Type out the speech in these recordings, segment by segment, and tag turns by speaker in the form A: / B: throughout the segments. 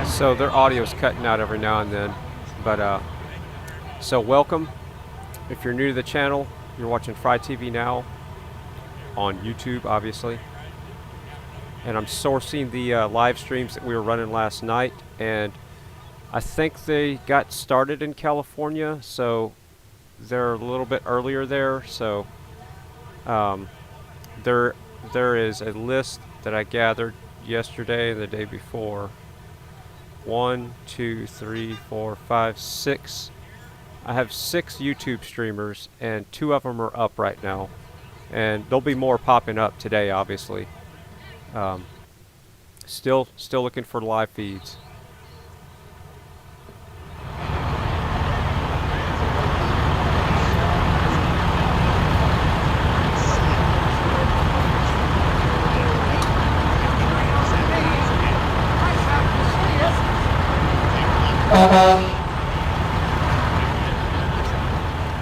A: So their audio is cutting out every now and then, but so welcome. If you're new to the channel, you're watching Fry TV now on YouTube, obviously. And I'm sourcing the live streams that we were running last night, and I think they got started in California, so they're a little bit earlier there. So there is a list that I gathered yesterday and the day before. 1, 2, 3, 4, 5, 6. I have 6 YouTube streamers, and 2 of them are up right now, and there'll be more popping up today, obviously. Still looking for live feeds.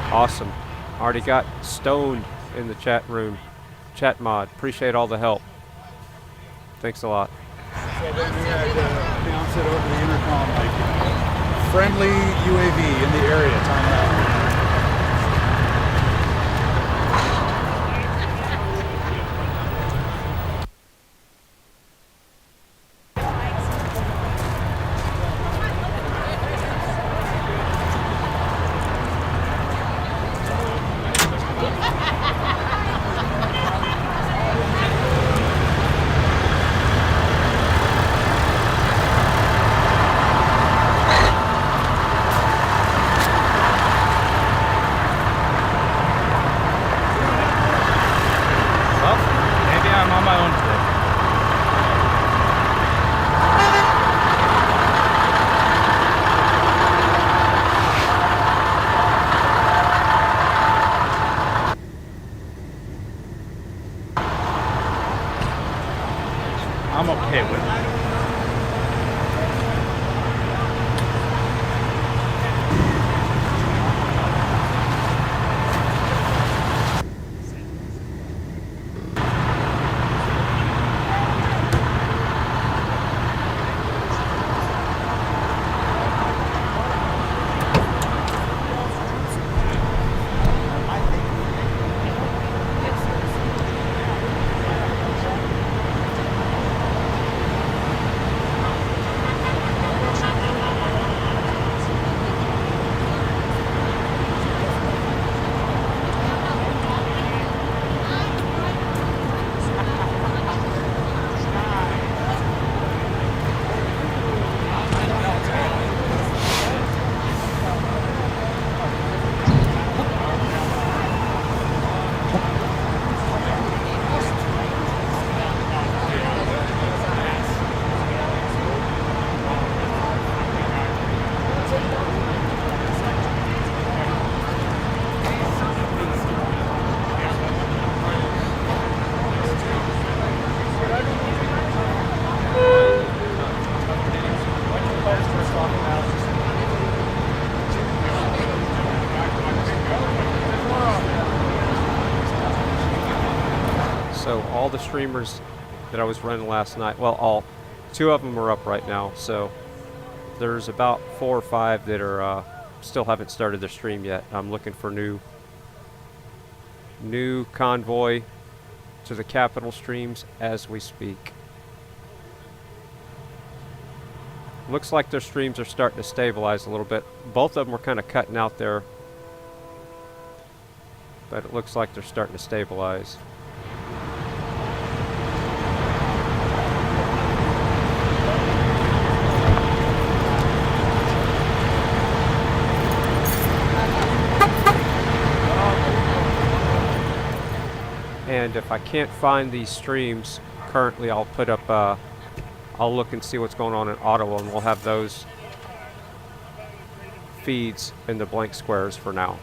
A: Awesome. Already got stoned in the chat room. Chat mod. Appreciate all the help. Thanks a lot.
B: So then we had to announce it over the intercom, like, friendly UAV in the area, time out.
C: I'm okay with it.
A: So all the streamers that I was running last night, well, two of them are up right now. So there's about 4 or 5 that are still haven't started their stream yet. I'm looking for new convoy to the capital streams as we speak. Looks like their streams are starting to stabilize a little bit. Both of them were kind of cutting out there, but it looks like they're starting to stabilize. And if I can't find these streams currently, I'll put up, I'll look and see what's going on in Ottawa, and we'll have those feeds in the blank squares for now.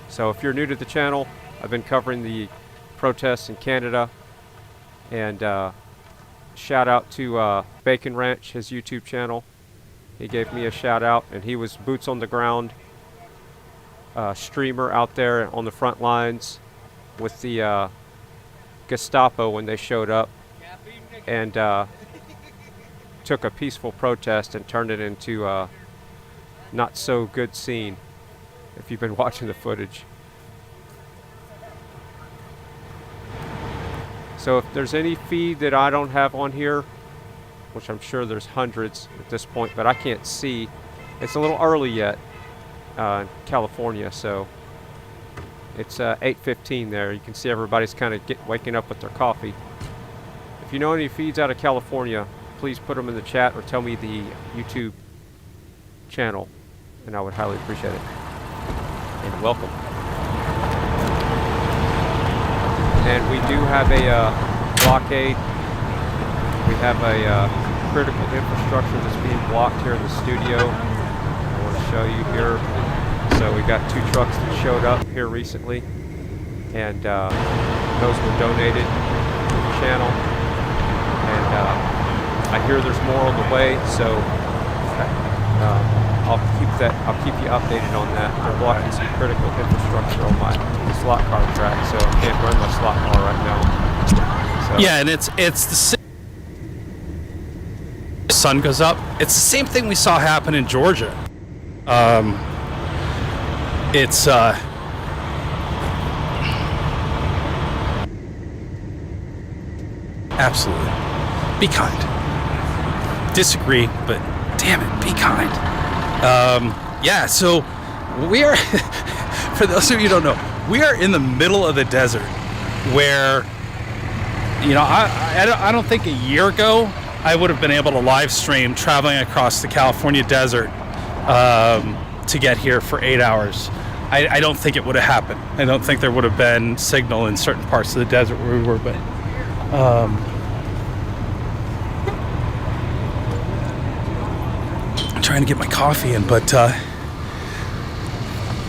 A: So if you're new to the channel, I've been covering the protests in Canada, and shout out to Bacon Ranch, his YouTube channel. He gave me a shout out, and he was boots on the ground streamer out there on the front lines with the Gestapo when they showed up, and took a peaceful protest and turned it into a not so good scene, if you've been watching the footage. So if there's any feed that I don't have on here, which I'm sure there's hundreds at this point, but I can't see, it's a little early yet in California, so it's 8:15 there. You can see everybody's kind of waking up with their coffee. If you know any feeds out of California, please put them in the chat or tell me the YouTube channel, and I would highly appreciate it. And welcome. And we do have a blockade. We have a critical infrastructure that's being blocked here in the studio. I want to show you here. So we got 2 trucks that showed up here recently, and those were donated to the channel. And I hear there's more on the way, so I'll keep you updated on that. They're blocking some critical infrastructure on my slot car track, so I can't run my slot car right now. So.
C: Yeah, and it's the same. The sun goes up. It's the same thing we saw happen in Georgia. It's absolutely be kind. Disagree, but damn it, be kind. Yeah, so we are, for those of you who don't know, we are in the middle of the desert where, you know, I don't think a year ago I would have been able to live stream traveling across the California desert to get here for 8 hours. I don't think it would have happened. I don't think there would have been signal in certain parts of the desert where we were, but I'm trying to get my coffee in, but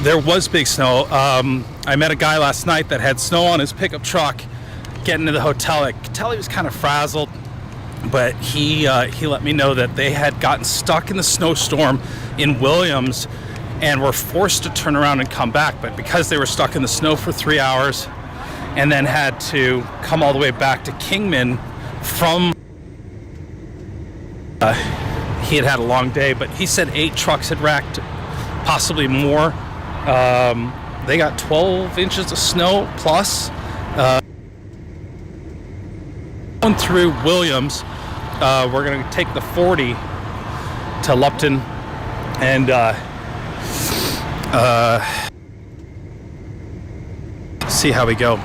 C: there was big snow. I met a guy last night that had snow on his pickup truck getting to the hotel. I could tell he was kind of frazzled. but he let me know that they had gotten stuck in the snowstorm in Williams and were forced to turn around and come back. But because they were stuck in the snow for 3 hours and then had to come all the way back to Kingman from he had a long day, but he said 8 trucks had wrecked, possibly more. They got 12 inches of snow plus. Going through Williams, we're going to take the 40 to Lupton and see how we go.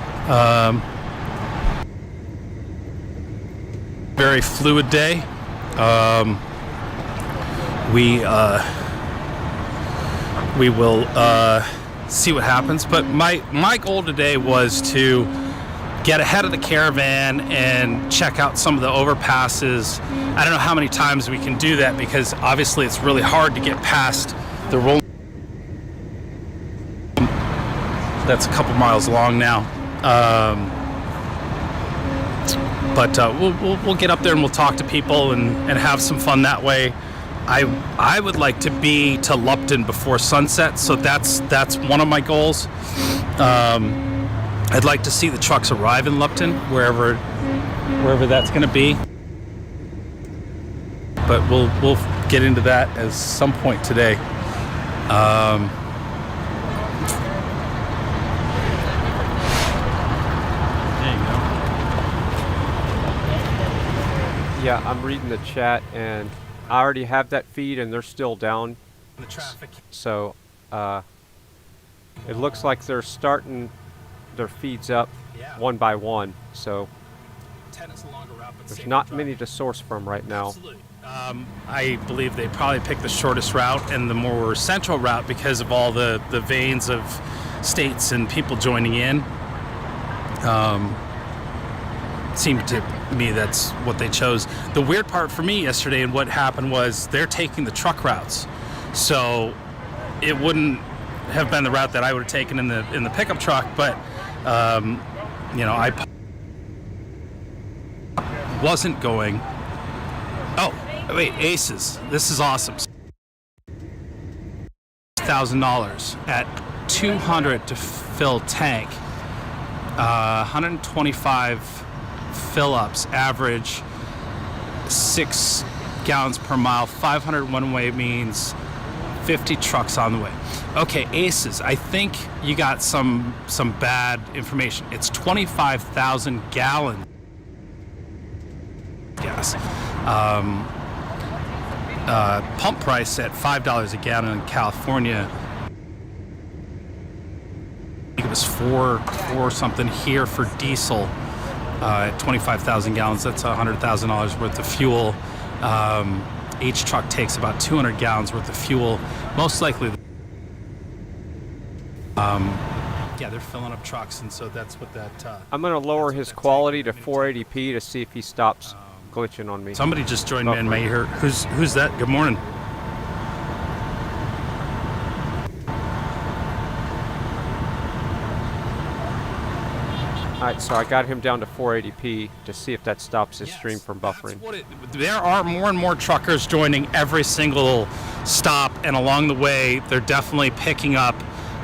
C: Very fluid day. We will see what happens, but my goal today was to get ahead of the caravan and check out some of the overpasses. I don't know how many times we can do that, because obviously it's really hard to get past the roll. That's a couple miles long now, but we'll get up there and we'll talk to people and have some fun that way. I would like to be to Lupton before sunset, so that's one of my goals. I'd like to see the trucks arrive in Lupton, wherever that's going to be. But we'll get into that at some point today. There you go.
A: Yeah, I'm reading the chat, and I already have that feed, and they're still down.
C: The traffic.
A: So it looks like they're starting their feeds up one by one. So there's not many to source from right now.
C: Absolutely. I believe they probably picked the shortest route and the more central route because of all the veins of states and people joining in. Seemed to me that's what they chose. The weird part for me yesterday and what happened was they're taking the truck routes, so it wouldn't have been the route that I would have taken in the pickup truck. But I wasn't going. Oh wait, Aces! This is awesome. $1,000 at 200 to fill tank. 125. Fill-ups, average 6 gallons per mile. 500 one-way means 50 trucks on the way. Okay, Aces, I think you got some bad information. It's 25,000 gallons gas. Pump price at $5 a gallon in California. I think it was four something here for diesel. At 25,000 gallons, that's $100,000 worth of fuel. Each truck takes about 200 gallons worth of fuel. Most likely, they're filling up trucks, and so that's what that.
A: I'm going to lower his quality to 480p to see if he stops glitching on me.
C: Somebody just joined me in my ear. Who's that? Good morning.
A: Alright, so I got him down to 480p to see if that stops his stream from buffering.
C: There are more and more truckers joining every single stop, and along the way, they're definitely picking up.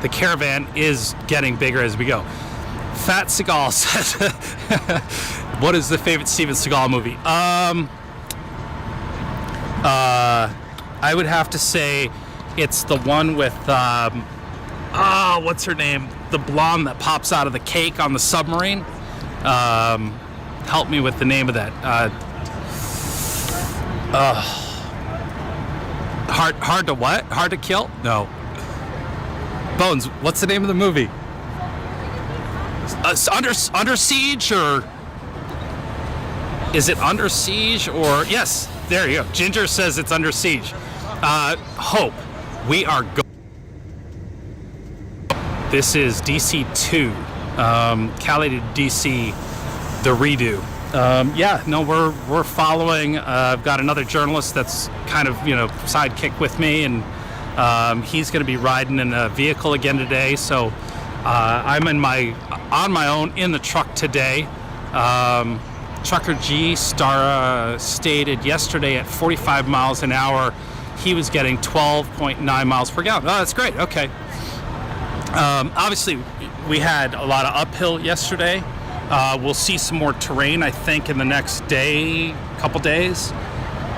C: The caravan is getting bigger as we go. Fat Seagal says, what is the favorite Steven Seagal movie? I would have to say it's the one with, what's her name? The blonde that pops out of the cake on the submarine. Help me with the name of that. Hard to what? Hard to kill? No. Bones, what's the name of the movie? Under Siege, or is it Under Siege? Or yes, there you go. Ginger says it's Under Siege. Hope, we are going. This is DC 2, Cali to DC, the redo. We're following. I've got another journalist that's kind of sidekick with me, and he's going to be riding in a vehicle again today. So I'm on my own in the truck today. Trucker G stated yesterday at 45 miles an hour, he was getting 12.9 miles per gallon. Oh, that's great. Okay. Obviously, we had a lot of uphill yesterday. We'll see some more terrain, I think, in the next couple days.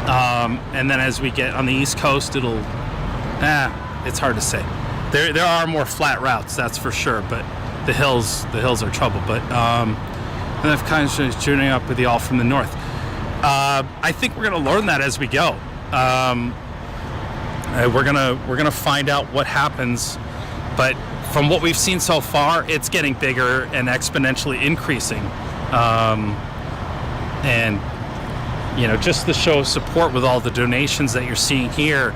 C: And then as we get on the East Coast, it's hard to say. There are more flat routes, that's for sure, but the hills are trouble. But and I've kind of journeying up with y'all from the north. I think we're gonna learn that as we go. We're gonna find out what happens, but from what we've seen so far, it's getting bigger and exponentially increasing. And just the show of support with all the donations that you're seeing here,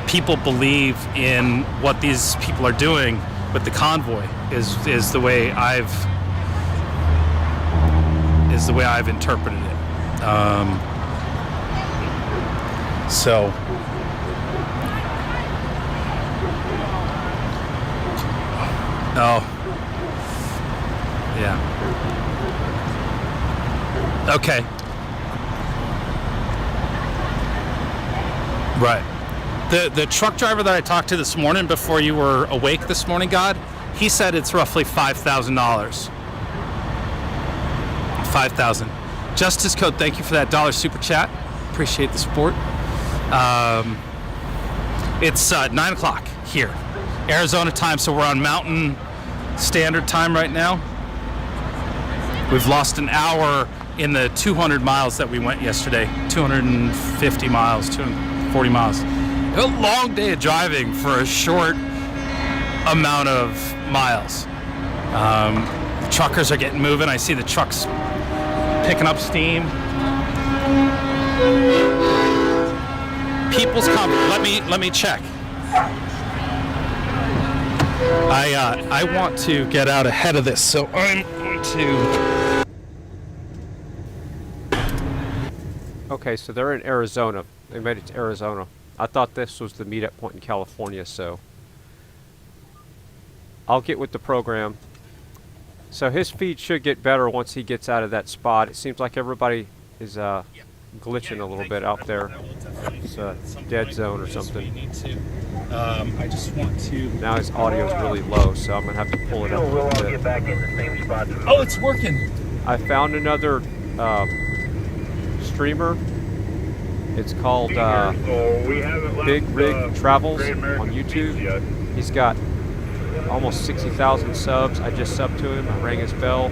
C: people believe in what these people are doing with the convoy is the way I've interpreted it. So yeah. Okay. Right. The truck driver that I talked to this morning before you were awake this morning, God, he said it's roughly $5,000. 5,000. Justice Code, thank you for that $1 super chat. Appreciate the support. It's 9 o'clock here, Arizona time, so we're on Mountain Standard Time right now. We've lost an hour in the 200 miles that we went yesterday. 250 miles, 240 miles. A long day of driving for a short amount of miles. The truckers are getting moving. I see the trucks picking up steam. People's Convoy. Let me check. I want to get out ahead of this, so I'm going to.
A: Okay, so they're in Arizona. They made it to Arizona. I thought this was the meetup point in California, so I'll get with the program. So his feed should get better once he gets out of that spot. It seems like everybody is glitching a little bit out there. It's a dead zone or something.
C: I just want to.
A: Now his audio is really low, so I'm going to have to pull it up a little bit.
C: Oh, it's working.
A: I found another streamer. It's called Big Rig Travels on YouTube. He's got almost 60,000 subs. I just subbed to him. I rang his bell,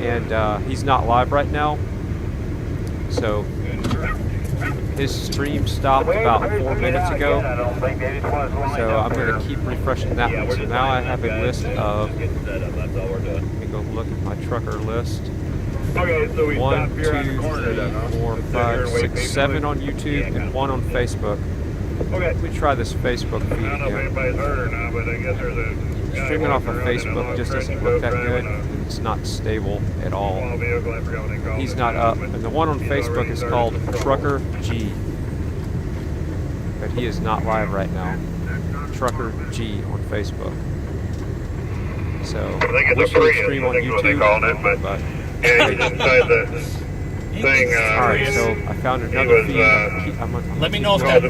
A: and he's not live right now. So his stream stopped about 4 minutes ago. So I'm going to keep refreshing that one. So now I have a list of. Let me go look at my trucker list. 1, 2, 3, 4, 5, 6, 7 on YouTube and 1 on Facebook. Let me try this Facebook feed again. Streaming off of Facebook just doesn't look that good. It's not stable at all. He's not up. And the one on Facebook is called Trucker G. But he is not live right now. Trucker G on Facebook. So, wish he would stream on YouTube. But
D: yeah, he's inside the thing.
A: Alright, so I found another feed.
C: Let me know if that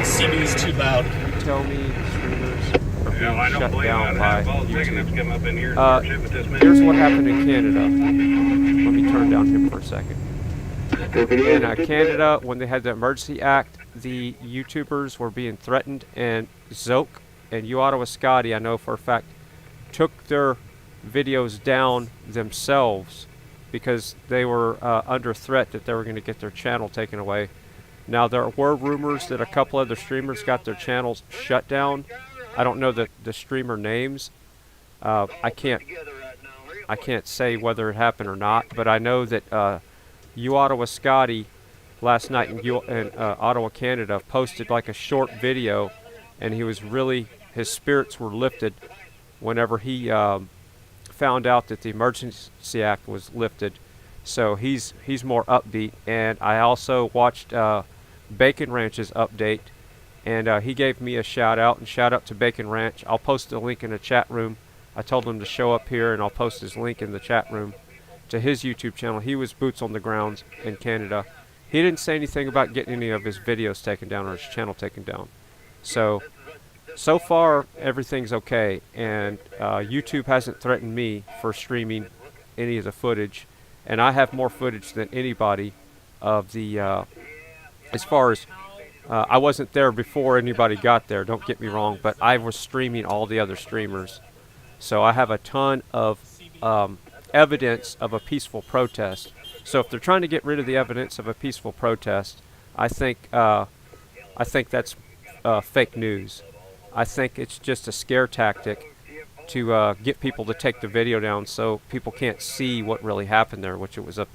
C: CB is too loud.
A: Tell me streamers are being shut down by YouTube.
D: Here's
A: what happened in Canada. Let me turn down him for a second. In Canada, when they had the Emergency Act, the YouTubers were being threatened, and Zoke and Ottawa Scotty, I know for a fact, took their videos down themselves because they were under threat that they were going to get their channel taken away. Now there were rumors that a couple other streamers got their channels shut down. I don't know the streamer names. I can't say whether it happened or not, but I know that Ottawa Scotty last night in Ottawa, Canada, posted like a short video, and he was really, his spirits were lifted whenever he found out that the Emergency Act was lifted. So he's more upbeat. And I also watched Bacon Ranch's update, and he gave me a shout out, and shout out to Bacon Ranch. I'll post the link in the chat room. I told him to show up here, and I'll post his link in the chat room to his YouTube channel. He was boots on the ground in Canada. He didn't say anything about getting any of his videos taken down or his channel taken down. So far everything's okay, and YouTube hasn't threatened me for streaming any of the footage, and I have more footage than anybody of the as far as I wasn't there before anybody got there, don't get me wrong, but I was streaming all the other streamers, so I have a ton of evidence of a peaceful protest. So if they're trying to get rid of the evidence of a peaceful protest, I think that's fake news. I think it's just a scare tactic to get people to take the video down so people can't see what really happened there, which it was a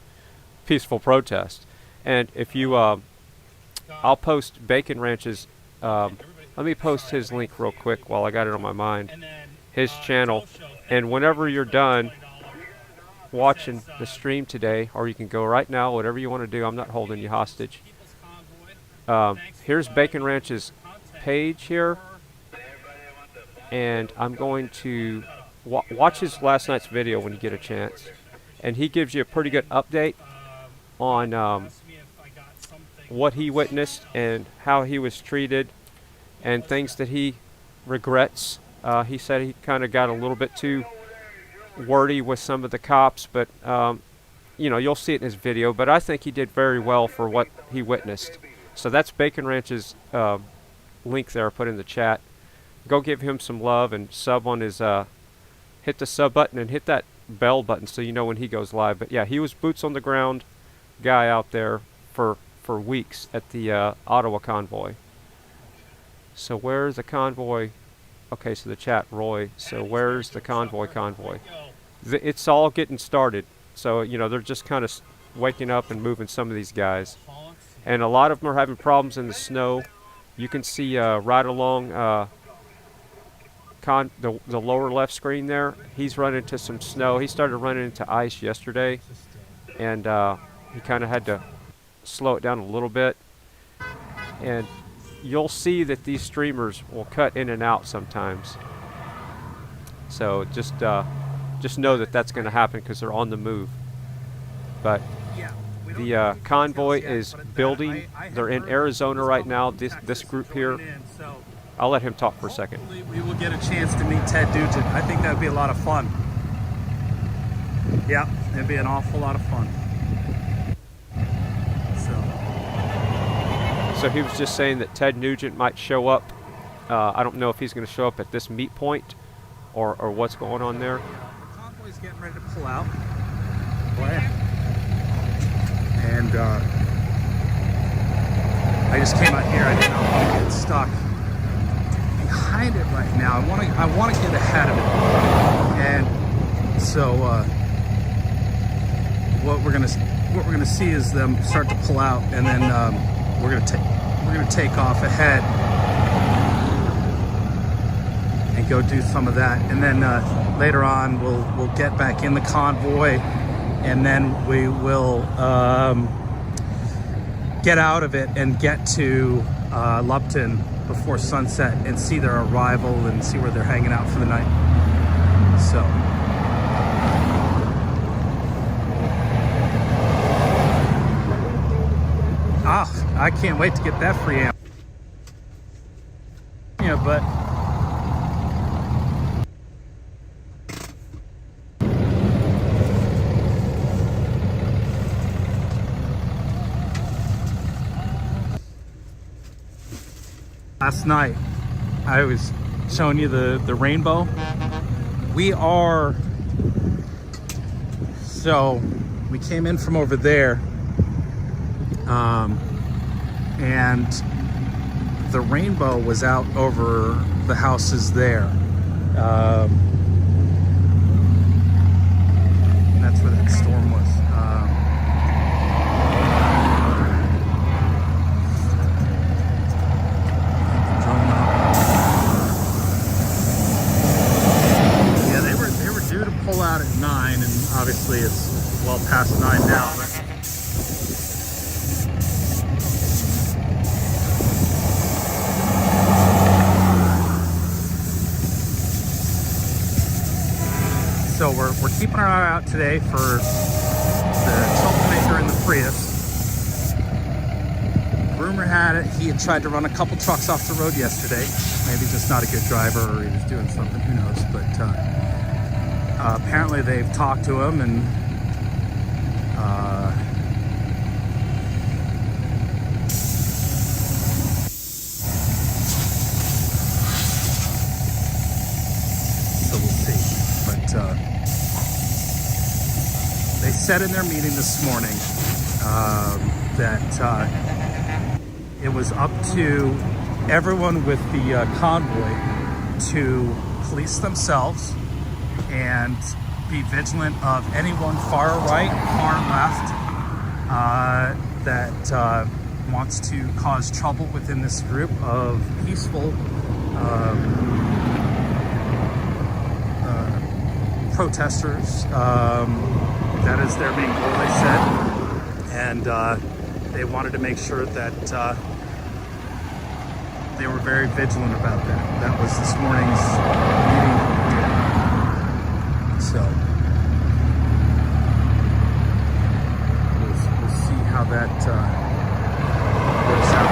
A: peaceful protest. And if you, I'll post Bacon Ranch's, let me post his link real quick while I got it on my mind, his channel. And whenever you're done watching the stream today, or you can go right now, whatever you want to do, I'm not holding you hostage. Here's Bacon Ranch's page here, and I'm going to watch his last night's video when you get a chance, and he gives you a pretty good update on what he witnessed and how he was treated and things that he regrets. He said he kind of got a little bit too wordy with some of the cops, but you know, you'll see it in his video, but I think he did very well for what he witnessed. So that's Bacon Ranch's link there, put in the chat. Go give him some love and sub on his hit the sub button and hit that bell button so you know when he goes live. But yeah, he was boots on the ground guy out there for weeks at the Ottawa convoy. So where's the convoy? Okay, so the chat, Roy. So where's the convoy? It's all getting started. So, you know, they're just kind of waking up and moving some of these guys. And a lot of them are having problems in the snow. You can see right along the lower left screen there, he's run into some snow. He started running into ice yesterday, and he kind of had to slow it down a little bit. And you'll see that these streamers will cut in and out sometimes. So just know that that's going to happen because they're on the move. But the convoy is building. They're in Arizona right now, this group here. I'll let him talk for a second.
E: We will get a chance to meet Ted Nugent. I think that would be a lot of fun. Yeah, it'd be an awful lot of fun.
A: So he was just saying that Ted Nugent might show up. I don't know if he's going to show up at this meet point or what's going on there.
E: The convoy's getting ready to pull out. Go ahead. And I just came out here. I didn't know how to get stuck behind it right now. I want to get ahead of it. And so what we're gonna see is them start to pull out, and then we're gonna take off ahead and go do some of that, and then later on we'll get back in the convoy, and then we will get out of it and get to Lupton before sunset and see their arrival and see where they're hanging out for the night. So I can't wait to get that free amp. Yeah, but last night I was showing you the rainbow. So we came in from over there, and the rainbow was out over the houses there. And that's where that storm was. Yeah, they were due to pull out at 9, and obviously it's well past 9 now. So we're keeping our eye out today for the troublemaker in the Prius. Rumor had it he had tried to run a couple trucks off the road yesterday. Maybe just not a good driver, or he was doing something, who knows. But apparently they've talked to him, and so we'll see. But they said in their meeting this morning that it was up to everyone with the convoy to police themselves and be vigilant of anyone far right, far left that wants to cause trouble within this group of peaceful protesters. That is their main goal, they said, and they wanted to make sure that they were very vigilant about that. That was this morning's meeting. So we'll see how that works out.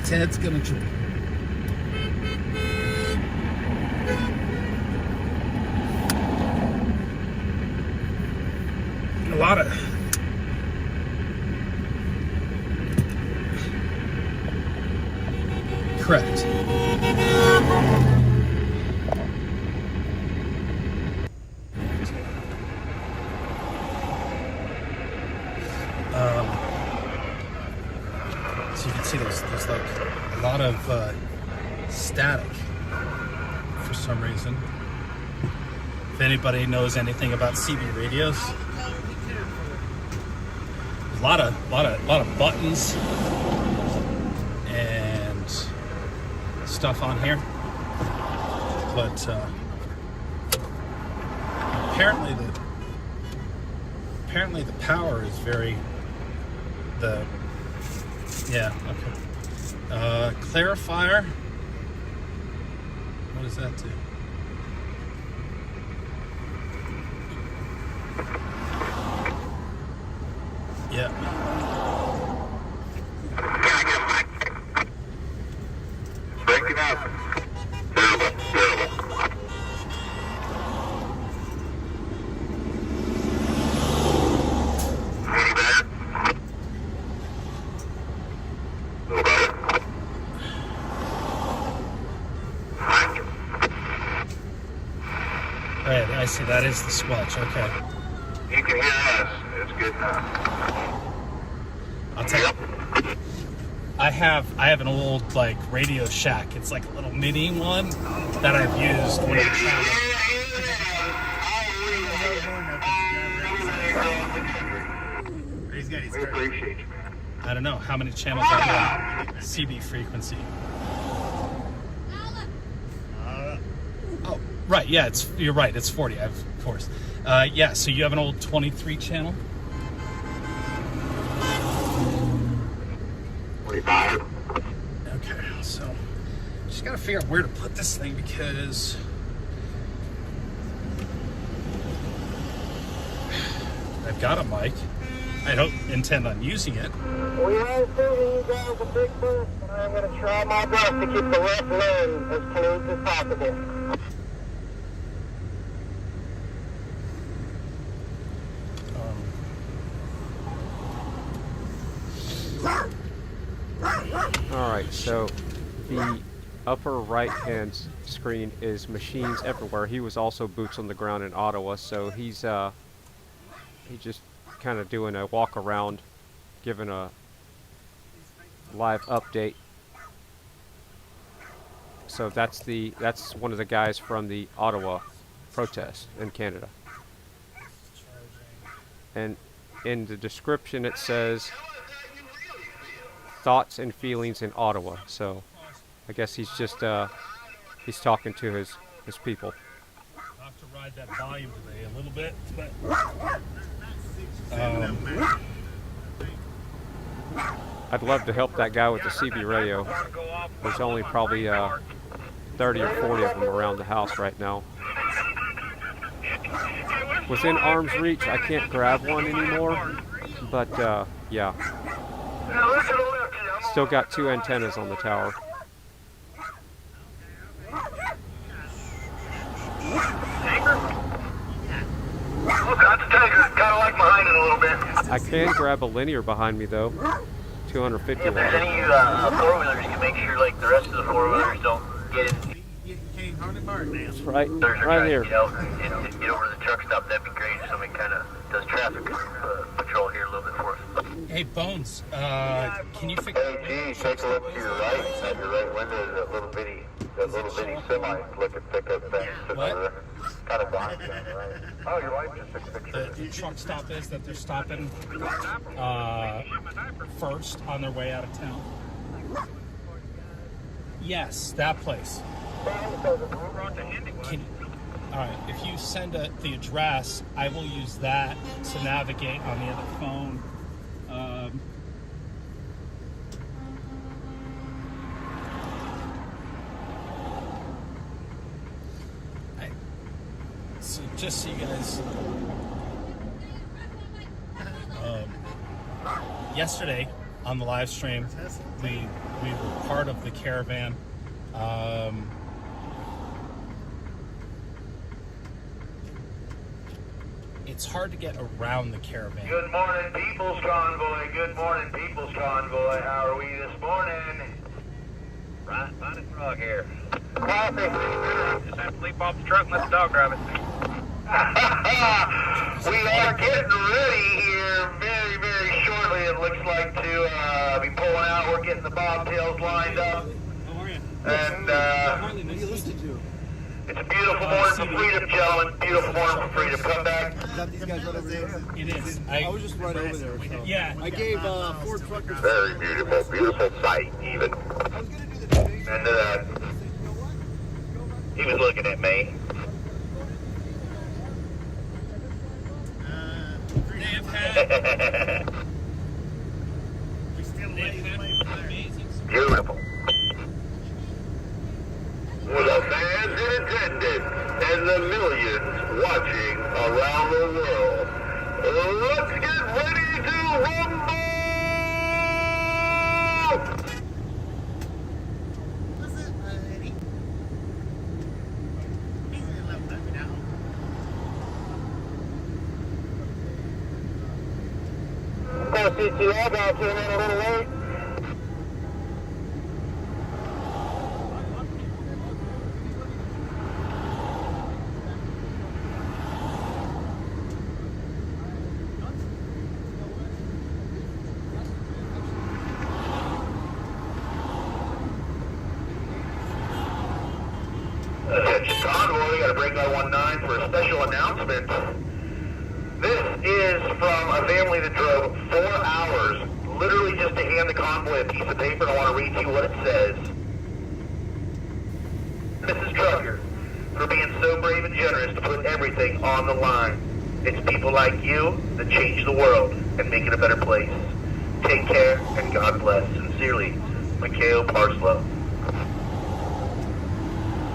E: Ted's gonna join. A lot of correct. So you can see there's like a lot of static for some reason. If anybody knows anything about CB radios, a lot of buttons and stuff on here, but apparently the power is very okay. Clarifier. What does that do? Yeah.
D: Breaking up. Terrible. Any better? A little better.
C: Right, I see. That is the squelch. Okay.
D: You can hear us. It's good now.
C: I'll tell you. I have an old like Radio Shack. It's like a little mini one that I've used when I'm traveling.
D: We appreciate you, man.
C: I don't know how many channels are on CB frequency. Oh, right. Yeah, you're right. It's 40. Of course. Yeah. So you have an old 23 channel.
D: 45.
C: Okay. So just gotta figure out where to put this thing because I've got a mic. I don't intend on using it.
F: We are sending you guys a big boost, and I'm going to try my best to keep the left lane as closed as possible.
A: All right, so the upper right-hand screen is machines everywhere. He was also boots on the ground in Ottawa, so he's He's just kind of doing a walk around, giving a live update. So that's one of the guys from the Ottawa protest in Canada. And in the description it says thoughts and feelings in Ottawa. So I guess he's just he's talking to his people.
E: I'll have to ride that volume today a little bit, but
A: I'd love to help that guy with the CB radio. There's only probably 30 or 40 of them around the house right now. Within arm's reach, I can't grab one anymore, but yeah. Still got 2 antennas on the tower. I can grab a linear behind me though. 250
G: If there's
A: watt.
G: any four-wheelers, you can make sure like the rest of the four-wheelers don't get in.
A: It's right here.
G: You know, and get over to the truck stop. That'd be great if somebody kind of does traffic patrol here a little bit for us.
C: Hey, Bones, can you fix...
D: Hey, G, take a look to your right. At your right window, that little bitty semi-looking pickup thing sitting over there. Kind of dark, right? Oh, your wife just took a picture.
E: the truck stop is that they're stopping first on their way out of town. Yes, that place. All right, if you send the address, I will use that to navigate on the other phone. So just so you guys, yesterday on the live stream, we were part of the caravan. It's hard to get around the caravan.
D: Good morning, People's Convoy. Good morning, People's Convoy. How are we this morning?
G: Right, find a frog here.
D: Coffee.
G: Just have to leap off the truck and let the dog drive it.
D: We are getting ready here very, very shortly, it looks like, to be pulling out. We're getting the bobtails lined up.
E: How are you?
D: And
E: Harley, nice to listen to.
D: it's a beautiful morning for freedom, gentlemen. Beautiful morning for freedom. Come back.
H: These guys right over there.
E: It is.
H: I was just right over there. So.
E: Yeah.
H: I gave 4 truckers.
D: Very beautiful, beautiful sight, even.
H: I was gonna do the thing.
D: And
G: He was looking at me.
D: beautiful. With the fans in attendance and the millions watching around the world, let's get ready to rumble! CCR guy came in a little late. Convoy, we got to break that 19 for a special announcement. This is from a family that drove 4 hours, literally just to hand the convoy a piece of paper, and I want to read to you what it says. Mrs. Trucker, for being so brave and generous to put everything on the line. It's people like you that change the world and make it a better place. Take care, and God bless. Sincerely, Mikhail Parslow.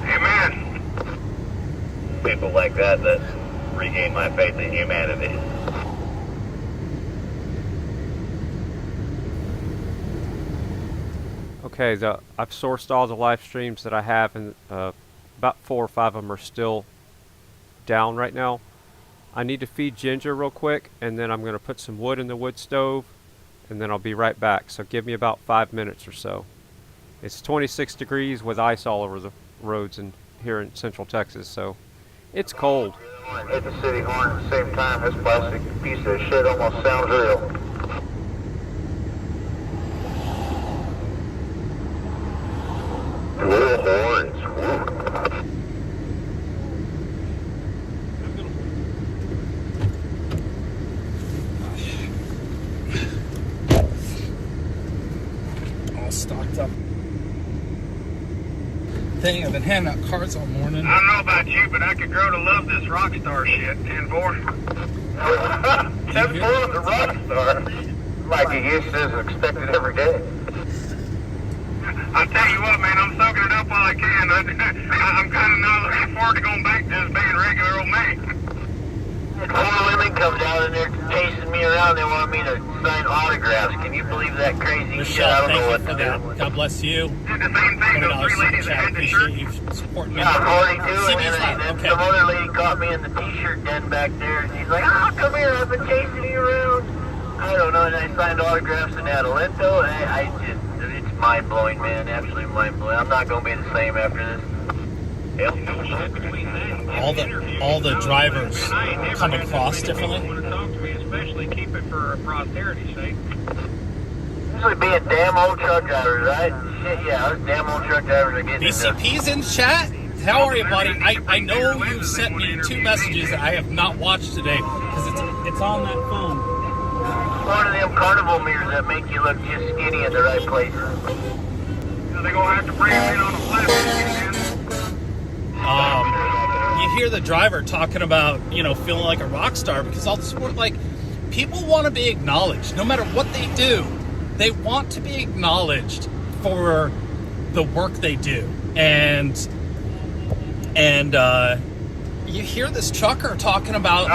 D: Amen.
G: People like that regain my faith in humanity.
A: Okay, I've sourced all the live streams that I have, and about 4 or 5 of them are still down right now. I need to feed Ginger real quick, and then I'm going to put some wood in the wood stove, and then I'll be right back. So give me about 5 minutes or so. It's 26 degrees with ice all over the roads here in Central Texas, so It's cold.
D: Hit the city horn at the same time. This plastic piece of shit almost sounds real. Little horns.
C: All stocked up. Thing, I've been handing out cards all morning.
D: I don't know about you, but I could grow to love this rock star shit. 10-4. 10-4 the rock star. Like he used to is expected every day. I tell you what, man, I'm soaking it up while I can. I'm kind of not looking forward to going back to just being regular old me. Four women come down and they're chasing me around. They want me to sign autographs. Can you believe that crazy shit? I don't know what to do.
C: God bless you.
D: Did the same thing. Those three ladies that had the shirt.
C: Appreciate you supporting me.
D: Yeah, 42, and then
C: Okay.
D: some other lady caught me in the t-shirt den back there, and she's like, "Oh, come here, I've been chasing you around." I don't know, and I signed autographs in Adelanto, and I just, it's mind-blowing, man, absolutely mind-blowing. I'm not going to be the same after this. Yep.
C: All the drivers come across differently.
D: Especially keep it for posterity's sake. Usually being damn old truck drivers, right? Shit, yeah, those damn old truck drivers are getting
C: BCP's in chat. How are you, buddy? I know you sent me 2 messages that I have not watched today because it's on that phone.
D: One of them carnival mirrors that make you look just skinny in the right places. They're gonna have to bring him in on a flatbed.
C: You hear the driver talking about, feeling like a rock star because all the support, like, people want to be acknowledged. No matter what they do, they want to be acknowledged for the work they do. And you hear this trucker talking about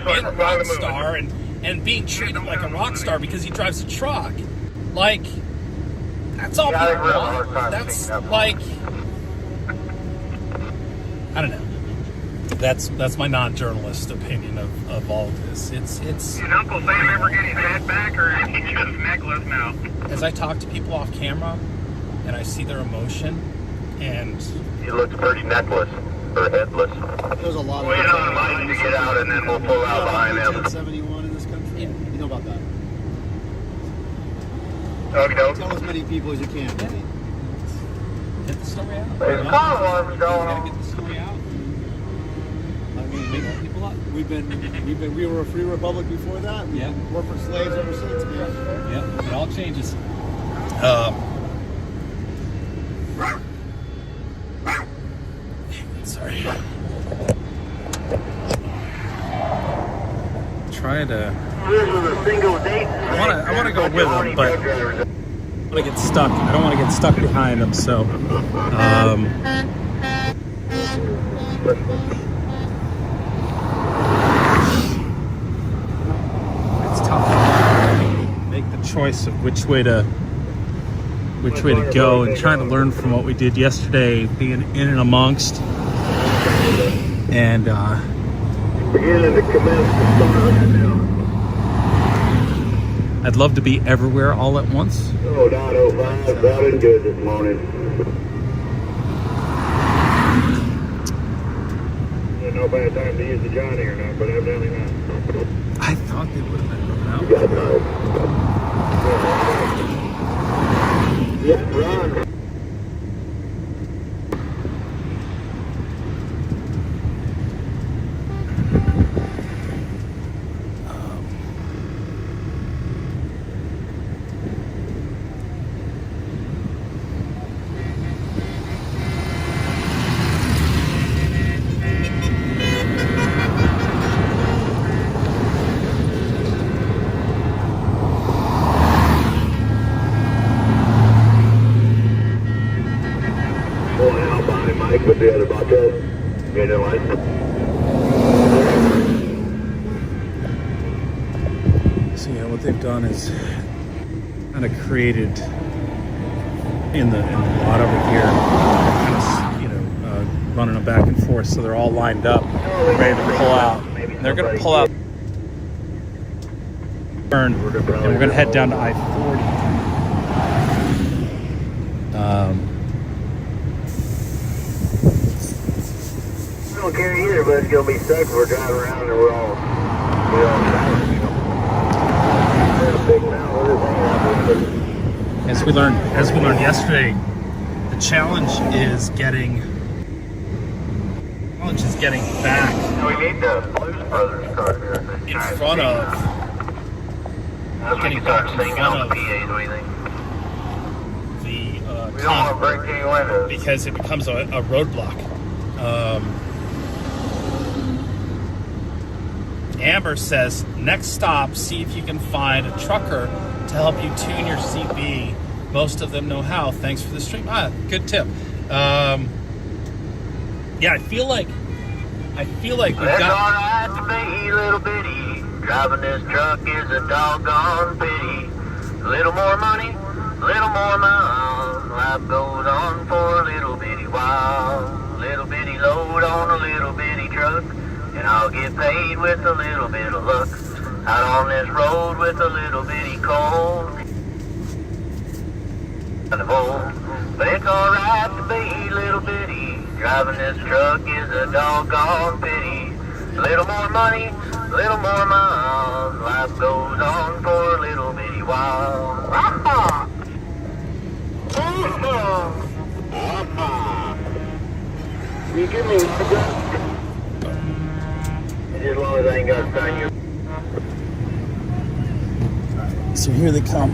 C: being a rock star and being treated like a rock star because he drives a truck. Like, that's all people want. That's like, I don't know. That's my non-journalist opinion of all of this. It's.
D: Did Uncle Sam ever get his head back, or is he just necklace now?
C: As I talk to people off camera, and I see their emotion, and
D: He looks pretty necklace or headless.
H: There's a lot of.
D: Wait on the line to get out, and then we'll pull out behind him.
H: 1071 in this country.
C: Yeah.
H: You know about that.
D: Okay,
H: Tell as many people as you can.
C: get the story out.
D: There's car alarms going on.
C: Get the story out.
H: I mean,
C: Make people up.
H: we were a free republic before that. We've been corporate slaves ever since, man.
C: Yeah, it all changes. Sorry. Trying to.
D: This was a single date.
C: I want to go with him, but I want to get stuck. I don't want to get stuck behind him, so. It's tough. Make the choice of which way to go, and trying to learn from what we did yesterday, being in and amongst, and
D: Beginning to commence the start.
C: I'd love to be everywhere all at once.
D: Oh, down 05, driving good this morning. No bad time to use the Johnny or not, but evidently not.
C: I thought they would have been going out.
D: Got yeah, run. With the other bucket, get in line.
C: So yeah, what they've done is kind of created in the lot over here, kind of running them back and forth, so they're all lined up, ready to pull out. And they're going to pull out, turn, and we're going to head down to I-40.
G: don't care either, but it's gonna be stuck if we're driving around and we're all silent, you know. We're in a big mountain with this thing out there.
E: As we learned yesterday, the challenge is getting back
G: We need the Blues Brothers card here.
E: in front of
G: Getting back in front of the PAs, what do you think?
E: the
G: We don't want to break any windows.
E: because it becomes a roadblock. Amber says, next stop, see if you can find a trucker to help you tune your CB. Most of them know how. Thanks for the stream. Good tip. Yeah, I feel like we've
G: It's
E: got.
G: alright to be little bitty. Driving this truck is a doggone pity. A little more money, a little more miles. Life goes on for a little bitty while. Little bitty load on a little bitty truck. And I'll get paid with a little bit of luck. Out on this road with a little bitty coal. But it's alright to be little bitty. Driving this truck is a doggone pity. Little more money, little more miles. Life goes on for a little bitty while. You give me as long as I ain't got to sign you.
E: So here they come.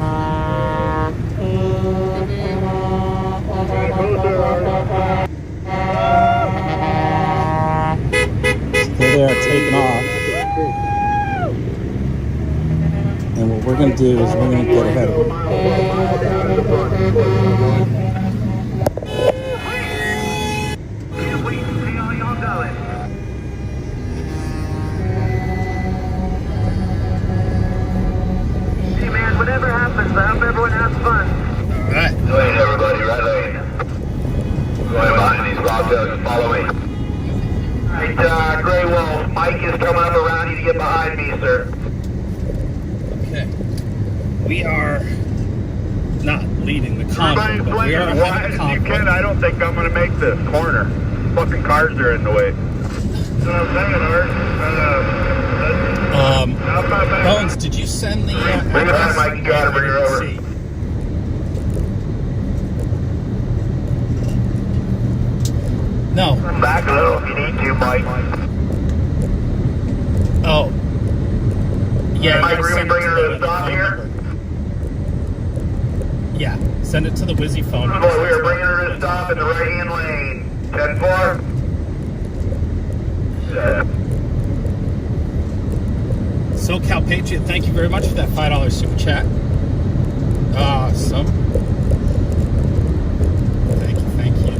E: There they are taking off. And what we're going to do is we're going to get ahead of them.
G: Hey man, whatever happens, I hope everyone has fun.
E: All right.
G: Lane, everybody, right lane. Going behind these rock dogs, follow me. Right, Grey Wolf, Mike is coming up around you to get behind me, sir.
E: Okay. We are not leading the convoy, but we are
B: as
E: ahead of the
B: wide as you can.
E: convoy.
B: I don't think I'm going to make this corner. Fucking cars are in the way. That's what I'm saying, Art. Not my bad.
E: Bones, did you send the
G: Bring it on, Mike, you got it, bring it over.
E: See. No.
G: Back a little if you need to, Mike.
E: Oh. Yeah.
G: Mike,
E: you
G: we're
E: gotta
G: going to bring
E: send
G: her
E: it
G: to the stop
E: phone
G: here.
E: number. Yeah. Send it to the Wizzy phone
G: Boy,
E: number.
G: we are bringing her to a stop in the right-hand lane. 10-4.
E: SoCal Patriot, thank you very much for that $5 super chat. Awesome. Thank you.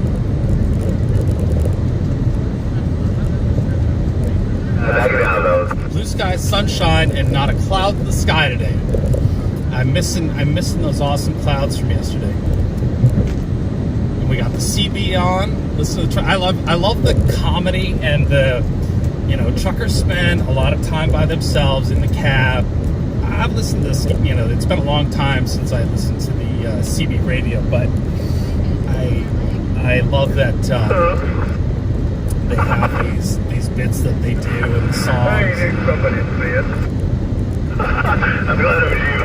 E: Blue sky, sunshine, and not a cloud in the sky today. I'm missing those awesome clouds from yesterday. And we got the CB on. Listen to the I love the comedy and the, truckers spend a lot of time by themselves in the cab. I've listened to this, it's been a long time since I listened to the CB radio, but I love that they have these bits that they do in the songs.
G: Somebody see it. I'm glad it was you.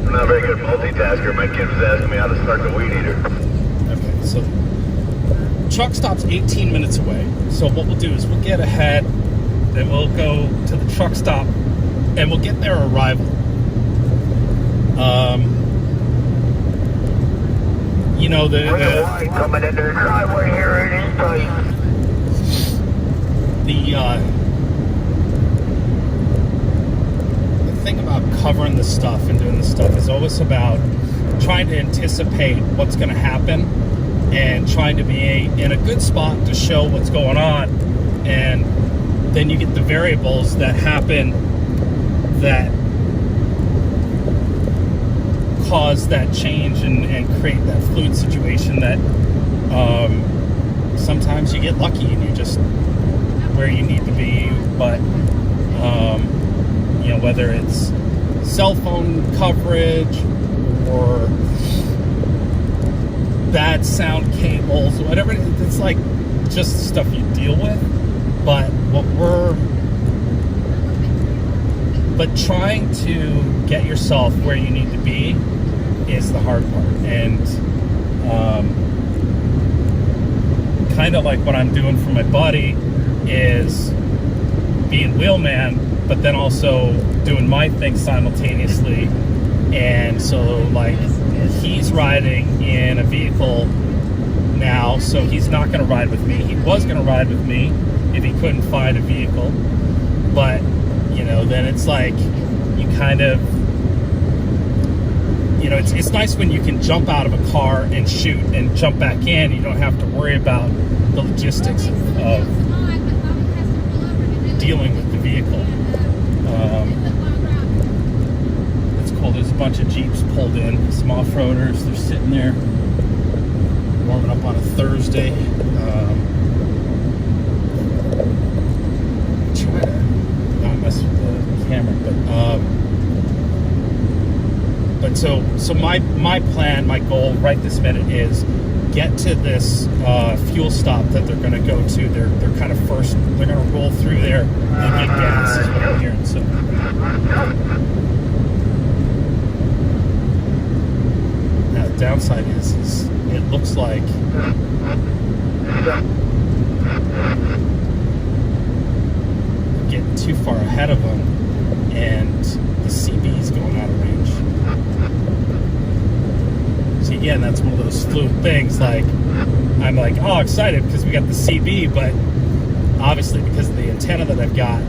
G: I'm not very good multitasker. My kid was asking me how to start the weed eater.
E: Okay, so truck stop's 18 minutes away. So what we'll do is we'll get ahead, then we'll go to the truck stop, and we'll get their arrival. The
G: White coming into the driveway here, it is tight.
E: The thing about covering the stuff and doing the stuff is always about trying to anticipate what's going to happen and trying to be in a good spot to show what's going on, and then you get the variables that happen that cause that change and create that fluid situation that sometimes you get lucky and you're just where you need to be, but whether it's cell phone coverage or bad sound cables, whatever. It's like just stuff you deal with. But but trying to get yourself where you need to be is the hard part. And kind of like what I'm doing for my buddy is being wheelman, but then also doing my thing simultaneously. And so like he's riding in a vehicle now, so he's not going to ride with me. He was going to ride with me if he couldn't find a vehicle, but you know, then it's like you kind of, you know, it's nice when you can jump out of a car and shoot and jump back in. You don't have to worry about the logistics of dealing with the vehicle. It's cool. There's a bunch of Jeeps pulled in, some off-roaders. They're sitting there warming up on a Thursday. Try to not mess with the camera, but so my plan, my goal right this minute is get to this fuel stop that they're going to go to. They're kind of first. They're going to roll through there and get gas, is what I'm hearing. So. Now the downside is it looks like we're getting too far ahead of them, and the CB is going out of range. So again, that's one of those fluid things. Like, I'm like, oh, excited because we got the CB, but obviously because of the antenna that I've got,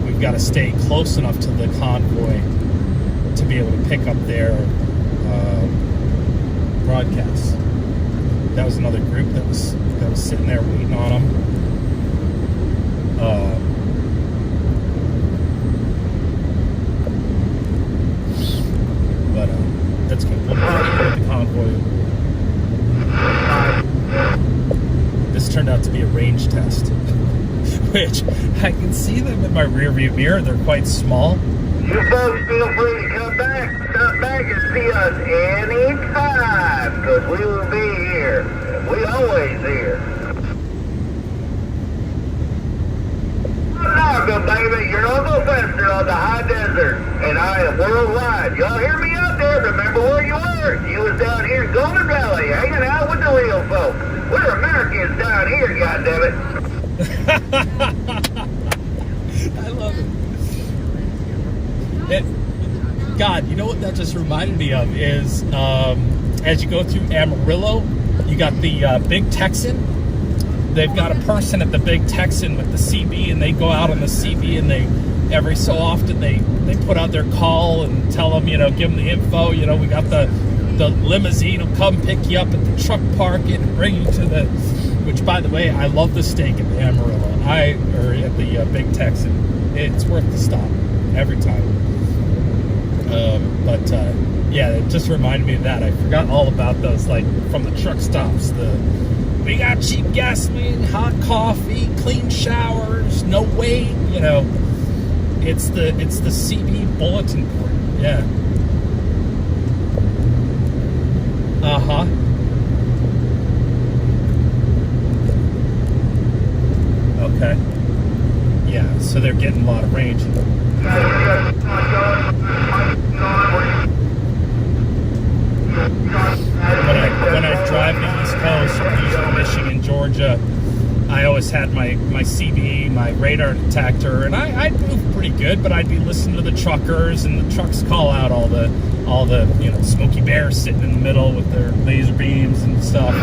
E: we've got to stay close enough to the convoy to be able to pick up their broadcasts. That was another group that was sitting there waiting on them. But that's good. We'll the convoy. This turned out to be a range test, which I can see them in my rear view mirror. They're quite small.
D: You folks feel free to come back, stop back and see us anytime, because we will be here. We always here. America, baby, your Uncle Fester on the high desert, and I am worldwide. Y'all hear me out there? Remember where you were? You was down here in Golden Valley, hanging out with the real folks. We're Americans down here, goddammit.
E: I love it. God, you know what that just reminded me of is as you go through Amarillo, you got the Big Texan. They've got a person at the Big Texan with the CB, and they go out on the CB, and they every so often they put out their call and tell them, you know, give them the info. You know, we got the limousine will come pick you up at the truck park and bring you to the. Which, by the way, I love the steak at the Amarillo. Or at the Big Texan. It's worth the stop every time. Yeah, it just reminded me of that. I forgot all about those, like, from the truck stops. We got cheap gasoline, hot coffee, clean showers, no wait. You know, it's the CB bulletin board. Yeah. Uh-huh. Okay. Yeah, so they're getting a lot of range. When I drive the East Coast, usually Michigan, Georgia, I always had my CB, my radar detector, and I'd move pretty good, but I'd be listening to the truckers, and the trucks call out all the you know, Smoky Bears sitting in the middle with their laser beams and stuff.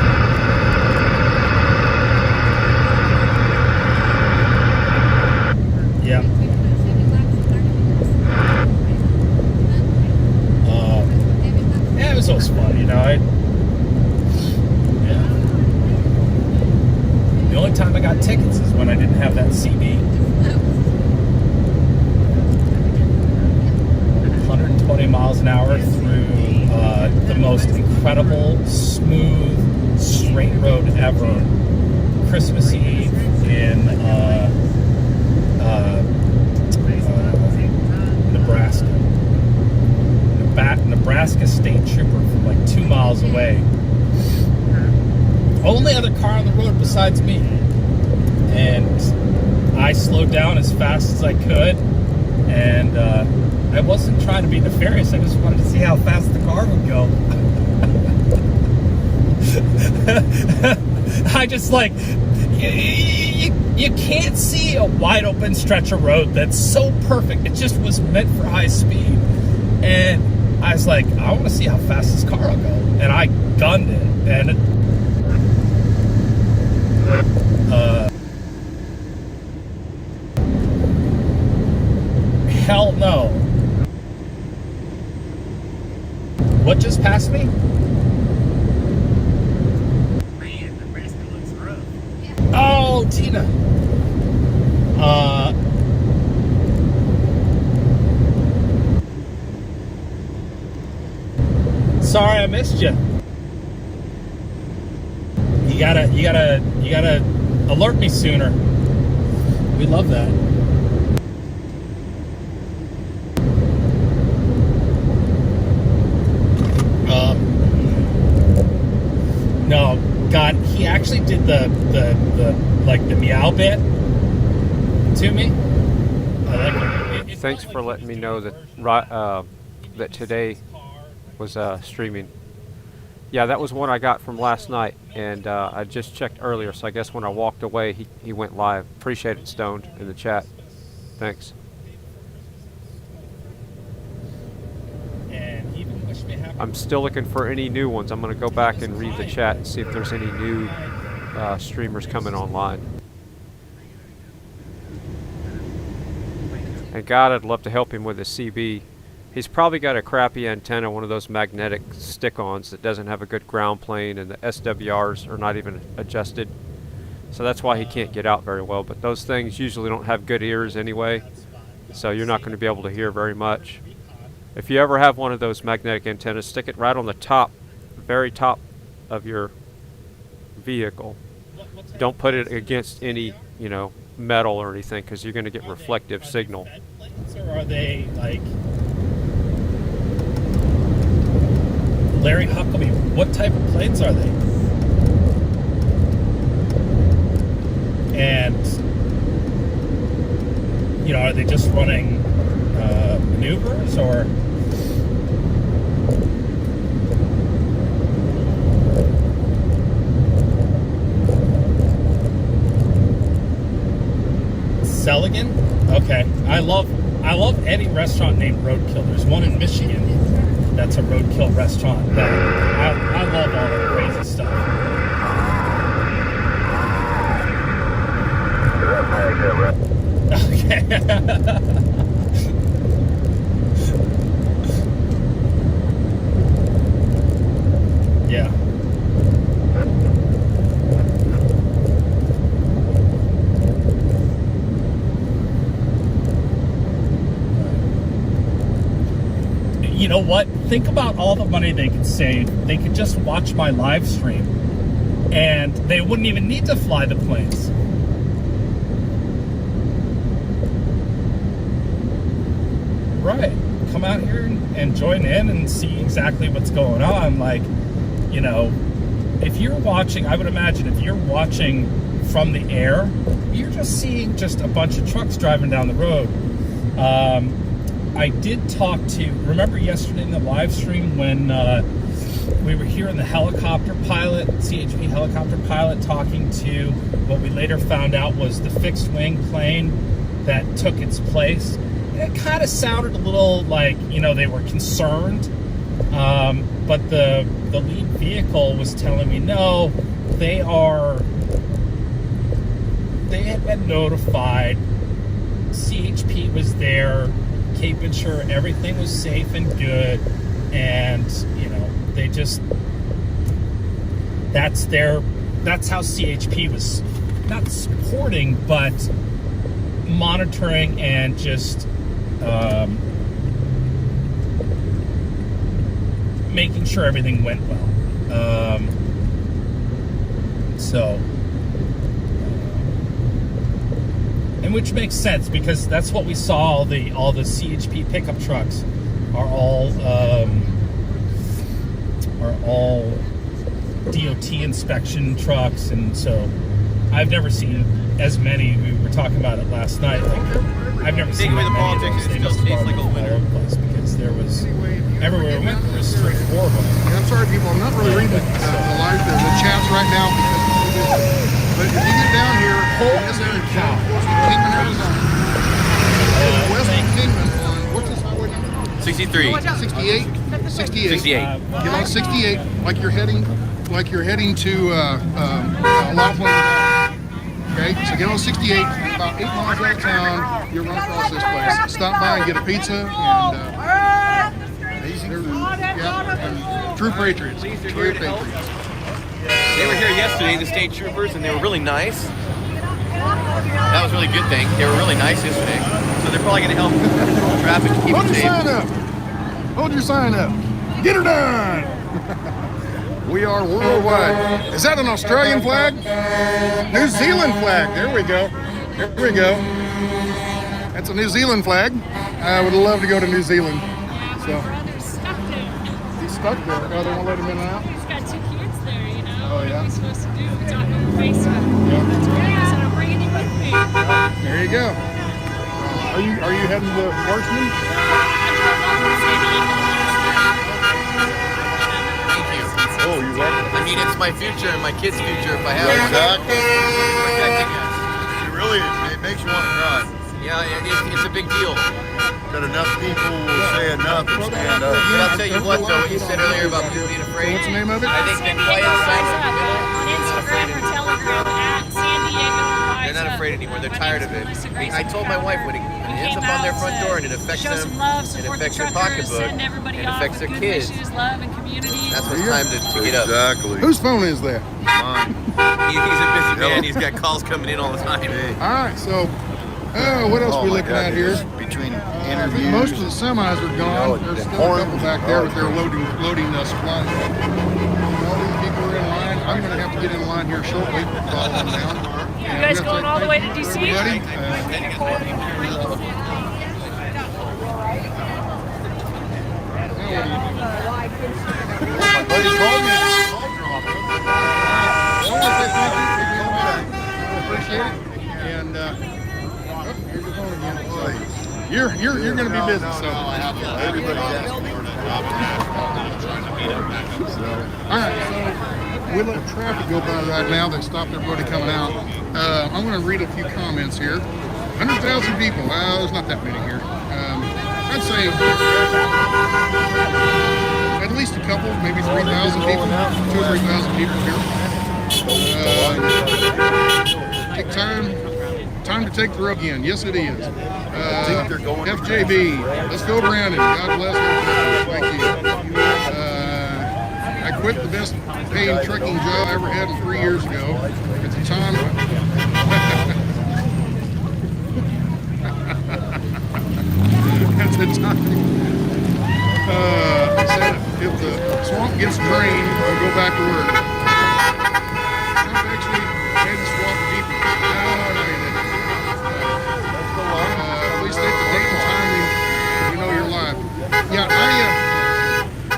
E: Yeah. Yeah, it was always fun, you know. The only time I got tickets is when I didn't have that CB. 120 miles an hour through the most incredible, smooth, straight road ever. Christmas Eve in Nebraska. Nebraska state trooper from like 2 miles away besides me. And I slowed down as fast as I could, and I wasn't trying to be nefarious. I just wanted to see how fast the car would go. I just like, you can't see a wide open stretch of road that's so perfect. It just was meant for high speed. And I was like, I want to see how fast this car will go. And I gunned it. And hell no. What just passed me?
I: Man, Nebraska looks rough.
E: Oh, Tina. Sorry I missed you. You gotta alert me sooner. We love that. No, God, he actually did the meow bit to me. I like it.
A: Thanks for letting me know that that today was streaming. Yeah, that was one I got from last night, and I just checked earlier, so I guess when I walked away, he went live. Appreciate it, Stoned, in the chat. Thanks.
E: And he even wished me happy.
A: I'm still looking for any new ones. I'm going to go back and read the chat and see if there's any new streamers coming online. And God, I'd love to help him with his CB. He's probably got a crappy antenna, one of those magnetic stick-ons that doesn't have a good ground plane, and the SWRs are not even adjusted. So that's why he can't get out very well. But those things usually don't have good ears anyway, so you're not going to be able to hear very much. If you ever have one of those magnetic antennas, stick it right on the top, very top of your vehicle. Don't put it against any, metal or anything, because you're going to get reflective signal.
E: Or are they like Larry Huckabee? What type of planes are they? And are they just running maneuvers or? Seligan? Okay. I love any restaurant named Roadkill. There's one in Michigan that's a Roadkill restaurant. I love all that crazy stuff. Okay. Yeah. You know what? Think about all the money they could save. They could just watch my live stream, and they wouldn't even need to fly the planes. Right. Come out here and join in and see exactly what's going on. Like, if you're watching, I would imagine if you're watching from the air, you're just seeing just a bunch of trucks driving down the road. I did talk to, remember yesterday in the live stream when we were hearing the helicopter pilot, CHP helicopter pilot, talking to what we later found out was the fixed wing plane that took its place. And it kind of sounded a little like, they were concerned. But the lead vehicle was telling me, no, they had been notified. CHP was there, keeping sure everything was safe and good, and they just, that's how CHP was not supporting but monitoring and just making sure everything went well. And which makes sense, because that's what we saw. All the CHP pickup trucks are all DOT inspection trucks, and so I've never seen as many. We were talking about it last night. Like, I've never seen
J: away
E: that
J: the
E: many of
J: politics,
E: those.
J: it
E: They
J: still
E: must have
J: tastes
E: brought
J: like a
E: them from
J: winner.
E: all over the place because there was everywhere we went. There was 3 or 4 of them.
B: And I'm sorry, people, I'm not really reading the chats right now because but if you get down here, this area, Kingman, Arizona, west of Kingman on, what's this highway number?
J: 63.
B: 68? 68.
J: 68.
B: Get on 68 like you're heading to La Plata. Okay, so get on 68, about 8 miles out of town, you'll run across this place. Stop by and get a pizza and true patriots. True patriots.
J: They were here yesterday, the state troopers, and they were really nice. That was a really good thing. They were really nice yesterday. So they're probably going to help control traffic to keep
B: Hold
J: it
B: your
J: safe.
B: sign up. Hold your sign up. Get her done. We are worldwide. Is that an Australian flag? New Zealand flag. There we go. There we go. That's a New Zealand flag. I would love to go to New Zealand. So
K: Brother's stuck there.
B: he's stuck there. Oh, they won't let him in now.
K: He's got 2 kids there, you know.
B: Oh, yeah.
K: What are we supposed to do? Talk over Facebook.
B: Yeah.
K: That's great. I said, I'm bringing you with me.
B: There you go. Are you heading to Worksman?
J: Thank you.
B: Oh, you're welcome.
J: I mean, it's my future and my kids' future if I have one.
B: Exactly.
J: Protecting us.
L: It makes you want to cry.
J: Yeah, it's a big deal.
L: That enough people will say enough and stand up.
J: But I'll tell you what, though, what you said earlier about people being afraid.
B: What's the name of it?
J: I think the quiet silence in the middle.
K: On Instagram or Telegram at San Diego.
J: They're not afraid anymore. They're tired of it. I told my wife when it ends up on their front door and it affects
K: show
J: them,
K: some love,
J: it
K: support the
J: affects their
K: truckers,
J: pocketbook,
K: send everybody
J: it
K: off
J: affects
K: with
J: their
K: good
J: kids.
K: wishes, love, and community.
J: That's when it's time to get up.
L: Exactly.
B: Whose phone is that?
L: Mine.
J: He's a busy man. He's got calls coming in all the time.
B: All right, so what else we looking at here?
L: Between
B: I think
L: interviews.
B: most of the semis are gone. There's still a couple back there, but they're loading supplies. All these people are in line. I'm going to have to get in line here shortly. Follow them down.
K: You guys going all the way to DC?
B: Everybody.
L: Buddy called me.
B: Appreciate it. And here's the phone again. So you're going to be busy. So
L: Everybody's asking for
B: all right. So we let traffic go by right now. They stopped everybody coming out. I'm going to read a few comments here. 100,000 people. Well, there's not that many here. I'd say at least a couple, maybe 3,000 people, 2,000 or 3,000 people here. Take time to take the road again. Yes, it is. FJB, let's go, Brandon. God bless you. Thank you. I quit the best paying trucking job I ever had 3 years ago. At the time. At the time. Said if the swamp gets drained, I'll go back to work. Trump actually had to swamp deeper. No, he didn't. Please state the date and time when you know you're live. Yeah,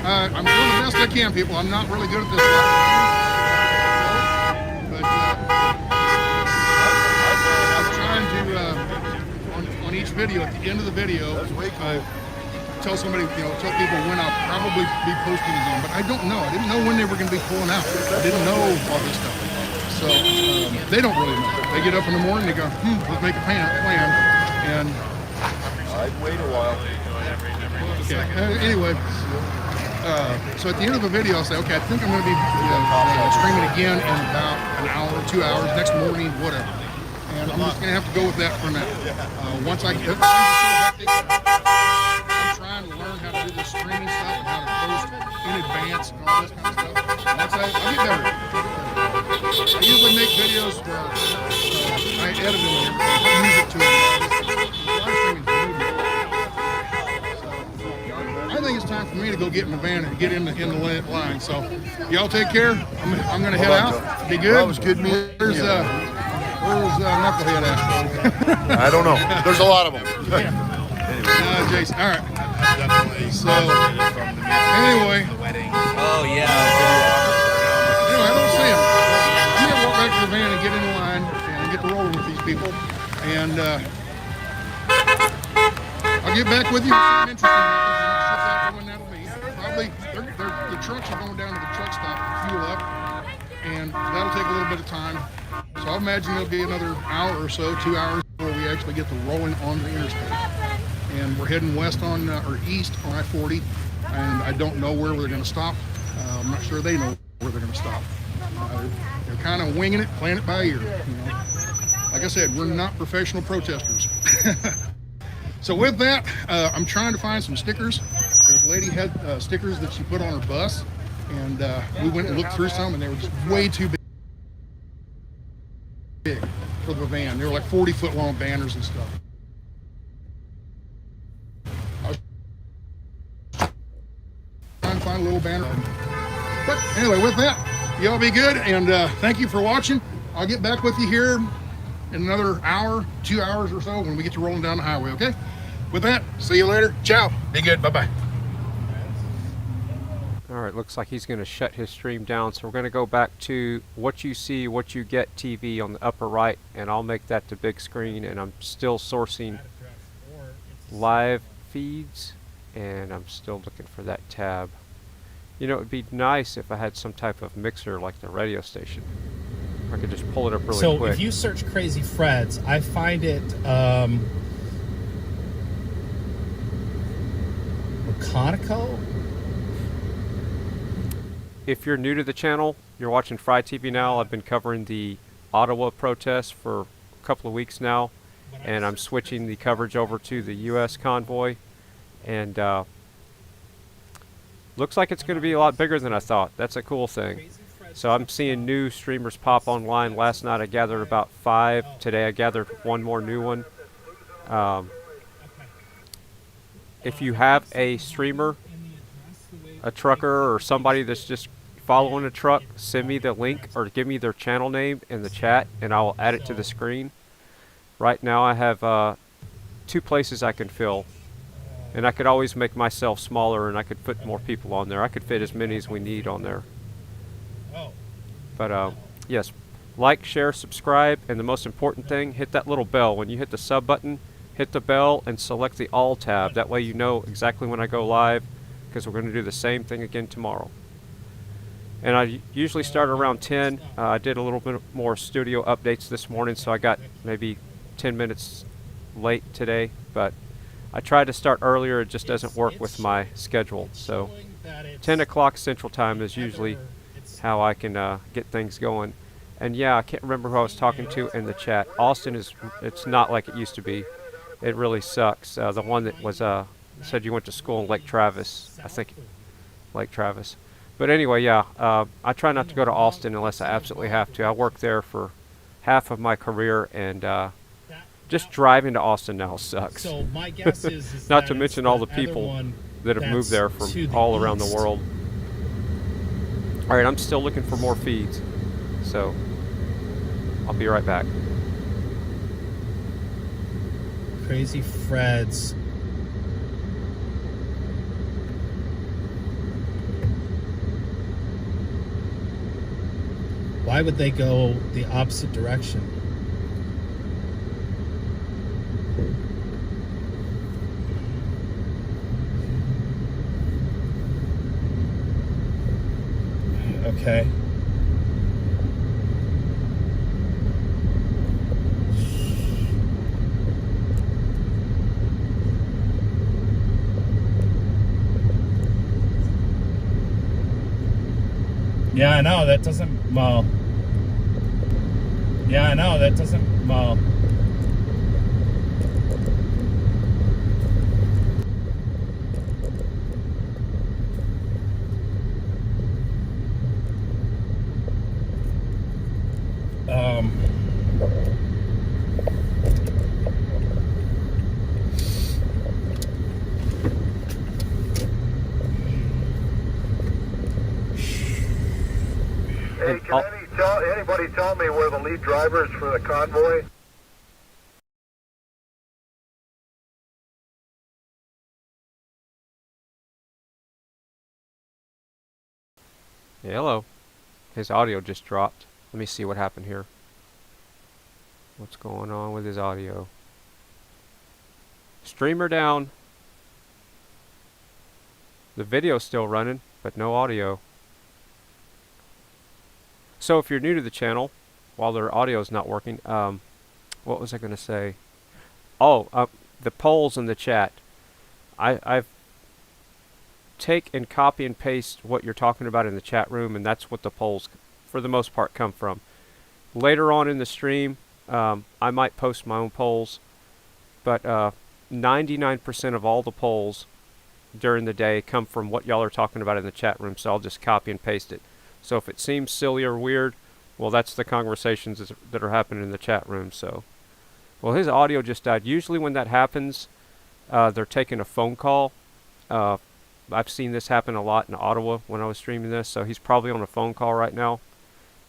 B: I'm doing the best I can, people. I'm not really good at this stuff. But I'm trying to, on each video, at the end of the video, tell somebody, tell people when I'll probably be posting it on. But I don't know. I didn't know when they were going to be pulling out. I didn't know all this stuff. So they don't really know. They get up in the morning, they go, let's make a plan. And
L: I'd wait a while.
B: okay. Anyway, so at the end of the video, I'll say, okay, I think I'm going to be streaming again in about an hour, 2 hours, next morning, whatever. And I'm just going to have to go with that for now. Once I get, I'm trying to learn how to do this streaming stuff and how to post in advance and all this kind of stuff. Once I'll get better. I usually make videos where I edit them and everything, music to it. Live streaming is movement. I think it's time for me to go get in the van and get in the line. So, y'all take care. I'm going to head out. Be good.
L: That was good meeting
B: Where's
L: you.
B: Knucklehead at?
L: I don't know. There's a lot of them.
B: Jason. All right. So, anyway.
J: Oh, yeah.
B: Anyway, I don't see him. I'm going to walk back to the van and get in line. those people. And I'll get back with you if something interesting happens. I'm not sure exactly when that'll be. Probably the trucks are going down to the truck stop to fuel up, and that'll take a little bit of time. So I imagine there'll be another hour or so, 2 hours, before we actually get to rolling on the interstate. And we're heading west on, or east on I-40, and I don't know where they're going to stop. I'm not sure they know where they're going to stop. They're kind of winging it, playing it by ear. You know, like I said, we're not professional protesters. So with that, I'm trying to find some stickers. There's a lady had stickers that she put on her bus, and we went and looked through some, and they were just way too big for the van. They were like 40-foot long banners and stuff. I was trying to find a little banner. But anyway, with that, y'all be good, and thank you for watching. I'll get back with you here in another hour, 2 hours or so when we get to rolling down the highway, okay? With that, see you later. Ciao. Be good. Bye-bye.
A: All right, looks like he's going to shut his stream down, so we're going to go back to What You See, What You Get TV on the upper right, and I'll make that the big screen, and I'm still sourcing live feeds, and I'm still looking for that tab. You know, it would be nice if I had some type of mixer like the radio station. I could just pull it up really quick.
E: So if you search Crazy Fred's, I find it Conoco.
A: If you're new to the channel, you're watching Fry TV now. I've been covering the Ottawa protests for a couple of weeks now, and I'm switching the coverage over to the U.S. convoy, and looks like it's going to be a lot bigger than I thought. That's a cool thing. So I'm seeing new streamers pop online. Last night I gathered about 5. Today I gathered one more new one. If you have a streamer, a trucker, or somebody that's just following a truck, send me the link or give me their channel name in the chat, and I will add it to the screen. Right now I have 2 places I can fill, and I could always make myself smaller, and I could put more people on there. I could fit as many as we need on there. But yes, like, share, subscribe, and the most important thing, hit that little bell. When you hit the sub button, hit the bell and select the all tab. That way you know exactly when I go live, because we're going to do the same thing again tomorrow. And I usually start around 10. I did a little bit more studio updates this morning, so I got maybe 10 minutes late today, but I tried to start earlier. It just doesn't work with my schedule. So 10 o'clock Central Time is usually how I can get things going. And yeah, I can't remember who I was talking to in the chat. Austin it's not like it used to be. It really sucks. The one that was said you went to school in Lake Travis. I think Lake Travis. But anyway, yeah, I try not to go to Austin unless I absolutely have to. I worked there for half of my career, and just driving to Austin now sucks.
E: So my guess is
A: not to mention all the people that have moved there from all around the world. All right, I'm still looking for more feeds, so I'll be right back.
E: Crazy Fred's. Why would they go the opposite direction? Okay. Yeah, I know, that doesn't, well. Yeah, I know, that doesn't, well.
L: Hey, can anybody tell me where the lead driver is for the convoy?
A: Yeah, hello. His audio just dropped. Let me see what happened here. What's going on with his audio? Streamer down. The video's still running, but no audio. So if you're new to the channel, while their audio's not working, what was I going to say? Oh, the polls in the chat. I've take and copy and paste what you're talking about in the chat room, and that's what the polls, for the most part, come from. Later on in the stream, I might post my own polls, but 99% of all the polls during the day come from what y'all are talking about in the chat room, so I'll just copy and paste it. So if it seems silly or weird, well, that's the conversations that are happening in the chat room. So, well, his audio just died. Usually when that happens, they're taking a phone call. I've seen this happen a lot in Ottawa when I was streaming this, so he's probably on a phone call right now.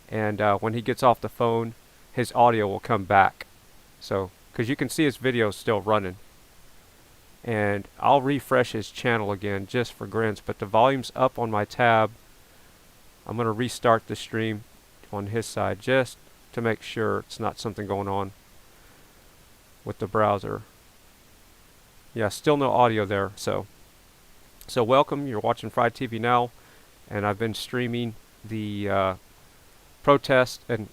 A: And when he gets off the phone, his audio will come back. So, because you can see his video is still running. And I'll refresh his channel again just for grins, but the volume's up on my tab. I'm going to restart the stream on his side just to make sure it's not something going on with the browser. Yeah, still no audio there. So welcome. You're watching Fried TV Now, and I've been streaming the protest in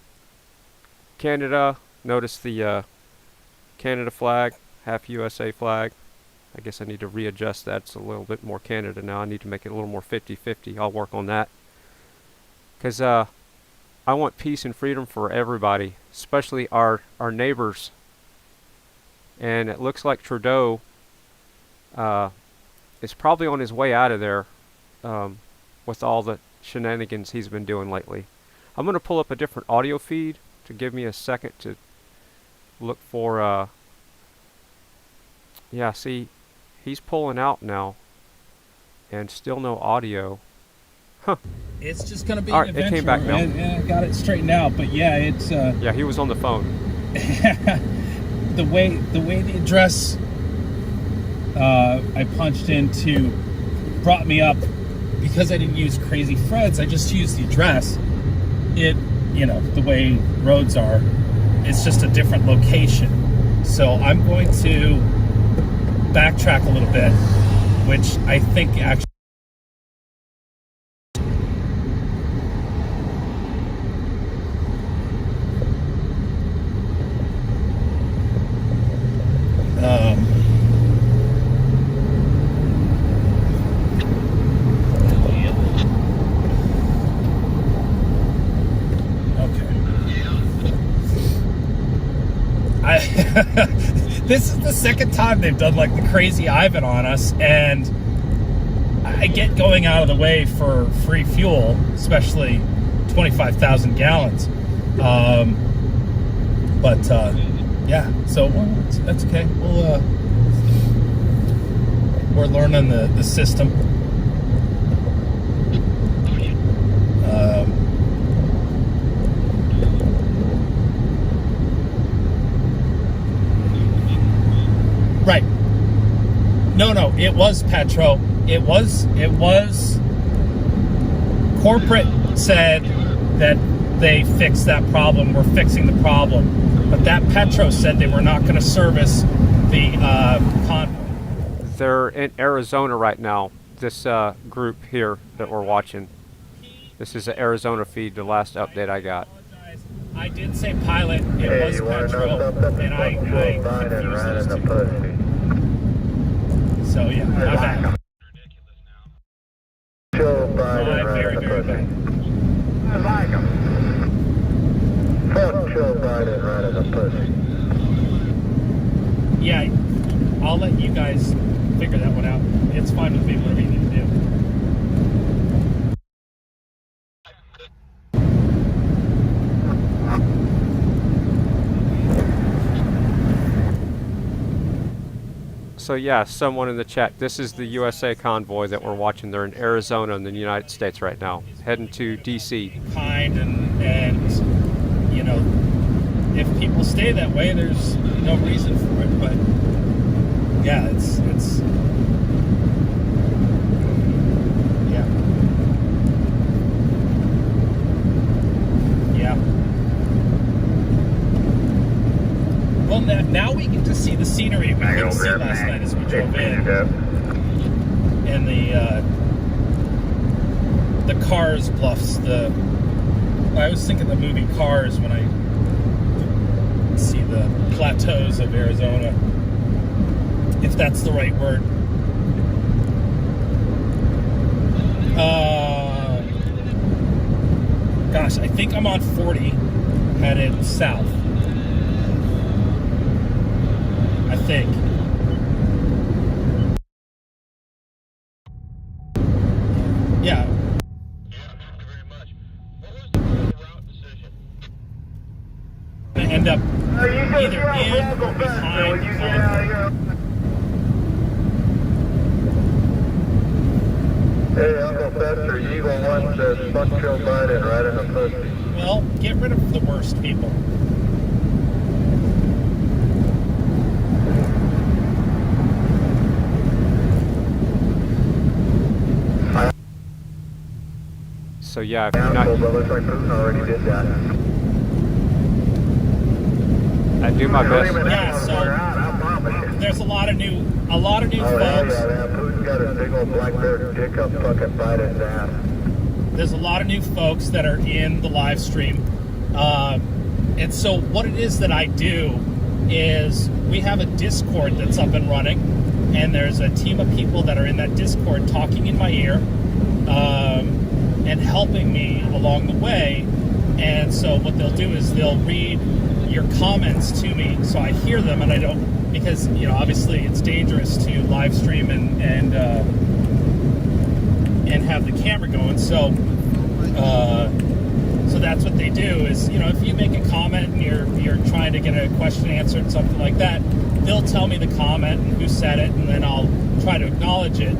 A: Canada. Notice the Canada flag, half USA flag. I guess I need to readjust that. It's a little bit more Canada now. I need to make it a little more 50-50. I'll work on that. Because I want peace and freedom for everybody, especially our neighbors. And it looks like Trudeau is probably on his way out of there with all the shenanigans he's been doing lately. I'm going to pull up a different audio feed to give me a second to look for... yeah, see, he's pulling out now and still no audio. Huh.
E: It's just going to be
A: all
E: an
A: right,
E: adventure.
A: it came back now.
E: And I got it straightened out, but yeah, it's...
A: yeah, he was on the phone.
E: the way the address I punched into brought me up, because I didn't use Crazy Fred's, I just used the address. It, you know, the way roads are, it's just a different location. So I'm going to backtrack a little bit, which I think actually... This is the second time they've done like the crazy Ivan on us, and I get going out of the way for free fuel, especially 25,000 gallons. Yeah, so that's okay. We're learning the system. Right. No, it was Petro. It was corporate said that they fixed that problem. We're fixing the problem. But that Petro said they were not going to service the convoy.
A: They're in Arizona right now. This group here that we're watching. This is the Arizona feed, the last update I got.
E: I did say pilot. It was Petro, and I confused those two. So yeah, my bad.
L: Joe Biden right in the pussy. I like him. Fuck Joe Biden right in the pussy.
E: Yeah, I'll let you guys figure that one out. It's fine with me, whatever you need to do.
A: So yeah, someone in the chat, this is the USA convoy that we're watching. They're in Arizona in the United States right now, heading to DC.
E: Kind and you know, if people stay that way, there's no reason for it. But yeah, it's yeah. now we get to see the scenery we couldn't see last night as we drove in. And the Cars bluffs. I was thinking the movie Cars when I see the plateaus of Arizona, if that's the right word. Gosh, I think I'm on 40 headed south. I think. Yeah. End up either in or behind.
L: Hey, Uncle Fester, Eagle 1 says, fuck Joe Biden right in the pussy.
E: Well, get rid of the worst people.
A: So yeah, if you're not,
L: it looks like Putin already did that.
A: I do my best.
E: Yeah, so there's a lot of new folks.
L: Yeah, Putin got his big old black bear dick up fucking Biden's ass.
E: There's a lot of new folks that are in the live stream. And so what it is that I do is we have a Discord that's up and running, and there's a team of people that are in that Discord talking in my ear and helping me along the way. And so what they'll do is they'll read your comments to me so I hear them, and I don't, because, you know, obviously it's dangerous to live stream and have the camera going. So that's what they do is, you know, if you make a comment and you're trying to get a question answered, something like that, they'll tell me the comment and who said it, and then I'll try to acknowledge it.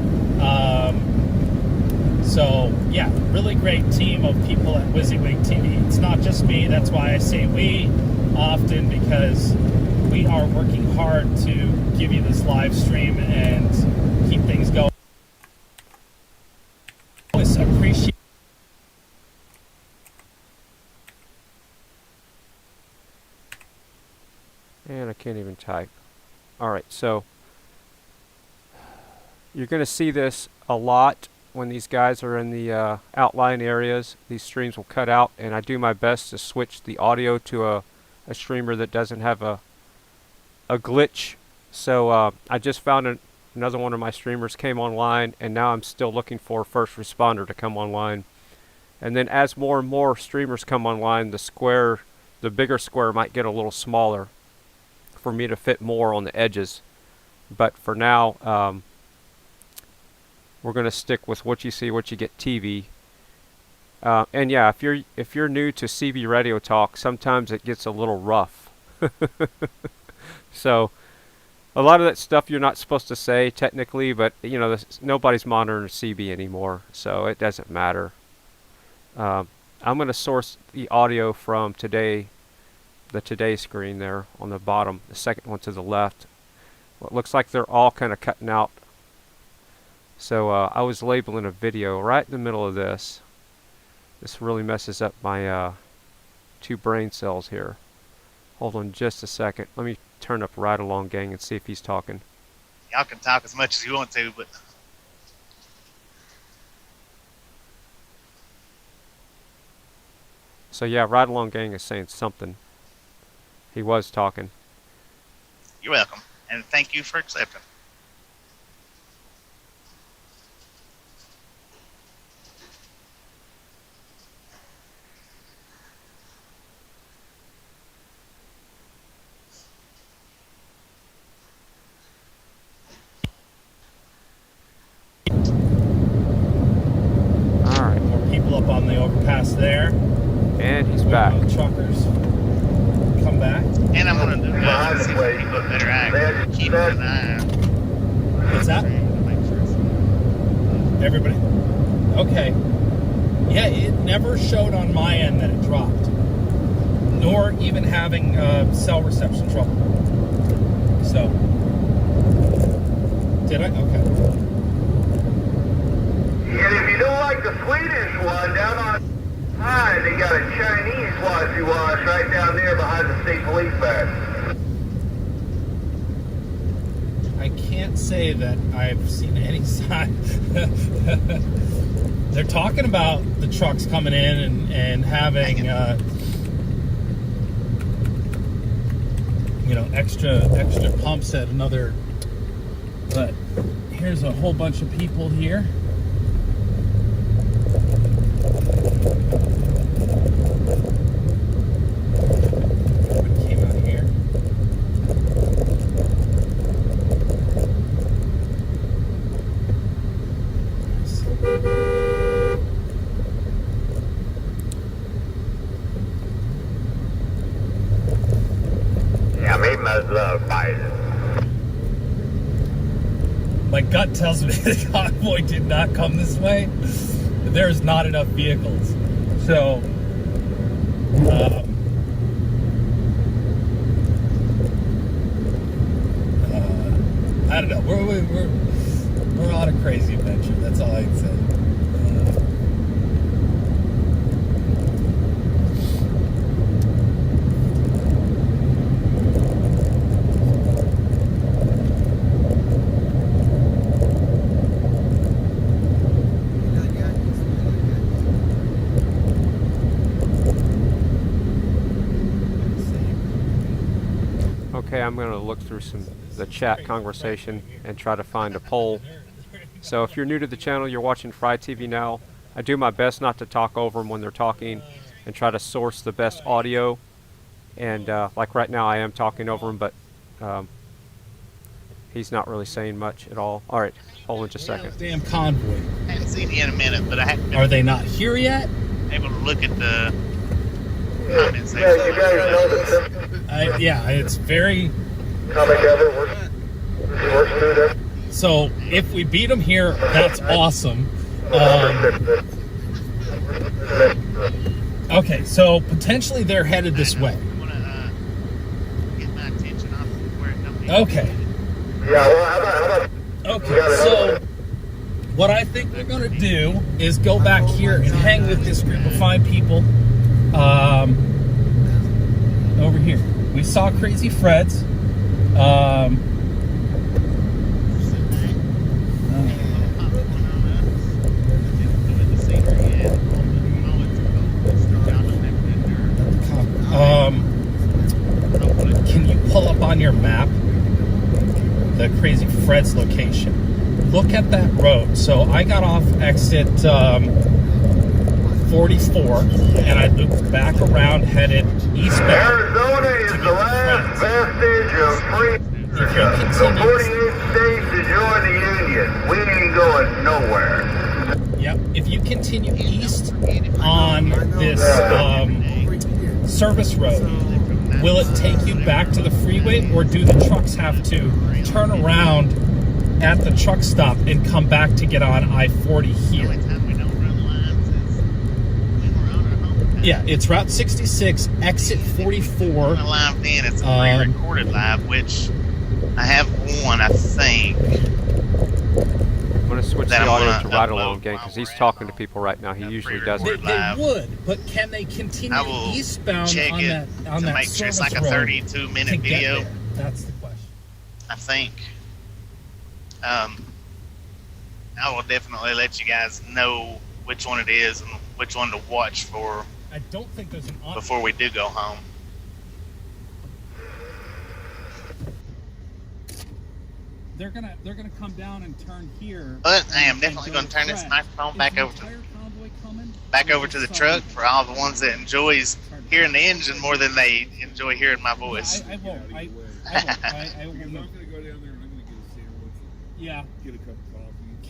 E: So yeah, really great team of people at WYSIWYG TV. It's not just me. That's why I say we often, because we are working hard to give you this live stream and keep things going. Always appreciate.
A: And I can't even type. All right, so you're going to see this a lot when these guys are in the outlying areas. These streams will cut out, and I do my best to switch the audio to a streamer that doesn't have a glitch. So I just found another one of my streamers came online, and now I'm still looking for a first responder to come online. And then as more and more streamers come online, the bigger square might get a little smaller for me to fit more on the edges. But for now, we're going to stick with what you see, what you get TV. And yeah, if you're new to CB Radio Talk, sometimes it gets a little rough. So a lot of that stuff you're not supposed to say technically, but you know, nobody's monitoring CB anymore, so it doesn't matter. I'm going to source the audio from the today screen there on the bottom, the second one to the left. Well, it looks like they're all kind of cutting out. So I was labeling a video right in the middle of this. This really messes up my two brain cells here. Hold on just a second. Let me turn up Ride Along Gang and see if he's talking.
M: Y'all can talk as much as you want to, but...
A: So yeah, Ride Along Gang is saying something. He was talking.
M: You're welcome, and thank you for accepting.
A: Alright.
E: More people up on the overpass there.
A: And he's back.
E: Truckers come back.
M: And I'm going to do that to see if people are better act. Keep an eye out.
E: What's that? Everybody. Okay. Yeah, it never showed on my end that it dropped. Nor even having cell reception trouble. So. Did I? Okay.
L: And if you don't like the Swedish one, down on high, they got a Chinese washy wash right down there behind the state police barracks.
E: can't say that I've seen any sign. They're talking about the trucks coming in and having, extra pumps at another. But here's a whole bunch of people here. Came out here.
L: Yeah, me must love fighting.
E: My gut tells me the convoy did not come this way. There's not enough vehicles. So, I don't know. We're on a crazy adventure. That's all I can say.
A: Okay, I'm going to look through the chat conversation and try to find a poll. So if you're new to the channel, you're watching Fry TV now. I do my best not to talk over them when they're talking and try to source the best audio. And like right now, I am talking over him, but he's not really saying much at all. All right, hold on just a second.
E: Damn convoy.
M: I haven't seen you in a minute, but I haven't been
E: Are they not here yet?
M: able to look at the comments.
L: Yeah, you guys know the system.
E: Yeah, it's very.
L: Comic ever works through there.
E: So if we beat them here, that's awesome. Okay, so potentially they're headed this way.
M: Get my attention off where it don't need.
E: Okay.
L: Yeah, well, how about
E: Okay, so what I think we're going to do is go back here and hang with this group of 5 people over here. We saw Crazy Fred's. Can you pull up on your map the Crazy Fred's location? Look at that road. So I got off exit 44 and I looped back around, headed eastbound.
L: Arizona is the last vestige of free.
E: If you
L: So
E: continue,
L: 48 states to join the Union. We ain't going nowhere.
E: yep, if you continue east on this service road, will it take you back to the freeway, or do the trucks have to turn around at the truck stop and come back to get on I-40 here? Yeah, it's Route 66, exit 44.
M: Live then, it's a pre-recorded live, which I have one, I think.
A: I'm going to switch the
M: That I'm
A: audio
M: gonna
A: to Ride
M: upload
A: Along again because he's talking to people right now. He usually doesn't.
E: They would, but can they continue
M: I will
E: eastbound
M: check
E: on
M: it
E: that
M: to
E: that
M: make sure it's
E: service
M: like a
E: road
M: 32-minute
E: to get
M: video.
E: there? That's the question.
M: I think. I will definitely let you guys know which one it is and which one to watch for
E: I don't think there's an option.
M: before we do go home.
E: They're gonna come down and turn here.
M: But I am
E: and
M: definitely
E: go
M: going to turn this
E: Fred.
M: microphone
E: Is
M: back
E: the
M: over to
E: entire convoy coming?
M: the truck for all the ones that enjoys hearing the engine more than they enjoy hearing my voice.
E: I won't. I will.
H: I'm not going to go down there and I'm going to get a sandwich.
E: Yeah.
H: Get a cup of coffee.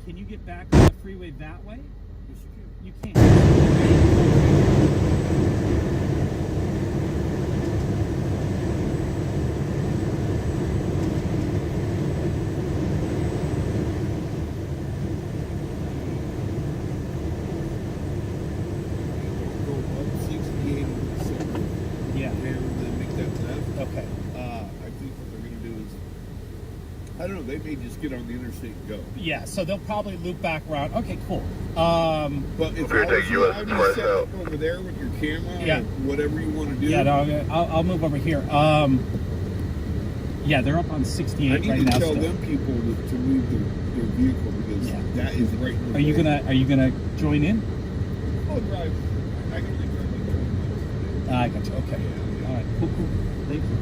E: Can you get back on the freeway that way?
H: Yes, you
E: You
H: can.
E: can't.
H: Go up 68 and 7.
E: Yeah.
H: And then make that left.
E: Okay.
H: I think what they're going to do is, I don't know, they may just get on the interstate and go.
E: Yeah, so they'll probably loop back around. Okay, cool.
H: But if
L: We're gonna take US
H: already
L: Express
H: set up over there with your camera
E: Yeah.
H: or whatever you want to do.
E: Yeah, no, I'll move over here. Yeah, they're up on 68
H: I
E: right
H: need
E: now.
H: to tell
E: still.
H: them people to move their vehicle because that is right in the way.
E: Are you gonna join in?
H: I'll drive. I can only drive like 20 minutes.
E: I got you. Okay. All right. Cool. Thank you.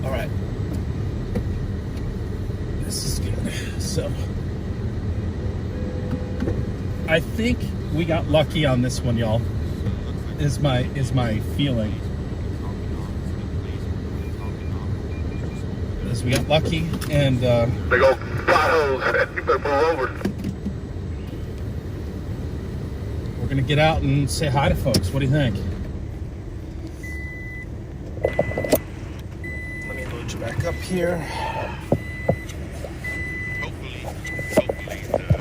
E: All right. This is good. So, I think we got lucky on this one, y'all. Is my feeling. As we got lucky and
L: Big old potholes. You better pull over.
E: we're gonna get out and say hi to folks. What do you think? Let me load you back up here.
H: Hopefully, much better.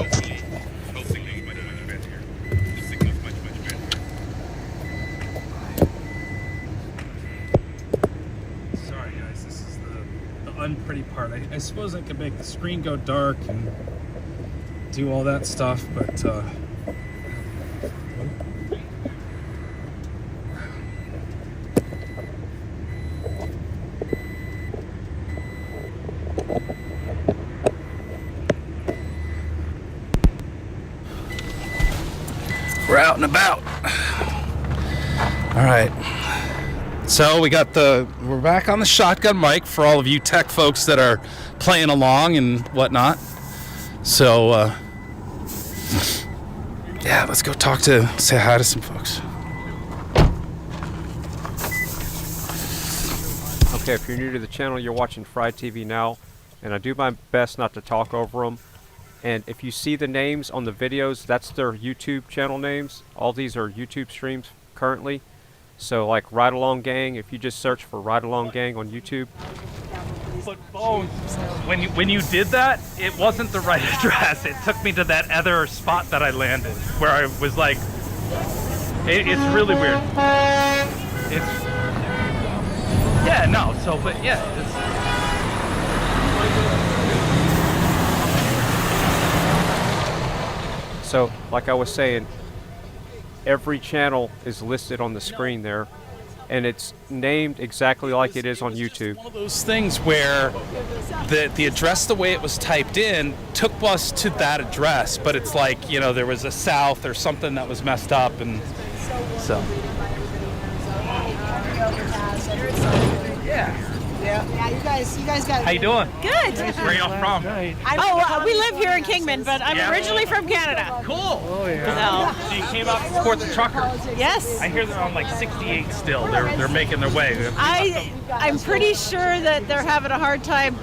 H: The signal's much better.
E: Sorry guys, this is the unpretty part. I suppose I could make the screen go dark and do all that stuff, but we're out and about. All right. So we're back on the shotgun mic for all of you tech folks that are playing along and whatnot. So, yeah, let's go say hi to some folks.
A: Okay, if you're new to the channel, you're watching Fried TV now, and I do my best not to talk over them. And if you see the names on the videos, that's their YouTube channel names. All these are YouTube streams currently. So like Ride Along Gang, if you just search for Ride Along Gang on YouTube.
E: But Bones, when you did that, it wasn't the right address. It took me to that other spot that I landed, where I was like, it's really weird.
A: So, like I was saying, every channel is listed on the screen there, and it's named exactly like it is on YouTube.
C: One of those things where the address, the way it was typed in, took us to that address, but it's like, you know, there was a south or something that was messed up, and so.
N: Yeah, you guys got it.
C: How you doing?
K: Good.
C: Where y'all from?
K: We live here in Kingman, but I'm originally from Canada.
C: Cool. Oh yeah. So you came out to support the truckers.
K: Yes.
C: I hear they're on like 68 still. They're making their way.
K: I'm pretty sure that they're having a hard time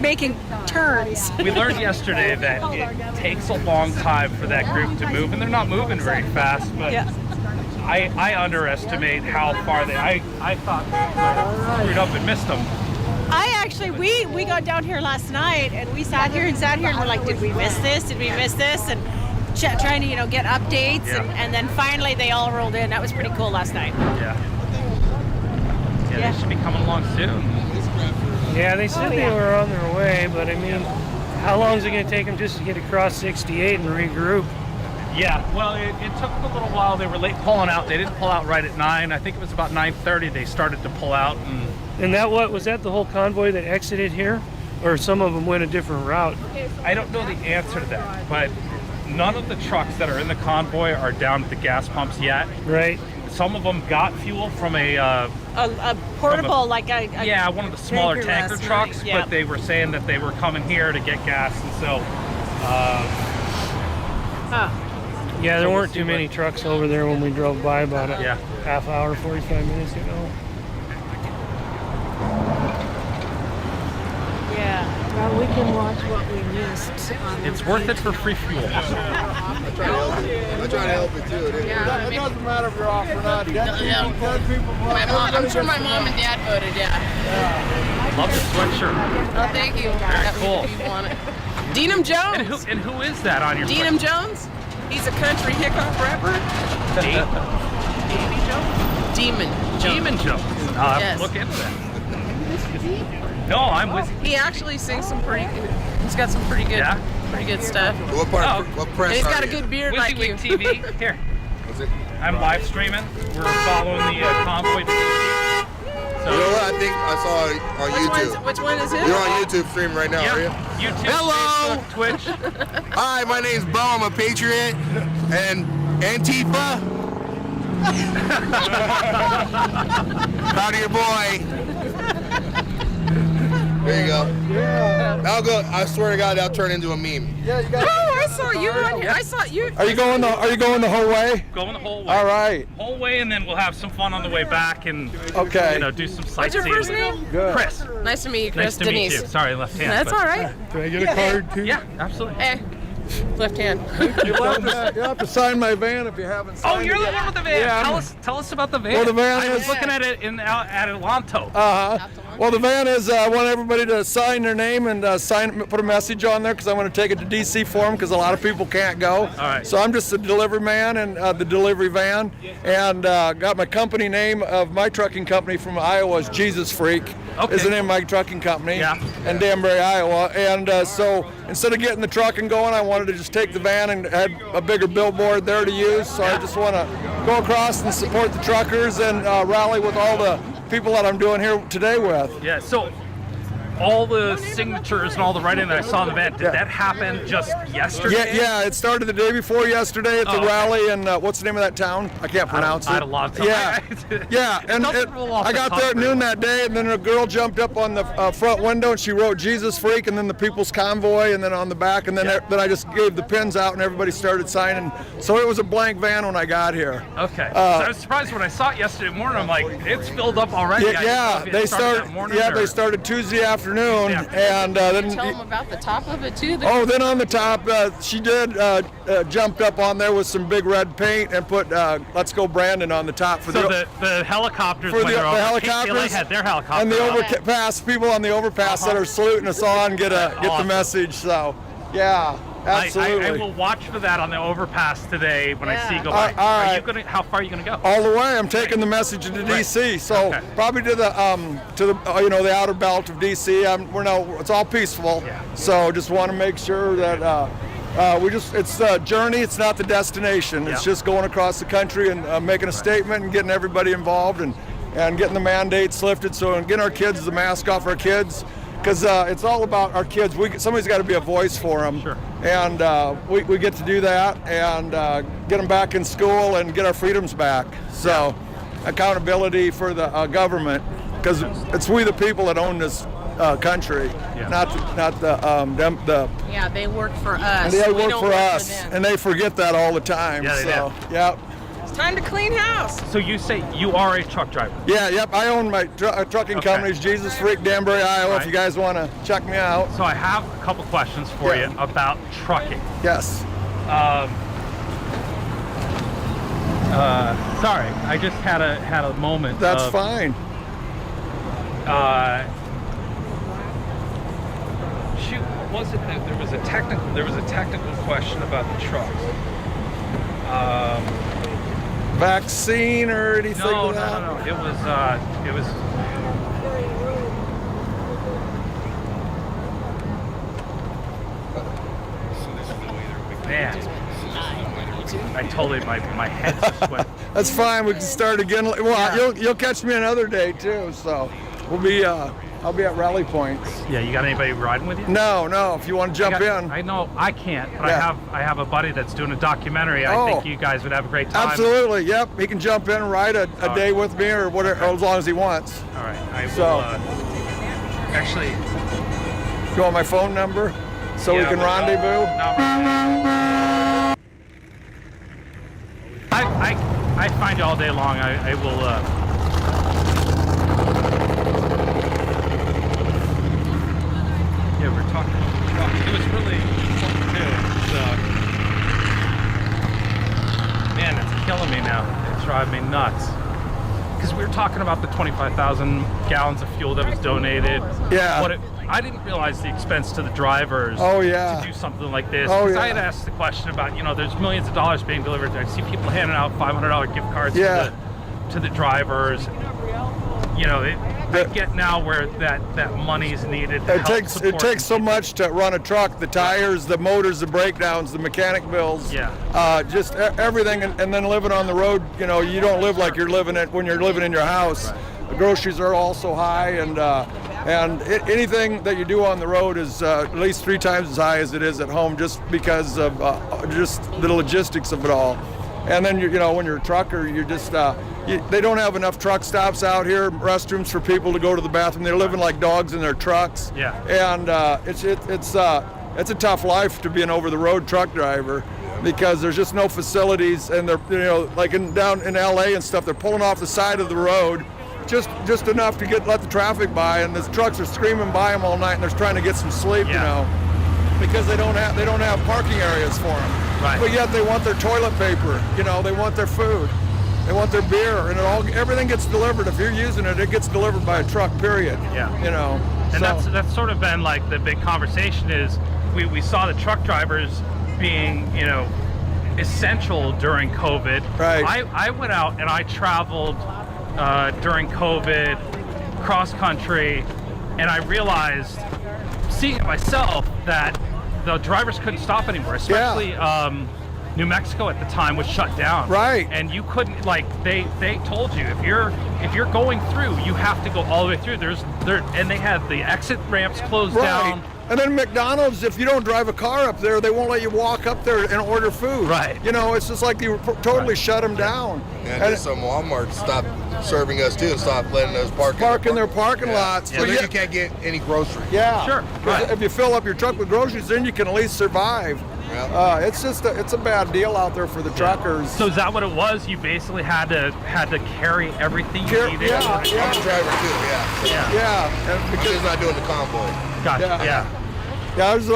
K: making turns.
C: We learned yesterday that it takes a long time for that group to move, and they're not moving very fast. But
K: Yeah.
C: I underestimate how far I thought we screwed up and missed them.
K: We got down here last night and we sat here and we're like, did we miss this? Did we miss this? And trying to get updates and then finally they all rolled in. That was pretty cool last night.
C: Yeah, they should be coming along soon.
O: Yeah, they said they were on their way, but I mean, how long is it going to take them just to get across 68 and regroup?
C: Yeah, well, it took a little while. They were late pulling out. They didn't pull out right at 9. I think it was about 9:30 they started to pull out.
O: And that was that the whole convoy that exited here? Or some of them went a different route?
C: I don't know the answer to that, but none of the trucks that are in the convoy are down at the gas pumps yet.
O: Right.
C: Some of them got fuel from a
K: portable,
C: one of the smaller tanker trucks, but they were saying that they were coming here to get gas, and so
O: yeah, there weren't too many trucks over there when we drove by about a half hour, 45 minutes ago.
K: Yeah.
N: Well, we can watch what we missed.
C: It's worth it for free fuel.
L: I try to help you too. It doesn't matter if you're off or not.
P: I'm sure my mom and dad voted,
C: Love the sweatshirt.
P: Oh, thank you.
C: Very cool.
P: Deanum Jones.
C: And who is that on your
P: Deanum Jones? He's a country hip-hop rapper.
C: Davy Jones?
P: Demon Jones.
C: I'll have to look into that. No, I'm with you.
P: He actually sings some pretty good. He's got some pretty good Pretty good stuff.
Q: What part?
P: Oh.
Q: What press?
P: And he's got
Q: are
P: a
Q: you?
P: good beard like you.
C: TV. Here.
Q: Was it?
C: I'm live streaming. We're following the convoy to DC. So,
Q: You know what? I think I saw on YouTube.
P: Which one is it?
Q: You're on YouTube stream right now, are you?
C: YouTube,
Q: Hello!
C: Facebook, Twitch.
Q: Hi, my name's Bo. I'm a patriot and Antifa. Proud of your boy. There you go. Yeah. I'll go. I swear to God, that'll turn into a meme.
P: Yeah, you got. Oh, I saw you on here. I saw you.
R: Are you going the whole way?
C: Going the whole way.
R: All right.
C: Whole way, and then we'll have some fun on the way back, and
R: okay,
C: do some sightseeing.
P: What's your first name?
R: Good.
C: Chris.
P: Nice to meet you, Chris.
C: Nice to
P: Denise.
C: meet you. Sorry, left hand.
P: That's all right.
R: Can I get a card too?
C: Yeah, absolutely.
P: Hey, left hand.
R: You'll have to sign my van if you haven't signed
C: Oh, you're
R: it
C: the
R: yet.
C: one with the van.
R: Yeah,
C: Tell us about the van.
R: Well, the van
C: I was
R: is-
C: looking at it at Atlanto.
R: Well, the van is, I want everybody to sign their name and put a message on there because I want to take it to DC for them because a lot of people can't go.
C: All right.
R: So I'm just the delivery man and the delivery van, and got my company name of my trucking company from Iowa is Jesus Freak.
C: Okay.
R: Is the name of my trucking company.
C: Yeah.
R: In Danbury, Iowa. And so instead of getting the truck and going, I wanted to just take the van and had a bigger billboard there to use. So I just want to go across and support the truckers and rally with all the people that I'm doing here today with.
C: Yeah, so all the signatures and all the writing that I saw in the van, did that happen just yesterday?
R: Yeah, it started the day before yesterday at the rally, and what's the name of that town? I can't pronounce it.
C: Adelanto.
R: Yeah, and I got there at noon that day, and then a girl jumped up on the front window, and she wrote Jesus Freak, and then the People's Convoy, and then on the back, and then I just gave the pins out, and everybody started signing. So it was a blank van when I got here.
C: Okay. So I was surprised when I saw it yesterday morning. I'm like, it's filled up already.
R: Yeah, they started. They started Tuesday afternoon, and then.
P: Tell them about the top of it too.
R: Oh, then on the top, she did jumped up on there with some big red paint and put "Let's Go Brandon" on the top for
C: the helicopters.
R: For
C: when
R: the
C: they're over,
R: helicopters,
C: they had their helicopter.
R: and the overpass people on the overpass that are saluting us on get the message. So, yeah. Absolutely.
C: I will watch for that on the overpass today when I see you go by.
R: All right.
C: How far are you gonna go?
R: All the way. I'm taking the message to DC. So probably to the the outer belt of DC. It's all peaceful.
C: Yeah.
R: So just want to make sure that it's a journey. It's not the destination. It's just going across the country and making a statement and getting everybody involved and getting the mandates lifted. So getting our kids the mask off our kids. Because it's all about our kids. Somebody's got to be a voice for them.
C: Sure.
R: And we get to do that and get them back in school and get our freedoms back. So accountability for the government, because it's we the people that own this country, not the.
P: Yeah, they work for us.
R: They
P: We
R: work
P: don't
R: for us,
P: them.
R: and they forget that all the time.
C: Yeah, they
R: so,
C: do.
R: Yep.
P: It's time to clean house.
C: So you say you are a truck driver?
R: Yeah, yep. I own my trucking company's Jesus Freak, Danbury, Iowa. If you guys want to check me out.
C: So I have a couple questions for you about trucking.
R: Yes.
C: Sorry, I just had a moment.
R: That's fine.
C: Shoot, what was it? There was a technical question about the trucks.
R: Vaccine or anything?
C: No. It was. Man, I totally my head's just sweating.
R: That's fine. We can start again. Well, you'll catch me another day too. So we'll be. I'll be at rally points.
C: Yeah, you got anybody riding with you?
R: No. If you want to jump in.
C: I know I can't, but I have a buddy that's doing a documentary. I think you guys would have a great time.
R: Absolutely. Yep. He can jump in and ride a day with me or whatever, as long as he wants.
C: All right. I will. Actually.
R: You want my phone number so we can rendezvous?
C: I find you all day long. I will. Yeah, we're talking about the truck. It was really fun too. Man, it's killing me now. It's driving me nuts. Because we were talking about the 25,000 gallons of fuel that was donated.
R: Yeah.
C: I didn't realize the expense to the drivers.
R: Oh, yeah.
C: To do something like this.
R: Oh,
C: I had asked the question about, there's millions of dollars being delivered. I see people handing out $500 gift cards to the drivers.
E: you know, I get now where that money's needed. To
R: It
E: help
R: takes
E: support
R: so much to run a truck: the tires, the motors, the breakdowns, the mechanic bills.
E: Yeah.
R: Just everything, and then living on the road. You know, you don't live like you're living when you're living in your house. The groceries are also high, and anything that you do on the road is at least 3 times as high as it is at home, just because of just the logistics of it all. And then you know, when you're a trucker, you're just they don't have enough truck stops out here, restrooms for people to go to the bathroom. They're living like dogs in their trucks.
E: Yeah.
R: And it's a tough life to be an over-the-road truck driver, because there's just no facilities, and they're, you know, like down in LA and stuff, they're pulling off the side of the road just enough to let the traffic by, and the trucks are screaming by them all night, and they're trying to get some sleep, you know, because they don't have parking areas for them.
E: Right.
R: But yet they want their toilet paper, you know, they want their food, they want their beer, and everything gets delivered. If you're using it, it gets delivered by a truck, period.
E: Yeah.
R: You know.
E: And
R: so,
E: that's sort of been like the big conversation is we saw the truck drivers being, you know, essential during COVID.
R: Right.
E: I went out and I traveled during COVID, cross country, and I realized, seeing it myself, that the drivers couldn't stop anymore, especially New Mexico at the time was shut down.
R: Right.
E: And you couldn't, like, they told you if you're going through, you have to go all the way through. And they had the exit ramps closed down.
R: And then McDonald's, if you don't drive a car up there, they won't let you walk up there and order food.
E: Right.
R: You know, it's just like you totally shut them down.
Q: Yeah, and some Walmart stopped serving us too and stopped letting us park
R: in their parking lots.
Q: So then you can't get any groceries.
R: Yeah.
E: Sure.
R: Right. If you fill up your truck with groceries, then you can at least survive.
Q: Yeah.
R: It's just it's a bad deal out there for the truckers.
E: So is that what it was? You basically had to carry everything you needed.
R: Yeah.
Q: I'm a driver too. Yeah.
R: Yeah. And
Q: because he's not doing the convoy.
E: Gotcha. Yeah.
R: Yeah, there's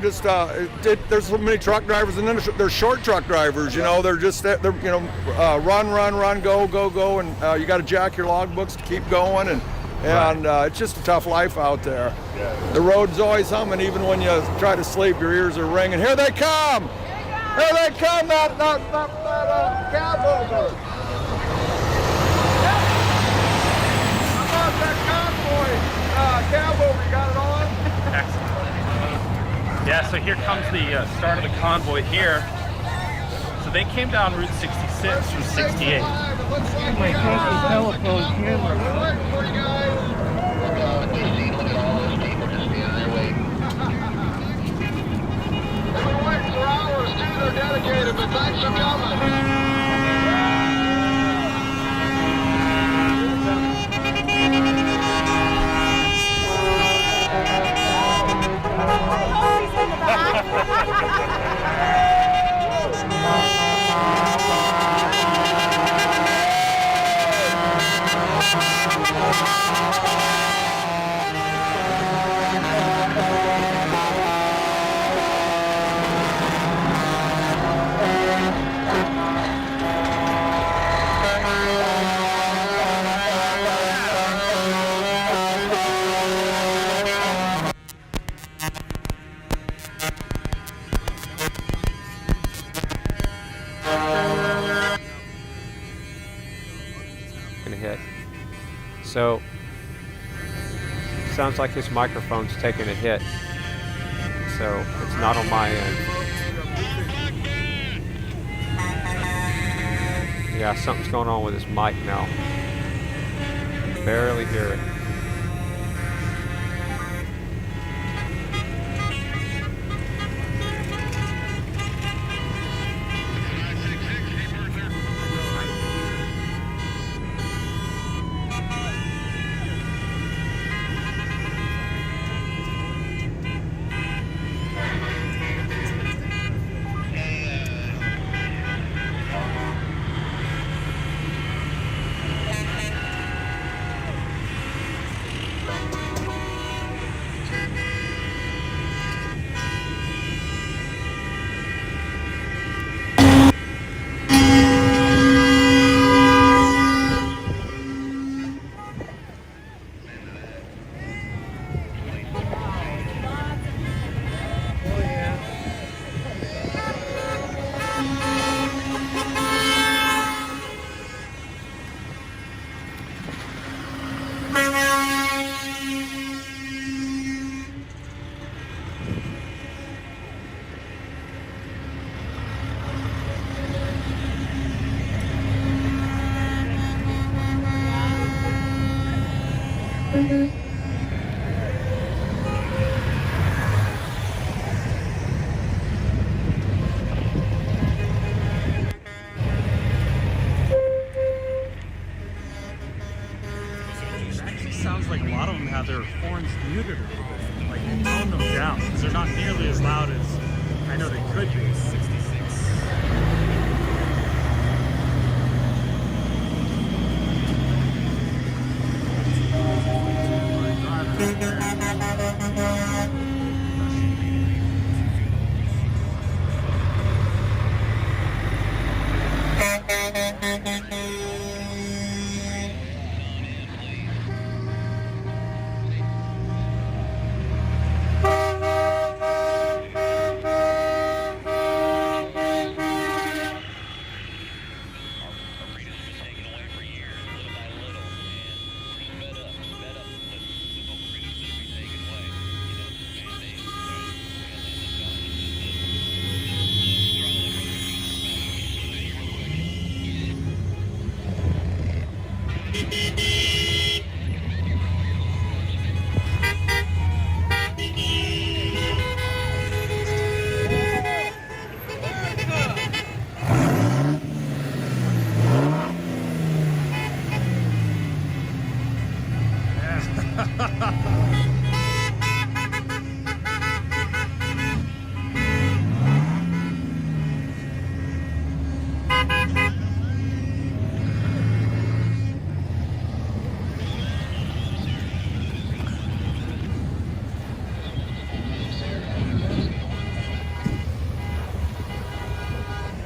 R: just there's so many truck drivers, and then there's short truck drivers. You know, they're run, go, and you got to jack your logbooks to keep going, and it's just a tough life out there. Yeah. The road's always humming, even when you try to sleep, your ears are ringing. Here they come! Here they come! That cab over! How about that convoy cab over? You got it on?
E: Excellent. Yeah, so here comes the start of the convoy here. So they came down Route 66 from 68.
O: My telephone camera.
L: They're dedicated, but thanks for coming.
A: Hit. So sounds like his microphone's taking a hit, so it's not on my end. Yeah, something's going on with his mic now. Barely hear it.
E: It actually sounds like a lot of them have their horns muted a little bit, like they toned them down because they're not nearly as loud as I know they could be. 66.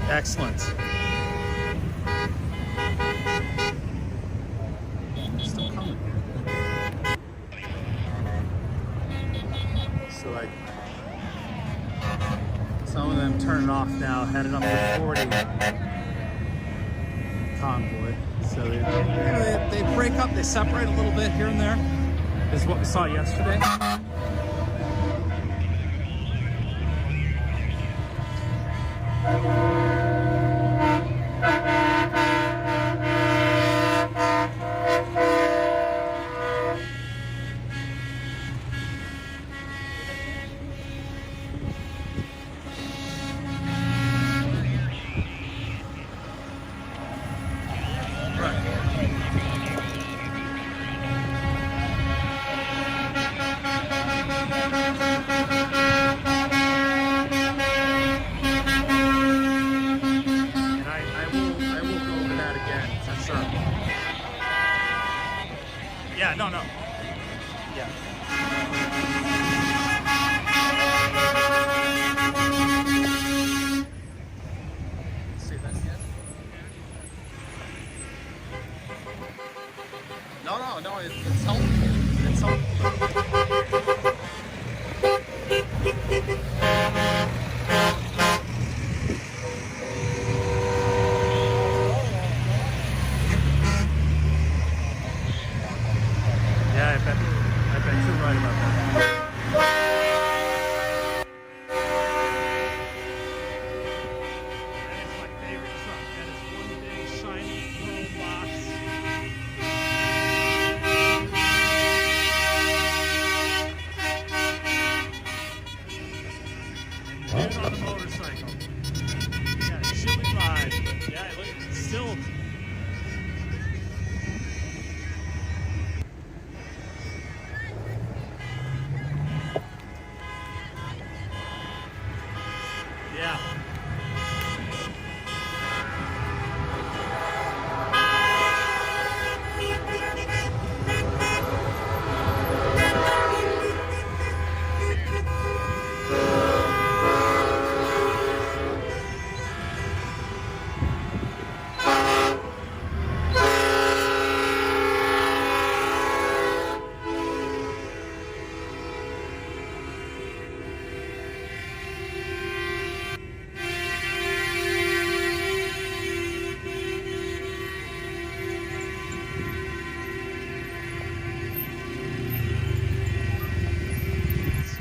E: Excellent. Still coming. So like some of them turning off now, headed up the 40 convoy. So they break up, they separate a little bit here and there. This is what we saw yesterday. Yeah, no. Yeah. Say that again? No, it's helpful. It's helpful. Yeah, I bet you're right about that. That is my favorite truck. That is one big shiny chrome box. And dude on a motorcycle. Yeah, chilly ride. Yeah, look, it's still. Yeah.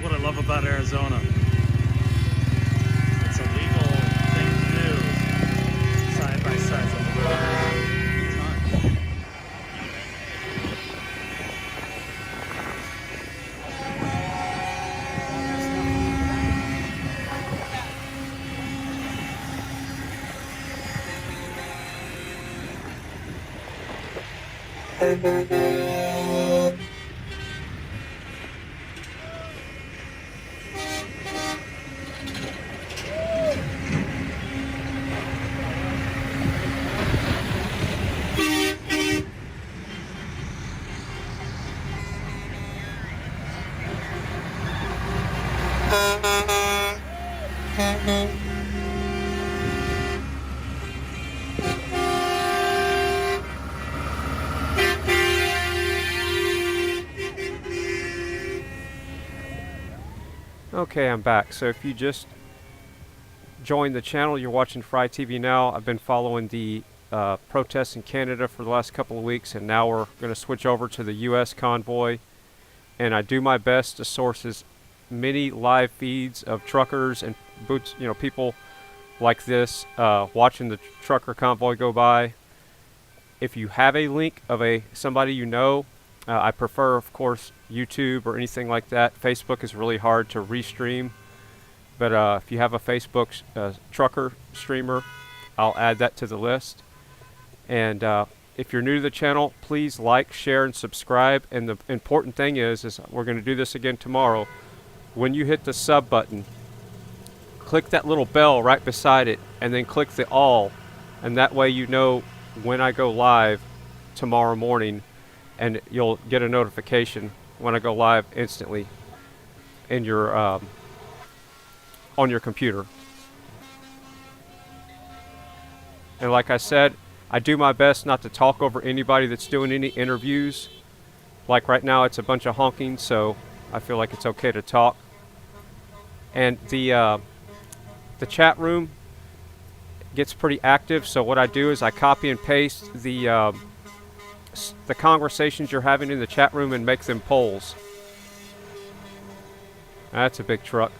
E: What I love about Arizona. It's a legal thing to do side by side on the road.
A: Okay, I'm back. So if you just joined the channel, you're watching Fry TV now. I've been following the protests in Canada for the last couple of weeks, and now we're going to switch over to the U.S. convoy. And I do my best to source as many live feeds of truckers and boots, you know, people like this watching the trucker convoy go by. If you have a link of somebody you know, I prefer, of course, YouTube or anything like that. Facebook is really hard to restream, but if you have a Facebook trucker streamer, I'll add that to the list. And if you're new to the channel, please like, share, and subscribe. And the important thing is we're going to do this again tomorrow. When you hit the sub button, click that little bell right beside it, and then click the all, and that way you know when I go live tomorrow morning, and you'll get a notification when I go live instantly in your on your computer. And like I said, I do my best not to talk over anybody that's doing any interviews. Like right now, it's a bunch of honking, so I feel like it's okay to talk. And the chat room gets pretty active, so what I do is I copy and paste the conversations you're having in the chat room and make them polls. That's a big truck.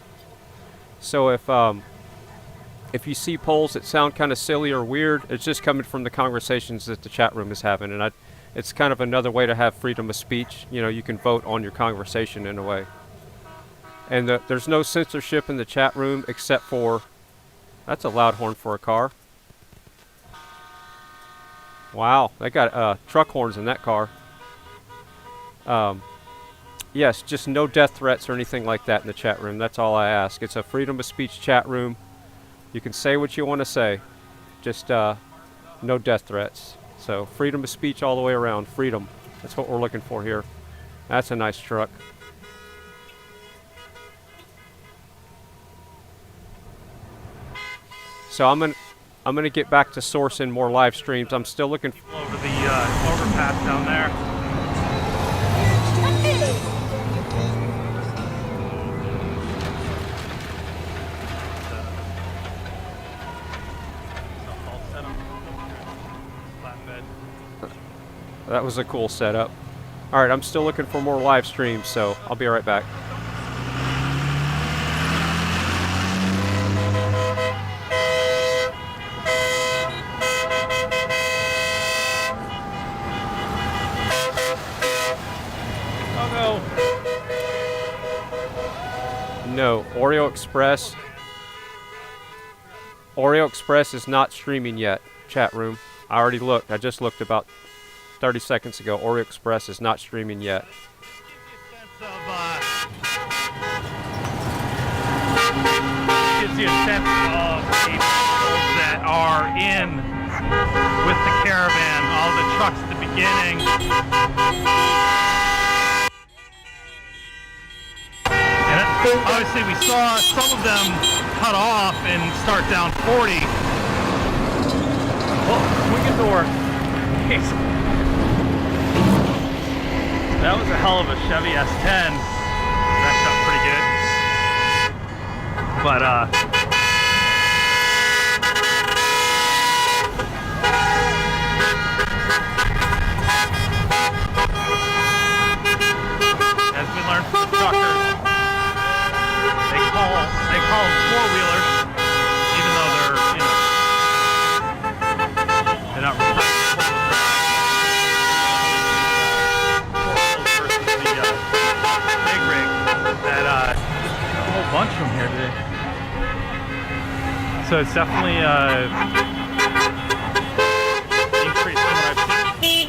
A: So if you see polls that sound kind of silly or weird, it's just coming from the conversations that the chat room is having, and it's kind of another way to have freedom of speech. You know, you can vote on your conversation in a way. And there's no censorship in the chat room except for, that's a loud horn for a car. Wow, they got truck horns in that car. Yes, just no death threats or anything like that in the chat room. That's all I ask. It's a freedom of speech chat room. You can say what you want to say. Just no death threats. So freedom of speech all the way around. Freedom. That's what we're looking for here. That's a nice truck. So I'm gonna get back to sourcing more live streams. I'm still looking
E: over the overpass down there.
A: That was a cool setup. All right, I'm still looking for more live streams, so I'll be right back. No, Oreo Express is not streaming yet, chat room. I already looked. I just looked about 30 seconds ago. Oreo Express is not streaming yet.
E: Gives you a sense of the vehicles that are in with the caravan, all the trucks at the beginning. And obviously we saw some of them cut off and start down 40. Oh, swinging door. That was a hell of a Chevy S10. Wrecked up pretty good. But as we learned from truckers, they call them four-wheelers, even though they're, you know, they're not really big rig. That a whole bunch from here today. So it's definitely increased from what I've seen.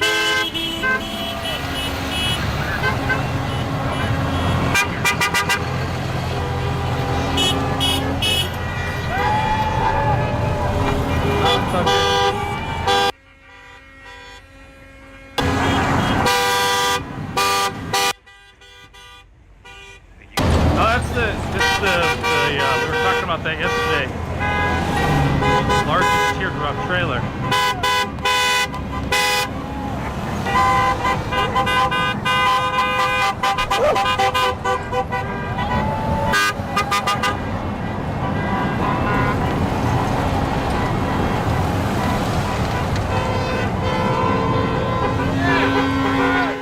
E: about that yesterday. Large teardrop trailer.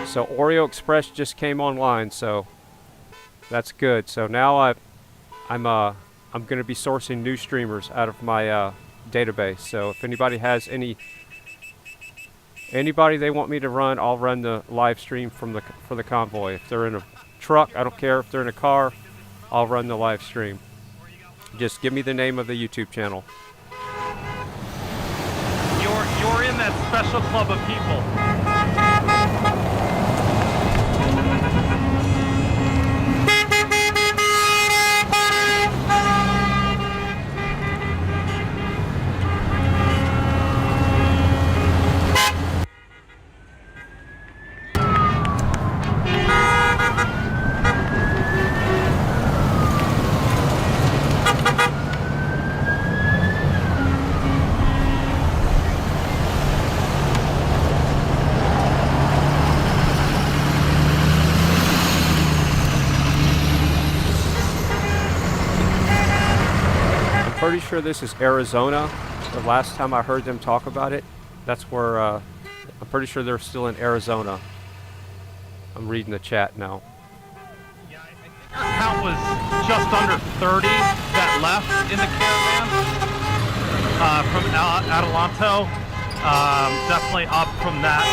A: So Oreo Express just came online, so that's good. So now I'm going to be sourcing new streamers out of my database. So if anybody has anybody they want me to run, I'll run the live stream for the convoy. If they're in a truck, I don't care. If they're in a car, I'll run the live stream. Just give me the name of the YouTube channel.
E: You're in that special club of people.
A: Pretty sure this is Arizona. The last time I heard them talk about it, that's where I'm pretty sure they're still in Arizona. I'm reading the chat now.
E: Our count was just under 30 that left in the caravan from Adelanto. Definitely up from that.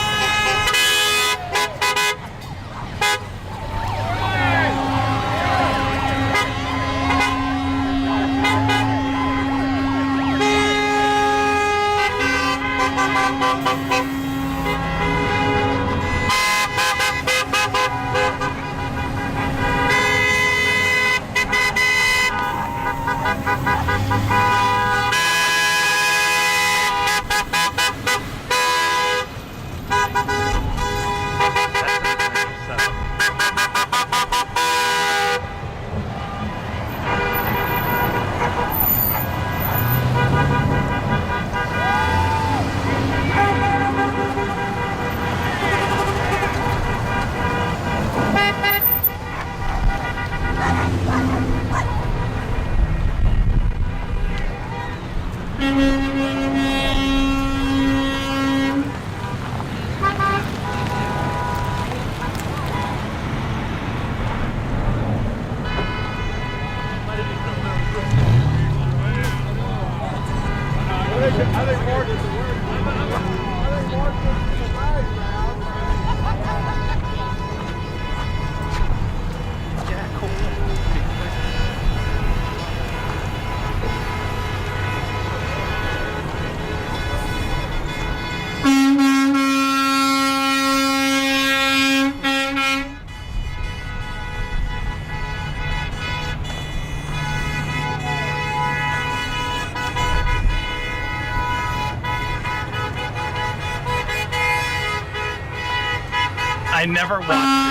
E: I never watched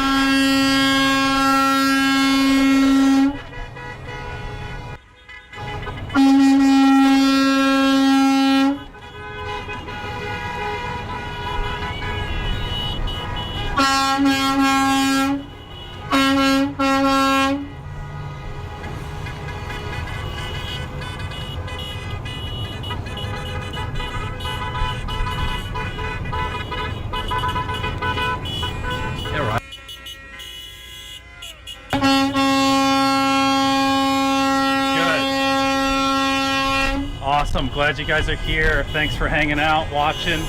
E: Awesome, glad you guys are here. Thanks for hanging out, watching.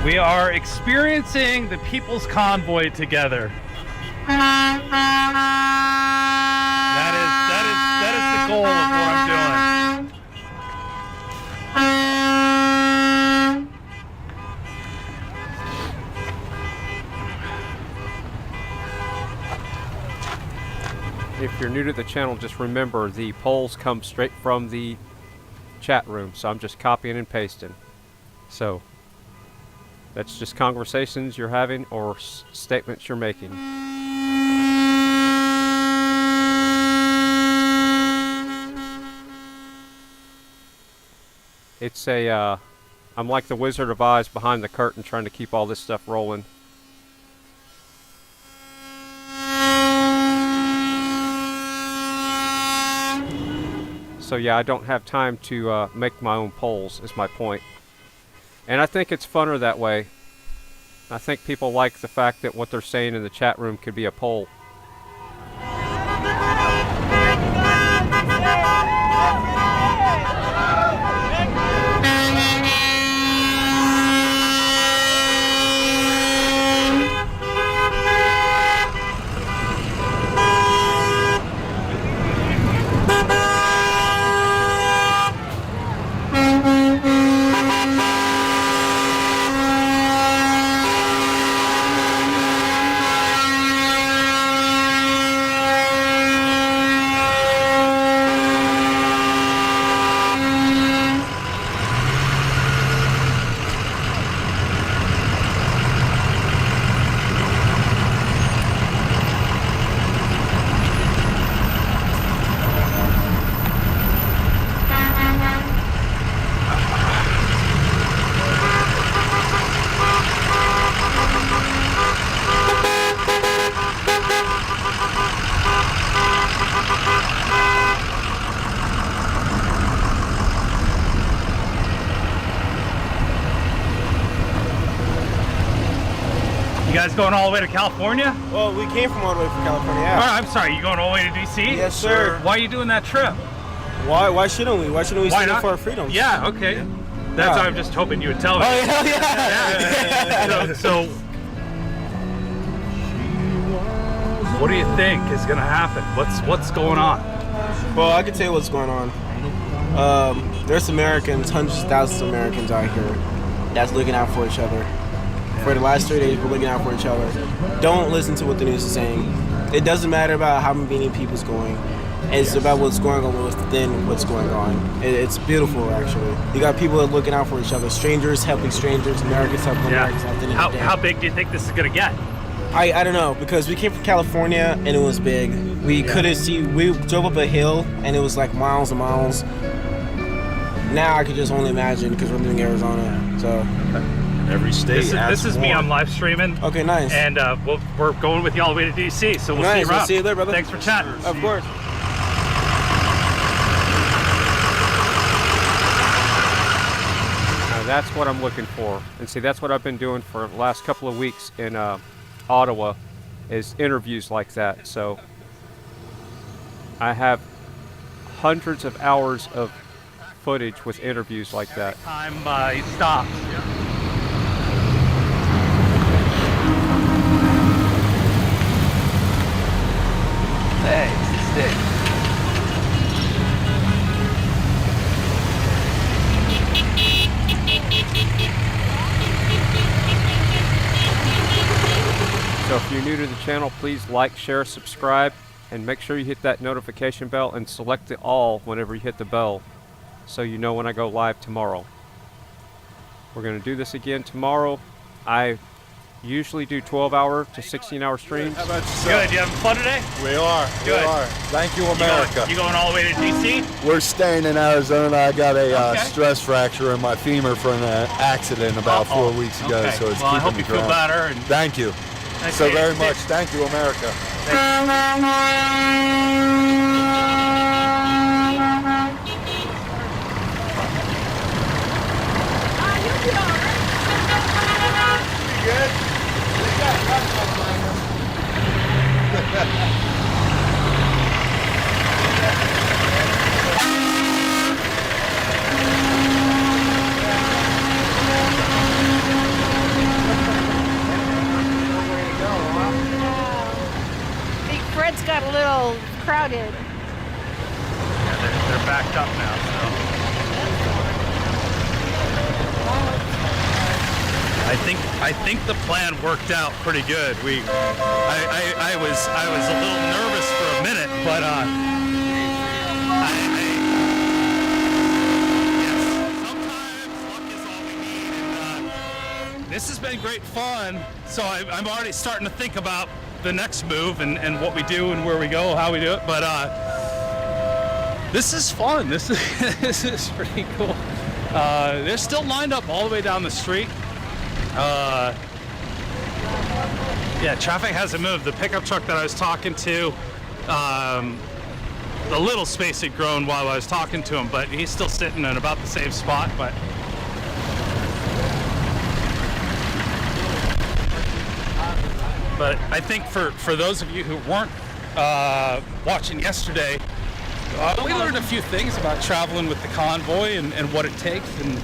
E: We are experiencing the People's Convoy together. That is the goal of what I'm doing.
A: If you're new to the channel, just remember the polls come straight from the chat room, so I'm just copying and pasting. So that's just conversations you're having or statements you're making. It's a, I'm like the Wizard of Oz behind the curtain trying to keep all this stuff rolling. So yeah, I don't have time to make my own polls, is my point. And I think it's funner that way. I think people like the fact that what they're saying in the chat room could be a poll.
C: You guys going all the way to California?
S: Well, we came from all the way from California. Yeah.
C: Oh, I'm sorry, you going all the way to DC?
S: Yes, sir.
C: Why are you doing that trip?
S: Why shouldn't we? Why shouldn't we stand up for our freedoms?
C: Yeah, okay. That's why I'm just hoping you would tell me.
S: Oh, hell yeah.
C: So, what do you think is going to happen? What's going on?
S: Well, I can tell you what's going on. There's Americans, hundreds of thousands of Americans out here that's looking out for each other. For the last 3 days, we're looking out for each other. Don't listen to what the news is saying. It doesn't matter about how many people's going. It's about what's going on within what's going on. It's beautiful, actually. You got people that are looking out for each other. Strangers helping strangers. Americans helping Americans.
C: How big do you think this is going to get?
S: I don't know, because we came from California and it was big. We couldn't see. We drove up a hill and it was like miles and miles. Now I could just only imagine because we're living in Arizona. So.
C: Every state. This is me. I'm live streaming.
S: Okay, nice.
C: And we're going with you all the way to DC. So we'll see you around.
S: We'll see you there, brother.
C: Thanks for chatting.
S: Of course.
A: Now that's what I'm looking for. And see, that's what I've been doing for the last couple of weeks in Ottawa, is interviews like that. So I have hundreds of hours of footage with interviews like that.
C: Time stopped. Thanks, stick.
A: So if you're new to the channel, please like, share, subscribe, and make sure you hit that notification bell and select it all whenever you hit the bell, so you know when I go live tomorrow. We're going to do this again tomorrow. I usually do 12-hour to 16-hour streams.
R: How about yourself?
C: Good. You having fun today?
R: We are.
C: Good.
R: We are. Thank you, America.
C: You going all the way to DC?
R: We're staying in Arizona. I got a stress fracture in my femur from an accident about 4 weeks ago,
C: Okay.
R: so it's
C: well, I
R: keeping
C: hope
R: me
C: you feel
R: grounded.
C: better. And
R: Thank you so very much. Thank you, America.
K: Big Fred's got a little crowded.
C: Yeah, they're backed up now. So I think the plan worked out pretty good. I was a little nervous for a minute, but this has been great fun. So I'm already starting to think about the next move and what we do and where we go, how we do it. But this is fun. This is pretty cool. They're still lined up all the way down the street. Yeah, traffic hasn't moved. The pickup truck that I was talking to, a little space had grown while I was talking to him, but he's still sitting in about the same spot. But I think for those of you who weren't watching yesterday, we learned a few things about traveling with the convoy and what it takes. And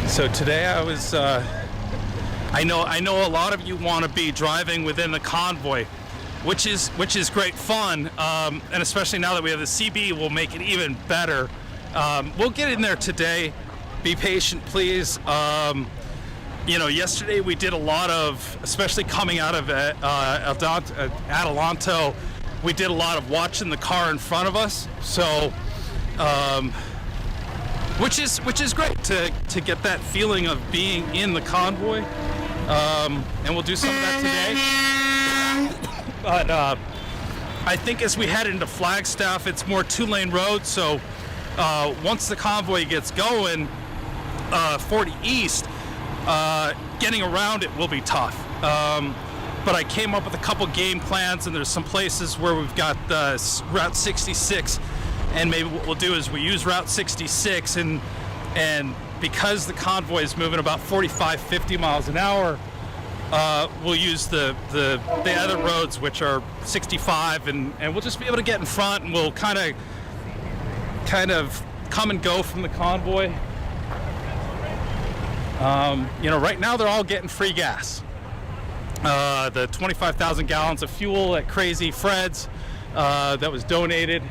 C: so today I was, I know a lot of you want to be driving within the convoy, which is great fun, and especially now that we have the CB, we'll make it even better. We'll get in there today. Be patient, please. You know, yesterday we did a lot of, especially coming out of Adelanto, we did a lot of watching the car in front of us. So, which is great to get that feeling of being in the convoy. And we'll do some of that today. But I think as we head into Flagstaff, it's more 2-lane road. So once the convoy gets going, 40 East, getting around it will be tough. But I came up with a couple game plans, and there's some places where we've got Route 66, and maybe what we'll do is we use Route 66, and because the convoy is moving about 45-50 miles an hour, we'll use the other roads, which are 65, and we'll just be able to get in front, and we'll kind of come and go from the convoy. You know, right now they're all getting free gas. The 25,000 gallons of fuel at Crazy Fred's that was donated.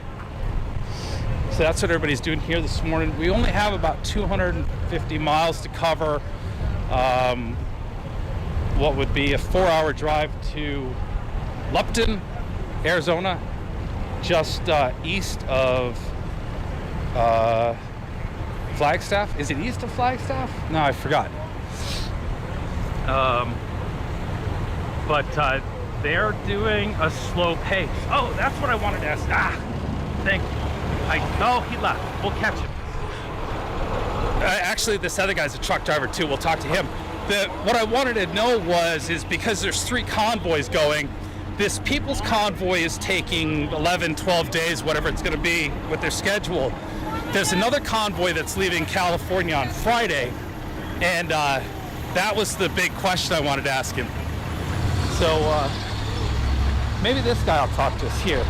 C: So that's what everybody's doing here this morning. We only have about 250 miles to cover. What would be a 4-hour drive to Lupton, Arizona, just east of Flagstaff. Is it east of Flagstaff? No, I forgot. But they're doing a slow pace. Oh, that's what I wanted to ask. Thank you. Oh, he left. We'll catch him. Actually, this other guy's a truck driver too. We'll talk to him. What I wanted to know is because there's 3 convoys going, this People's Convoy is taking 11, 12 days, whatever it's going to be with their schedule. There's another convoy that's leaving California on Friday, and that was the big question I wanted to ask him. So maybe this guy I'll talk to is here.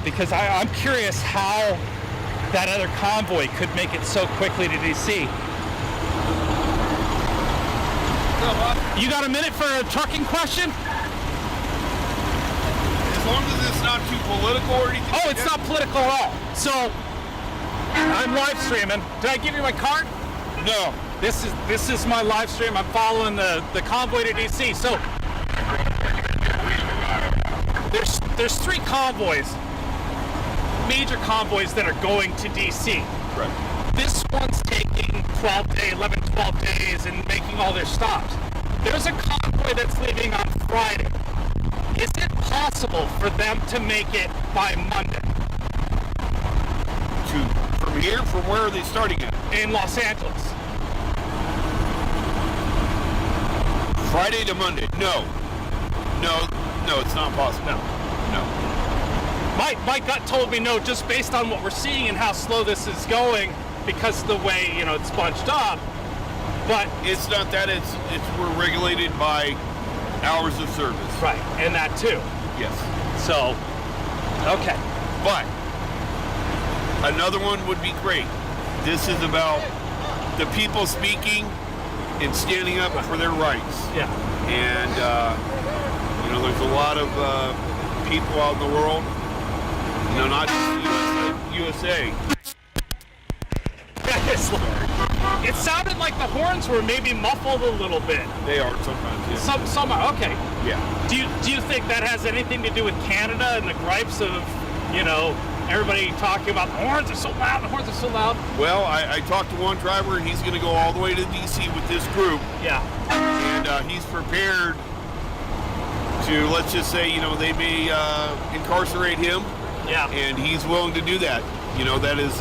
C: Because I'm curious how that other convoy could make it so quickly to DC. You got a minute for a trucking question?
H: As long as it's not too political or anything.
C: Oh, it's not political at all. So, I'm live streaming. Did I give you my card? No. This is my live stream. I'm following the convoy to DC. So, there's 3 convoys, major convoys that are going to DC.
H: Right.
C: This one's taking 11, 12 days and making all their stops. There's a convoy that's leaving on Friday. Is it possible for them to make it by Monday?
H: From here? From where are they starting at?
C: In Los Angeles.
H: Friday to Monday? No, it's not possible.
C: No. My gut told me no, just based on what we're seeing and how slow this is going, because of the way, you know, it's bunched up. But
H: it's not that, it's we're regulated by hours of service.
C: Right, and that too.
H: Yes.
C: So, okay.
H: But another one would be great. This is about the people speaking and standing up for their rights.
C: Yeah.
H: And you know, there's a lot of people out in the world. No, not just USA.
C: It sounded like the horns were maybe muffled a little bit.
H: They are sometimes, yeah.
C: Some are, okay.
H: Yeah.
C: Do you think that has anything to do with Canada and the gripes of, you know, everybody talking about the horns are so loud, the horns are so loud?
H: Well, I talked to one driver, and he's going to go all the way to DC with this group.
C: Yeah.
H: And he's prepared to, let's just say, they may incarcerate him.
T: Yeah.
H: And he's willing to do that. That is,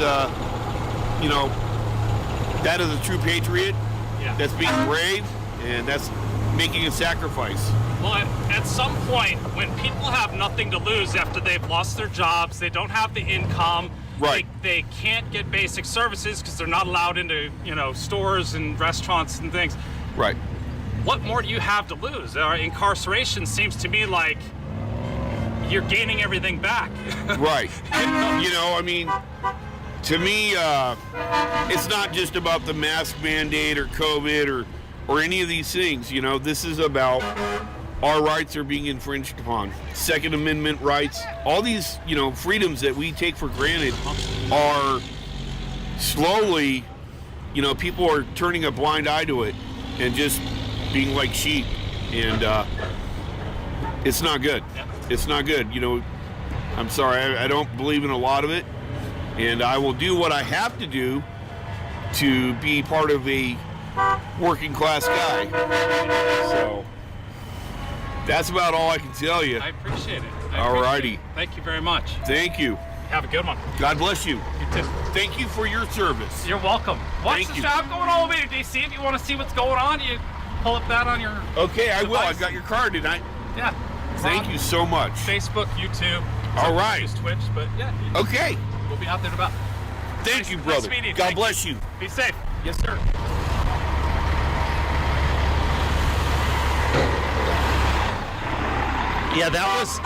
H: that is a true patriot.
T: Yeah.
H: That's being brave, and that's making a sacrifice.
T: Well, at some point, when people have nothing to lose after they've lost their jobs, they don't have the income,
H: right?
T: They can't get basic services because they're not allowed into, stores and restaurants and things.
H: Right.
T: What more do you have to lose? Incarceration seems to me like you're gaining everything back.
H: Right. To me, it's not just about the mask mandate or COVID or any of these things. This is about our rights are being infringed upon. Second Amendment rights, all these, freedoms that we take for granted are slowly, people are turning a blind eye to it and just being like sheep. And it's not good. It's not good. I'm sorry, I don't believe in a lot of it. And I will do what I have to do to be part of a working class guy. So that's about all I can tell you.
T: I appreciate it.
H: Alrighty.
T: Thank you very much.
H: Thank you.
T: Have a good one.
H: God bless you.
T: You too.
H: Thank you for your service.
T: You're welcome. Watch
H: Thank
T: the
H: you.
T: job going all the way to DC. If you want to see what's going on, you pull up that on your
H: Okay, I will.
T: device.
H: I've got your card tonight.
T: Yeah.
H: Thank you so much.
T: Facebook, YouTube.
H: All right.
T: Use Twitch, but yeah.
H: Okay.
T: We'll be out there in about.
H: Thank you, brother.
T: Nice meeting you.
H: God
T: Thank
H: bless you.
T: Be safe. Yes, sir.
C: Yeah, that was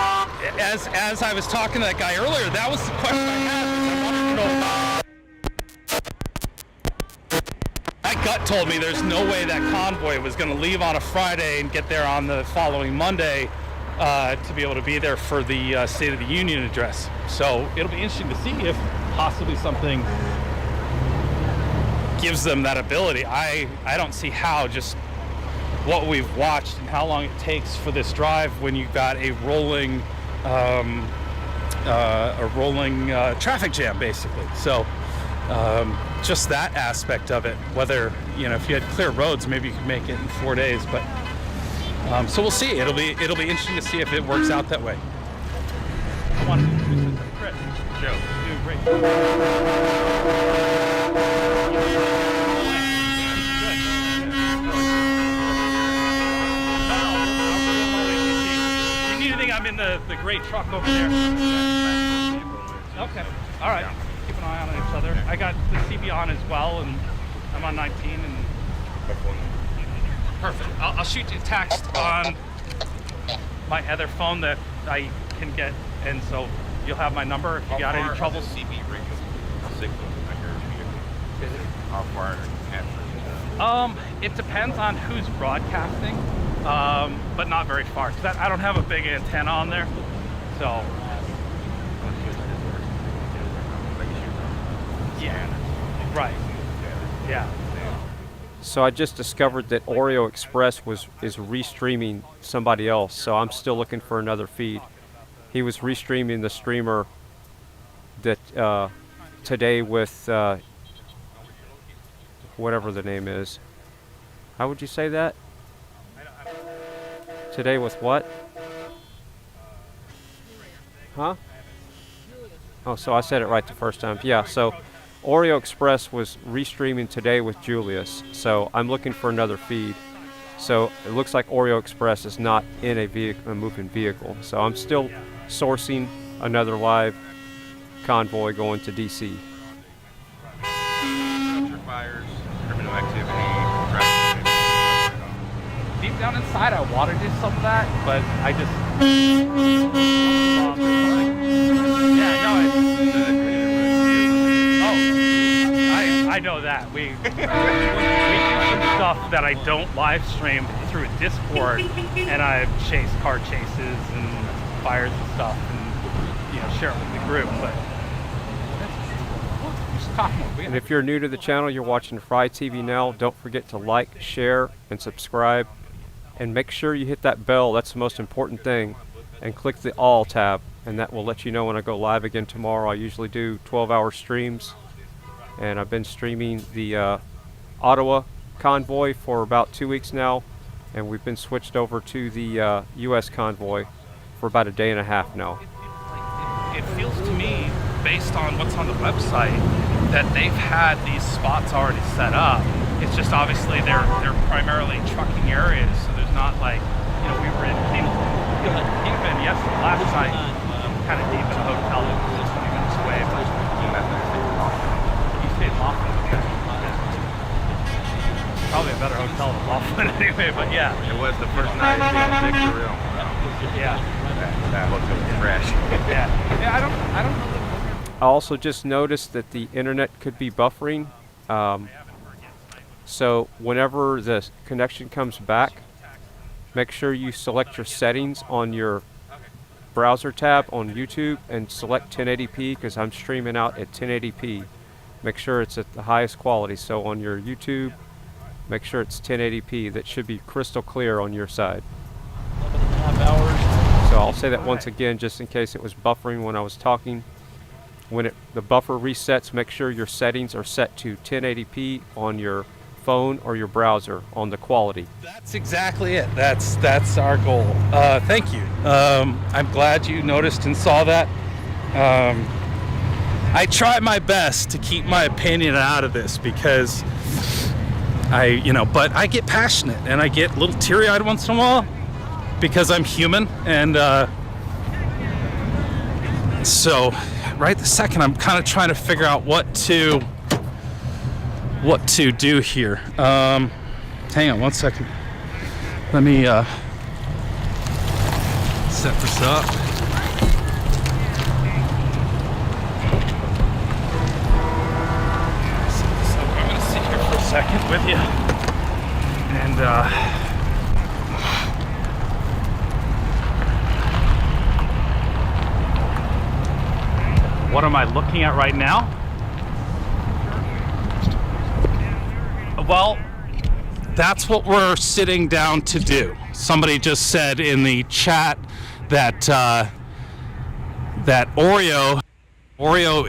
C: as I was talking to that guy earlier. That was the question I had. I wanted to know. My gut told me there's no way that convoy was going to leave on a Friday and get there on the following Monday to be able to be there for the State of the Union address. So it'll be interesting to see if possibly something gives them that ability. I don't see how, just what we've watched and how long it takes for this drive when you've got a rolling traffic jam, basically. So just that aspect of it, whether, if you had clear roads, maybe you could make it in 4 days, but so we'll see. It'll be interesting to see if it works out that way. I want to introduce it to Chris. Joe, you're doing great. I'm in the gray truck over there. Okay. All right. Keep an eye on each other. I got the CB on as well, and I'm on 19. And perfect. I'll shoot you a text on my other phone that I can get, and so you'll have my number if you got any trouble.
U: CB ring signal on your vehicle? How far
C: it depends on who's broadcasting. But not very far, because I don't have a big antenna on there, so yeah, right, yeah.
A: So I just discovered that Oreo Express is restreaming somebody else, so I'm still looking for another feed. He was restreaming the streamer that today with whatever the name is. How would you say that? Today with what? Huh? Oh, so I said it right the first time. Yeah, so Oreo Express was restreaming today with Julius. So I'm looking for another feed. So it looks like Oreo Express is not in a moving vehicle. So I'm still sourcing another live convoy going to DC.
U: Fires, criminal activity,
C: Deep down inside, I want to do some of that, but I just I know that we do some stuff that I don't live stream through Discord, and I chase car chases and fires and stuff, and share it with the group. But
A: and if you're new to the channel, you're watching Fry TV now, don't forget to like, share, and subscribe. And make sure you hit that bell, that's the most important thing. And click the all tab, and that will let you know when I go live again tomorrow. I usually do 12-hour streams. And I've been streaming the Ottawa convoy for about 2 weeks now. and we've been switched over to the U.S. convoy for about a day and a half now.
C: It feels to me, based on what's on the website, that they've had these spots already set up. It's just obviously they're primarily trucking areas, so there's not like, we were in even yesterday, last night, kind of deep in a hotel that was 20 minutes away, but you stayed in Laughlin. Probably a better hotel than Laughlin anyway, but yeah.
U: It was the first night being sick for real.
C: Yeah.
U: That looks fresh.
C: Yeah, I don't know.
A: I also just noticed that the internet could be buffering. So whenever the connection comes back, make sure you select your settings on your browser tab on YouTube and select 1080p, because I'm streaming out at 1080p. Make sure it's at the highest quality. So on your YouTube, make sure it's 1080p. That should be crystal clear on your side.
C: 11.5 hours.
A: So I'll say that once again, just in case it was buffering when I was talking. When the buffer resets, make sure your settings are set to 1080p on your phone or your browser on the quality.
C: That's exactly it. That's our goal. Thank you. I'm glad you noticed and saw that. I try my best to keep my opinion out of this because but I get passionate and I get a little teary-eyed once in a while because I'm human, and so right this second I'm kind of trying to figure out what to do here. Hang on one second. Let me set this up. I'm gonna sit here for a second with you, and what am I looking at right now? Well, that's what we're sitting down to do. Somebody just said in the chat that that Oreo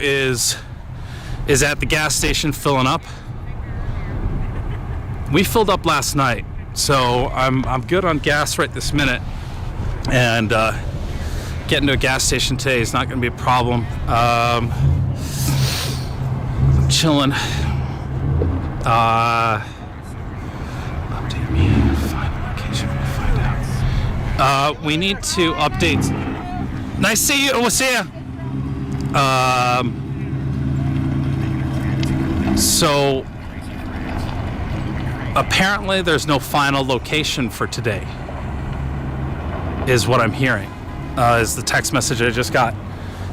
C: is at the gas station filling up. We filled up last night, so I'm good on gas right this minute, and getting to a gas station today is not going to be a problem. I'm chilling. Update me. Find location. Find out. We need to update. Nice to see you. We'll see ya. So apparently there's no final location for today, is what I'm hearing. Is the text message I just got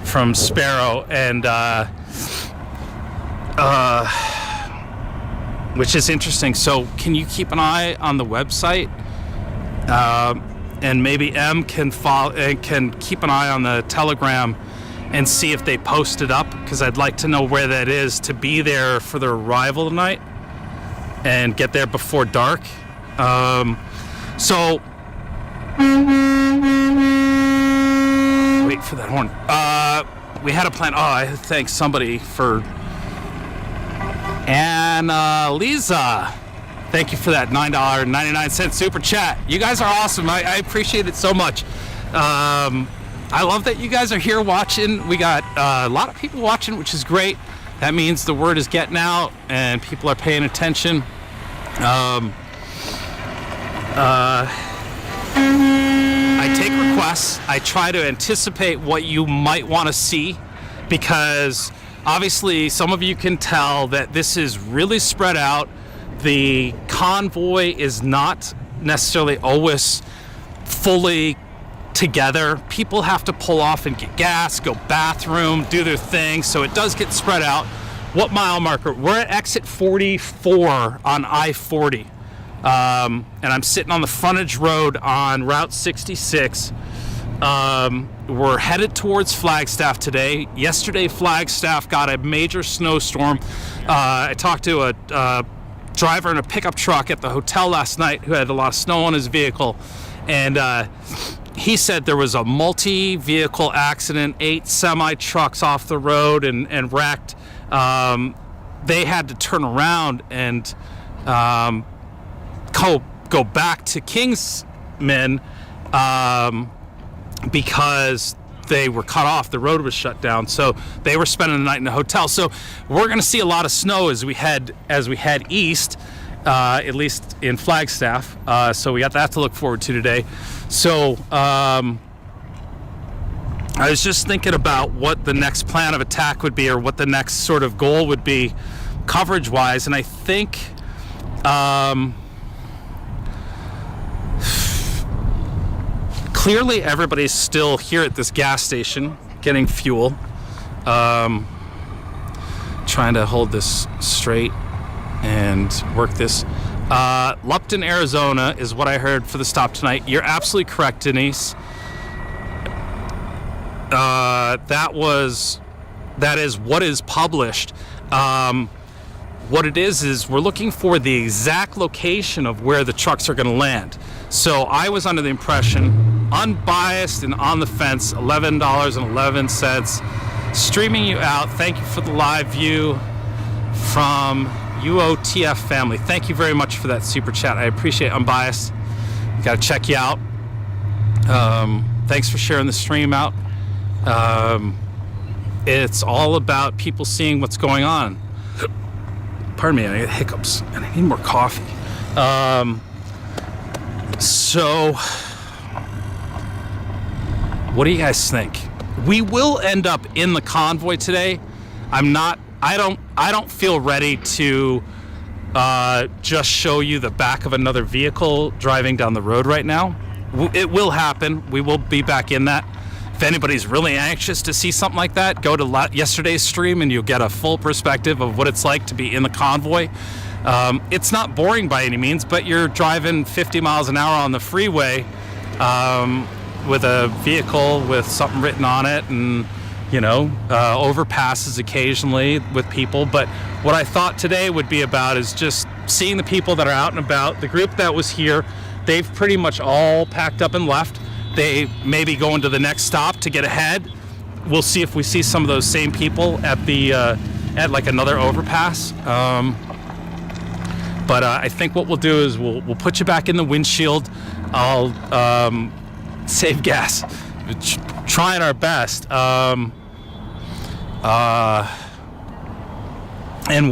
C: from Sparrow, and which is interesting. So can you keep an eye on the website, and maybe M can follow and can keep an eye on the Telegram and see if they post it up, because I'd like to know where that is to be there for their arrival tonight and get there before dark. So wait for that horn. We had a plan. Oh, I thank somebody for Lisa. Thank you for that $9.99 super chat. You guys are awesome. I appreciate it so much. I love that you guys are here watching. We got a lot of people watching, which is great. That means the word is getting out and people are paying attention. I take requests. I try to anticipate what you might want to see, because obviously some of you can tell that this is really spread out. The convoy is not necessarily always fully together. People have to pull off and get gas, go bathroom, do their thing, so it does get spread out. What mile marker? We're at exit 44 on I-40, and I'm sitting on the frontage road on Route 66. We're headed towards Flagstaff today. Yesterday, Flagstaff got a major snowstorm. I talked to a driver in a pickup truck at the hotel last night who had a lot of snow on his vehicle, and he said there was a multi-vehicle accident, 8 semi-trucks off the road and wrecked. They had to turn around and go back to Kingsman because they were cut off. The road was shut down, so they were spending the night in a hotel. So we're going to see a lot of snow as we head east, at least in Flagstaff. So we got that to look forward to today. So I was just thinking about what the next plan of attack would be, or what the next sort of goal would be coverage-wise, and I think clearly everybody's still here at this gas station getting fuel. Trying to hold this straight and work this. Lupton, Arizona is what I heard for the stop tonight. You're absolutely correct, Denise. That is what is published. What it is we're looking for the exact location of where the trucks are going to land. So I was under the impression, unbiased and on the fence, $11.11, streaming you out. Thank you for the live view from UOTF family. Thank you very much for that super chat. I appreciate it. Unbiased. Got to check you out. Thanks for sharing the stream out. It's all about people seeing what's going on. Pardon me, I get hiccups and I need more coffee. So, what do you guys think? We will end up in the convoy today. I don't feel ready to just show you the back of another vehicle driving down the road right now. It will happen. We will be back in that. If anybody's really anxious to see something like that, go to yesterday's stream and you'll get a full perspective of what it's like to be in the convoy. It's not boring by any means, but you're driving 50 miles an hour on the freeway with a vehicle with something written on it, and overpasses occasionally with people. But what I thought today would be about is just seeing the people that are out and about. The group that was here, they've pretty much all packed up and left. They may be going to the next stop to get ahead. We'll see if we see some of those same people at the at like another overpass. But I think what we'll do is we'll put you back in the windshield. I'll save gas. Trying our best. And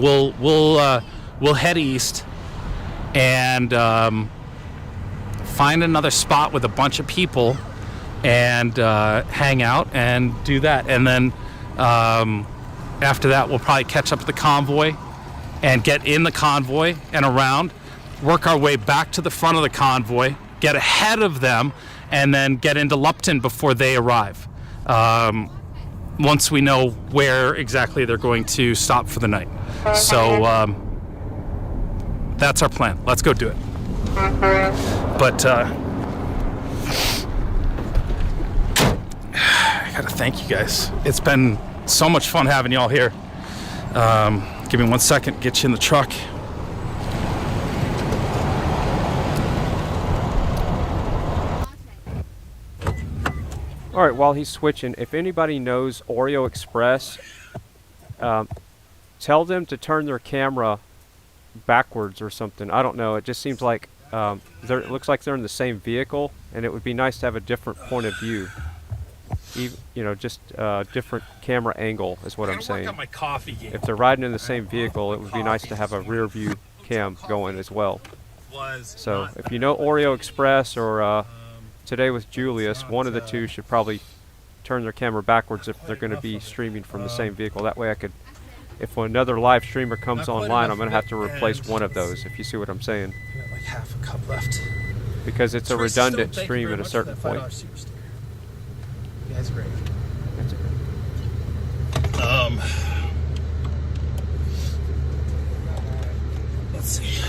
C: we'll head east and find another spot with a bunch of people and hang out and do that. And then after that, we'll probably catch up with the convoy and get in the convoy and around, work our way back to the front of the convoy, get ahead of them, and then get into Lupton before they arrive. Once we know where exactly they're going to stop for the night. So that's our plan. Let's go do it. But I gotta thank you guys. It's been so much fun having y'all here. Give me 1 second, get you in the truck.
A: All right, while he's switching, if anybody knows Oreo Express, tell them to turn their camera backwards or something. I don't know. It just seems like it looks like they're in the same vehicle, and it would be nice to have a different point of view. Just different camera angle is what I'm saying.
C: My coffee game.
A: If they're riding in the same vehicle, it would be nice to have a rear view cam going as well. So if you know Oreo Express or Today with Julius, one of the two should probably turn their camera backwards if they're going to be streaming from the same vehicle. That way I could, if another live streamer comes online, I'm going to have to replace one of those, if you see what I'm saying.
C: Got like half a cup left.
A: Because it's a redundant stream at a certain point.
C: You guys are great. Let's see.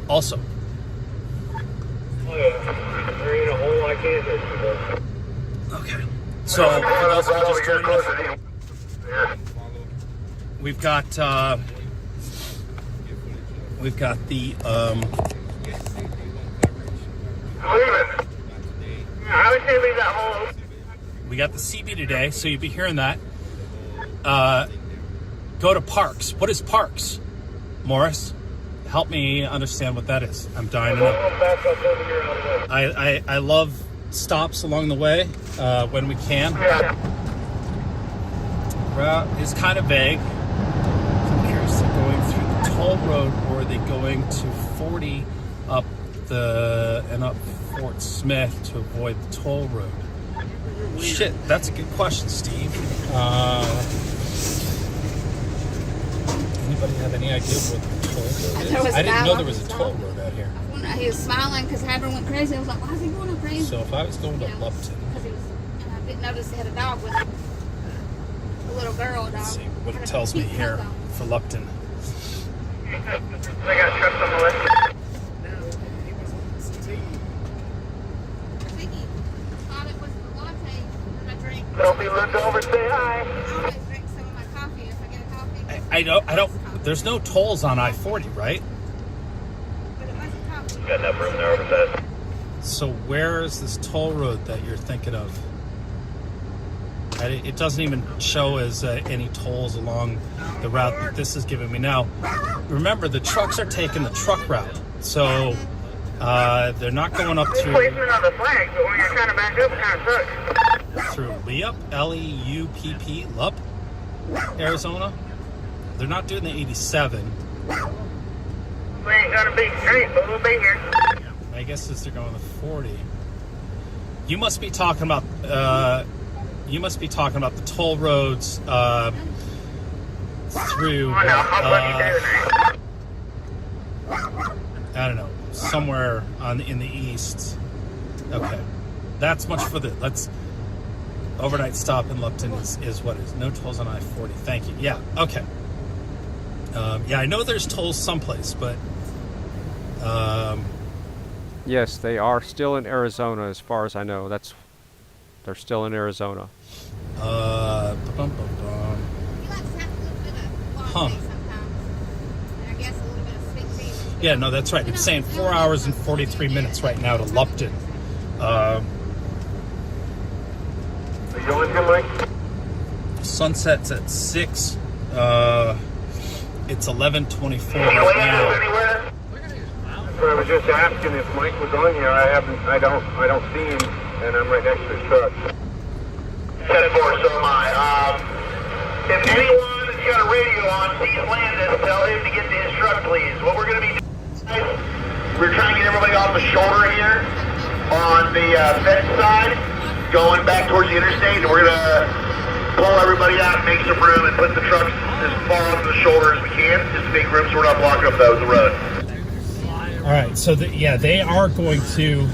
C: Also, okay. So for those of you just joining us, we've got the
G: I would say leave that hole open.
C: We got the CB today, so you'll be hearing that. Go to parks. What is parks, Morris? Help me understand what that is. I'm dying to know. I love stops along the way when we can. Route is kind of vague. I'm curious, they're going through the toll road, or are they going to 40 up Fort Smith to avoid the toll road? Shit, that's a good question, Steve. Anybody have any idea what the toll road is? I didn't know there was a toll road out here.
F: He was smiling because Hadron went crazy. I was like, why is he going up crazy?
C: So if I was going to Lupton,
F: And I didn't notice he had a dog with him. A little girl dog.
C: let's see what it tells me here for Lupton.
G: I got trucks on the left. Don't be looked over, say hi.
C: I don't. There's no tolls on I-40, right?
D: Got enough room there, Overpass.
C: So where is this toll road that you're thinking of? It doesn't even show as any tolls along the route that this is giving me. Now, remember, the trucks are taking the truck route, so they're not going up to...
G: Placement on the flag, but when you're trying to back up, it kind of sucks.
C: Through Leupp, L-E-U-P-P, Leupp, Arizona. They're not doing the 87.
G: We ain't got a big street, but we'll be here.
C: I guess since they're going to 40. You must be talking about the toll roads through I don't know, somewhere in the east. Okay. That's much for the overnight stop in Lupton is what is. No tolls on I-40. Thank you. Yeah, okay. Yeah, I know there's tolls someplace, but
A: yes, they are still in Arizona, as far as I know. They're still in Arizona.
C: Huh. Yeah, no, that's right. It's saying 4 hours and 43 minutes right now to Lupton.
L: Are you going to Mike?
C: Sunset's at 6. It's 11:24 right now.
L: I was just asking if Mike was on here. I don't see him, and I'm right next to his truck.
D: 10-4, so am I. If anyone has got a radio on, sees Landis, tell him to get to his truck, please. What we're going to be doing, we're trying to get everybody off the shoulder here on the fence side, going back towards the interstate, and we're going to pull everybody out and make some room and put the trucks as far off the shoulder as we can, just to make room so we're not blocking up the road.
C: All right, so they are going to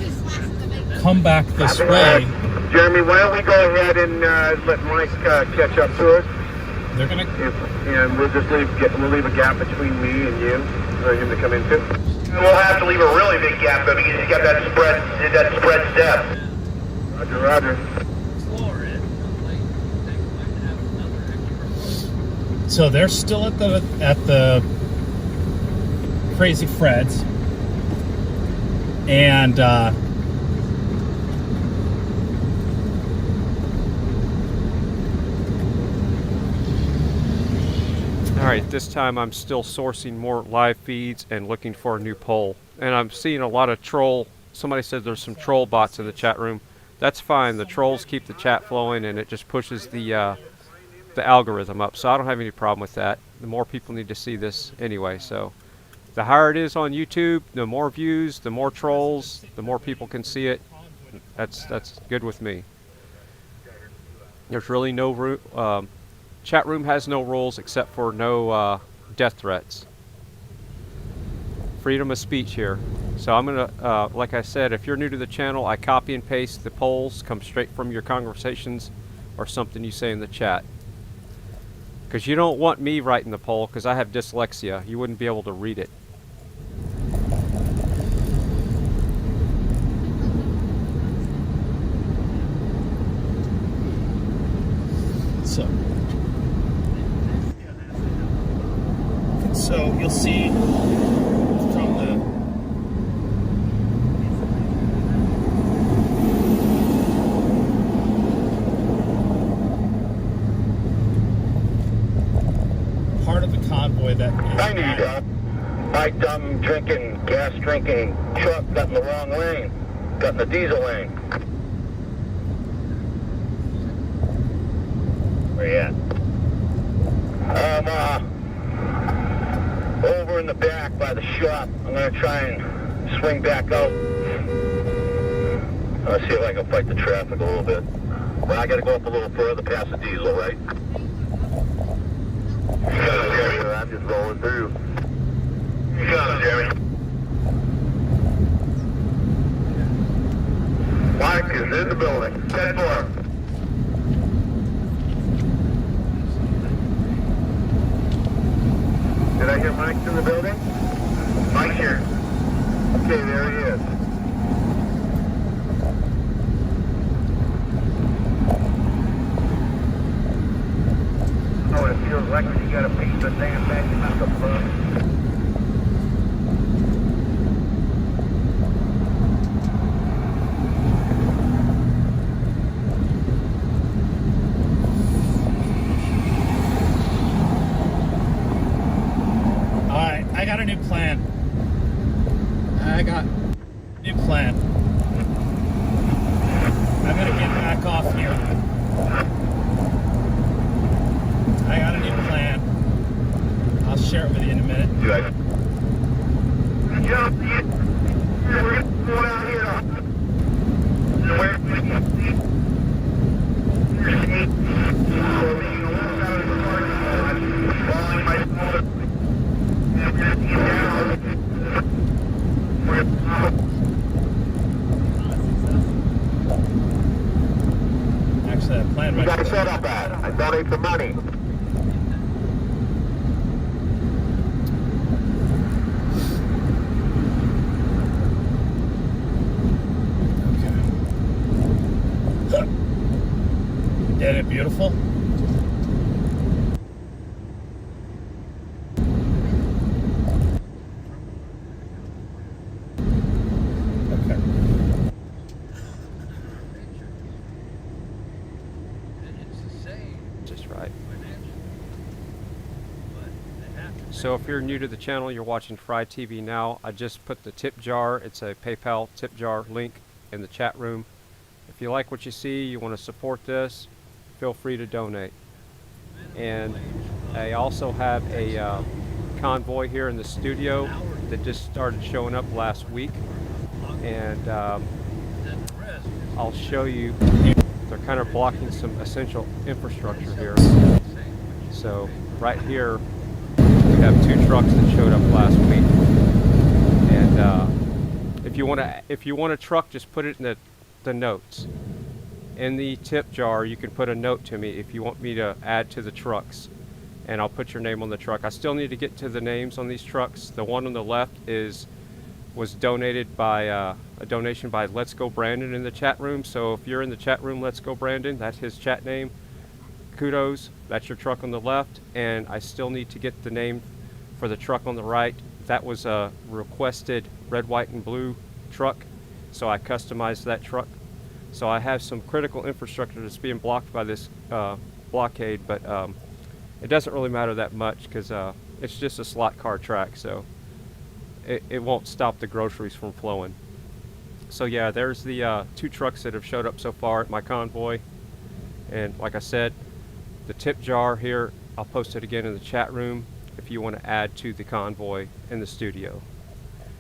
C: come back this way.
L: Jeremy, why don't we go ahead and let Mike catch up to us?
C: They're gonna.
L: And we'll just leave a gap between me and you for him to come into.
D: We'll have to leave a really big gap though because he's got that spread step.
L: Roger, Roger.
C: So they're still at the Crazy Fred's, and
A: Alright, this time I'm still sourcing more live feeds and looking for a new poll. And I'm seeing a lot of troll. Somebody said there's some troll bots in the chat room. That's fine. The trolls keep the chat flowing and it just pushes the algorithm up. So I don't have any problem with that. The more people need to see this anyway. So the higher it is on YouTube, the more views, the more trolls, the more people can see it. That's good with me. There's really no room. Chat room has no rules except for no death threats. Freedom of speech here. So I'm gonna, like I said, if you're new to the channel, I copy and paste the polls, come straight from your conversations or something you say in the chat. Because you don't want me writing the poll, because I have dyslexia. You wouldn't be able to read it.
C: So you'll see from
G: I need my dumb drinking, gas drinking truck got in the wrong lane. Got in the diesel lane. Where you at? Over in the back by the shop. I'm gonna try and swing back out. I'll see if I can fight the traffic a little bit. Well, I gotta go up a little further past the diesel, right? You got it, Jeremy. I'm just rolling through. You got it, Jeremy. Mike is in the building. 10-4. Did I hear Mike's in the building? Mike's here. Okay, there he is. Oh, it feels like when you got a piece of damn magic out the front.
E: I got a new plan. I'm gonna get back off here. I got a new plan. I'll share it with you in a minute.
G: Good. We're going out here.
E: Actually, I planned
G: You
E: right
G: got to set up at. I donate the money.
E: Isn't it beautiful?
A: Just right. So if you're new to the channel, you're watching Fry TV now, I just put the tip jar, it's a PayPal tip jar link in the chat room. If you like what you see, you want to support this, feel free to donate. And I also have a convoy here in the studio that just started showing up last week, and I'll show you. They're kind of blocking some essential infrastructure here. So right here we have 2 trucks that showed up last week, and if you want a truck, just put it in the notes. In the tip jar, you can put a note to me if you want me to add to the trucks, and I'll put your name on the truck. I still need to get to the names on these trucks. The one on the left was donated by a donation by Let's Go Brandon in the chat room. So if you're in the chat room, Let's Go Brandon, that's his chat name. Kudos, that's your truck on the left. And I still need to get the name for the truck on the right. That was a requested red, white, and blue truck, so I customized that truck. So I have some critical infrastructure that's being blocked by this blockade, but it doesn't really matter that much because it's just a slot car track, so it won't stop the groceries from flowing. So yeah, there's the 2 trucks that have showed up so far at my convoy. And like I said, the tip jar here, I'll post it again in the chat room if you want to add to the convoy in the studio.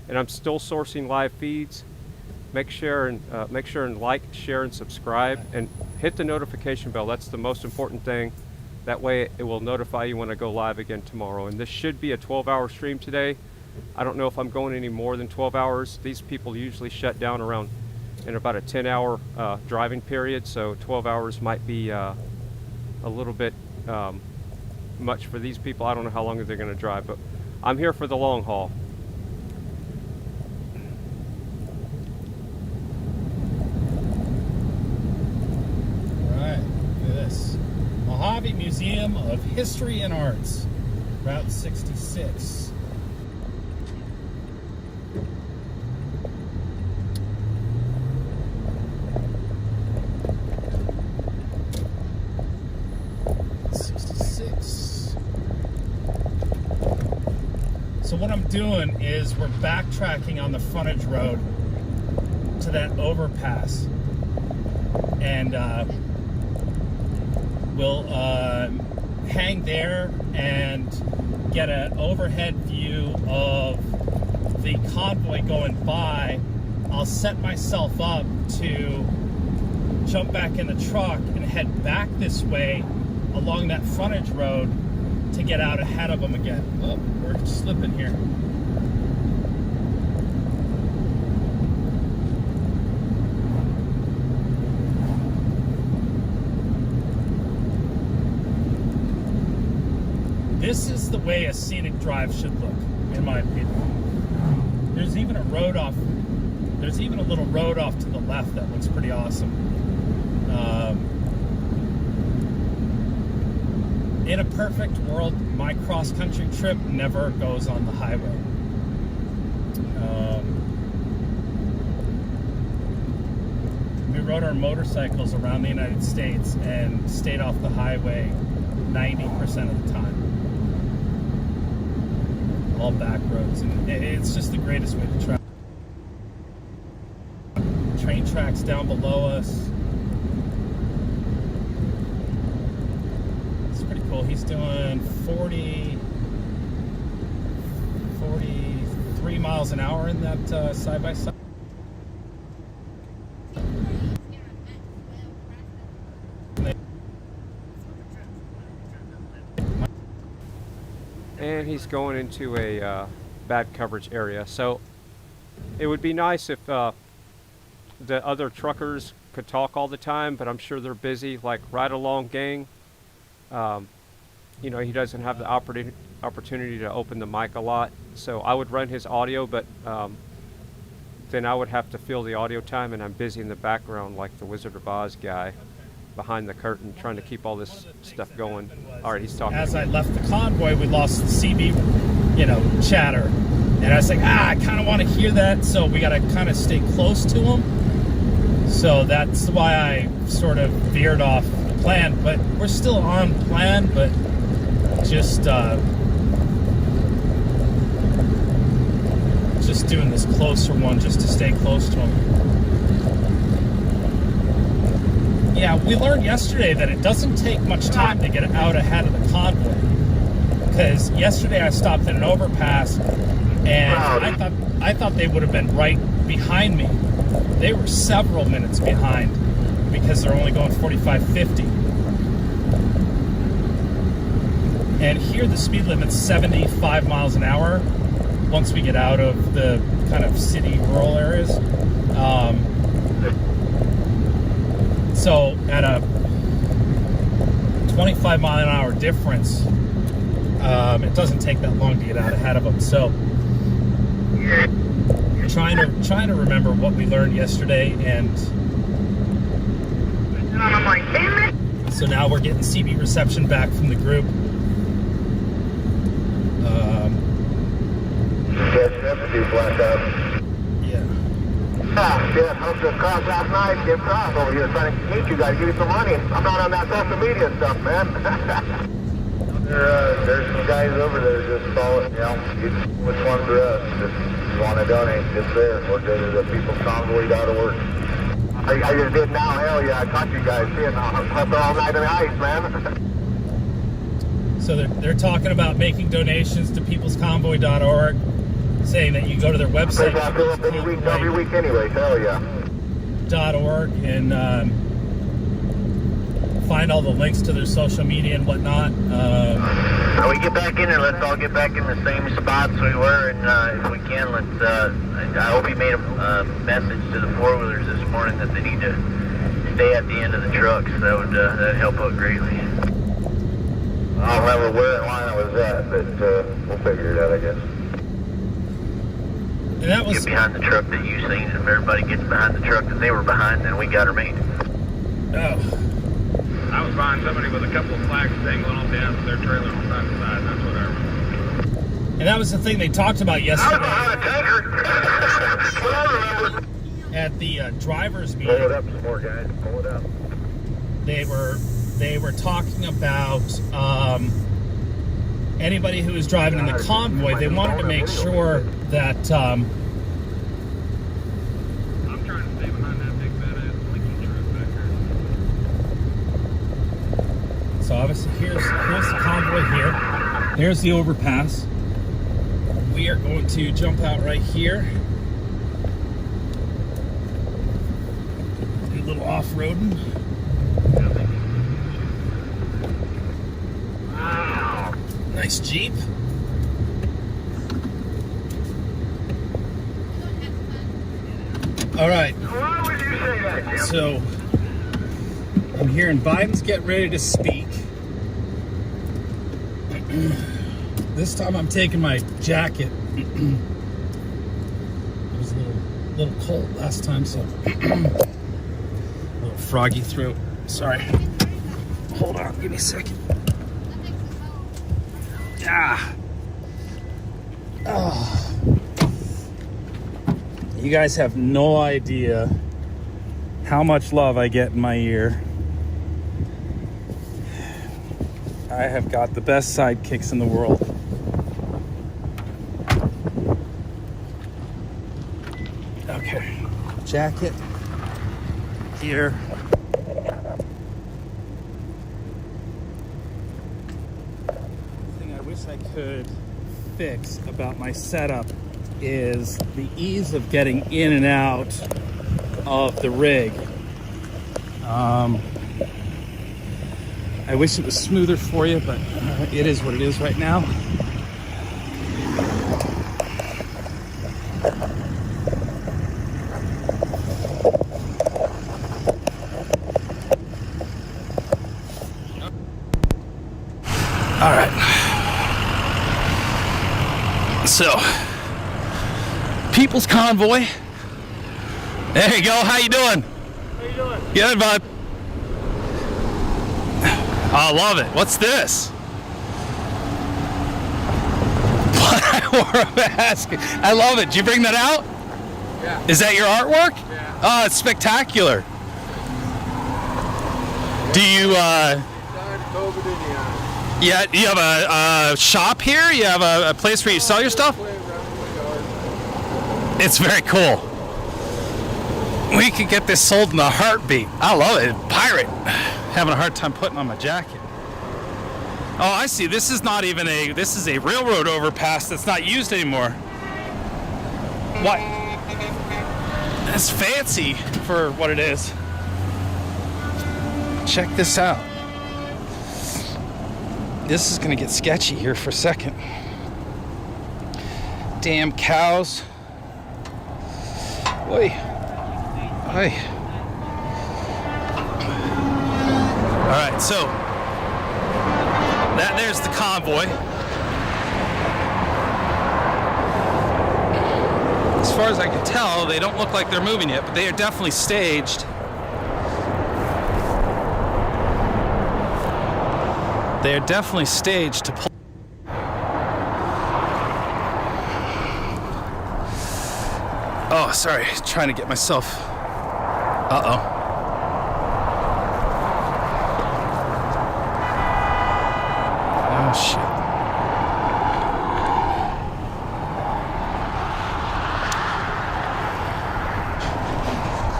A: And I'm still sourcing live feeds. Make sure and like, share, and subscribe, and hit the notification bell. That's the most important thing. That way it will notify you when I go live again tomorrow. And this should be a 12-hour stream today. I don't know if I'm going any more than 12 hours. These people usually shut down around in about a 10-hour driving period, so 12 hours might be a little bit much for these people. I don't know how long they're going to drive, but I'm here for the long haul.
E: Mojave Museum of History and Arts, Route 66. doing is we're backtracking on the frontage road to that overpass, and we'll hang there and get an overhead view of the convoy going by. I'll set myself up to jump back in the truck and head back this way along that frontage road to get out ahead of them again. Oh, we're slipping here. This is the way a scenic drive should look, in my opinion. There's even a road off. There's even a little road off to the left that looks pretty awesome. In a perfect world, my cross-country trip never goes on the highway. We rode our motorcycles around the United States and stayed off the highway 90% of the time. All back roads, and it's just the greatest way to travel. Train tracks down below us. It's pretty cool. He's doing 43 miles an hour in that side-by-side.
A: And he's going into a bad coverage area. So it would be nice if the other truckers could talk all the time, but I'm sure they're busy. Like, Ride Along Gang, you know, he doesn't have the opportunity to open the mic a lot. So I would run his audio, but then I would have to fill the audio time, and I'm busy in the background like the Wizard of Oz guy behind the curtain trying to keep all this stuff going. All right, he's talking.
E: As I left the convoy, we lost the CB, chatter. And I was like, I kind of want to hear that, so we got to kind of stay close to him. So that's why I sort of veered off the plan. But we're still on plan, but just doing this closer one just to stay close to him. Yeah, we learned yesterday that it doesn't take much time to get out ahead of the convoy. Because yesterday I stopped at an overpass, and I thought they would have been right behind me. They were several minutes behind because they're only going 45, 50. And here the speed limit's 75 miles an hour once we get out of the kind of city rural areas. So at a 25 mile an hour difference, it doesn't take that long to get out ahead of them. So trying to remember what we learned yesterday, and so now we're getting CB reception back from the group.
G: Yeah, hooked the cross last night, get cross over here trying to meet you guys, give you some money. I'm not on that social media stuff, man. There's some guys over there just following, which one's for us. If you want to donate, it's there. Or go to the peopleconvoy.org. I just did now, hell yeah, I caught you guys seeing I'm up there all night in the ice, man.
E: So they're talking about making donations to peoplesconvoy.org, saying that you go to their website.
G: I fill up every week anyway, hell yeah.
E: .org and find all the links to their social media and whatnot.
G: When we get back in there, let's all get back in the same spots we were, and if we can, let's. I hope he made a message to the four-wheelers this morning that they need to stay at the end of the trucks. That would that'd help out greatly. I don't remember where in line I was at, but we'll figure it out, I guess.
E: And that was
G: get behind the truck that you seen, and if everybody gets behind the truck that they were behind, then we got her made.
E: Oh.
U: I was behind somebody with a couple of flags dangling off the end of their trailer on side to side. That's what I remember.
E: And that was the thing they talked about yesterday at the drivers meeting.
G: Pull it up some more, guys. Pull it up.
E: They were talking about anybody who was driving in the convoy, they wanted to make sure that
U: I'm trying to stay behind that big badass leaky truck back there.
E: so obviously here's the convoy here. There's the overpass. We are going to jump out right here. Do a little off-roading. Nice Jeep. All right. So I'm hearing Biden's getting ready to speak. This time I'm taking my jacket. It was a little cold last time, so a little froggy throat. Sorry. Hold on, give me a second. Ah. Oh. You guys have no idea how much love I get in my ear. I have got the best sidekicks in the world. Okay, jacket here. The thing I wish I could fix about my setup is the ease of getting in and out of the rig. I wish it was smoother for you, but it is what it is right now. All right. So, People's Convoy. There you go. How you doing?
U: How you doing?
E: Good, bud. I love it. What's this? I wore a mask. I love it. Did you bring that out?
U: Yeah.
E: Is that your artwork?
U: Yeah.
E: Oh, it's spectacular. Do you, yeah, you have a shop here? You have a place where you sell your stuff? It's very cool. We could get this sold in a heartbeat. I love it. Pirate. Having a hard time putting on my jacket. Oh, I see. This is not even this is a railroad overpass that's not used anymore. What? It's fancy for what it is. Check this out. This is gonna get sketchy here for a second. Damn cows. Oi. Oi. All right, so there's the convoy. As far as I can tell, they don't look like they're moving yet, but they are definitely staged. They are definitely staged to pull. Oh, sorry, trying to get myself. Uh-oh. Oh, shit.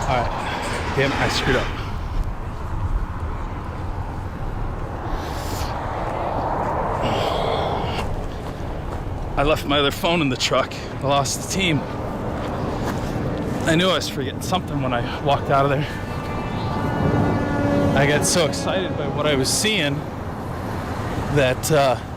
E: All right. Damn, I screwed up. I left my other phone in the truck. I lost the team. I knew I was forgetting something when I walked out of there. I got so excited by what I was seeing that all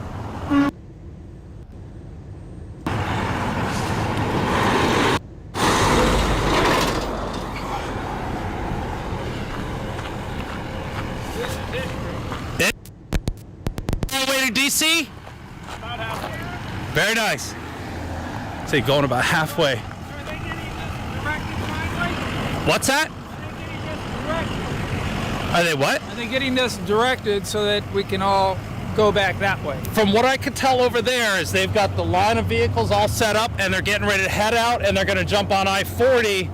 E: the way to DC?
U: About halfway.
E: Very nice. Say going about halfway. What's that? Are they what?
I: Are they getting this directed so that we can all go back that way?
E: From what I could tell over there is they've got the line of vehicles all set up and they're getting ready to head out and they're going to jump on I-40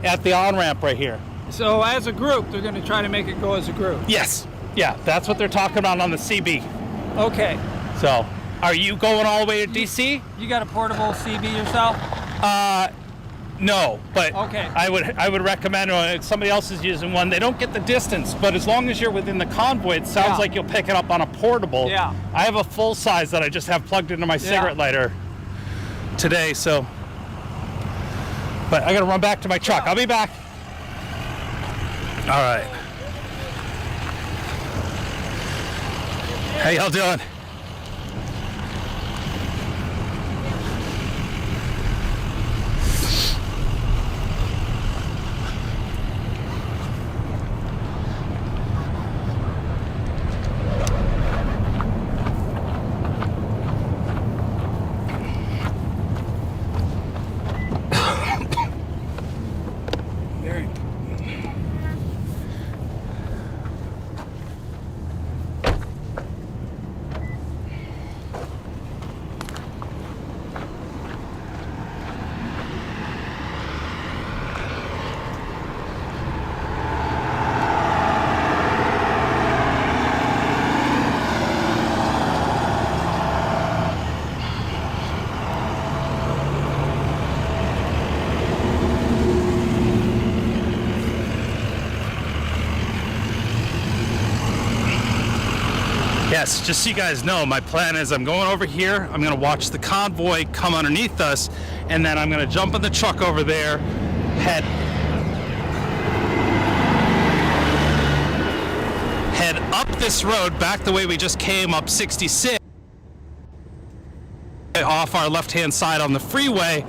E: at the on-ramp right here.
I: So as a group, they're going to try to make it go as a group?
E: Yes. Yeah, that's what they're talking about on the CB.
I: Okay.
E: So,
C: Are you going all the way to DC?
I: You got a portable CB yourself?
C: No, but
I: okay.
C: I would recommend if somebody else is using one. They don't get the distance, but as long as you're within the convoy, it sounds like you'll pick it up on a portable.
I: Yeah.
C: I have a full size that I just have plugged into my cigarette lighter today, so. But I gotta run back to my truck. I'll be back. All right. How y'all doing? Yes, just so you guys know, my plan is I'm going over here, I'm going to watch the convoy come underneath us, and then I'm going to jump in the truck over there, head up this road back the way we just came up 66 off our left-hand side on the freeway,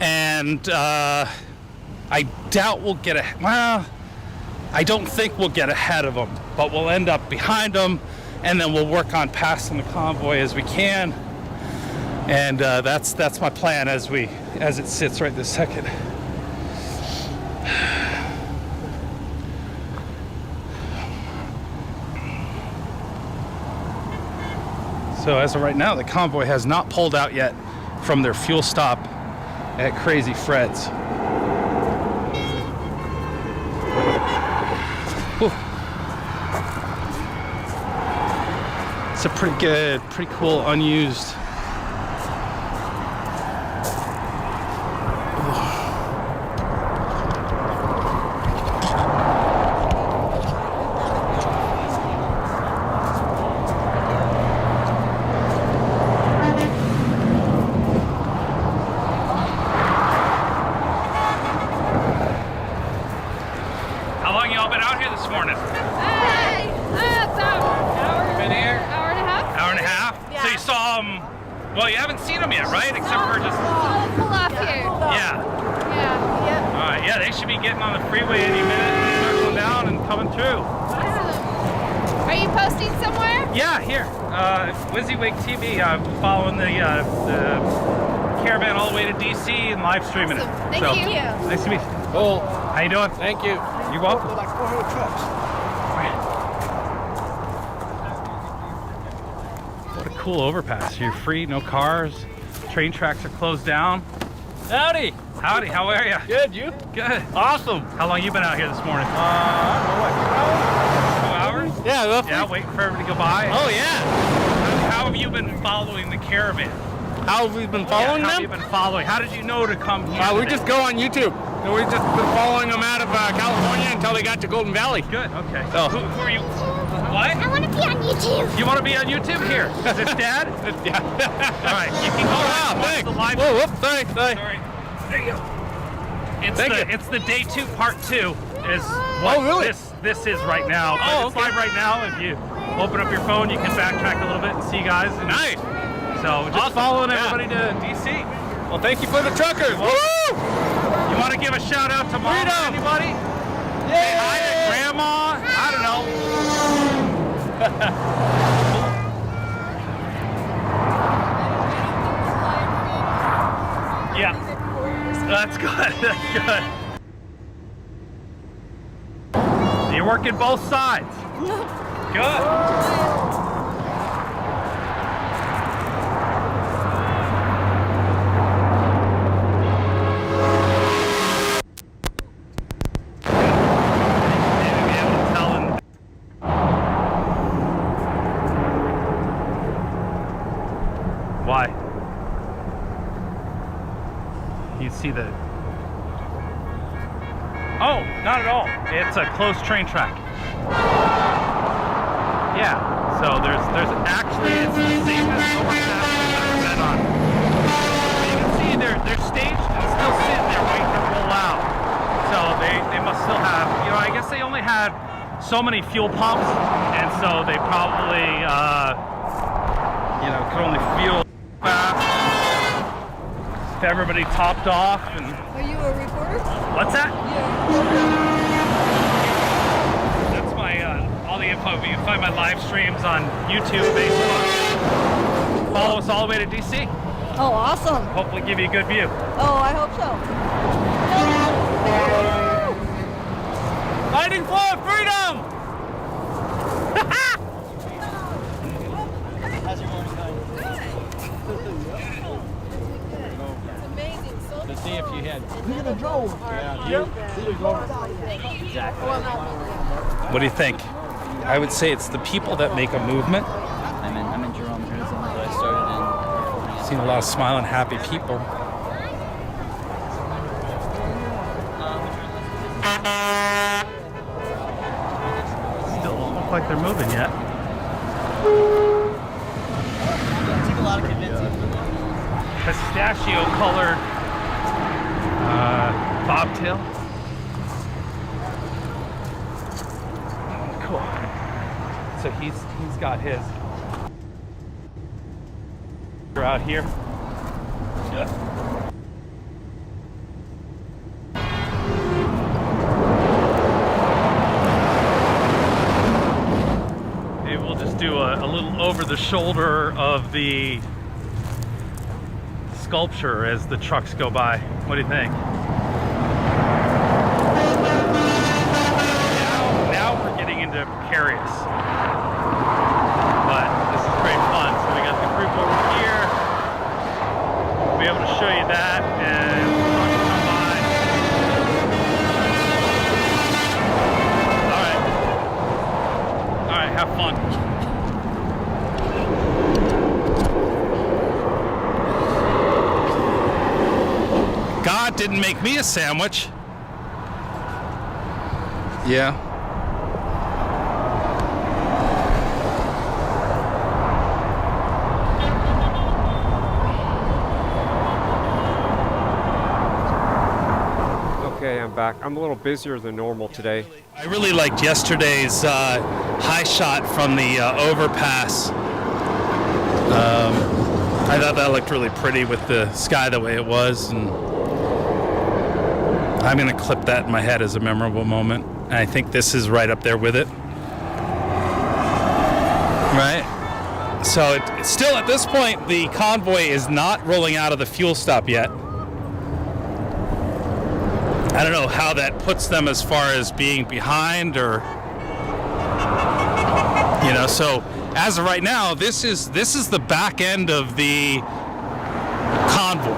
C: and I doubt we'll get I don't think we'll get ahead of them, but we'll end up behind them. And then we'll work on passing the convoy as we can, and that's my plan as it sits right this second. So as of right now, the convoy has not pulled out yet from their fuel stop at Crazy Fred's. Whew. It's a pretty cool, unused.
T: How long y'all been out here this morning? So you saw them, well, you haven't seen them yet, right? Except for just...
F: pull off here.
T: Yeah.
F: Yeah.
T: All right, yeah, they should be getting on the freeway any minute, circling down and coming through.
F: Awesome. Are you posting somewhere?
T: Yeah, here. WYSIWYG TV. I'm following the caravan all the way to DC and live streaming it.
F: Thank you.
T: Nice to meet you. Cool. How you doing? Thank you. You're welcome.
J: Like 400 trucks.
T: What a cool overpass. You're free, no cars. Train tracks are closed down. Howdy. Howdy, how are you?
J: Good, you?
T: Good.
J: Awesome.
T: How long you been out here this morning?
J: I don't know, like 2 hours?
T: 2 hours?
J: Yeah, roughly.
T: Yeah, waiting for everybody to go by.
J: Oh, yeah.
T: How have you been following the caravan?
J: How have we been following
T: How have
J: them?
T: you been following? How did you know to come here?
J: We
T: today?
J: just go on YouTube. And we've just been following them out of California until they got to Golden Valley.
T: Good, okay.
J: So.
T: Who are you? What?
F: I want to be on YouTube.
T: You want to be on YouTube? Here. Is this Dad?
J: Yeah.
T: All right, you can go
J: wow,
T: watch
J: thanks.
T: the live.
J: Whoa, whoops, thanks.
T: Sorry. There you go. It's the day 2, part 2 is what
J: really?
T: this is right now. But it's live right now. If you open up your phone, you can backtrack a little bit and see guys. And
J: Nice.
T: So just following everybody to DC.
J: Well, thank you for the truckers. Woo!
T: You want to give a shout out to Mom or
J: Freedom.
T: anybody? Say hi to Grandma. I don't know. Yeah. That's good. That's good. You're working both sides. Good. why. You see the... Oh, not at all. It's a closed train track. Yeah, so there's actually, it's the same as Overpass I've ever been on. You can see they're staged and still sitting there waiting to roll out. So they must still have, you know, I guess they only had so many fuel pumps, and so they probably, you know, could only fuel fast. If everybody topped off and...
B: Are you a reporter?
T: What's that?
B: Yeah.
T: That's my, all the info. You can find my live streams on YouTube, Facebook. Follow us all the way to DC.
B: Oh, awesome.
T: Hopefully give you a good view.
B: Oh, I hope so.
T: Fighting for freedom!
B: How's your morning going? It's amazing. So
T: To see if you had...
B: Look at the drone. Exactly.
C: What do you think? I would say it's the people that make a movement.
V: I'm in Jerome, Jersey, so I started in...
C: Seen a lot of smiling, happy people.
T: Still don't look like they're moving yet.
V: It took a lot of convincing.
T: Pistachio colored bobtail. Cool. So he's got his. You're out here. Yeah. Maybe we'll just do a little over the shoulder of the sculpture as the trucks go by. What do you think? Now we're getting into precarious. But this is great fun. So we got the group over here. We'll be able to show you that and trucks come by. Alright, have fun.
C: God didn't make me a sandwich. Yeah.
A: Okay, I'm back. I'm a little busier than normal today.
C: I really liked yesterday's high shot from the overpass. I thought that looked really pretty with the sky the way it was, and I'm going to clip that in my head as a memorable moment. And I think this is right up there with it. Right? So it's still at this point, the convoy is not rolling out of the fuel stop yet. I don't know how that puts them as far as being behind or, you know, so as of right now, this is the back end of the convoy.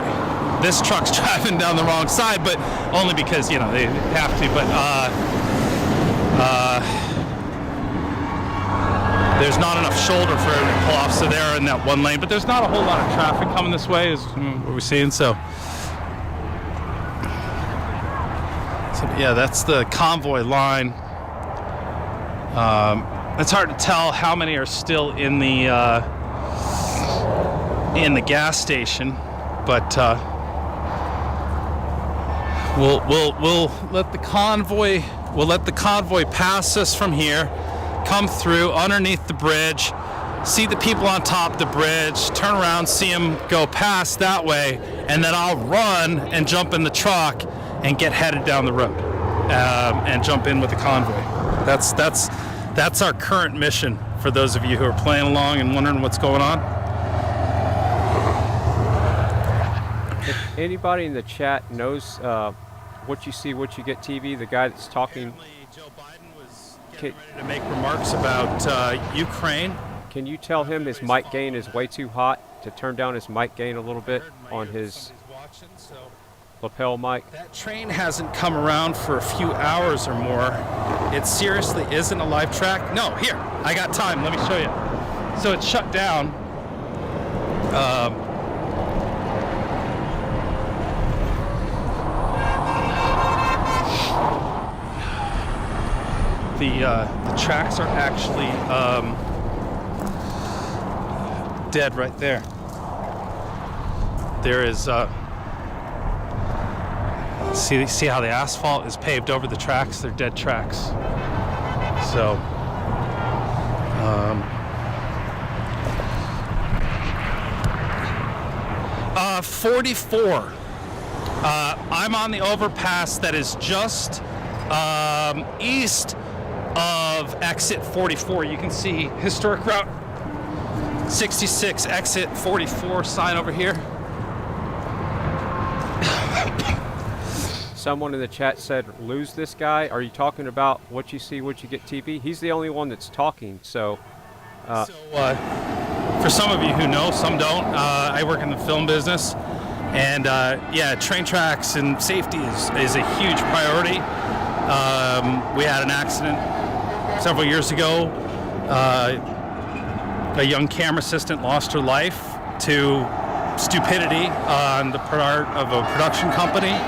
C: This truck's driving down the wrong side, but only because, you know, they have to, but there's not enough shoulder for it to pull off, so they're in that one lane, but there's not a whole lot of traffic coming this way, is what we're seeing, so yeah, that's the convoy line. It's hard to tell how many are still in the gas station, but we'll let the convoy pass us from here, come through underneath the bridge, see the people on top of the bridge, turn around, see them go past that way, and then I'll run and jump in the truck and get headed down the road and jump in with the convoy. That's our current mission for those of you who are playing along and wondering what's going on.
A: If anybody in the chat knows What You See, What You Get TV, the guy that's talking,
C: Joe Biden was getting ready to make remarks about Ukraine.
A: Can you tell him his mic gain is way too hot, to turn down his mic gain a little bit on his lapel mic?
C: That train hasn't come around for a few hours or more. It seriously isn't a live track. No, here, I got time. Let me show you. So it's shut down. the tracks are actually dead right there. There is see how the asphalt is paved over the tracks? They're dead tracks. So 44. I'm on the overpass that is just east of exit 44. You can see historic route 66, exit 44 sign over here.
A: Someone in the chat said, lose this guy. Are you talking about what you see, what you get TV? He's the only one that's talking, so...
C: for some of you who know, some don't, I work in the film business, and yeah, train tracks and safety is a huge priority. We had an accident several years ago. A young camera assistant lost her life to stupidity on the part of a production company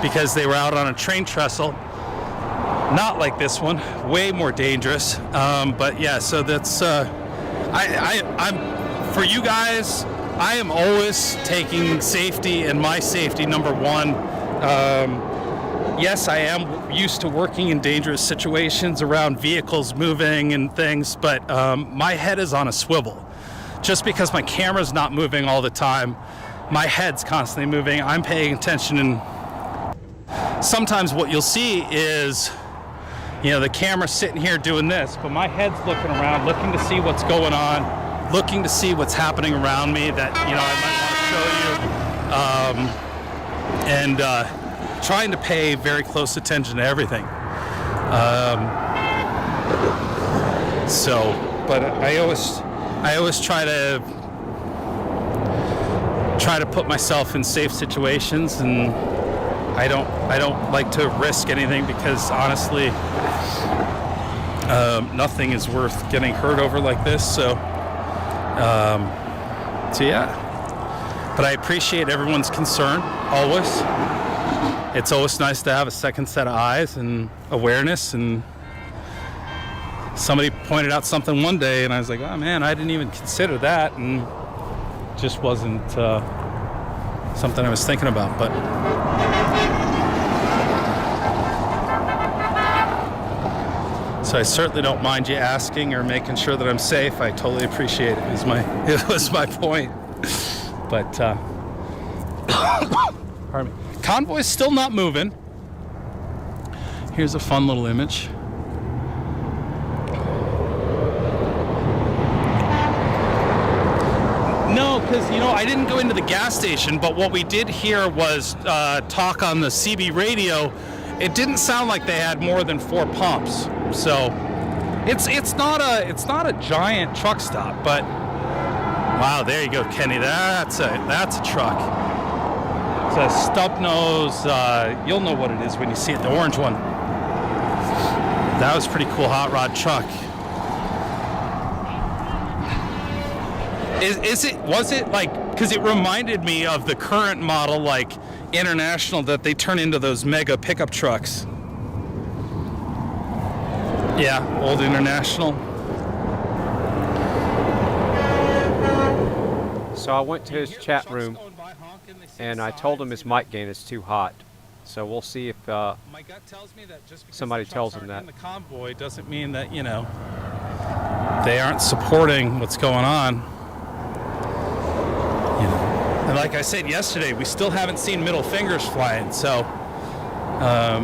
C: because they were out on a train trestle. Not like this one, way more dangerous. But yeah, so that's I'm for you guys. I am always taking safety and my safety number one. Yes, I am used to working in dangerous situations around vehicles moving and things, but my head is on a swivel. Just because my camera's not moving all the time, my head's constantly moving. I'm paying attention, and sometimes what you'll see is, you know, the camera's sitting here doing this, but my head's looking around, looking to see what's going on, looking to see what's happening around me that, you know, I might want to show you. Trying to pay very close attention to everything. But I always try to put myself in safe situations, and I don't like to risk anything because honestly, nothing is worth getting hurt over like this. So yeah. But I appreciate everyone's concern always. It's always nice to have a second set of eyes and awareness, and somebody pointed out something one day and I was like, oh man, I didn't even consider that, and it just wasn't something I was thinking about. But so I certainly don't mind you asking or making sure that I'm safe. I totally appreciate it. It was my point. But pardon me. Convoy's still not moving. Here's a fun little image. No, because, you know, I didn't go into the gas station, but what we did hear was talk on the CB radio. It didn't sound like they had more than 4 pumps. So it's not a giant truck stop, but wow, there you go, Kenny. That's a truck. It's a stub nose. You'll know what it is when you see it, the orange one. That was a pretty cool hot rod truck. Was it like, because it reminded me of the current model, like International, that they turn into those mega pickup trucks. Yeah, old International.
A: So I went to his chat room and I told him his mic gain is too hot. So we'll see if somebody tells him that.
C: In the convoy doesn't mean that, you know, they aren't supporting what's going on. You know. And like I said yesterday, we still haven't seen middle fingers flying. So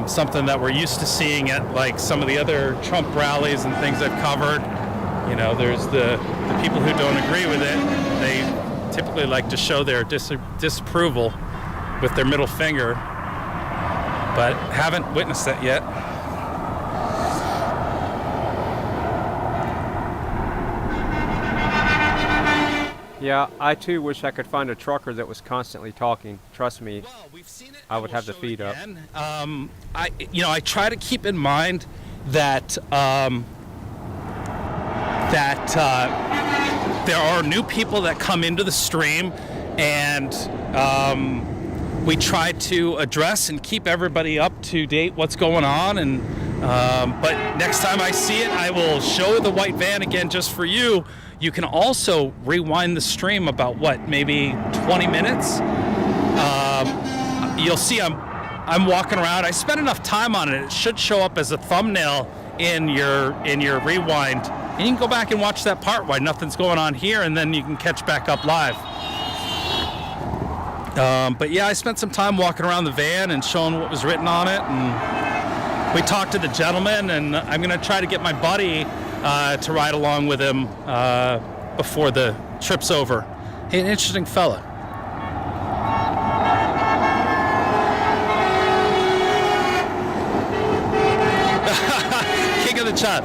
C: something that we're used to seeing at like some of the other Trump rallies and things I've covered. You know, there's the people who don't agree with it. They typically like to show their disapproval with their middle finger, but haven't witnessed that yet.
A: Yeah, I too wish I could find a trucker that was constantly talking. Trust me, I would have the feed up.
C: I try to keep in mind that there are new people that come into the stream, and we try to address and keep everybody up to date what's going on, and But next time I see it, I will show the white van again just for you. You can also rewind the stream about maybe 20 minutes. You'll see I'm walking around. I spent enough time on it. It should show up as a thumbnail in your rewind. And you can go back and watch that part while nothing's going on here, and then you can catch back up live. But yeah, I spent some time walking around the van and showing what was written on it, and we talked to the gentleman, and I'm going to try to get my buddy to ride along with him before the trip's over. Hey, an interesting fella. King of the chat.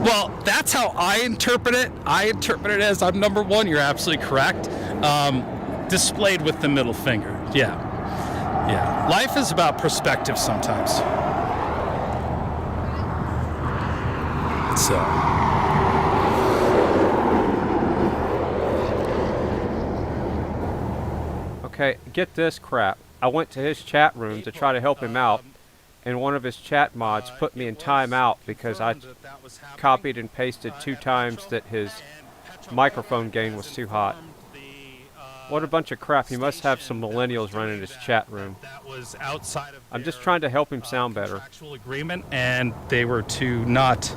C: Well, that's how I interpret it. I interpret it as I'm number one. You're absolutely correct. Displayed with the middle finger. Yeah. Life is about perspective sometimes. So.
A: Okay, get this crap. I went to his chat room to try to help him out, and one of his chat mods put me in timeout because I copied and pasted 2 times that his microphone gain was too hot. What a bunch of crap. He must have some millennials running his chat room. I'm just trying to help him sound better.
C: Agreement, and they were to not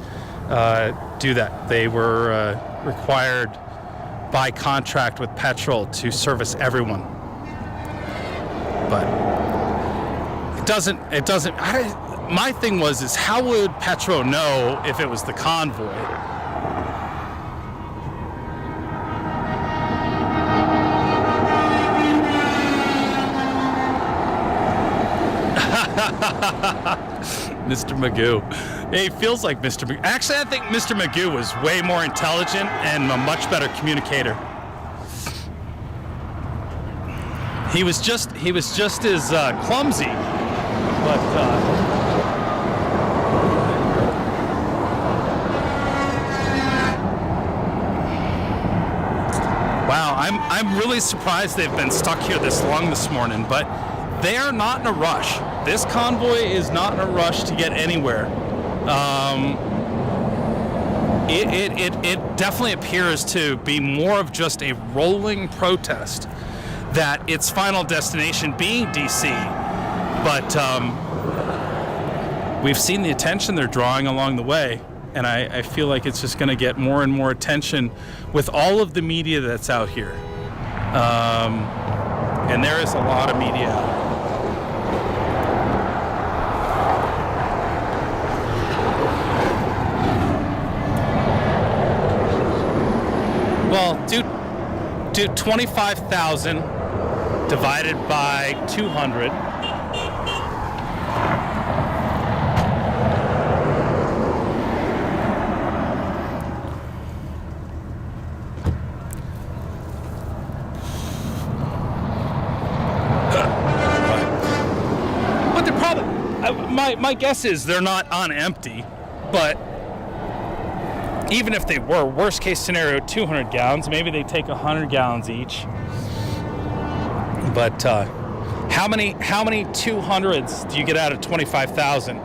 C: do that. They were required by contract with Petrol to service everyone. But it doesn't. My thing is how would Petro know if it was the convoy? Mr. Magoo. He feels like Mr. Magoo. Actually, I think Mr. Magoo was way more intelligent and a much better communicator. He was just as clumsy, but wow, I'm really surprised they've been stuck here this long this morning, but they are not in a rush. This convoy is not in a rush to get anywhere. It definitely appears to be more of just a rolling protest, that its final destination being DC. But we've seen the attention they're drawing along the way, and I feel like it's just going to get more and more attention with all of the media that's out here. And there is a lot of media out. Well, do 25,000 divided by 200. But they're probably, my guess is they're not on empty, but even if they were, worst case scenario, 200 gallons, maybe they take 100 gallons each. But how many 200s do you get out of 25,000?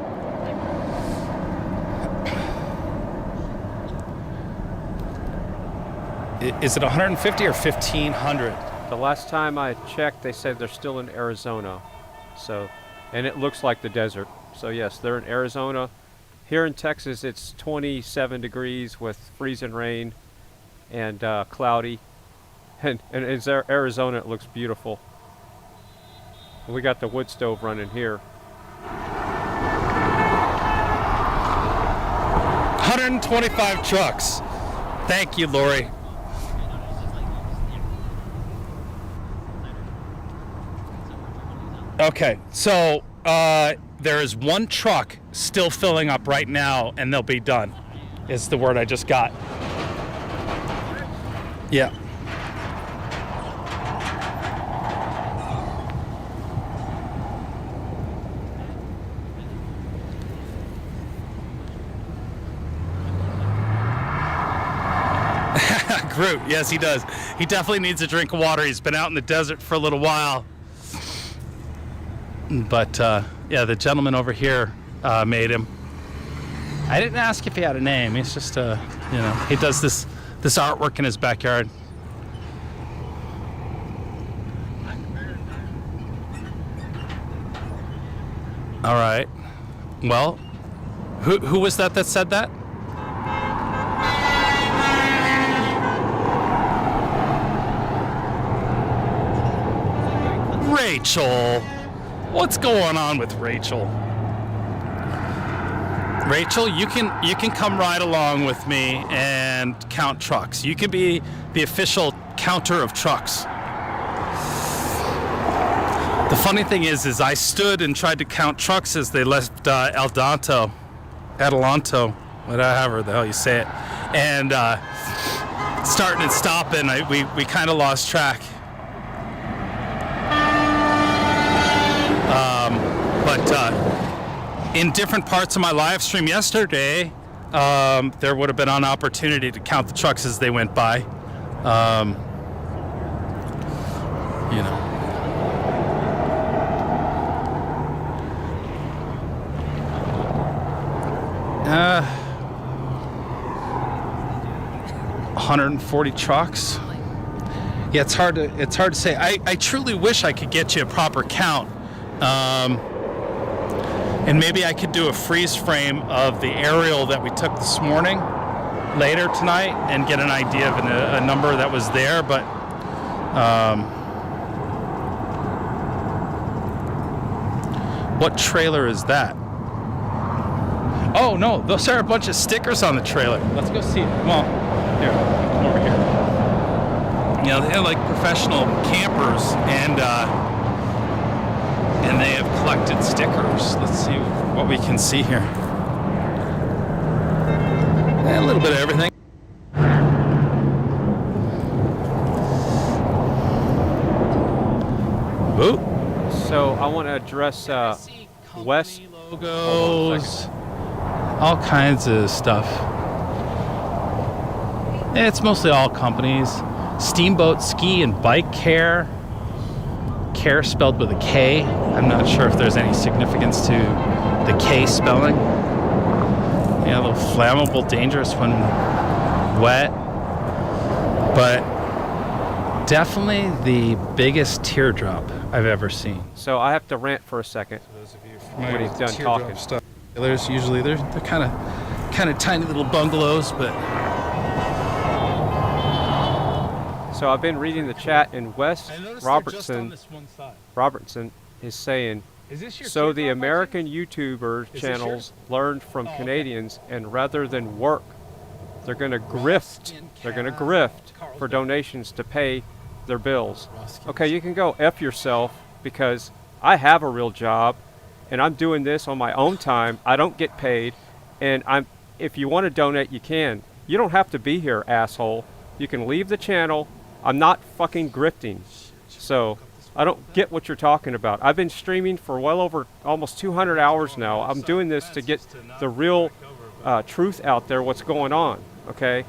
C: Is it 150 or 1,500?
A: The last time I checked, they said they're still in Arizona. So, and it looks like the desert. So yes, they're in Arizona. Here in Texas, it's 27 degrees with freezing rain and cloudy. And in Arizona, it looks beautiful. And we got the wood stove running here.
C: 125 trucks. Thank you, Lori. Okay, so there is one truck still filling up right now, and they'll be done, is the word I just got. Yeah. Groot, yes, he does. He definitely needs a drink of water. He's been out in the desert for a little while. But yeah, the gentleman over here made him. I didn't ask if he had a name. He's just he does this artwork in his backyard. All right. Well, who was that said that? Rachel. What's going on with Rachel? Rachel, you can come ride along with me and count trucks. You can be the official counter of trucks. The funny thing is I stood and tried to count trucks as they left Adelanto, whatever the hell you say it, and starting and stopping, we kind of lost track. But in different parts of my live stream yesterday, there would have been an opportunity to count the trucks as they went by. You know. 140 trucks. Yeah, it's hard to say. I truly wish I could get you a proper count. And maybe I could do a freeze frame of the aerial that we took this morning later tonight and get an idea of a number that was there, but what trailer is that? Oh no, those are a bunch of stickers on the trailer. Let's go see it. Come on. Here, come over here. You know, they're like professional campers, and they have collected stickers. Let's see what we can see here. A little bit of everything. Ooh.
A: So I want to address West
C: logos, all kinds of stuff. It's mostly all companies. Steamboat Ski and Bike Care. Care spelled with a K. I'm not sure if there's any significance to the K spelling. Yeah, a little flammable, dangerous when wet. But definitely the biggest teardrop I've ever seen.
A: So I have to rant for a second when he's done talking.
C: Stuff. There's usually they're kind of tiny little bungalows, but.
A: So I've been reading the chat, and Wes Robertson is saying, so the American YouTuber channels learned from Canadians, and rather than work, they're going to grift. They're going to grift for donations to pay their bills. Okay, you can go F yourself, because I have a real job, and I'm doing this on my own time. I don't get paid, and if you want to donate, you can. You don't have to be here, asshole. You can leave the channel. I'm not fucking grifting. So I don't get what you're talking about. I've been streaming for well over almost 200 hours now. I'm doing this to get the real truth out there, what's going on, okay?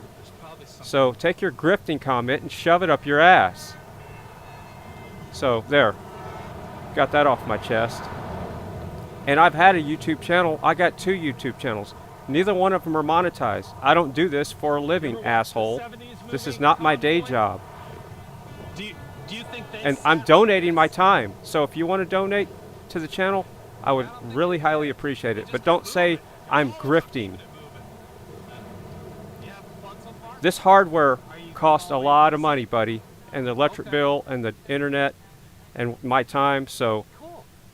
A: So take your grifting comment and shove it up your ass. So there, got that off my chest. And I've had a YouTube channel. I got 2 YouTube channels. Neither one of them are monetized. I don't do this for a living, asshole. This is not my day job. And I'm donating my time. So if you want to donate to the channel, I would really highly appreciate it. But don't say I'm grifting. This hardware costs a lot of money, buddy. And the electric bill and the internet and my time. So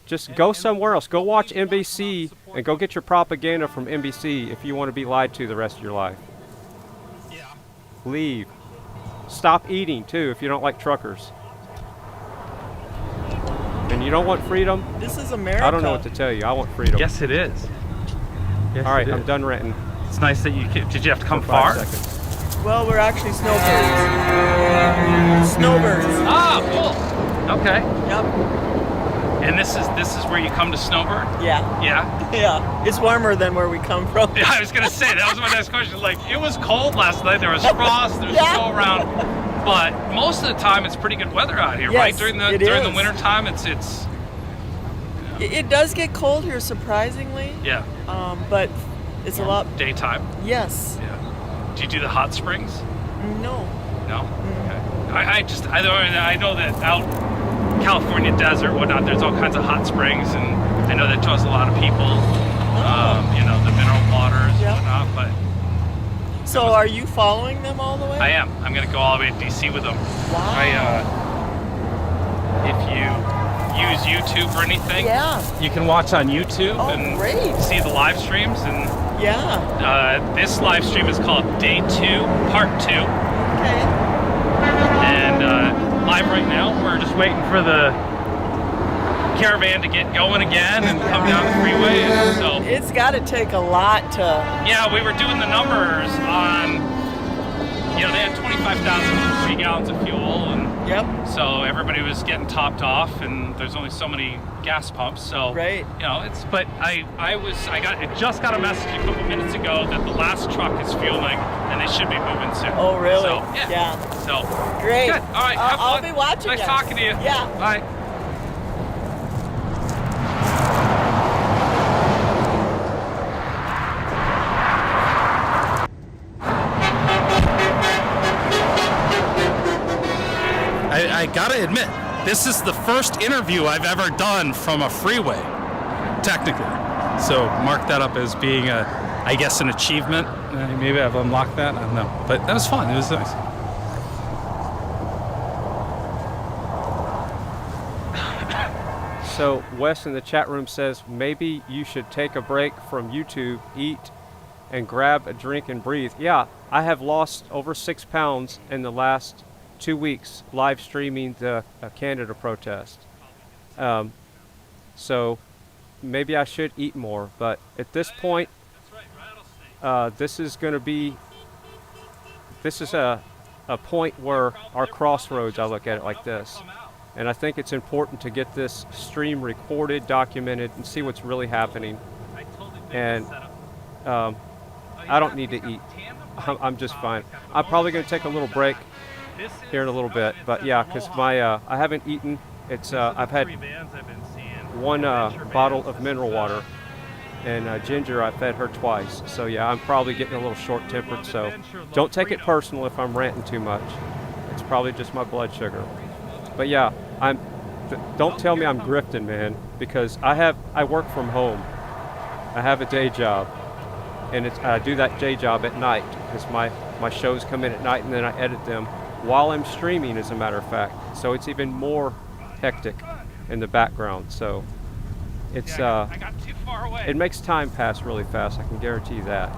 A: just go somewhere else. Go watch NBC and go get your propaganda from NBC if you want to be lied to the rest of your life. Leave. Stop eating, too, if you don't like truckers. And you don't want freedom?
M: This is America.
A: I don't know what to tell you. I want freedom.
C: Yes, it is. Yes,
A: all right, I'm done ranting.
C: It's nice that you did you have to come far?
A: 5 seconds.
M: Well, we're actually snowbirds. Snowbirds.
C: Ah, cool. Okay.
M: Yep.
C: And this is where you come to snowbird?
M: Yeah.
C: Yeah?
M: Yeah. It's warmer than where we come from.
C: Yeah, I was going to say, that was my next question. Like, it was cold last night. There was frost. There was snow around. But most of the time, it's pretty good weather out here, right? During the winter time,
M: it does get cold here, surprisingly.
C: Yeah.
M: But It's a lot.
T: Daytime?
M: Yes.
T: Yeah. Do you do the hot springs?
M: No.
T: No? Okay. I know that out California desert, whatnot, there's all kinds of hot springs, and I know that draws a lot of people. You know, the mineral waters and whatnot, but.
M: So are you following them all the way?
T: I am. I'm going to go all the way to DC with them.
M: Wow.
T: If you use YouTube or anything,
M: Yeah.
T: you can watch on YouTube and
M: great.
T: see the live streams. And this live stream is called Day 2, Part 2.
M: Okay.
T: And live right now, we're just waiting for the caravan to get going again and come down the freeway. And so
M: It's got to take a lot to.
T: yeah, we were doing the numbers on. You know, they had 25,003 gallons of fuel, and so everybody was getting topped off, and there's only so many gas pumps. So you know, it's. But I just got a message a couple minutes ago that the last truck is fueling, and they should be moving soon.
M: Oh, really?
T: So, yeah. So
M: Great.
T: Good. All right. Have
M: I'll
T: fun.
M: be watching.
T: Nice
M: you.
T: talking to you.
M: Yeah.
T: Bye.
C: I gotta admit, this is the first interview I've ever done from a freeway, technically. So mark that up as being I guess an achievement. Maybe I've unlocked that, I don't know. But that was fun, it was nice.
A: So Wes in the chat room says maybe you should take a break from YouTube, eat, and grab a drink and breathe. Yeah, I have lost over 6 pounds in the last 2 weeks live streaming the Canada protest. So maybe I should eat more, but at this point, this is a point where our crossroads, I look at it like this. And I think it's important to get this stream recorded, documented, and see what's really happening. And I don't need to eat. I'm just fine. I'm probably going to take a little break here in a little bit. But yeah, because I haven't eaten. It's I've had one bottle of mineral water, and Ginger, I fed her twice. So yeah, I'm probably getting a little short-tempered. So don't take it personal if I'm ranting too much. It's probably just my blood sugar. But yeah, don't tell me I'm grifting, man, because I work from home. I have a day job, and I do that day job at night because my shows come in at night, and then I edit them while I'm streaming, as a matter of fact. So it's even more hectic in the background. So it's
T: I got too far away.
A: It makes time pass really fast. I can guarantee you that.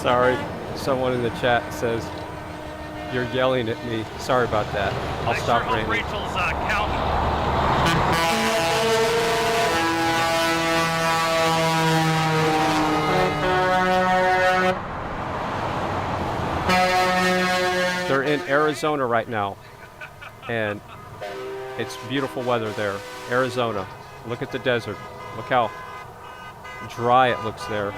A: Sorry, someone in the chat says you're yelling at me. Sorry about that. I'll stop
T: sure
A: ranting.
T: Rachel's counting.
A: They're in Arizona right now, and it's beautiful weather there. Arizona. Look at the desert. Look how dry it looks there.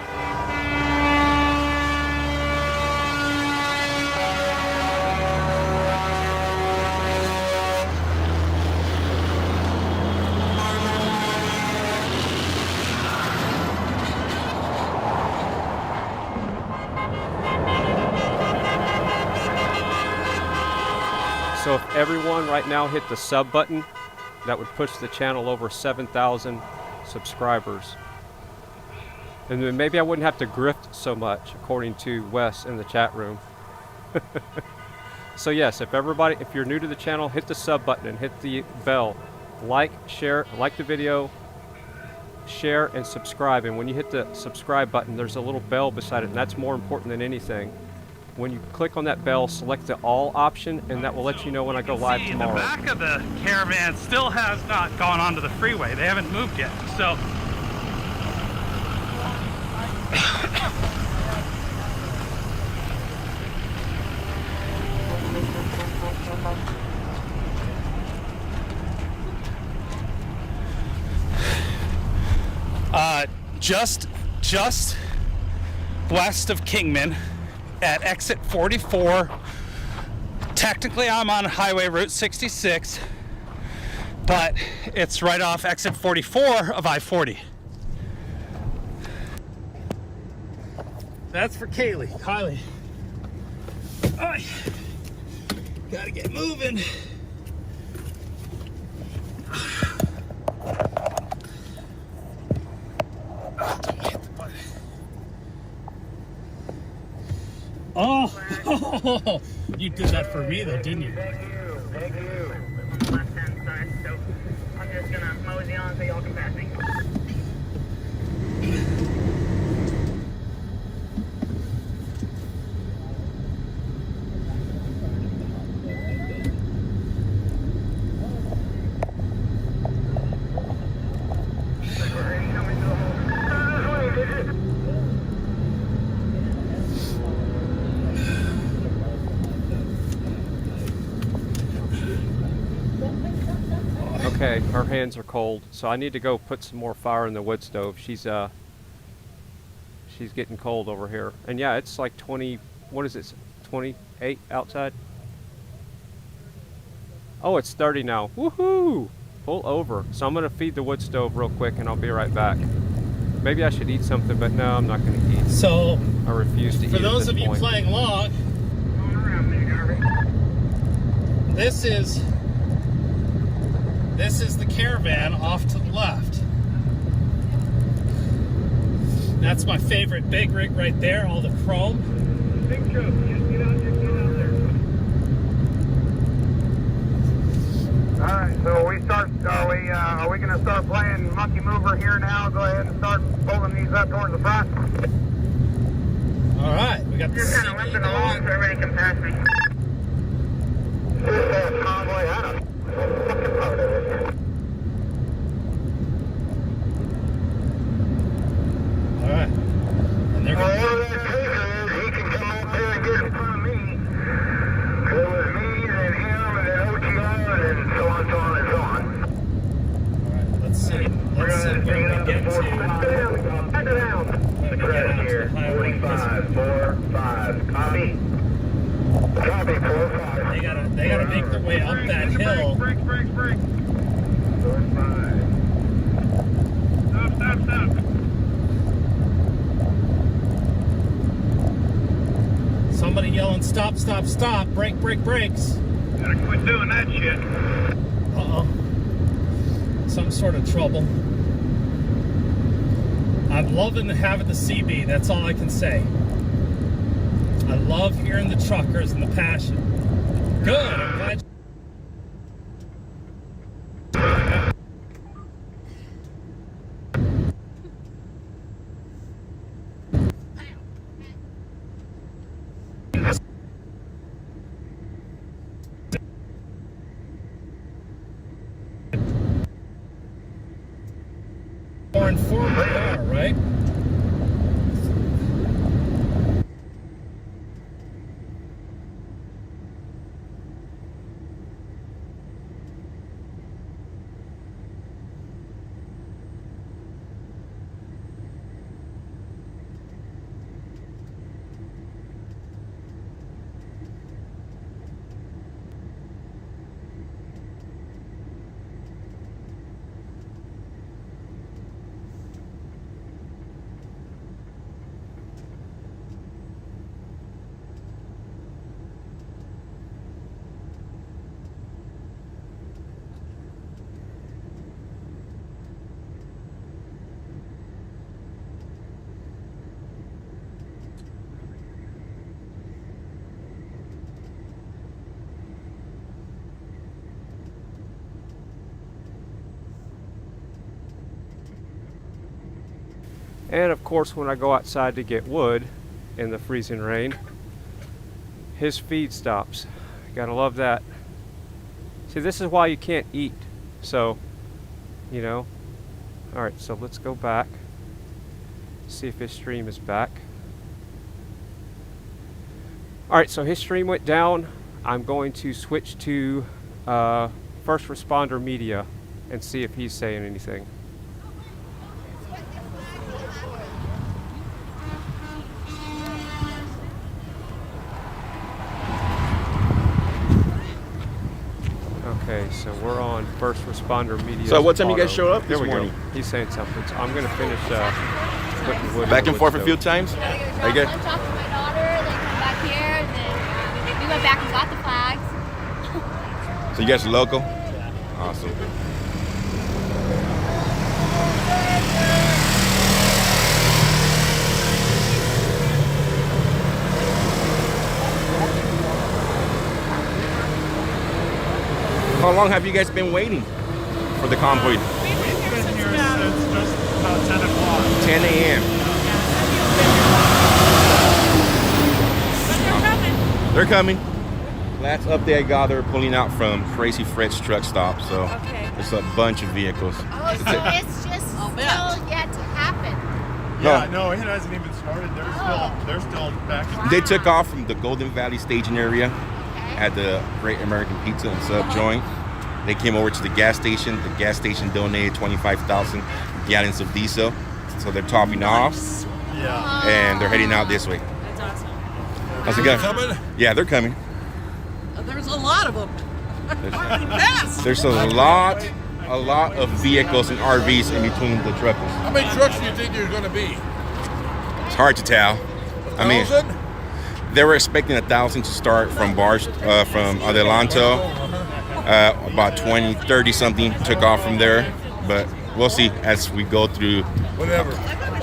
A: So if everyone right now hit the sub button, that would push the channel over 7,000 subscribers. And then maybe I wouldn't have to grift so much, according to Wes in the chat room. So yes, if you're new to the channel, hit the sub button and hit the bell. Like the video, share, and subscribe. And when you hit the subscribe button, there's a little bell beside it, and that's more important than anything. when you click on that bell, select the all option, and that will let you know when I go live tomorrow.
T: The back of the caravan still has not gone onto the freeway. They haven't moved yet. So just west of Kingman at exit 44. Technically I'm on Highway Route 66, but it's right off exit 44 of I-40. That's for Kaylee. Kylie. Alright. Gotta get moving. Oh, you did that for me though, didn't you?
G: Thank you. Left-hand side, so I'm just gonna mosey on so y'all can pass me.
A: Okay, her hands are cold, so I need to go put some more fire in the wood stove. She's getting cold over here. And yeah, it's like 20, what is it, 28 outside? Oh, it's 30 now. Woohoo! Pull over. So I'm gonna feed the wood stove real quick and I'll be right back. Maybe I should eat something, but no, I'm not gonna eat.
T: So,
A: I refuse to eat.
T: for those
A: at
T: of
A: this
T: you
A: point.
T: playing along, this is the caravan off to the left. That's my favorite big rig right there, all the chrome.
L: Big truck, just get out there. Alright, so are we gonna start playing Monkey Mover here now? Go ahead and start pulling these up towards the front.
T: Alright, we got the
G: Just kind of limping along so everybody can pass me.
L: Convoy, I don't fucking part of it.
T: Alright. And they're
L: Well, whatever that tracer is, he can come up there and get in front of me. So it was me, then him, and then OTR, and so on, so on, and so on.
T: Alright, let's see. Let's see where we get to.
L: Back it down. Success here. 45, 4, 5. Copy. Copy, 4, 5.
T: They gotta make their way up that hill.
L: Break. 4, 5. Stop.
T: Somebody yelling, stop, brakes.
L: Gotta quit doing that shit.
T: Uh-oh. Some sort of trouble. I'm loving having the CB, that's all I can say. I love hearing the truckers and the passion. Good, I'm glad. More informed they are, right?
A: And of course, when I go outside to get wood in the freezing rain, his feed stops. Gotta love that. See, this is why you can't eat. So, you know. Alright, so let's go back. See if his stream is back. Alright, so his stream went down. I'm going to switch to First Responder Media and see if he's saying anything. Okay, so we're on First Responder Media.
N: So what time you guys show up this morning?
A: Go. He's saying something. So I'm going to finish putting wood
N: Back
A: in
N: and
A: the
N: forth
A: wood
N: a few
A: stove.
N: times? I guess.
F: Lunch off with my daughter, then come back here, and then we went back and got the flags.
N: So you guys are local? Awesome. How long have you guys been waiting for the convoy?
E: We've been here since just about 10 o'clock.
N: 10 a.m. They're coming. Last update I got, they're pulling out from Crazy Fred's truck stop, so it's a bunch of vehicles.
F: Oh, so it's just still yet to happen.
R: Yeah, no, it hasn't even started. They're still back.
N: They took off from the Golden Valley staging area at the Great American Pizza and Sub joint. They came over to the gas station. The gas station donated 25,000 gallons of diesel, so they're topping off.
R: Yeah.
N: And they're heading out this way.
K: That's awesome.
N: How's it going?
R: Coming?
N: Yeah, they're coming.
M: There's a lot of them.
N: There's a lot of vehicles and RVs in between the truckers.
R: How many trucks do you think there's going to be?
N: It's hard to tell. I mean, they were expecting 1,000 to start from bars from Adelanto. About 20, 30 something took off from there, but we'll see as we go through.
R: Whatever.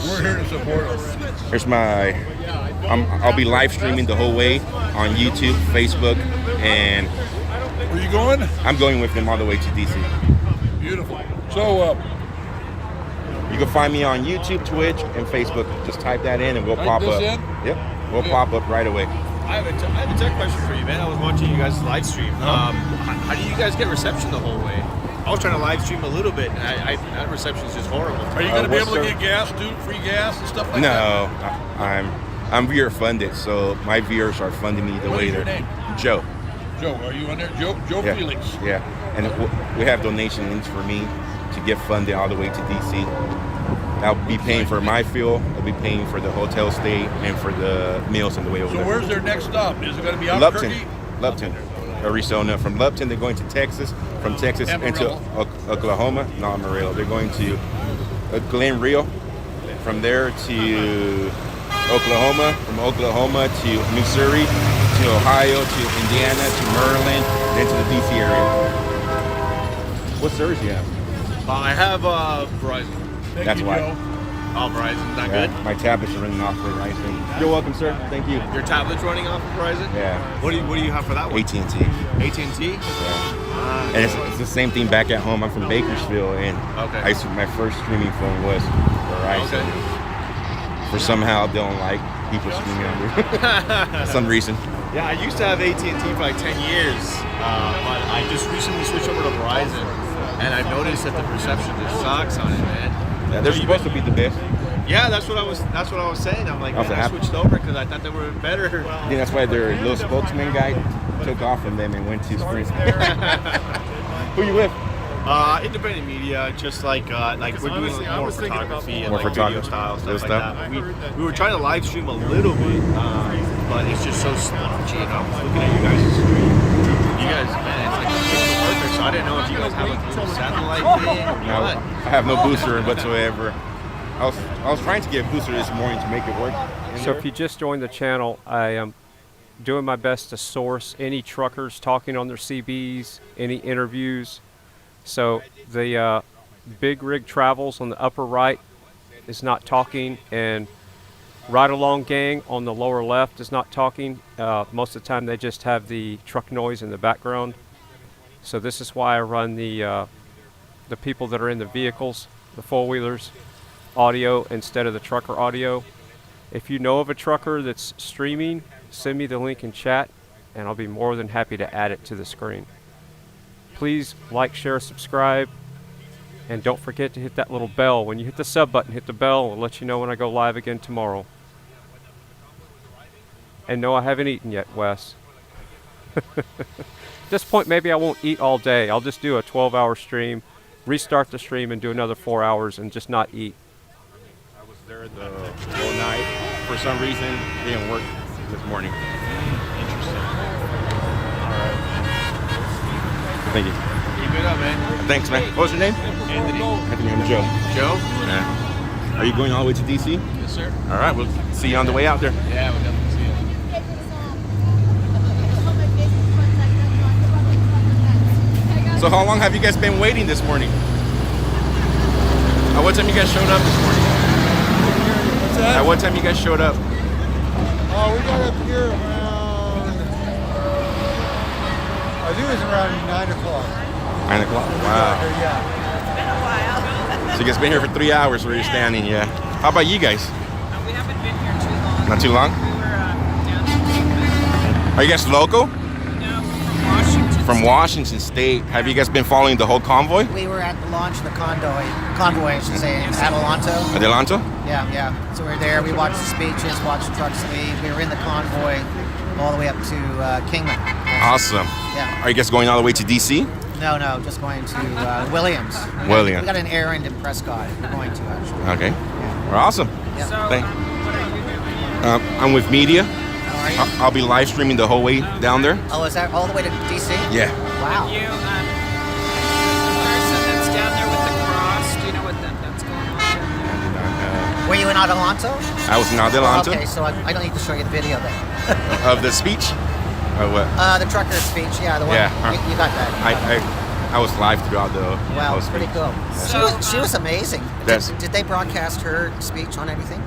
R: We're here to support them.
N: Here's my. I'll be live streaming the whole way on YouTube, Facebook, and.
R: Where you going?
N: I'm going with them all the way to DC.
R: Beautiful. So,
N: you can find me on YouTube, Twitch, and Facebook. Just type that in, and we'll pop up. Yep, we'll pop up right away.
P: I have a tech question for you, man. I was watching you guys live stream. How do you guys get reception the whole way? I was trying to live stream a little bit, and that reception is just horrible.
R: are you going to be able to get gas, free gas and stuff like that?
N: No, I'm viewer funded, so my viewers are funding me the
R: What
N: way
R: is your
N: they're.
R: name?
N: Joe.
R: Joe, are you on there? Joe
N: Yeah.
R: Felix.
N: Yeah, and we have donation links for me to get funded all the way to DC. I'll be paying for my fuel. I'll be paying for the hotel stay and for the meals on the way over
R: So
N: there.
R: where's their next stop? Is it going to be
N: Lupton,
R: Albuquerque?
N: Arizona. From Lupton, they're going to Texas. From Texas into Oklahoma. No, Amarillo. They're going to Glen Rio. From there to Oklahoma. From Oklahoma to Missouri, to Ohio, to Indiana, to Maryland, then to the DC area. What service do you have?
P: I have Verizon.
N: That's why.
P: Oh, Verizon's not
N: Yeah,
P: good?
N: my tablets are running off Verizon. You're welcome, sir. Thank you.
P: Your tablet's running off of Verizon?
N: Yeah.
P: What do you have for that one?
N: AT&T.
P: AT&T?
N: Yeah. And it's the same thing back at home. I'm from Bakersfield, and my first streaming phone was Verizon. For somehow they don't like people streaming on there. For some reason.
P: Yeah, I used to have AT&T for like 10 years, but I just recently switched over to Verizon, and I've noticed that the reception just sucks on it, man.
N: Yeah, they're supposed to be the best.
P: Yeah, that's what I was saying. I'm like, man, I switched over because I thought they were better.
N: I think that's why their little spokesman guy took off from them and went to Sprint. Who you with?
P: Independent media, just like we're doing more photography and
N: More
P: like video style stuff like that. We were trying to live stream a little bit, but it's just so slouchy. And I was looking at you guys' stream. You guys, man, it's like picture perfect. So I didn't know if you guys have like a little satellite thing or
N: No,
P: what.
N: I have no booster whatsoever. I was trying to get a booster this morning to make it work.
A: So if you just joined the channel, I am doing my best to source any truckers talking on their CBs, any interviews. So the Big Rig Travels on the upper right is not talking, and Ride Along Gang on the lower left is not talking. Most of the time they just have the truck noise in the background. So this is why I run the people that are in the vehicles, the four-wheelers, audio instead of the trucker audio. If you know of a trucker that's streaming, send me the link in chat and I'll be more than happy to add it to the screen. Please like, share, subscribe, and don't forget to hit that little bell. When you hit the sub button, hit the bell. It'll let you know when I go live again tomorrow. And no, I haven't eaten yet, Wes. At this point, maybe I won't eat all day. I'll just do a 12-hour stream, restart the stream, and do another 4 hours and just not eat.
N: I was there the whole night. For some reason, it didn't work this morning.
P: Interesting. All right.
N: Thank you.
P: Keep it up, man.
N: Thanks, man. What was your name?
P: Anthony.
N: Anthony, I'm Joe.
P: Joe?
N: Yeah. Are you going all the way to DC?
P: Yes, sir.
N: All right, we'll see you on the way out there.
P: Yeah, we'll definitely see you.
N: So how long have you guys been waiting this morning? At what time you guys showed up this morning?
O: What's that?
N: At what time you guys showed up?
O: Oh, we got up here around, I think it was around 9 o'clock.
N: 9 o'clock. Wow.
O: Yeah.
N: So you guys been here for 3 hours where you're standing, yeah. How about you guys?
M: We haven't been here too long.
N: Not too long?
M: We were down
N: Are you guys local?
M: from Washington.
N: From Washington State. Have you guys been following the whole convoy?
Q: We were at the launch of the convoy, I should say, in Adelanto.
N: Adelanto?
Q: Yeah, yeah. So we were there. We watched the speeches, watched the trucks leave. We were in the convoy all the way up to Kingman.
N: Awesome.
Q: Yeah.
N: Are you guys going all the way to DC?
Q: No, just going to Williams.
N: Williams.
Q: We got an errand in Prescott. We're going to actually.
N: Okay. Well, awesome.
Q: Yeah.
M: So,
N: Thank-
M: what are you doing?
N: I'm with media.
Q: How are you?
N: I'll be live streaming the whole way down there.
Q: Oh, is that all the way to DC?
N: Yeah.
Q: Wow.
M: You, the person that's down there with the cross, do you know what that's going on?
Q: Were you in Adelanto?
N: I was in Adelanto.
Q: Okay, so I don't need to show you the video then.
N: Of the speech? Or what?
Q: The trucker speech, yeah, the one.
N: Yeah.
Q: You got that.
N: I was live throughout the
Q: Wow,
N: whole
Q: it's pretty
N: speech.
Q: cool. She was amazing.
N: That's-
Q: Did they broadcast her speech on anything?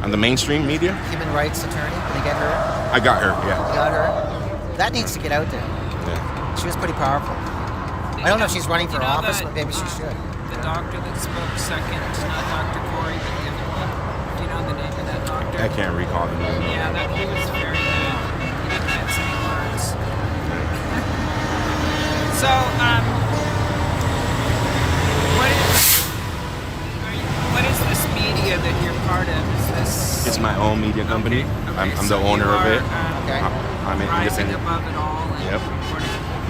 N: On the mainstream media?
Q: Human rights attorney, did they get her?
N: I got her,
Q: You
N: yeah.
Q: got her? That needs to get out there.
N: Yeah.
Q: She was pretty powerful. I don't know if she's running for office, but maybe she should.
M: The doctor that spoke second, not Dr. Corey, but the other one. Do you know the name of that doctor?
N: I can't recall the name.
M: Yeah, he was very good. He didn't have any words. So, what is this media that you're part of? Is this?
N: It's my own media company. I'm the
M: so
N: owner
M: you
N: of it.
M: are,
N: I'm an
M: rising
N: independent.
M: above it all. And
N: Yep.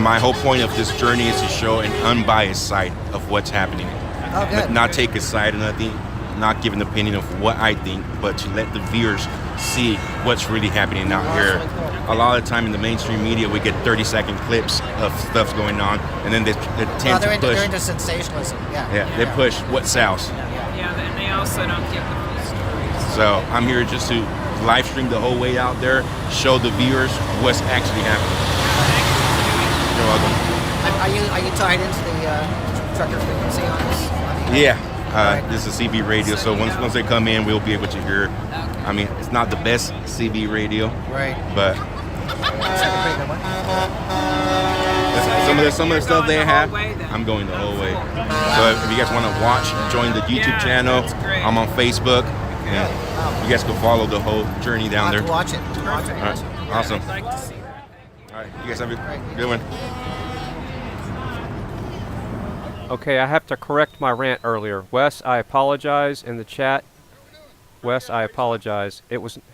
N: My whole point of this journey is to show an unbiased side of what's happening.
Q: Oh, good.
N: Not take a side or nothing, not give an opinion of what I think, but to let the viewers see what's really happening out here. A lot of the time in the mainstream media, we get 30-second clips of stuff going on, and then they tend to push.
Q: They're into sensationalism, yeah.
N: Yeah, they push what sells.
M: Yeah, and they also don't give the full stories.
N: So I'm here just to live stream the whole way out there, show the viewers what's actually happening. You're welcome.
Q: Are you tied into the trucker frequency on this?
N: Yeah, this is CB radio, so once they come in, we'll be able to hear. I mean, it's not the best CB radio,
Q: Right.
N: but
Q: It's a pretty good one.
N: some of the stuff they have, I'm going the whole way. So if you guys want to watch, join the YouTube channel. I'm on Facebook, and you guys can follow the whole journey down there.
Q: Watch it. Watch it.
N: All right, awesome.
M: I'd like to see that.
N: All right, you guys have a good one.
A: Okay, I have to correct my rant earlier. Wes, I apologize in the chat. Wes, I apologize.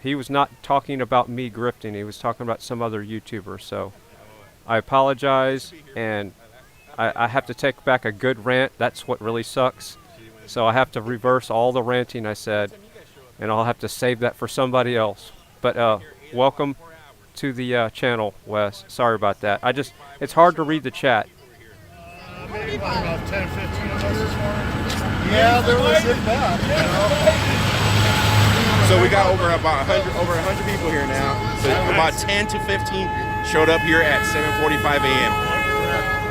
A: He was not talking about me grifting. He was talking about some other YouTuber. So I apologize, and I have to take back a good rant. That's what really sucks. So I have to reverse all the ranting I said, and I'll have to save that for somebody else. But welcome to the channel, Wes. Sorry about that. It's hard to read the chat.
O: Maybe about 10, 15 of us this morning. Yeah, there was it back, you know.
N: So we got over 100 people here now. So about 10 to 15 showed up here at 7:45 a.m.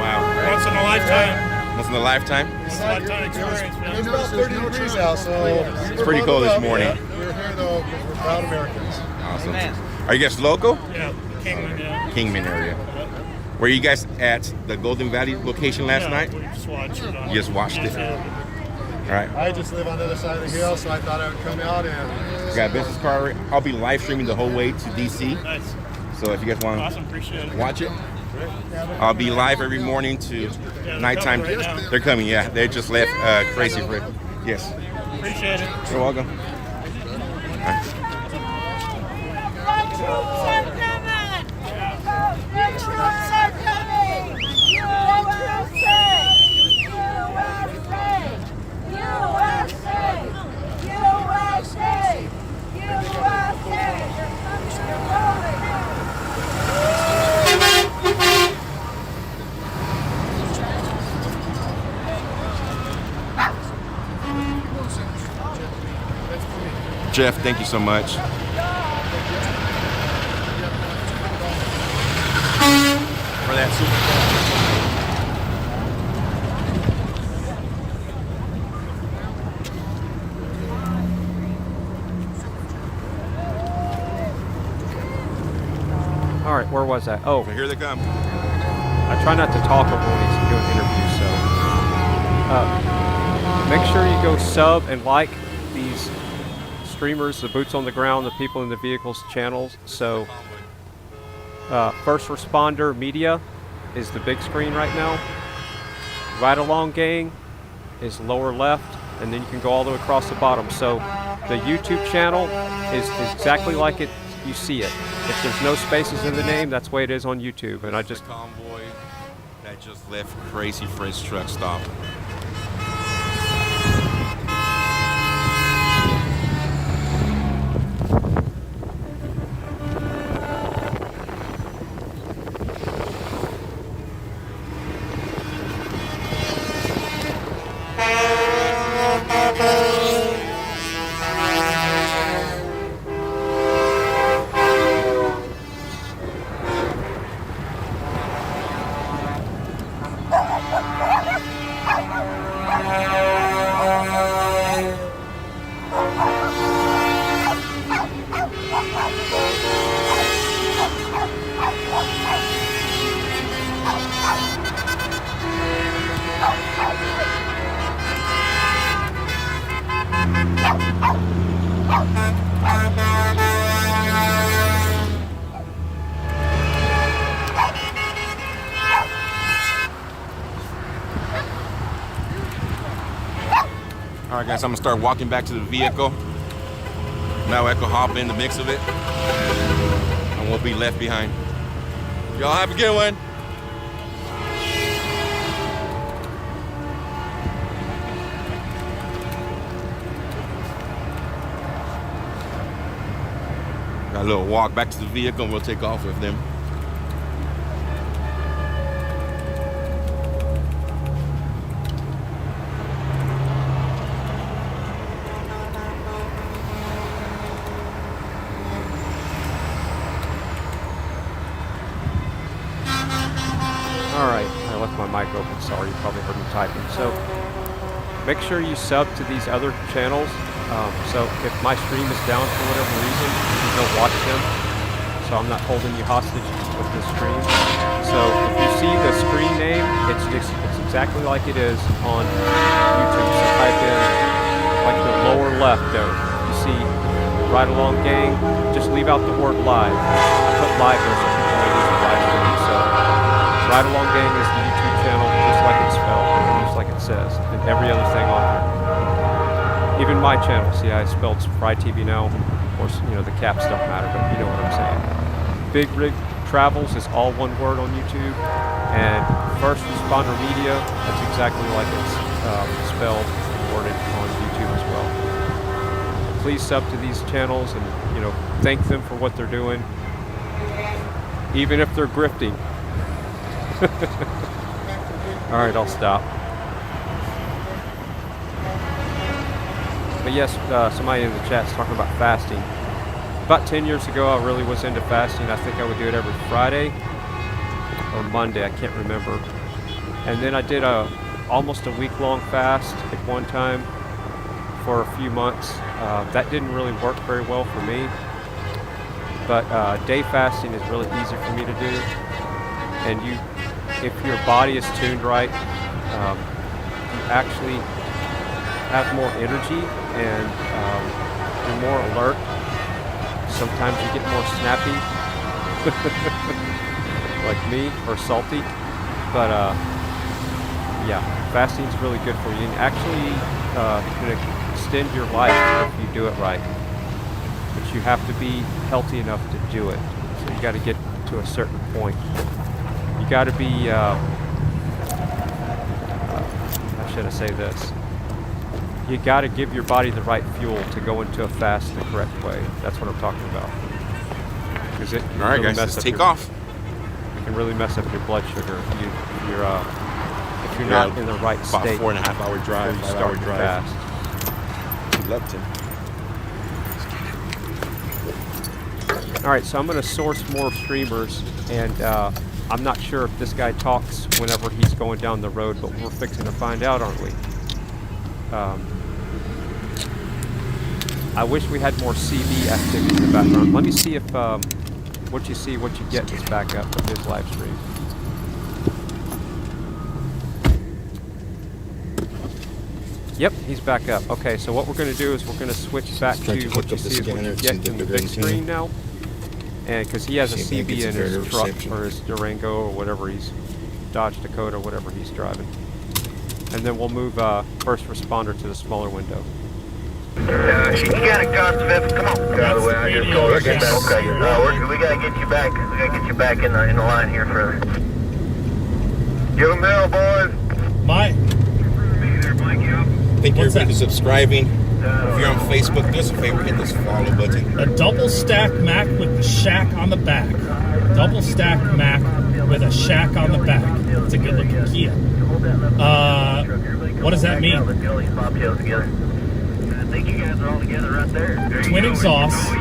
N: Wow.
O: Once in a lifetime.
N: Once in a lifetime.
O: It's a lifetime experience, man. It's about 30 degrees out, so
N: It's pretty cold this morning.
O: We're here though because we're proud Americans.
N: Awesome. Are you guys local?
O: Yeah, Kingman, yeah.
N: Kingman area. Were you guys at the Golden Valley location last night?
O: We just watched it.
N: You just watched it. All right.
O: I just live on the other side of the hill, so I thought I would come out and.
N: Got a business card. I'll be live streaming the whole way to DC.
J: Nice.
N: So if you guys want
J: Awesome, appreciate it.
N: watch it, I'll be live every morning to nighttime.
J: coming right now.
N: They're coming, yeah. They just left Crazy for it. Yes.
J: Appreciate it.
N: You're welcome.
B: Troops are coming! The troops are coming! USA! USA! USA! USA! USA! They're coming, they're rolling!
N: Jeff, thank you so much. For that super.
A: All right, where was I? Oh,
N: So here they come.
A: I try not to talk when he's doing interviews, so make sure you go sub and like these streamers, the boots on the ground, the people in the vehicles channels. So First Responder Media is the big screen right now. Ride Along Gang is lower left, and then you can go all the way across the bottom. So the YouTube channel is exactly like it you see it. If there's no spaces in the name, that's the way it is on YouTube. And I just
N: Convoy that just left Crazy for his truck stop. All right, guys, I'm gonna start walking back to the vehicle. Now I can hop in the mix of it and won't be left behind. Y'all have a good one. Got a little walk back to the vehicle and we'll take off with them.
A: Alright, I left my mic open, sorry, you probably heard me typing. So, make sure you sub to these other channels. So, if my stream is down for whatever reason, you can go watch them. So, I'm not holding you hostage with this stream. So, if you see the screen name, it's exactly like it is on YouTube. So, type in, like the lower left there. You see Ride Along Gang, just leave out the word live. I put live there so people know these are live streams. So, Ride Along Gang is the YouTube channel, just like it's spelled, just like it says, and every other thing on there. Even my channel, see, I spelled Fry TV now. Of course, you know, the caps don't matter, but you know what I'm saying. Big Rig Travels is all one word on YouTube, and First Responder Media, that's exactly like it's spelled and worded on YouTube as well. Please sub to these channels and, you know, thank them for what they're doing, even if they're grifting. All right, I'll stop. But yes, somebody in the chat's talking about fasting. About 10 years ago, I really was into fasting. I think I would do it every Friday or Monday, I can't remember. And then I did almost a week-long fast at one time for a few months. That didn't really work very well for me. But day fasting is really easy for me to do. And if your body is tuned right, you actually have more energy and you're more alert. Sometimes you get more snappy, like me, or salty. But yeah, fasting is really good for you, and actually can extend your life if you do it right. But you have to be healthy enough to do it. So you got to get to a certain point. You got to be. How should I say this? You got to give your body the right fuel to go into a fast the correct way. That's what I'm talking about. Because it can
N: All right,
A: really
N: guys,
A: mess
N: let's
A: up
N: take
A: your,
N: off.
A: It can really mess up your blood sugar if you're not in the right
N: about
A: state.
N: 4.5 hour drive,
A: before you
N: 5 hour
A: start
N: drive.
A: fast.
N: Lupton.
A: All right, so I'm going to source more streamers, and I'm not sure if this guy talks whenever he's going down the road, but we're fixing to find out, aren't we? I wish we had more CB activity in the background. Let me see if what you see, what you get is back up with his live stream. Yep, he's back up. Okay, so what we're going to do is we're going to switch back to what you see is what you get in the big screen now. And because he has a CB in his truck or his Durango or whatever he's, Dodge Dakota, whatever he's driving. And then we'll move first responder to the smaller window.
D: You got it, Constable. Come on. Out of the way. I just told her. Okay. We got to get you back. We got to get you back in the line here further. Give them hell, boys.
N: Thank you everybody for subscribing. If you're on Facebook, do us a favor, hit this follow button.
E: A double stack Mac with the shack on the back. Double stack Mac with a shack on the back. It's a good looking Kia. What does that mean? Twin exhaust.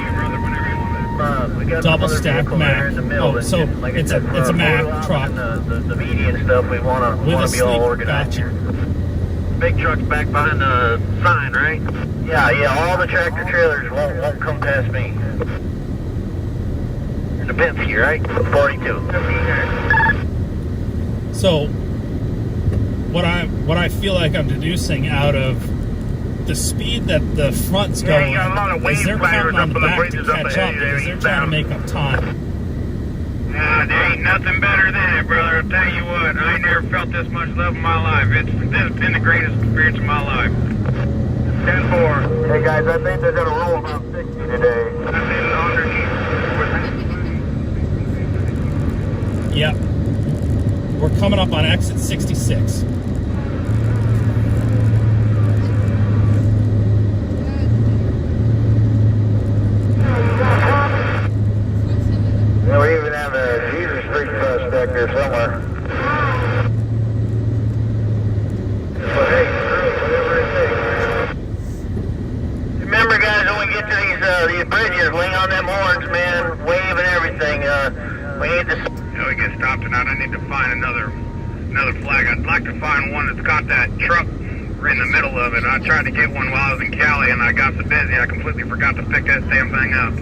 E: Double stack Mac. Oh, so it's a Mac truck.
D: The media and stuff, we want to be all organized.
E: Gotcha.
D: Big truck's back behind the sign, right? Yeah, all the tractor trailers won't come past me. There's a Penske, right? 42.
E: So, what I feel like I'm deducing out of the speed that the front's going, is they're counting on the back to catch up because they're trying to make up time.
U: There ain't nothing better than it, brother. I'll tell you what, I ain't never felt this much love in my life. This has been the greatest experience of my life.
D: 10-4. Hey guys, I think they're going to roll about 60 today.
E: Yep. We're coming up on exit 66.
D: Yeah, we even have a Jesus Street suspect there somewhere. But hey, whatever it takes. Remember, guys, when we get to these bridges, lean on them horns, man, wave and everything. We need to.
U: We get stopped tonight. I need to find another flag. I'd like to find one that's got that truck in the middle of it. I tried to get one while I was in Cali, and I got so busy I completely forgot to pick that damn thing up.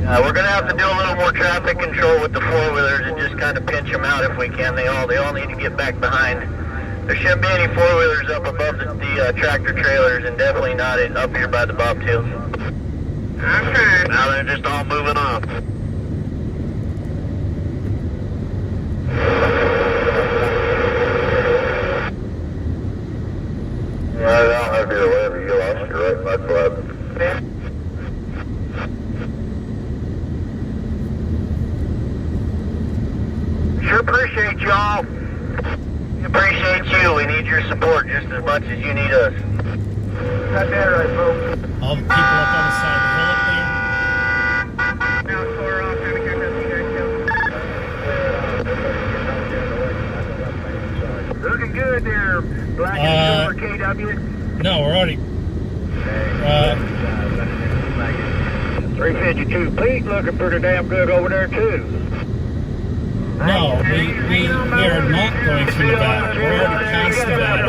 U: We're going to have to do a little more traffic control with the four-wheelers and just kind of pinch them out if we can. They all need to get back behind. There shouldn't be any four-wheelers up above the tractor trailers, and definitely not up here by the bobtails. Okay. Now they're just all moving off. Yeah, I don't have to whatever you lost. You're right, my club. Sure appreciate y'all. We appreciate you. We need your support just as much as you need us. Got that right, folks.
E: All the people up on the side of the hill up
U: there.
D: Looking good there, Black and Silver KW.
E: No, we're already.
D: 352 Pete looking pretty damn good over there too.
E: No, we are not going to Nevada. We're already past Nevada.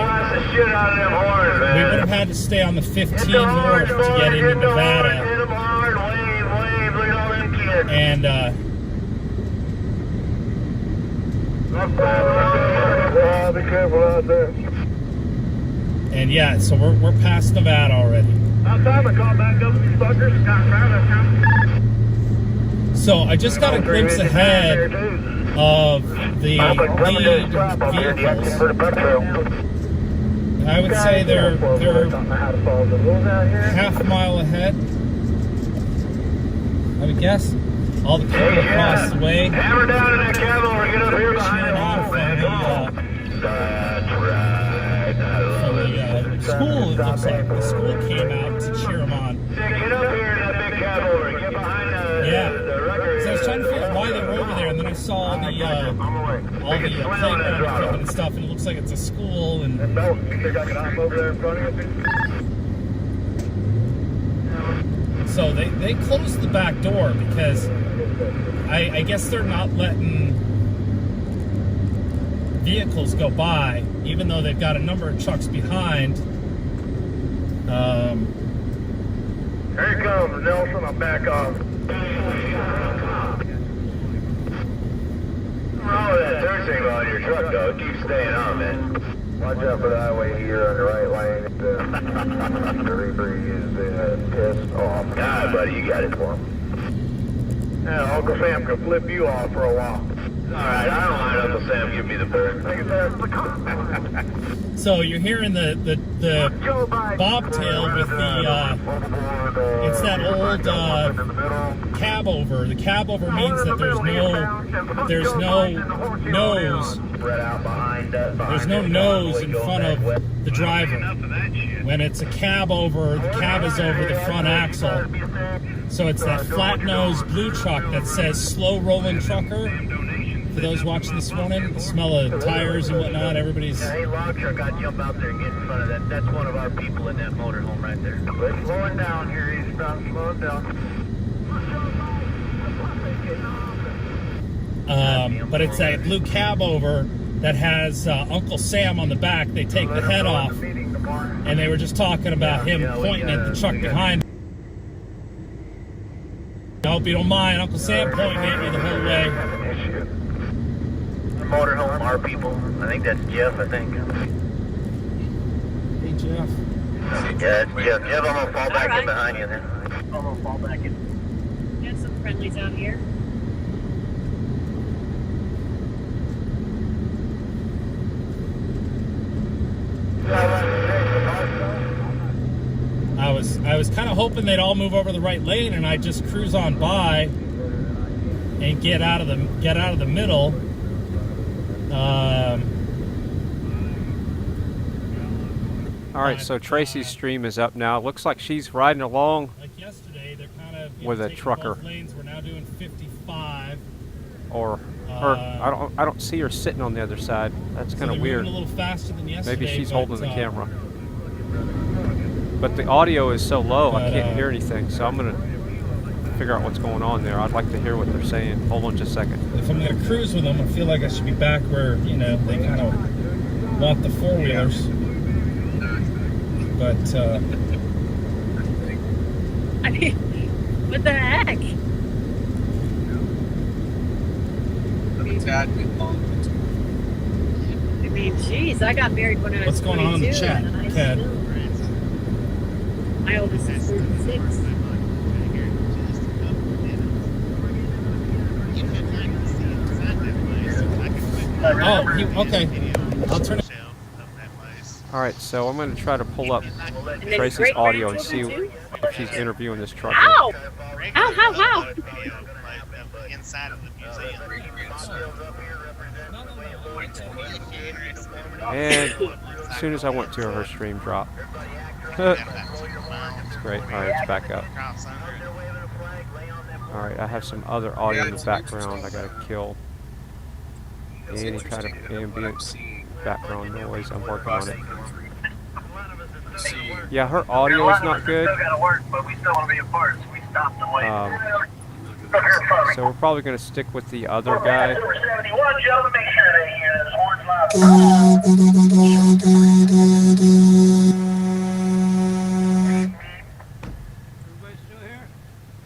E: We would have had to stay on the 15 north to get into Nevada. And
O: Yeah, be careful out there.
E: And yeah, so we're past Nevada already.
O: Outside, I call back up these fuckers.
E: So I just got a glimpse ahead of the lead vehicles. I would say they're half a mile ahead, I would guess. All the people across the way.
O: Hammer down in that cavalry, get up here behind
E: the school, it looks like. The school came out to cheer them on.
O: Get up here in that big cavalry, get behind
E: Yeah. So I was trying to figure out why they were over there, and then I saw all the playground equipment and stuff, and it looks like it's a school. And so they closed the back door because I guess they're not letting vehicles go by, even though they've got a number of trucks behind.
O: Here he comes, Nelson, I'm back off. Oh, that third signal on your truck, though. Keep staying on, man. Watch out for the highway here on the right lane. The Reaper is pissed off. Ah, buddy, you got it for him. Yeah, Uncle Sam can flip you off for a while. Alright, I don't mind Uncle Sam giving me the bird.
E: So you're hearing the bobtail with the it's that old cab over. The cab over means that there's no nose. There's no nose in front of the driver. When it's a cab over, the cab is over the front axle. So it's that flat nose blue truck that says slow rolling trucker. For those watching this morning, the smell of tires and whatnot, everybody's...
U: Hey, log truck, I'd jump out there and get in front of that. That's one of our people in that motorhome right there.
O: Let's slow it down here, eastbound, slow it down.
E: But it's that blue cab over that has Uncle Sam on the back. They take the head off, and they were just talking about him pointing at the truck behind. I hope you don't mind, Uncle Sam pointing at you the whole way.
U: Motorhome, our people. I think that's Jeff, I think.
E: Hey, Jeff.
U: Yeah, it's Jeff. Jeff, I'm going to fall back in behind you then.
K: I'm going to fall back in. Got some friendlies out here.
E: I was kind of hoping they'd all move over the right lane, and I'd just cruise on by and get out of the middle.
A: All right, so Tracy's stream is up now. Looks like she's riding along
E: like yesterday, they're kind of
A: with a trucker.
E: Both lanes. We're now doing 55.
A: Or I don't see her sitting on the other side. That's kind of weird.
E: A little faster than yesterday.
A: Maybe she's holding the camera. But the audio is so low, I can't hear anything. So I'm gonna figure out what's going on there. I'd like to hear what they're saying. Hold on just a second.
E: If I'm gonna cruise with them, I feel like I should be back where they kind of want the four-wheelers. But
K: I mean, what the heck? I mean, geez, I got married when I was 22.
E: What's going on in the chat, Ted?
K: My oldest is 36.
E: Oh, okay. I'll turn it.
A: All right, so I'm going to try to pull up Tracy's audio and see if she's interviewing this trucker.
K: Ow! Ow, ow, ow!
H: Inside of the museum.
A: And as soon as I went to her, her stream dropped. It's great. All right, it's back up. All right, I have some other audio in the background I got to kill. Any kind of ambient background noise. I'm working on it. Yeah, her audio is not good. So we're probably going to stick with the other guy.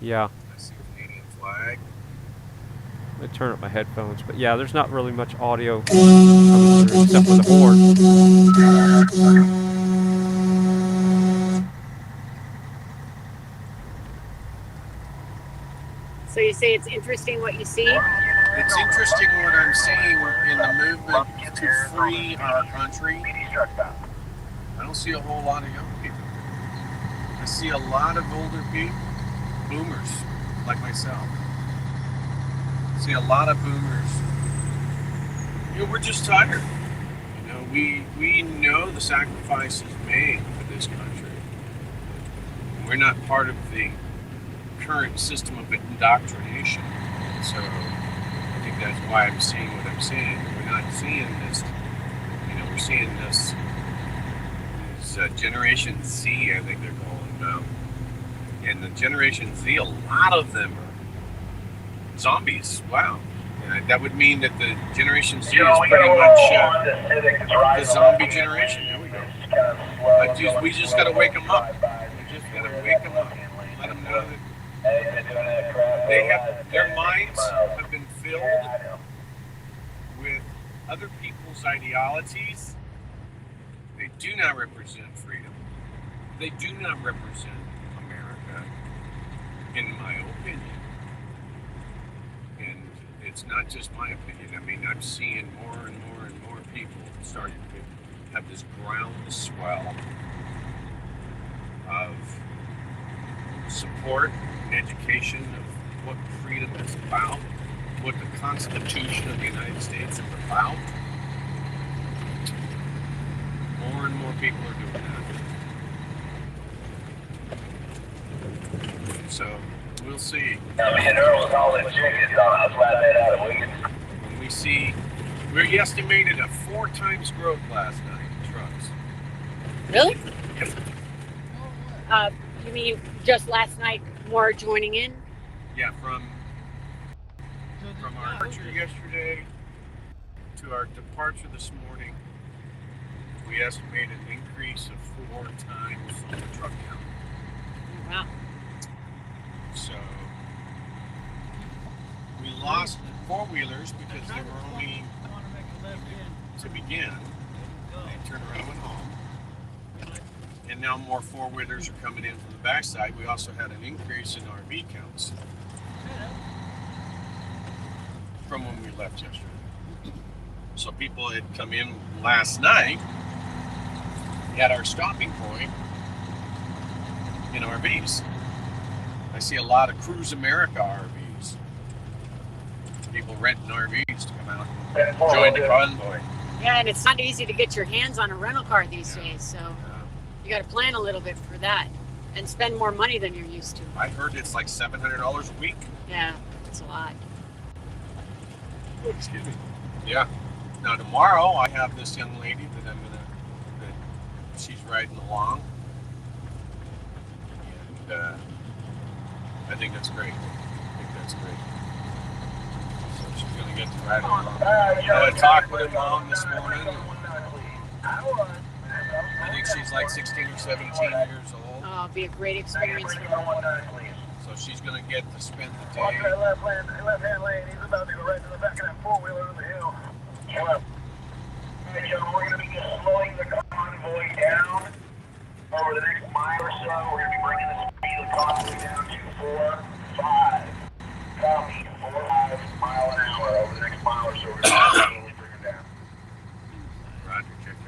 A: Yeah. I turn up my headphones, but yeah, there's not really much audio coming through except for the horn.
K: So you say it's interesting what you see?
I: It's interesting what I'm seeing in the movement to free our country. I don't see a whole lot of young people. I see a lot of older people, boomers like myself. I see a lot of boomers. You know, we're just tired. You know, we know the sacrifices made for this country. We're not part of the current system of indoctrination. So I think that's why I'm seeing what I'm seeing. We're not seeing this, you know, we're seeing this Generation Z, I think they're calling them. And the Generation Z, a lot of them are zombies. Wow. And that would mean that the Generation Z is pretty much the zombie generation. There we go. We just got to wake them up. We just got to wake them up. Let them know that they have, their minds have been filled with other people's ideologies. They do not represent freedom. They do not represent America, in my opinion. And it's not just my opinion. I mean, I'm seeing more and more and more people starting to have this groundswell of support and education of what freedom is about, what the Constitution of the United States is about. More and more people are doing that. So we'll see. When we see, we estimated a 4 times growth last night in trucks.
K: Really?
I: Yep.
K: You mean just last night, more joining in?
I: Yeah, from our departure yesterday to our departure this morning, we estimated an increase of 4 times on the truck count.
K: Wow.
I: So we lost 4-wheelers because they were only to begin. They turned around and went home. And now more 4-wheelers are coming in from the backside. We also had an increase in RV counts from when we left yesterday. So people had come in last night at our stopping point in RVs. I see a lot of Cruise America RVs. People renting RVs to come out and join the convoy.
K: Yeah, and it's not easy to get your hands on a rental car these days, so you got to plan a little bit for that and spend more money than you're used to.
I: I heard it's like $700 a week.
K: Yeah, it's a lot.
I: Excuse me. Yeah. Now tomorrow I have this young lady that she's riding along, and I think that's great. So she's gonna get to ride along. I talked with her mom this morning. I think she's like 16 or 17 years old.
K: Oh, it'll be a great experience for her.
I: So she's gonna get to spend the day.
L: Watch that left-hand lane. He's about to go right to the back of that 4-wheeler on the hill. Hey, Joe, we're going to be just slowing the convoy down over the next mile or so. We're going to be bringing the speed of the convoy down to 4.5. Copy, 4.5 mile an hour over the next mile or so. We're going to slowly bring it down.
I: Roger, check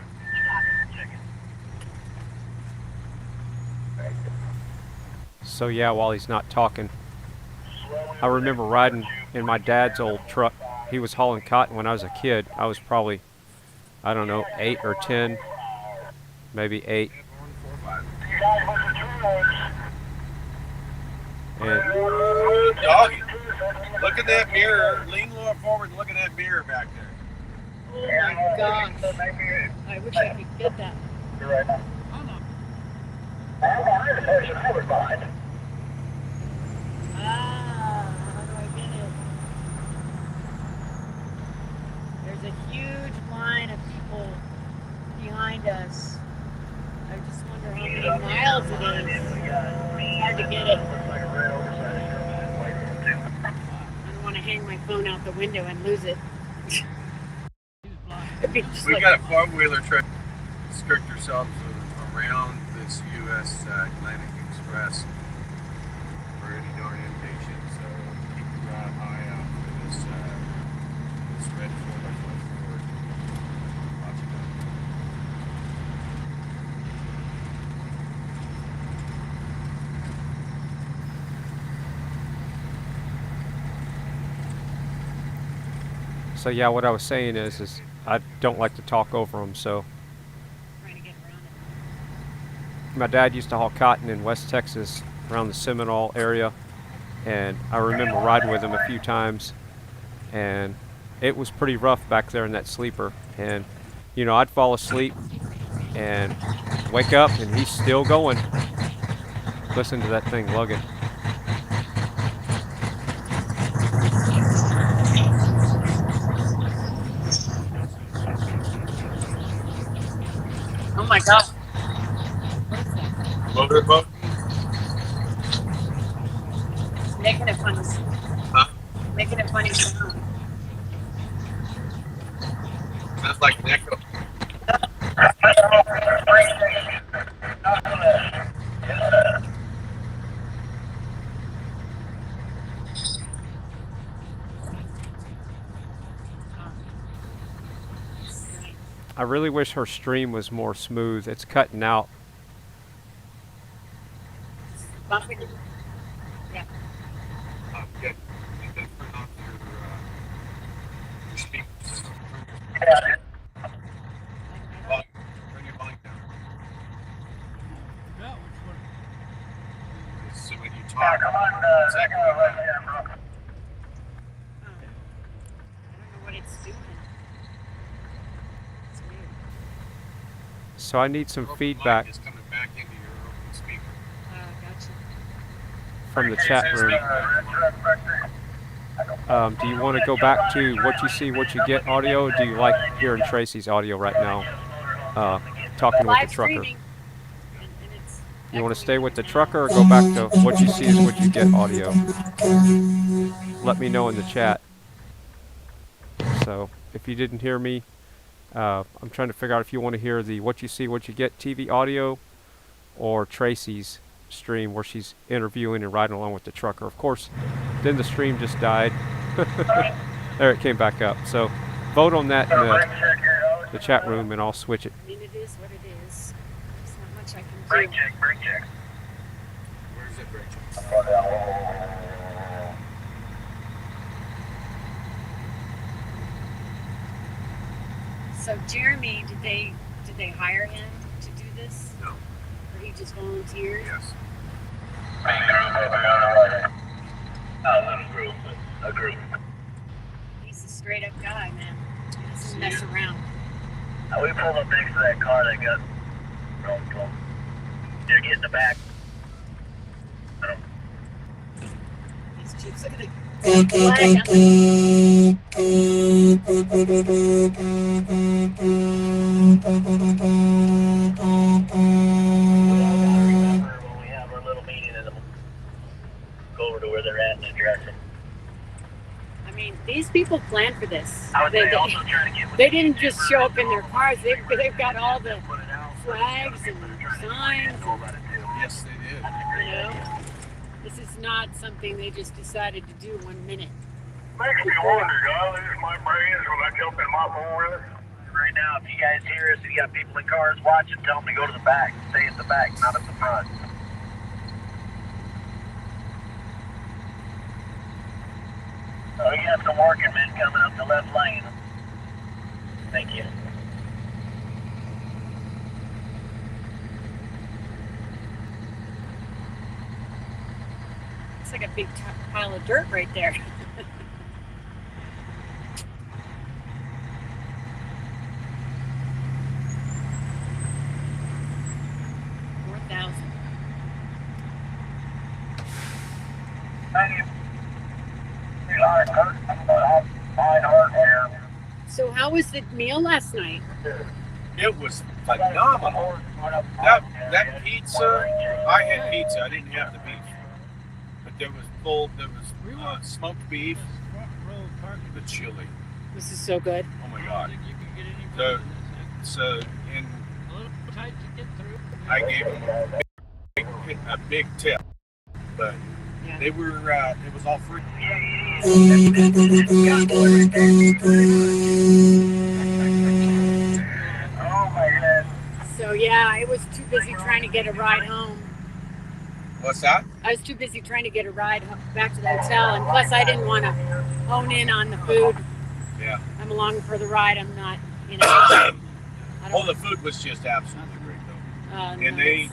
I: it.
A: So yeah, while he's not talking, I remember riding in my dad's old truck. He was hauling cotton when I was a kid. I was probably, I don't know, 8 or 10, maybe 8. And
I: Doggy, look at that mirror. Lean a little forward and look at that mirror back there.
K: Oh my gosh. I wish I could get that.
L: You're right now. I'm behind the person I was behind.
K: Ah, how do I get it? There's a huge line of people behind us. I just wonder how many miles it is. Hard to get it. I don't want to hang my phone out the window and lose it. It'd be just
I: We
K: like,
I: got a four-wheeler trying to skirt ourselves around this U.S. Atlantic Express. We're already darn impatient, so keep your eye out for this red 4x4 Ford. Watch it out.
A: So yeah, what I was saying is I don't like to talk over them. So my dad used to haul cotton in West Texas around the Seminole area, and I remember riding with him a few times, and it was pretty rough back there in that sleeper. And you know, I'd fall asleep and wake up and he's still going. Listen to that thing lugging.
K: oh my God.
I: Motorboat?
K: Making it funny.
I: Huh?
K: Making it funny sound.
I: Sounds like an echo.
A: I really wish her stream was more smooth. It's cutting out.
K: Bumping. Yeah.
I: Yeah. You can turn off your speakers. Bring your volume down. So when you talk, it's echoing.
K: I don't know what it's doing. It's weird.
A: So I need some feedback
I: It's coming back into your open speaker.
K: Gotcha.
A: from the chat room. Do you want to go back to what you see, what you get audio? Or do you like hearing Tracy's audio right now, talking with the
K: Live
A: trucker?
K: streaming. And it's
A: You want to stay with the trucker or go back to what you see is what you get audio? Let me know in the chat. So if you didn't hear me, I'm trying to figure out if you want to hear the what you see, what you get TV audio or Tracy's stream where she's interviewing and riding along with the trucker. Of course, then the stream just died. There it came back up. So vote on that in the chat room and I'll switch it.
K: I mean, it is what it is. There's not much I can do.
L: Brake check, brake check.
I: Where's that brake check?
K: So Jeremy, did they hire him to do this?
I: No.
K: Or he just volunteered?
I: Yes.
L: Not a little group, but a group.
K: He's a straight up guy, man. He doesn't mess around.
L: We pulled up next to that car that got rolled close. They're getting the back.
K: These Jeeps, look at the
L: When we have our little meeting in the go over to where they're at and address it.
K: I mean, these people planned for this.
L: I was also trying to get with
K: They didn't just show up in their cars. They've got all the flags and signs.
I: Yes, they did.
K: You know, this is not something they just decided to do 1 minute.
L: Makes me wonder, God, lose my brains when I jump in my four-wheeler. Right now, if you guys hear us, if you got people in cars watching, tell them to go to the back. Stay at the back, not at the front. Oh, we got some working men coming up the left lane. Thank you.
K: It's like a big pile of dirt right there. So how was the meal last night?
I: It was phenomenal. That pizza, I had pizza. I didn't have the beef, but there was smoked beef, the chili.
K: This is so good.
I: Oh my God. And I gave them a big tip, but they were, it was all free.
K: So yeah, I was too busy trying to get a ride home.
I: What's that?
K: I was too busy trying to get a ride back to the hotel, and plus I didn't want to hone in on the food.
I: Yeah.
K: I'm along for the ride. I'm not, you know.
I: Oh, the food was just absolutely great, though. And
K: nice.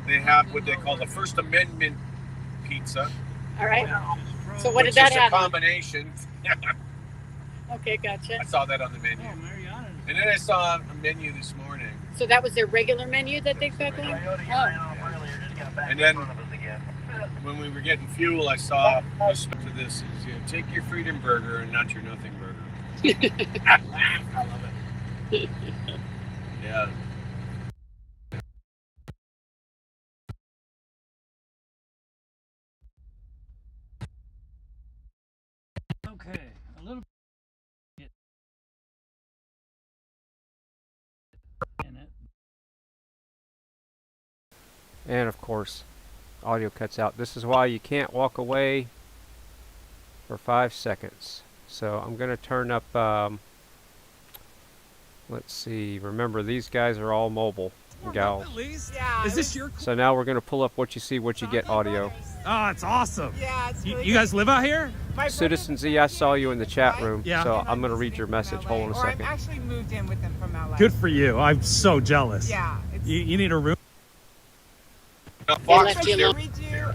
I: they have what they call the First Amendment pizza.
K: All right. So what did
I: which
K: that
I: is a
K: have?
I: combination.
K: Okay, gotcha.
I: I saw that on the menu. And then I saw a menu this morning.
K: So that was their regular menu that they've got going? Oh.
I: And then when we were getting fuel, I saw to this is, you know, take your freedom burger and not your nothing burger. I love it. Yeah.
T: Okay, a little bit in it.
A: And of course, audio cuts out. This is why you can't walk away for 5 seconds. So I'm going to turn up, let's see, remember these guys are all mobile gals.
B: Yeah.
T: Is this your?
A: So now we're going to pull up what you see, what you get audio.
T: Oh, it's awesome.
B: Yeah, it's really
T: You guys live out here?
A: Citizen Z, I saw you in the chat room,
T: Yeah.
A: so I'm going to read your message. Hold on a
B: Or I'm
A: second.
B: actually moved in with them from LA.
T: Good for you. I'm so jealous.
B: Yeah.
T: You need a room.
I: Fox
B: We do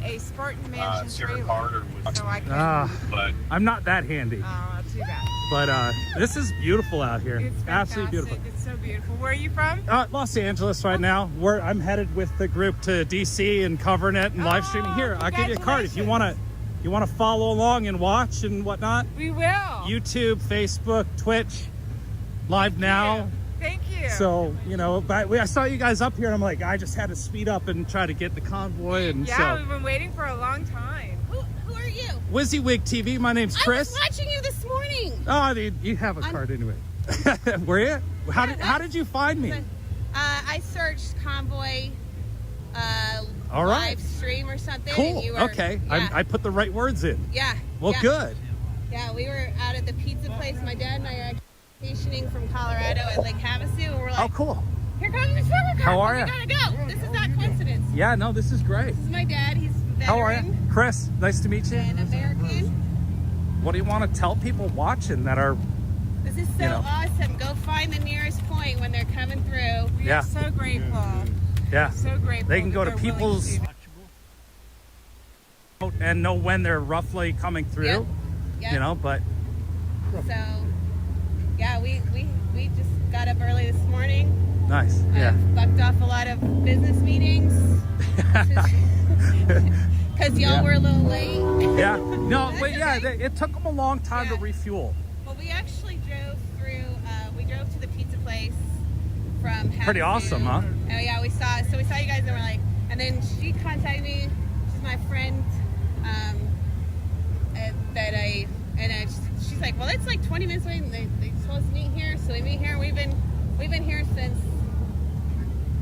B: a Spartan Mansion trailer, so I can.
T: But I'm not that handy.
B: Oh, too bad.
T: But this is beautiful out here.
B: It's
T: Absolutely beautiful.
B: It's so beautiful. Where are you from?
T: Los Angeles right now. I'm headed with the group to DC and covering it and live streaming here. I'll give you a card if you want to follow along and watch and whatnot.
B: We will.
T: YouTube, Facebook, Twitch, live now.
B: Thank you.
T: So, you know, but I saw you guys up here and I'm like, I just had to speed up and try to get the convoy. And
B: Yeah,
T: so,
B: we've been waiting for a long time.
F: Who are you?
T: WYZZYWIG TV, my name's Chris.
F: I was watching you this morning.
T: Oh, you have a card anyway. Were you? How did you find me?
F: I searched Convoy
T: All right.
F: live stream or something.
T: Cool.
F: And you were,
T: Okay.
F: Yeah.
T: I put the right words in.
F: Yeah.
T: Well,
F: yeah.
T: good.
F: Yeah, we were out at the pizza place. My dad and I are vacationing from Colorado at Lake Havasu, and we're like,
T: Oh, cool.
F: here comes the trucker car.
T: How are
F: We
T: ya?
F: gotta go. This is not coincidence.
T: Yeah, no, this is great.
F: This is my dad. He's a veteran.
T: How are you? Chris, nice to meet you.
F: An American.
T: What do you want to tell people watching that are,
F: This is so awesome. Go find the nearest point when they're coming through.
B: We
T: Yeah.
B: are so grateful.
T: yeah,
B: So grateful.
T: they can go
B: that
T: to
B: they're willing
T: people's
B: do
T: and know when they're roughly coming through,
F: Yep. Yep.
T: you know, but
F: So, yeah, we just got up early this morning.
T: nice. Yeah.
F: Bucked off a lot of business meetings. Because y'all were a little late.
T: Yeah. No, but yeah, it took them a long time to refuel.
F: Well, we actually drove through, we drove to the pizza place from
T: Pretty awesome, huh?
F: Oh yeah, we saw you guys and we're like, and then she contacted me, she's my friend, she's like, well, it's like 20 minutes away and they supposed to meet here, so we meet here. We've been here since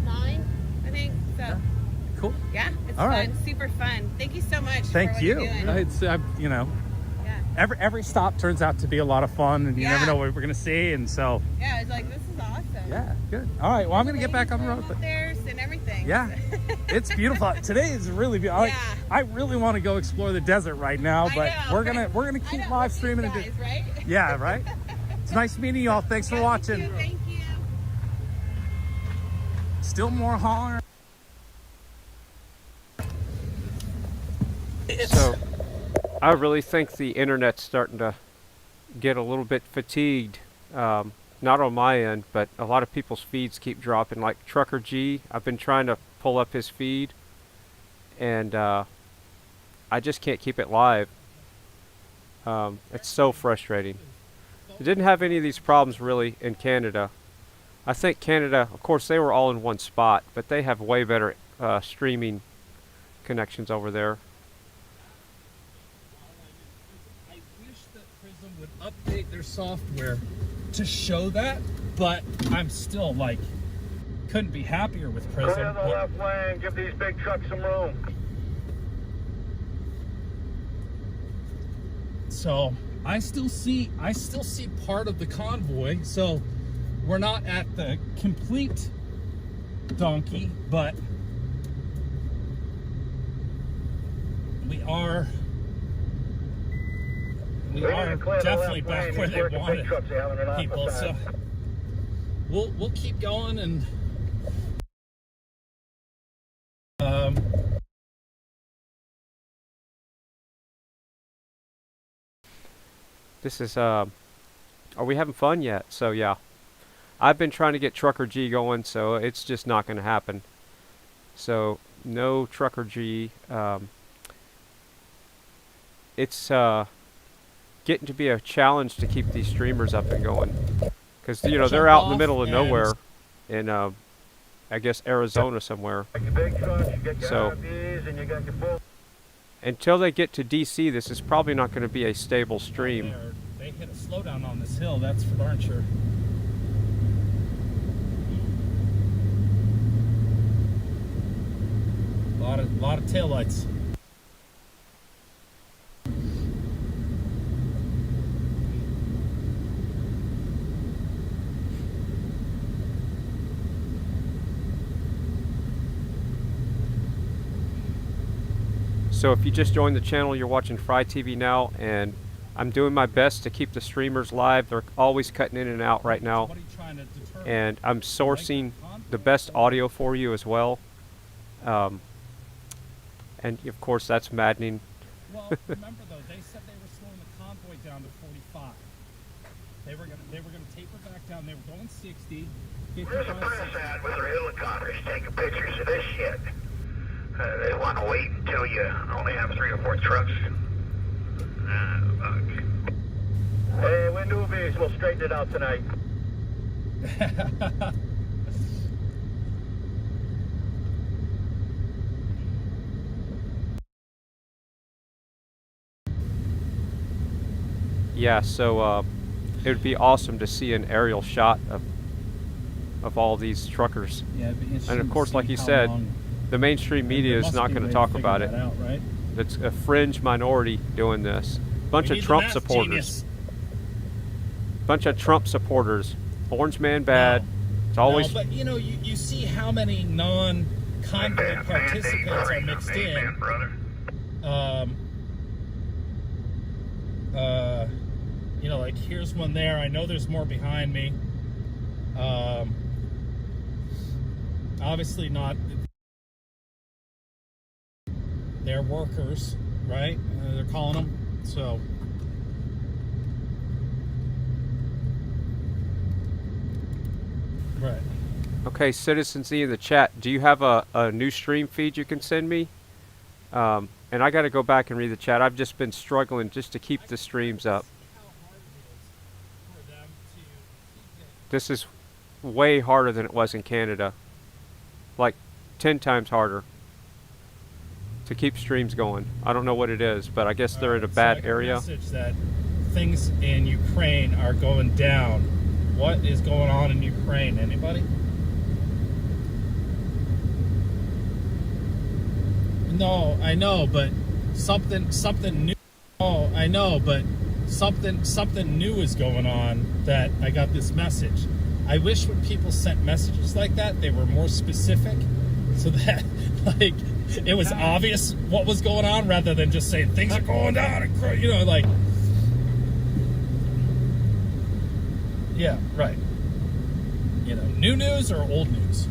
F: 9, I think, so.
T: Cool.
F: Yeah, it's
T: All
F: fun,
T: right.
F: super fun. Thank you so much for
T: Thank
F: what
T: you.
F: you're doing.
T: It's you know, every stop turns out to be a lot of fun, and you never know what we're gonna see, and so
F: Yeah, it's like, this is awesome.
T: yeah, good. All right, well, I'm gonna get back on the road. But
F: Upstairs and everything.
T: yeah, it's beautiful. Today is really beautiful. I really want to go explore the desert right now, but we're gonna keep live streaming and do.
F: Right?
T: Yeah, right. It's nice meeting y'all. Thanks for watching.
F: Thank you.
T: Still more holler.
A: So, I really think the internet's starting to get a little bit fatigued. Not on my end, but a lot of people's feeds keep dropping. Like Trucker G, I've been trying to pull up his feed, and I just can't keep it live. It's so frustrating. I didn't have any of these problems really in Canada. I think Canada, of course, they were all in one spot, but they have way better streaming connections over there.
E: update their software to show that, but I'm still like, couldn't be happier with Prism.
O: Clear the left lane, give these big trucks some room.
E: So I still see part of the convoy. So we're not at the complete donkey, but we are definitely back where they wanted people. So we'll keep going and
A: this is are we having fun yet? So yeah, I've been trying to get Trucker G going, so it's just not going to happen. So no Trucker G. It's getting to be a challenge to keep these streamers up and going, because they're out in the middle of nowhere in I guess Arizona somewhere. So until they get to DC, this is probably not going to be a stable stream.
E: They hit a slowdown on this hill, that's for darn sure. A lot of taillights.
A: So if you just joined the channel, you're watching Fry TV now, and I'm doing my best to keep the streamers live. They're always cutting in and out right now, and I'm sourcing the best audio for you as well. And of course, that's maddening.
E: Well, remember though, they said they were slowing the convoy down to 45. They were gonna taper back down. They were going 60.
L: There's a press ad with their helicopters taking pictures of this shit. They want to wait until you only have 3 or 4 trucks. Fuck. Hey, we're newbies. We'll straighten it out tonight.
A: Yeah, so it would be awesome to see an aerial shot of all these truckers.
E: Yeah, it'd be interesting
A: and of course,
E: to see
A: like you
E: how
A: said,
E: long
A: the mainstream media is not going to talk about it.
E: Out, right?
A: It's a fringe minority doing this. Bunch of Trump supporters. Bunch of Trump supporters. Orange man bad. It's always.
E: No, but you see how many non-convoy participants are mixed in. Like here's one there. I know there's more behind me. Obviously not. They're workers, right? They're calling them. So. Right.
A: Okay, Citizen Z in the chat. Do you have a new stream feed you can send me? And I got to go back and read the chat. I've just been struggling just to keep the streams up. This is way harder than it was in Canada. Like 10 times harder to keep streams going. I don't know what it is, but I guess they're in a bad area.
E: Message that things in Ukraine are going down. What is going on in Ukraine? Anybody? No, I know, but something new. Oh, I know, but something new is going on that I got this message. I wish when people sent messages like that, they were more specific, so that like it was obvious what was going on, rather than just saying things are going down and like. Yeah, right. New news or old news?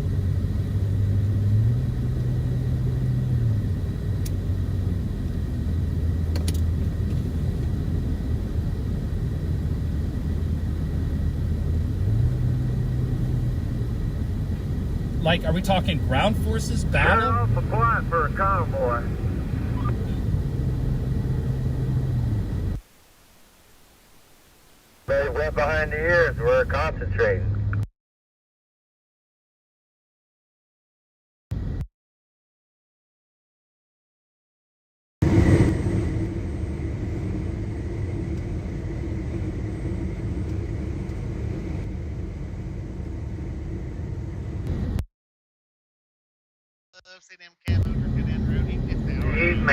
E: Like, are we talking ground forces battle?
L: Turn off the plot for a convoy. They went behind the ears. We're concentrating.
H: love seeing them cab overs go down the road, even if they are. I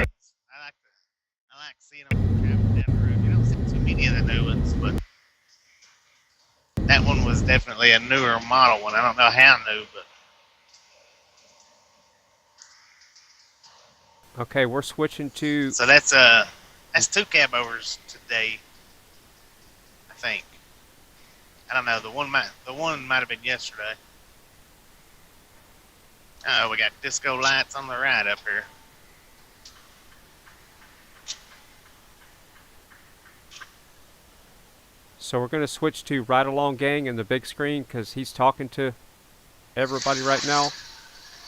H: like seeing them traveling down the road. You don't see too many of the new ones, but that one was definitely a newer model one. I don't know how new, but.
A: Okay, we're switching to.
H: So that's 2 cab overs today, I think. I don't know. The one might have been yesterday. Oh, we got disco lights on the right up here.
A: So we're going to switch to Ride Along Gang in the big screen because he's talking to everybody right now.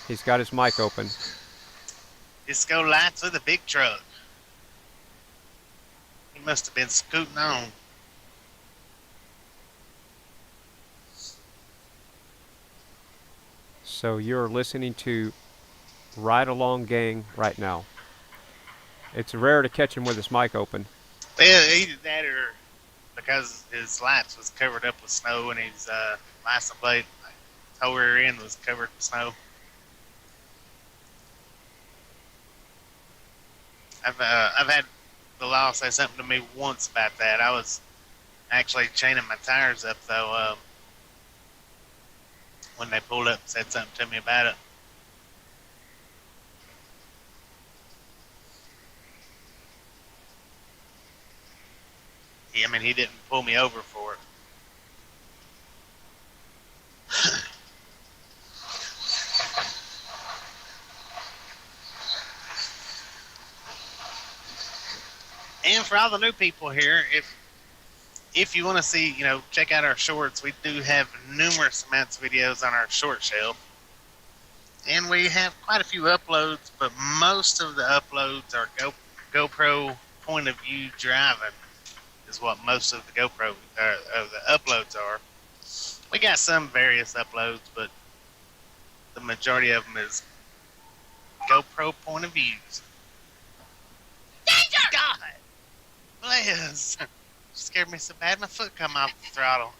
A: He's got his mic open.
H: Disco lights with a big truck. He must have been scooting on.
A: So you're listening to Ride Along Gang right now. It's rare to catch him with his mic open.
H: Well, either that or because his lights was covered up with snow and his license plate, whole rear end was covered with snow. I've had the law say something to me once about that. I was actually chaining my tires up though when they pulled up and said something to me about it. I mean, he didn't pull me over for it. And for all the new people here, if you want to see, check out our shorts. We do have numerous amounts of videos on our short shelf. And we have quite a few uploads, but most of the uploads are GoPro point of view driving is what most of the GoPro the uploads are. We got some various uploads, but the majority of them is GoPro point of views. Danger! God! Liz! She scared me so bad my foot come off the throttle.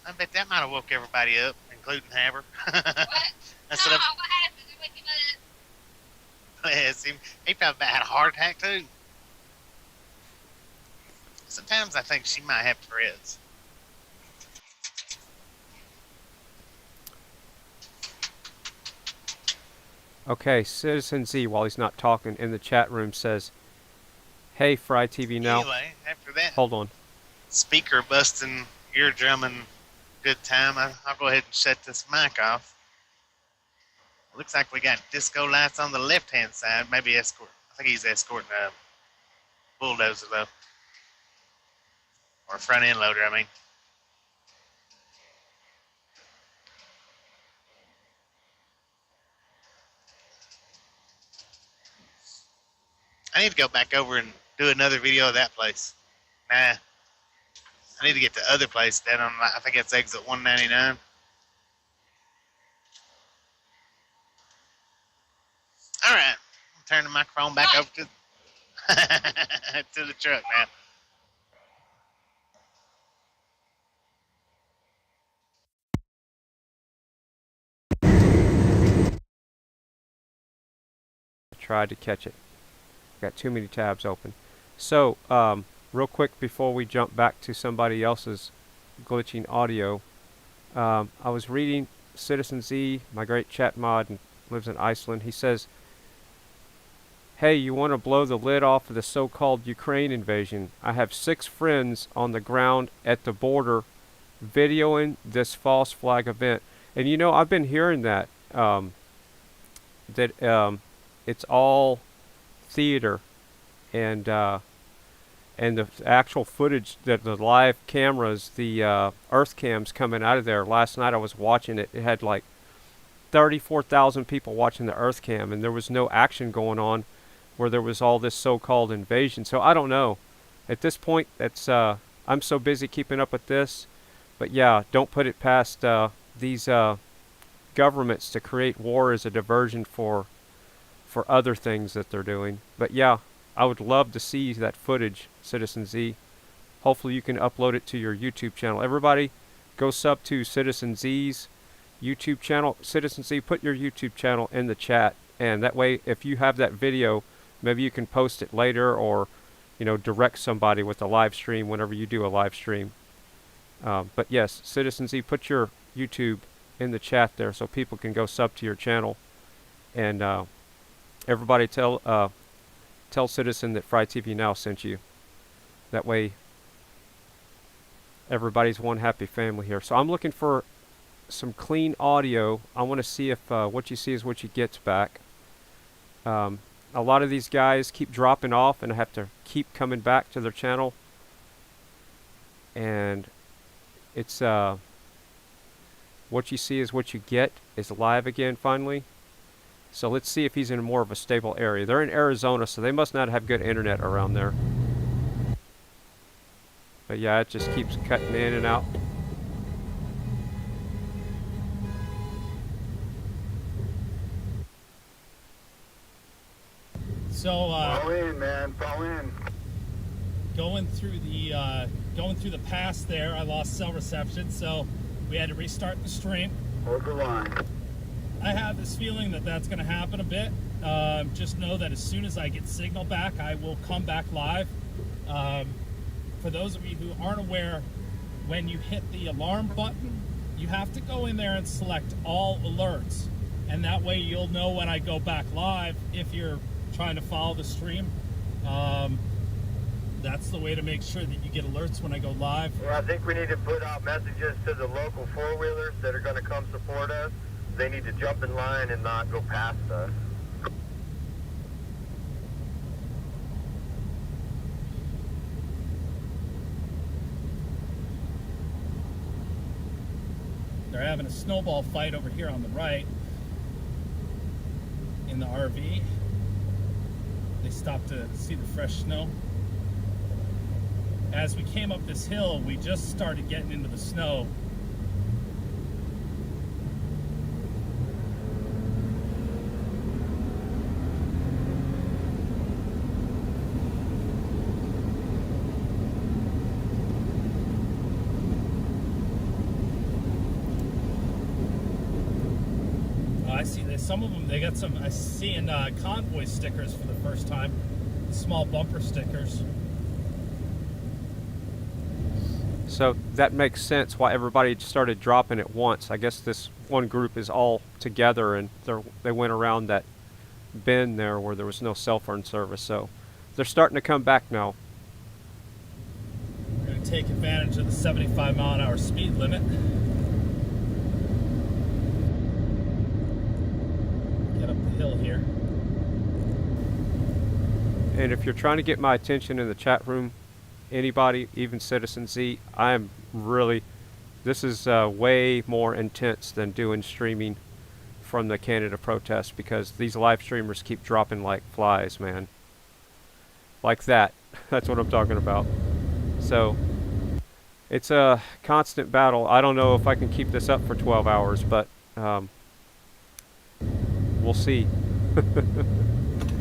H: I bet that might have woke everybody up, including Haber. What? What happened? Liz, he probably had a heart attack too. Sometimes I think she might have Tourette's.
A: Okay, Citizen Z, while he's not talking, in the chat room says, "Hey, Fry TV now."
H: Anyway, after that,
A: hold on.
H: Speaker busting, ear drumming, good time. I'll go ahead and shut this mic off. Looks like we got disco lights on the left-hand side. Maybe escort. I think he's escorting a bulldozer though, or a front end loader. I mean. I need to go back over and do another video of that place. Nah. I need to get the other place down on, I think it's exit 199. All right. Turn the microphone back over to the truck now.
A: Tried to catch it. Got too many tabs open. So, real quick before we jump back to somebody else's glitching audio, I was reading Citizen Z, my great chat mod, and lives in Iceland. He says, "Hey, you want to blow the lid off of the so-called Ukraine invasion? I have 6 friends on the ground at the border videoing this false flag event." And I've been hearing that, it's all theater, and the actual footage, that the live cameras, the earth cams coming out of there. Last night I was watching it. It had like 34,000 people watching the earth cam, and there was no action going on where there was all this so-called invasion. So I don't know. At this point, it's I'm so busy keeping up with this. But yeah, don't put it past these governments to create war as a diversion for other things that they're doing. But yeah, I would love to see that footage, Citizen Z. Hopefully you can upload it to your YouTube channel. Everybody, go sub to Citizen Z's YouTube channel. Citizen Z, put your YouTube channel in the chat, and that way if you have that video, maybe you can post it later, or direct somebody with a live stream whenever you do a live stream. But yes, Citizen Z, put your YouTube in the chat there so people can go sub to your channel, and everybody tell Citizen that Fry TV Now sent you. That way everybody's one happy family here. So I'm looking for some clean audio. I want to see if what you see is what you get back. A lot of these guys keep dropping off, and I have to keep coming back to their channel. And it's what you see is what you get is live again finally. So let's see if he's in more of a stable area. They're in Arizona, so they must not have good internet around there. But yeah, it just keeps cutting in and out.
E: So
O: fall in, man, fall in.
E: Going through the pass there, I lost cell reception, so we had to restart the stream.
O: Hold the line.
E: I have this feeling that that's going to happen a bit. Just know that as soon as I get signal back, I will come back live. For those of you who aren't aware, when you hit the alarm button, you have to go in there and select all alerts, and that way you'll know when I go back live if you're trying to follow the stream. That's the way to make sure that you get alerts when I go live.
O: Yeah, I think we need to put out messages to the local four-wheelers that are going to come support us. They need to jump in line and not go past us.
E: They're having a snowball fight over here on the right in the RV. They stopped to see the fresh snow. As we came up this hill, we just started getting into the snow. I see that some of them, they got some, I see in convoy stickers for the first time, small bumper stickers.
A: So that makes sense why everybody started dropping at once. I guess this one group is all together, and they went around that bend there where there was no cell phone service. So they're starting to come back now.
E: We're going to take advantage of the 75-mile-an-hour speed limit. Get up the hill here.
A: And if you're trying to get my attention in the chat room, anybody, even Citizen Z, I'm really, this is way more intense than doing streaming from the Canada protest, because these live streamers keep dropping like flies, man. Like that. That's what I'm talking about. So it's a constant battle. I don't know if I can keep this up for 12 hours, but we'll see.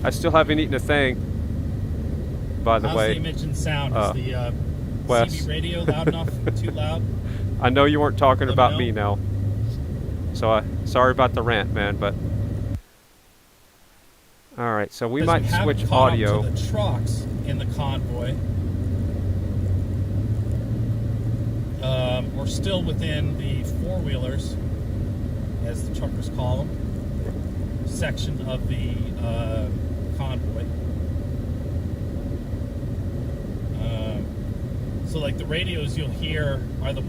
A: I still haven't eaten a thing. By the way,
E: how's the image and sound? Is the CB radio loud enough? Too loud?
A: I know you weren't talking about me now, so sorry about the rant, man. But all right, so we might switch audio.
E: To the trucks in the convoy. We're still within the four-wheelers, as the truckers call them, section of the convoy. So like the radios you'll hear are the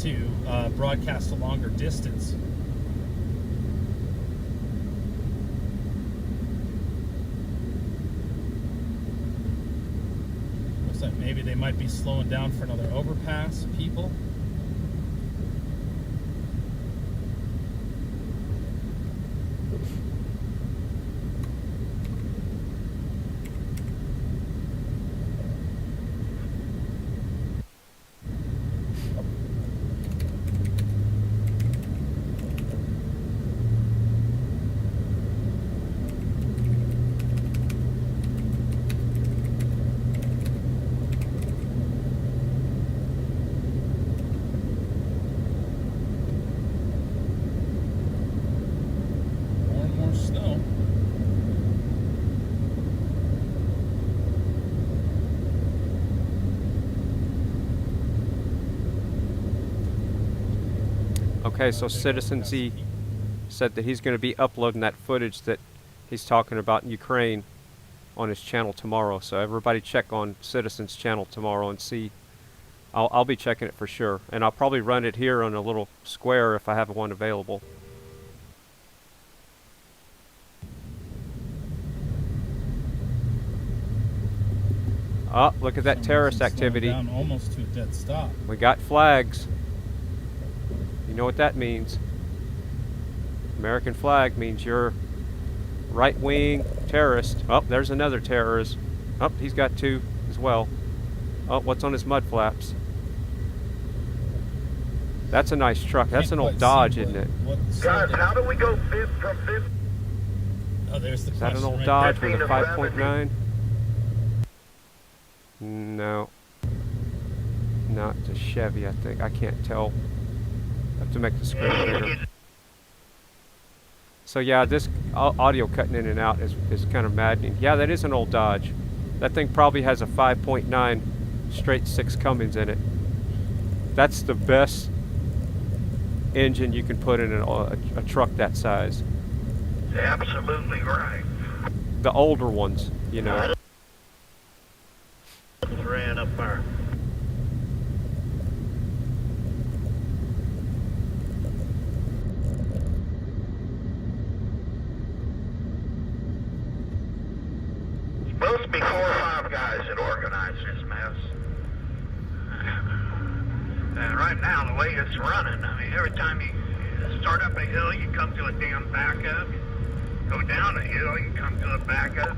E: to broadcast a longer distance. Looks like maybe they might be slowing down for another overpass, people.
A: Okay, so Citizen Z said that he's going to be uploading that footage that he's talking about in Ukraine on his channel tomorrow. So everybody check on Citizen's channel tomorrow and see. I'll be checking it for sure. And I'll probably run it here on a little square if I have one available. Oh, look at that terrorist activity.
E: Down almost to a dead stop.
A: We got flags. You know what that means. American flag means you're right-wing terrorist. Oh, there's another terrorist. Oh, he's got two as well. Oh, what's on his mud flaps? That's a nice truck. That's an old Dodge, isn't it?
L: Guys, how do we go from 50?
E: Oh, there's the
A: Is that an old
E: right
A: Dodge
E: there.
A: with a 5.9? No. Not a Chevy, I think. I can't tell. I have to make the screen bigger. So yeah, this audio cutting in and out is kind of maddening. Yeah, that is an old Dodge. That thing probably has a 5.9 straight 6 Cummins in it. That's the best engine you can put in a truck that size.
L: Absolutely right.
A: The older ones, you know.
L: Ran up there. Supposed to be 4 or 5 guys that organized this mess. And right now, the way it's running, I mean, every time you start up a hill, you come to a damn backup. Go down a hill, you come to a backup.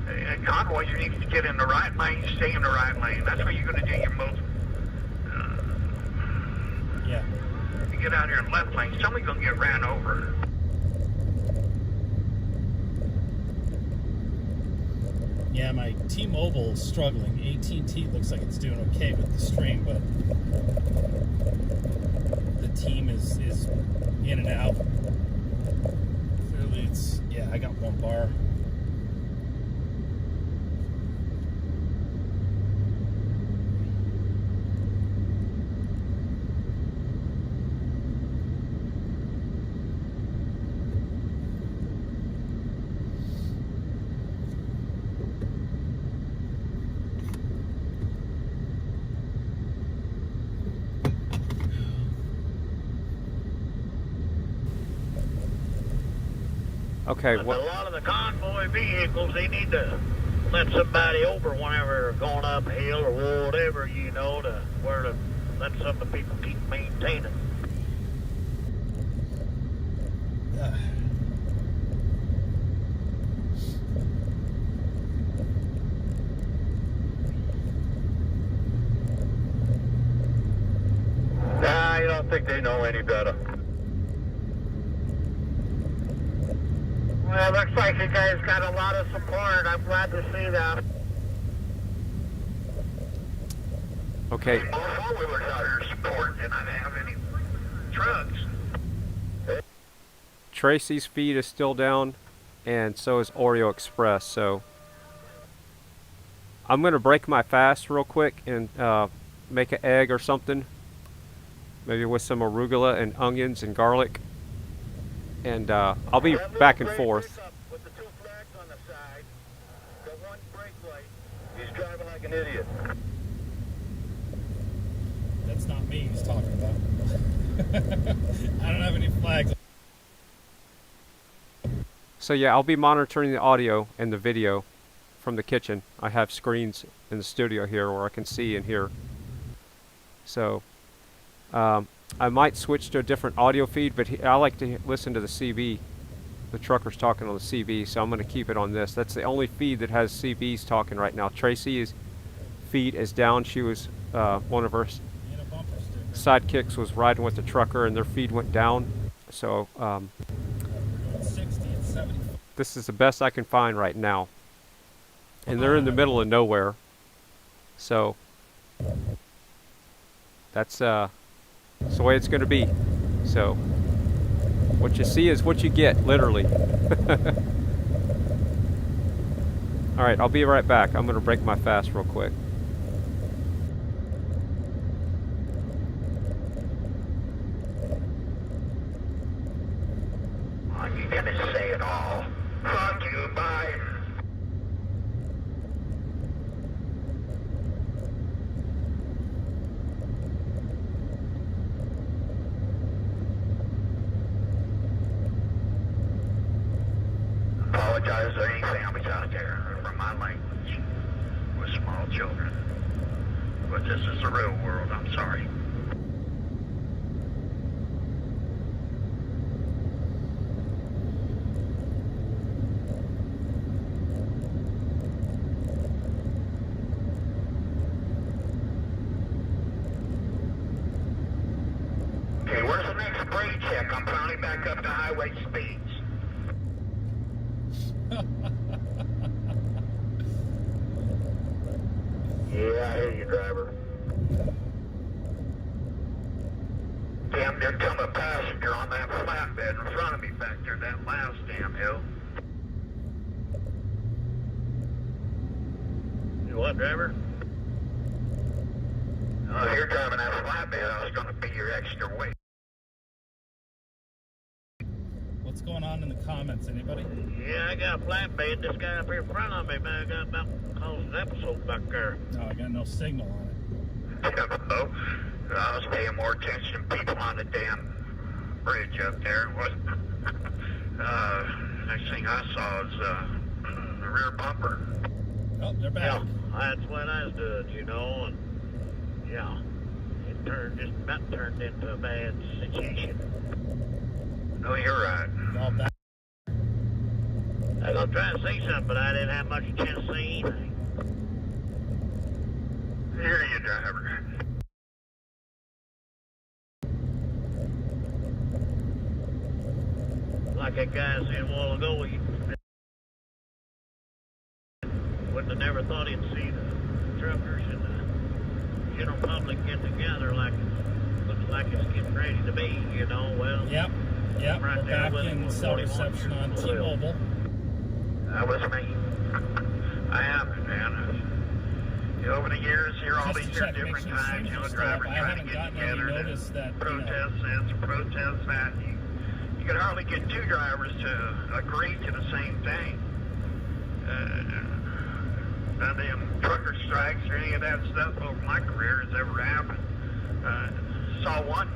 L: And convoys, you need to get in the right lane, stay in the right lane. That's where you're going to do your most.
E: Yeah.
L: You get out here in left lane, somebody's going to get ran over.
E: Yeah, my T-Mobile is struggling. AT&T looks like it's doing okay with the stream, but the team is in and out. Clearly it's, yeah, I got 1 bar.
A: Okay,
L: A lot of the convoy vehicles, they need to let somebody over whenever they're going up a hill or whatever, you know, to where to let some of the people keep maintaining.
O: Nah, I don't think they know any better.
L: Well, looks like you guys got a lot of support. I'm glad to see that.
A: Okay.
L: Before we were out here support, and I didn't have any trucks.
A: Tracy's feed is still down, and so is Oreo Express. So I'm going to break my fast real quick and make an egg or something. Maybe with some arugula and onions and garlic. And I'll be back and forth.
L: With the 2 flags on the side, the 1 brake light. He's driving like an idiot.
E: That's not me he's talking about. I don't have any flags.
A: So yeah, I'll be monitoring the audio and the video from the kitchen. I have screens in the studio here where I can see and hear. So I might switch to a different audio feed, but I like to listen to the CB. The trucker's talking on the CB, so I'm going to keep it on this. That's the only feed that has CBs talking right now. Tracy's feed is down. She was, one of her sidekicks was riding with the trucker, and their feed went down. So this is the best I can find right now. And they're in the middle of nowhere. So that's the way it's going to be. So what you see is what you get, literally. All right, I'll be right back. I'm going to break my fast real quick.
L: gonna say it all. Fuck you, Biden. Apologize to any families out there for my language with small children. But this is the real world, I'm sorry. Okay, where's the next brake check? I'm finally back up to highway speeds. Yeah, I hear you, driver. Damn, there come a passenger on that flatbed in front of me back there, that last damn hill. You what, driver? Oh, you're driving that flatbed. I was going to be your extra weight.
E: What's going on in the comments? Anybody?
U: Yeah, I got a flatbed. This guy up here in front of me, man, got about caused an episode back there.
E: No, I got no signal on
L: Oh, I was paying more attention to people on the damn bridge up there. What? Next thing I saw was the rear bumper.
E: it. Oh, they're back.
U: Yeah, that's what I was doing, you know, and yeah, it just about turned into a bad situation.
L: No, you're right.
E: All back.
U: I was gonna try to say something, but I didn't have much chance to say anything.
L: Here you, driver.
U: Like that guy said a while ago, he wouldn't have never thought he'd see the truckers and the general public get together like looks like it's getting ready to be, you know. Well,
E: Yep,
U: right
E: we're
U: there
E: back
U: with
E: in
U: him,
E: cell
U: 41
E: reception on
U: years
E: T-Mobile.
L: That was me. I haven't, man. Over the years, here all
E: Just
L: these
E: to check,
L: different
E: make sure
L: times,
E: the
L: drivers
E: I
L: trying to
E: haven't
L: get
E: gotten any
L: together
E: notice
L: to
E: that,
L: protest this, protest that. You could hardly get two drivers to agree to the same thing. None of them trucker strikes or any of that stuff over my career has ever happened. Saw one.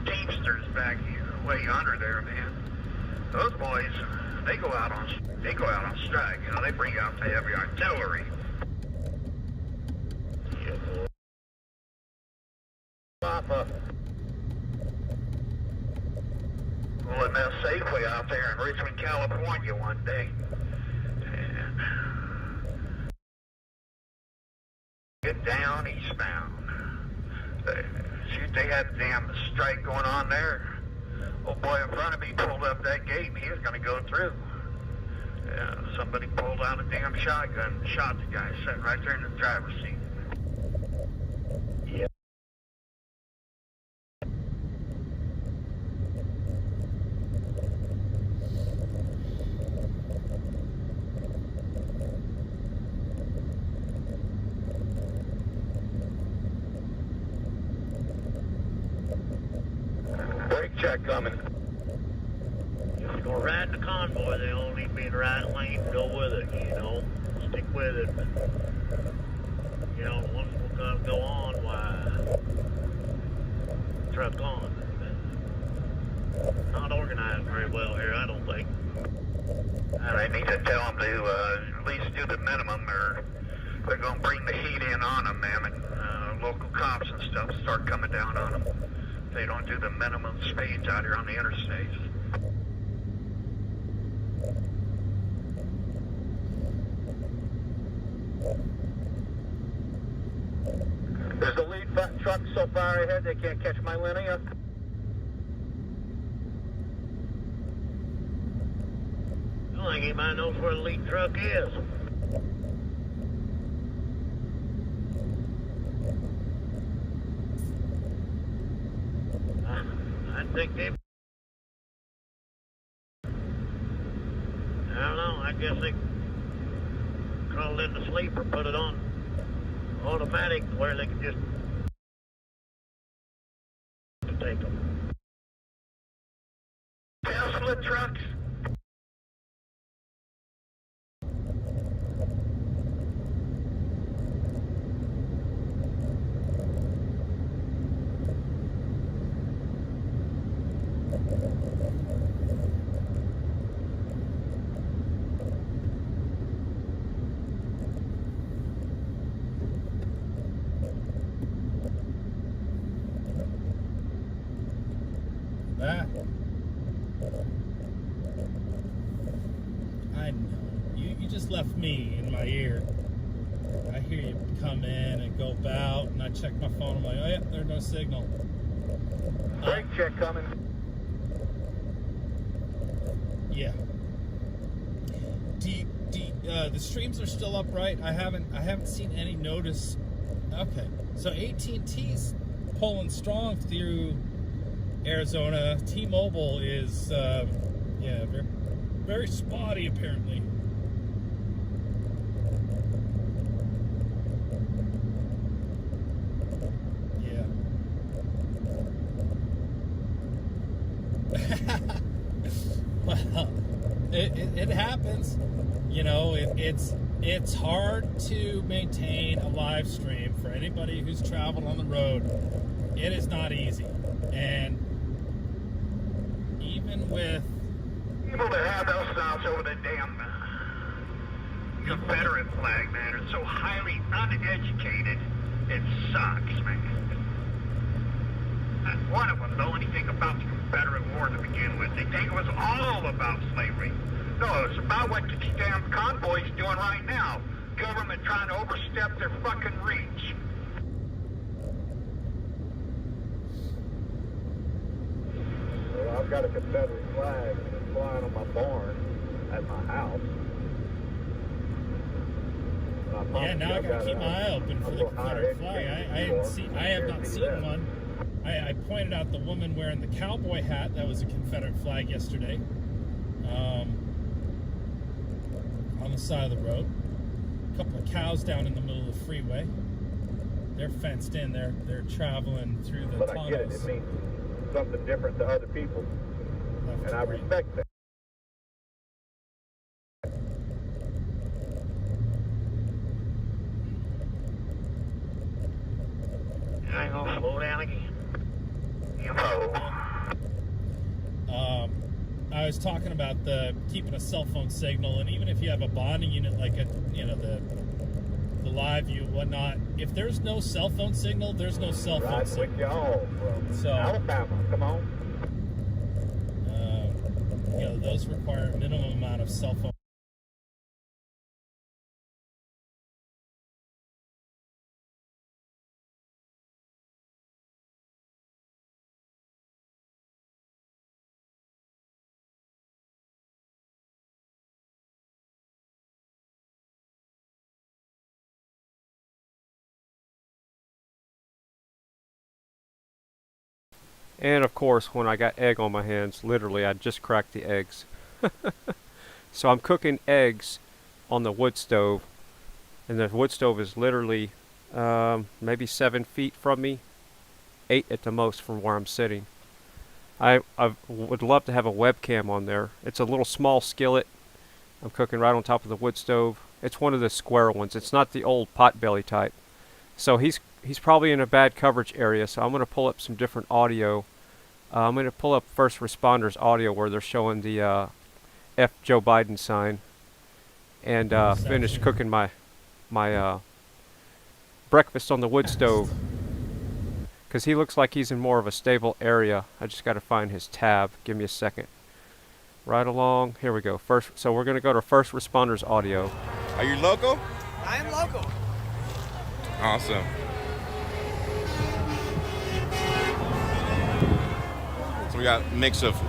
L: Teamsters back here, way under there, man. Those boys, they go out on strike. You know, they bring out the heavy artillery. Papa. Well, I met a Safeway out there in Richmond, California one day. And get down eastbound. Shoot, they had a damn strike going on there. Old boy in front of me pulled up that gate and he was going to go through. Somebody pulled out a damn shotgun and shot the guy sitting right there in the driver's seat. Yeah. Brake check coming.
U: If you're gonna ride the convoy, they all need to be in the right lane to go with it, you know. Stick with it. But, you know, once we're gonna go on, why, truck on. Not organized very well here, I don't think.
L: They need to tell them to at least do the minimum, or they're going to bring the heat in on them, man, and local cops and stuff start coming down on them. They don't do the minimum speeds out here on the interstates.
U: Is the lead truck so far ahead they can't catch my linear? I don't think anybody knows where the lead truck is. I think they... I don't know, I guess they crawled into sleep or put it on automatic where they could just take them.
D: toilet trucks?
E: That. I know. You just left me in my ear. I hear you come in and go about, and I check my phone. I'm like, oh yeah, there's no signal.
D: Brake check coming.
E: Yeah. The streams are still up, right? I haven't seen any notice. Okay, so AT&T's pulling strong through Arizona. T-Mobile is, yeah, very, very spotty apparently. Yeah. Well, it happens. You know, it's hard to maintain a live stream for anybody who's traveled on the road. It is not easy. And even with
D: people that have those signs over the damn Confederate flag, man, are so highly uneducated, it sucks, man. And one of them know anything about the Confederate War to begin with. They think it was all about slavery. No, it's about what the damn convoy's doing right now. Government trying to overstep their fucking reach.
O: Well, I've got a Confederate flag and it's flying on my barn at my house.
E: yeah, now I gotta keep my eye open for the Confederate flag. I have not seen one. I pointed out the woman wearing the cowboy hat. That was a Confederate flag yesterday. On the side of the road. A couple of cows down in the middle of the freeway. They're fenced in. They're traveling through the tunnels.
O: But I get it. It means something different to other people. And I respect that.
D: I ain't gonna slow down again.
E: I was talking about keeping a cell phone signal, and even if you have a bonding unit like the live view and whatnot, if there's no cell phone signal, there's no cell phone signal.
O: With y'all from
E: So
O: Alabama, come on.
E: Those require a minimum amount of cell phone.
A: And of course, when I got egg on my hands, literally I just cracked the eggs. So I'm cooking eggs on the wood stove, and the wood stove is literally maybe 7 feet from me, 8 at the most from where I'm sitting. I would love to have a webcam on there. It's a little small skillet. I'm cooking right on top of the wood stove. It's one of the square ones. It's not the old potbelly type. So he's probably in a bad coverage area, so I'm going to pull up some different audio. I'm going to pull up first responders audio where they're showing the F Joe Biden sign, and finish cooking my breakfast on the wood stove, because he looks like he's in more of a stable area. I just got to find his tab. Give me a second. Right along. Here we go. So we're going to go to first responders audio.
N: Are you local?
S: I am local.
N: Awesome. So we got a mix of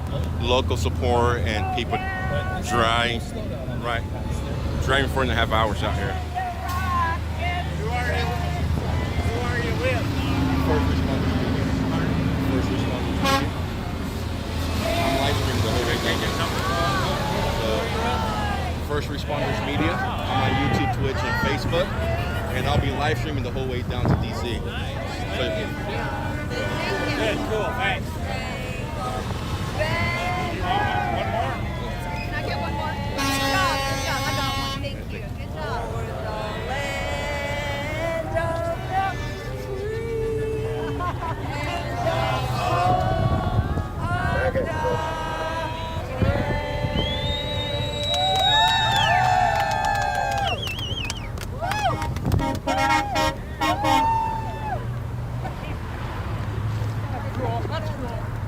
N: local support and people driving 4.5 hours out here.
S: Who are you with?
N: First responders. I'm live streaming the whole thing. First Responders Media. I'm on YouTube, Twitch, and Facebook. And I'll be live streaming the whole way down to DC.
S: Good, cool, thanks. One more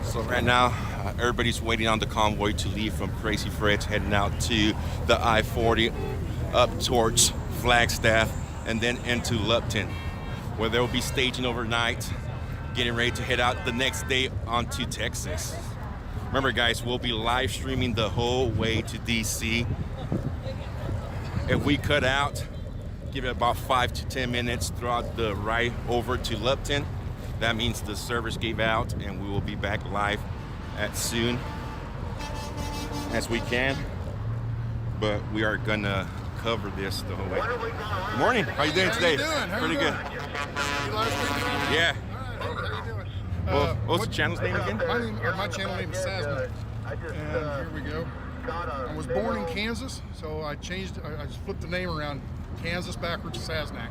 N: So right now, everybody's waiting on the convoy to leave from Crazy Fred's, heading out to the I-40 up towards Flagstaff and then into Lupton, where they'll be staging overnight, getting ready to head out the next day onto Texas. Remember guys, we'll be live streaming the whole way to DC. If we cut out, give it about 5 to 10 minutes throughout the ride over to Lupton. That means the servers gave out and we will be back live as soon as we can. But we are gonna cover this the whole way. Good morning, how you doing today? Pretty good. Yeah. Well, what's the channel's name again?
C: My channel name is Sasnak. And here we go. I was born in Kansas, so I changed, I just flipped the name around, Kansas backwards to Sasnak.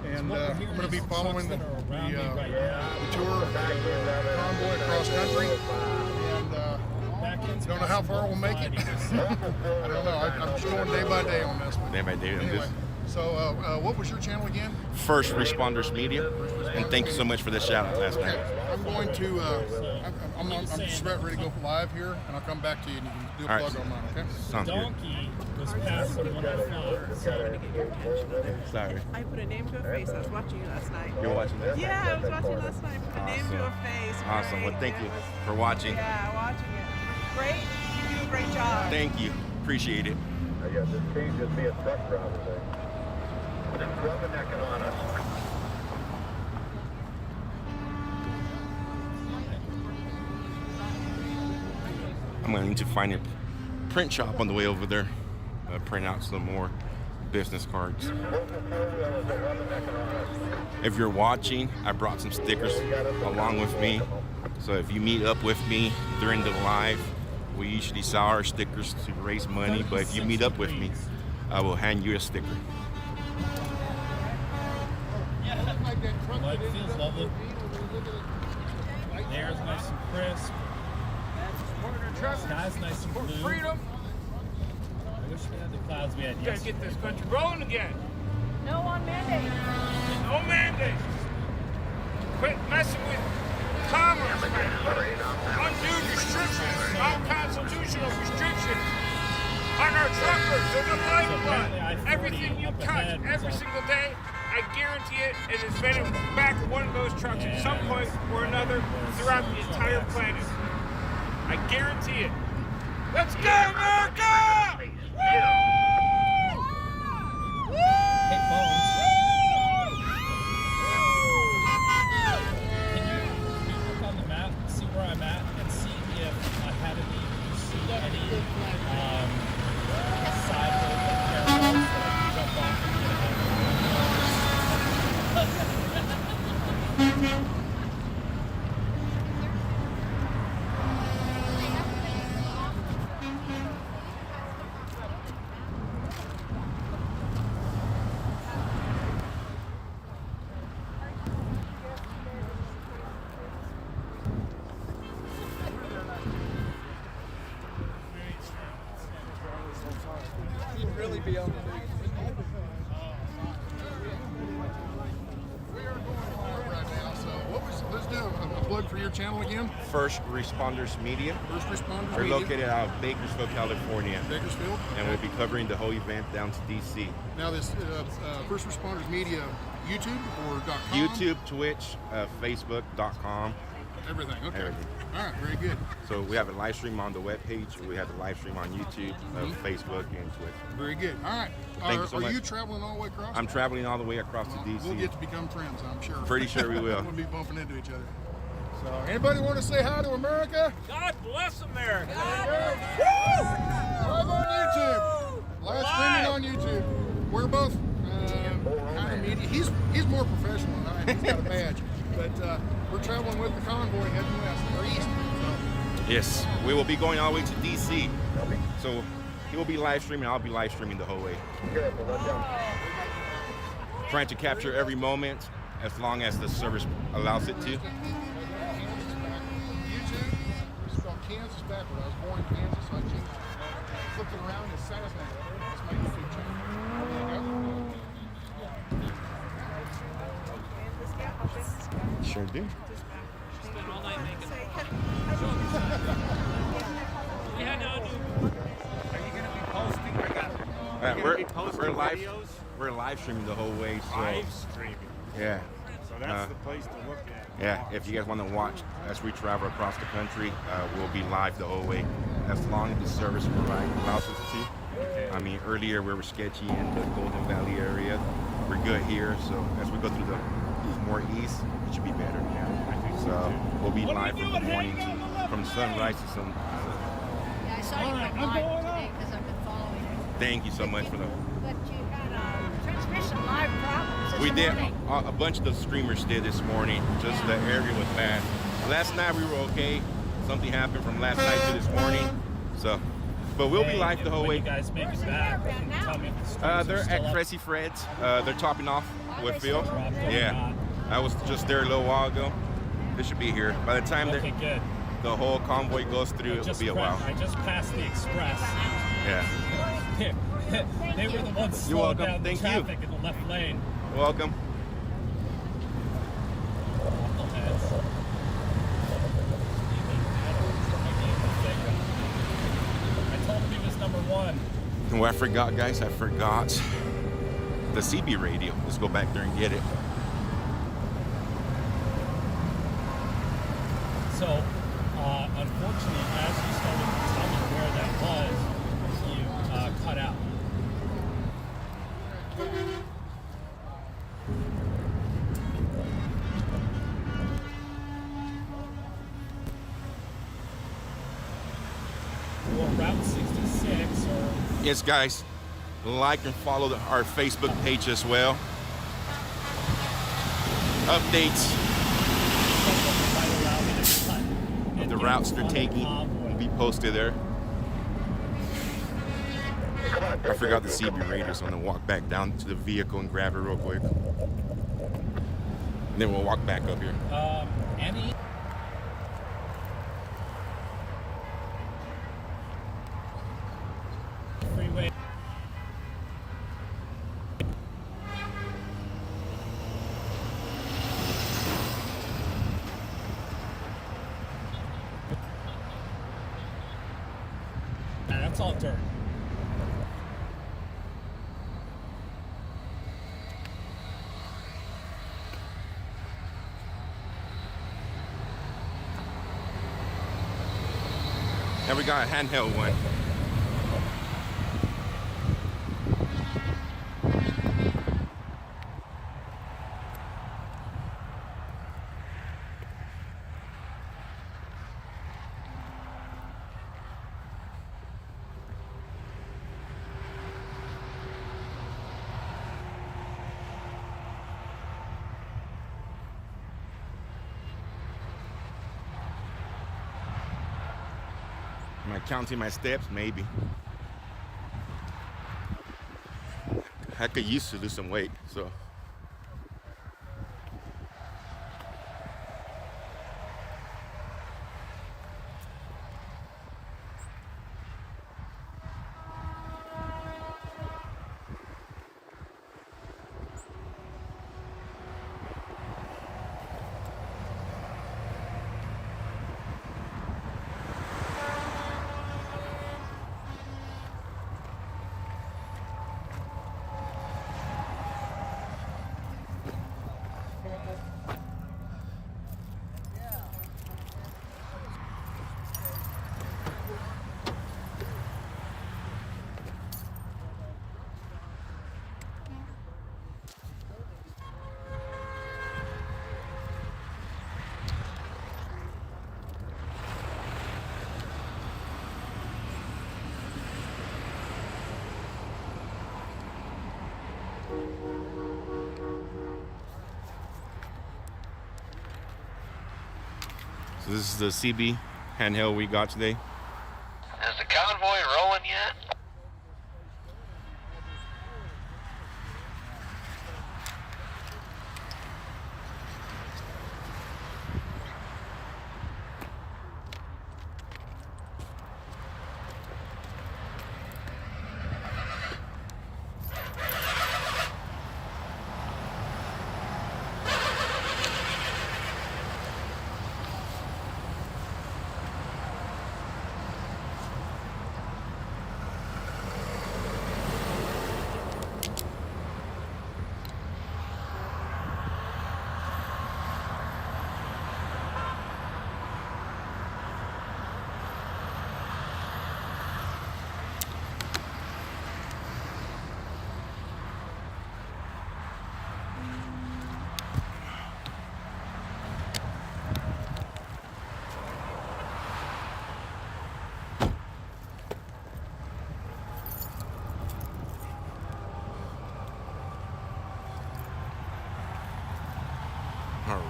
C: And I'm going to be following the tour convoy across country. And don't know how far we'll make it. I don't know. I'm just going day by day on this one.
N: Day by day on this.
C: So what was your channel again?
N: First Responders Media. And thank you so much for the shout out last night.
C: I'm going to, I'm just about ready to go live here, and I'll come back to you and you can do a plug on mine, okay?
N: Sounds good.
T: Was passing 105.
N: Sorry.
B: I put a name to a face. I was watching you last night.
N: You were watching last night?
B: Yeah, I was watching last night. Put a name to a face.
N: Awesome. Well, thank you for watching.
B: Yeah, watching it. Great. You do a great job.
N: Thank you. Appreciate it.
O: I guess this can't just be a truck driver thing. They're rubbernecking on us.
N: I'm going to need to find a print shop on the way over there. Print out some more business cards. If you're watching, I brought some stickers along with me. So if you meet up with me during the live, we usually sell our stickers to raise money. But if you meet up with me, I will hand you a sticker.
T: Light feels lovely. The air's nice and crisp. Sky's nice and blue.
S: Freedom.
T: I wish we had the clouds we had
S: We gotta
T: yesterday.
S: get this country rolling again.
K: No on mandates.
S: No mandates. Quit messing with commerce, man. Undue restrictions, unconstitutional restrictions on our truckers. They're the lifeblood. Everything you touch every single day, I guarantee it, and it's been in the back of one of those trucks at some point or another throughout the entire planet. I guarantee it. Let's go, America!
T: Hey, Bones. Can you look on the map, see where I'm at, and see if ahead of me you see any sideways parallels that I can jump off and get ahead?
R: You'd really be on the news.
C: Let's do a plug for your channel again.
N: First Responders Media.
C: First Responders
N: We're
C: Media.
N: located out of Bakersfield, California.
C: Bakersfield.
N: And we'll be covering the whole event down to DC.
C: Now this First Responders Media, YouTube or .com?
N: YouTube, Twitch, Facebook.com.
C: Everything, okay.
N: Everything.
C: All right, very good.
N: So we have a live stream on the webpage. We have a live stream on YouTube, Facebook, and Twitch.
C: Very good. All right.
N: Thank you so
C: Are
N: much.
C: you traveling all the way across?
N: I'm traveling all the way across to DC.
C: We'll get to become friends, I'm sure.
N: Pretty sure we will.
C: We'll be bumping into each other. So, anybody want to say hi to America?
S: God bless America.
C: Live on YouTube. Live streaming on YouTube. We're both kind of media. He's more professional than I am. He's got a badge. But we're traveling with the convoy heading west or east.
N: Yes, we will be going all the way to DC. So he will be live streaming. I'll be live streaming the whole way. Trying to capture every moment as long as the service allows it to.
C: YouTube. It's called Kansas backward. I was born in Kansas, so I changed. Flipped it around as Sasnak. That's my YouTube channel.
N: Sure do.
T: Stayed all night
N: We're live streaming the whole way. So
S: Live streaming.
N: Yeah.
S: So that's the place to look at.
N: Yeah, if you guys want to watch as we travel across the country, we'll be live the whole way, as long as the service allows us to.
S: Okay.
N: I mean, earlier we were sketchy in the Golden Valley area. We're good here, so as we go through the more east, it should be better. So we'll be live from the morning from sunrise to sun.
G: Yeah, I saw you went live today because I've been following you.
N: Thank you so much for the.
G: But you had transmission live problems this
N: We did.
G: morning.
N: A bunch of the streamers did this morning. Just the area was bad. Last night we were okay. Something happened from last night to this morning. So, but we'll be live the whole way.
V: You guys make it back. Tell me if the streets are
N: They're
V: still
N: at
V: up.
N: Cressy Fred's. They're topping off with Phil.
V: Rob,
N: Yeah, I was just there a little while ago. They should be here by the time
V: Okay, good.
N: the whole convoy goes through. It'll be a while.
V: I just passed the express.
N: Yeah.
V: They were the ones
N: You're
V: slowing
N: welcome.
V: down the
N: Thank you.
V: traffic in the left lane.
N: Welcome.
V: I told him he was number one.
N: Oh, I forgot, guys. I forgot the CB radio. Let's go back there and get it.
V: So, unfortunately, as you started to tell me where that was, you cut out. Well, Route 66 or...
N: Yes, guys. Like and follow our Facebook page as well. Updates. The routes they're taking will be posted there. I forgot the CB radio, so I'm gonna walk back down to the vehicle and grab it real quick. And then we'll walk back up here.
V: Any... Freeway. That's all dirt.
N: Now we got a handheld one. Am I counting my steps? Maybe. I could use to lose some weight, so. So this is the CB handheld we got today.
L: Is the convoy rolling yet?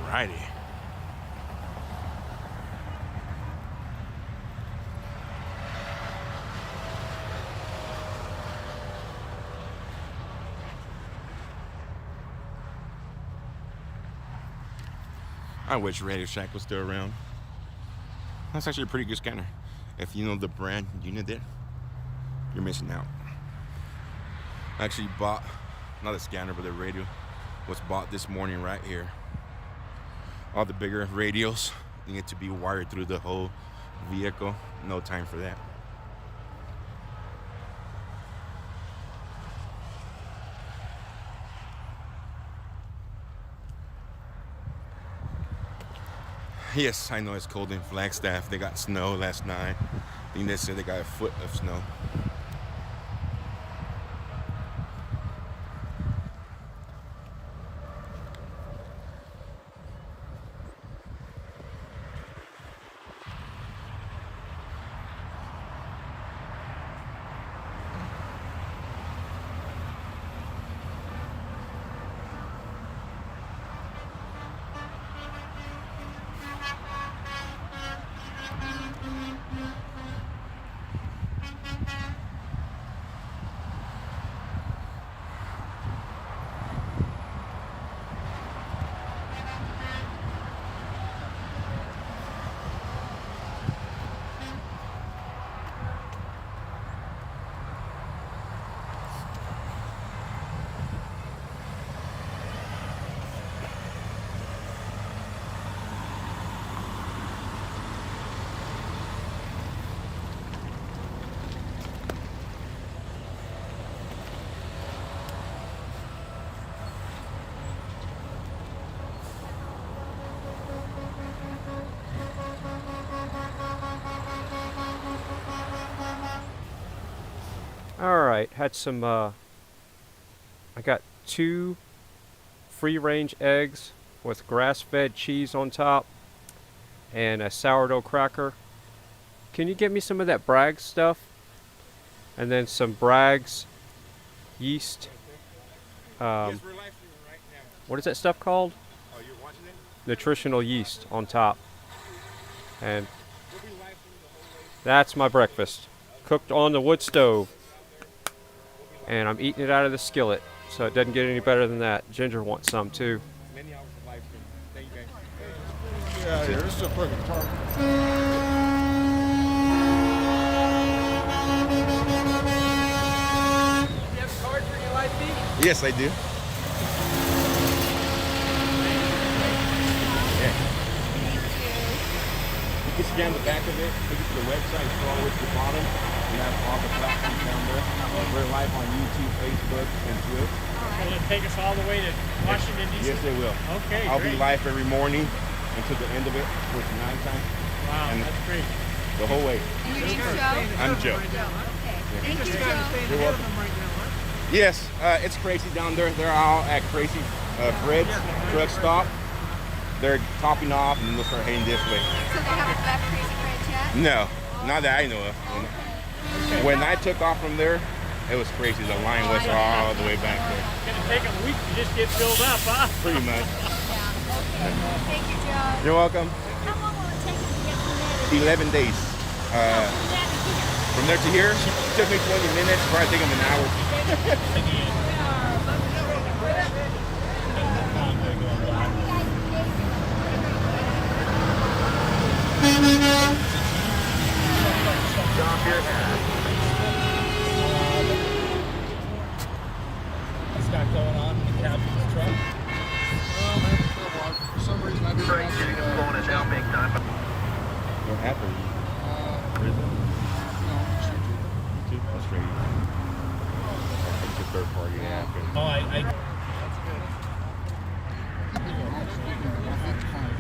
N: Alrighty. I wish Radio Shack was still around. That's actually a pretty good scanner. If you know the brand unit there, you're missing out. I actually bought, not a scanner, but the radio was bought this morning right here. All the bigger radios need to be wired through the whole vehicle. No time for that. Yes, I know it's cold in Flagstaff. They got snow last night. I think they said they got a foot of snow.
A: Alright, had some, I got 2 free-range eggs with grass-fed cheese on top and a sourdough cracker. Can you get me some of that Bragg's stuff? And then some Bragg's yeast. What is that stuff called?
N: Oh, you're watching it?
A: Nutritional yeast on top. And that's my breakfast. Cooked on the wood stove. And I'm eating it out of the skillet, so it doesn't get any better than that. Ginger wants some too.
N: Many hours of live stream. Thank you guys.
C: Yeah, here, this is a perfect target.
N: You
J: have cards for your live feed?
N: Yes, I do. Yeah. You can scan the back of it, take it to the website, scroll all the way to the bottom. We have all the platforms down there. We're live on YouTube, Facebook, and Twitch.
V: Will it take us all the way to Washington, D.C.?
N: Yes, they will.
V: Okay,
N: I'll
V: great.
N: be live every morning until the end of it, towards 9 time.
V: Wow,
N: and
V: that's great.
N: The whole way.
G: And your name's Joe?
N: I'm Joe.
G: Okay.
N: Yeah.
G: Thank you, Joe.
N: You're welcome. Yes, it's crazy down there. They're all at Crazy Bread truck stop. They're topping off, and then they'll start heading this way.
G: So they haven't left Crazy Bread yet?
N: No, not that I know of. When I took off from there, it was crazy. The line was all the way back there.
V: It's going to take them a week to just get filled up, huh?
N: Pretty much.
G: Thank you, Joe.
N: You're welcome.
G: How long will it take you to get from there to
N: 11 days. From there to here, it took me 20 minutes. Probably take them an hour.
O: Stop your hat.
V: What's got going on in the captain's truck?
C: For some reason, I didn't want to.
O: Going it down big time.
N: What happened? Prison? YouTube? That's great. I think the third party app.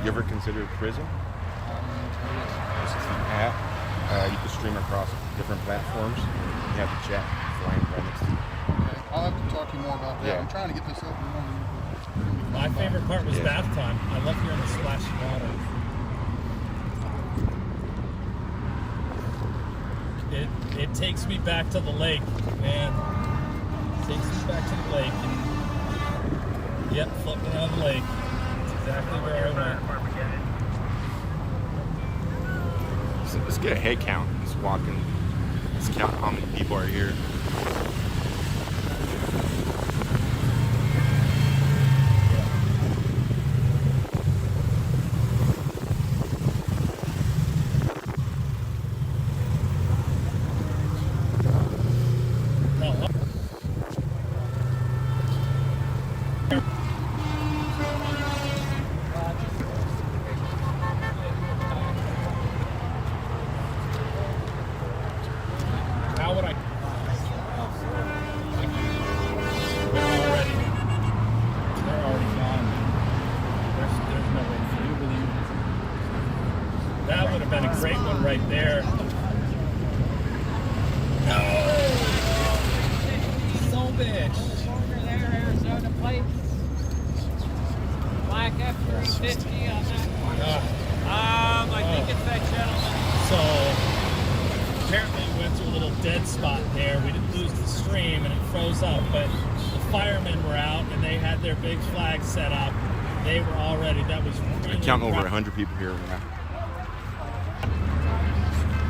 N: You ever considered prison? This is an app. You can stream across different platforms. You have the chat flying right next to you.
C: Okay, I'll have to talk to you more about that.
N: Yeah.
C: I'm trying to get this up and running.
V: My favorite part was bath time. I love hearing the splashing water. It takes me back to the lake, man. It takes me back to the lake. Yep, floating around the lake. That's exactly where I went.
N: So let's get a head count. Let's walk in. Let's count how many people are here.
V: How would I? They're already gone. There's no way. Can you believe it? That would have been a great one right there. No! So bitch.
M: Over there, Arizona plate. Black F-350 on that one. I think it's that gentleman.
V: So apparently we went to a little dead spot there. We didn't lose the stream and it froze up, but the firemen were out and they had their big flag set up. They were all ready. That was really
N: I count over
V: rough.
N: 100 people here right now.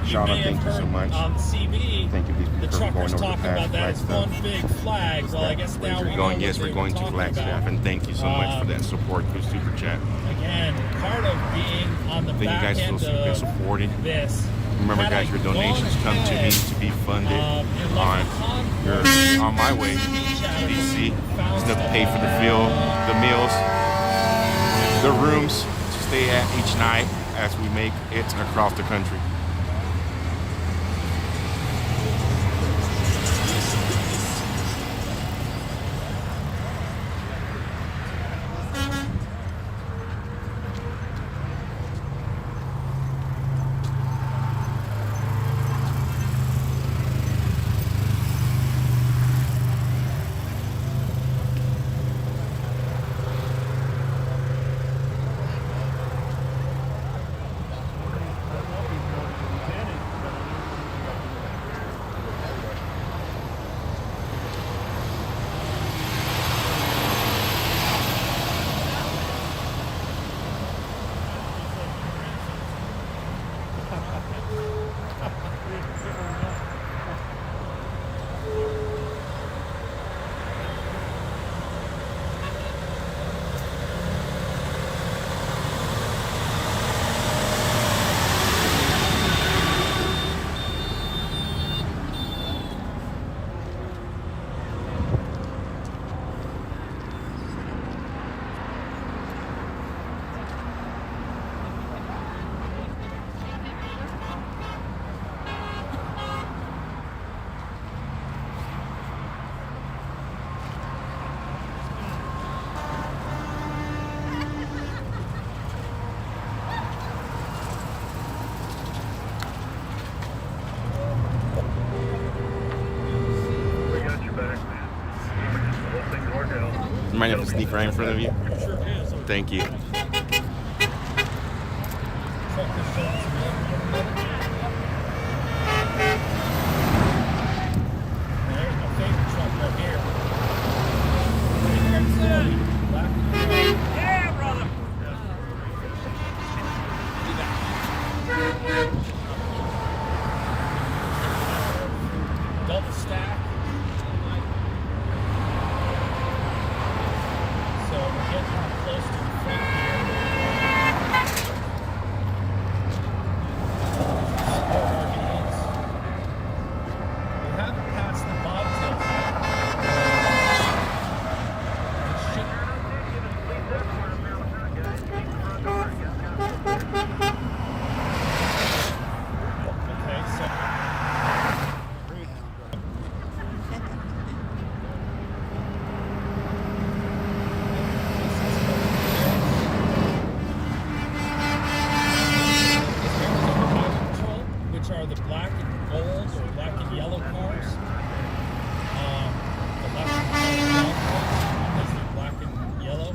V: You
N: Shauna,
V: may have
N: thank you so
V: heard
N: much.
V: on CB,
N: Thank you
V: the
N: for going
V: truckers
N: over
V: talking
N: the
V: about that as one big flag. Well, I guess now we know what
N: Yes,
V: they
N: we're
V: were
N: going to
V: talking
N: Flagstaff,
V: about.
N: and thank you so much for that support through Super Chat.
V: Again, part of being on the
N: Thank you
V: back
N: guys
V: end
N: for been supporting.
V: this.
N: Remember,
V: had
N: guys,
V: I
N: your donations
V: gone
N: come to me
V: ahead,
N: to be funded
V: and
N: on my way to DC. It's to pay for the fuel, the meals, the rooms to stay at each night as we make it across the country. Mind if I sneak right in front of you? Thank you.
S: Yeah, brother.
V: Double stack. So we're getting close to the front here. We haven't passed the bobtails yet. Okay, so which are the black and gold or black and yellow cars. The left is the black and yellow.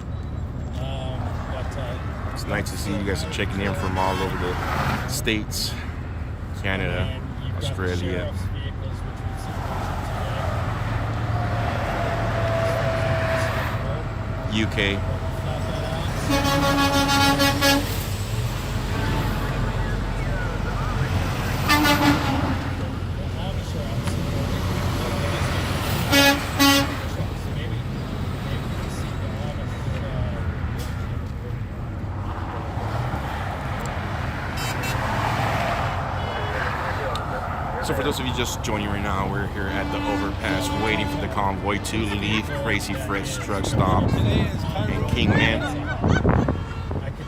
N: It's nice to see you guys are checking in from all over the states, Canada, Australia, UK. So for those of you just joining right now, we're here at the overpass waiting for the convoy to leave Crazy Fred's truck stop in Kingman.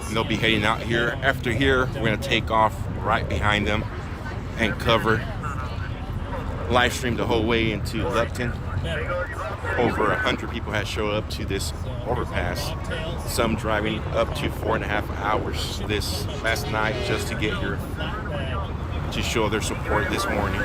N: And they'll be heading out here. After here, we're going to take off right behind them and cover, live stream the whole way into Lupton. Over 100 people had showed up to this overpass, some driving up to 4.5 hours this last night just to get here to show their support this morning.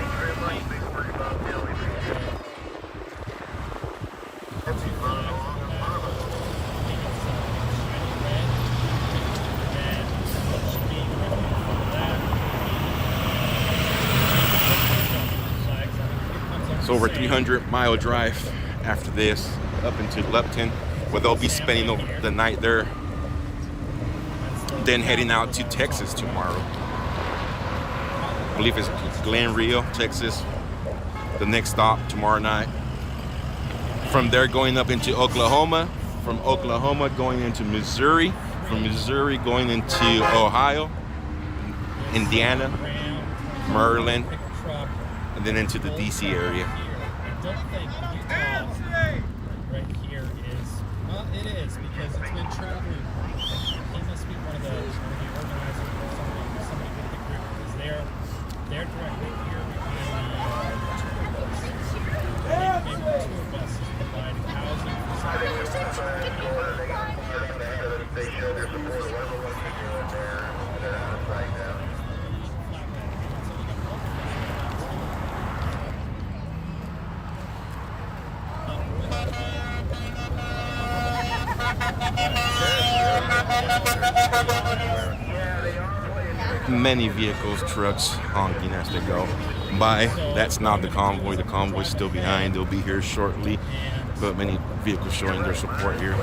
N: It's over 300-mile drive after this up into Lupton, where they'll be spending the night there, then heading out to Texas tomorrow. I believe it's Glen Rio, Texas, the next stop tomorrow night. From there going up into Oklahoma, from Oklahoma going into Missouri, from Missouri going into Ohio, Indiana, Maryland, and then into the DC area.
V: Right here is, well, it is, because it's been traveling. He must be one of the organizers or somebody with the group, because they're directly here behind the tour bus. Maybe the tour bus is providing housing for some of
O: They show their support of whatever work they're doing there. They're out of sight now.
N: Many vehicles, trucks honking as they go by. That's not the convoy. The convoy's still behind. They'll be here shortly, but many vehicles showing their support here.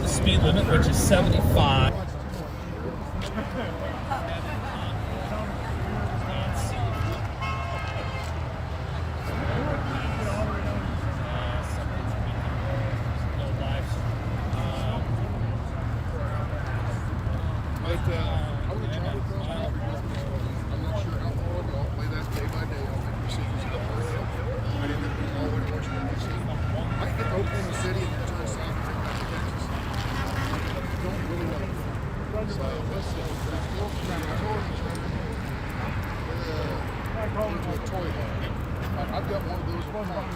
V: Speed limit, which is 75.
C: I've got one of those at home.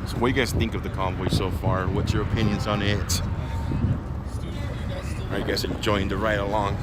N: So what do you guys think of the convoy so far? What's your opinions on it? Are you guys enjoying the ride along?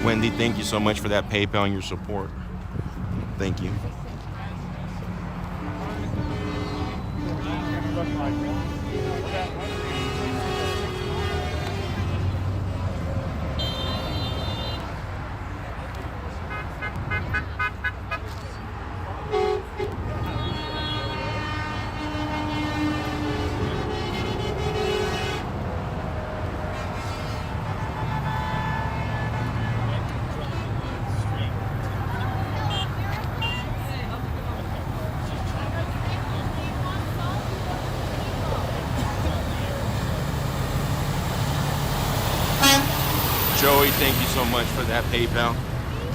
N: Wendy, thank you so much for that PayPal and your support. Thank you. Joey, thank you so much for that PayPal.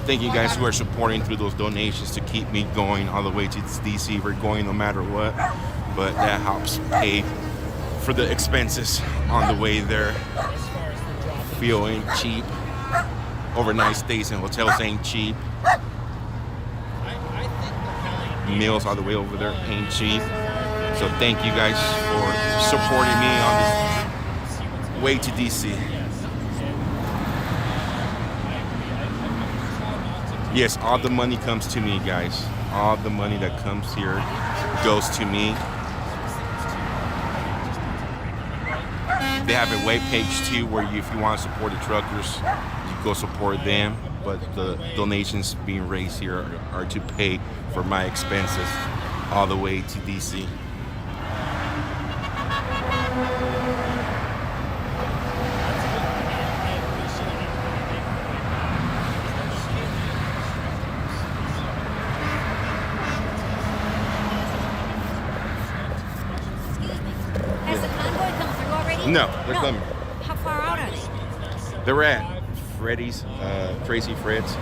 N: Thank you guys who are supporting through those donations to keep me going all the way to DC. We're going no matter what, but that helps pay for the expenses on the way there. Fuel ain't cheap. Overnight stays in hotels ain't cheap. Meals all the way over there ain't cheap. So thank you guys for supporting me on this way to DC. Yes, all the money comes to me, guys. All the money that comes here goes to me. They have a web page too where if you want to support the truckers, you go support them. But the donations being raised here are to pay for my expenses all the way to DC.
G: Has the convoy come through already?
N: No, they're coming.
G: How far out are they?
N: They're at Freddy's, Crazy Fred's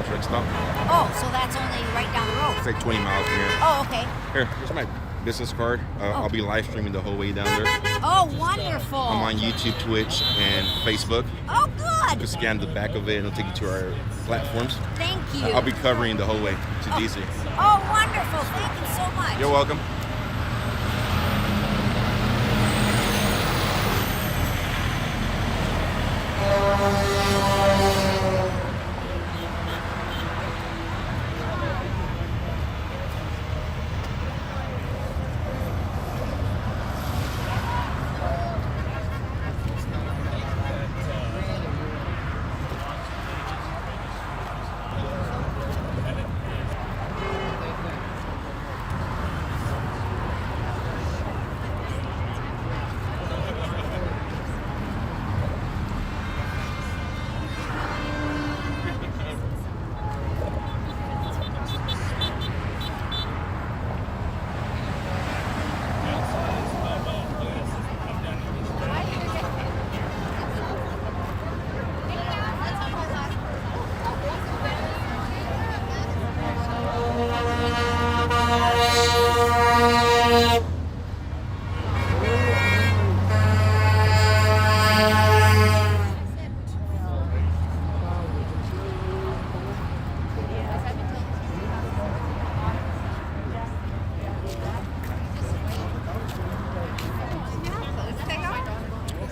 N: truck stop.
G: Oh, so that's only right down the road.
N: It's like 20 miles from here.
G: Oh, okay.
N: Here, here's my business card. I'll be live streaming the whole way down there.
G: Oh, wonderful.
N: I'm on YouTube, Twitch, and Facebook.
G: Oh, good.
N: Just scan the back of it and it'll take you to our platforms.
G: Thank you.
N: I'll be covering the whole way to DC.
G: Oh, wonderful. Thank you so much.
N: You're welcome.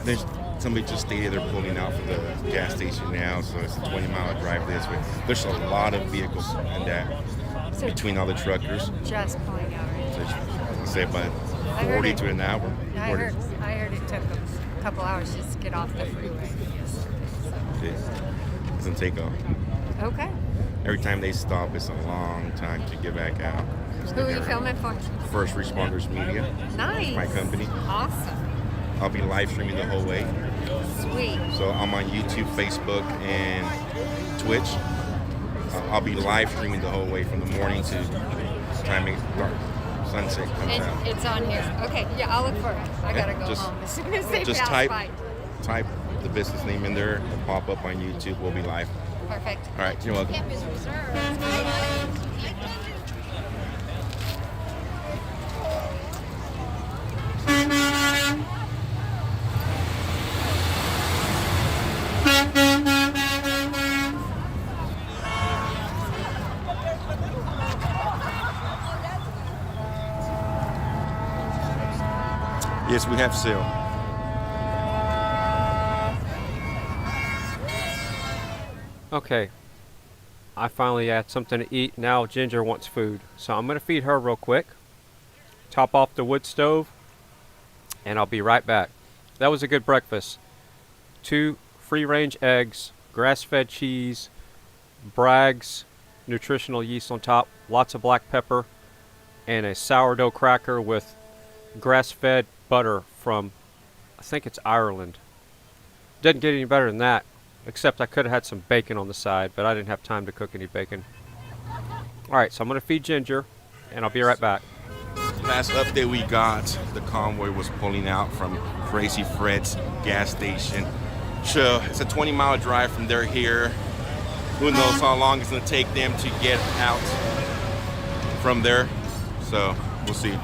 N: There's somebody just stated they're pulling out for the gas station now, so it's a 20-mile drive this way. There's a lot of vehicles in that between all the truckers.
P: Just pulling out right
N: So it's, say about 40 to an hour.
P: I heard it took a couple hours just to get off the freeway yesterday.
N: It doesn't take off.
P: Okay.
N: Every time they stop, it's a long time to get back out.
P: Who are you filming for?
N: First Responders Media.
P: Nice.
N: My company.
P: Awesome.
N: I'll be live streaming the whole way.
P: Sweet.
N: So I'm on YouTube, Facebook, and Twitch. I'll be live streaming the whole way from the morning to time it dark, sunset comes
P: And
N: out.
P: it's on here. Okay, yeah, I'll look for it. I gotta go
N: just-
P: home as soon as they
N: Just
P: pass by.
N: type the business name in there. It'll pop up on YouTube. We'll be live.
P: Perfect.
N: All right, you're welcome.
P: Camp is reserved.
N: Yes, we have sale.
A: Okay, I finally had something to eat. Now Ginger wants food, so I'm gonna feed her real quick. Top off the wood stove, and I'll be right back. That was a good breakfast. 2 free-range eggs, grass-fed cheese, Bragg's nutritional yeast on top, lots of black pepper, and a sourdough cracker with grass-fed butter from, I think it's Ireland. Didn't get any better than that, except I could have had some bacon on the side, but I didn't have time to cook any bacon. Alright, so I'm going to feed Ginger, and I'll be right back.
N: Last update we got, the convoy was pulling out from Crazy Fred's gas station. So it's a 20-mile drive from there here. Who knows how long it's gonna take them to get out from there. So we'll see.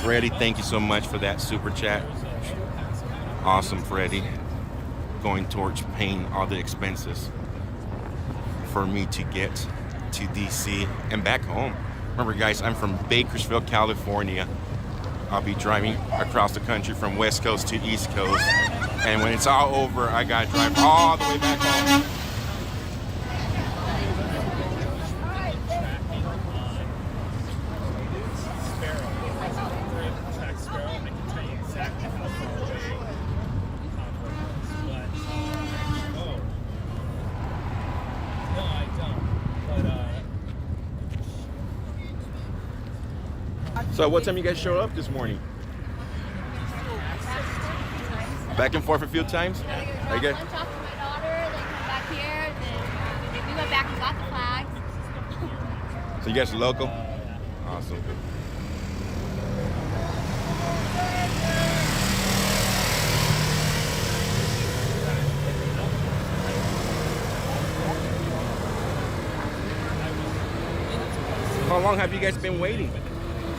N: Freddie, thank you so much for that super chat. Awesome, Freddie. Going towards paying all the expenses for me to get to DC and back home. Remember guys, I'm from Bakersfield, California. I'll be driving across the country from West Coast to East Coast. And when it's all over, I gotta drive all the way back home. So what time you guys show up this morning? Back and forth a few times? Okay.
G: Lunch off with my daughter, then come back here, then we went back and got the flags.
N: So you guys are local? Awesome. How long have you guys been waiting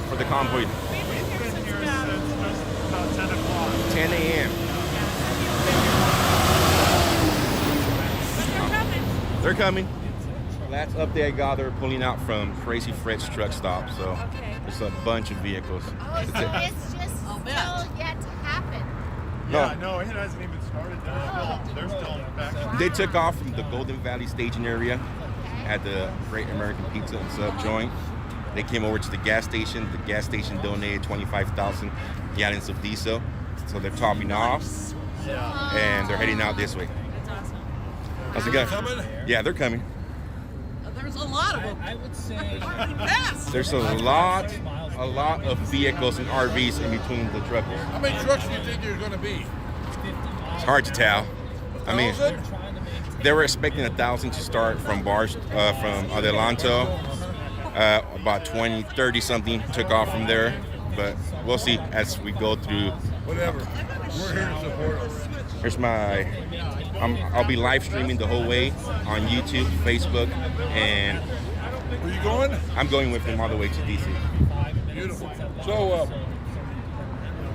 N: for the convoy?
V: We've been here since about 10 o'clock.
N: 10 a.m. They're coming. Last update I got, they're pulling out from Crazy Fred's truck stop, so there's a bunch of vehicles.
G: Oh, so it's just still yet to happen.
C: No, it hasn't even started. They're still back.
N: They took off from the Golden Valley staging area at the Great American Pizza and Sub joint. They came over to the gas station. The gas station donated 25,000 gallons of diesel, so they're topping off, and they're heading out this way.
F: That's awesome.
N: How's it going?
C: Coming?
N: Yeah, they're coming.
M: There's a lot of them.
V: I would say
N: There's a lot of vehicles and RVs in between the truckers.
C: How many trucks do you think there's going to be?
N: It's hard to tell. I mean, they were expecting 1,000 to start from bars from Adelanto. About 20, 30 something took off from there, but we'll see as we go through.
C: Whatever. We're here to support them.
N: Here's I'll be live streaming the whole way on YouTube, Facebook, and.
C: Are you going?
N: I'm going with them all the way to DC.
C: Beautiful. So,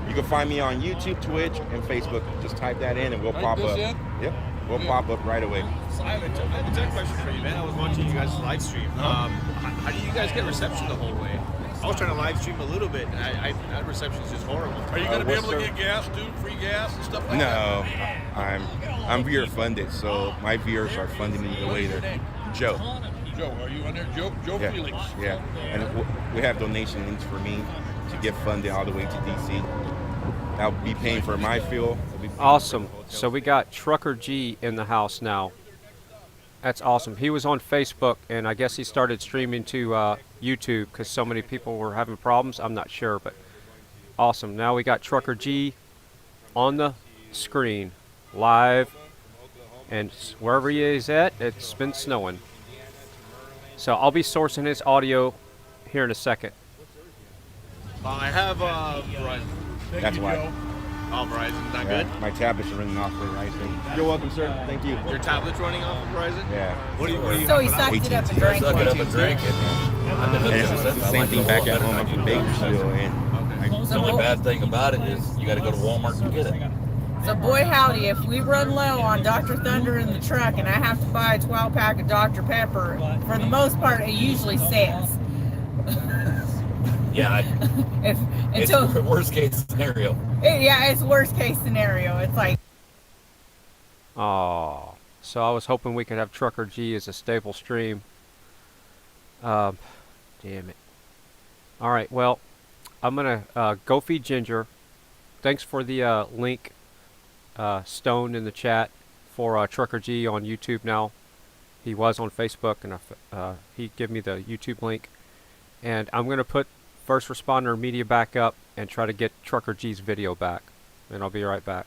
N: you can find me on YouTube, Twitch, and Facebook. Just type that in and we'll pop up. Yep, we'll pop up right away.
I: I have a tech question for you, man. I was watching you guys live stream. How do you guys get reception the whole way? I was trying to live stream a little bit. That reception is just horrible.
C: Are you going to be able to get gas, dude? Free gas and stuff like that?
N: No, I'm viewer funded, so my viewers are funding me the way they're. Joe,
C: are you on there? Joe
N: yeah.
C: Felix.
N: Yeah, and we have donation links for me to get funded all the way to DC. I'll be paying for my fuel.
A: Awesome. So we got Trucker G in the house now. That's awesome. He was on Facebook, and I guess he started streaming to YouTube because so many people were having problems. I'm not sure, but awesome. Now we got Trucker G on the screen, live, and wherever he is at, it's been snowing. So I'll be sourcing his audio here in a second.
I: I have Verizon.
N: That's why.
I: Oh, Verizon, not
N: Yeah,
I: good?
N: my tablet's running off for Verizon. You're welcome, sir. Thank you.
I: Your tablet's running off of Verizon?
N: Yeah.
I: What do you
G: So he sucked it up and drank it.
I: Suck it up and drink it.
N: And it's the same thing back at home. I'm from Bakersfield, and
Q: The only bad thing about it is you got to go to Walmart to get it.
M: So boy howdy, if we run low on Dr. Thunder in the truck and I have to buy a 12-pack of Dr. Pepper, for the most part it usually sits.
Q: Yeah, it's worst case scenario.
M: It's worst case scenario. It's like.
A: Oh, so I was hoping we could have Trucker G as a stable stream. Damn it. All right, well, I'm gonna go feed Ginger. Thanks for the link, Stone, in the chat for Trucker G on YouTube now. He was on Facebook, and he gave me the YouTube link. And I'm gonna put First Responder Media back up and try to get Trucker G's video back. And I'll be right back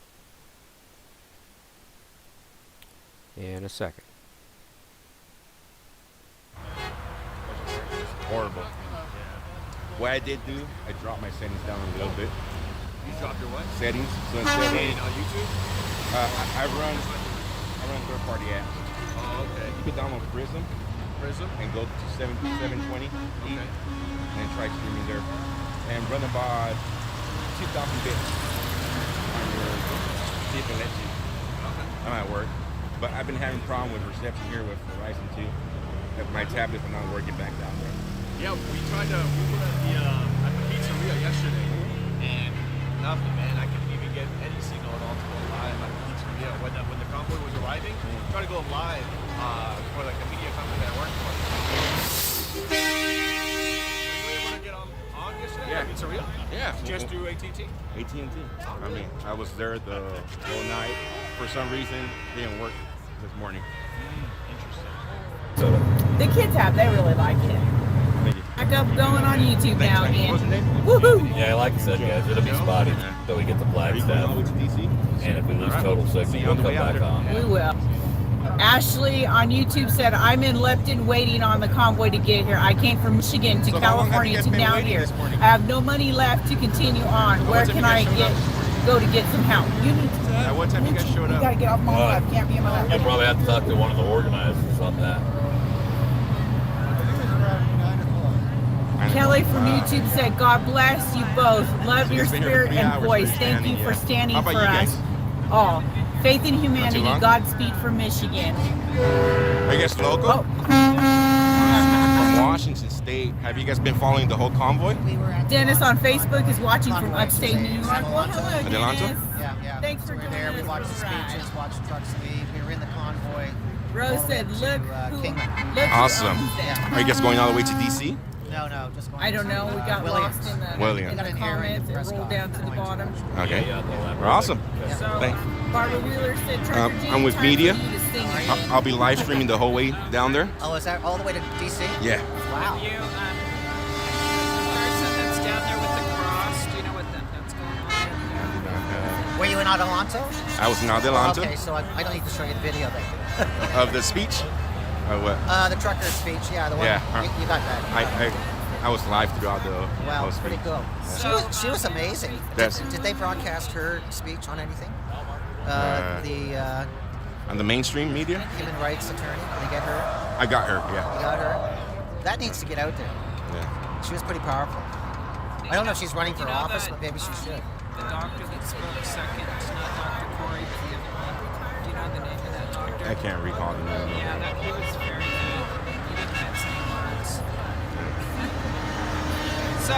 A: in a second.
N: horrible. What I did do, I dropped my settings down a little bit.
I: You dropped your what?
N: Settings. So instead
I: on YouTube?
N: I run third party apps.
I: Oh, okay.
N: You could download Prism and go to 720
I: Okay.
N: and then try streaming there. And run about 2,000 bits on your see if it lets you. I'm at work. But I've been having problem with reception here with Verizon too. My tablets are not working back down there.
I: Yeah, we were at the pizzeria yesterday, and nothing, man. I couldn't even get any signal at all to go live at the pizzeria. When the convoy was arriving, tried to go live for like the media company that I worked for. Were you able to get on yesterday?
N: Yeah.
I: At the pizzeria?
N: Yeah.
I: Just through AT&T?
N: AT&T. I mean, I was there the whole night. For some reason, it didn't work this morning.
I: Interesting.
M: The kids they really like it.
N: Thank you.
M: Back up going on YouTube now again. Woohoo!
Q: Yeah, like I said, guys, it'll be spotty until we get the flag stuff. And if we lose total signal, we'll come back on.
M: We will. Ashley on YouTube said, I'm in Lepton waiting on the convoy to get here. I came from Michigan to California to down here. I have no money left to continue on. Where can I go to get some help? You need to.
N: At what time you guys showed up?
M: You gotta get off my lap. Can't be in my lap.
Q: You'll probably have to talk to one of the organizers on that.
M: Kelly from YouTube said, God bless you both. Love your spirit and voice. Thank you for standing for us all. Faith in humanity. Godspeed from Michigan.
N: Are you guys local? From Washington State. Have you guys been following the whole convoy?
M: Dennis on Facebook is watching from upstate New York. Well, hello,
N: Adelanto?
M: Dennis.
H: Yeah.
M: Thanks for joining
H: there.
M: us.
H: We watched the
M: for ride.
H: speeches, watched the trucks leave. We were in the convoy.
M: Rose said, look who
N: Awesome.
M: owns them.
N: Are you guys going all the way to DC?
H: No, just going.
M: I don't know. We got
H: Williams.
M: lost in the
N: Williams.
M: comments. It rolled down to the bottom.
N: Okay. Awesome.
M: So,
N: Thanks.
M: Barbara Wheeler said, Trucker G,
N: I'm with
M: time
N: media.
M: for you to sing it.
N: I'll be live streaming the whole way down there.
H: Oh, is that all the way to DC?
N: Yeah.
H: Wow.
B: You, person that's down there with the cross, do you know that's going on?
H: Were you in Adelanto?
N: I was in Adelanto.
H: Okay, so I don't need to show you the video then.
N: Of the speech? Or what?
H: The trucker speech, yeah, the one.
N: Yeah.
H: You got that.
N: I was live throughout the
H: Wow,
N: whole
H: it's pretty
N: speech.
H: cool.
N: Yeah.
H: She was amazing. Did they broadcast her speech on anything?
N: On the mainstream media?
H: Human rights attorney, did they get her?
N: I got her, yeah.
H: You got her? That needs to get out there.
N: Yeah.
H: She was pretty powerful. I don't know if she's running for office, but maybe she should.
B: The doctor that spoke second, it's not Dr. Corey. Do you know the name of that doctor?
N: I can't recall the name.
B: Yeah, that he was very good. He didn't have any words. So,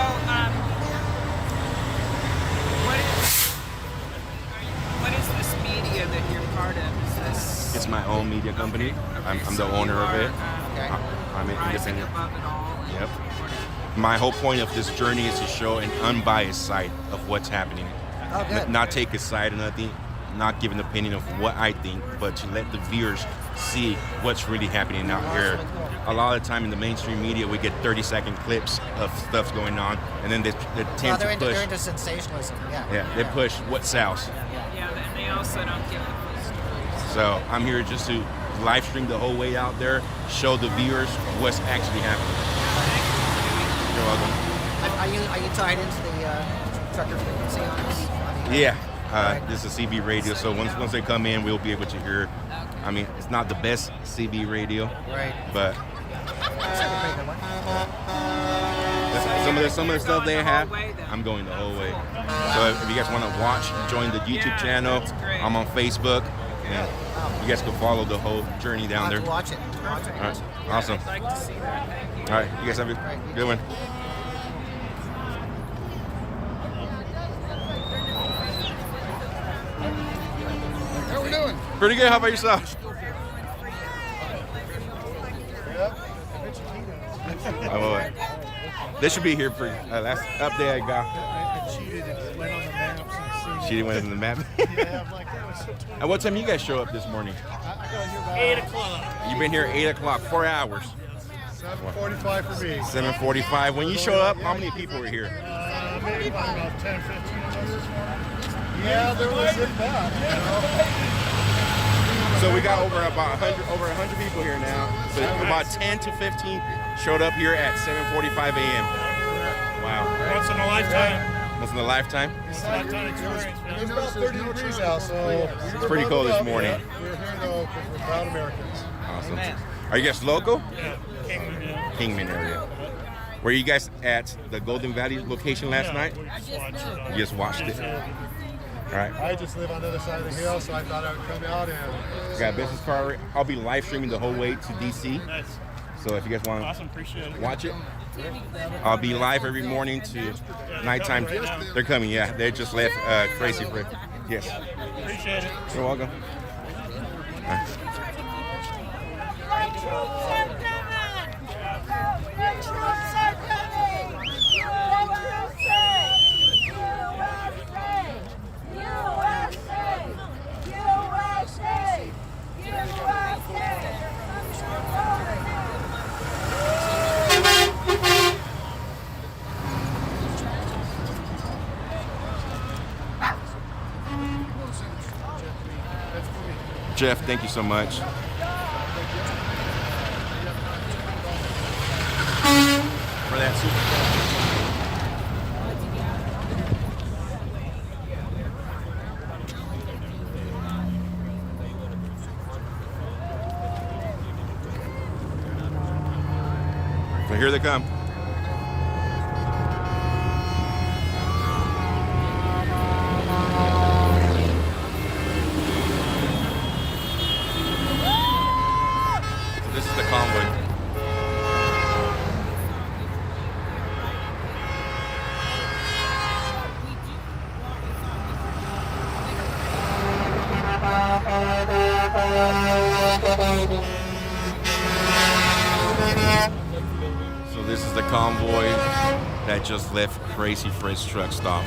B: what is this media that you're part of? Is this?
N: It's my own media company. I'm the owner of it. I'm independent.
B: Above it all.
N: Yep. My whole point of this journey is to show an unbiased side of what's happening.
H: Oh, good.
N: Not take a side or nothing, not give an opinion of what I think, but to let the viewers see what's really happening out here. A lot of the time in the mainstream media, we get 30-second clips of stuff going on, and then they tend to push.
H: They're into sensationalism, yeah.
N: Yeah, they push what sells.
B: Yeah, and they also don't give the full stories.
N: So I'm here just to live stream the whole way out there, show the viewers what's actually happening. You're welcome.
H: Are you tied into the trucker frequency on this?
N: Yeah, this is CB radio, so once they come in, we'll be able to hear. I mean, it's not the best CB radio,
H: right?
N: But some of the stuff they have, I'm going the whole way. So if you guys want to watch, join the YouTube channel. I'm on Facebook, and you guys can follow the whole journey down there.
H: Watch it.
N: All right, awesome.
B: I'd like to see that. Thank you.
N: All right, you guys have a good one.
C: How we doing?
N: Pretty good. How about yourself? They should be here for last update I got.
C: I cheated and went on the maps and seen
N: She went in the map.
C: Yeah, I'm like, that was so 20.
N: At what time you guys show up this morning?
C: I got here about
B: 8 o'clock.
N: You've been here 8 o'clock, 4 hours.
C: 7:45 for me.
N: 7:45. When you show up, how many people were here?
C: Maybe about 10, 15 of us this morning. Yeah, there was in that,
N: So we got over 100 people here now. So about 10 to 15 showed up here at 7:45 a.m. Wow.
S: Once in a lifetime.
N: Once Once in a lifetime.
V: It's a lifetime experience.
C: It's about 30 degrees out, so
N: It's pretty cold this morning.
C: We're here though because we're proud Americans.
N: Awesome. Are you guys local?
V: Yeah, Kingman, yeah.
N: Kingman area. Were you guys at the Golden Valley location last night?
V: We just watched it.
N: You just watched it. All right.
C: I just live on the other side of the hill, so I thought I would come out and.
N: Got a business card. I'll be live streaming the whole way to DC.
V: Nice.
N: So if you guys want
V: Awesome, appreciate it.
N: to watch it, I'll be live every morning to nighttime. They're coming, yeah. They just left Crazy Fred. Yes.
V: Appreciate it.
N: You're welcome. Jeff, thank you so much. For that super. So here they come. So this is the convoy. So this is the convoy that just left Crazy Fred's truck stop.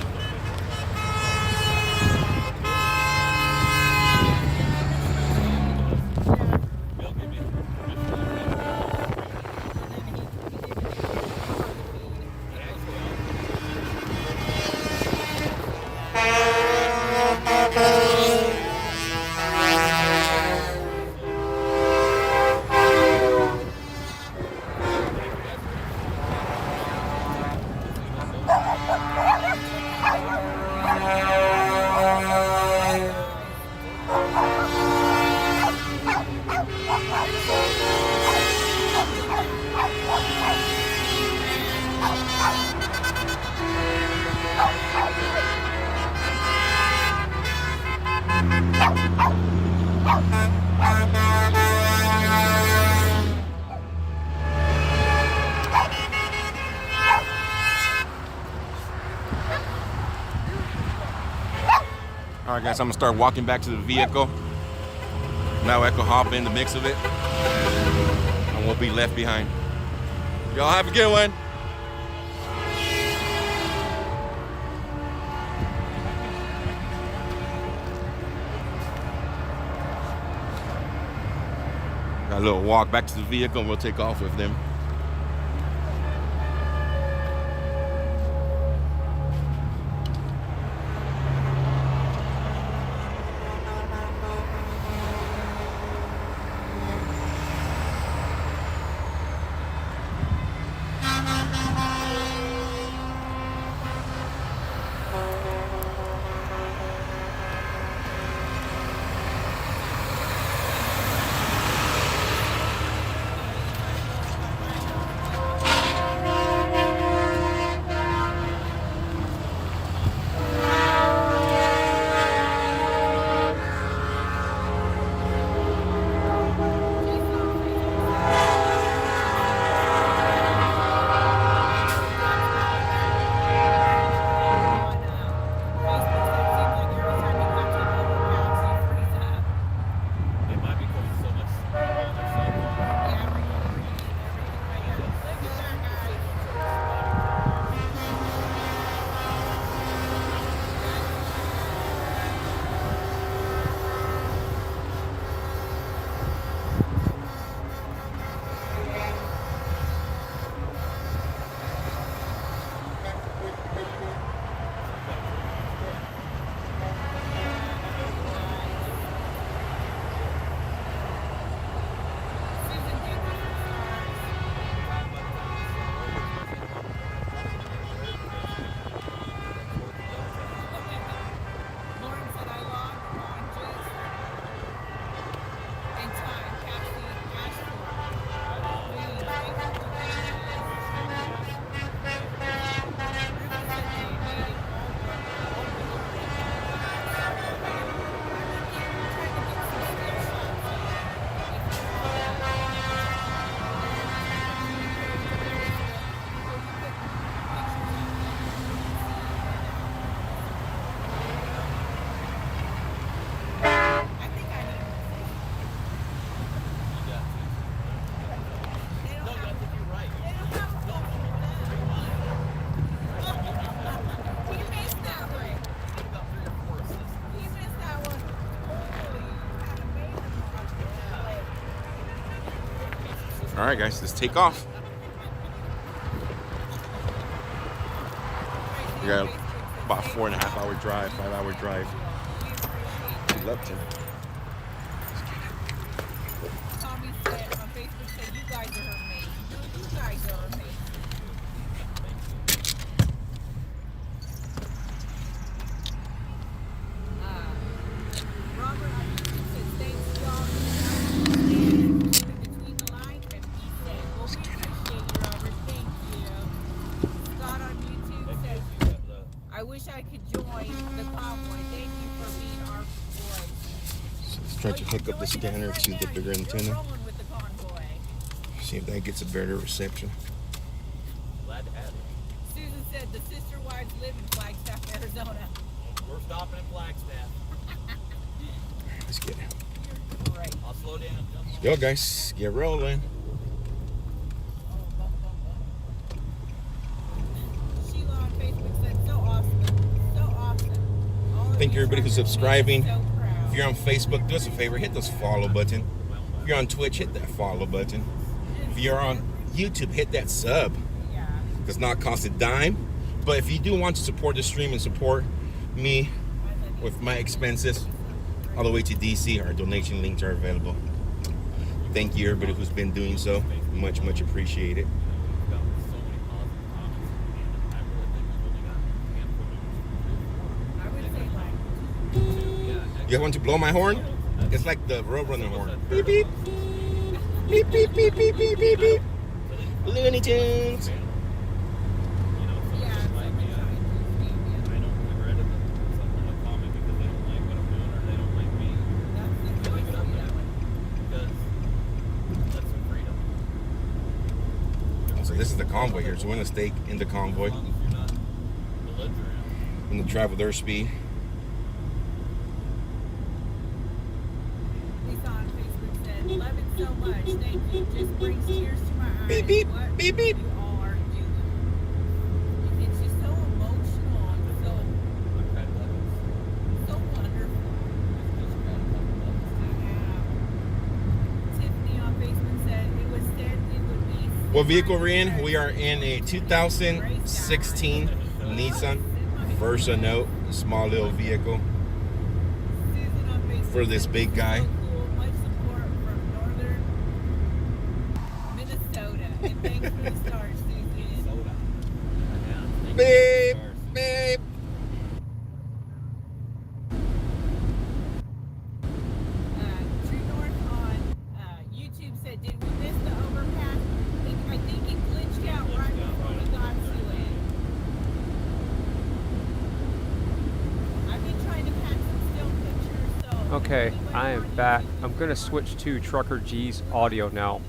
N: All right, guys, I'm gonna start walking back to the vehicle. Now I can hop in the mix of it, and we'll be left behind. Y'all have a good one. Got a little walk back to the vehicle, and we'll take off with them. All right, guys, let's take off. We got about 4.5 hour drive, 5 hour drive to Lupton.
M: Tommy said on Facebook, said you guys are amazing. No, you guys are amazing. Robert, I said thanks, y'all. Between the lines, and he said, well, we appreciate you, Robert. Thank you. Scott on YouTube says, I wish I could join the convoy. Thank you for being our voice.
N: So let's try to hook up the scanner to the bigger antenna.
M: With the convoy.
N: See if that gets a better reception.
V: Glad to have it.
M: Susan said the sister wives live in Flagstaff, Arizona.
V: We're stopping in Flagstaff.
N: Let's get it.
M: Right.
V: I'll slow down.
N: Yo, guys, get rolling.
M: Sheila on Facebook said, so awesome. So awesome.
N: Thank you, everybody who's subscribing. If you're on Facebook, do us a favor, hit this follow button. If you're on Twitch, hit that follow button. If you're on YouTube, hit that sub. It does not cost a dime. But if you do want to support the stream and support me with my expenses all the way to DC, our donation links are available. Thank you, everybody who's been doing so. Much, much appreciated. You want to blow my horn? It's like the Roadrunner horn. Beep, beep. Beep, beep, beep, beep, beep, beep, beep. Looney Tunes. So this is the convoy here. So we're going to stay in the convoy. We're going to drive with their speed.
M: Love it so much. Thank you. Just brings tears to my eyes.
N: Beep, beep,
M: what
N: beep, beep.
M: You all are doing. It's just so emotional and so wonderful. Tiffany on Facebook said it would be.
N: What vehicle we're in? We are in a 2016 Nissan Versa Note, small little vehicle for this big guy.
M: Thanks for the stars, Susan.
N: Babe, babe.
M: True North on YouTube said, did we miss the overpass? I think it glitched out right before we got to it. I've been trying to catch some still pictures, so...
A: Okay, I am back. I'm going to switch to Trucker G's audio now.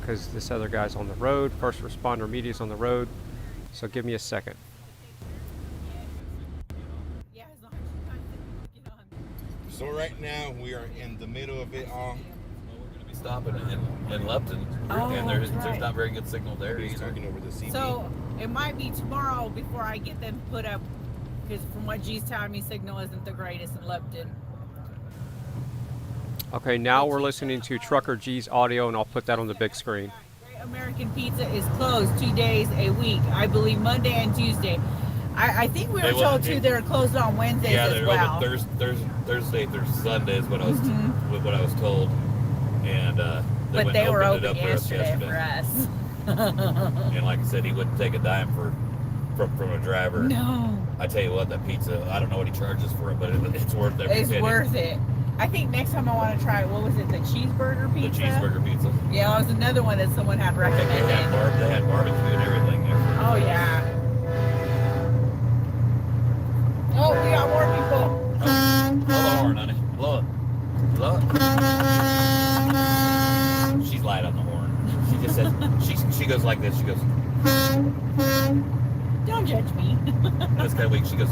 A: Because this other guy's on the road, first responder media's on the road, so give me a second.
N: So right now we are in the middle of it all.
Q: We're going to be stopping in Lupton, and there's not very good signal there either.
N: Over the CB.
M: So it might be tomorrow before I get them put up, because from what G's telling me, signal isn't the greatest in Lupton.
A: Okay, now we're listening to Trucker G's audio, and I'll put that on the big screen.
M: Great American Pizza is closed 2 days a week. I believe Monday and Tuesday. I think we were told too they're closed on Wednesdays as well.
Q: Yeah, they're open Thursday through Sunday is what I was told, and
M: they were open yesterday for us.
Q: And like I said, he wouldn't take a dime from a driver.
M: No.
Q: I tell you what, that pizza, I don't know what he charges for it, but it's worth every penny.
M: It's worth it. I think next time I want to try, what was it, the cheeseburger pizza?
Q: The cheeseburger pizza.
M: Yeah, it was another one that someone had recommended.
Q: They had barbecue and everything there.
M: Oh, yeah. Oh, we got more people.
Q: Blow the horn, honey. Blow it. Blow it. She's light on the horn. She just says, she goes like this. She goes.
M: Don't judge me.
Q: This kind of week, she goes.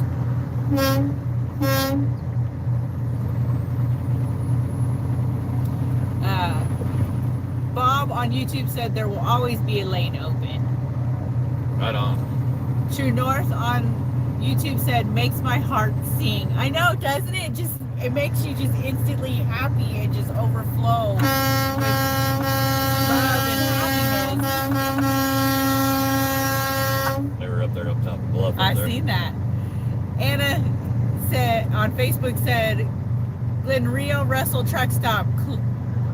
M: Bob on YouTube said there will always be a lane open.
Q: Right on.
M: True North on YouTube said makes my heart sing. I know, doesn't it? Just it makes you just instantly happy and just overflow with love and happiness.
Q: They were up there up top of the bluff.
M: I seen that. Anna said on Facebook said Glen Rio Russell truck stop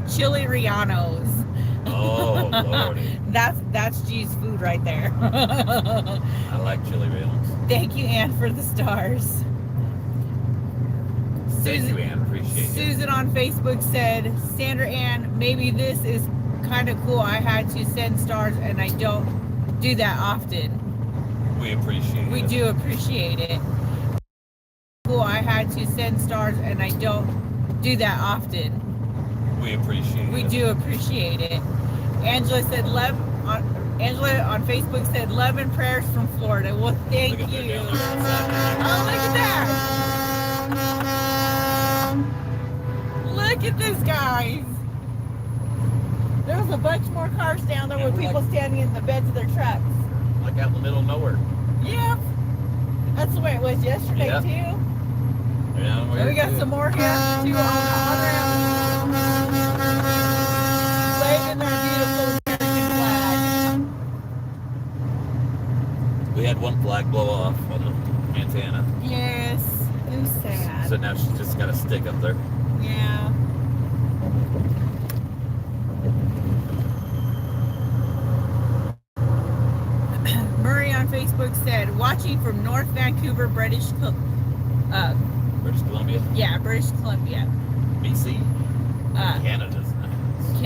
M: Chili Rianos.
Q: Oh Lordy.
M: That's G's food right there.
Q: I like chili Rianos.
M: Thank you, Ann, for the stars.
Q: Thank you, Ann. Appreciate it.
M: Susan on Facebook said, Sandra Ann, maybe this is kind of cool. I had to send stars and I don't do that often.
Q: We appreciate it.
M: We do appreciate it. Cool. I had to send stars and I don't do that often.
Q: We appreciate it.
M: We do appreciate it. Angela said Angela on Facebook said love and prayers from Florida. Well, thank you. Oh, look at that. Look at this, guys. There was a bunch more cars down there with people standing in the beds of their trucks.
Q: Like out in the middle of nowhere.
M: Yep. That's the way it was yesterday,
Q: Yep.
M: too.
Q: Yeah,
M: And we got some more here, too, on the other end. Waving their beautiful American flag.
Q: We had one flag blow off on the antenna.
M: Yes. It was sad.
Q: So now she's just got a stick up there.
M: Yeah. Murray on Facebook said, watching from North Vancouver, British
Q: Columbia?
M: Yeah, British Columbia.
Q: BC? Canada's nice.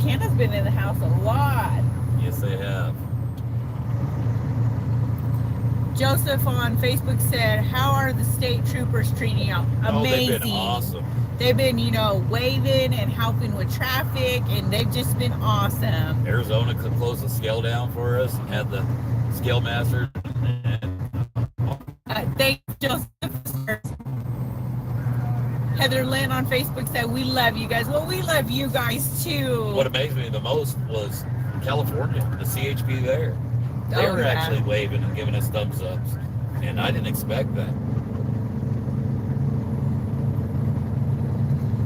M: Canada's been in the house a lot.
Q: Yes, they have.
M: Joseph on Facebook said, how are the state troopers treating you? Amazing.
Q: Oh, they've been awesome.
M: They've been, waving and helping with traffic, and they've just been awesome.
Q: Arizona could close the scale down for us and had the scale master.
M: Thank you, Joseph. Heather Lynn on Facebook said, we love you guys. Well, we love you guys too.
Q: What amazed me the most was California, the CHP there. They were actually waving and giving us thumbs ups, and I didn't expect that.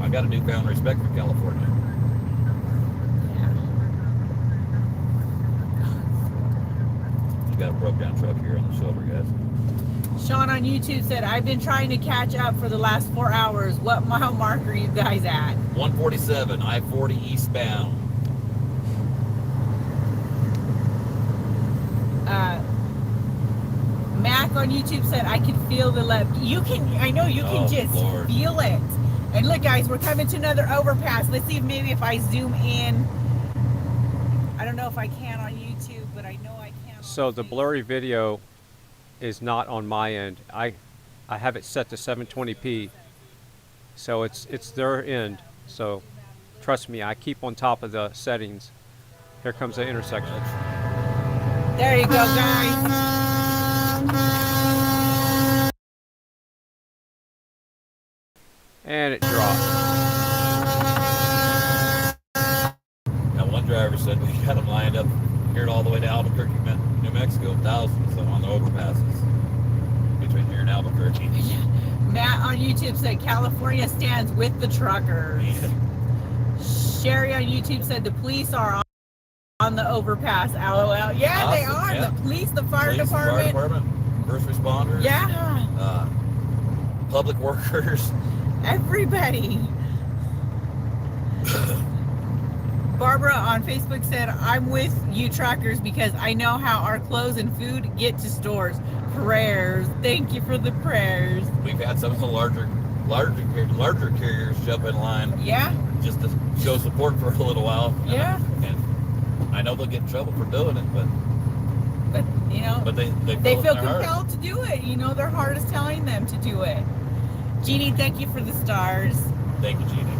Q: I got a newfound respect for California. You got a broke down truck here on the shoulder, guys.
M: Sean on YouTube said, I've been trying to catch up for the last 4 hours. What mile mark are you guys at?
Q: 147, I-40 eastbound.
M: Mac on YouTube said, I can feel the love. I know you can feel it. And look, guys, we're coming to another overpass. Let's see if I zoom in. I don't know if I can on YouTube, but I know I can.
A: So the blurry video is not on my end. I have it set to 720p. So it's their end. So trust me, I keep on top of the settings. Here comes the intersection.
M: There you go, guys.
A: And it dropped.
Q: Now one driver said we got them lined up here all the way to Albuquerque, New Mexico, thousands on the overpasses between here and Albuquerque.
M: Matt on YouTube said California stands with the truckers. Sherry on YouTube said the police are on the overpass. LOL. Yeah, awesome. They are. Yeah. The police, the fire department,
Q: first responders.
M: Yeah.
Q: Public workers.
M: Everybody. Barbara on Facebook said, I'm with you truckers because I know how our clothes and food get to stores. Prayers. Thank you for the prayers.
Q: We've had some of the larger carriers jump in line.
M: Yeah.
Q: Just to show support for a little while.
M: Yeah.
Q: And I know they'll get in trouble for doing it, but
M: they feel compelled to do it. Their heart is telling them to do it. Jeannie, thank you for the stars.
Q: Thank you, Jeannie.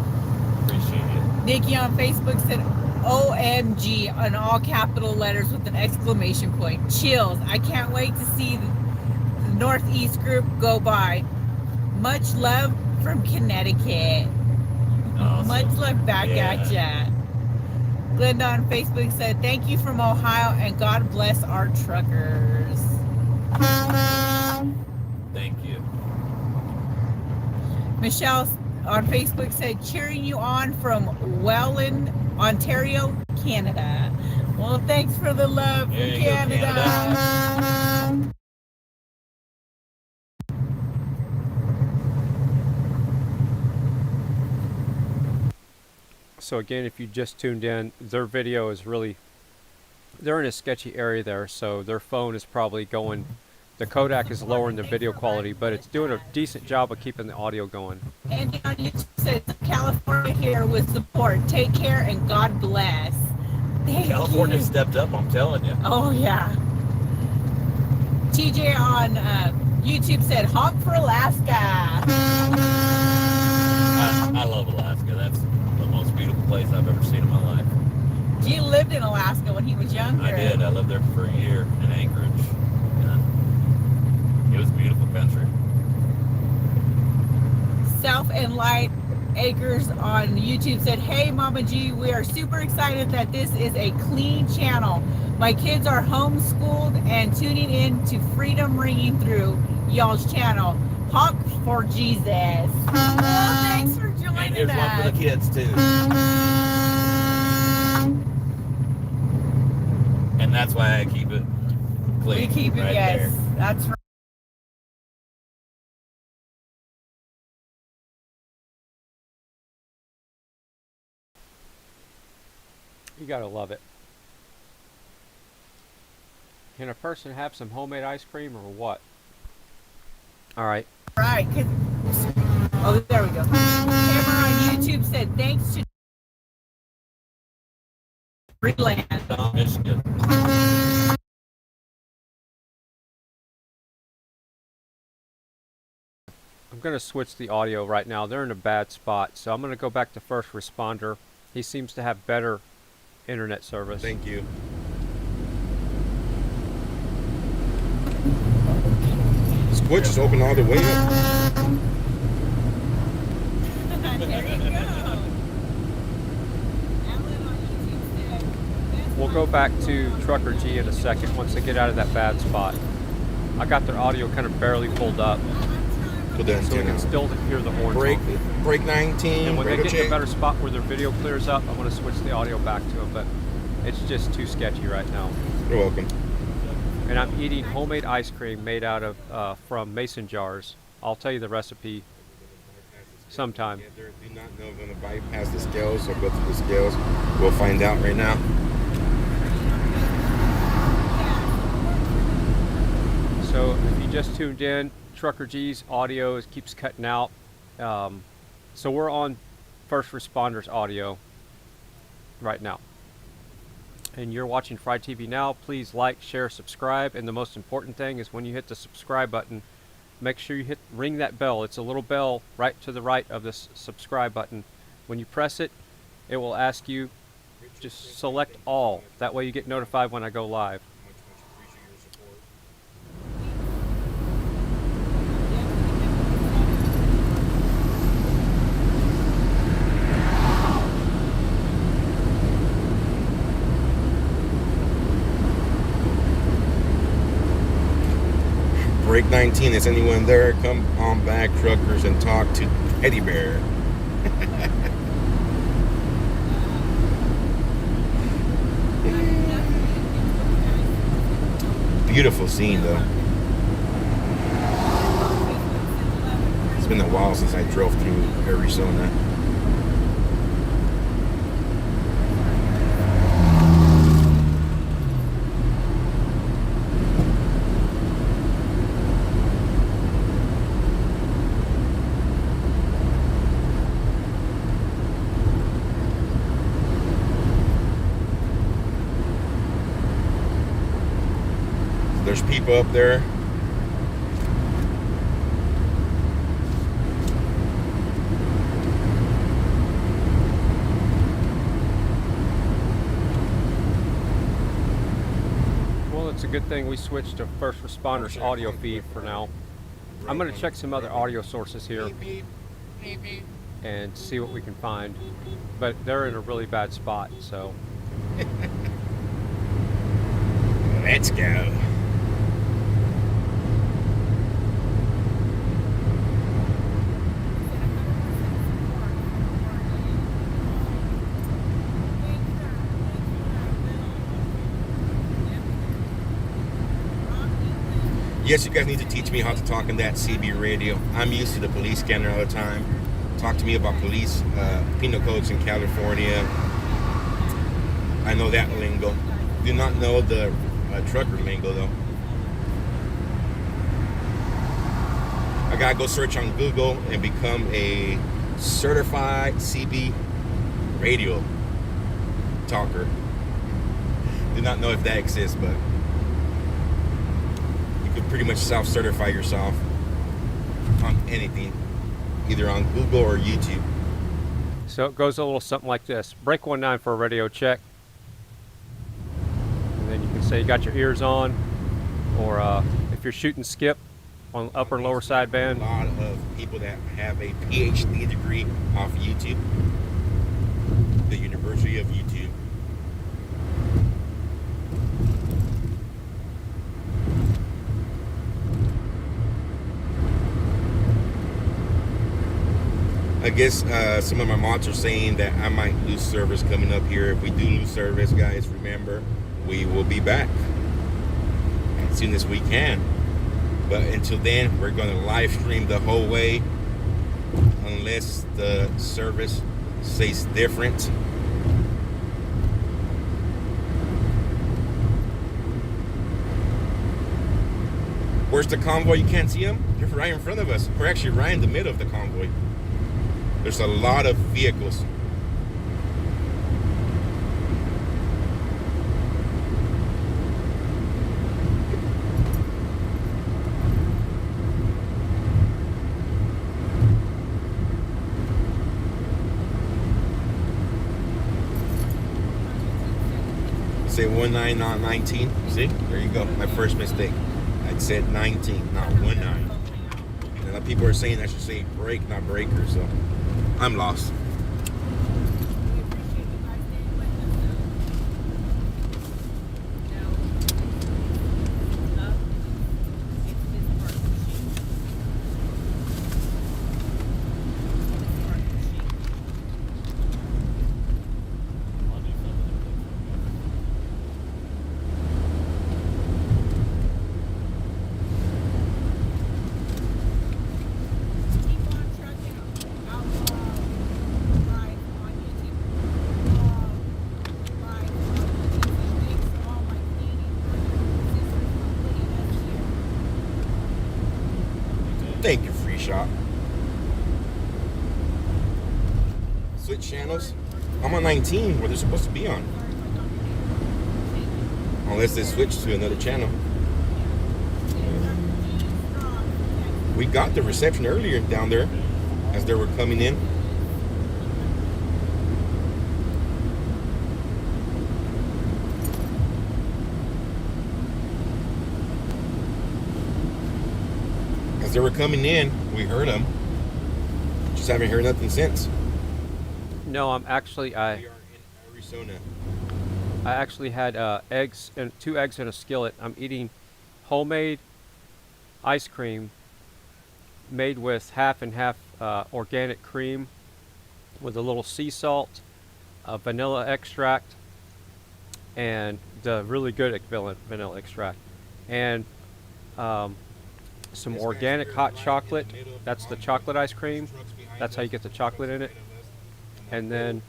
Q: Appreciate it.
M: Nikki on Facebook said, OMG, in all capital letters with an exclamation point. Chills. I can't wait to see the Northeast group go by. Much love from Connecticut. Awesome. Much love back at ya. Glenda on Facebook said, thank you from Ohio and God bless our truckers.
Q: Thank you.
M: Michelle on Facebook said, cheering you on from Welland, Ontario, Canada. Well, thanks for the love from Canada.
A: So again, if you just tuned in, their video is really, they're in a sketchy area there, so their phone is probably going, the Kodak is lowering the video quality, but it's doing a decent job of keeping the audio going.
M: And on YouTube says, California here with support. Take care and God bless. Thank
Q: California
M: you.
Q: stepped up, I'm telling you.
M: Oh, yeah. TJ on YouTube said, honk for Alaska.
Q: I love Alaska. That's the most beautiful place I've ever seen in my life.
M: G lived in Alaska when he was younger.
Q: I did. I lived there for a year in Anchorage. And it was a beautiful country.
M: Self and Light Acres on YouTube said, hey Mama G, we are super excited that this is a clean channel. My kids are homeschooled and tuning in to Freedom ringing through y'all's channel. Honk for Jesus. Oh, thanks for joining
Q: And here's
M: us.
Q: one for the kids too. And that's why I keep it clean.
M: We keep it,
Q: right
M: yes.
Q: there.
M: That's right.
A: You gotta love it. Can a person have some homemade ice cream or what? Alright.
M: Right. Oh, there we go. Camera on YouTube said, thanks to Freeland.
Q: Michigan.
A: I'm going to switch the audio right now. They're in a bad spot, so I'm going to go back to first responder. He seems to have better internet service.
N: Thank you. Switch is open all the way up.
A: We'll go back to Trucker G in a second once they get out of that bad spot. I got their audio kind of barely pulled up,
N: Put that
A: so we can still hear the horns.
N: Break 19.
A: And when they get in a better spot where their video clears up, I'm going to switch the audio back to them, but it's just too sketchy right now.
N: You're welcome.
A: And I'm eating homemade ice cream made out of from mason jars. I'll tell you the recipe sometime.
N: Do not know if I'm going to bypass the scales or go through the scales. We'll find out right now.
A: So if you just tuned in, Trucker G's audio keeps cutting out. So we're on first responders audio right now. And you're watching Fry TV now. Please like, share, subscribe. And the most important thing is when you hit the subscribe button, make sure you ring that bell. It's a little bell right to the right of this subscribe button. When you press it, it will ask you just select all. That way you get notified when I go live.
N: Break 19. Is anyone there? Come on back, truckers, and talk to Teddy Bear. Beautiful scene, though. It's been a while since I drove through Arizona. There's people up there.
A: Well, it's a good thing we switched to first responders audio feed for now. I'm going to check some other audio sources here and see what we can find. But they're in a really bad spot, so.
N: Let's go. Yes, you guys need to teach me how to talk in that CB radio. I'm used to the police scanner all the time. Talk to me about police penal codes in California. I know that lingo. Do not know the trucker lingo though. I gotta go search on Google and become a certified CB radio talker. Do not know if that exists, but you could pretty much self-certify yourself on anything, either on Google or YouTube.
A: So it goes a little something like this. Break 19 for a radio check. And then you can say you got your ears on, or if you're shooting skip on upper and lower sideband.
N: A lot of people that have a PhD degree off YouTube, the University of YouTube. I guess some of my mods are saying that I might lose service coming up here. If we do lose service, guys, remember, we will be back as soon as we can. But until then, we're going to live stream the whole way unless the service says different. Where's the convoy? You can't see them? They're right in front of us. We're actually right in the middle of the convoy. There's a lot of vehicles. Say 19, not 19. See? There you go. My first mistake. I said 19, not 19. And a lot of people are saying I should say break, not breaker, so I'm lost. Thank you, free shop. Switch channels. I'm on 19 where they're supposed to be on. Unless they switch to another channel. We got the reception earlier down there as they were coming in. As they were coming in, we heard them. Just haven't heard nothing since.
A: No, I'm actually
N: We are in Arizona.
A: I actually had eggs and 2 eggs in a skillet. I'm eating homemade ice cream made with half and half organic cream with a little sea salt, vanilla extract, and the really good vanilla extract, and some organic hot chocolate. That's the chocolate ice cream. That's how you get the chocolate in it. And then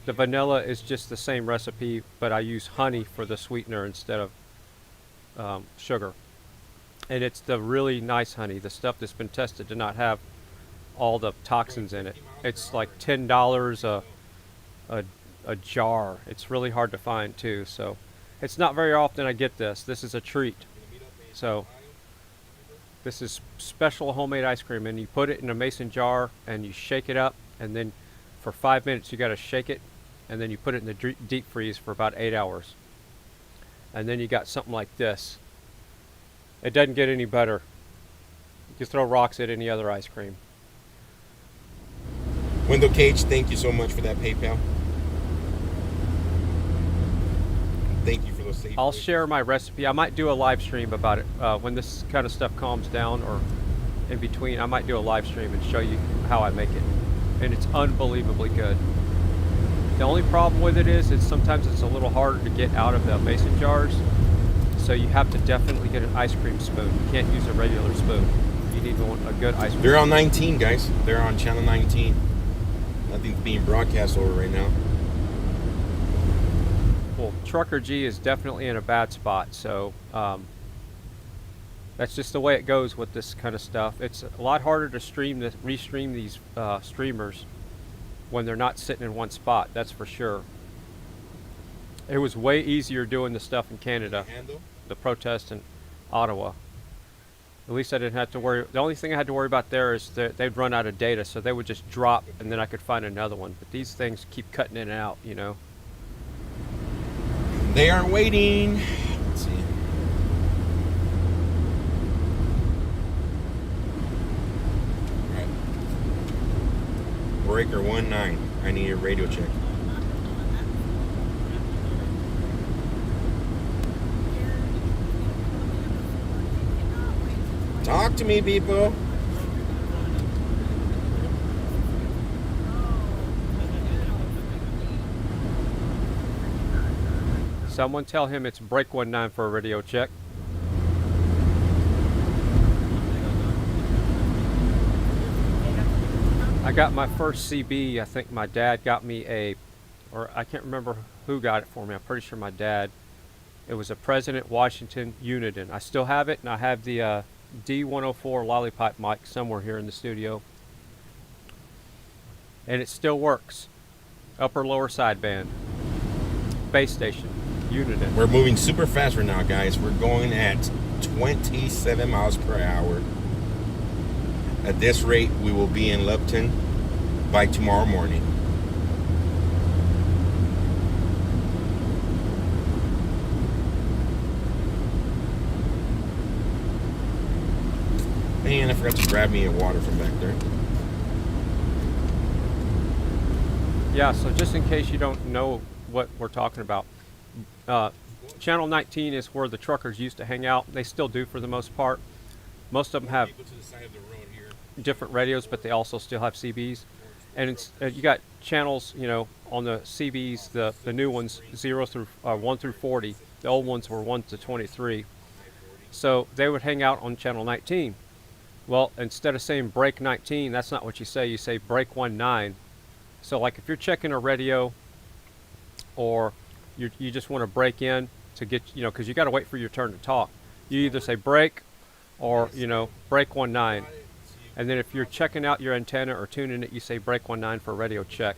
A: the vanilla is just the same recipe, but I use honey for the sweetener instead of sugar. And it's the really nice honey, the stuff that's been tested to not have all the toxins in it. It's like $10 a jar. It's really hard to find too, so it's not very often I get this. This is a treat. So this is special homemade ice cream, and you put it in a mason jar and you shake it up, and then for 5 minutes you got to shake it, and then you put it in the deep freeze for about 8 hours, and then you got something like this. It doesn't get any better. You can throw rocks at any other ice cream.
N: Window Cage, thank you so much for that PayPal. Thank you for those safe.
A: I'll share my recipe. I might do a live stream about it when this kind of stuff calms down, or in between. I might do a live stream and show you how I make it, and it's unbelievably good. The only problem with it is sometimes it's a little harder to get out of the mason jars, So you have to definitely get an ice cream spoon. You can't use a regular spoon. You need a good ice cream.
N: They're on 19, guys. They're on channel 19. Nothing's being broadcast over right now.
A: Well, Trucker G is definitely in a bad spot, so that's just the way it goes with this kind of stuff. It's a lot harder to restream these streamers when they're not sitting in one spot, that's for sure. It was way easier doing the stuff in Canada, the protest in Ottawa. At least I didn't have to worry. The only thing I had to worry about there is that they'd run out of data, so they would just drop and then I could find another one. But these things keep cutting in and out, you know.
N: They are waiting. Let's see. Alright. Breaker 19. I need a radio check. Talk to me, people.
A: Someone tell him it's break 19 for a radio check. I got my first CB. I think my dad got me or I can't remember who got it for me. I'm pretty sure my dad. It was a President Washington Uniden. I still have it, and I have the D104 Lollipop mic somewhere here in the studio. And it still works. Upper lower sideband. Base station. Uniden.
N: We're moving super fast right now, guys. We're going at 27 miles per hour. At this rate, we will be in Lupton by tomorrow morning. Man, I forgot to grab me a water from back there.
A: Yeah, so just in case you don't know what we're talking about, Channel 19 is where the truckers used to hang out. They still do for the most part. Most of them have different radios, but they also still have CBs. And it's, you got channels, you know, on the CBs, the new ones, 1 through 40. The old ones were 1 to 23. So they would hang out on Channel 19. Well, instead of saying break 19, that's not what you say. You say break 19. So like if you're checking a radio or you just want to break in to get, you know, because you got to wait for your turn to talk. You either say break or, you know, break 19. And then if you're checking out your antenna or tuning it, you say break 19 for a radio check.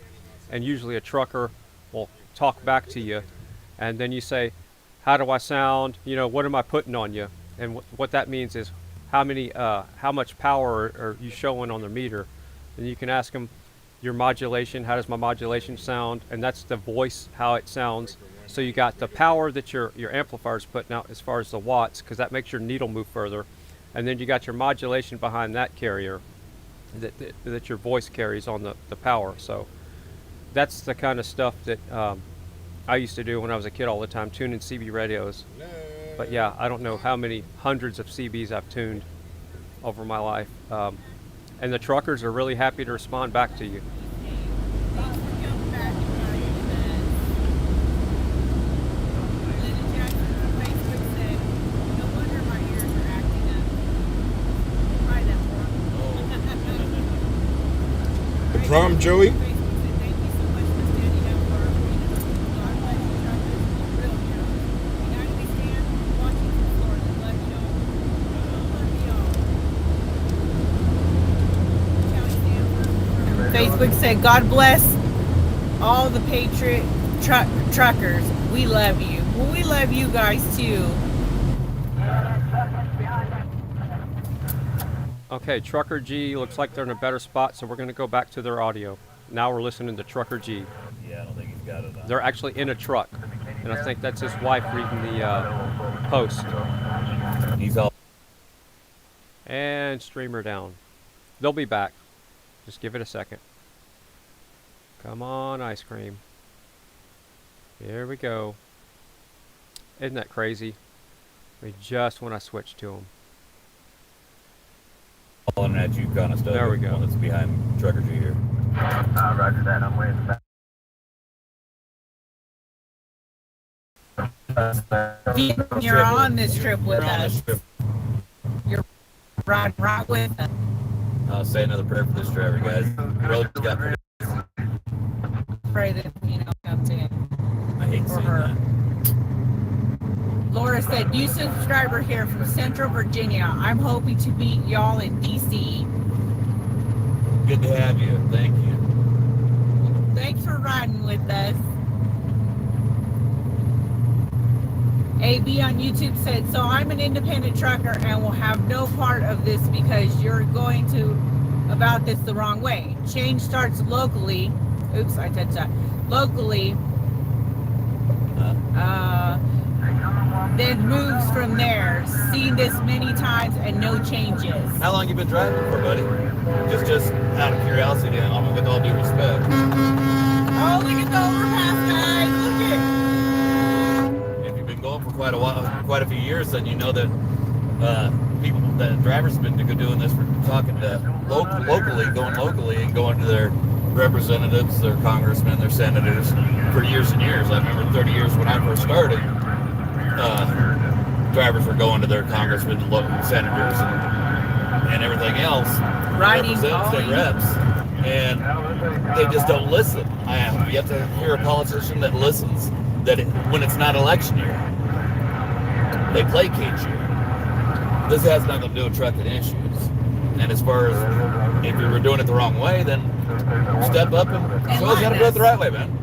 A: And usually a trucker will talk back to you. And then you say, how do I sound? You know, what am I putting on you? And what that means is how much power are you showing on the meter? And you can ask them your modulation, how does my modulation sound? And that's the voice, how it sounds. So you got the power that your amplifier's putting out as far as the watts, because that makes your needle move further. And then you got your modulation behind that carrier that your voice carries on the power. So that's the kind of stuff that I used to do when I was a kid all the time, tuning CB radios. But yeah, I don't know how many hundreds of CBs I've tuned over my life. And the truckers are really happy to respond back to you.
N: The prom, Joey?
M: Facebook said, God bless all the Patriot truckers. We love you. Well, we love you guys too.
A: Okay, Trucker G looks like they're in a better spot, so we're going to go back to their audio. Now we're listening to Trucker G.
Q: Yeah, I don't think he's got it on.
A: They're actually in a truck, and I think that's his wife reading the post.
Q: He's all.
A: And streamer down. They'll be back. Just give it a second. Come on, ice cream. Here we go. Isn't that crazy? Just when I switched to them.
Q: Calling at you kind of stuff.
A: There we go.
Q: One that's behind Trucker G here.
O: Roger that. I'm waiting back.
M: You're on this trip with us. You're riding right with us.
Q: I'll say another prayer for this driver, guys. The road's got pretty.
M: Pray that, comes in.
Q: I hate seeing
M: her.
Q: that.
M: Laura said, new subscriber here from Central Virginia. I'm hoping to meet y'all in DC.
Q: Good to have you. Thank you.
M: Thanks for riding with us. AB on YouTube said, so I'm an independent trucker and will have no part of this because you're going to about this the wrong way. Change starts locally. Oops, I touched that. Locally. Then moves from there. Seen this many times and no changes.
Q: How long you been driving for, buddy? Just out of curiosity, and with all due respect.
M: Oh, look at the overpass, guys! Look
Q: If you've been going for quite a while, quite a few years, then you know that drivers have been doing this for talking to locally, and going to their representatives, their congressmen, their senators for years and years. I remember 30 years when I first started. Drivers were going to their congressmen, senators, and everything else, representatives, state reps, and they just don't listen. I have yet to hear a politician that listens when it's not election year. They placate you. This has nothing to do with trucking issues. And as far as if you were doing it the wrong way, then step up and show us how to do it the right way, man.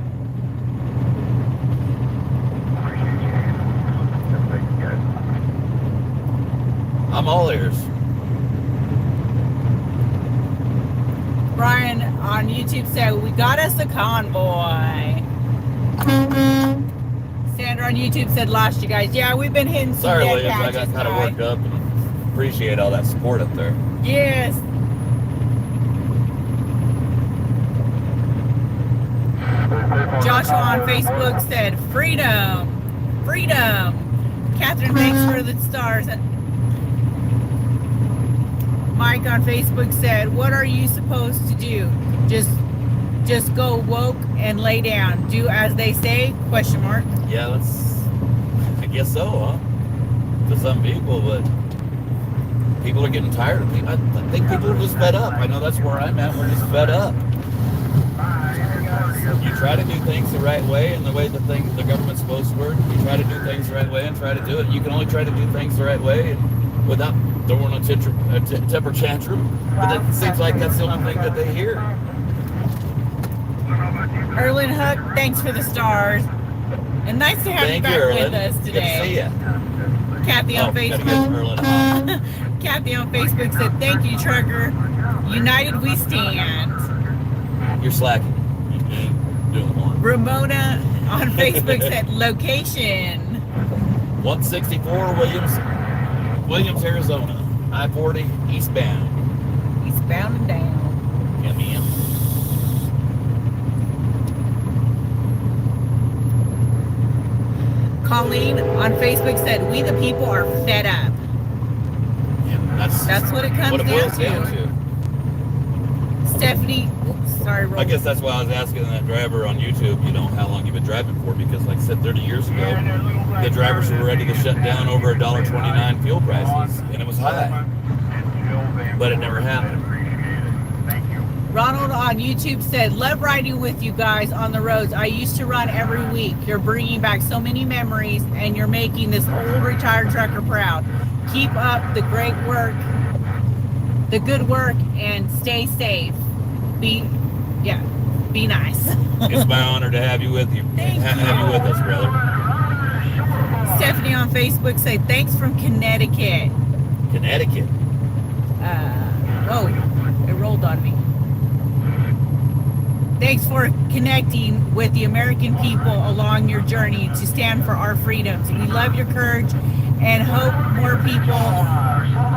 Q: I'm all ears.
M: Brian on YouTube said, we got us a convoy. Sandra on YouTube said, lost you guys. Yeah, we've been hitting some
Q: Sorry,
M: dead
Q: Williams,
M: patches,
Q: I got kind of worked up and appreciate all that support up there.
M: Yes. Joshua on Facebook said, freedom, freedom. Catherine, thanks for the stars. Mike on Facebook said, what are you supposed to do? Just go woke and lay down. Do as they say? Question mark.
Q: Yeah, I guess so, huh? To some people, but people are getting tired of people. I think people are just fed up. I know that's where I'm at. We're just fed up. You try to do things the right way and the way the government's supposed to work. You try to do things the right way and try to do it. You can only try to do things the right way and without throwing a temper tantrum. But it seems like that's the only thing that they hear.
M: Erlen Huck, thanks for the stars. And nice to have you back with us today.
Q: Good to see you.
M: Kathy on Facebook. Kathy on Facebook said, thank you, trucker. United we stand.
Q: You're slacking. You ain't doing one.
M: Ramona on Facebook said, location.
Q: 164 Williams, Arizona. I-40 eastbound.
M: Eastbound and down.
Q: Come in.
M: Colleen on Facebook said, we the people are fed up.
Q: Yeah,
M: that's what it comes down to. Stephanie, oops, sorry,
Q: I guess that's why I was asking that driver on YouTube, how long you've been driving for, because like I said, 30 years ago, the drivers were ready to shut down over $1.29 fuel prices, and it was high. But it never happened.
M: Ronald on YouTube said, love riding with you guys on the roads. I used to run every week. You're bringing back so many memories, and you're making this old retired trucker proud. Keep up the great work, the good work, and stay safe. Be nice.
Q: It's my honor to have you with you. Have you with us, brother.
M: Stephanie on Facebook said, thanks from Connecticut.
Q: Connecticut.
M: It rolled on me. Thanks for connecting with the American people along your journey to stand for our freedoms. We love your courage and hope more people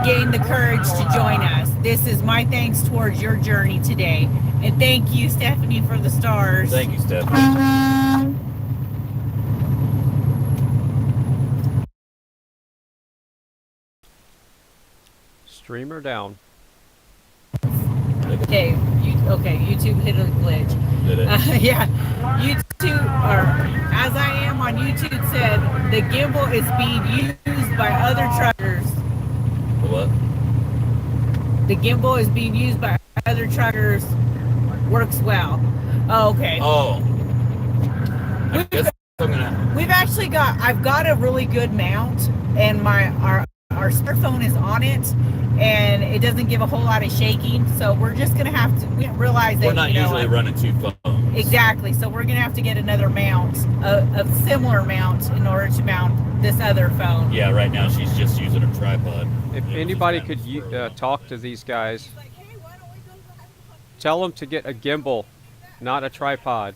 M: gain the courage to join us. This is my thanks towards your journey today. And thank you, Stephanie, for the stars.
Q: Thank you, Stephanie.
A: Streamer down.
M: Okay, YouTube hit a glitch.
Q: Did it?
M: Yeah. YouTube as I am on YouTube, said the gimbal is being used by other truckers.
Q: What?
M: The gimbal is being used by other truckers. Works well. Oh, okay.
Q: Oh. I guess I'm gonna.
M: We've actually I've got a really good mount, and our smartphone is on it, and it doesn't give a whole lot of shaking. So we're just gonna have to realize that
Q: We're not usually running 2 phones.
M: Exactly. So we're gonna have to get another mount, a similar mount, in order to mount this other phone.
Q: Yeah, right now she's just using her tripod.
A: If anybody could talk to these guys, tell them to get a gimbal, not a tripod,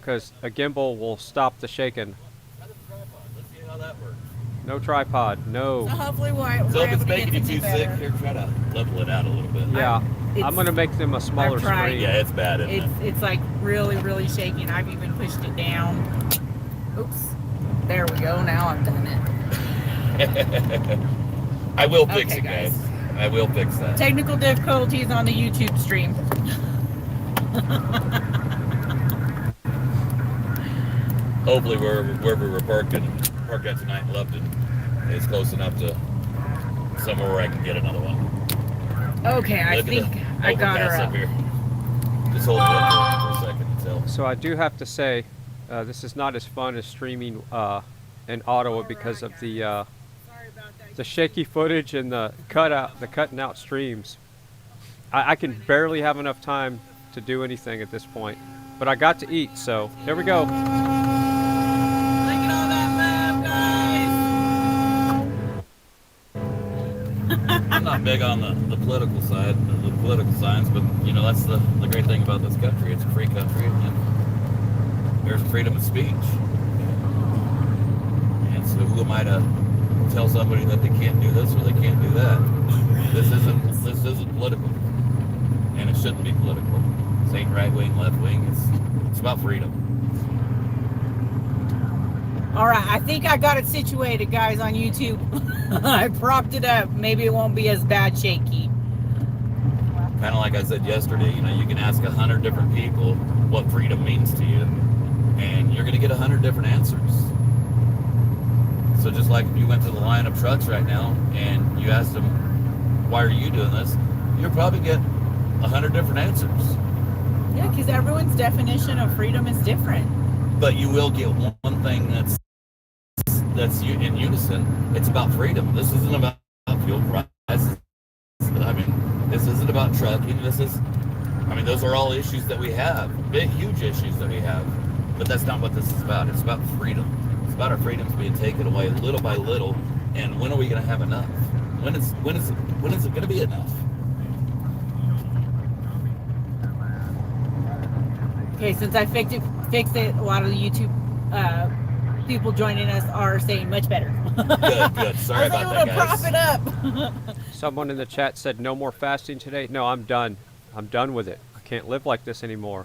A: because a gimbal will stop the shaking.
Q: Let's see how that works.
A: No tripod, no.
M: So hopefully
Q: So if it's making you too sick, here, try to level it out a little bit.
A: Yeah, I'm going to make them a smaller
M: I've tried.
A: screen.
Q: Yeah, it's bad, isn't it?
M: It's like really, really shaking. I've even pushed it down. Oops. There we go. Now I've done it.
Q: I will fix it, guys. I will fix that.
M: Technical difficulties on the YouTube stream.
Q: Hopefully wherever we're parked at tonight in Lupton is close enough to somewhere where I can get another one.
M: Okay, I think I got her up.
Q: Here. Just hold it up for a second until.
A: So I do have to say, this is not as fun as streaming in Ottawa because of the shaky footage and the cutting out streams. I can barely have enough time to do anything at this point, but I got to eat, so there we go.
Q: I'm not big on the political side, the political signs, but you know that's the great thing about this country. It's a free country, and there's freedom of speech. And so, who am I to tell somebody that they can't do this or they can't do that? This isn't political, and it shouldn't be political. This ain't right wing, left wing. It's about freedom.
M: All right, I think I got it situated, guys, on YouTube. I propped it up. Maybe it won't be as bad shaky.
Q: Kind of like I said yesterday, you know, you can ask 100 different people what freedom means to you, and you're going to get 100 different answers. So just like if you went to the line of trucks right now and you asked them, why are you doing this? You'll probably get 100 different answers.
M: Yeah, because everyone's definition of freedom is different.
Q: But you will get one thing that's in unison. It's about freedom. This isn't about fuel prices. I mean, this isn't about trucking. Those are all issues that we have. Big, huge issues that we have. But that's not what this is about. It's about freedom. It's about our freedoms being taken away little by little. And when are we going to have enough? When is it going to be enough?
M: Okay, since I fixed it, a lot of the YouTube people joining us are saying much better.
Q: Good. Sorry about that, guys.
M: Prop it up.
A: Someone in the chat said no more fasting today. No, I'm done. I'm done with it. I can't live like this anymore.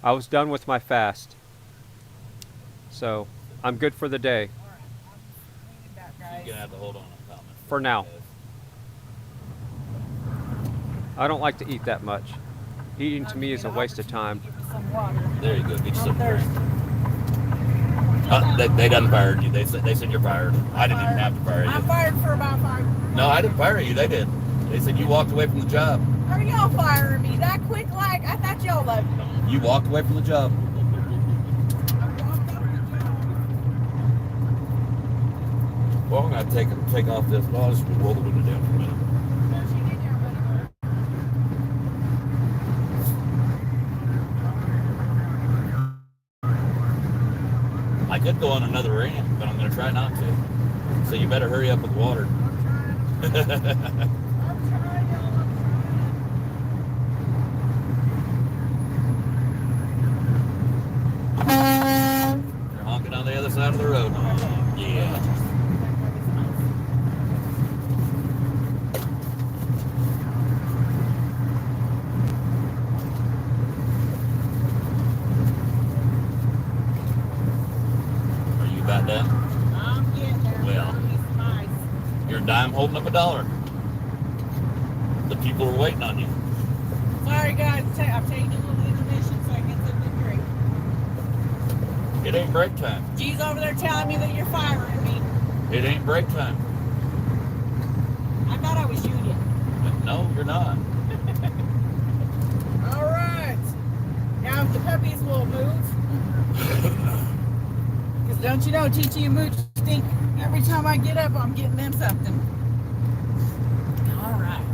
A: I was done with my fast. So, I'm good for the day.
Q: You're gonna have to hold on a comment.
A: For now. I don't like to eat that much. Eating to me is a waste of time.
Q: There you go. Get you some water. They done fired you. They said you're fired. I didn't even have to fire you.
M: I'm fired for about 5 minutes.
Q: No, I didn't fire you. They did. They said you walked away from the job.
M: How are y'all firing me that quick? Like, I thought y'all loved me.
Q: You walked away from the job. Well, I'm going to take off this. Well, I'll just roll the window down for a minute. I could go on another rant, but I'm going to try not to. So you better hurry up with water. You're honking on the other side of the road. Yeah. About that?
M: I'm getting there.
Q: Well, you're a dime holding up $1. The people are waiting on you.
M: Sorry, guys. I'm taking a little intermission so I can get something to drink.
Q: It ain't break time.
M: G's over there telling me that you're firing me.
Q: It ain't break time.
M: I thought I was shooting.
Q: No, you're not.
M: All right. Now if the puppies will move. Because don't you know, TT and Mooch think every time I get up, I'm getting them something. All right.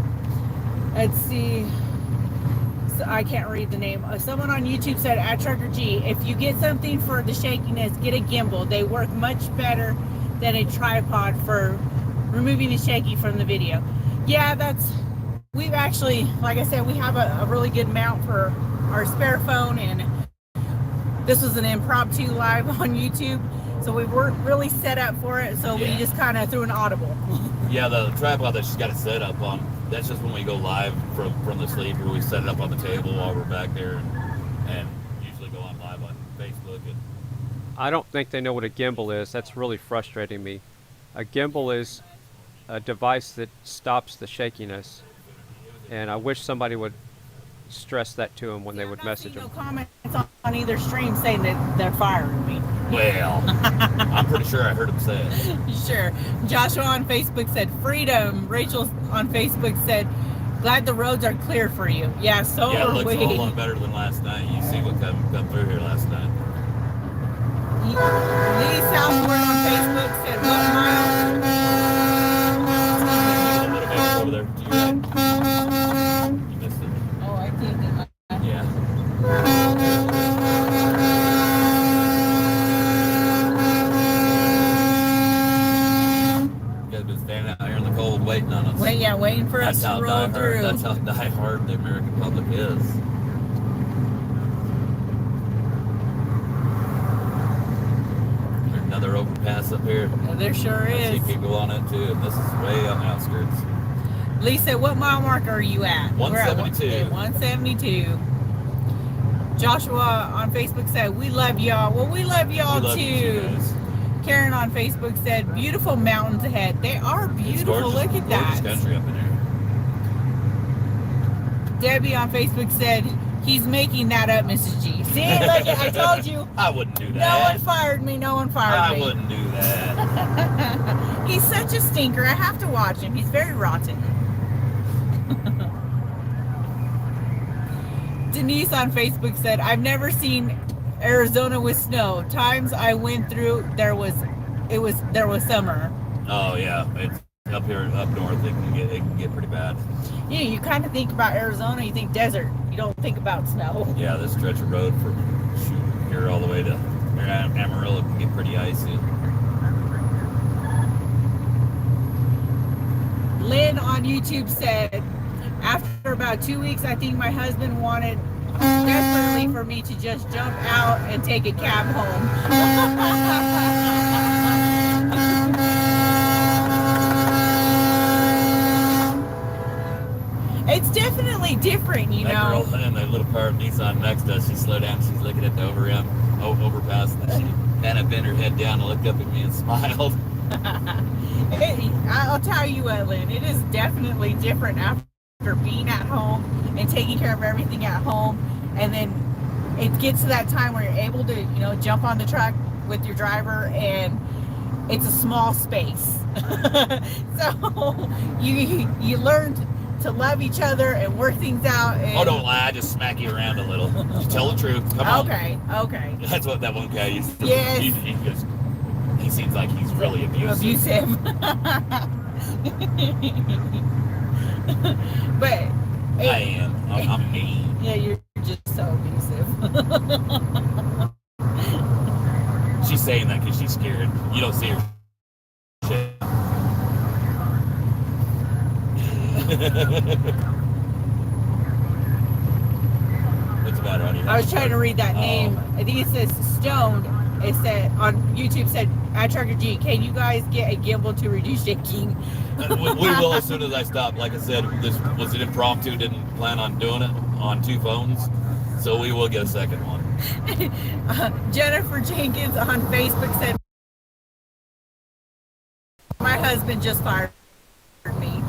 M: Let's see. So I can't read the name. Someone on YouTube said, at Trucker G, if you get something for the shakiness, get a gimbal. They work much better than a tripod for removing the shaky from the video. Yeah, we've actually, like I said, we have a really good mount for our spare phone, and this was an impromptu live on YouTube, so we weren't really set up for it, so we just kind of threw an audible.
Q: Yeah, the tripod that she's got it set up on, that's just when we go live from the sleeper. We set it up on the table while we're back there, and usually go on live on Facebook.
A: I don't think they know what a gimbal is. That's really frustrating me. A gimbal is a device that stops the shakiness, and I wish somebody would stress that to them when they would message them.
M: No comments on either stream saying that they're firing me.
Q: Well, I'm pretty sure I heard him say it.
M: Sure. Joshua on Facebook said freedom. Rachel on Facebook said, glad the roads are clear for you. Yeah, so
Q: yeah, it
M: are
Q: looks
M: we.
Q: a whole lot better than last night. You see what come through here last night.
M: Lee Southward on Facebook said, what mile?
Q: Over there. To your right. You missed it.
M: Oh, I did.
Q: Yeah. You guys been standing out here in the cold waiting on us.
M: Waiting for us to roll through.
Q: That's how die-hard the American public is. There's another overpass up here.
M: Yeah, there sure
Q: I
M: is.
Q: see people on it too, and this is way on the outskirts.
M: Lisa, what mile mark are you at?
Q: 172.
M: We're at 172. Joshua on Facebook said, we love y'all. Well, we love y'all
Q: We love you
M: too.
Q: guys.
M: Karen on Facebook said, beautiful mountains ahead. They are beautiful.
Q: Gorgeous,
M: look at that.
Q: gorgeous country up in here.
M: Debbie on Facebook said, he's making that up, Mrs. G. See, look, I told you.
Q: I wouldn't do that.
M: No one fired me. No one fired me.
Q: I wouldn't do that.
M: He's such a stinker. I have to watch him. He's very rotten. Denise on Facebook said, I've never seen Arizona with snow. Times I went through, there was summer.
Q: Oh yeah, it's up here, up north. It can get pretty bad.
M: Yeah, you kind of think about Arizona, you think desert. You don't think about snow.
Q: Yeah, this stretch of road from here all the way to Amarillo can get pretty icy.
M: Lynn on YouTube said, after about 2 weeks, I think my husband wanted desperately for me to just jump out and take a cab home. It's definitely different, you know.
Q: That girl in the little car Nissan next to us, she slowed down, she's looking at the overpass, and she kind of bent her head down and looked up at me and smiled.
M: I'll tell you what, Lynn, it is definitely different after being at home and taking care of everything at home, and then it gets to that time where you're able to, you know, jump on the truck with your driver, and it's a small space. So you learn to love each other and work things out. And...
Q: Oh, don't lie, I just smack you around a little. Just tell the truth. Come on.
M: Okay.
Q: That's what that one guy used to do.
M: Yes.
Q: He seems like he's really abusive.
M: But
Q: I am. I'm mean.
M: Yeah, you're just so abusive.
Q: She's saying that because she's scared. You don't see her. Shit. What's the matter, honey?
M: I was trying to read that name. I think it says Stoned. It said on YouTube said, at Trucker G, can you guys get a gimbal to reduce shaking?
Q: We will as soon as I stop. Like I said, this was an impromptu. Didn't plan on doing it on 2 phones, so we will get a second one.
M: Jennifer Jenkins on Facebook said, my husband just fired me.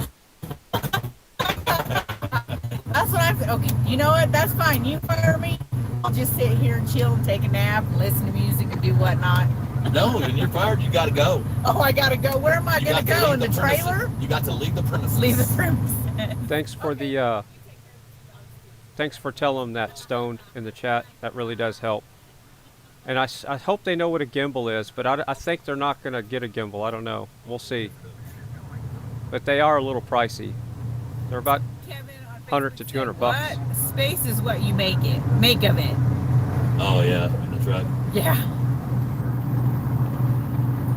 M: That's what I'm. Okay, you know what? That's fine. You fire me. I'll just sit here and chill and take a nap and listen to music and do do whatnot.
Q: No, when you're fired, you got to go.
M: Oh, I gotta go. Where am I gonna go? In the trailer?
Q: You got to leave the premises.
M: Leave the premises.
A: Thanks for the thanks for telling them that, Stoned, in the chat. That really does help. And I hope they know what a gimbal is, but I think they're not going to get a gimbal. I don't know. We'll see. But they are a little pricey. They're about 100 to 200 bucks.
M: What? Space is what you make of it.
Q: Oh, yeah, in the truck.
M: Yeah.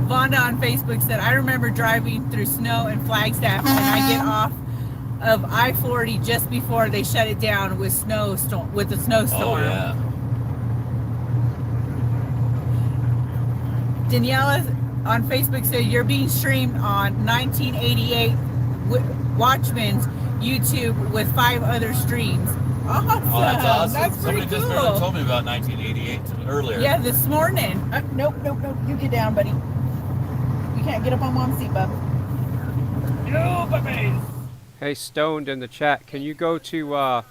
M: Vonda on Facebook said, I remember driving through snow in Flagstaff and I get off of I-40 just before they shut it down with the snowstorm.
Q: Oh, yeah.
M: Daniela on Facebook said, you're being streamed on 1988 Watchman's YouTube with 5 other streams. Awesome.
Q: Oh, that's awesome.
M: That's pretty
Q: Somebody just
M: cool.
Q: told me about 1988 earlier.
M: Yeah, this morning. Nope. You get down, buddy. You can't get up on Mom's seat, bub. No, baby.
A: Hey, Stoned in the chat, can you go to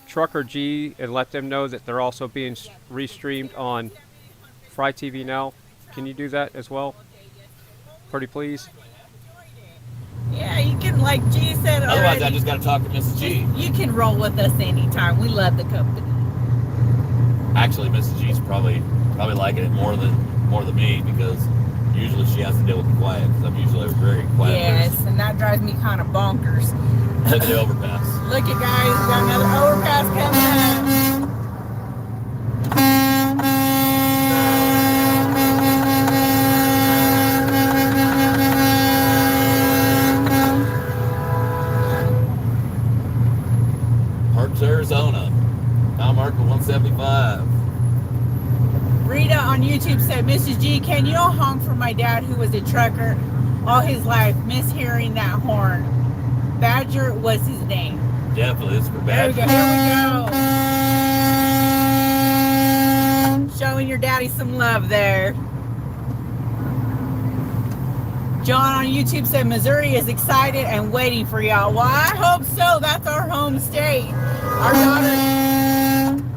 A: Trucker G and let them know that they're also being restreamed on Fry TV Now? Can you do that as well? Pretty please.
M: Yeah, you can, like G said already.
Q: Otherwise, I just got to talk to Mrs. G.
M: You can roll with us anytime. We love the company.
Q: Actually, Mrs. G's probably liking it more than me, because usually she has to deal with the quiet, because I'm usually a very quiet person.
M: And that drives me kind of bonkers.
Q: Look at the overpass.
M: Look at guys, we got another overpass coming up.
Q: Parks, Arizona. Mile marker 175.
M: Rita on YouTube said, Mrs. G, can you honk for my dad who was a trucker all his life? Miss hearing that horn. Badger was his name.
Q: Definitely, it's for Badger.
M: Here we go. Showing your daddy some love there. John on YouTube said, Missouri is excited and waiting for y'all. Well, I hope so. That's our home state.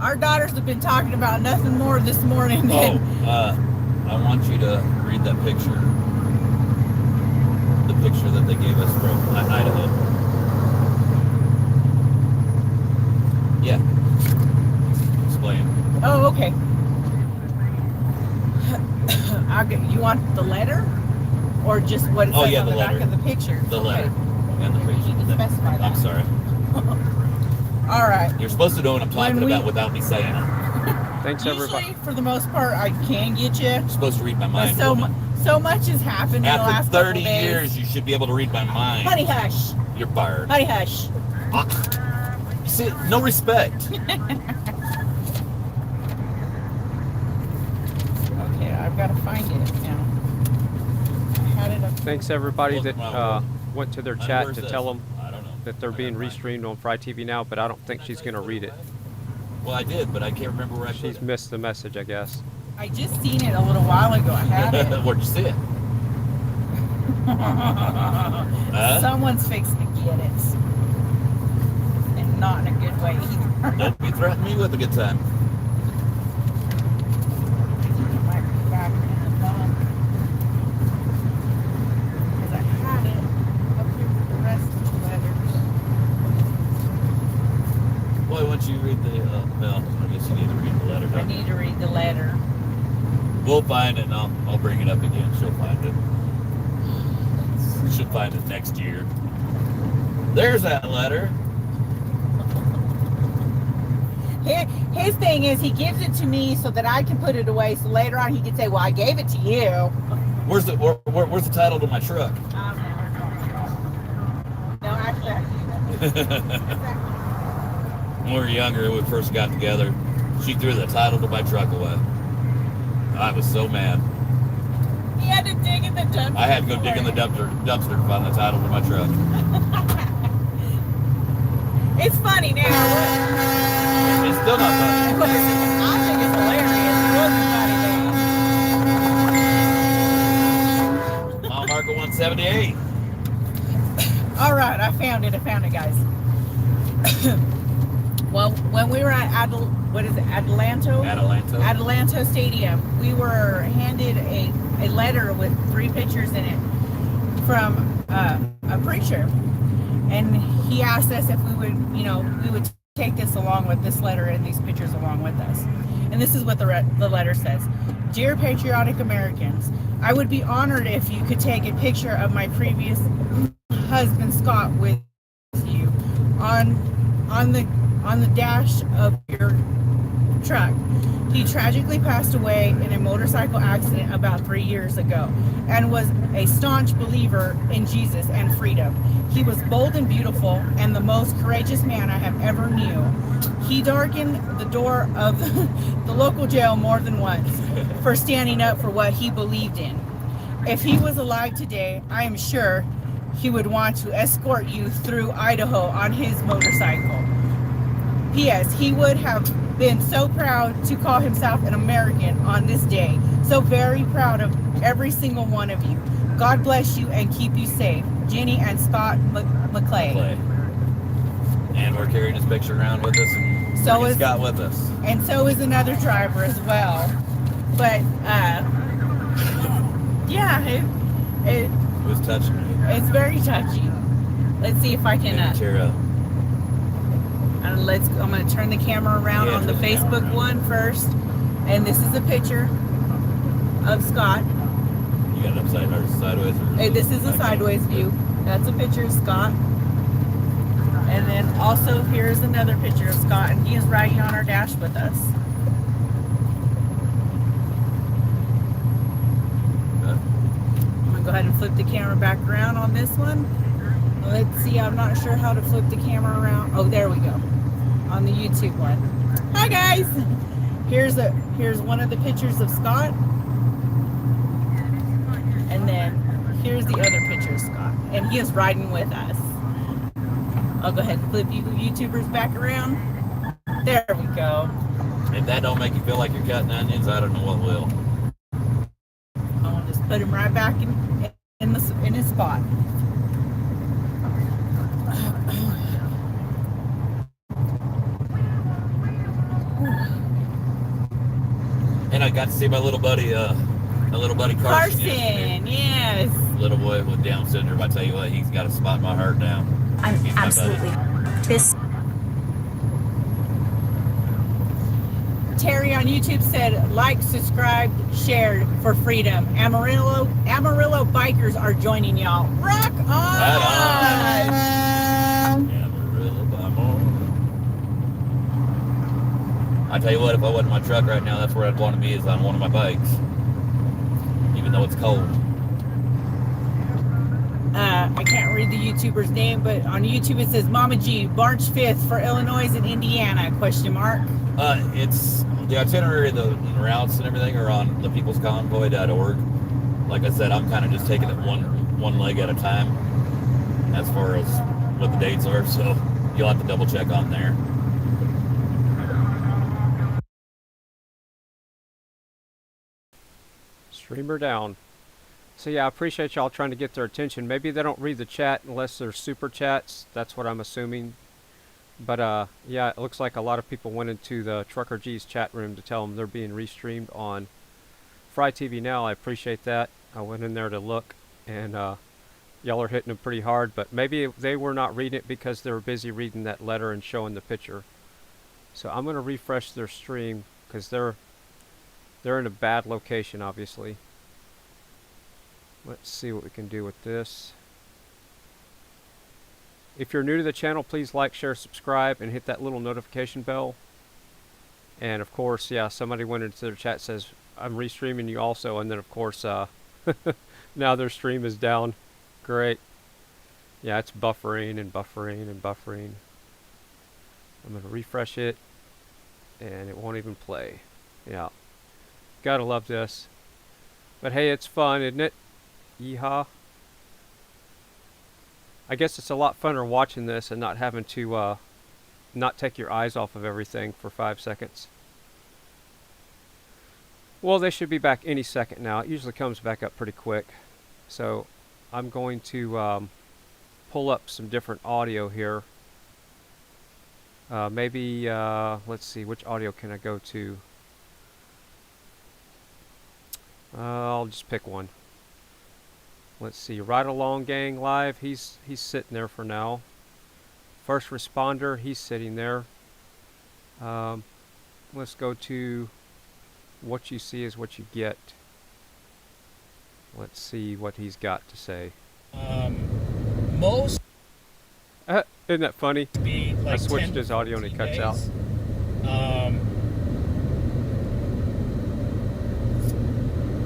M: Our daughters have been talking about nothing more this morning than...
Q: I want you to read that picture. The picture that they gave us from Idaho. Yeah. Explain.
M: Oh, okay. You want the letter? Or just what it says on the back of the picture?
Q: The letter. And the picture.
M: You can specify that.
Q: I'm sorry.
M: All right.
Q: You're supposed to know what I'm talking about without me saying it.
A: Thanks, everybody.
M: Usually, for the most part, I can get you.
Q: You're supposed to read my mind.
M: So much has happened in the last
Q: After 30
M: couple days.
Q: years, you should be able to read my mind.
M: Honey hush.
Q: You're fired.
M: Honey hush.
Q: You see, no respect.
M: Okay, I've got to find it now. I had it up.
A: Thanks everybody that went to their chat to tell them that they're being restreamed on Fry TV Now, but I don't think she's going to read it.
Q: Well, I did, but I can't remember where I put it.
A: She's missed the message, I guess.
M: I just seen it a little while ago. I had it.
Q: Where'd you see it?
M: Someone's fixing to get it. And not in a good way either.
Q: Don't be threatening me with a good time.
M: Because I had it up here with the rest of the letters.
Q: Well, once you read the, well, I guess you need to read the letter.
M: I need to read the letter.
Q: We'll find it and I'll bring it up again. She'll find it. She'll find it next year. There's that letter.
M: His thing is he gives it to me so that I can put it away, so later on he can say, well, I gave it to you.
Q: Where's the title to my truck?
M: No, actually.
Q: When we were younger, when we first got together, she threw the title to my truck away. I was so mad.
M: He had to dig in the dumpster.
Q: I had to go dig in the dumpster to find the title to my truck.
M: It's funny now.
Q: It's still not funny.
M: I think it's hilarious. It wasn't funny then.
Q: Mile marker 178.
M: All right, I found it, guys. Well, when we were at Adelanto Stadium, we were handed a letter with 3 pictures in it from a preacher, and he asked us if we would take this along with this letter and these pictures along with us. And this is what the letter says. Dear patriotic Americans, I would be honored if you could take a picture of my previous husband Scott with you on the dash of your truck. He tragically passed away in a motorcycle accident about 3 years ago and was a staunch believer in Jesus and freedom. He was bold and beautiful and the most courageous man I have ever knew. He darkened the door of the local jail more than once for standing up for what he believed in. If he was alive today, I am sure he would want to escort you through Idaho on his motorcycle. P.S. He would have been so proud to call himself an American on this day. So very proud of every single one of you. God bless you and keep you safe. Jenny and Scott McClay.
Q: And we're carrying his picture around with us, and
M: so is
Q: Scott with us.
M: And so is another driver as well. But yeah, it
Q: was touching me.
M: It's very touchy. Let's see if I can
Q: cheer up.
M: I'm going to turn the camera around on the Facebook one first. And this is a picture of Scott.
Q: You got it upside or sideways?
M: This is a sideways view. That's a picture of Scott. And then also here's another picture of Scott, and he is riding on our dash with us. I'm going to go ahead and flip the camera back around on this one. Let's see, I'm not sure how to flip the camera around. Oh, there we go. On the YouTube one. Hi guys! Here's one of the pictures of Scott. And then here's the other picture of Scott. And he is riding with us. I'll go ahead and flip you YouTubers back around. There we go.
Q: If that don't make you feel like you're cutting onions, I don't know what will.
M: I'll just put him right back in his spot.
Q: And I got to see my little buddy Carson.
M: Yes.
Q: Little boy with Down syndrome. I tell you what, he's got a spot in my heart now.
D: I'm absolutely pissed.
M: Terry on YouTube said, like, subscribe, shared for freedom. Amarillo bikers are joining y'all. Rock on!
Q: Amarillo, I'm on. I tell you what, if I wasn't in my truck right now, that's where I'd want to be, is on one of my bikes. Even though it's cold.
M: I can't read the YouTuber's name, but on YouTube it says Mama G, March 5th for Illinois and Indiana, question mark.
Q: It's the itinerary, the routes and everything are on thepeoplesconvoy.org. Like I said, I'm kind of just taking it one leg at a time as far as what the dates are, so you'll have to double check on there.
A: Streamer down. So yeah, I appreciate y'all trying to get their attention. Maybe they don't read the chat unless they're super chats. That's what I'm assuming. But yeah, it looks like a lot of people went into the Trucker G's chat room to tell them they're being restreamed on Fry TV Now. I appreciate that. I went in there to look, and y'all are hitting them pretty hard. But maybe they were not reading it because they were busy reading that letter and showing the picture. So I'm going to refresh their stream because they're in a bad location, obviously. Let's see what we can do with this. If you're new to the channel, please like, share, subscribe, and hit that little notification bell. And of course, yeah, somebody went into their chat, says, I'm restreaming you also. And then of course, now their stream is down. Great. Yeah, it's buffering and buffering and buffering. I'm going to refresh it, and it won't even play. Yeah. Gotta love this. But hey, it's fun, isn't it? Yeehaw. I guess it's a lot funner watching this and not having to not take your eyes off of everything for 5 seconds. Well, they should be back any second now. It usually comes back up pretty quick. So I'm going to pull up some different audio here. Maybe, let's see, which audio can I go to? I'll just pick one. Let's see, Ride Along Gang Live, he's sitting there for now. First Responder, he's sitting there. Let's go to What You See Is What You Get. Let's see what he's got to say.
V: Most
A: isn't that funny?
V: Like
A: I switched his audio and it cuts out.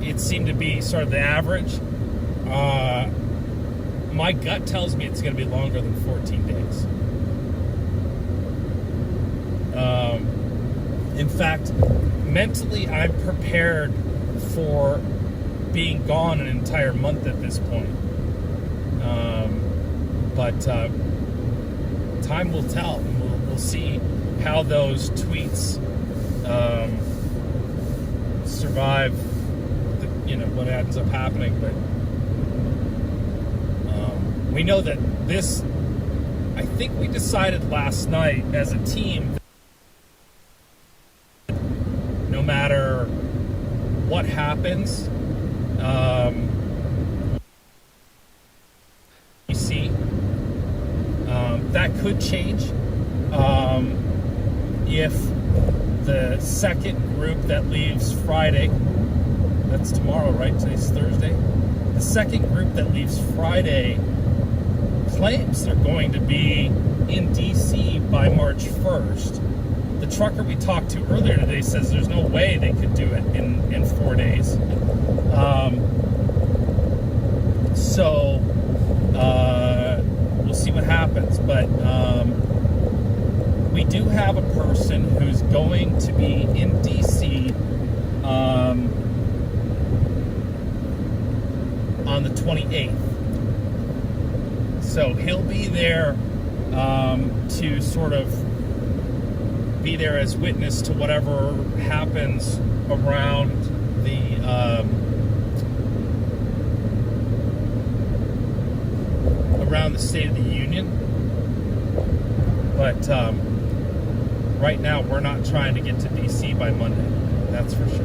V: It seemed to be sort of the average. My gut tells me it's going to be longer than 14 days. In fact, mentally, I'm prepared for being gone an entire month at this point. But time will tell. We'll see how those tweets survive, what ends up happening. But we know that this, I think we decided last night as a team, no matter what happens, you see, that could change if the second group that leaves Friday, that's tomorrow, right? Today's Thursday. The second group that leaves Friday claims they're going to be in DC by March 1st. The trucker we talked to earlier today says there's no way they could do it in 4 days. So we'll see what happens. But we do have a person who's going to be in DC on the 28th. So he'll be there to sort of be there as witness to whatever happens around the State of the Union. But right now we're not trying to get to DC by Monday. That's for sure.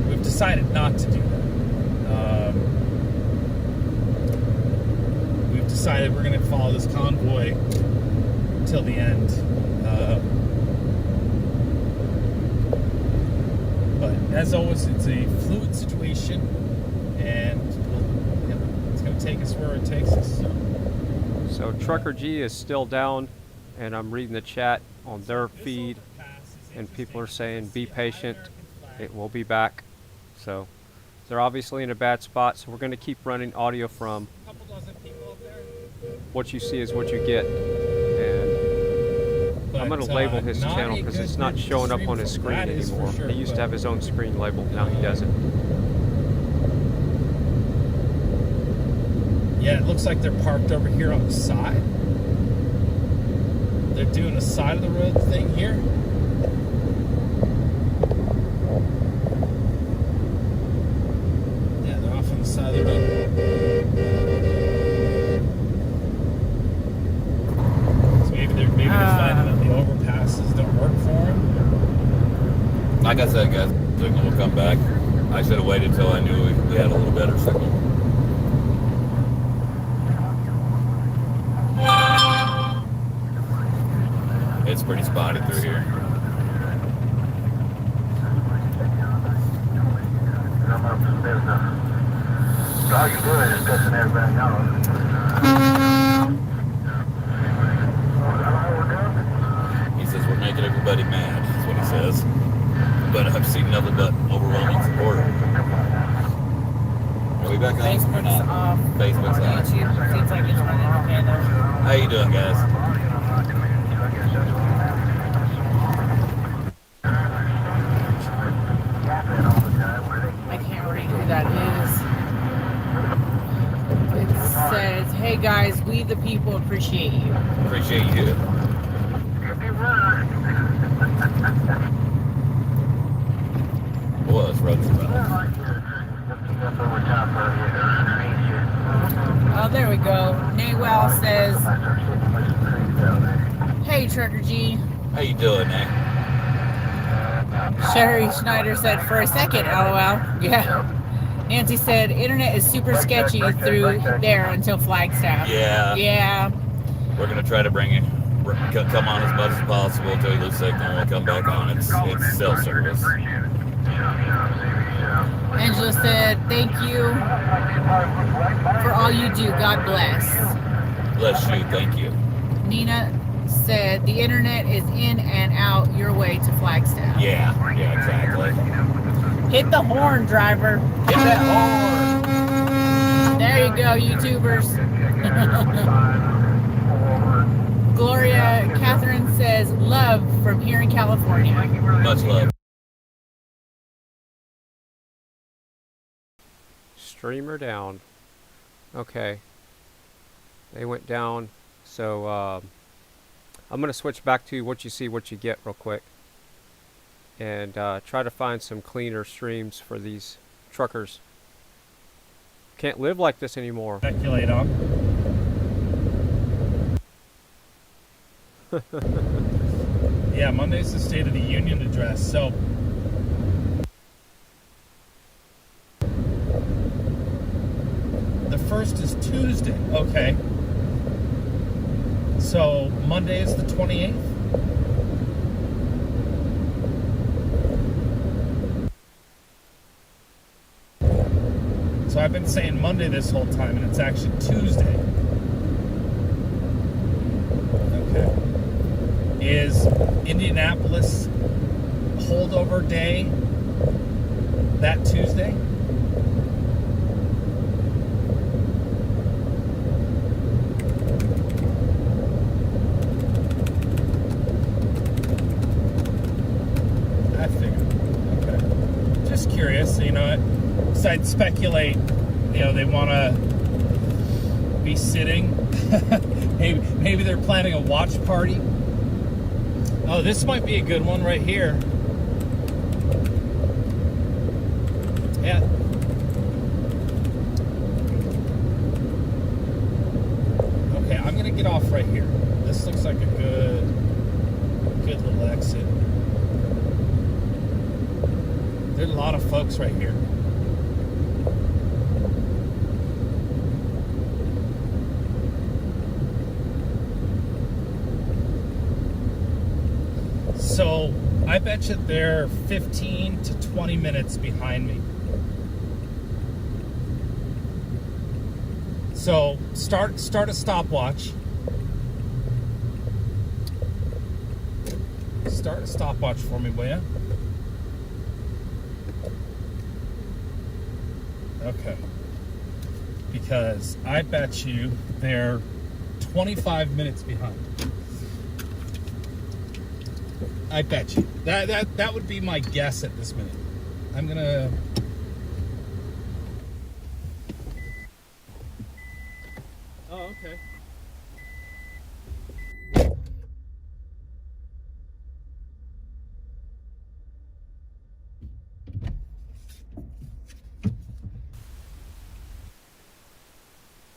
V: We've decided not to do that. We've decided we're going to follow this convoy till the end. But as always, it's a fluid situation, and it's going to take us where it takes us.
A: So Trucker G is still down, and I'm reading the chat on their feed, and people are saying, be patient, it will be back. So they're obviously in a bad spot, so we're going to keep running audio from What You See Is What You Get. And I'm going to label his channel because it's not showing up on his screen anymore. He used to have his own screen labeled, now he doesn't.
V: Yeah, it looks like they're parked over here on the side. They're doing a side of the road thing here. Yeah, they're off on the side of the road. So maybe they're finding that the overpasses don't work for them.
Q: Like I said, guys, signal will come back. I should have waited till I knew we had a little better signal. It's pretty spotty through here.
O: All you're doing is pissing everybody off.
Q: He says we're making everybody mad, that's what he says. But I've seen nothing but overwhelming support. Are we back on?
M: Facebook's off.
Q: Facebook's on.
M: YouTube seems like it's running okay though.
Q: How you doing, guys?
M: I can't read who that is. It says, hey guys, we the people appreciate you.
Q: Appreciate you. Well, it's road.
M: Oh, there we go. Naywell says, hey Trucker G,
Q: How you doing, eh?
M: Sherry Schneider said, for a second, LOL. Yeah. Nancy said, internet is super sketchy through there until Flagstaff.
Q: Yeah.
M: Yeah.
Q: We're going to try to come on as much as possible until we lose signal and we'll come back on. It's cell service.
M: Angela said, thank you for all you do. God bless.
Q: Bless you. Thank you.
M: Nina said, the internet is in and out your way to Flagstaff.
Q: Yeah, exactly.
M: Hit the horn, driver.
Q: Hit that horn.
M: There you go, YouTubers. Gloria Catherine says, love from here in California.
Q: Much love.
A: Streamer down. Okay. They went down. So I'm going to switch back to what you see, what you get real quick. And try to find some cleaner streams for these truckers. Can't live like this anymore.
V: Speculate on. Yeah, Monday's the State of the Union address. So the first is Tuesday. Okay. So Monday is the 28th. So I've been saying Monday this whole time, and it's actually Tuesday. Okay. Is Indianapolis holdover day that Tuesday? I figured. Okay. Just curious, you know, so I'd speculate, you know, they want to be sitting. maybe they're planning a watch party. Oh, this might be a good one right here. Yeah. Okay, I'm gonna get off right here. This looks like a good little exit. There's a lot of folks right here. So I bet you they're 15 to 20 minutes behind me. So start a stopwatch. Start a stopwatch for me, will ya? Okay. Because I bet you they're 25 minutes behind. I bet you. That would be my guess at this minute. I'm gonna... Oh, okay.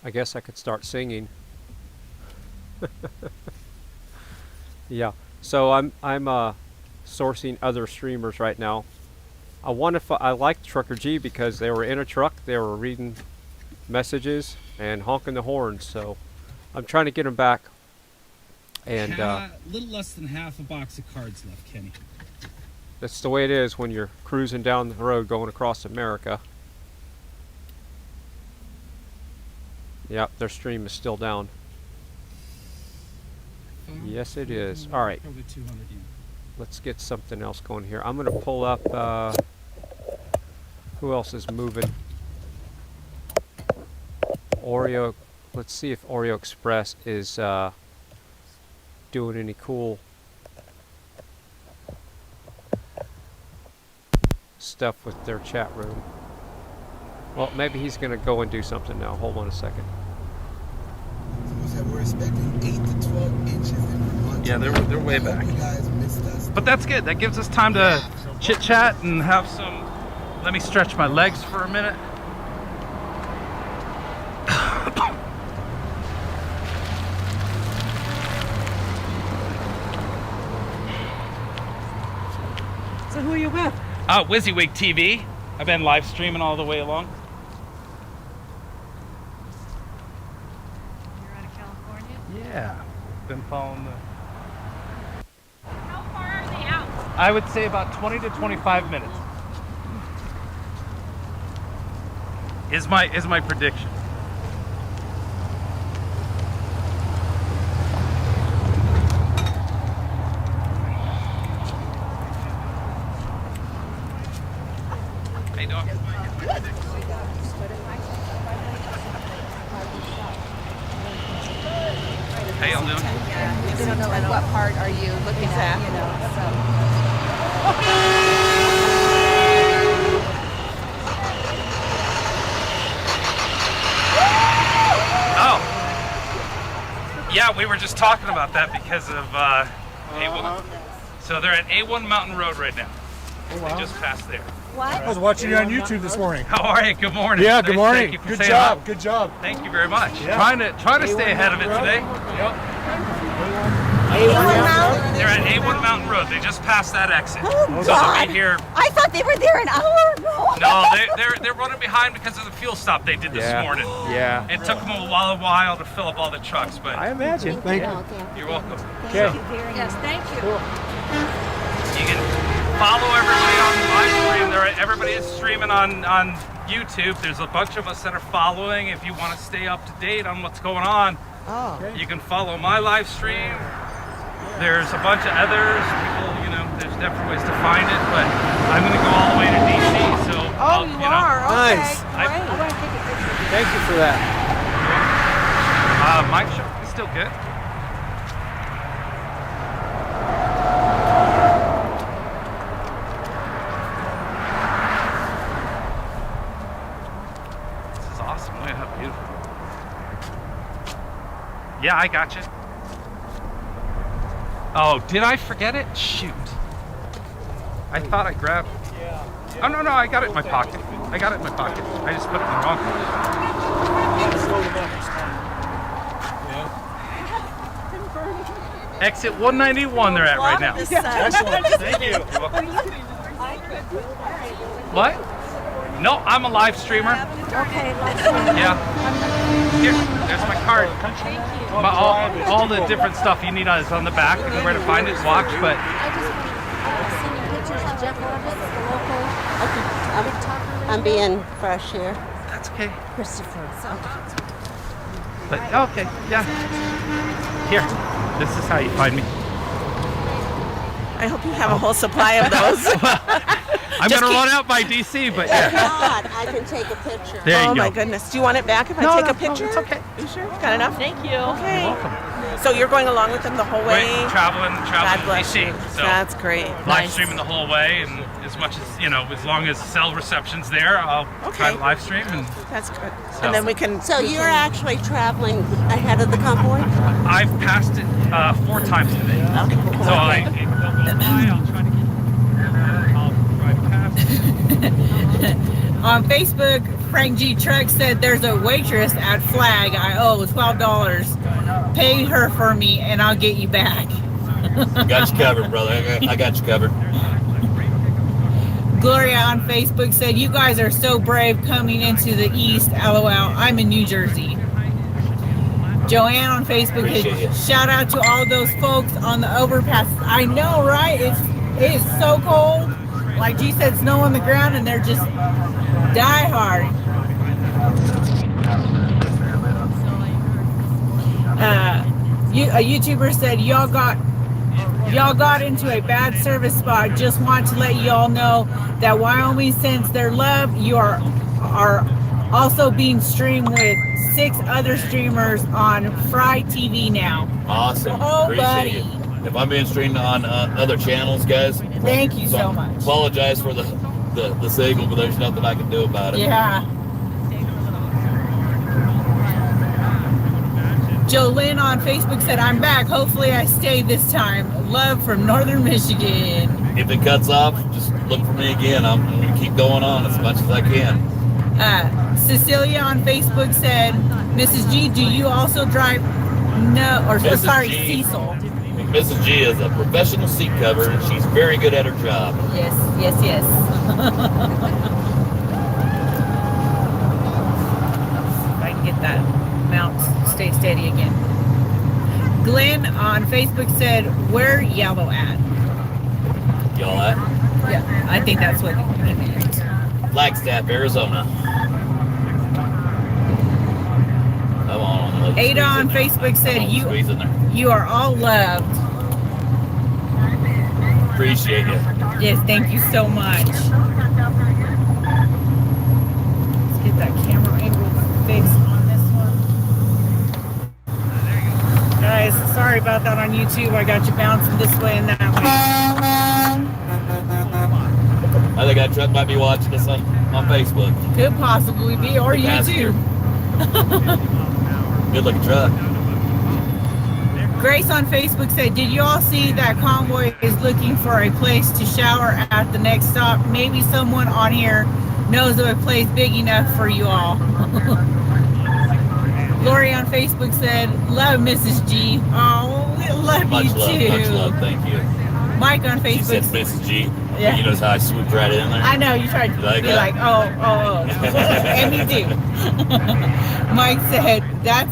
A: I guess I could start singing. Yeah. So I'm sourcing other streamers right now. I liked Trucker G because they were in a truck, they were reading messages and honking the horns. So I'm trying to get them back. And
V: little less than half a box of cards left, Kenny.
A: That's the way it is when you're cruising down the road going across America. Yep, their stream is still down. Yes, it is. All right.
V: Probably 200 yen.
A: Let's get something else going here. I'm going to pull up. Who else is moving? Oreo. Let's see if Oreo Express is doing any cool stuff with their chat room. Well, maybe he's going to go and do something now. Hold on a second.
E: We're expecting 8 to 12 inches in Vermont.
T: Yeah, they're way back. But that's good. That gives us time to chit chat and have some. Let me stretch my legs for a minute.
K: So who are you with?
T: WYSIWYG TV. I've been live streaming all the way along.
P: You're out of California?
T: Yeah. Been following the...
G: How far are they out?
T: I would say about 20 to 25 minutes. Is my prediction. How you doing? How y'all doing?
K: Yeah, we don't know like what part are you looking at, you know,
T: Oh. Yeah, we were just talking about that because of A1. So they're at A1 Mountain Road right now.
K: Oh, wow.
T: They just passed there.
K: What?
U: I was watching you on YouTube this morning.
T: How are you? Good morning.
U: Yeah, good morning.
T: Thank you for
U: Good
T: saying
U: job.
T: that.
U: Good job.
T: Thank you very much.
U: Yeah.
T: Trying to stay ahead of it today.
U: Yep.
K: A1 Mountain?
T: They're at A1 Mountain Road. They just passed that exit.
K: Oh,
T: so
K: God.
T: they'll be here.
K: I thought they were there an hour ago.
T: No, they're running behind because of the fuel stop they did this morning.
A: Yeah.
T: It took them a while to fill up all the trucks, but
A: I imagine.
U: Thank you.
T: you're welcome.
A: Okay.
P: Yes, thank you.
T: You can follow everybody on the live stream. Everybody is streaming on YouTube. There's a bunch of us that are following. If you want to stay up to date on what's going on, you can follow my live stream. There's a bunch of others. People, you know, there's different ways to find it, but I'm going to go all the way to DC. So,
K: you are? Okay,
A: Nice.
K: great.
A: Thank you for that.
T: My show is still good. This is awesome. Look at how beautiful. Yeah, I got you. Oh, did I forget it? Shoot. I thought I grabbed. Oh, no, I got it in my pocket. I got it in my pocket. I just put it in the wrong place. Exit 191 they're at right now.
U: Excellent. Thank you.
T: What? No, I'm a live streamer.
K: Okay,
T: Yeah. Here, there's my card. All the different stuff you need is on the back and where to find it, watch, but
K: I just want to send you pictures of Jeff Orbit, the local. I'm being fresh here.
T: that's okay.
K: Christopher.
T: But okay, yeah. Here, this is how you find me.
K: I hope you have a whole supply of those.
T: I'm gonna run out by DC, but
K: If
T: yeah.
K: not, I can take a picture.
T: There you
K: Oh
T: go.
K: my goodness. Do you want it back if I take a picture?
T: No, it's okay.
K: You sure? Got enough? Thank you. Okay.
T: You're welcome.
K: So you're going along with them the whole way?
T: Traveling
K: God
T: to
K: bless
T: DC.
K: you.
T: So
K: That's great.
T: live streaming the whole way, and as much as as long as cell reception's there, I'll try to live stream. And
K: that's good.
T: So.
K: And then we can. So you're actually traveling ahead of the convoy?
T: I've passed it 4 times today.
K: Okay, cool.
T: So I'll go by. I'll try to pass.
M: On Facebook, Frank G. Truck said there's a waitress at Flag I owe $12. Pay her for me and I'll get you back.
Q: Got you covered, brother. I got you covered.
M: Gloria on Facebook said, you guys are so brave coming into the East. LOL. I'm in New Jersey. Joanne on Facebook said, shout out to all those folks on the overpass. I know, right? It is so cold. Like G said, snow on the ground and they're just die hard. A YouTuber said, y'all got into a bad service spot. Just want to let y'all know that Wyoming sends their love. You are also being streamed with 6 other streamers on Fry TV now.
Q: Awesome.
M: Oh,
Q: Appreciate
M: buddy.
Q: it. If I'm being streamed on other channels, guys,
M: Thank you so much.
Q: Apologize for the signal, but there's nothing I can do about it.
M: Yeah. Jolynn on Facebook said, I'm back. Hopefully I stay this time. Love from Northern Michigan.
Q: If it cuts off, just look for me again. I'm going to keep going on as much as I can.
M: Cecilia on Facebook said, Mrs. G, do you also drive? No, or
Q: Mrs.
M: sorry,
Q: G.
M: Cecil.
Q: Mrs. G is a professional seat cover, and she's very good at her job.
M: Yes, yes, yes. If I can get that mount stay steady again. Glenn on Facebook said, "Where yellow at?"
Q: Y'all at?
M: Yeah, I think that's what he meant.
Q: Flagstaff, Arizona. Come on.
M: Ada on Facebook said, "You are all loved."
Q: Appreciate you.
M: Yes, thank you so much. Let's get that camera angle fixed on this one. Guys, sorry about that on YouTube. I got you bouncing this way and that way.
Q: I think that truck might be watching us on Facebook.
M: Could possibly be, or YouTube.
Q: Good looking truck.
M: Grace on Facebook said, "Did you all see that convoy is looking for a place to shower at the next stop? Maybe someone on here knows of a place big enough for you all." Lori on Facebook said, "Love Mrs. G." Oh, we love
Q: Much
M: you
Q: love,
M: too.
Q: much love, thank you.
M: Mike on
Q: She said
M: Facebook.
Q: Mrs. G.
M: Yeah.
Q: You notice how I swooped right in there?
M: I know, you tried to
Q: Like
M: be
Q: that?
M: like, oh. And me too. Mike said, that's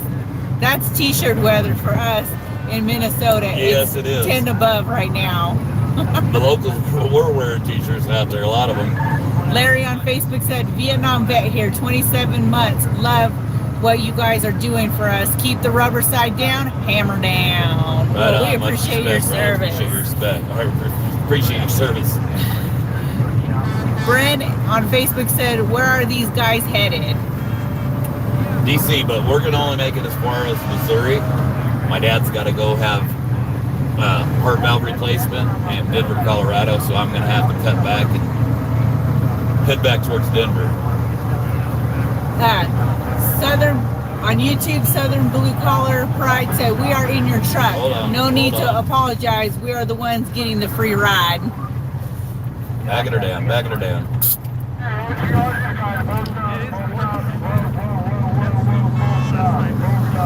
M: t-shirt weather for us in Minnesota.
Q: Yes, it is.
M: 10 above right now.
Q: The locals were wearing t-shirts out there, a lot of them.
M: Larry on Facebook said, "Vietnam vet here, 27 months. Love what you guys are doing for us. Keep the rubber side down, hammer down."
Q: Right
M: Well,
Q: on.
M: we
Q: Much
M: appreciate your
Q: respect, brother.
M: service.
Q: Appreciate your respect. I appreciate your service.
M: Brent on Facebook said, "Where are these guys headed?"
Q: DC, but we're going to only make it as far as Missouri. My dad's got to go have heart valve replacement in Denver, Colorado, so I'm going to have to cut back and head back towards Denver.
M: Southern on YouTube, Southern Blue Collar Pride said, "We are in your truck. No need to apologize. We are the ones getting the free ride."
Q: Backing her down, backing her down.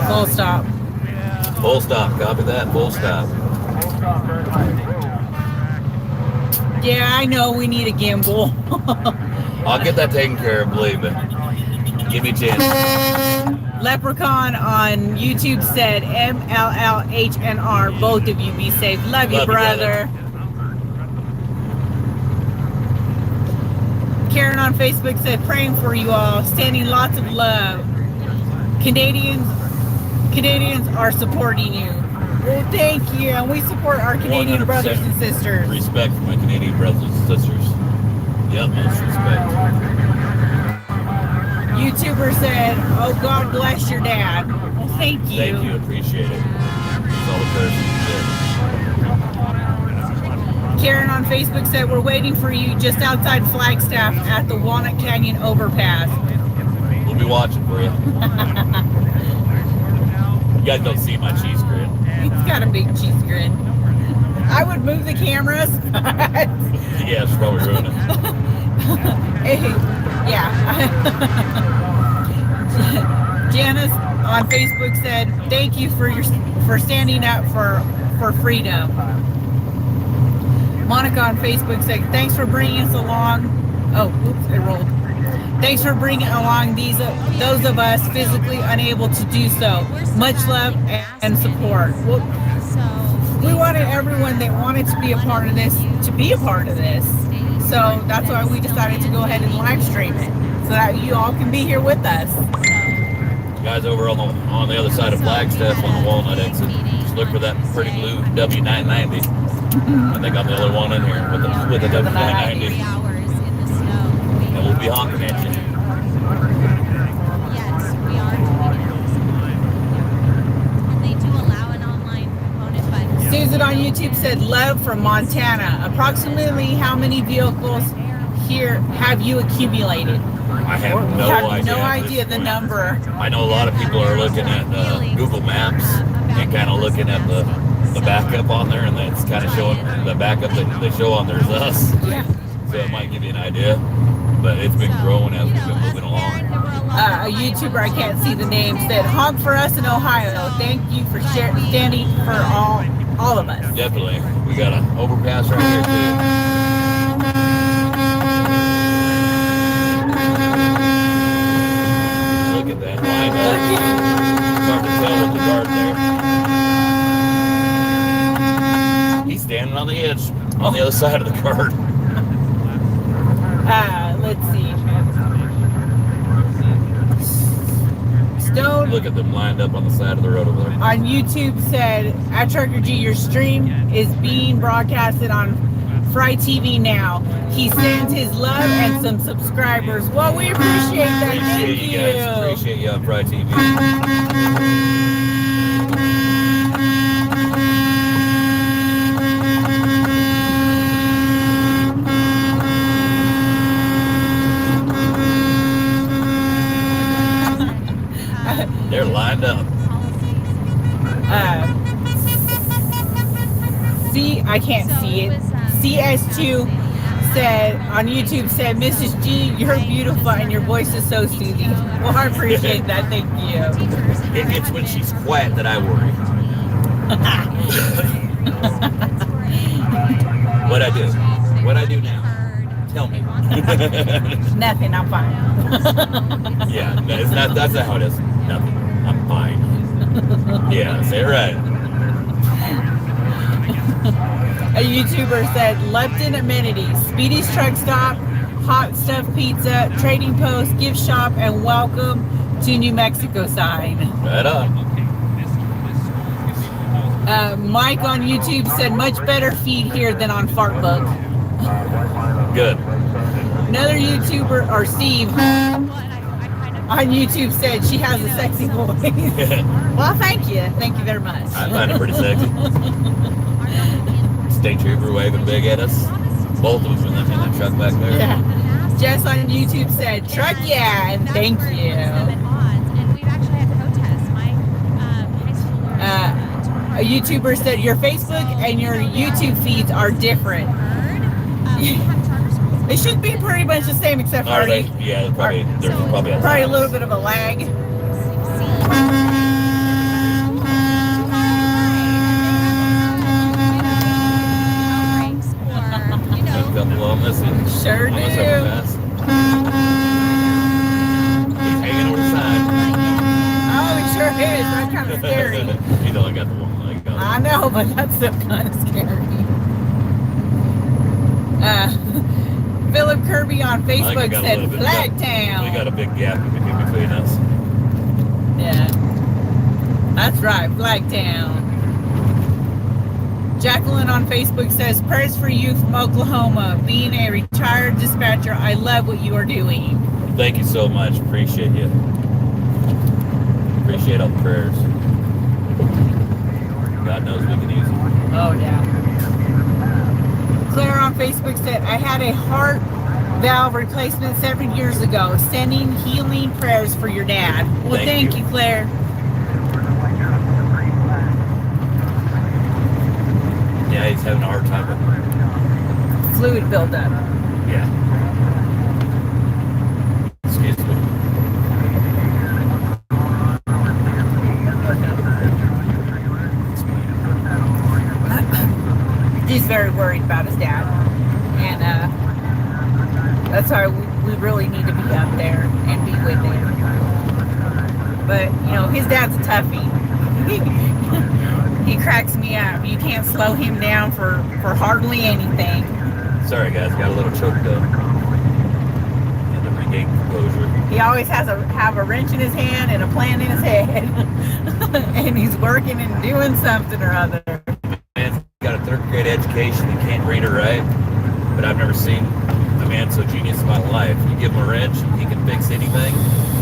M: Full stop.
Q: Full stop, copy that, full stop.
M: Yeah, I know we need a gimbal.
Q: I'll get that taken care of, believe me. Give me a chance.
M: Leprechaun on YouTube said, "MLLHNR, both of you be safe. Love you, brother." Karen on Facebook said, "Praying for you all, sending lots of love. Canadians are supporting you." Well, thank you, and we support our Canadian brothers and sisters.
Q: Respect for my Canadian brothers and sisters. Yep, most respect.
M: YouTuber said, "Oh, God bless your dad." Well, thank you.
Q: Thank you, appreciate it. That's all the person
M: Karen on Facebook said, "We're waiting for you just outside Flagstaff at the Walnut Canyon Overpass."
Q: We'll be watching for you. You guys don't see my cheese grin.
M: He's got a big cheese grin. I would move the cameras.
Q: Yeah, it's probably ruining it.
M: Yeah. Janice on Facebook said, "Thank you for standing up for freedom." Monica on Facebook said, "Thanks for bringing us along." Oh, oops, it rolled. "Thanks for bringing along those of us physically unable to do so. Much love and support." Well, we wanted everyone that wanted to be a part of this to be a part of this. So that's why we decided to go ahead and live stream it, so that you all can be here with us.
Q: Guys over on the other side of Flagstaff on the Walnut exit, just look for that pretty blue W990. I think I'm the only one in here with a W990. And we'll be honking at you.
G: Yes, we are doing it. And they do allow an online component, but
M: Susan on YouTube said, "Love from Montana. Approximately how many vehicles here have you accumulated?"
Q: I have no idea.
M: No idea the number.
Q: I know a lot of people are looking at Google Maps and kind of looking at the backup on there, and it's kind of showing the backup that they show on there is us.
M: Yeah.
Q: So it might give you an idea, but it's been growing as we've been moving along.
M: A YouTuber, I can't see the name, said, "Honk for us in Ohio. Thank you for standing for All of us.
Q: Definitely. We got an overpass right here too. Look at that line up. It's hard to tell with the guard there. He's standing on the edge, on the other side of the guard.
M: Let's see. Stone.
Q: Look at them lined up on the side of the road over there.
M: On YouTube said, at Trucker G, your stream is being broadcasted on Fry TV now. He sends his love and some subscribers. Well, we appreciate that.
Q: Appreciate
M: Thank
Q: you guys. Appreciate you on Fry TV. They're lined up.
M: I can't see it. CS2 said on YouTube said, Mrs. G, you're beautiful and your voice is so soothing. Well, I appreciate that. Thank you.
Q: It's when she's quiet that I worry. What I do? What I do now? Tell me.
M: Nothing. I'm fine.
Q: Yeah, no, it's not. That's not how it is. Nothing. I'm fine. Yeah, say it right.
M: A YouTuber said, Lupton Amenities, Speedy's Truck Stop, Hot Stuff Pizza, Trading Post, Gift Shop, and welcome to New Mexico sign.
Q: Right on.
M: Mike on YouTube said, much better feed here than on Fartbook.
Q: Good.
M: Another YouTuber, or Steve, on YouTube said she has a sexy voice. Well, thank you. Thank you very much.
Q: I find it pretty sexy. State Trooper waving big at us. Both of them in that truck back there.
M: Yeah. Jess on YouTube said, truck yeah, and thank you. A YouTuber said, your Facebook and your YouTube feeds are different. They should be pretty much the same, except for
Q: there's probably
M: a little bit of a lag. Sure do.
Q: He's hanging over the side.
M: Oh, he sure is. That's kind of scary.
Q: He's only got the one leg on.
M: I know, but that's still kind of scary. Philip Kirby on Facebook said, Flagtown.
Q: We got a big gap between us.
M: Yeah. That's right, Flagtown. Jacqueline on Facebook says, prayers for you from Oklahoma. Being a retired dispatcher, I love what you are doing.
Q: Thank you so much. Appreciate you. Appreciate all the prayers. God knows we can use them.
M: Oh, yeah. Claire on Facebook said, I had a heart valve replacement 7 years ago. Sending healing prayers for your dad. Well, thank you, Claire.
Q: Yeah, he's having a hard time with
M: fluid buildup.
Q: Yeah. Excuse me.
M: He's very worried about his dad. And that's why we really need to be up there and be with him. But, you know, his dad's a toughie. He cracks me up. You can't slow him down for hardly anything.
Q: Sorry, guys. Got a little choked up. Had to regain composure.
M: He always has have a wrench in his hand and a plan in his head. And he's working and doing something or other.
Q: Man's got a 3rd grade education. He can't read or write. But I've never seen a man so genius in my life. You give him a wrench, he can fix anything.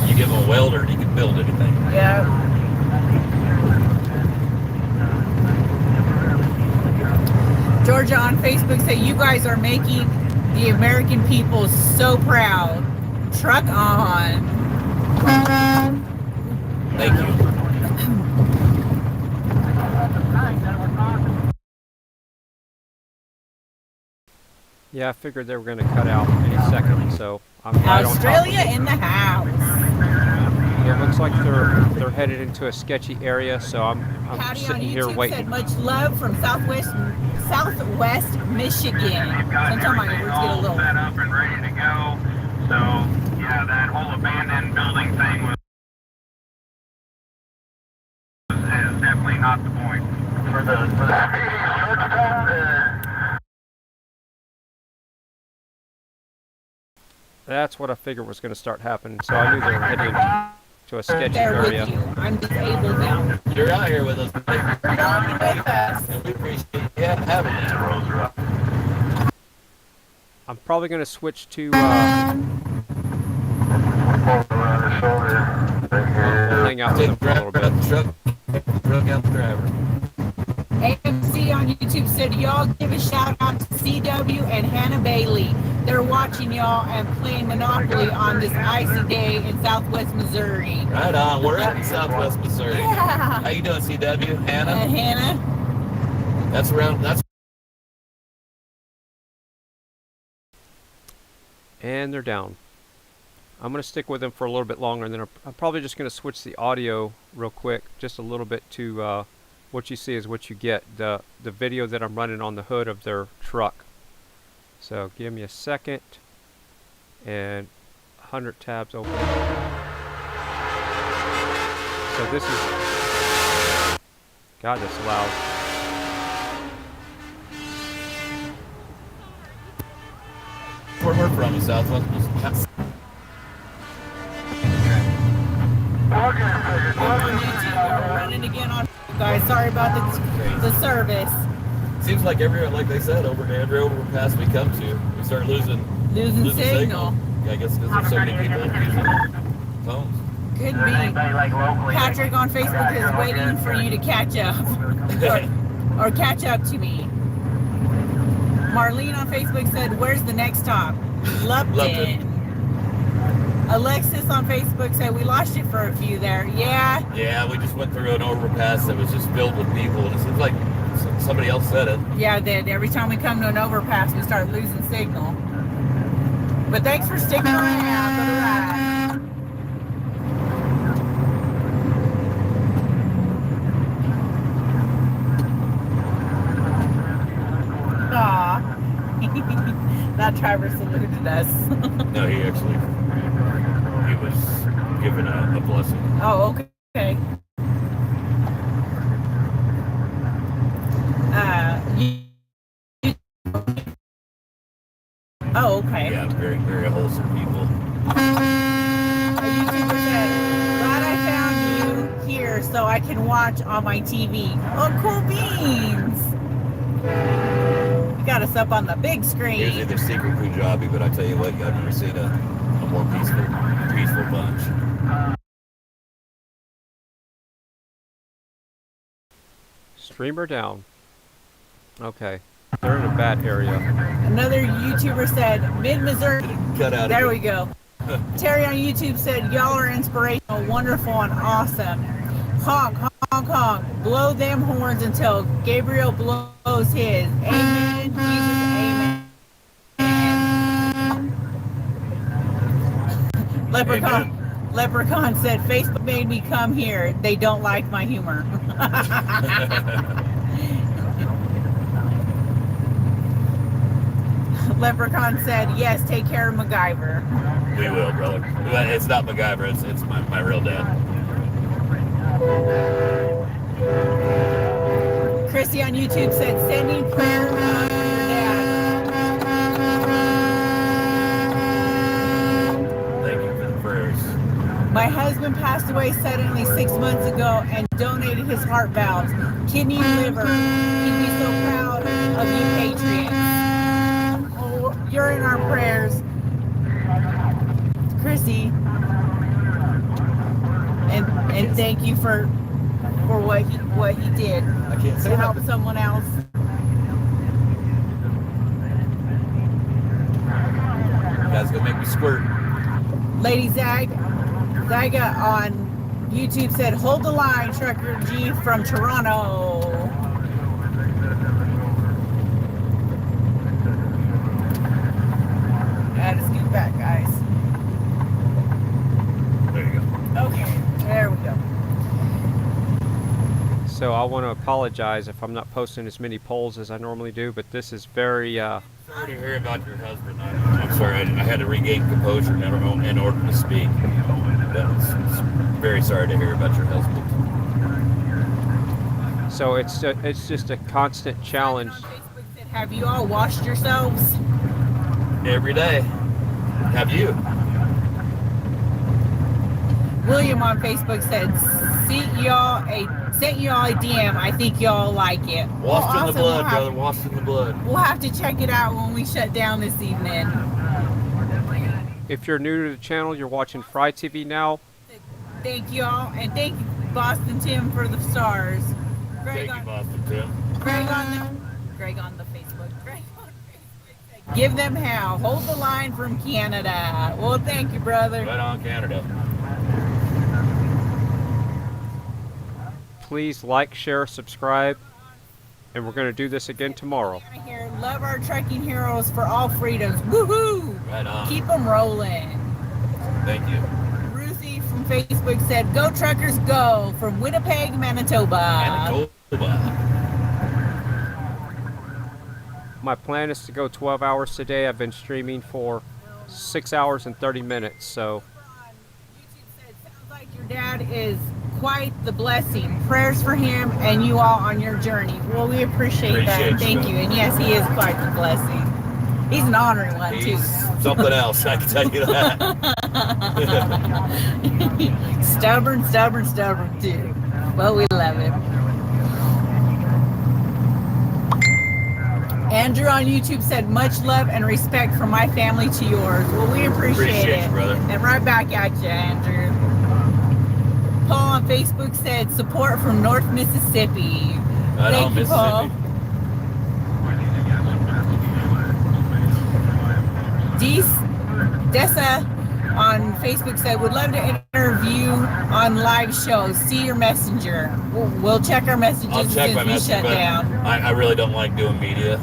Q: You give him a welder, he can build anything.
M: Yeah. Georgia on Facebook said, you guys are making the American people so proud. Truck on.
Q: Thank you.
A: Yeah, I figured they were going to cut out any second, so I'm right on top of
M: Australia
A: it.
M: in the house.
A: It looks like they're headed into a sketchy area, so I'm
M: Patty on
A: sitting here
M: YouTube
A: waiting.
M: said much love from Southwest Michigan. Sometimes my words get a little.
O: Set up and ready to go. So yeah, that whole abandoned building thing is definitely not the point. For the
A: That's what I figured was going to start happening. So I knew they were heading to a sketchy
M: There
A: area.
M: with you. I'm disabled now.
Q: You're out here with us.
M: You're on with us.
Q: And we appreciate you having us.
A: I'm probably going to switch to
O: we'll
A: hang out with them for a little bit.
Q: Drug out the driver.
M: AMC on YouTube said, y'all give a shout out to CW and Hannah Bailey. They're watching y'all and playing Monopoly on this icy day in Southwest Missouri.
Q: Right on. We're out in Southwest Missouri.
M: Yeah.
Q: How you doing, CW? Hannah?
M: Hannah.
Q: That's around. That's.
A: And they're down. I'm going to stick with them for a little bit longer, and then I'm probably just going to switch the audio real quick, just a little bit to what you see is what you get. The video that I'm running on the hood of their truck. So give me a second, and 100 tabs open. So this is, God, that's loud.
Q: Where we're from is Southwest.
M: We're running again on guys. Sorry about the service.
Q: Seems like like they said, every overpass we come to, we start losing signal. I guess because there's so many people using phones.
M: Could be. Patrick on Facebook is waiting for you to catch up, or catch up to me. Marlene on Facebook said, "Where's the next stop?" Lupton. Alexis on Facebook said, "We lost you for a few there." Yeah.
Q: Yeah, we just went through an overpass that was just filled with people, and it seems like somebody else said it.
M: Yeah, that every time we come to an overpass, we start losing signal. But thanks for sticking around for the ride. Aw. That driver saluted us.
Q: No, he was given a blessing.
M: Oh, okay. Oh, okay.
Q: Yeah, very, very wholesome people.
M: A YouTuber said, "Glad I found you here so I can watch on my TV." Oh, cool beans! You got us up on the big screen.
Q: Usually they're secret Punjabi, but I tell you what, I've never seen a more peaceful bunch.
A: Streamer down. Okay. They're in a bad area.
M: Another YouTuber said, "Mid-Missouri."
Q: Cut out.
M: There we go. Terry on YouTube said, "Y'all are inspirational, wonderful, and awesome. Honk, honk, honk. Blow them horns until Gabriel blows his. Amen. Jesus, amen." Leprechaun said, "Facebook made me come here. They don't like my humor." Leprechaun said, "Yes, take care of MacGyver."
Q: We will, brother. It's not MacGyver, it's my real dad.
M: Chrissy on YouTube said, "Sending prayers to your dad."
Q: Thank you for the prayers.
M: My husband passed away suddenly 6 months ago and donated his heart valves, kidney, liver. He'd be so proud of you patriots. Oh, you're in our prayers, Chrissy. And thank you for what he did to help someone else.
Q: You guys gonna make me squirt.
M: Lady Zaga on YouTube said, "Hold the line, Trucker G from Toronto." I had to scoot back, guys.
Q: There you go.
M: Okay.
A: I want to apologize if I'm not posting as many polls as I normally do, but this is very...
Q: Sorry to hear about your husband. I'm sorry, I had to regain composure in order to speak. It's very sorry to hear about your husband.
A: So it's just a constant challenge.
M: Have you all washed yourselves?
Q: Every day. Have you?
M: William on Facebook said, sent y'all a DM. I think y'all like it.
Q: Washed in the blood, brother. Washed in the blood.
M: We'll have to check it out when we shut down this evening.
A: If you're new to the channel, you're watching Fry TV now.
M: Thank y'all, and thank you, Boston Tim, for the stars.
Q: Thank you, Boston Tim.
M: Greg on the Facebook. Give them hell. Hold the line from Canada. Well, thank you, brother.
Q: Right on, Canada.
A: Please like, share, subscribe, and we're going to do this again tomorrow.
M: Here, love our trucking heroes for all freedoms. Woohoo!
Q: Right on.
M: Keep them rolling.
Q: Thank you.
M: Ruthie from Facebook said, "Go truckers, go!" from Winnipeg, Manitoba.
A: My plan is to go 12 hours today. I've been streaming for 6 hours and 30 minutes, so...
M: Sounds like your dad is quite the blessing. Prayers for him and you all on your journey. Well, we appreciate that. Thank you. And yes, he is quite the blessing. He's an honoring one, too.
Q: Something else, I can tell you that.
M: Stubborn, too. Well, we love him. Andrew on YouTube said, "Much love and respect from my family to yours." Well, we appreciate it.
Q: You, brother.
M: And right back at you, Andrew. Paul on Facebook said, "Support from North Mississippi."
Q: Right
M: Thank
Q: on,
M: you, Paul. Dessa on Facebook said, "Would love to interview on live shows. See your messenger." We'll check our messages
Q: I'll check my
M: since we shut down.
Q: I really don't like doing media.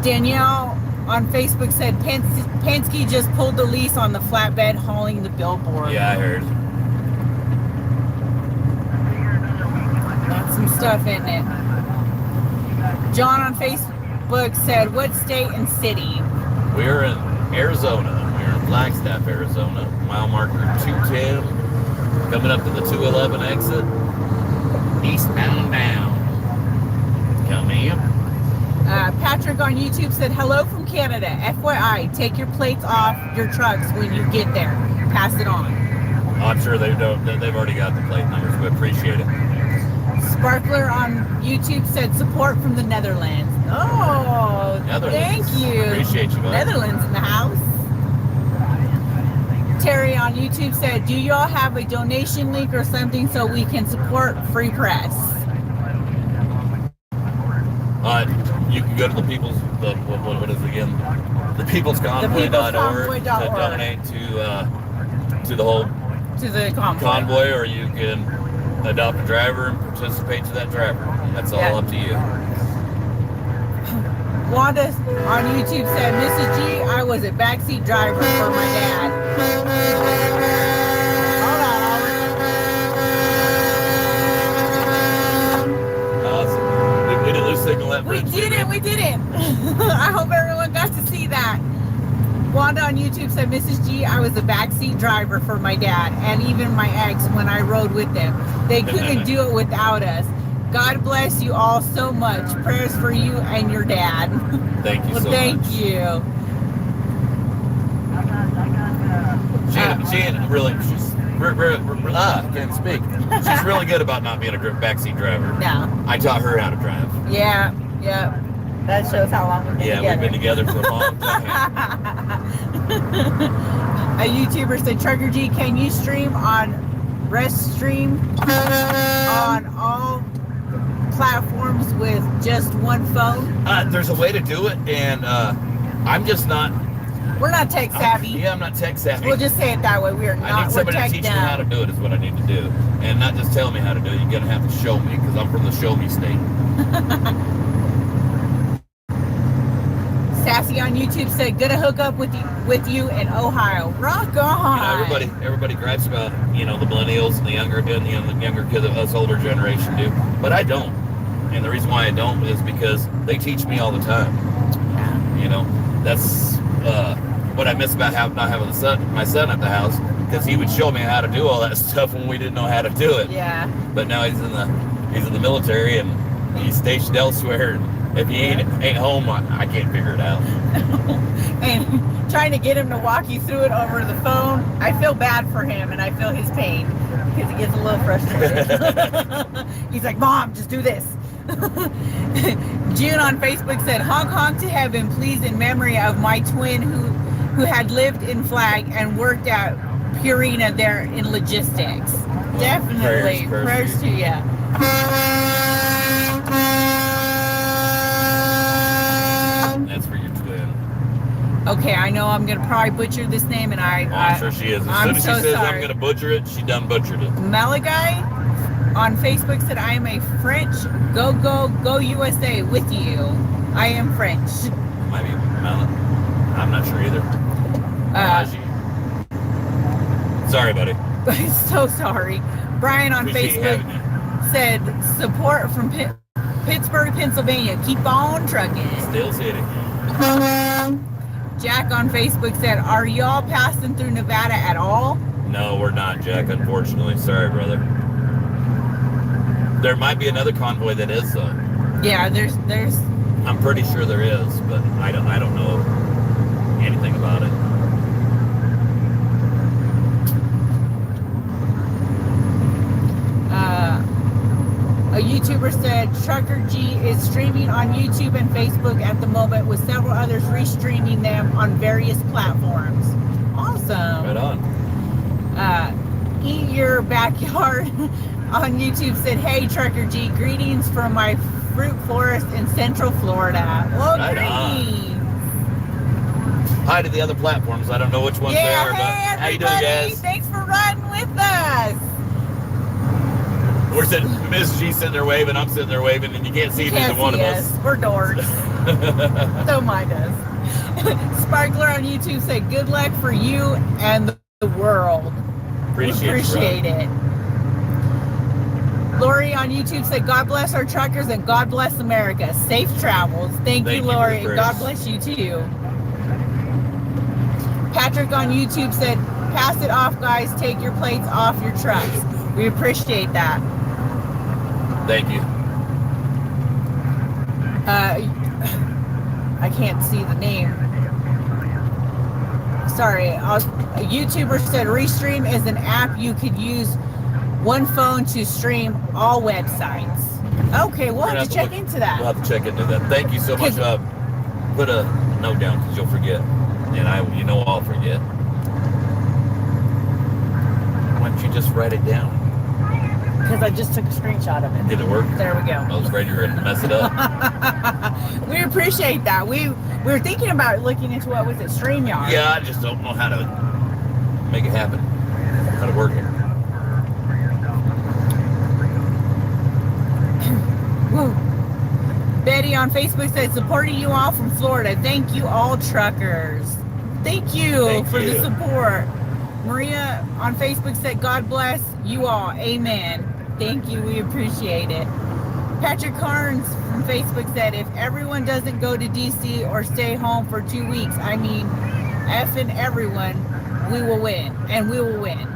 M: Danielle on Facebook said, Penske just pulled the lease on the flatbed hauling the billboard.
Q: Yeah, I heard.
M: That's some stuff, isn't it? John on Facebook said, "What state and city?"
Q: We're in Arizona. We're in Flagstaff, Arizona. Mile marker 210. Coming up to the 211 exit. Eastbound down. Come in.
M: Patrick on YouTube said, "Hello from Canada. FYI, take your plates off your trucks when you get there. Pass it on."
Q: I'm sure they've already got the plate numbers. We appreciate it.
M: Sparkler on YouTube said, "Support from the Netherlands." Oh,
Q: Netherlands.
M: Thank you.
Q: Appreciate you, man.
M: Netherlands in the house. Terry on YouTube said, "Do y'all have a donation link or something so we can support free press?"
Q: You can go to the People's, what is it again? The People's Convoy.org to donate to the whole convoy, or you can adopt a driver and participate to that driver. That's all up to you.
M: Wanda on YouTube said, "Mrs. G, I was a backseat driver for my dad."
Q: We didn't lose signal that
M: We didn't. I hope everyone got to see that. Wanda on YouTube said, "Mrs. G, I was a backseat driver for my dad and even my ex when I rode with them. They couldn't do it without us. God bless you all so much. Prayers for you and your dad."
Q: Thank you so much.
M: Thank you.
Q: She really, I can't speak. She's really good about not being a backseat driver.
M: No.
Q: I taught her how to drive.
M: Yeah. That shows how long we've been together.
Q: Yeah, we've been together for a long time.
M: A YouTuber said, "Trucker G, can you stream on Restream on all platforms with just one phone?"
Q: There's a way to do it, and I'm just not.
M: We're not tech savvy.
Q: Yeah, I'm not tech savvy.
M: We'll just say it that way. We are
Q: I
M: not.
Q: need somebody to teach me how to do it is what I need to do. And not just tell me how to do it. You're going to have to show me, because I'm from the show me state.
M: Sassy on YouTube said, "Gonna hook up with you in Ohio." Rock on.
Q: Everybody gripes about the millennials and the younger kids of us older generation do, but I don't. And the reason why I don't is because they teach me all the time. That's what I miss about not having my son at the house, because he would show me how to do all that stuff when we didn't know how to do it.
M: Yeah.
Q: But now he's in the military and he's stationed elsewhere. And if he ain't home, I can't figure it out.
M: And trying to get him to walk you through it over the phone, I feel bad for him and I feel his pain because he gets a little frustrated. He's like, "Mom, just do this." June on Facebook said, "Honk honk to heaven, please, in memory of my twin who had lived in Flag and worked at Purina there in logistics." Well, definitely. Prayers to you.
Q: That's for your twin.
M: Okay, I know I'm going to probably butcher this name, and
Q: I'm sure she is. As soon as she says I'm going to butcher it, she done butchered it.
M: Malagai on Facebook said, "I am a French. Go USA with you. I am French."
Q: Might be Malak. I'm not sure either. Sorry, buddy.
M: So sorry. Brian on Facebook said, "Support from Pittsburgh, Pennsylvania. Keep on trucking."
Q: Steel City.
M: Jack on Facebook said, "Are y'all passing through Nevada at all?"
Q: No, we're not, Jack, unfortunately. Sorry, brother. There might be another convoy that is, though.
M: Yeah, there's.
Q: I'm pretty sure there is, but I don't know anything about it.
M: A YouTuber said Trucker G is streaming on YouTube and Facebook at the moment, with several others restreaming them on various platforms. Awesome.
Q: Right on.
M: Eat Your Backyard on YouTube said, "Hey Trucker G, greetings from my fruit forest in Central Florida." Well,
Q: right
M: greetings.
Q: Hi to the other platforms. I don't know which ones they are, but how you doing, guys?
M: Thanks for riding with us.
Q: We're sitting, Miss G sitting there waving, I'm sitting there waving, and you can't see neither one of us.
M: We're dorks. Don't mind us. Sparkler on YouTube said, "Good luck for you and the world." Appreciate it. Lori on YouTube said, "God bless our truckers and God bless America. Safe travels." Thank you, Lori. God bless you too. Patrick on YouTube said, "Pass it off, guys. Take your plates off your trucks." We appreciate that.
Q: Thank you.
M: I can't see the name. Sorry. A YouTuber said, "Restream is an app you could use one phone to stream all websites." Okay, we'll have to check into that.
Q: We'll have to check into that. Thank you so much. Put a note down because you'll forget. And I'll forget. Why don't you just write it down?
M: Because I just took a screenshot of it.
Q: Did it work?
M: There we go.
Q: I was afraid you were going to mess it up.
M: We appreciate that. We were thinking about looking into what was it, StreamYard.
Q: Yeah, I just don't know how to make it happen. How to work it.
M: Woo. Betty on Facebook said, "Supporting you all from Florida. Thank you all truckers." Thank you for the support. Maria on Facebook said, "God bless you all. Amen." Thank you. We appreciate it. Patrick Carnes from Facebook said, "If everyone doesn't go to DC or stay home for 2 weeks, I mean, effing everyone, we will win. And we will win."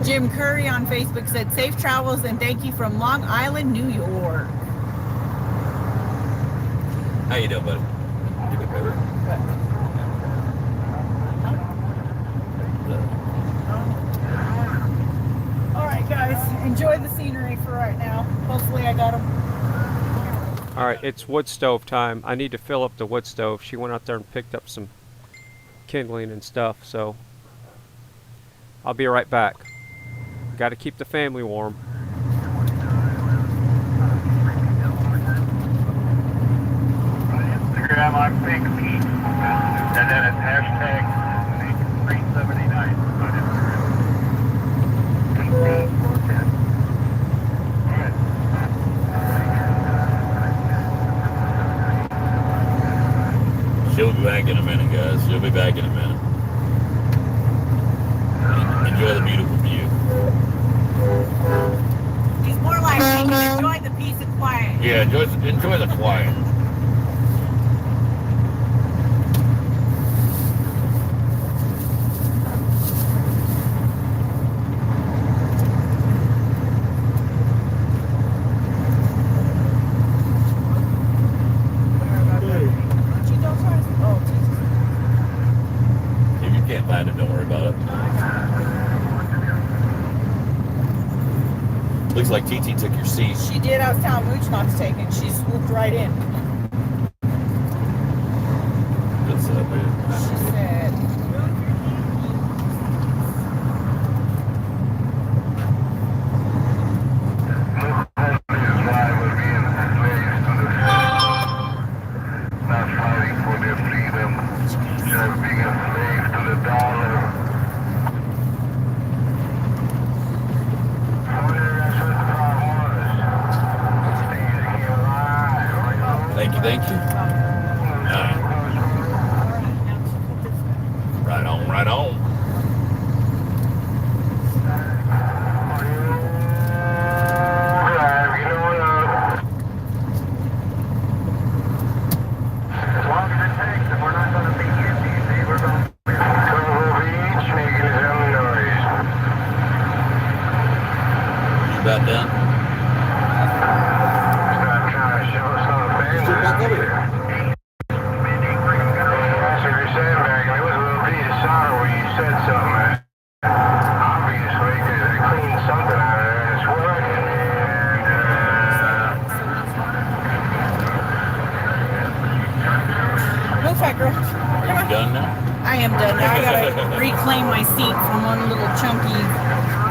M: Jim Curry on Facebook said, "Safe travels and thank you from Long Island, New York."
Q: How you doing, buddy? You good, baby?
M: All right, guys, enjoy the scenery for right now. Hopefully I got them.
A: All right, it's wood stove time. I need to fill up the wood stove. She went out there and picked up some kindling and stuff, so I'll be right back. Got to keep the family warm.
O: Instagram, I'm Pink Pete, and then it's hashtag 379 on Instagram. Pink Pete 410.
Q: be back in a minute, guys. She'll be back in a minute. Enjoy the beautiful view.
M: He's more like enjoy the peace and quiet.
Q: Yeah, enjoy the quiet. If you can't find it, don't worry about it. Looks like TT took your seat.
M: She did. I was telling Mooch not to take it. She swooped right in.
Q: Good stuff, man.
M: She said,
O: not fighting for their freedom, just being a slave to the dollar.
Q: Thank you. Right on, right on. You about done? Done now?
M: I am done now. I gotta reclaim my seat from one little chunky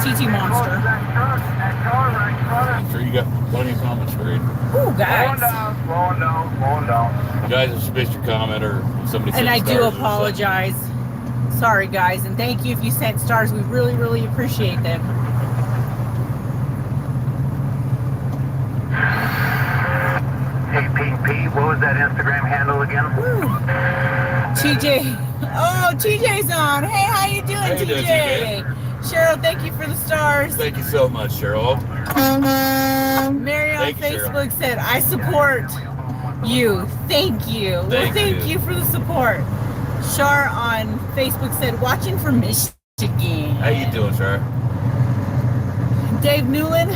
M: TT monster.
Q: I'm sure you got plenty of comments for it.
M: Ooh, guys.
O: Slowing down.
Q: You guys have missed your comment or somebody sent
M: And I do
Q: stars or
M: apologize. Sorry, guys. And thank you if you sent stars. We really, really appreciate them.
O: Hey, Pete, what was that Instagram handle again?
M: TJ. Oh, TJ's on. Hey, how you doing,
Q: How you
M: TJ?
Q: doing, TJ?
M: Cheryl, thank you for the stars.
Q: Thank you so much, Cheryl.
M: Mary on
Q: Thank you,
M: Facebook said, I support you. Thank you. Well, thank you for the support. Shar on Facebook said, watching from Michigan.
Q: How you doing, sir?
M: Dave Newland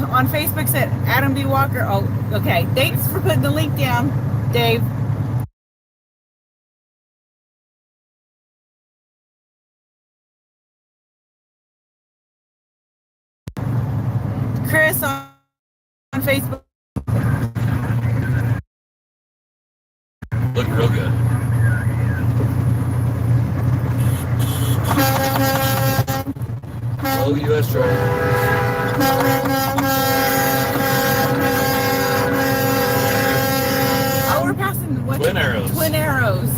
M: on Facebook said, Adam B. Walker. Oh, okay. Thanks for putting the link down, Dave. Chris on Facebook.
Q: Look real good. Hello, U.S. truck.
M: Oh, we're passing
Q: Twin Arrows.
M: Twin Arrows.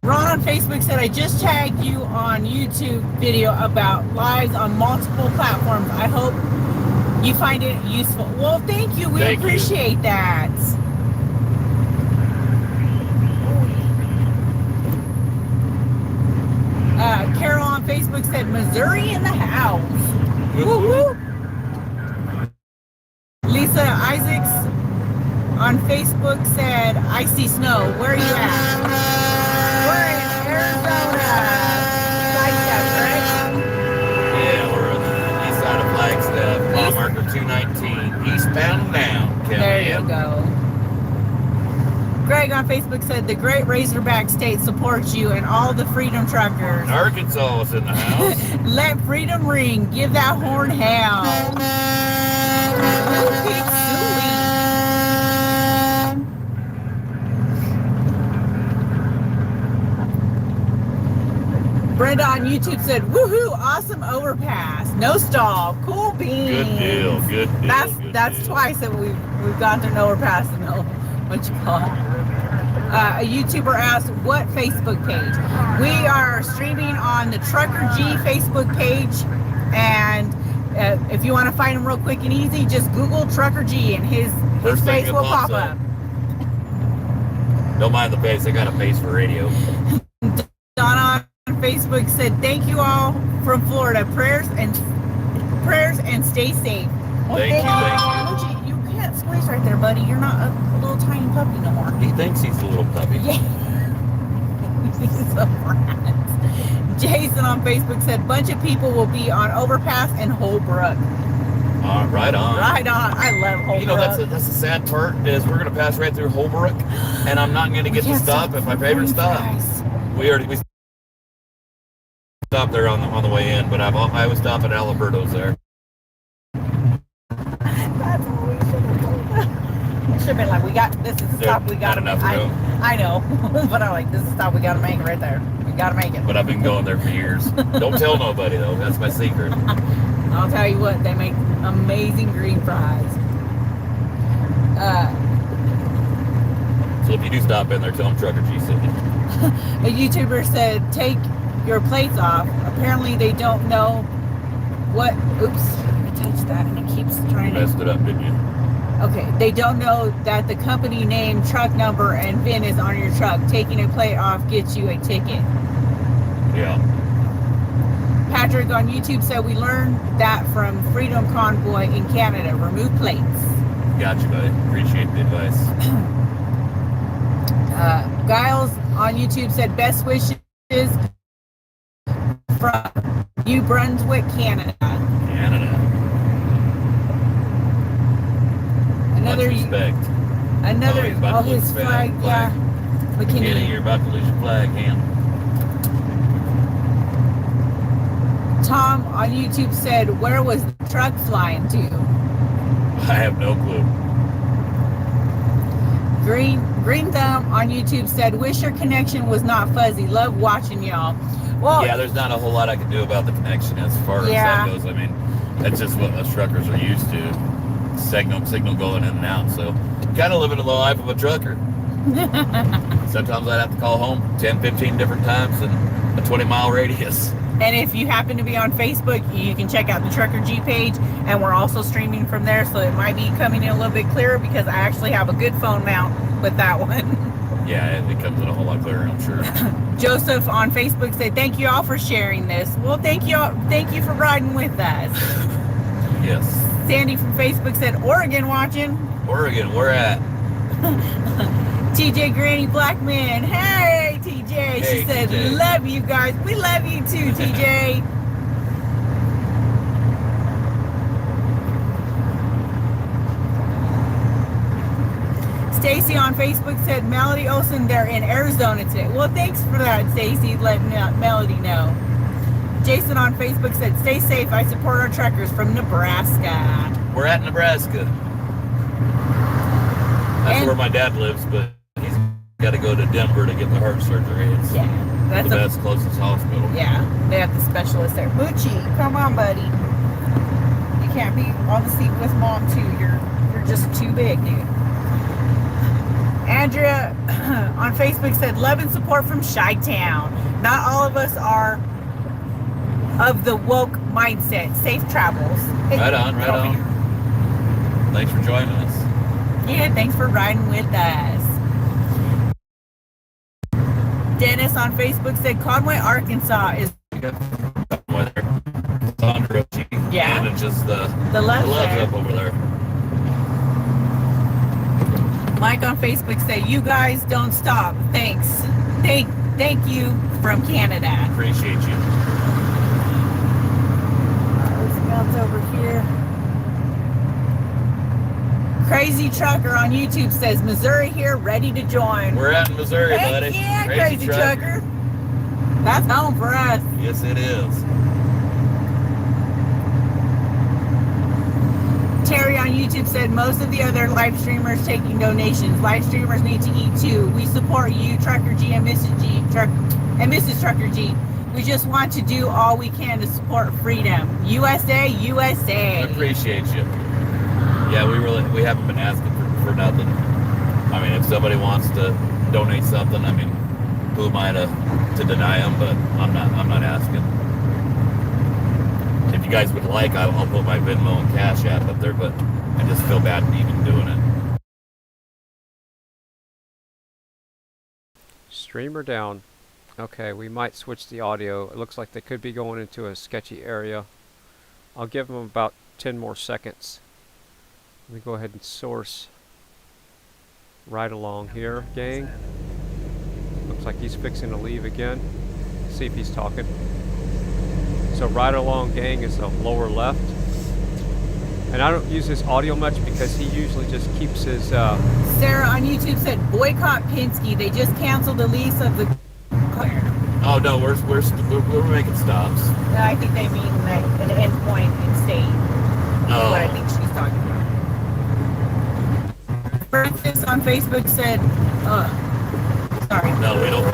M: Ron on Facebook said, I just tagged you on YouTube video about lives on multiple platforms. I hope you find it useful. Well, thank you. We appreciate that. Carol on Facebook said, Missouri in the house. Woo-hoo. Lisa Isaacs on Facebook said, I see snow. Where are you at? We're in Arizona. Flagstaff, right?
Q: Yeah, we're on the east side of Flagstaff. Mile marker 219. Eastbound down.
M: There you go. Greg on Facebook said, the Great Razorback State supports you and all the Freedom Truckers.
Q: Arkansas is in the house.
M: Let freedom ring. Give that horn hell. Brenda on YouTube said, woohoo, awesome overpass. No stall. Cool beans.
Q: Good deal, good deal.
M: That's twice that we've gone through an overpass and no, what you call it. A YouTuber asked, what Facebook page? We are streaming on the Trucker G Facebook page, and if you want to find him real quick and easy, just Google Trucker G and his face will pop up.
Q: Don't mind the bass. I got a bass for radio.
M: Donna on Facebook said, "Thank you all from Florida. Prayers and stay safe." Well,
Q: Thank you.
M: You can't squeeze right there, buddy. You're not a little tiny puppy no more.
Q: He thinks he's a little puppy.
M: Yeah. He's a rat. Jason on Facebook said, "Bunch of people will be on Overpass and Holbrook."
Q: Right on.
M: Right on. I love Holbrook.
Q: You know, that's the sad part is we're going to pass right through Holbrook, and I'm not going to get to stop at my favorite stop. We stopped there on the way in, but I always stop at Alberto's there.
M: That's what we should have told them. Should have been like, this is the stop we got to make. I know, but I'm like, this is the stop we got to make right there. We got to make it.
Q: But I've been going there for years. Don't tell nobody, though. That's my secret.
M: I'll tell you what, they make amazing green fries.
Q: So if you do stop in there, tell them Trucker G sent you.
M: A YouTuber said, "Take your plates off." Apparently they don't know what, oops, I touched that and it keeps trying to.
Q: Messed it up, didn't you?
M: Okay, they don't know that the company name, truck number, and VIN is on your truck. Taking a plate off gets you a ticket.
Q: Yeah.
M: Patrick on YouTube said, "We learned that from Freedom Convoy in Canada. Remove plates."
Q: Gotcha, buddy. Appreciate the advice.
M: Giles on YouTube said, "Best wishes from New Brunswick, Canada." Another
Q: respect.
M: Oh, his flag, yeah.
Q: McKinney, you're about to lose your flag, Ham.
M: Tom on YouTube said, "Where was the truck flying to?"
Q: I have no clue.
M: Green Thumb on YouTube said, "Wish your connection was not fuzzy. Love watching y'all." Well,
Q: yeah, there's not a whole lot I can do about the connection as far as that goes. I mean, that's just what us truckers are used to. Signal going in and out. So, kind of living the life of a trucker. Sometimes I'd have to call home 10, 15 different times in a 20-mile radius.
M: And if you happen to be on Facebook, you can check out the Trucker G page, and we're also streaming from there, so it might be coming in a little bit clearer because I actually have a good phone mount with that one.
Q: Yeah, it comes in a whole lot clearer, I'm sure.
M: Joseph on Facebook said, "Thank you all for sharing this." Well, thank you for riding with us.
Q: Yes.
M: Sandy from Facebook said, "Oregon watching."
Q: Oregon, where at?
M: TJ Granny Blackman. Hey, TJ. She said,
Q: TJ.
M: "Love you guys." We love you too, TJ. Stacy on Facebook said, "Melody Olsen, they're in Arizona today." Well, thanks for that, Stacy, letting Melody know. Jason on Facebook said, "Stay safe. I support our truckers from Nebraska."
Q: We're at Nebraska. That's where my dad lives, but he's got to go to Denver to get the heart surgery. It's
M: that's
Q: the best closest hospital.
M: Yeah, they have the specialist there. Moochie, come on, buddy. You can't be on the seat with mom too. You're just too big, dude. Andrea on Facebook said, "Love and support from Chi-Town. Not all of us are of the woke mindset. Safe travels."
Q: Right on. Thanks for joining us.
M: Yeah, thanks for riding with us. Dennis on Facebook said, "Conway, Arkansas is..."
Q: Yeah. And it's just the
M: left
Q: up over there.
M: Mike on Facebook said, "You guys don't stop. Thanks. Thank you from Canada."
Q: Appreciate you.
M: Let's bounce over here. Crazy Trucker on YouTube says, "Missouri here, ready to join."
Q: We're out in Missouri, buddy.
M: Yeah, Crazy Trucker. That's home for us.
Q: Yes, it is.
M: Terry on YouTube said, "Most of the other live streamers taking donations. Live streamers need to eat too. We support you, Trucker G and Mrs. Trucker G. We just want to do all we can to support freedom. USA, USA."
Q: I appreciate you. Yeah, we haven't been asking for nothing. I mean, if somebody wants to donate something, I mean, who am I to deny them? But I'm not asking. If you guys would like, I'll put my Venmo and Cash App up there, but I just feel bad even doing it.
A: Streamer down. Okay, we might switch the audio. It looks like they could be going into a sketchy area. I'll give them about 10 more seconds. Let me go ahead and source right along here, gang. Looks like he's fixing to leave again. See if he's talking. So right along, gang, is the lower left. And I don't use his audio much because he usually just keeps his...
M: Sarah on YouTube said, boycott Penske. They just canceled the lease of the...
Q: Oh no, we're making stops.
M: I think they mean like an end point in state. That's what I think she's talking about. Francis on Facebook said, sorry.
Q: No, we don't.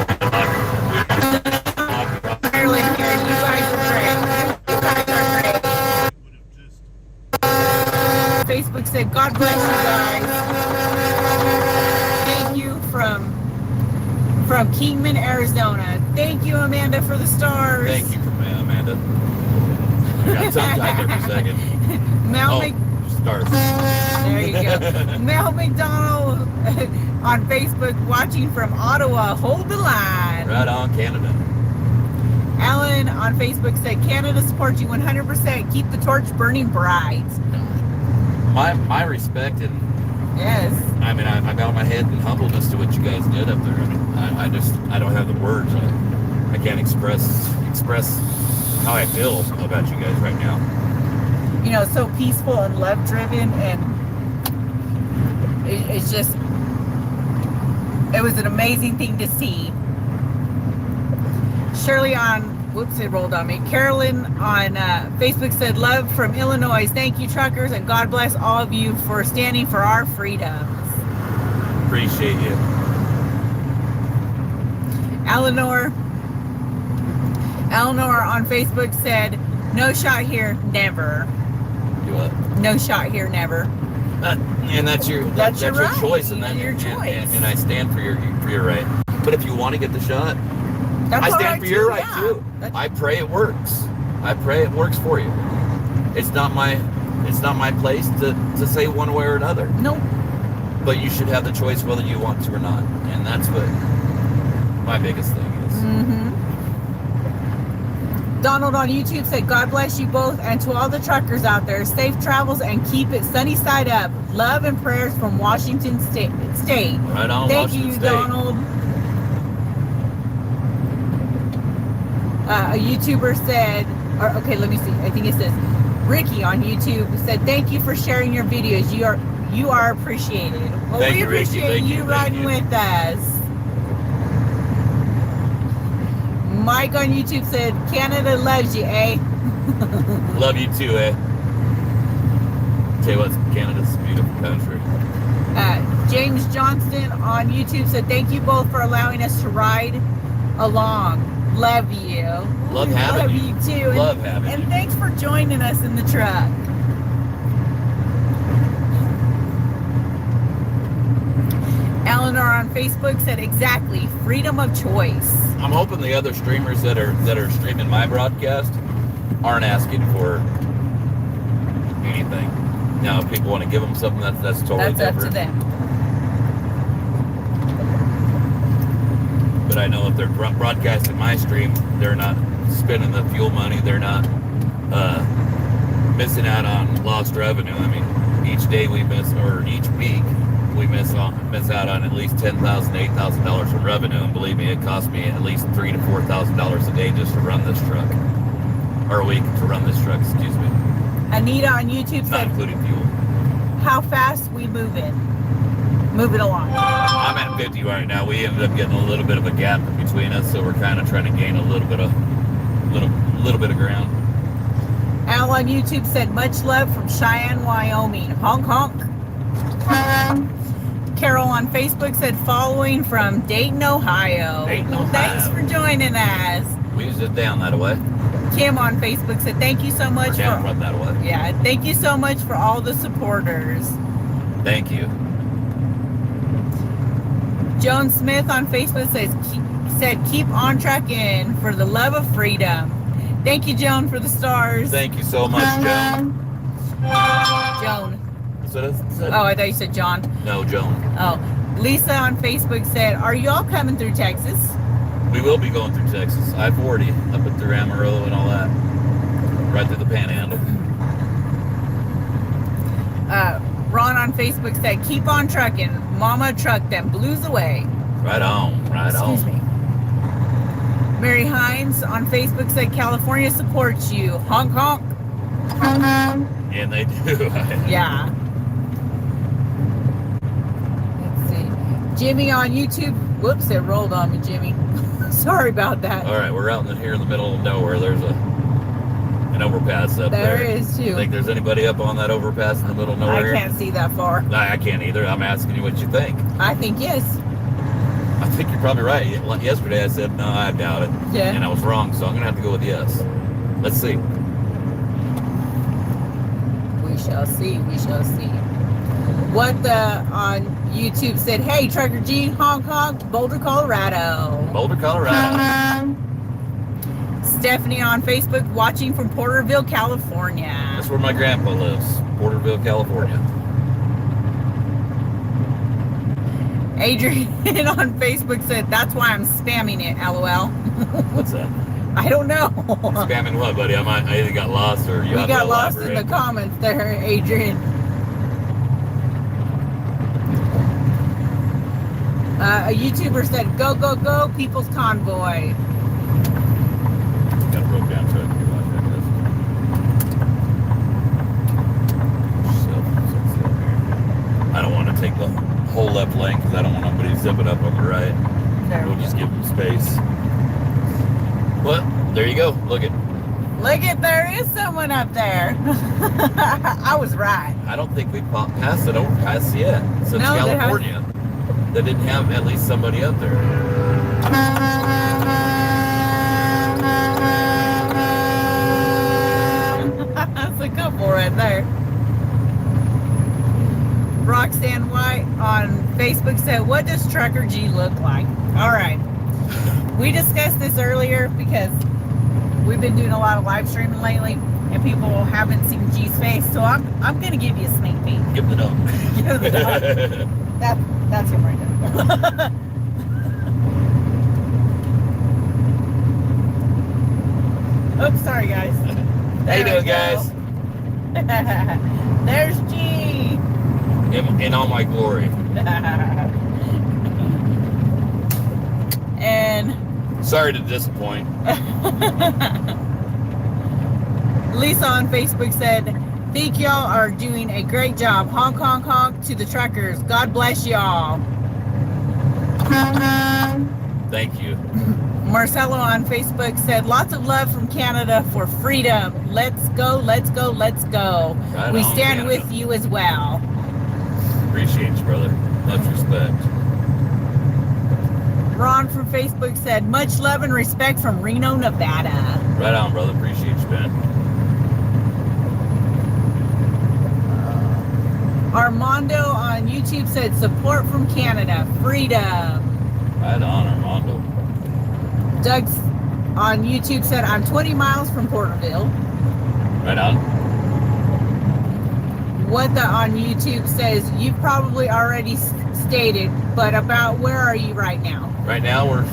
M: Ireland here, you guys are great. You guys are great. Facebook said, God bless you guys. Thank you from Kingman, Arizona. Thank you, Amanda, for the stars.
Q: Thank you, Amanda. I got tongue-tied there for a second. Stars.
M: There you go. Mel McDonald on Facebook watching from Ottawa. Hold the line.
Q: Right on, Canada.
M: Alan on Facebook said, Canada supports you 100%. Keep the torch burning bright.
Q: My respect and
M: yes.
Q: I mean, I bow my head in humbleness to what you guys did up there. I mean, I don't have the words. I can't express how I feel about you guys right now.
M: You know, so peaceful and love driven, and it's just, it was an amazing thing to see. Shirley on, whoops, it rolled on me. Carolyn on Facebook said, love from Illinois. Thank you, truckers, and God bless all of you for standing for our freedoms.
Q: Appreciate you.
M: Eleanor on Facebook said, no shot here, never.
Q: You what?
M: No shot here, never.
Q: And that's your
M: right.
Q: choice, and
M: your choice.
Q: And I stand for your right. But if you want to get the shot, I stand for your right too. I pray it works. I pray it works for you. It's not my place to say one way or another.
M: Nope.
Q: But you should have the choice whether you want to or not, and that's what my biggest thing is.
M: Mm-hmm. Donald on YouTube said, God bless you both, and to all the truckers out there, safe travels and keep it sunny side up. Love and prayers from Washington State.
Q: Right on,
M: Thank
Q: Washington
M: you,
Q: State.
M: Donald. A YouTuber said, or okay, let me see. I think it says, Ricky on YouTube said, thank you for sharing your videos. You are appreciated. Well, we appreciate you riding with us. Mike on YouTube said, Canada loves you, eh?
Q: Love you too, eh? Tell you what, Canada's a beautiful country.
M: James Johnston on YouTube said, thank you both for allowing us to ride along. Love you.
Q: Love having you.
M: Love you too.
Q: Love having you.
M: And thanks for joining us in the truck. Eleanor on Facebook said, exactly, freedom of choice.
Q: I'm hoping the other streamers that are streaming my broadcast aren't asking for anything. Now, if people want to give them something, that's totally different.
M: That's up to them.
Q: But I know if they're broadcasting my stream, they're not spending the fuel money. They're not missing out on lost revenue. I mean, each day we miss, or each week we miss out on at least $10,000 to $8,000 in revenue. And believe me, it costs me at least $3,000 to $4,000 a day just to run this truck, or a week to run this truck. Excuse me.
M: Anita on YouTube said,
Q: not including fuel.
M: How fast we moving along.
Q: I'm at 50 right now. We ended up getting a little bit of a gap between us, so we're kind of trying to gain a little bit of ground.
M: Al on YouTube said, much love from Cheyenne, Wyoming. Honk honk. Carol on Facebook said, following from Dayton, Ohio. Thanks for joining us.
Q: We was just down that way.
M: Kim on Facebook said, thank you so much
Q: down from that way.
M: Yeah, thank you so much for all the supporters.
Q: Thank you.
M: Joan Smith on Facebook said, keep on trucking for the love of freedom. Thank you, Joan, for the stars.
Q: Thank you so much, Joan.
M: Joan.
Q: Is that
M: Oh, I thought you said John.
Q: No, Joan.
M: Oh. Lisa on Facebook said, "Are you all coming through Texas?"
Q: We will be going through Texas. I-40 up and through Amarillo and all that. Right through the Panhandle.
M: Ron on Facebook said, "Keep on trucking. Mama trucked them blues away."
Q: Right on, right on.
M: Excuse me. Mary Hines on Facebook said, "California supports you. Honk honk."
Q: And they do.
M: Yeah. Let's see. Jimmy on YouTube. Whoops, it rolled on me, Jimmy. Sorry about that.
Q: All right, we're out here in the middle of nowhere. There's an overpass up there.
M: There is too.
Q: Think there's anybody up on that overpass in the middle of nowhere?
M: I can't see that far.
Q: I can't either. I'm asking you what you think.
M: I think yes.
Q: I think you're probably right. Yesterday I said, no, I doubt it.
M: Yeah.
Q: And I was wrong, so I'm going to have to go with yes. Let's see.
M: We shall see. We shall see. What the on YouTube said, "Hey, Trucker G, honk honk, Boulder, Colorado."
Q: Boulder, Colorado.
M: Stephanie on Facebook, watching from Porterville, California.
Q: That's where my grandpa lives, Porterville, California.
M: Adrian on Facebook said, "That's why I'm spamming it, LOL."
Q: What's that?
M: I don't know.
Q: Spamming what, buddy? I either got lost or you
M: We
Q: have to
M: got lost
Q: elaborate.
M: in the comments there, Adrian. A YouTuber said, "Go, go, go, People's Convoy."
Q: Got a broke down truck here. Watch that. I don't want to take the whole left lane because I don't want nobody zipping up on the right. We'll just give them space. But there you go. Look it.
M: Look it, there is someone up there. I was right.
Q: I don't think we popped past it overpass yet since
M: No,
Q: California. They didn't have at least somebody up there.
M: That's a couple right there. Roxanne White on Facebook said, "What does Trucker G look like?" All right. We discussed this earlier because we've been doing a lot of live streaming lately and people haven't seen G's face, so I'm gonna give you a sneak peek.
Q: Give it up.
M: Give it up. That's him right there. Oops, sorry guys.
Q: How you doing, guys?
M: There's G.
Q: In all my glory.
M: And
Q: sorry to disappoint.
M: Lisa on Facebook said, "Think y'all are doing a great job. Honk, honk, honk to the truckers. God bless y'all."
Q: Thank you.
M: Marcelo on Facebook said, "Lots of love from Canada for freedom. Let's go, let's go, let's go.
Q: Right
M: we
Q: on,
M: stand
Q: Canada.
M: with you as well."
Q: Appreciate you, brother. Much respect.
M: Ron from Facebook said, "Much love and respect from Reno, Nevada."
Q: Right on, brother. Appreciate you, man.
M: Armando on YouTube said, "Support from Canada. Freedom."
Q: Right on, Armando.
M: Doug on YouTube said, "I'm 20 miles from Porterville."
Q: Right on.
M: What the on YouTube says, "You've probably already stated, but about where are you right now?"
Q: Right now, we're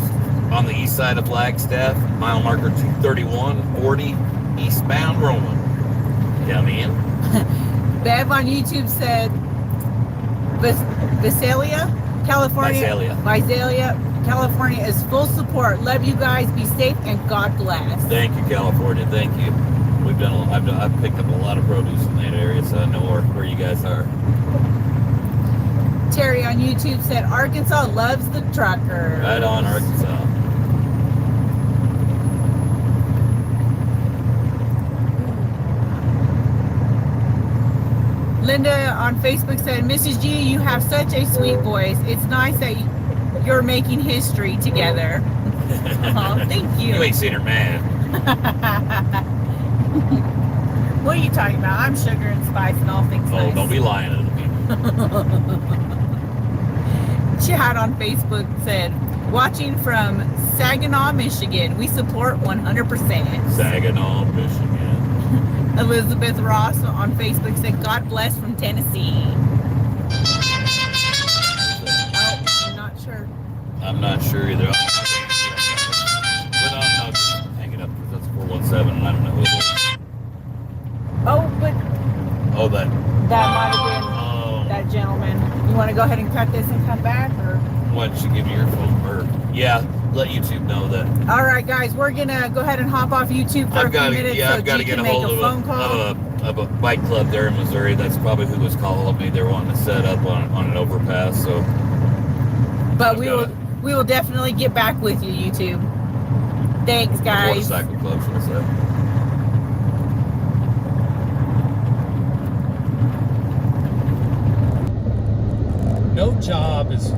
Q: on the east side of Flagstaff, mile marker 23140, eastbound Roman. Yeah, man.
M: Bev on YouTube said, Visalia, California. Visalia, California is full support. Love you guys. Be safe and God bless.
Q: Thank you, California. Thank you. I've picked up a lot of produce in that area, so I know where you guys are.
M: Terry on YouTube said, "Arkansas loves the truckers."
Q: Right on, Arkansas.
M: Linda on Facebook said, "Mrs. G, you have such a sweet voice. It's nice that you're making history together." Oh, thank you.
Q: You ain't seen her mad.
M: What are you talking about? I'm sugar and spice and all things nice.
Q: Don't be lying to me.
M: Chad on Facebook said, "Watching from Saginaw, Michigan. We support 100%.
Q: Saginaw, Michigan.
M: Elizabeth Ross on Facebook said, "God bless from Tennessee." Oh, or?
Q: I'm not sure either. But I'll just hang it up because that's 417 and I don't know who it is.
M: Oh, but
Q: Oh, that
M: might have been that gentleman. You want to go ahead and cut this and come back, or?
Q: Why don't you give me your phone? Or, yeah, let YouTube know that.
M: All right, guys, we're going to go ahead and hop off YouTube for a few minutes so
Q: I've got to
M: G
Q: get
M: can
Q: a
M: make
Q: hold
M: a phone call.
Q: of a bike club there in Missouri. That's probably who was calling me. They're wanting to set up on an overpass. So,
M: but we will definitely get back with you, YouTube. Thanks, guys.
Q: Motorcycle club, should I say?
V: No job is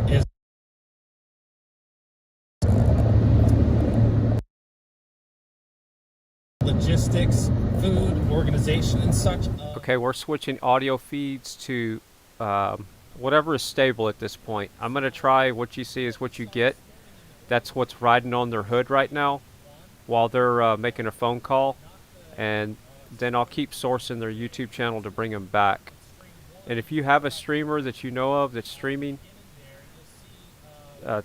V: logistics, food, organization, and such.
A: Okay, we're switching audio feeds to whatever is stable at this point. I'm going to try what you see is what you get. That's what's riding on their hood right now while they're making a phone call. And then I'll keep sourcing their YouTube channel to bring them back. And if you have a streamer that you know of that's streaming,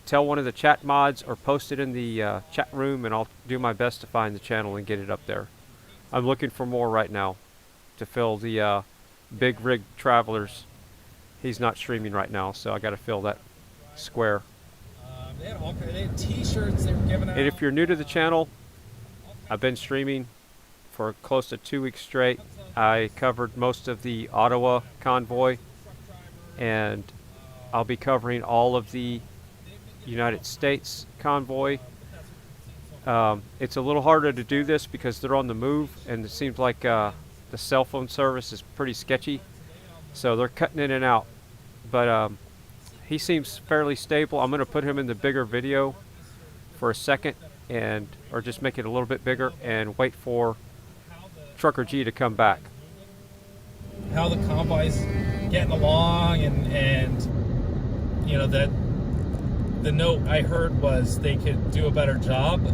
A: tell one of the chat mods or post it in the chat room, and I'll do my best to find the channel and get it up there. I'm looking for more right now to fill the big rig travelers. He's not streaming right now, so I got to fill that square.
V: They had t-shirts they were giving out.
A: And if you're new to the channel, I've been streaming for close to 2 weeks straight. I covered most of the Ottawa convoy, and I'll be covering all of the United States convoy. It's a little harder to do this because they're on the move, and it seems like the cell phone service is pretty sketchy, so they're cutting in and out. But he seems fairly stable. I'm going to put him in the bigger video for a second, or just make it a little bit bigger and wait for Trucker G to come back.
V: How the convoy's getting along, and you know that the note I heard was they could do a better job.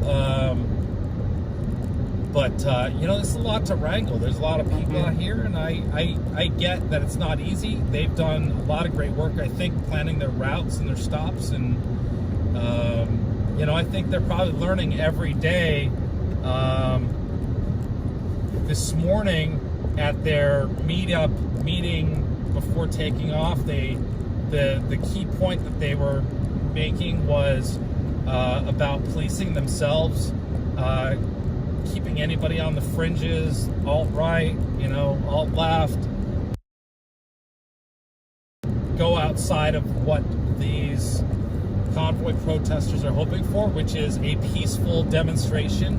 V: But you know, there's a lot to wrangle. There's a lot of people out here, and I get that it's not easy. They've done a lot of great work, I think, planning their routes and their stops, and you know, I think they're probably learning every day. This morning at their meeting before taking off, the key point that they were making was about policing themselves, keeping anybody on the fringes, alt-right, you know, alt-left, go outside of what these convoy protesters are hoping for, which is a peaceful demonstration.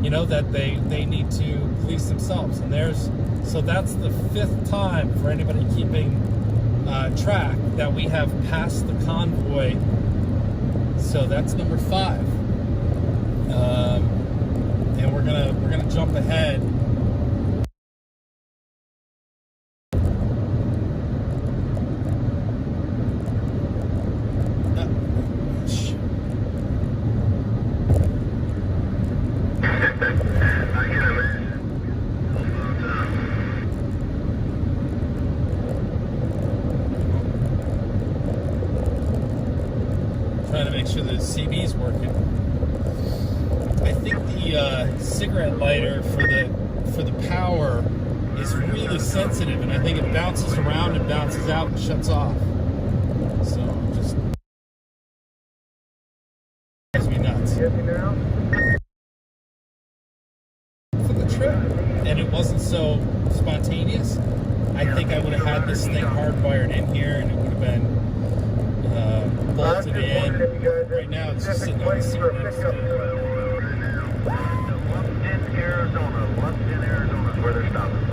V: You know, that they need to police themselves, and so that's the 5th time for anybody keeping track that we have passed the convoy. So that's number 5, and we're gonna jump ahead. Trying to make sure the CB's working. I think the cigarette lighter for the power is really sensitive, and I think it bounces around and bounces out and shuts off. So just drives me nuts. For the trip, and it wasn't so spontaneous. I think I would have had this thing hardwired in here, and it would have been bolted in. Right now, it's just sitting on the seat next to me.
O: Lupton, Arizona is where they're stopping.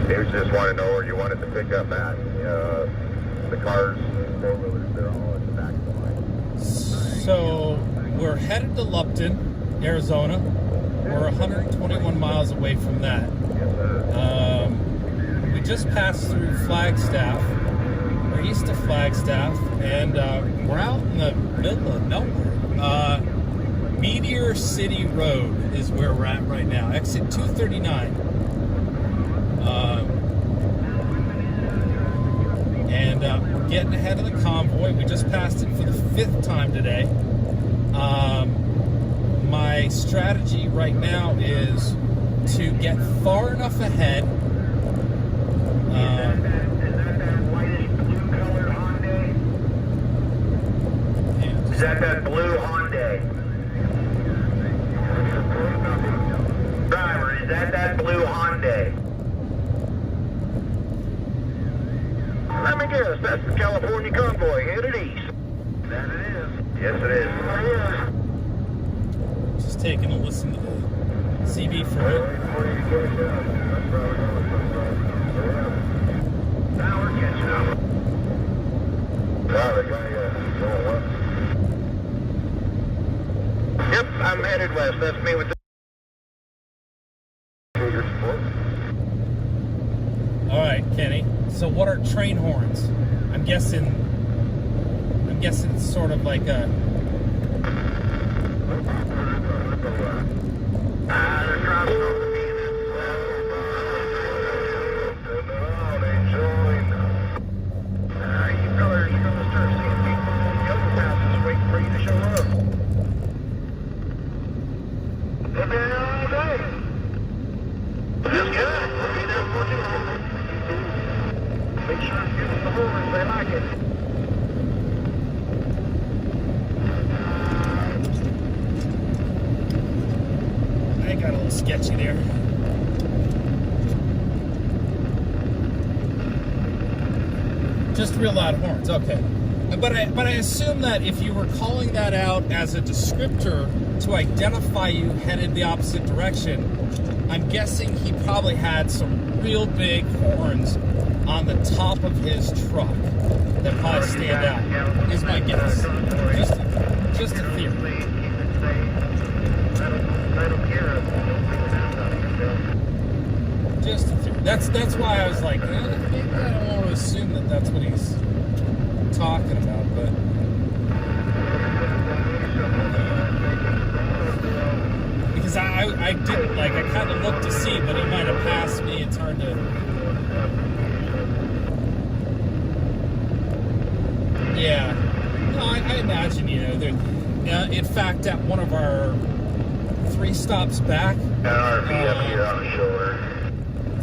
O: They just want to know where you wanted to pick up at. The cars, 4-wheelers, they're all at the back of the line.
V: So we're headed to Lupton, Arizona. We're 121 miles away from that. We just passed through Flagstaff. We're east of Flagstaff, and we're out in the middle of nowhere. Meteor City Road is where we're at right now. Exit 239. And we're getting ahead of the convoy. We just passed it for the 5th time today. My strategy right now is to get far enough ahead.
O: Is that blue Hyundai? Driver, is that blue Hyundai? Let me guess, that's the California convoy headed east. That it is. Yes, it is.
V: Just taking a listen to the CB for it.
O: Now we're catching up. Yep, I'm headed west. That's me with the...
V: All right, Kenny. So what are train horns? I'm guessing it's sort of like a... I got a little sketchy there. Just real loud horns, okay. But I assume that if you were calling that out as a descriptor to identify you headed the opposite direction, I'm guessing he probably had some real big horns on the top of his truck that probably stand out, is my guess. Just a theory. Just a theory. That's why I was like, maybe I don't want to assume that that's what he's talking about, but... Because I didn't, like, I kind of looked to see, but he might have passed me. It's hard to... Yeah. No, I imagine, you know, in fact, at one of our 3 stops back...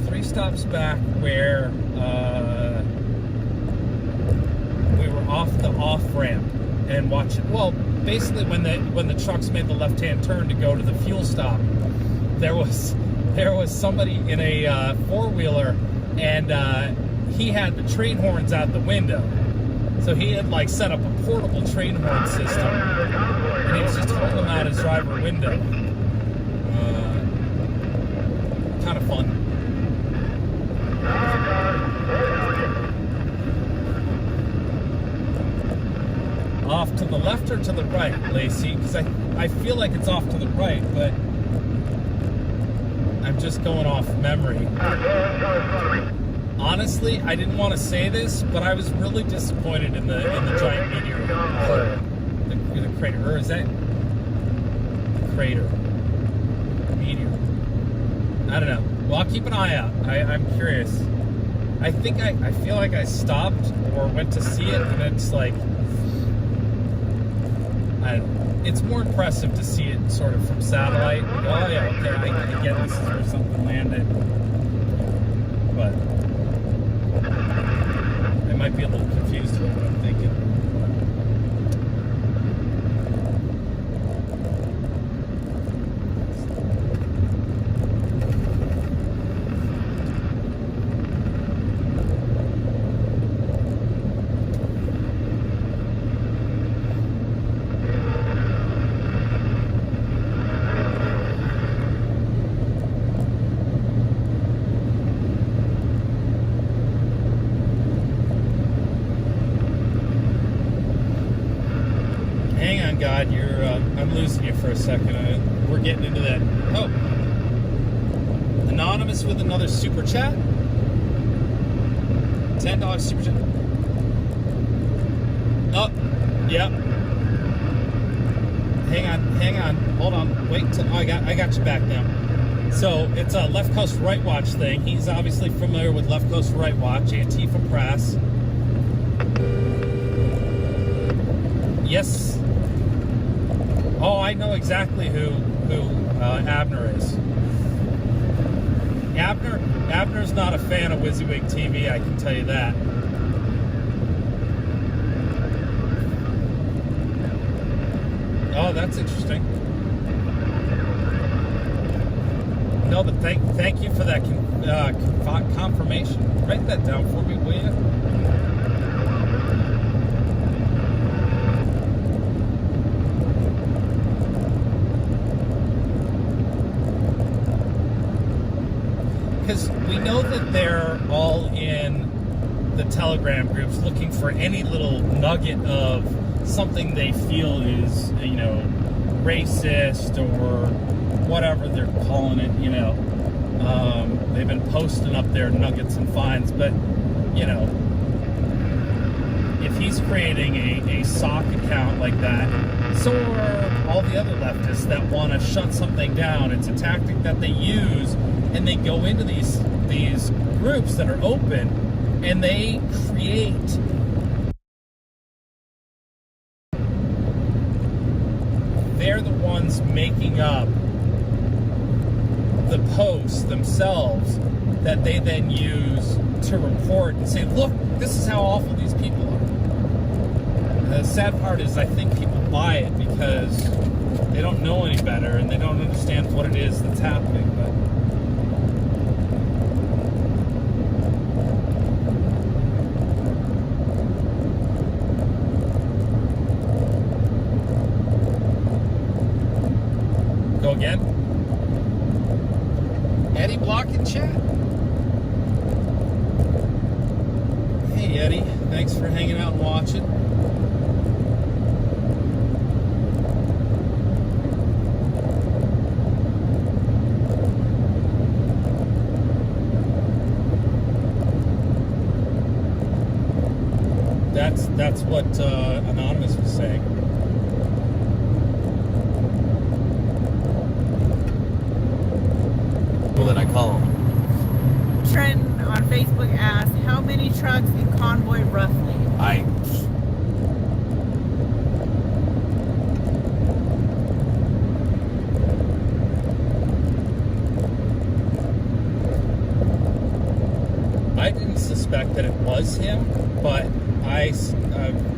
V: 3 stops back where we were off the off-ramp and watching... Well, basically when the trucks made the left-hand turn to go to the fuel stop, there was somebody in a 4-wheeler, and he had the train horns out the window. So he had like set up a portable train horn system, and he was just holding them out his driver window. Kind of fun. Off to the left or to the right, Lacey? Because I feel like it's off to the right, but I'm just going off memory. Honestly, I didn't want to say this, but I was really disappointed in the giant meteor, the crater. Or is that crater? Meteor. I don't know. Well, I'll keep an eye out. I'm curious. I think I feel like I stopped or went to see it, and it's like, I don't know. It's more impressive to see it sort of from satellite. Like, oh yeah, okay, I get this is where something landed. But I might be a little confused about what I'm thinking. God, I'm losing you for a second. We're getting into that. Oh, anonymous with another super chat. $10 super chat. Oh, yep. Hang on, hold on. Wait till I got you back now. So it's a Left Coast Right Watch thing. He's obviously familiar with Left Coast Right Watch, Antifa Press. Yes. Oh, I know exactly who Abner is. Abner's not a fan of WYSIWYG TV, I can tell you that. Oh, that's interesting. No, but thank you for that confirmation. Write that down for me, will you? Because we know that they're all in the Telegram groups looking for any little nugget of something they feel is, racist or whatever they're calling it, They've been posting up their nuggets and finds, but, if he's creating a sock account like that, so are all the other leftists that want to shut something down. It's a tactic that they use, and they go into these groups that are open, and they create they're the ones making up the posts themselves that they then use to report and say, look, this is how awful these people are. The sad part is I think people buy it because they don't know any better and they don't understand what it is that's happening. But go again. Eddie blocking chat. Hey Eddie, thanks for hanging out and watching. That's what Anonymous was saying.
Q: That I call them.
M: Trent on Facebook asked, how many trucks in convoy roughly?
V: I didn't suspect that it was him, but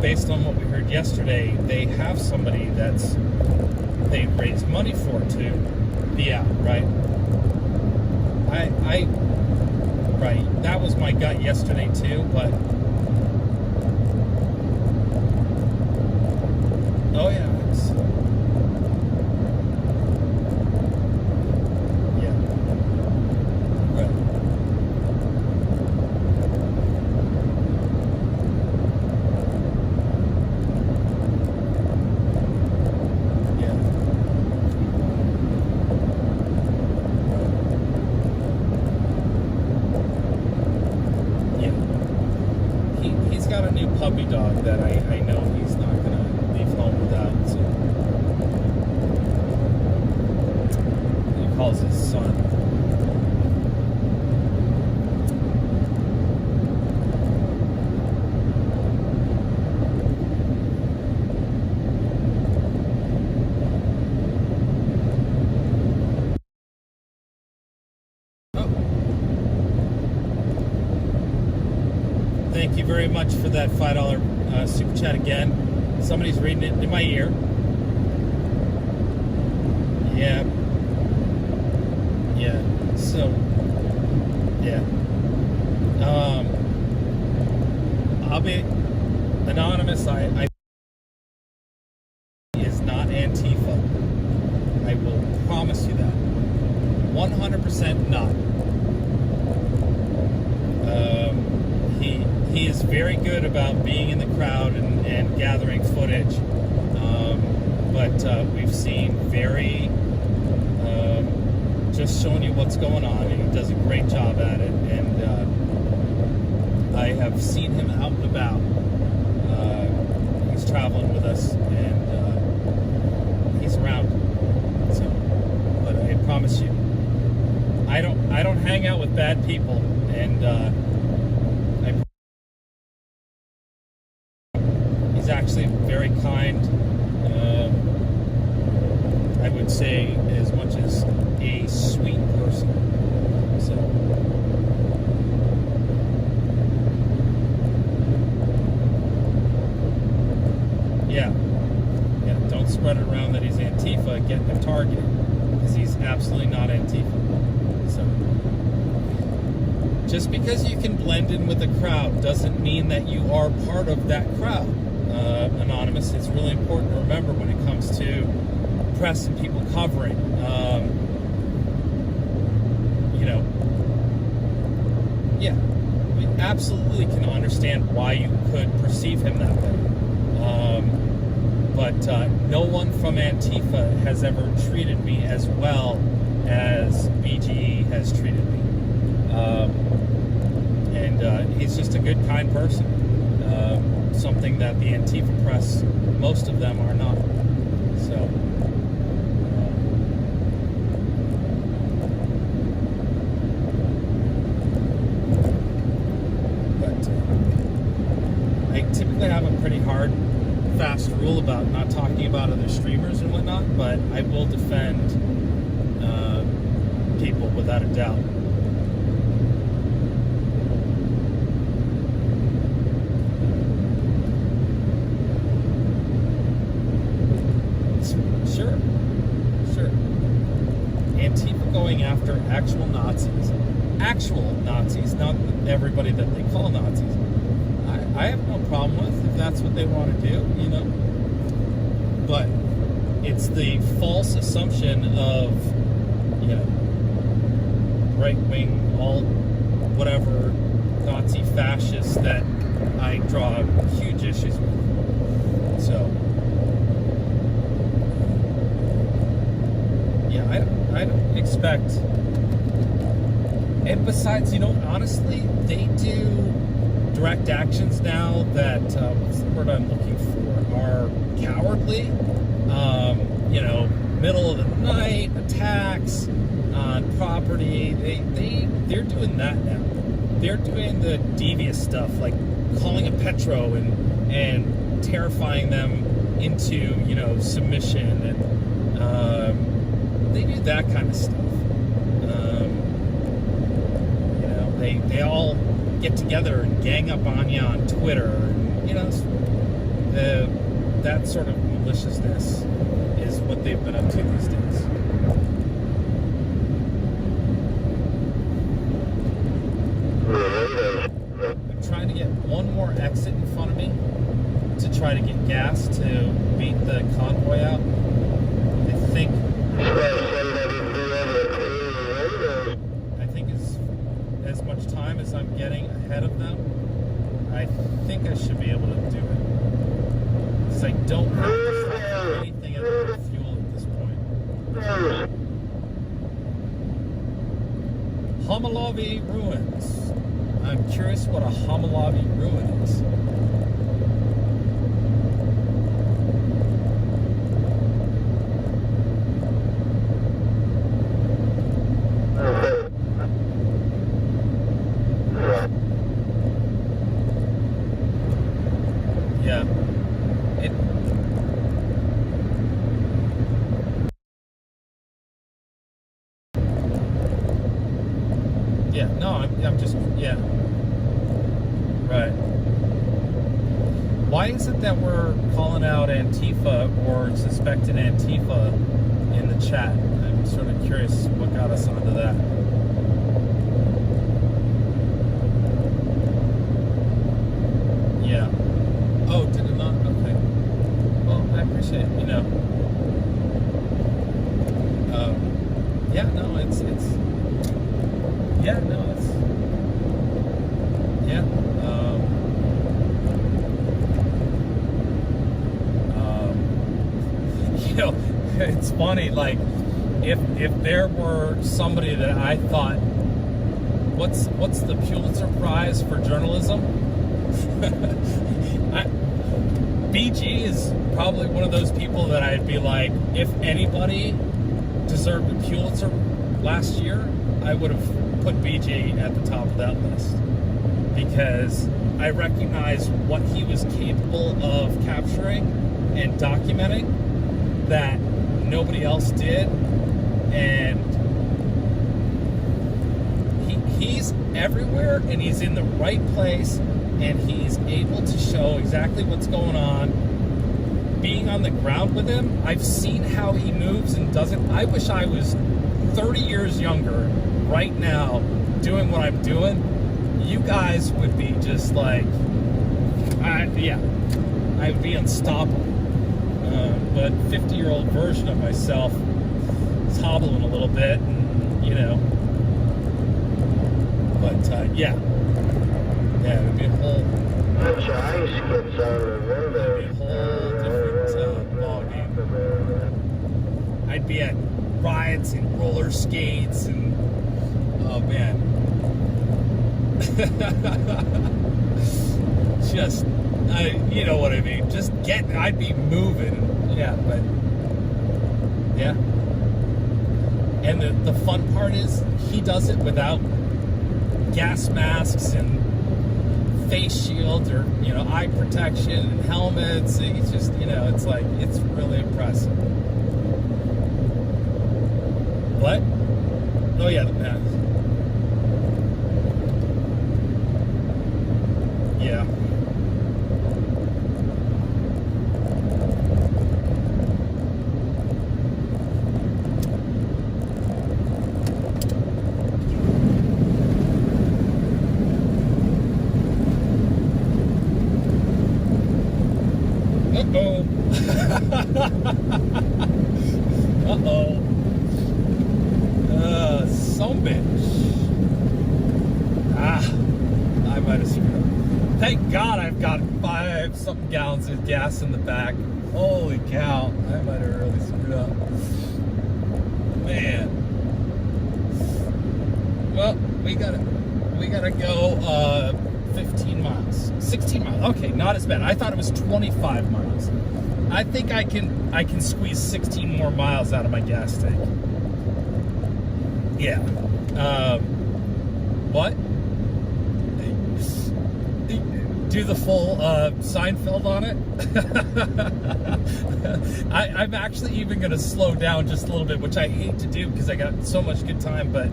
V: based on what we heard yesterday, they have somebody they raised money for to be out, right? Right, that was my gut yesterday too, but oh yeah, right. Puppy dog that I know he's not going to leave home without. So he calls his son. Thank you very much for that $5 super chat again. Somebody's reading it in my ear. Yeah. So, yeah. I'll be anonymous. I is not Antifa. I will promise you that. 100% not. He is very good about being in the crowd and gathering footage, but we've seen very just showing you what's going on, and he does a great job at it. And I have seen him out and about. He's traveling with us, and he's around. So, but I promise you, I don't hang out with bad people, and getting him targeted because he's absolutely not Antifa. So just because you can blend in with the crowd doesn't mean that you are part of that crowd. Anonymous, it's really important to remember when it comes to press and people covering. Yeah, we absolutely can understand why you could perceive him that way. But no one from Antifa has ever treated me as well as BGE has treated me. And he's just a good, kind person. Something that the Antifa press, most of them are not. So, but I typically have a pretty hard, fast rule about not talking about other streamers and whatnot, but I will defend people without a doubt. Sure. Antifa going after actual Nazis, not everybody that they call Nazis. I have no problem with if that's what they want to do, But it's the false assumption of, right-wing, all whatever Nazi fascists that I draw huge issues with. So. I don't expect, and besides, honestly, they do direct actions now that, what's the word I'm looking for, are cowardly, middle of the night attacks on property, they're doing that now. They're doing the devious stuff, like calling a Petro and terrifying them into, submission, and, they do that kind of stuff. They all get together and gang up on you on Twitter. And, that sort of maliciousness is what they've been up to these days. I'm trying to get one more exit in front of me to try to get gas to beat the convoy out. I think as much time as I'm getting ahead of them, I think I should be able to do it. Because I don't have to stop for anything other than fuel at this point. Homolovi Ruins. I'm curious what a Homolovi ruin is. Why is it that we're calling out Antifa or suspected Antifa in the chat? I'm sort of curious what got us onto that. Yeah. Oh, did it not? Okay. Well, I appreciate it, yeah, no, it's yeah, no, it's, yeah, it's funny, like, if there were somebody that I thought, what's the Pulitzer Prize for journalism? BG is probably one of those people that I'd be like, if anybody deserved a Pulitzer last year, I would have put BG at the top of that list, because I recognize what he was capable of capturing and documenting that nobody else did, and he's everywhere, and he's in the right place, and he's able to show exactly what's going on being on the ground with him, I've seen how he moves and doesn't. I wish I was 30 years younger right now doing what I'm doing. You guys would be just like, I would be unstoppable. But 50-year-old version of myself is hobbling a little bit, and, you know. But yeah, it would be a whole different ballgame. I'd be at rides and roller skates, and oh man. Just, you know what I mean. I'd be moving. Yeah, but yeah. And the fun part is he does it without gas masks and face shields or, you know, eye protection and helmets. It's just, you know, it's like, it's really impressive. What? Oh yeah, the mask. Yeah. Uh-oh. Some bitch. I might have screwed up. Thank God I've got 5-something gallons of gas in the back. Holy cow. I might have really screwed up. Man. Well, we gotta go 15 miles. 16 miles. Okay, not as bad. I thought it was 25 miles. I think I can squeeze 16 more miles out of my gas tank. Yeah. What? Do the full Seinfeld on it? I'm actually even going to slow down just a little bit, which I hate to do because I got so much good time, but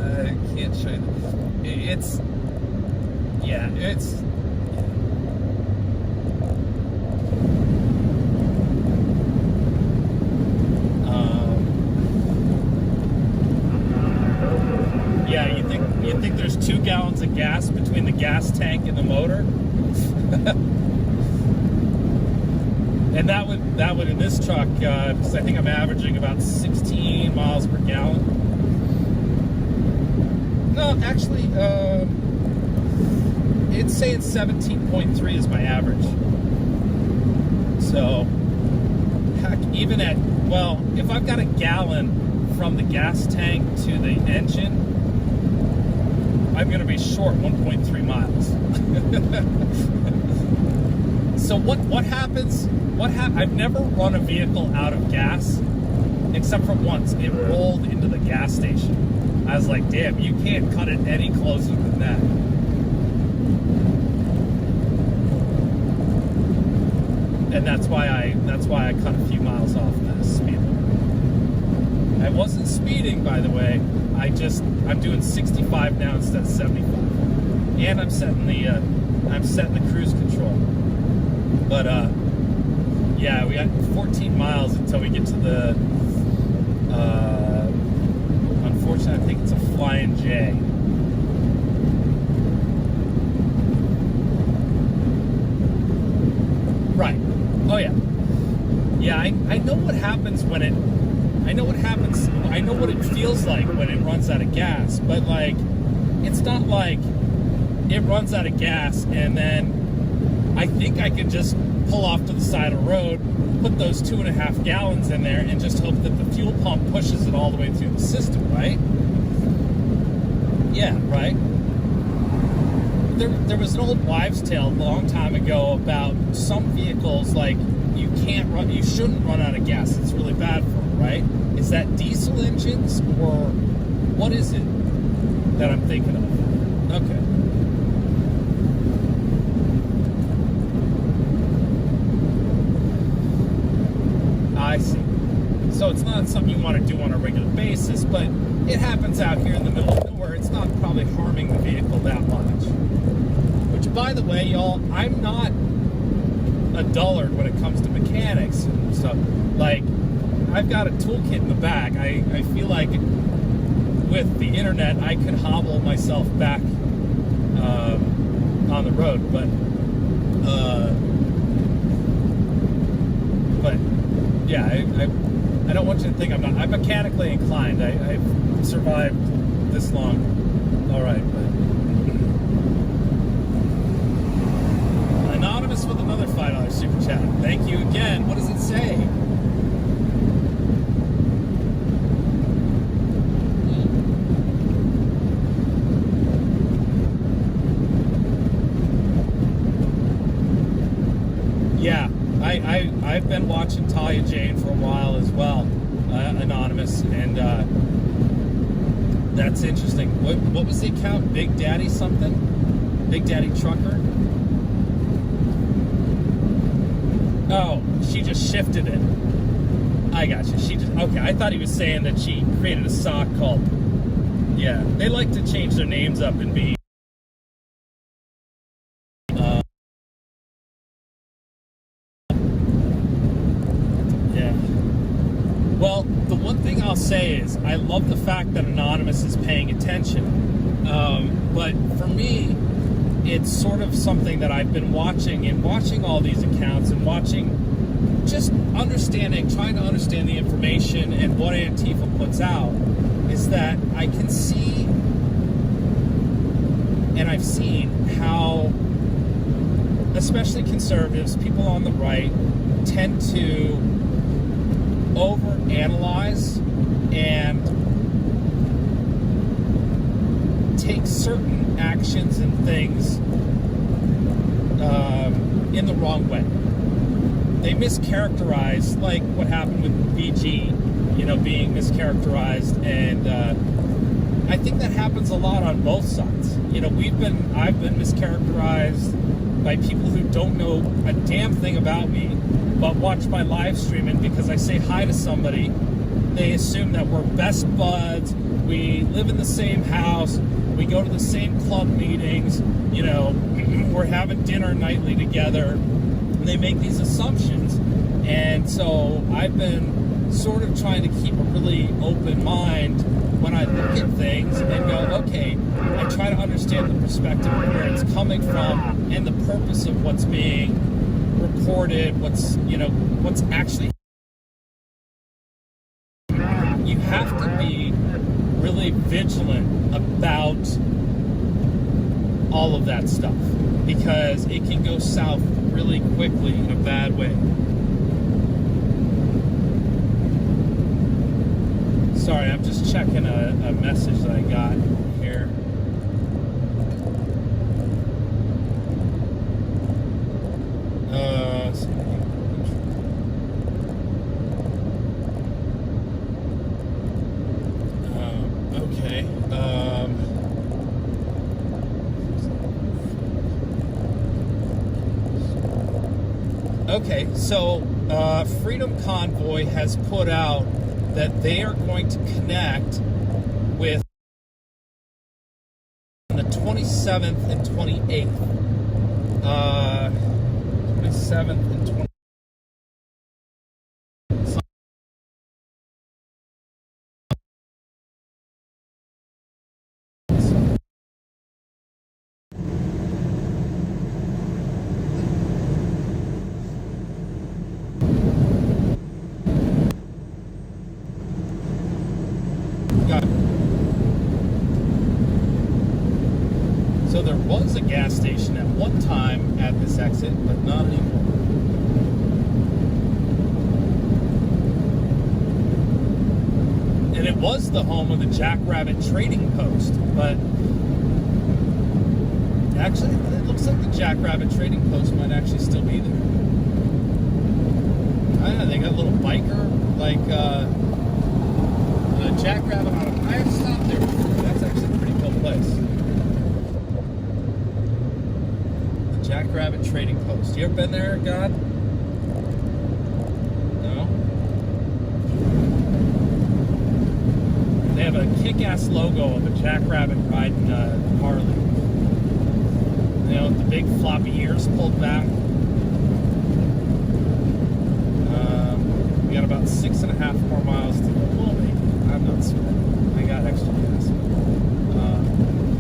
V: I can't show you. It's you think there's 2 gallons of gas between the gas tank and the motor? And that would in this truck, because I think I'm averaging about 16 miles per gallon. No, actually, it's saying 17.3 is my average. So, heck, even at, well, if I've got a gallon from the gas tank to the engine, I'm going to be short 1.3 miles. So what happens? I've never run a vehicle out of gas, except for once. It rolled into the gas station. I was like, damn, you can't cut it any closer than that. And that's why I cut a few miles off the speed limit. I wasn't speeding, by the way. I'm doing 65 now instead of 75, and I'm setting the cruise control. But yeah, we got 14 miles until we get to the. Unfortunately, I think it's a Flying J. Right. Oh yeah. Yeah, I know what happens when it. I know what happens. I know what it feels like when it runs out of gas, but like, it's not like it runs out of gas and then I think I can just pull off to the side of the road, put those 2.5 gallons in there, and just hope that the fuel pump pushes it all the way through the system, right? Yeah, right. There was an old wives' tale a long time ago about some vehicles, like, you shouldn't run out of gas. It's really bad for them, right? Is that diesel engines, or what is it that I'm thinking of? Okay. I see. So it's not something you want to do on a regular basis, but it happens out here in the middle of nowhere. It's not probably harming the vehicle that much. Which, by the way, y'all, I'm not a dullard when it comes to mechanics and stuff. Like, I've got a toolkit in the back. I feel like with the internet, I could hobble myself back on the road, but yeah, I don't want you to think I'm mechanically inclined. I've survived this long. All right, but Anonymous with another $5 super chat. Thank you again. What does it say? Yeah, I've been watching Talia Jane for a while as well, Anonymous, and that's interesting. What was the account? Big Daddy something? Big Daddy Trucker? Oh, she just shifted it. I got you. Okay, I thought he was saying that she created a sock called... Yeah, they like to change their names up and be... Well, the one thing I'll say is I love the fact that Anonymous is paying attention. But for me, it's sort of something that I've been watching and watching all these accounts and watching, just understanding, trying to understand the information and what Antifa puts out, is that I can see and I've seen how, especially conservatives, people on the right, tend to overanalyze and take certain actions and things in the wrong way. They mischaracterize, like what happened with VG, being mischaracterized, and I think that happens a lot on both sides. I've been mischaracterized by people who don't know a damn thing about me, but watch my live stream, and because I say hi to somebody, they assume that we're best buds, we live in the same house, we go to the same club meetings, we're having dinner nightly together, and they make these assumptions. And so I've been sort of trying to keep a really open mind when I look at things and go, okay, I try to understand the perspective of where it's coming from and the purpose of what's being reported, what's actually. You have to be really vigilant about all of that stuff, because it can go south really quickly in a bad way. Sorry, I'm just checking a message that I got here. Okay. Okay, so Freedom Convoy has put out that they are going to connect with on the 27th and 28th. 27th and 28th. So there was a gas station at one time at this exit, but not anymore. And it was the home of the Jackrabbit Trading Post, but actually it looks like the Jackrabbit Trading Post might actually still be there. I don't know, they got a little biker, like Jackrabbit on a... I have stopped there before. That's actually a pretty cool place. The Jackrabbit Trading Post. You ever been there, God? No? They have a kick-ass logo of a Jackrabbit riding Harley. The big floppy ears pulled back. We got about 6.5 more miles to go. We'll make it. I'm not sweating. I got extra gas.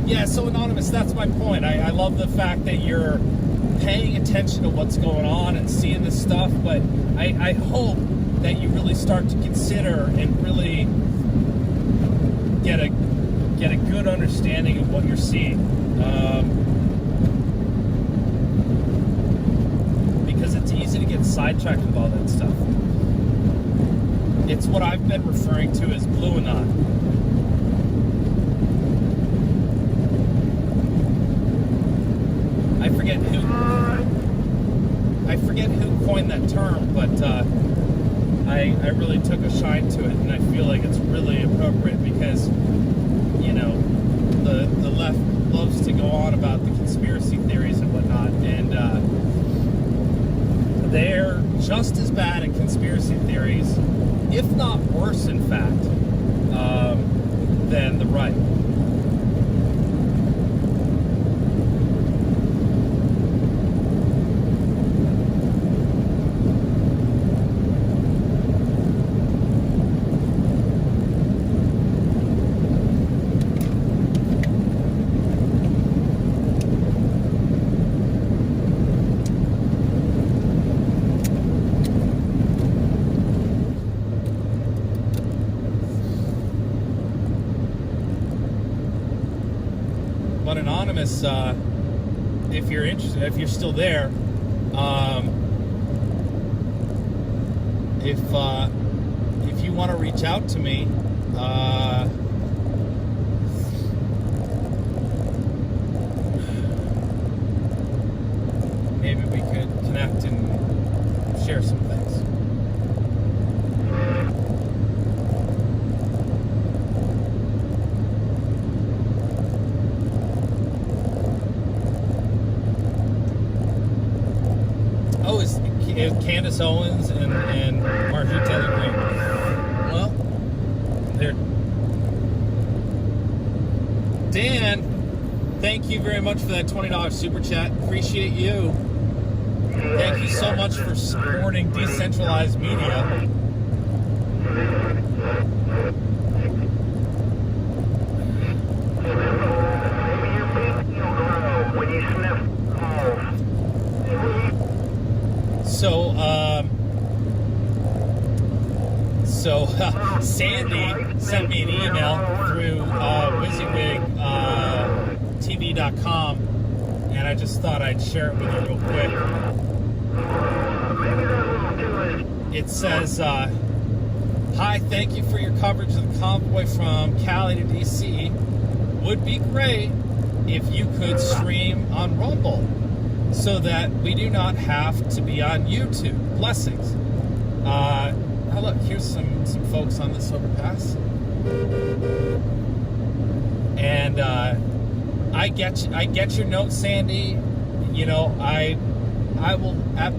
V: Yeah, so Anonymous, that's my point. I love the fact that you're paying attention to what's going on and seeing this stuff, but I hope that you really start to consider and really get a good understanding of what you're seeing. Because it's easy to get sidetracked with all that stuff. It's what I've been referring to as blue anon. I forget who coined that term, but I really took a shine to it, and I feel like it's really appropriate because, you know, the left loves to go on about the conspiracy theories and whatnot, and they're just as bad at conspiracy theories, if not worse, in fact, than the right. But Anonymous, if you're interested, if you're still there, if you want to reach out to me, maybe we could connect and share some things. Candace Owens and Marjorie Taylor Greene. Well, there. Dan, thank you very much for that $20 super chat. Appreciate you. Thank you so much for supporting decentralized media. So Sandy sent me an email through WYSIWYG.tv.com, and I just thought I'd share it with you real quick. It says, "Hi, thank you for your coverage of the convoy from Cali to DC. Would be great if you could stream on Rumble so that we do not have to be on YouTube. Blessings." Oh, look, here's some folks on this overpass. And I get your note, Sandy. You know,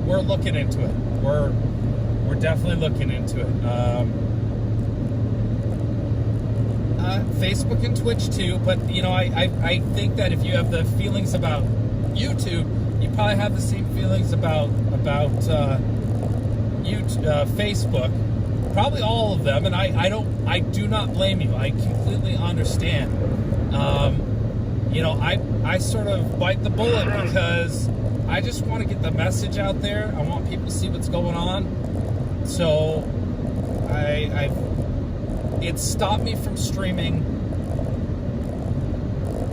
V: we're looking into it. We're definitely looking into it. Facebook and Twitch too, but you know, I think that if you have the feelings about YouTube, you probably have the same feelings about Facebook, probably all of them, and I do not blame you. I completely understand. You know, I sort of bite the bullet because I just want to get the message out there. I want people to see what's going on. So it stopped me from streaming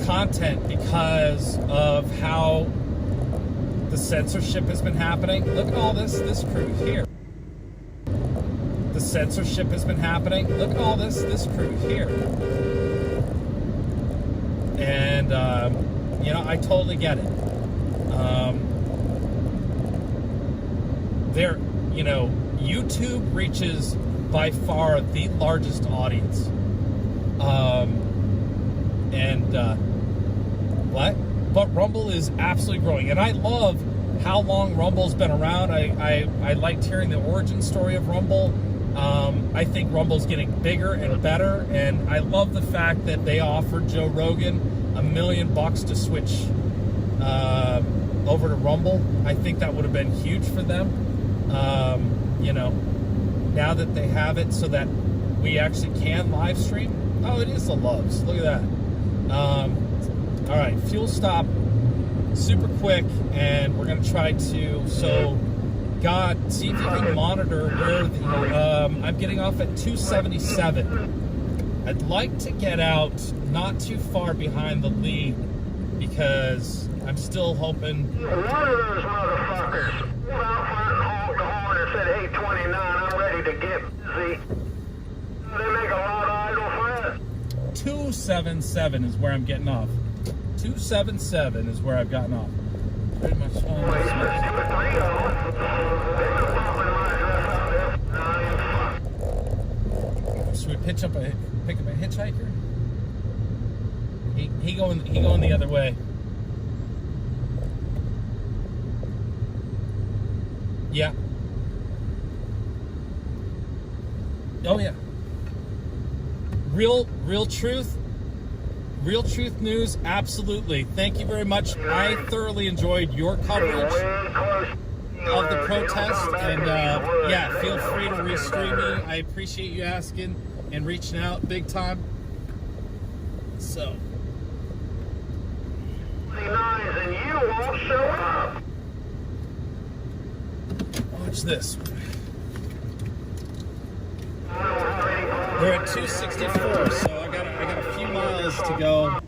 V: content because of how the censorship has been happening. Look at all this crew here. The censorship has been happening. Look at all this crew here. And, you know, I totally get it. You know, YouTube reaches by far the largest audience. But Rumble is absolutely growing. And I love how long Rumble's been around. I liked hearing the origin story of Rumble. I think Rumble's getting bigger and better, and I love the fact that they offered Joe Rogan $1 million to switch over to Rumble. I think that would have been huge for them. You know, now that they have it so that we actually can live stream. Oh, it is the Loves. Look at that. All right, fuel stop, super quick, and we're gonna try to. So, God, see if you can monitor where the. I'm getting off at 277. I'd like to get out not too far behind the lead because I'm still hoping.
O: One of those motherfuckers went out front and honked the horn and said, "Hey, 29, I'm ready to get busy." They make a lot of idle threats.
V: 277 is where I'm getting off. 277 is where I've gotten off. Pretty much almost. Should we pick up a hitchhiker? He going the other way. Yeah. Oh yeah. Real truth news, absolutely. Thank you very much. I thoroughly enjoyed your coverage of the protest, and yeah, feel free to restream me. I appreciate you asking and reaching out big time. So.
O: And you won't show up.
V: Watch this. We're at 264, so I got a few miles to go.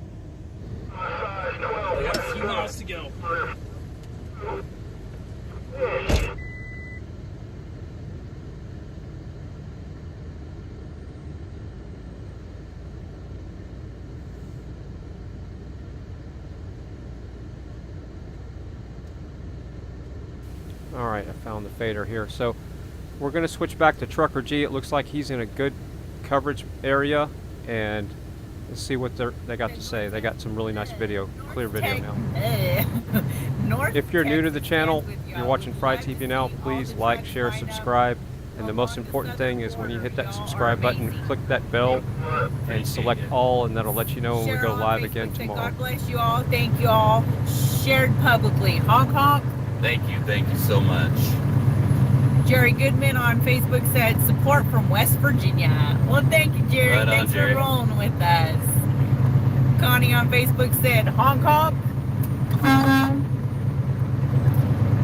A: All right, I found the fader here. So we're going to switch back to Trucker G. It looks like he's in a good coverage area, and let's see what they got to say. They got some really nice video, clear video now. If you're new to the channel, you're watching Fry TV now, please like, share, subscribe. And the most important thing is when you hit that subscribe button, click that bell and select all, and that'll let you know when we go live again tomorrow.
M: God bless you all. Thank you all. Shared publicly. Honk honk.
Q: Thank you so much.
M: Jerry Goodman on Facebook said, support from West Virginia. Well, thank you, Jerry.
Q: Right on,
M: Thanks
Q: Jerry.
M: for rolling with us. Connie on Facebook said, honk honk.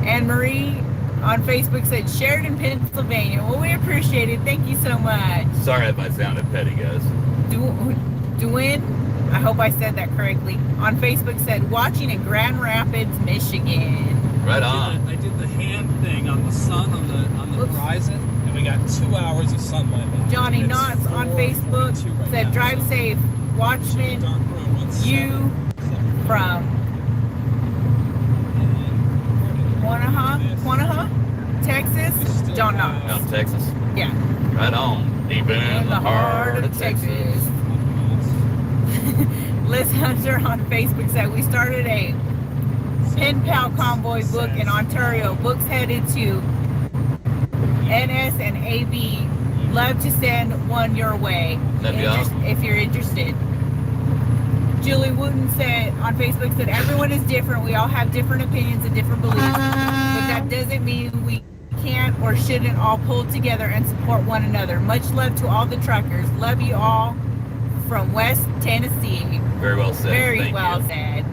M: Anne Marie on Facebook said, Sheridan, Pennsylvania. Well, we appreciate it. Thank you so much.
Q: Sorry if I sounded petty, guys.
M: Duin, I hope I said that correctly, on Facebook said, watching in Grand Rapids, Michigan.
Q: Right on.
V: I did the hand thing on the sun on the horizon, and we got 2 hours of sunlight left.
M: Johnny Knotts on Facebook said, drive safe, Watchman, you from Quanah, Texas. John Knotts.
Q: Out of Texas?
M: Yeah.
Q: Right on. Deep in the heart of Texas.
M: Liz Hunter on Facebook said, we started a Pen Pal Convoy book in Ontario. Books headed to NS and AB. Love to send one your way.
Q: That'd be awesome.
M: If you're interested. Julie Wooten said on Facebook said, everyone is different. We all have different opinions and different beliefs. But that doesn't mean we can't or shouldn't all pull together and support one another. Much love to all the truckers. Love you all from West Tennessee.
Q: Very well said.
M: Very well said.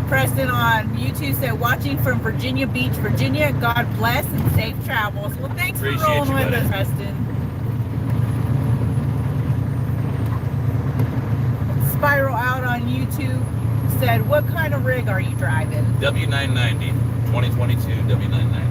M: Preston on YouTube said, watching from Virginia Beach, Virginia. God bless and safe travels. Well, thanks for rolling with us, Preston. Spiral Out on YouTube said, what kind of rig are you driving?
Q: W990, 2022 W990.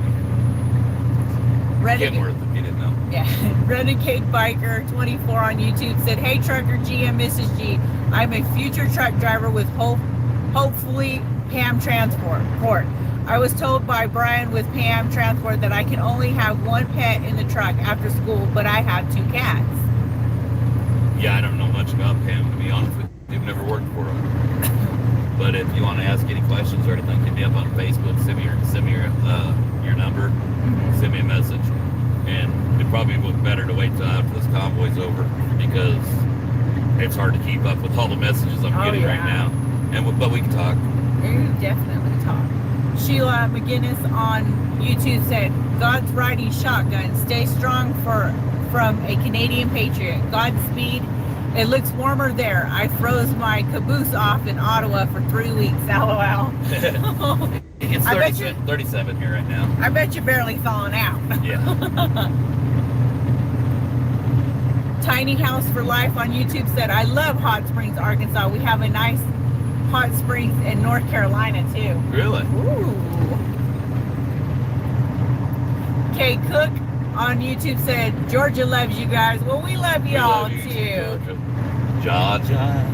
Q: Kenworth, if you didn't know.
M: Yeah. Renegade Biker 24 on YouTube said, hey Trucker G and Mrs. G, I'm a future truck driver with hopefully Pam Transport. I was told by Brian with Pam Transport that I can only have one pet in the truck after school, but I have 2 cats.
Q: Yeah, I don't know much about Pam, to be honest with you. I've never worked for him. But if you want to ask any questions or anything, hit me up on Facebook, send me your number, send me a message. And it probably would be better to wait till after this convoy's over, because it's hard to keep up with all the messages I'm getting right now. But we can talk.
M: You definitely talk. Sheila McGinnis on YouTube said, God's riding shotgun. Stay strong from a Canadian patriot. Godspeed. It looks warmer there. I froze my caboose off in Ottawa for 3 weeks. LOL.
Q: It's
M: I bet
Q: 37 here right now.
M: I bet you're barely thawing out.
Q: Yeah.
M: Tiny House for Life on YouTube said, I love Hot Springs, Arkansas. We have a nice hot springs in North Carolina too.
Q: Really?
M: Ooh. Kay Cook on YouTube said, Georgia loves you guys. Well, we love y'all too.
Q: Georgia.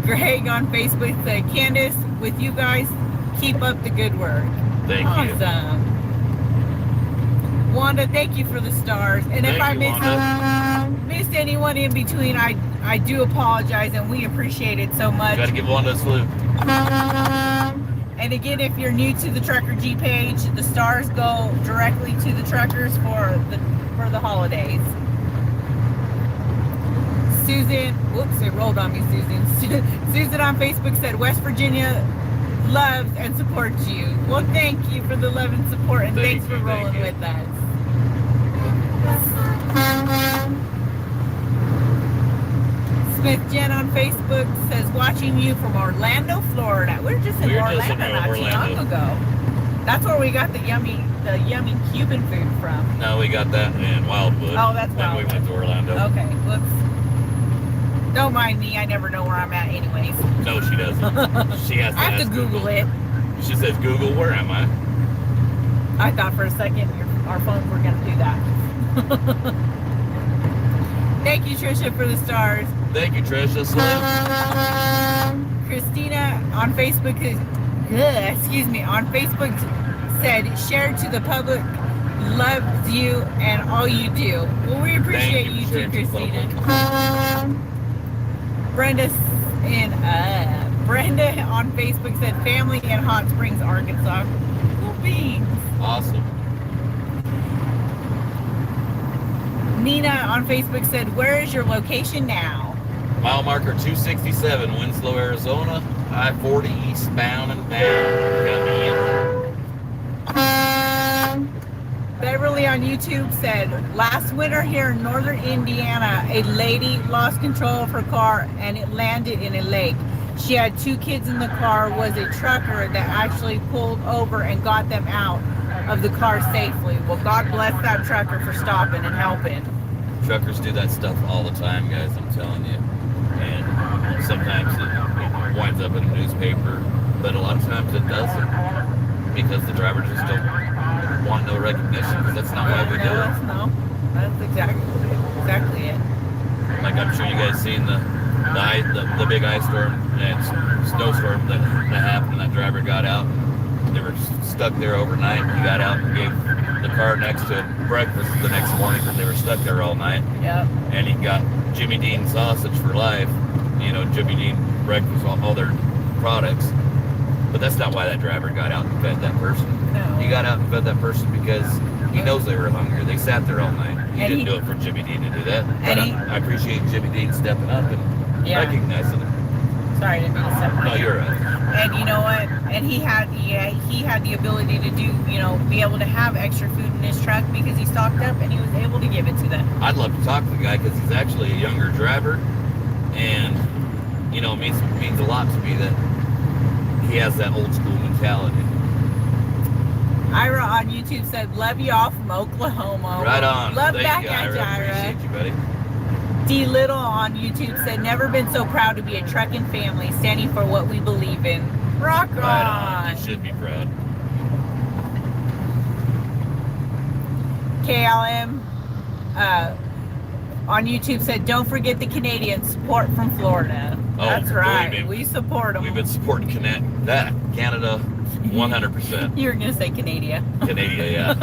M: Greg on Facebook said, Candace, with you guys, keep up the good work.
Q: Thank you.
M: Awesome. Wanda, thank you for the stars. And if I missed anyone in between, I do apologize, and we appreciate it so much.
Q: Gotta give Wanda a salute.
M: And again, if you're new to the Trucker G page, the stars go directly to the truckers for the holidays. Susan, whoops, it rolled on me, Susan. Susan on Facebook said, West Virginia loves and supports you. Well, thank you for the love and support, and thanks for rolling with us. Smith Jen on Facebook says, watching you from Orlando, Florida. We were just in Orlando not too long ago. That's where we got the yummy Cuban food from.
Q: No, we got that in Wildwood.
M: Oh, that's
Q: Then we went to Orlando.
M: Okay, whoops. Don't mind me, I never know where I'm at anyways.
Q: No, she doesn't. She has to
M: I have
Q: ask
M: to Google it.
Q: She says, Google, where am I?
M: I thought for a second our phones were going to do that. Thank you, Trisha, for the stars.
Q: Thank you, Trisha.
M: Christina on Facebook on Facebook said, share to the public, loves you and all you do. Well, we appreciate you too, Christina. Brenda on Facebook said, family in Hot Springs, Arkansas. Cool beans.
Q: Awesome.
M: Nina on Facebook said, where is your location now?
Q: Mile marker 267, Winslow, Arizona. I-40 eastbound and down.
M: Beverly on YouTube said, last winter here in northern Indiana, a lady lost control of her car and it landed in a lake. She had 2 kids in the car, was a trucker that actually pulled over and got them out of the car safely. Well, God bless that trucker for stopping and helping.
Q: Truckers do that stuff all the time, guys, I'm telling you. And sometimes it winds up in a newspaper, but a lot of times it doesn't, because the driver just don't want no recognition, because that's not why we do it.
M: No, that's exactly it.
Q: Like, I'm sure you guys seen the big ice storm and snowstorm that happened, and that driver got out. They were stuck there overnight. He got out and gave the car next to him breakfast the next morning, because they were stuck there all night.
M: Yep.
Q: And he got Jimmy Dean sausage for life. You know, Jimmy Dean breakfast, all their products. But that's not why that driver got out and fed that person.
M: No.
Q: He got out and fed that person because he knows they were hungry. They sat there all night. He didn't do it for Jimmy Dean to do that. But I appreciate Jimmy Dean stepping up and recognizing it.
M: Sorry, I didn't mean to step on
Q: No,
M: you.
Q: you're right.
M: And you know what? And he had the ability to do, be able to have extra food in his truck because he stocked up and he was able to give it to them.
Q: I'd love to talk to the guy because he's actually a younger driver, and it means a lot to me that he has that old school mentality.
M: Ira on YouTube said, love you all from Oklahoma.
Q: Right on.
M: Love
Q: Thank
M: back
Q: you,
M: at you, Ira.
Q: Appreciate you, buddy.
M: D Little on YouTube said, never been so proud to be a trucking family, standing for what we believe in. Rock on.
Q: Right on. You should be proud.
M: KLM on YouTube said, don't forget the Canadian support from Florida. That's right. We support them.
Q: We've been supporting Canada 100%.
M: You were going to say Canada.
Q: Canada, yeah.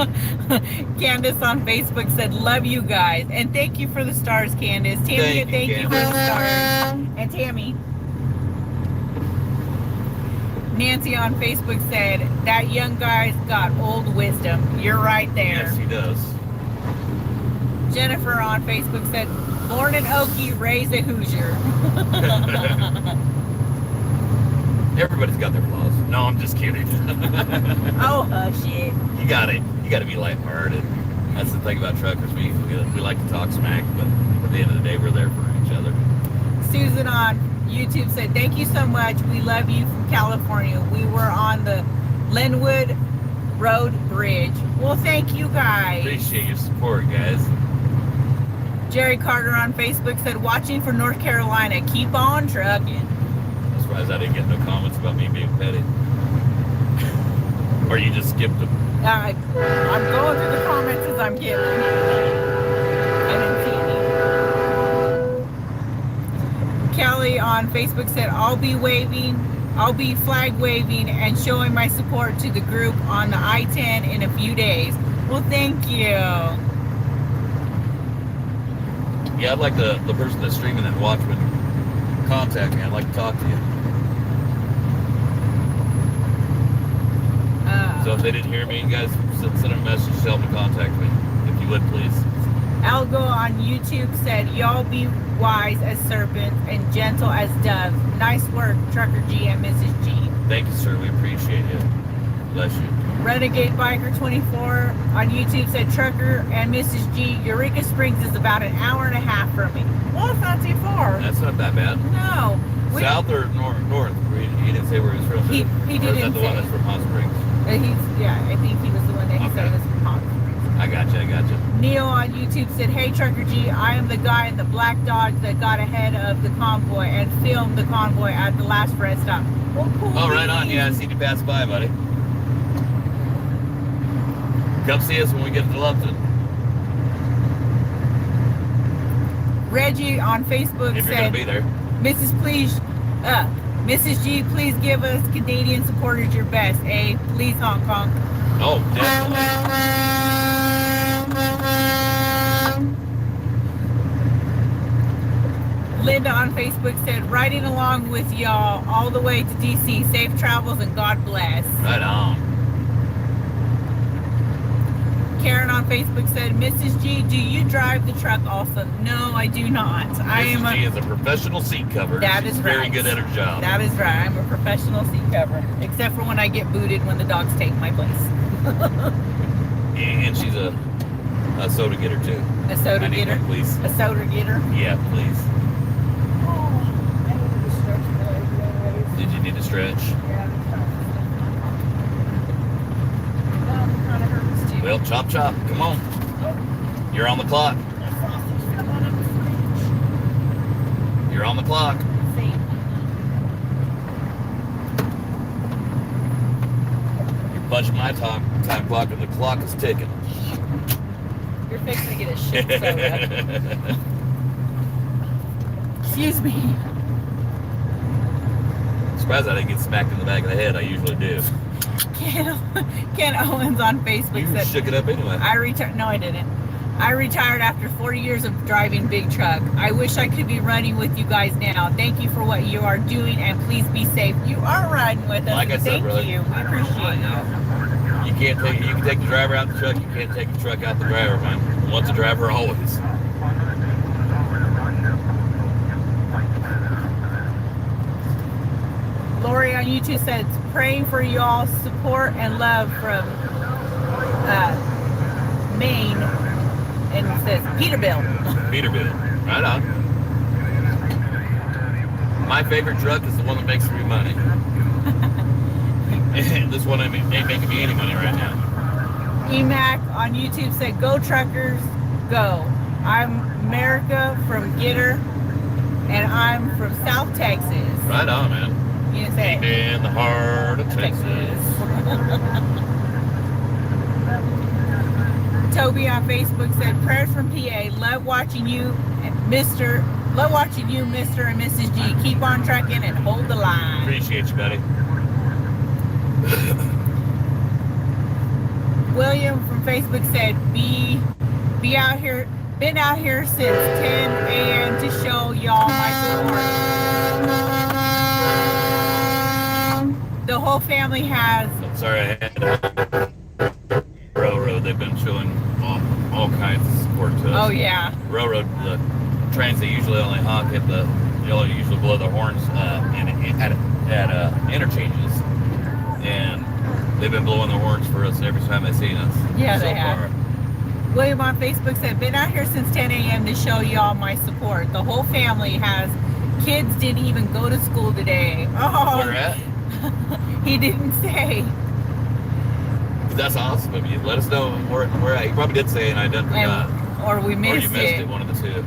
M: Candace on Facebook said, love you guys. And thank you for the stars, Candace. Tammy, thank you for the stars. And Tammy. Nancy on Facebook said, that young guy's got old wisdom. You're right there.
Q: Yes, he does.
M: Jennifer on Facebook said, born in Okie, raised a Hoosier.
Q: Everybody's got their flaws. No, I'm just kidding.
M: Oh, shit.
Q: You got to be lighthearted. That's the thing about truckers. We like to talk smack, but at the end of the day, we're there for each other.
M: Susan on YouTube said, thank you so much. We love you from California. We were on the Linwood Road Bridge. Well, thank you guys.
Q: Appreciate your support, guys.
M: Jerry Carter on Facebook said, watching for North Carolina. Keep on trucking.
Q: I'm surprised I didn't get no comments about me being petty. Or you just skipped them.
M: I'm going through the comments as I'm getting them. I didn't see any. Kelly on Facebook said, I'll be flag waving and showing my support to the group on the I-10 in a few days. Well, thank you.
Q: Yeah, I'd like the person that's streaming that watchman contact me. I'd like to talk to you. So if they didn't hear me, you guys send them a message, tell them to contact me, if you would, please.
M: Algo on YouTube said, y'all be wise as serpents and gentle as doves. Nice work, Trucker G and Mrs. G.
Q: Thank you, sir. We appreciate you. Bless you.
M: Renegade Biker 24 on YouTube said, Trucker and Mrs. G, Eureka Springs is about an hour and a half from me. Well, it's not too far.
Q: That's not that bad.
M: No.
Q: South or north? He didn't say where he was from.
M: He
Q: didn't. Or is that the one that's from Hot Springs?
M: Yeah, I think he was the one that he said was from Hot Springs.
Q: I gotcha.
M: Neo on YouTube said, hey Trucker G, I am the guy in the black Dodge that got ahead of the convoy and filmed the convoy at the last rest stop. Well, cool.
Q: Oh, right on. Yeah, I seen you pass by, buddy. Come see us when we get to Lupton.
M: Reggie on Facebook
Q: if you're
M: said,
Q: gonna be there.
M: Mrs. G, please give us Canadian supporters your best, eh? Please, Hong Kong.
Q: Oh, definitely.
M: Linda on Facebook said, riding along with y'all all the way to DC. Safe travels and God bless.
Q: Right on.
M: Karen on Facebook said, Mrs. G, do you drive the truck also? No, I do not.
Q: Mrs. G is a professional seat cover.
M: That
Q: She's
M: is right.
Q: very good at her job.
M: That is right. I'm a professional seat cover. Except for when I get booted when the dogs take my place.
Q: And she's a soda getter too.
M: A soda getter?
Q: One, please.
M: A soda getter?
Q: Yeah, please.
M: Oh, I needed to stretch.
Q: Did you need to stretch?
M: Yeah. That kind of hurts too.
Q: Well, chop. Come on. You're on the clock. You're on the clock. You're punching my time clock, and the clock is ticking.
M: You're fixing to get a shit soda. Excuse me.
Q: Surprised I didn't get smacked in the back of the head. I usually do.
M: Ken Owens on Facebook
Q: You
M: said,
Q: shook it up anyway.
M: No, I didn't. I retired after 40 years of driving big truck. I wish I could be running with you guys now. Thank you for what you are doing, and please be safe. You are riding with us.
Q: Like I said,
M: Thank
Q: brother.
M: you. We appreciate you.
Q: You can take the driver out the truck. You can't take the truck out the driver, man. Once a driver, always.
M: Lori on YouTube says, praying for y'all support and love from Maine, and it says Peterbilt.
Q: Peterbilt, right on. My favorite truck is the one that makes me money. This one ain't making me any money right now.
M: EMAC on YouTube said, go truckers, go. I'm America from Gitter, and I'm from South Texas.
Q: Right on, man.
M: You didn't say it.
Q: In the heart of Texas.
M: Toby on Facebook said, prayers from PA. Love watching you, Mr. and Mrs. G. Keep on trucking and hold the line.
Q: Appreciate you, buddy.
M: William from Facebook said, be out here, been out here since 10 a.m. to show y'all my support. The whole family has.
Q: I'm sorry, I had railroad. They've been showing all kinds of support to us.
M: Oh yeah.
Q: Railroad, the trains, they usually only honk at the, usually blow their horns at interchanges, and they've been blowing their horns for us every time they've seen us.
M: Yeah,
Q: so
M: they have.
Q: far.
M: William on Facebook said, been out here since 10 a.m. to show y'all my support. The whole family has. Kids didn't even go to school today. Oh,
Q: Where at?
M: He didn't say.
Q: That's awesome of you. Let us know where at. You probably did say it and I didn't forgot.
M: Or we missed
Q: Or you missed it, one of the two.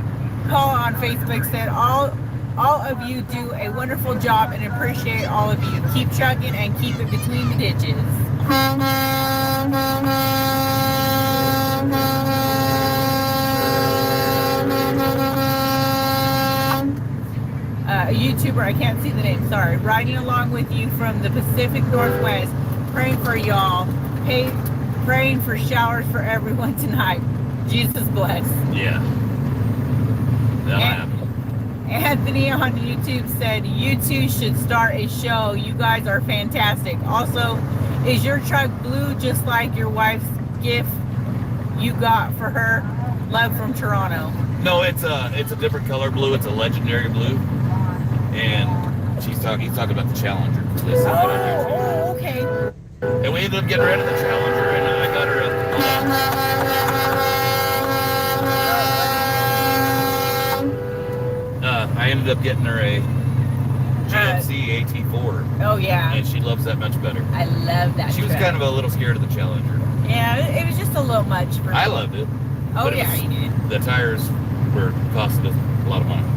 M: Paul on Facebook said, all of you do a wonderful job and appreciate all of you. Keep trucking and keep it between the ditches. A YouTuber, I can't see the name, sorry, riding along with you from the Pacific Northwest, praying for y'all, praying for showers for everyone tonight. Jesus bless.
Q: Yeah. That'll happen.
M: Anthony on YouTube said, you two should start a show. You guys are fantastic. Also, is your truck blue just like your wife's gift you got for her? Love from Toronto.
Q: No, it's a different color blue. It's a legendary blue. And he's talking about the Challenger.
M: Oh, okay.
Q: And we ended up getting rid of the Challenger, and I got her I ended up getting her a GMC AT4.
M: Oh, yeah.
Q: And she loves that much better.
M: I love that
Q: She was
M: truck.
Q: kind of a little scared of the Challenger.
M: Yeah, it was just a little much for me.
Q: I loved it.
M: Oh, yeah, you did.
Q: The tires were costing us a lot of money.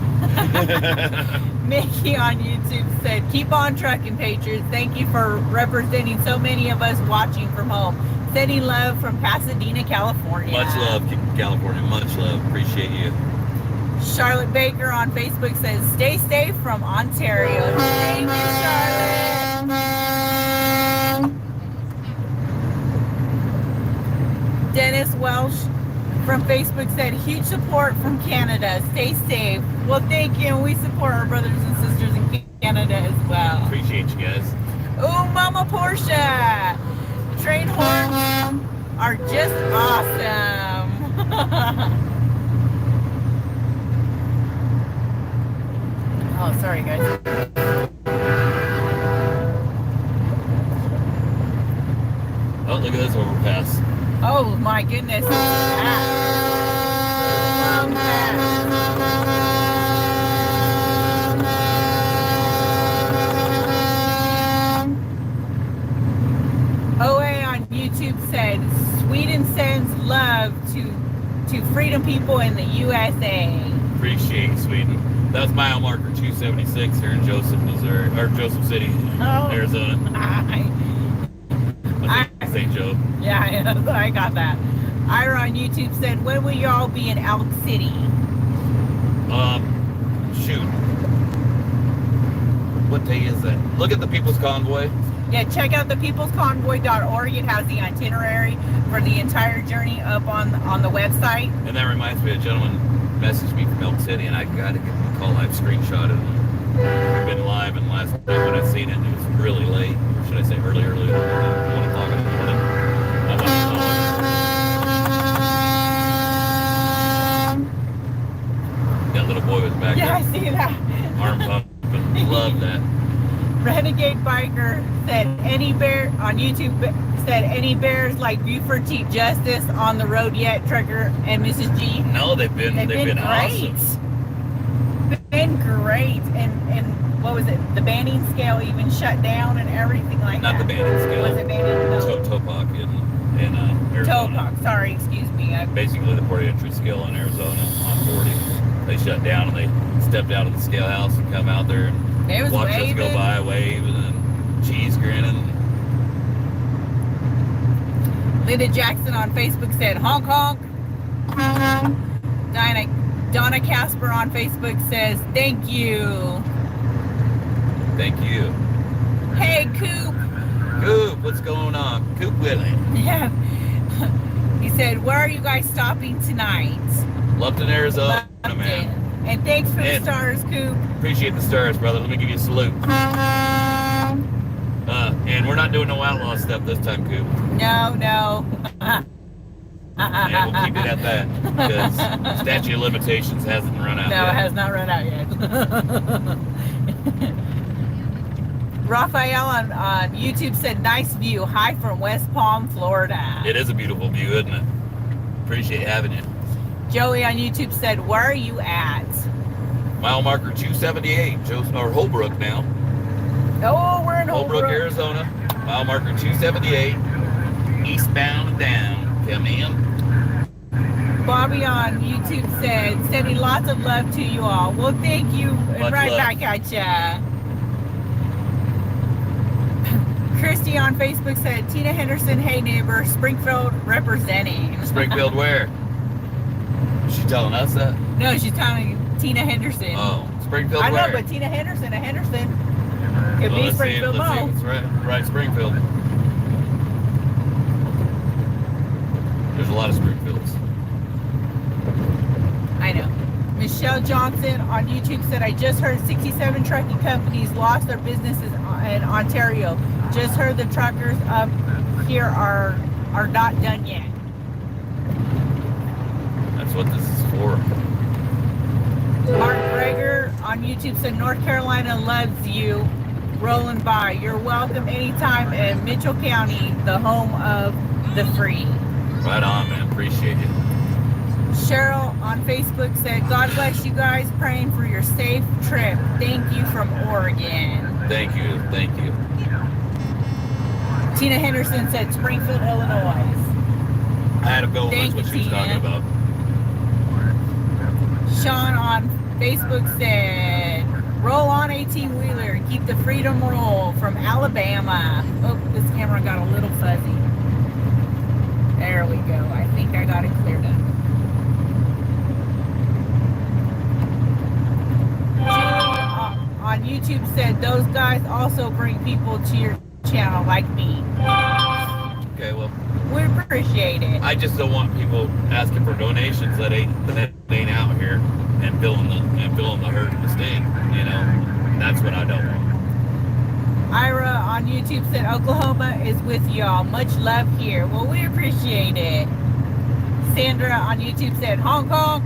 M: Mickey on YouTube said, keep on trucking, Patriots. Thank you for representing so many of us watching from home. Sending love from Pasadena, California.
Q: Much love, California. Much love. Appreciate you.
M: Charlotte Baker on Facebook says, stay safe from Ontario. Thank you, Charlotte. Dennis Welsh from Facebook said, huge support from Canada. Stay safe. Well, thank you. We support our brothers and sisters in Canada as well.
Q: Appreciate you guys.
M: Oh, Mama Portia. Train horns are just awesome. Oh, sorry, guys.
Q: Oh, look at this overpass.
M: Oh, my goodness. OA on YouTube said, Sweden sends love to freedom people in the USA.
Q: Appreciate you, Sweden. That was mile marker 276 here in Joseph, Missouri, or Joseph City, Arizona. St. Joe.
M: Yeah, I got that. Ira on YouTube said, when will y'all be in Elk City?
Q: Shoot. What day is that? Look at the People's Convoy.
M: Yeah, check out the peoplesconvoy.org. It has the itinerary for the entire journey up on the website.
Q: And that reminds me, a gentleman messaged me from Elk City, and I got to get the call. I've screenshotted it. We've been live, and last night when I seen it, it was really late. Or should I say early in the morning, 1 o'clock in the morning. I went to that little boy was back there.
M: Yeah, I see that.
Q: Arm pumping. Love that.
M: Renegade Biker said, any bear on YouTube said, any bears like Buford Chief Justice on the road yet, Trucker and Mrs. G?
Q: No, they've been
M: great.
Q: awesome.
M: Been great. And what was it? The banning scale even shut down and everything like that.
Q: Not the banning scale.
M: Was it banning? No.
Q: Topak in Arizona.
M: Topak, sorry, excuse me.
Q: Basically the port entry scale in Arizona on 40. They shut down and they stepped out of the scale house and come out there and watch us go by, wave, and then cheese grinning.
M: Linda Jackson on Facebook said, honk honk. Donna Casper on Facebook says, thank you.
Q: Thank you.
M: Hey, Coop.
Q: Coop, what's going on? Coop Willie.
M: Yeah. He said, where are you guys stopping tonight?
Q: Lupton, Arizona, man.
M: And thanks for the stars, Coop.
Q: Appreciate the stars, brother. Let me give you a salute. And we're not doing no outlaw stuff this time, Coop.
M: No.
Q: Yeah, we'll keep it at that. Because statute of limitations hasn't run out yet.
M: No, it has not run out yet. Raphael on YouTube said, nice view. Hi from West Palm, Florida.
Q: It is a beautiful view, isn't it? Appreciate having you.
M: Joey on YouTube said, where are you at?
Q: Mile marker 278, or Holbrook now.
M: Oh, we're in
Q: Holbrook, Arizona. Mile marker 278, eastbound and down. Come in.
M: Bobby on YouTube said, sending lots of love to you all. Well, thank you, and
Q: Much
M: right
Q: love.
M: back at ya. Christy on Facebook said, Tina Henderson, hey neighbor, Springfield representing.
Q: Springfield where? Is she telling us that?
M: No, she's telling Tina Henderson.
Q: Oh, Springfield
M: I
Q: where?
M: know, but Tina Henderson, a Henderson. Could
Q: Well,
M: be
Q: let's
M: Springfield,
Q: see
M: no.
Q: if it's right, Springfield. There's a lot of Springfields.
M: I know. Michelle Johnson on YouTube said, I just heard 67 trucking companies lost their businesses in Ontario. Just heard the truckers up here are not done yet.
Q: That's what this is for.
M: Mark Greger on YouTube said, North Carolina loves you. Rolling by. You're welcome anytime in Mitchell County, the home of the free.
Q: Right on, man. Appreciate it.
M: Cheryl on Facebook said, God bless you guys, praying for your safe trip. Thank you from Oregon.
Q: Thank you. Thank you.
M: Tina Henderson said, Springfield, Illinois.
Q: I had a feeling that's
M: Thank
Q: what
M: you,
Q: she was talking
M: Tina.
Q: about.
M: Sean on Facebook said, roll on 18-wheeler and keep the freedom roll from Alabama. Oh, this camera got a little fuzzy. There we go. I think I got it cleared up. On YouTube said, those guys also bring people to your channel like me.
Q: Okay, well,
M: We appreciate it.
Q: I just don't want people asking for donations that ain't out here and feeling the hurt and the sting. You know, that's what I don't want.
M: Ira on YouTube said, Oklahoma is with y'all. Much love here. Well, we appreciate it. Sandra on YouTube said, Hong Kong.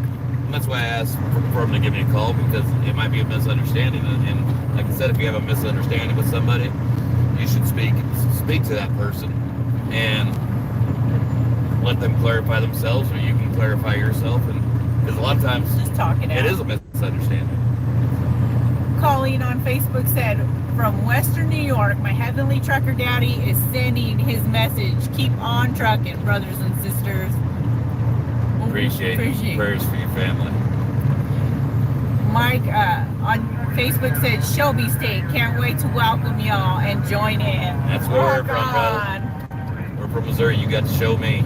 Q: And that's why I asked for them to give me a call, because it might be a misunderstanding. And like I said, if you have a misunderstanding with somebody, you should speak to that person and let them clarify themselves, or you can clarify yourself. And because a lot of times
M: just talking
Q: it is a misunderstanding.
M: Colleen on Facebook said, from Western New York, my heavenly trucker daddy is sending his message. Keep on trucking, brothers and sisters.
Q: Appreciate prayers for your family.
M: Mike on Facebook said, Shelby State, can't wait to welcome y'all and join in.
Q: That's where we're from, brother. We're from Missouri. You got to show me.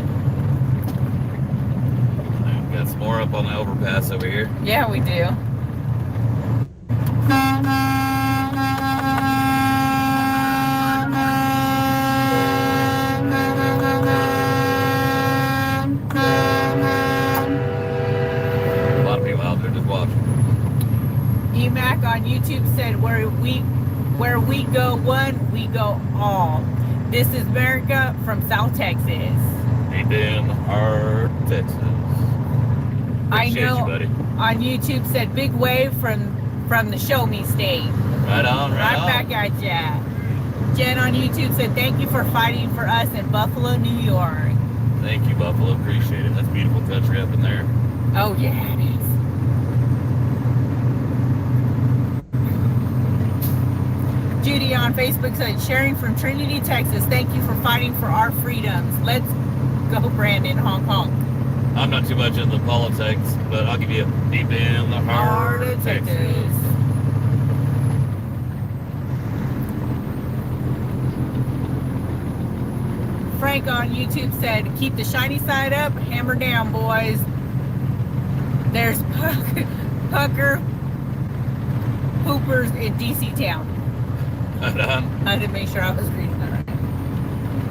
Q: We've got some more up on the overpass over here.
M: Yeah, we do.
Q: A lot of people out there just watching.
M: EMAC on YouTube said, where we go one, we go all. This is America from South Texas.
Q: Deep in our Texas.
M: I
Q: Appreciate
M: know
Q: you, buddy.
M: on YouTube said, big wave from the Show Me State.
Q: Right on, right on.
M: Back at ya. Jen on YouTube said, thank you for fighting for us in Buffalo, New York.
Q: Thank you, Buffalo. Appreciate it. That's beautiful country up in there.
M: Oh, yeah, it is. Judy on Facebook said, sharing from Trinity, Texas. Thank you for fighting for our freedoms. Let's go, Brandon, Hong Kong.
Q: I'm not too much into politics, but I'll give you deep in the heart of Texas.
M: Frank on YouTube said, keep the shiny side up, hammer down, boys. There's pucker poopers in DC town. I had to make sure I was reading that right.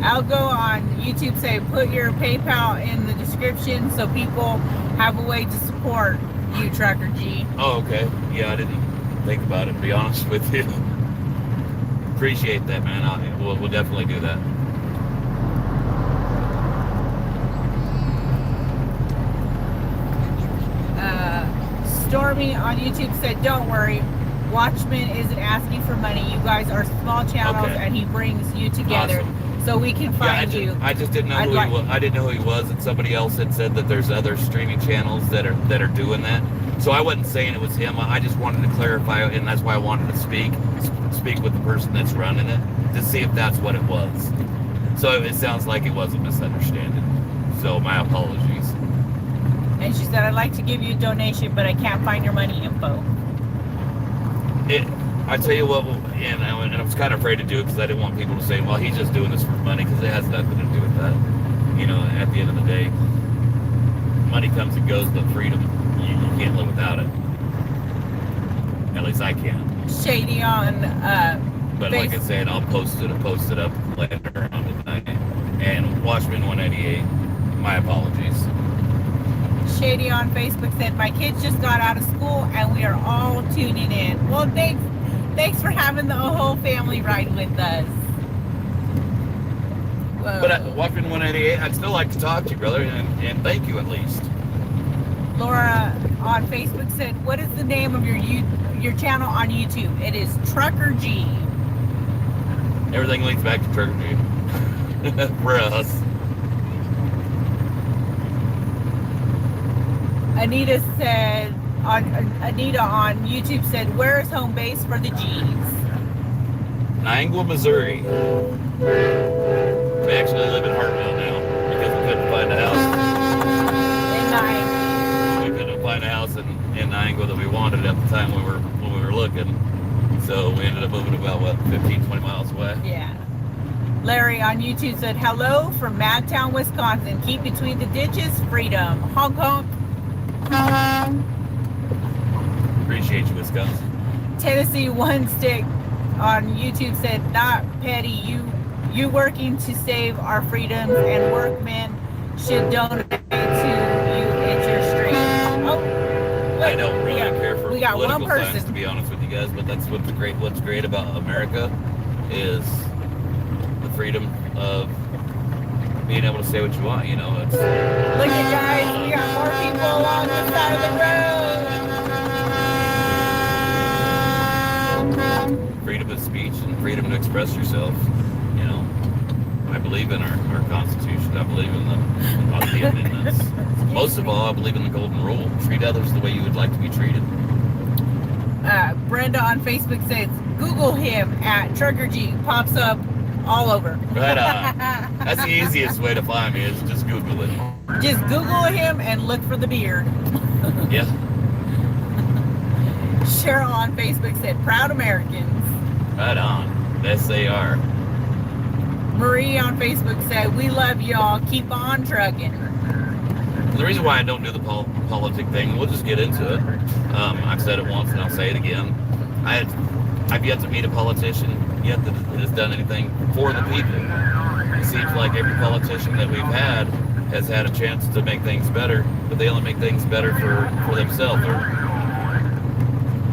M: Algo on YouTube say, put your PayPal in the description so people have a way to support you, Trucker G.
Q: Oh, okay. Yeah, I didn't think about it, to be honest with you. Appreciate that, man. We'll definitely do that.
M: Stormy on YouTube said, don't worry, Watchman isn't asking for money. You guys are small channels, and he brings you together.
Q: Awesome.
M: So we can find you.
Q: I just didn't know who he was. I didn't know who he was, and somebody else had said that there's other streaming channels that are doing that. So I wasn't saying it was him. I just wanted to clarify, and that's why I wanted to speak with the person that's running it to see if that's what it was. So it sounds like it was a misunderstanding. So my apologies.
M: And she said, "I'd like to give you a donation, but I can't find your money info."
Q: I tell you what, and I was kind of afraid to do it because I didn't want people to say, well, he's just doing this for money, because it has nothing to do with that. You know, at the end of the day, money comes and goes, but freedom, you can't live without it. At least I can't.
M: Shady on
Q: But like I said, I'll post it up later on tonight. And Watchman 188, my apologies.
M: Shady on Facebook said, "My kids just got out of school and we are all tuning in." Well, thanks for having the whole family ride with us. Whoa.
Q: But Watchman 188, I'd still like to talk to you, brother, and thank you at least.
M: Laura on Facebook said, "What is the name of your channel on YouTube?" It is Trucker G.
Q: Everything leads back to Trucker G. For us.
M: Anita on YouTube said, "Where is home base for the G's?"
Q: Niangua, Missouri. We actually live in Hartville now because we couldn't find a house. We couldn't find a house in Niangua that we wanted at the time when we were looking. So we ended up moving about 15, 20 miles away.
M: Yeah. Larry on YouTube said, "Hello from Madtown, Wisconsin. Keep between the ditches. Freedom. Honk honk."
Q: Appreciate you, Wisconsin.
M: Tennessee One Stick on YouTube said, "Not petty. You working to save our freedoms, and workmen should donate to you. It's your stream." Oh, look,
Q: I don't really care for
M: we got
Q: political
M: one person.
Q: science, to be honest with you guys, but that's what's great about America is the freedom of being able to say what you want. You know, it's.
M: Look at guys, we got more people along the side of the road.
Q: Freedom of speech and freedom to express yourself. You know, I believe in our Constitution. I believe in the amendments. Most of all, I believe in the golden rule: treat others the way you would like to be treated.
M: Brenda on Facebook says, "Google him at Trucker G." Pops up all over.
Q: But that's the easiest way to find me is just Google it.
M: Just Google him and look for the beard.
Q: Yeah.
M: Cheryl on Facebook said, "Proud Americans."
Q: Right on. Yes, they are.
M: Marie on Facebook said, "We love y'all. Keep on trucking."
Q: The reason why I don't do the politic thing, we'll just get into it. I've said it once and I'll say it again. I've yet to meet a politician yet that has done anything for the people. It seems like every politician that we've had has had a chance to make things better, but they only make things better for themselves.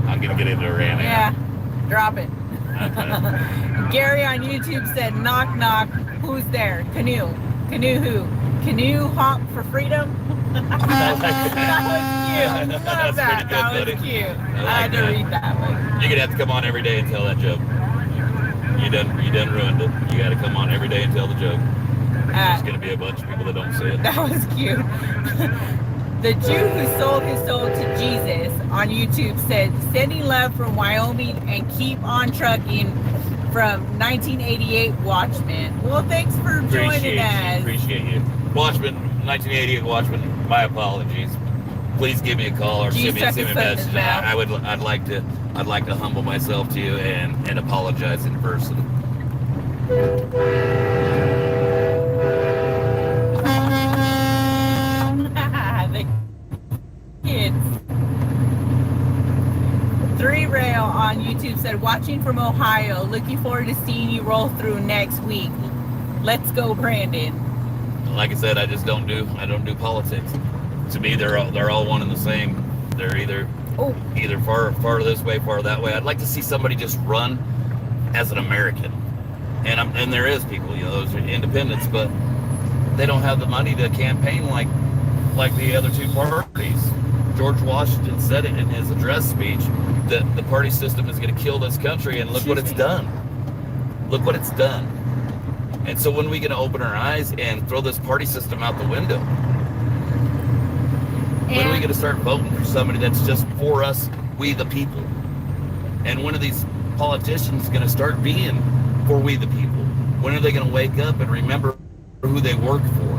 Q: I'm gonna get into a rant.
M: Yeah, drop it. Gary on YouTube said, "Knock knock, who's there? Canoe. Canoe who? Canoe hop for freedom?" That was cute. Love that. That was cute. I had to read that one.
Q: You're gonna have to come on every day and tell that joke. You done ruined it. You gotta come on every day and tell the joke. There's gonna be a bunch of people that don't see it.
M: That was cute. The Jew who sold his soul to Jesus on YouTube said, "Sending love from Wyoming and keep on trucking from 1988 Watchman." Well, thanks for joining us.
Q: Appreciate you. Watchman, 1988 Watchman, my apologies. Please give me a call or send me a message. I'd like to humble myself to you and apologize in person.
M: The kids. 3 Rail on YouTube said, "Watching from Ohio. Looking forward to seeing you roll through next week. Let's go, Brandon."
Q: Like I said, I don't do politics. To me, they're all one and the same. They're either far this way, far that way. I'd like to see somebody just run as an American. And there is people, you know, those are independents, but they don't have the money to campaign like the other two parties. George Washington said it in his address speech that the party system is going to kill this country, and look what it's done. Look what it's done. And so when are we going to open our eyes and throw this party system out the window? When are we going to start voting for somebody that's just for us, we the people? And when are these politicians going to start being for we the people? When are they going to wake up and remember who they work for?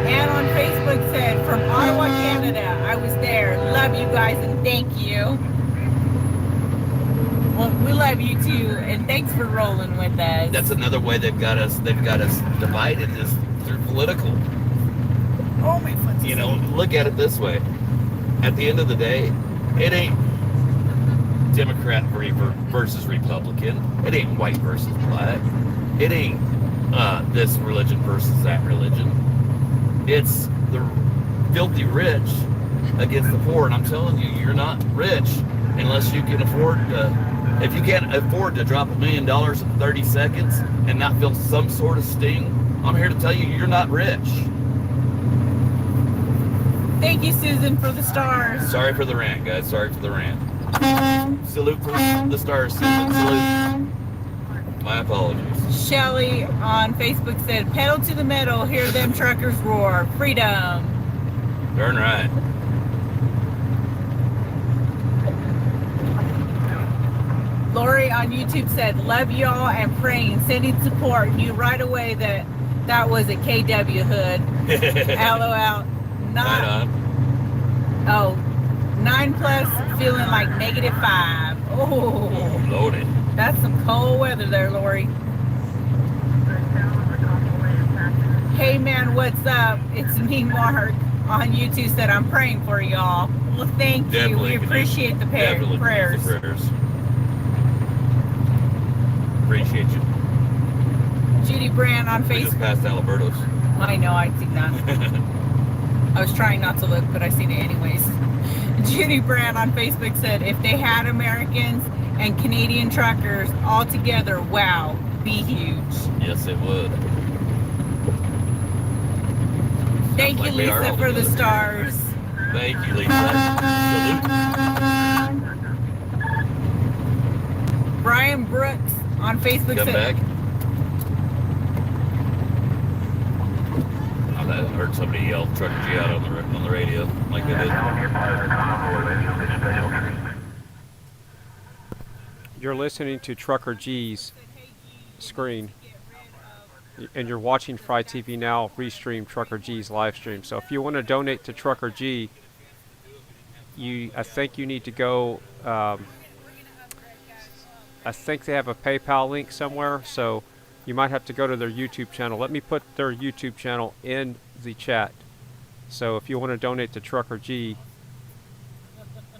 M: And on Facebook said, from Ottawa, Canada, I was there. Love you guys and thank you. Well, we love you too, and thanks for rolling with us.
Q: That's another way they've got us divided, is through political.
M: Oh, my foot's
Q: You know, look at it this way. At the end of the day, it ain't Democrat versus Republican. It ain't white versus black. It ain't this religion versus that religion. It's the filthy rich against the poor. And I'm telling you, you're not rich unless you can afford to. If you can't afford to drop $1 million in 30 seconds and not feel some sort of sting, I'm here to tell you, you're not rich.
M: Thank you, Susan, for the stars.
Q: Sorry for the rant, guys. Sorry for the rant. Salute for the stars, Susan. Salute. My apologies.
M: Shelly on Facebook said, pedal to the metal, hear them truckers roar. Freedom.
Q: Darn right.
M: Lori on YouTube said, love y'all and praying, sending support. Knew right away that was a KW hood. LOL.
Q: Right on.
M: Oh, 9+ feeling like -5. Oh,
Q: loaded.
M: That's some cold weather there, Lori. Hey man, what's up? It's me, Mark, on YouTube said I'm praying for y'all. Well, thank you. We appreciate the prayers.
Q: Appreciate you.
M: Judy Brand on
Q: We just
M: Facebook.
Q: passed Alberto's.
M: I know, I did not. I was trying not to look, but I seen it anyways. Judy Brand on Facebook said, if they had Americans and Canadian truckers all together, wow, be huge.
Q: Yes, it would.
M: Thank you,
Q: like we are
M: Lisa,
Q: all
M: for the
Q: together.
M: stars.
Q: Thank you, Lisa. Salute.
M: Brian Brooks on Facebook
Q: Come
M: said,
Q: back. I heard somebody yell Trucker G out on the radio like they did.
A: You're listening to Trucker G's screen, and you're watching Fry TV Now restream Trucker G's live stream. So if you want to donate to Trucker G, I think you need to go. I think they have a PayPal link somewhere, so you might have to go to their YouTube channel. Let me put their YouTube channel in the chat. So if you want to donate to Trucker G,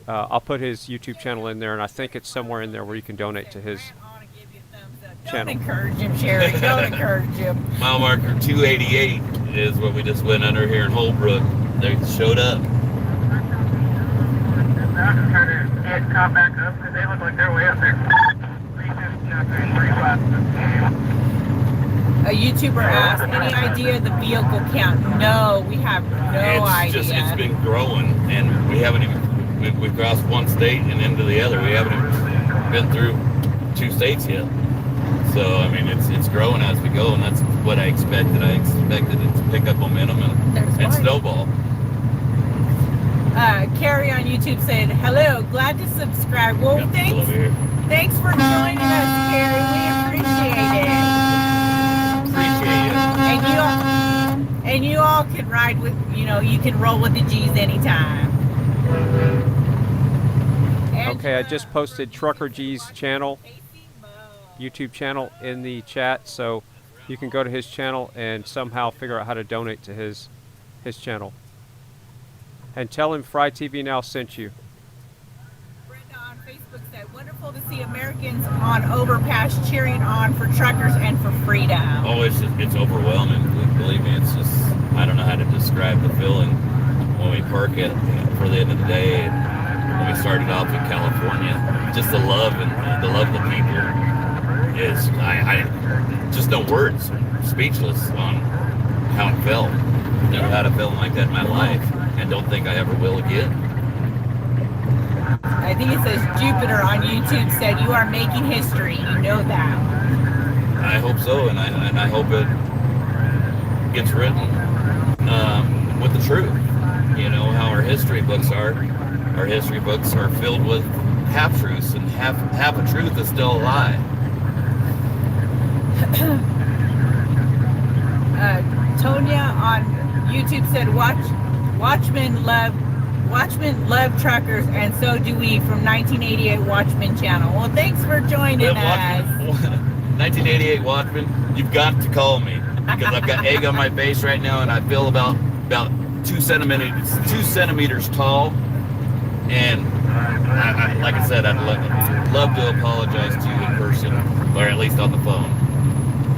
A: I'll put his YouTube channel in there, and I think it's somewhere in there where you can donate to his channel.
M: don't encourage him, Sherry. Don't encourage him.
Q: Mile marker 288 is what we just went under here in Holbrook. They showed up.
O: Get caught back up because they look like they're way up there.
M: A YouTuber asked, any idea of the vehicle count? No, we have no idea.
Q: It's been growing, and we haven't even, we've crossed one state and into the other. We haven't even been through 2 states yet. So, I mean, it's growing as we go, and that's what I expected. I expected it to pick up momentum and snowball.
M: Carrie on YouTube said, hello, glad to subscribe. Well, thanks for joining us, Carrie. We appreciate it. And you all can ride with, you can roll with the G's anytime.
A: Okay, I just posted Trucker G's channel, YouTube channel, in the chat, so you can go to his channel and somehow figure out how to donate to his channel. And tell him Fry TV Now sent you.
M: Brenda on Facebook said, wonderful to see Americans on Overpass cheering on for truckers and for freedom.
Q: Oh, it's overwhelming. Believe me, it's just, I don't know how to describe the feeling when we park it for the end of the day. And when we started off in California, just the love and the love of the people is, I just no words, speechless on how it felt. Never had a feeling like that in my life, and don't think I ever will again.
M: I think it says Jupiter on YouTube said you are making history. You know that.
Q: I hope so, and I hope it gets written with the truth. You know how our history books are. Our history books are filled with half-truths, and half a truth is still a lie.
M: Tonya on YouTube said Watchmen love truckers, and so do we from 1988 Watchmen channel. Well, thanks for joining us.
Q: 1988 Watchmen, you've got to call me because I've got egg on my face right now, and I feel about 2 centimeters tall. And I, like I said, I'd love to apologize to you in person, or at least on the phone.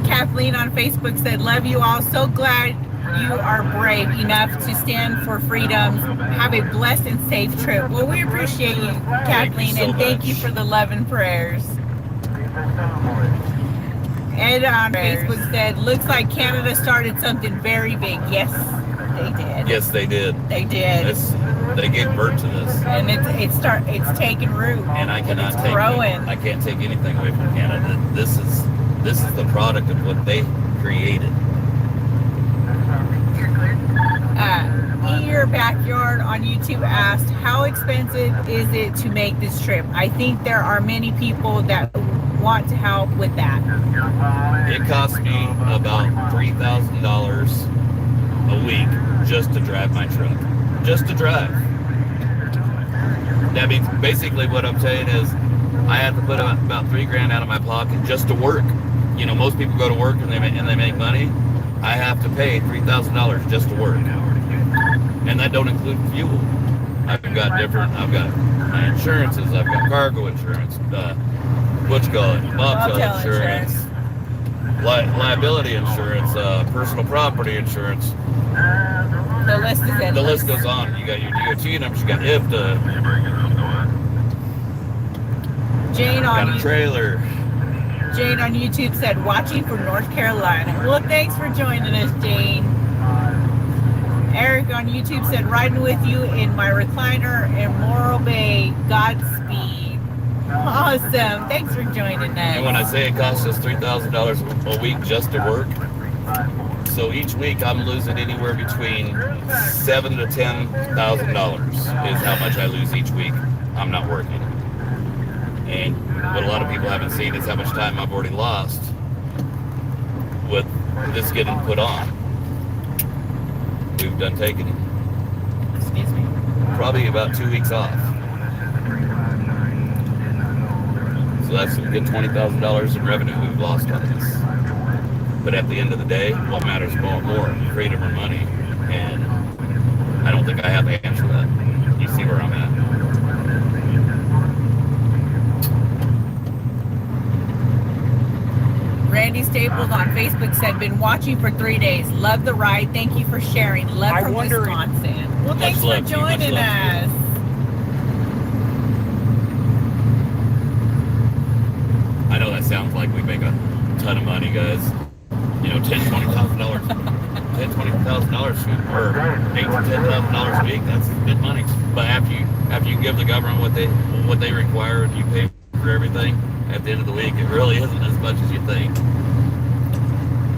M: Kathleen on Facebook said, love you all. So glad you are brave enough to stand for freedom. Have a blessed and safe trip. Well, we appreciate you, Kathleen, and thank you for the love and prayers. Ed on Facebook said, looks like Canada started something very big. Yes, they did.
Q: Yes, they did.
M: They did.
Q: They gave birth to this.
M: And it's taking root.
Q: And I cannot
M: it's growing.
Q: I can't take anything away from Canada. This is the product of what they created. Your backyard on YouTube asked, how expensive is it to make this trip? I think there are many people that want to help with that. It cost me about $3,000 a week just to drive my truck. Just to drive. That means basically what I'm saying is I have to put about $3,000 out of my pocket just to work. You know, most people go to work and they make money. I have to pay $3,000 just to work. And that don't include fuel. I've got my insurances. I've got cargo insurance, bobtail insurance, liability insurance, personal property insurance. The list is endless. The list goes on. You got your DOT numbers. You got IFTA. Jane on got a trailer. Jane on YouTube said, watching from North Carolina. Well, thanks for joining us, Jane. Eric on YouTube said, riding with you in my recliner in Morro Bay. Godspeed. Awesome. Thanks for joining us. And when I say it costs us $3,000 a week just to work, so each week I'm losing anywhere between $7,000 to $10,000 is how much I lose each week. I'm not working. And what a lot of people haven't seen is how much time I've already lost with this getting put on. We've done taking, excuse me, probably about 2 weeks off. So that's a good $20,000 in revenue we've lost on this. But at the end of the day, what matters more, freedom or money? And I don't think I have the answer to that. You see where I'm at. Randy Staples on Facebook said, been watching for 3 days. Love the ride. Thank you for sharing. Love from Wisconsin. Well, thanks for joining us. I know that sounds like we make a ton of money, guys. You know, $10,000, $20,000, $20,000 or $8,000 to $10,000 a week. That's good money. But after you give the government what they require and you pay for everything, at the end of the week, it really isn't as much as you think.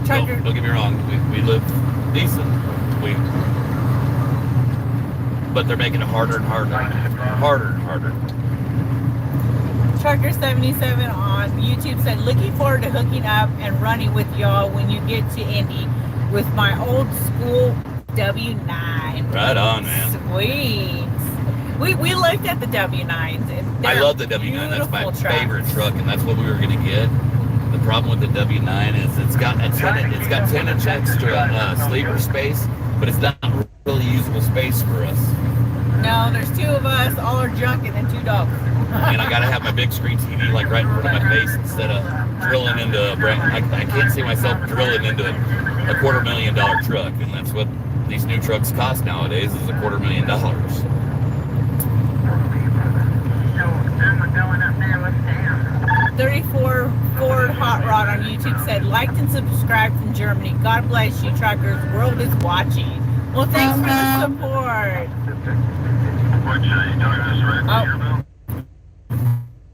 Q: Don't get me wrong, we live decent. But they're making it harder and harder. Harder and harder. Trucker77 on YouTube said, looking forward to hooking up and running with y'all when you get to Indy with my old school W9. Right on, man. Sweet. We looked at the W9s. And I love the W9. That's my favorite truck, and that's what we were going to get. The problem with the W9 is it's got 10-inch extra sleeper space, but it's not really usable space for us. No, there's 2 of us, all are junk, and then 2 dogs. And I got to have my big screen TV like right in front of my face instead of drilling into a brand. I can't see myself drilling into a $250,000 truck, and that's what these new trucks cost nowadays is $250,000. 34 Ford Hot Rod on YouTube said, liked and subscribed from Germany. God bless you, truckers. World is watching.
M: Well, thanks for the support.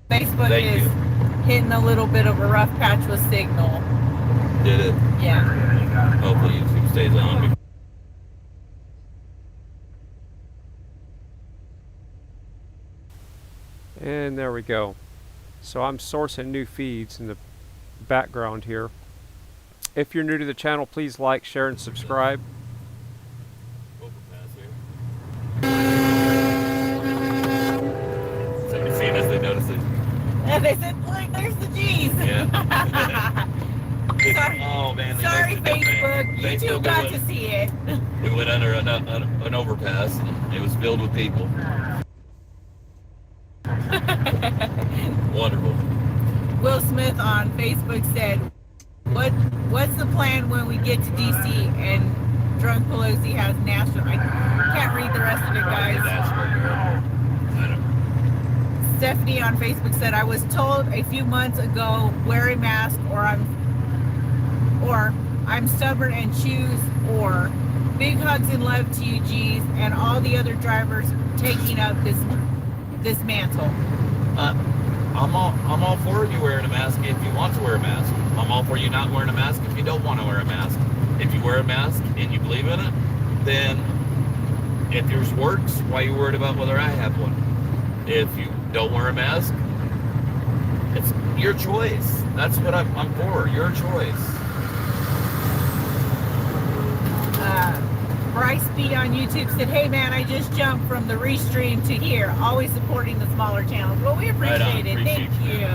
M: Facebook is hitting a little bit of a rough patch with signal.
Q: Did it?
M: Yeah.
Q: Hopefully YouTube stays on.
A: And there we go. So I'm sourcing new feeds in the background here. If you're new to the channel, please like, share, and subscribe.
Q: Overpass here. Somebody seen us, they noticed it.
M: And they said, look, there's the G's.
Q: Yeah.
M: Sorry,
Q: oh, man,
M: sorry Facebook. YouTube got to see it.
Q: We went under an overpass, and it was filled with people. Wonderful.
M: Will Smith on Facebook said, what's the plan when we get to DC and drunk Pelosi has national? I can't read the rest of it, guys. Stephanie on Facebook said, I was told a few months ago, wear a mask or I'm stubborn and choose or. Big hugs and love to you, G's, and all the other drivers taking up this mantle.
Q: I'm all for you wearing a mask if you want to wear a mask. I'm all for you not wearing a mask if you don't want to wear a mask. If you wear a mask and you believe in it, then if yours works, why are you worried about whether I have one? If you don't wear a mask, it's your choice. That's what I'm for, your choice.
M: Bryce B on YouTube said, hey man, I just jumped from the restream to here, always supporting the smaller channels. Well, we appreciate it. Thank you.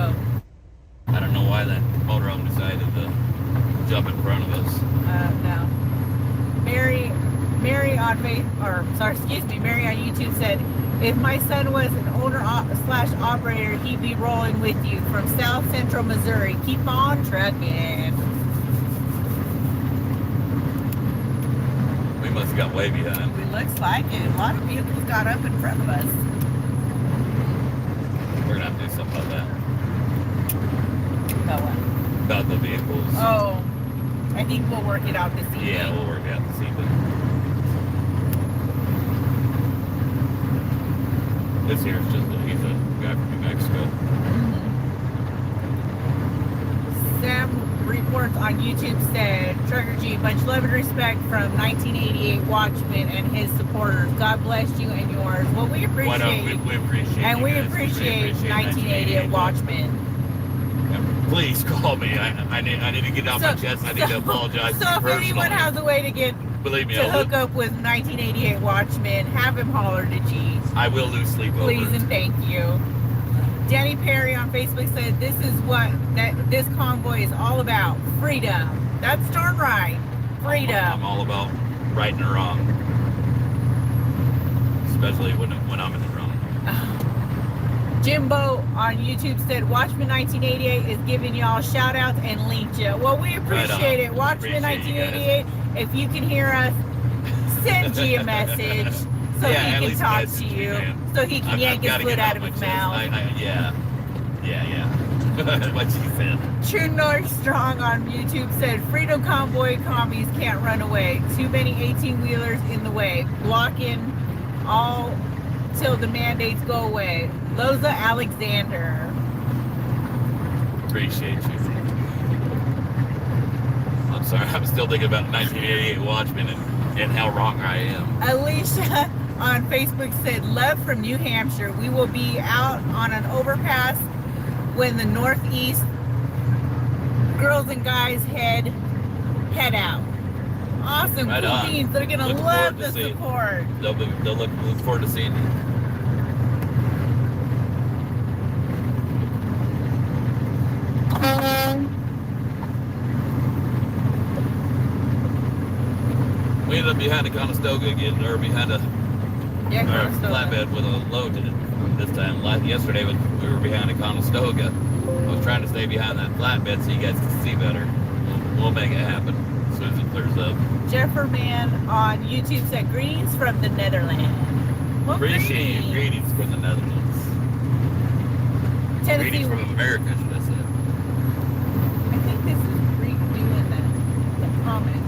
Q: I don't know why that motorhome decided to jump in front of us.
M: No. Mary on Mary on YouTube said, if my son was an owner/operator, he'd be rolling with you from South Central Missouri. Keep on trucking.
Q: We must have got way behind.
M: It looks like it. A lot of vehicles got up in front of us.
Q: We're gonna have to do something about that.
M: About what?
Q: About the vehicles.
M: Oh, I think we'll work it out this evening.
Q: Yeah, we'll work it out this evening. This here is just he's a guy from New Mexico.
M: Sam reports on YouTube said, Trucker G, much love and respect from 1988 Watchman and his supporters. God bless you and yours. Well, we appreciate
Q: we appreciate
M: and we appreciate 1988 Watchman.
Q: Please call me. I need to get off my chest. I need to apologize.
M: So if anyone has a way to get
Q: believe me,
M: to hook up with 1988 Watchmen, have him holler to G.
Q: I will lose sleep over
M: Please and thank you. Danny Perry on Facebook said, this is what this convoy is all about. Freedom. That's darn right. Freedom.
Q: I'm all about right and wrong. Especially when I'm in the wrong.
M: Jimbo on YouTube said, Watchman 1988 is giving y'all shout outs and linked you. Well, we appreciate it. Watchman 1988, if you can hear us, send G a message so he can talk to you. So he can yank his foot out of his mouth.
Q: Yeah. What she said.
M: True North Strong on YouTube said, Freedom Convoy commies can't run away. Too many 18-wheelers in the way. Blocking all till the mandates go away. Loza Alexander.
Q: Appreciate you. I'm sorry, I'm still thinking about 1988 Watchmen and how wrong I am.
M: Alicia on Facebook said, love from New Hampshire. We will be out on an overpass when the Northeast girls and guys head out. Awesome,
Q: right
M: cool beans. They're gonna love the support.
Q: They'll look forward to seeing you. We ended up behind a Conestoga again, or behind a flatbed with a load in it this time. Yesterday we were behind a Conestoga. I was trying to stay behind that flatbed so you guys can see better. We'll make it happen as soon as it clears up.
M: Jefferman on YouTube said, greetings from the Netherlands. Well,
Q: appreciate you. Greetings from the Netherlands.
M: Tennessee.
Q: Greetings from America, should I say.
M: I think this is redoing the comment.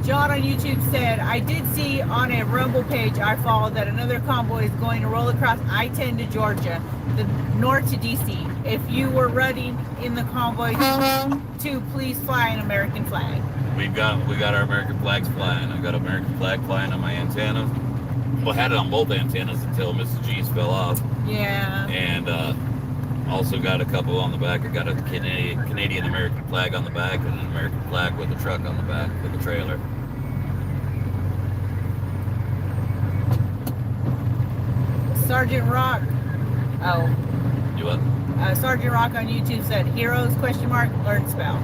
M: John on YouTube said, I did see on a Rumble page I followed that another convoy is going to roll across I-10 to Georgia, the north to DC. If you were running in the convoy to please fly an American flag.
Q: We got our American flags flying. I've got an American flag flying on my antennas. Well, I had it on both antennas until Mrs. G's fell off.
M: Yeah.
Q: And also got a couple on the back. I got a Canadian American flag on the back and an American flag with a truck on the back with a trailer.
M: Sergeant Rock. Oh.
Q: You what?
M: Sergeant Rock on YouTube said, heroes, learn spell.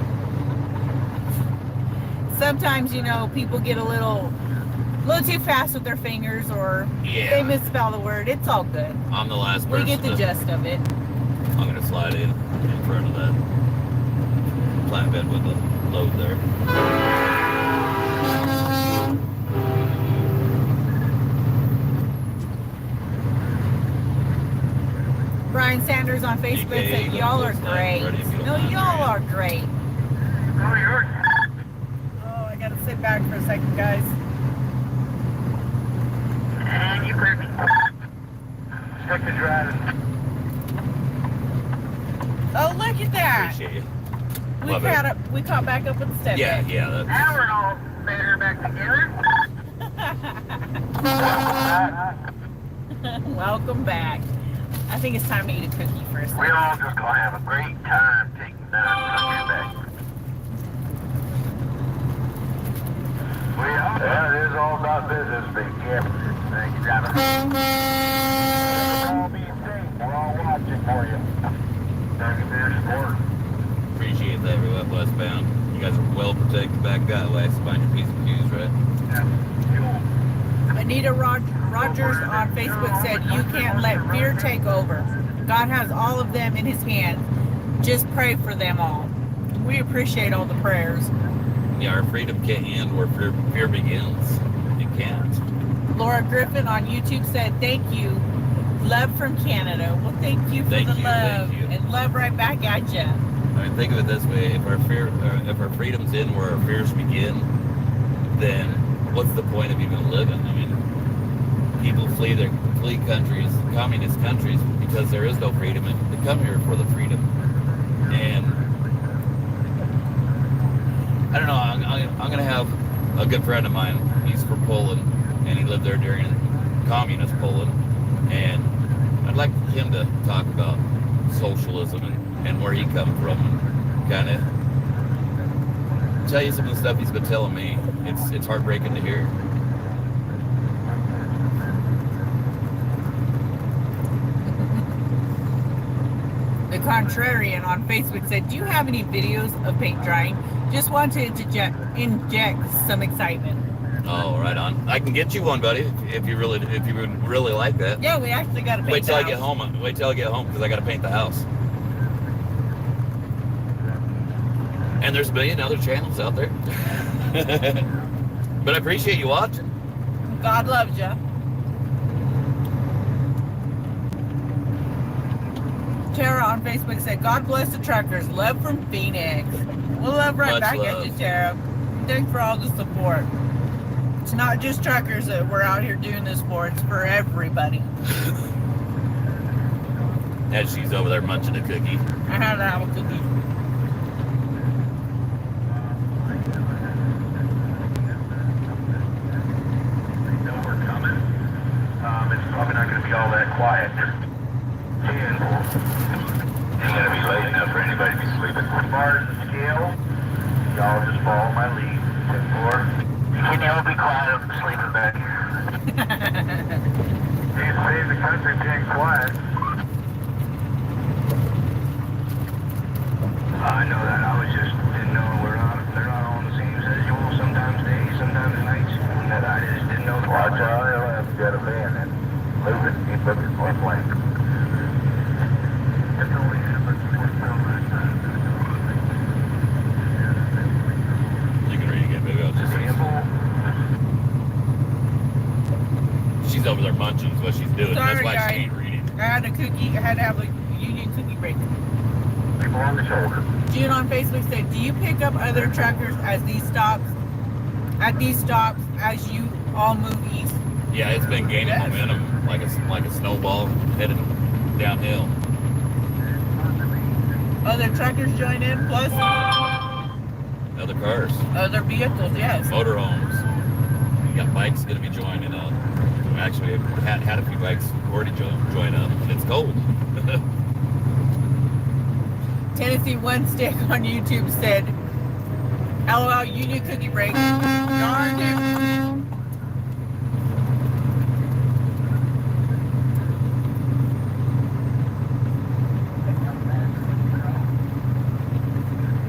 M: Sometimes, you know, people get a little too fast with their fingers or they misspell the word. It's all good.
Q: I'm the last person.
M: We get the gist of it.
Q: I'm going to slide in front of that flatbed with the load there.
M: Brian Sanders on Facebook said, y'all are great. No, y'all are great. Oh, I got to sit back for a second, guys.
O: And you cleared me. Stick to driving.
M: Oh, look at that.
Q: Appreciate you.
M: We caught back up with the step.
Q: Yeah.
O: Now we're all better back together.
M: Welcome back. I think it's time to eat a cookie first.
O: We all just gonna have a great time taking that cookie back. Yeah, it is all about business, big Jim. Thank you, driver. All be safe. We're all watching for you. Thank you for your support.
Q: Appreciate that, everyone westbound. You guys are well protected back that way, so find your P's and Q's, right?
O: Yeah.
M: Anita Rogers on Facebook said, you can't let fear take over. God has all of them in his hands. Just pray for them all. We appreciate all the prayers.
Q: Yeah, our freedom can't end where fear begins. It can't.
M: Laura Griffin on YouTube said, thank you. Love from Canada. Well, thank you for the love. And love right back at you.
Q: I mean, think of it this way: if our freedoms end where our fears begin, then what's the point of even living? I mean, people flee countries, communist countries, because there is no freedom, and they come here for the freedom. And I don't know. I'm gonna have a good friend of mine. He's from Poland, and he lived there during communist Poland. And I'd like him to talk about socialism and where he come from, and kind of tell you some of the stuff he's been telling me. It's heartbreaking to hear.
M: The Contrarian on Facebook said, do you have any videos of paint drying? Just wanted to inject some excitement.
Q: Oh, right on. I can get you one, buddy, if you would really like that.
M: Yeah, we actually got to paint
Q: Wait till
M: the
Q: I get home. Wait till I get home, because I got to paint the house. And there's a million other channels out there. But I appreciate you watching.
M: God loves you. Tara on Facebook said, God bless the truckers. Love from Phoenix. We'll love right back at you, Tara. Thanks for all the support. It's not just truckers that we're out here doing this for. It's for everybody.
Q: As she's over there munching a cookie.
M: I had to have a cookie.
O: It's probably not going to be all that quiet. Ain't going to be late enough for anybody to be sleeping. As far as the scale, y'all just follow my lead. 10-4. Can y'all be quiet? I'm sleeping back here. You save the country being quiet. I know that. I was just didn't know they're not on the same schedule. Sometimes days, sometimes nights. And that I just didn't know. Watch out, I've got a van and move it. Keep looking for a plane.
Q: You can read again, maybe I'll just she's over there munching is what she's doing.
M: Sorry,
Q: that's why
M: guys.
Q: she ain't reading.
M: I had a cookie. I had to have a union cookie break.
O: People on the shoulder.
M: June on Facebook said, do you pick up other truckers as these stops at these stops as you all move east.
Q: Yeah, it's been gaining momentum like a snowball headed downhill.
M: Other truckers join in, plus
Q: Other cars.
M: other vehicles, yes.
Q: Motorhomes. You got bikes going to be joining up. We actually had a few bikes already join up, and it's cold.
M: Tennessee One Stick on YouTube said, LOL, Union Cookie Break. Darn it.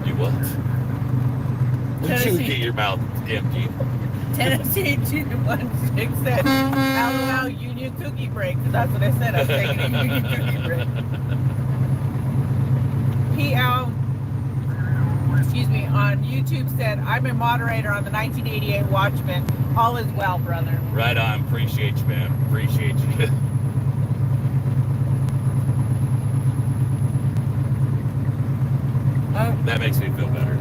Q: You what? You
M: Tennessee.
Q: get your mouth empty.
M: Tennessee 216 said, LOL, Union Cookie Break. Because that's what I said. I was taking a Union Cookie Break. PL, excuse me, on YouTube said, I'm a moderator on the 1988 Watchmen. All is well, brother.
Q: Right on. Appreciate you, man. Appreciate you. That makes me feel better.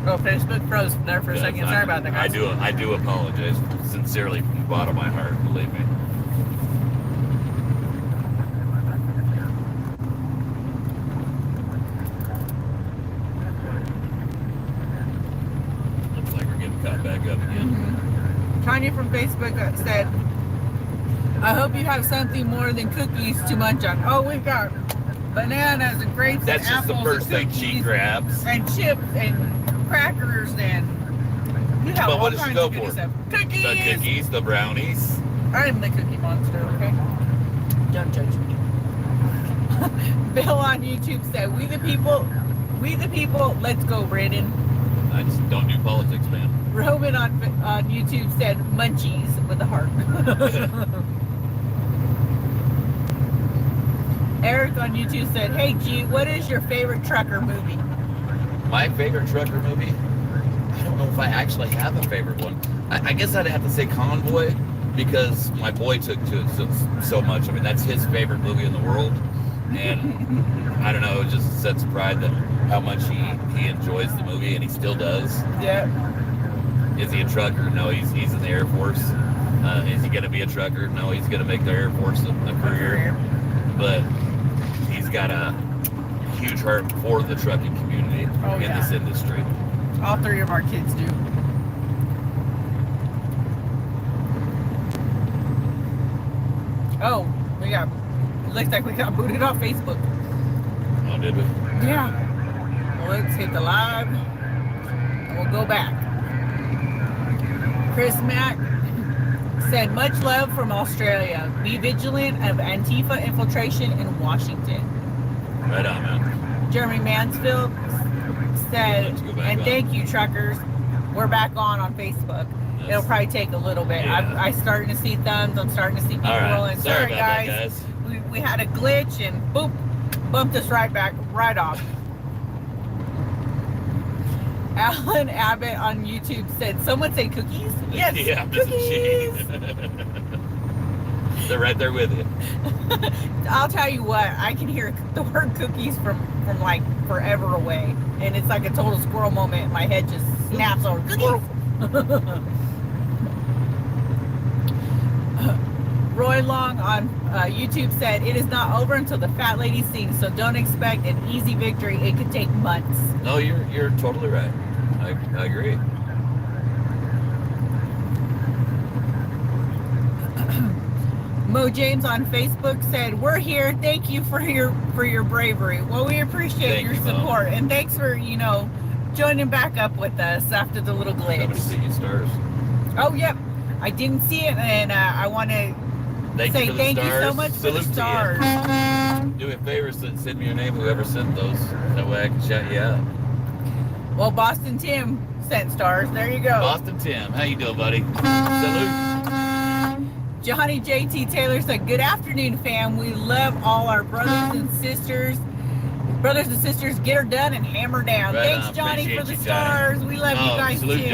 M: Oh, Facebook froze there for a second. Sorry about that, guys.
Q: I do apologize sincerely from the bottom of my heart. Believe me. Looks like we're getting caught back up again.
M: Tanya from Facebook said, I hope you have something more than cookies to munch on. Oh, we've got bananas and grapes
Q: That's
M: and
Q: just the
M: apples
Q: first
M: and
Q: thing she grabs.
M: and chips and crackers and we have
Q: But
M: all
Q: what does she
M: kinds
Q: go
M: of good
Q: for?
M: stuff. Cookies!
Q: The cookies, the brownies.
M: I'm the cookie monster, okay? Don't judge me. Bill on YouTube said, we the people, let's go, Brandon.
Q: I just don't do politics, man.
M: Roman on YouTube said, munchies with a heart. Eric on YouTube said, hey G, what is your favorite trucker movie?
Q: My favorite trucker movie? I don't know if I actually have a favorite one. I guess I'd have to say Convoy, because my boy took to it so much. I mean, that's his favorite movie in the world. And I don't know, it just sets pride that how much he enjoys the movie, and he still does.
M: Yeah.
Q: Is he a trucker? No, he's in the Air Force. Is he going to be a trucker? No, he's going to make the Air Force a career. But he's got a huge heart for the trucking community in this industry.
M: All three of our kids do. Oh, looks like we got booted off Facebook.
Q: Oh, did we?
M: Yeah. Well, let's hit the live and we'll go back. Chris Mack said, much love from Australia. Be vigilant of Antifa infiltration in Washington.
Q: Right on, man.
M: Jeremy Mansfield said, and thank you, truckers. We're back on Facebook. Yes. It'll probably take a little bit. Yeah. I'm starting to see thumbs. I'm starting to see people rolling. Sorry guys.
Q: That, guys.
M: We had a glitch and boop, bumped us right off. Alan Abbott on YouTube said, someone say cookies? Yes,
Q: yeah,
M: cookies.
Q: They're right there with you.
M: I'll tell you what, I can hear the word cookies from like forever away. And it's like a total squirrel moment. My head just snaps over. Cookies. Roy Long on YouTube said, it is not over until the fat lady sings, so don't expect an easy victory. It could take months.
Q: No, you're totally right. I agree.
M: Mo James on Facebook said, we're here. Thank you for your bravery. Well, we appreciate your support. And thanks for, joining back up with us after the little glitch.
Q: Coming to see you, stars.
M: Oh, yep. I didn't see it, and I want to say thank you so much for the stars.
Q: Do me a favor, send me your name, whoever sent those. That way I can shout you out.
M: Well, Boston Tim sent stars. There you go.
Q: Boston Tim. How you doing, buddy? Salute.
M: Johnny JT Taylor said, good afternoon, fam. We love all our brothers and sisters. Brothers and sisters, get her done and hammer down.
Q: Right
M: Thanks,
Q: on.
M: Johnny,
Q: Appreciate
M: for the
Q: you,
M: stars.
Q: Johnny.
M: We love you guys,
Q: salute,
M: too.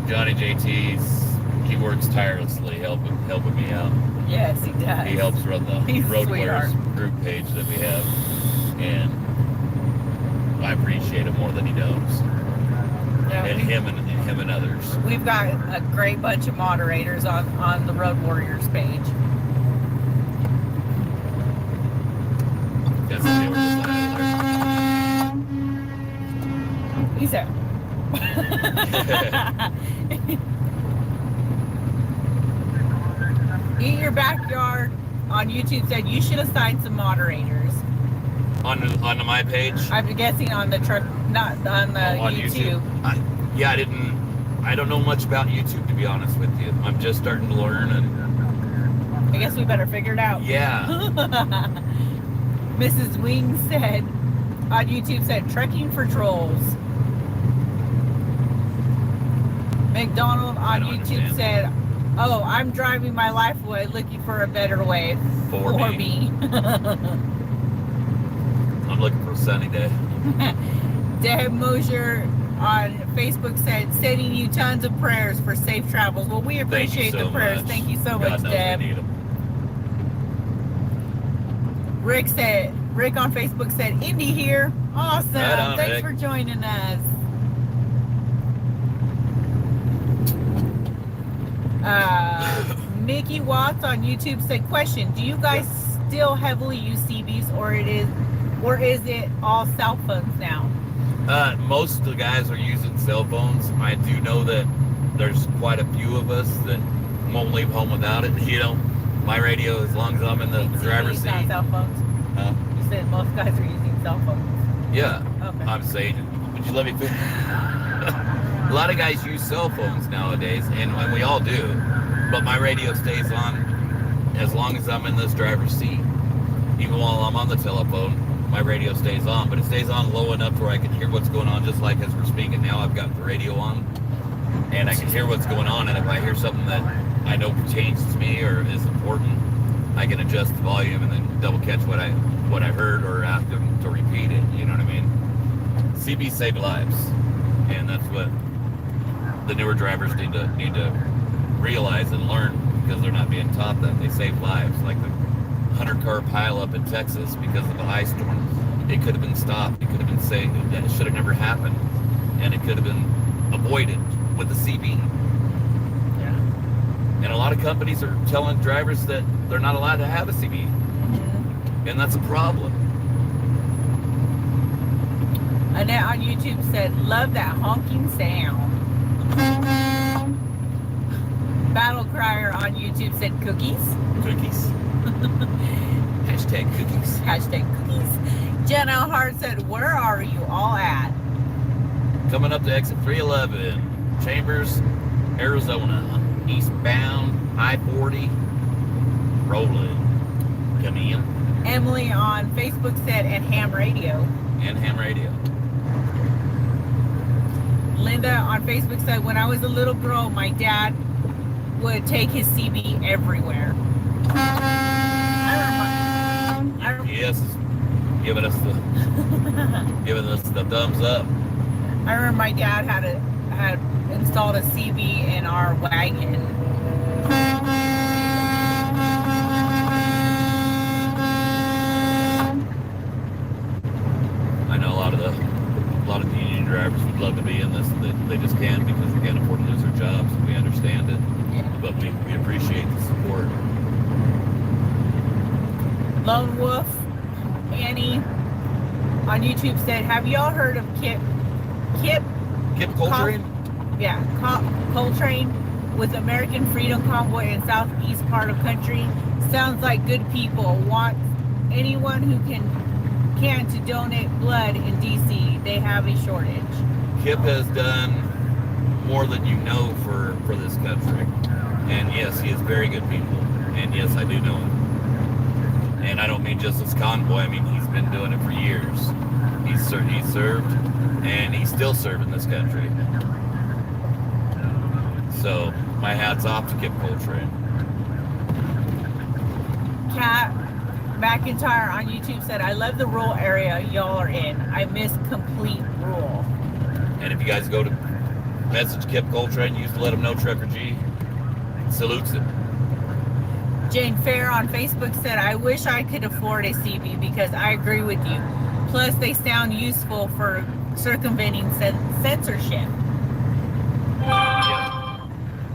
Q: Johnny JT's, he works tirelessly helping me out.
M: Yes, he does.
Q: He helps run the
M: He's
Q: Road
M: sweetheart.
Q: Warriors group page that we have. And I appreciate it more than he knows.
M: Yeah,
Q: And him and others.
M: We've got a great bunch of moderators on the Road Warriors page.
Q: That's what they were just
M: He said. Eat Your Backyard on YouTube said you should assign some moderators.
Q: On my page?
M: I'm guessing on the truck, not on the
Q: on
M: YouTube.
Q: I don't know much about YouTube, to be honest with you. I'm just starting to learn, and
M: I guess we better figure it out.
Q: Yeah.
M: Mrs. Wing said on YouTube said trekking for trolls. McDonald on YouTube said, "Oh, I'm driving my life away, looking for a better way for me."
Q: I'm looking for a sunny day.
M: Deb Mosier on Facebook said, "Sending you tons of prayers for safe travels." Well, we appreciate the prayers.
Q: Much.
M: Thank you so
Q: God
M: much,
Q: knows
M: Deb.
Q: we need 'em.
M: Rick on Facebook said, "Indy here. Awesome.
Q: Right on,
M: Thanks
Q: Rick.
M: for joining us." Mickey Watts on YouTube said, "Question: do you guys still heavily use CBs, or is it all cell phones now?"
Q: Most of the guys are using cell phones. I do know that there's quite a few of us that won't leave home without it. You know, my radio, as long as I'm in the driver's seat.
M: Not cell phones.
Q: Huh?
M: You said most guys are using cell phones.
Q: Yeah.
M: Okay.
Q: I'm saying, would you let me finish? A lot of guys use cell phones nowadays, and we all do. But my radio stays on as long as I'm in this driver's seat. Even while I'm on the telephone, my radio stays on, but it stays on low enough where I can hear what's going on, just like as we're speaking now. I've got the radio on, and I can hear what's going on, and if I hear something that I know pertains to me or is important, I can adjust the volume and then double catch what I heard or ask them to repeat it, you know what I mean? CBs save lives, and that's what the newer drivers need to realize and learn, because they're not being taught that. They save lives, like the 100-car pileup in Texas because of the ice storm. It could have been stopped. It could have been saved. It should have never happened, and it could have been avoided with the CB.
M: Yeah.
Q: And a lot of companies are telling drivers that they're not allowed to have a CB, and that's a problem.
M: Annette on YouTube said, "Love that honking sound." Battle Crier on YouTube said, "Cookies."
Q: Cookies. Hashtag cookies.
M: Hashtag cookies. Jenna Hart said, "Where are you all at?"
Q: Coming up to exit 311, Chambers, Arizona, eastbound, I-40, rolling. Come in.
M: Emily on Facebook said, "And ham radio."
Q: And ham radio.
M: Linda on Facebook said, "When I was a little girl, my dad would take his CB everywhere."
Q: Yes, giving us the thumbs up.
M: I remember my dad had installed a CB in our wagon.
Q: I know a lot of the union drivers would love to be in this, they just can't because they can't afford to lose their jobs. We understand it, but we appreciate the support.
M: Lone Wolf Annie on YouTube said, "Have y'all heard of Kip
Q: Coltrane?"
M: Coltrane with American Freedom Convoy in southeast part of country. Sounds like good people. Want anyone who can to donate blood in DC. They have a shortage."
Q: Kip has done more than you know for this country, and yes, he is very good people, and yes, I do know him. And I don't mean just as convoy. I mean, he's been doing it for years. He's served, and he's still serving this country. So my hat's off to Kip Coltrane.
M: Kat McIntyre on YouTube said, "I love the rural area y'all are in. I miss complete rural."
Q: And if you guys go to message Kip Coltrane, you used to let him know Trucker G salutes him.
M: Jane Fair on Facebook said, "I wish I could afford a CB because I agree with you. Plus, they sound useful for circumventing censorship.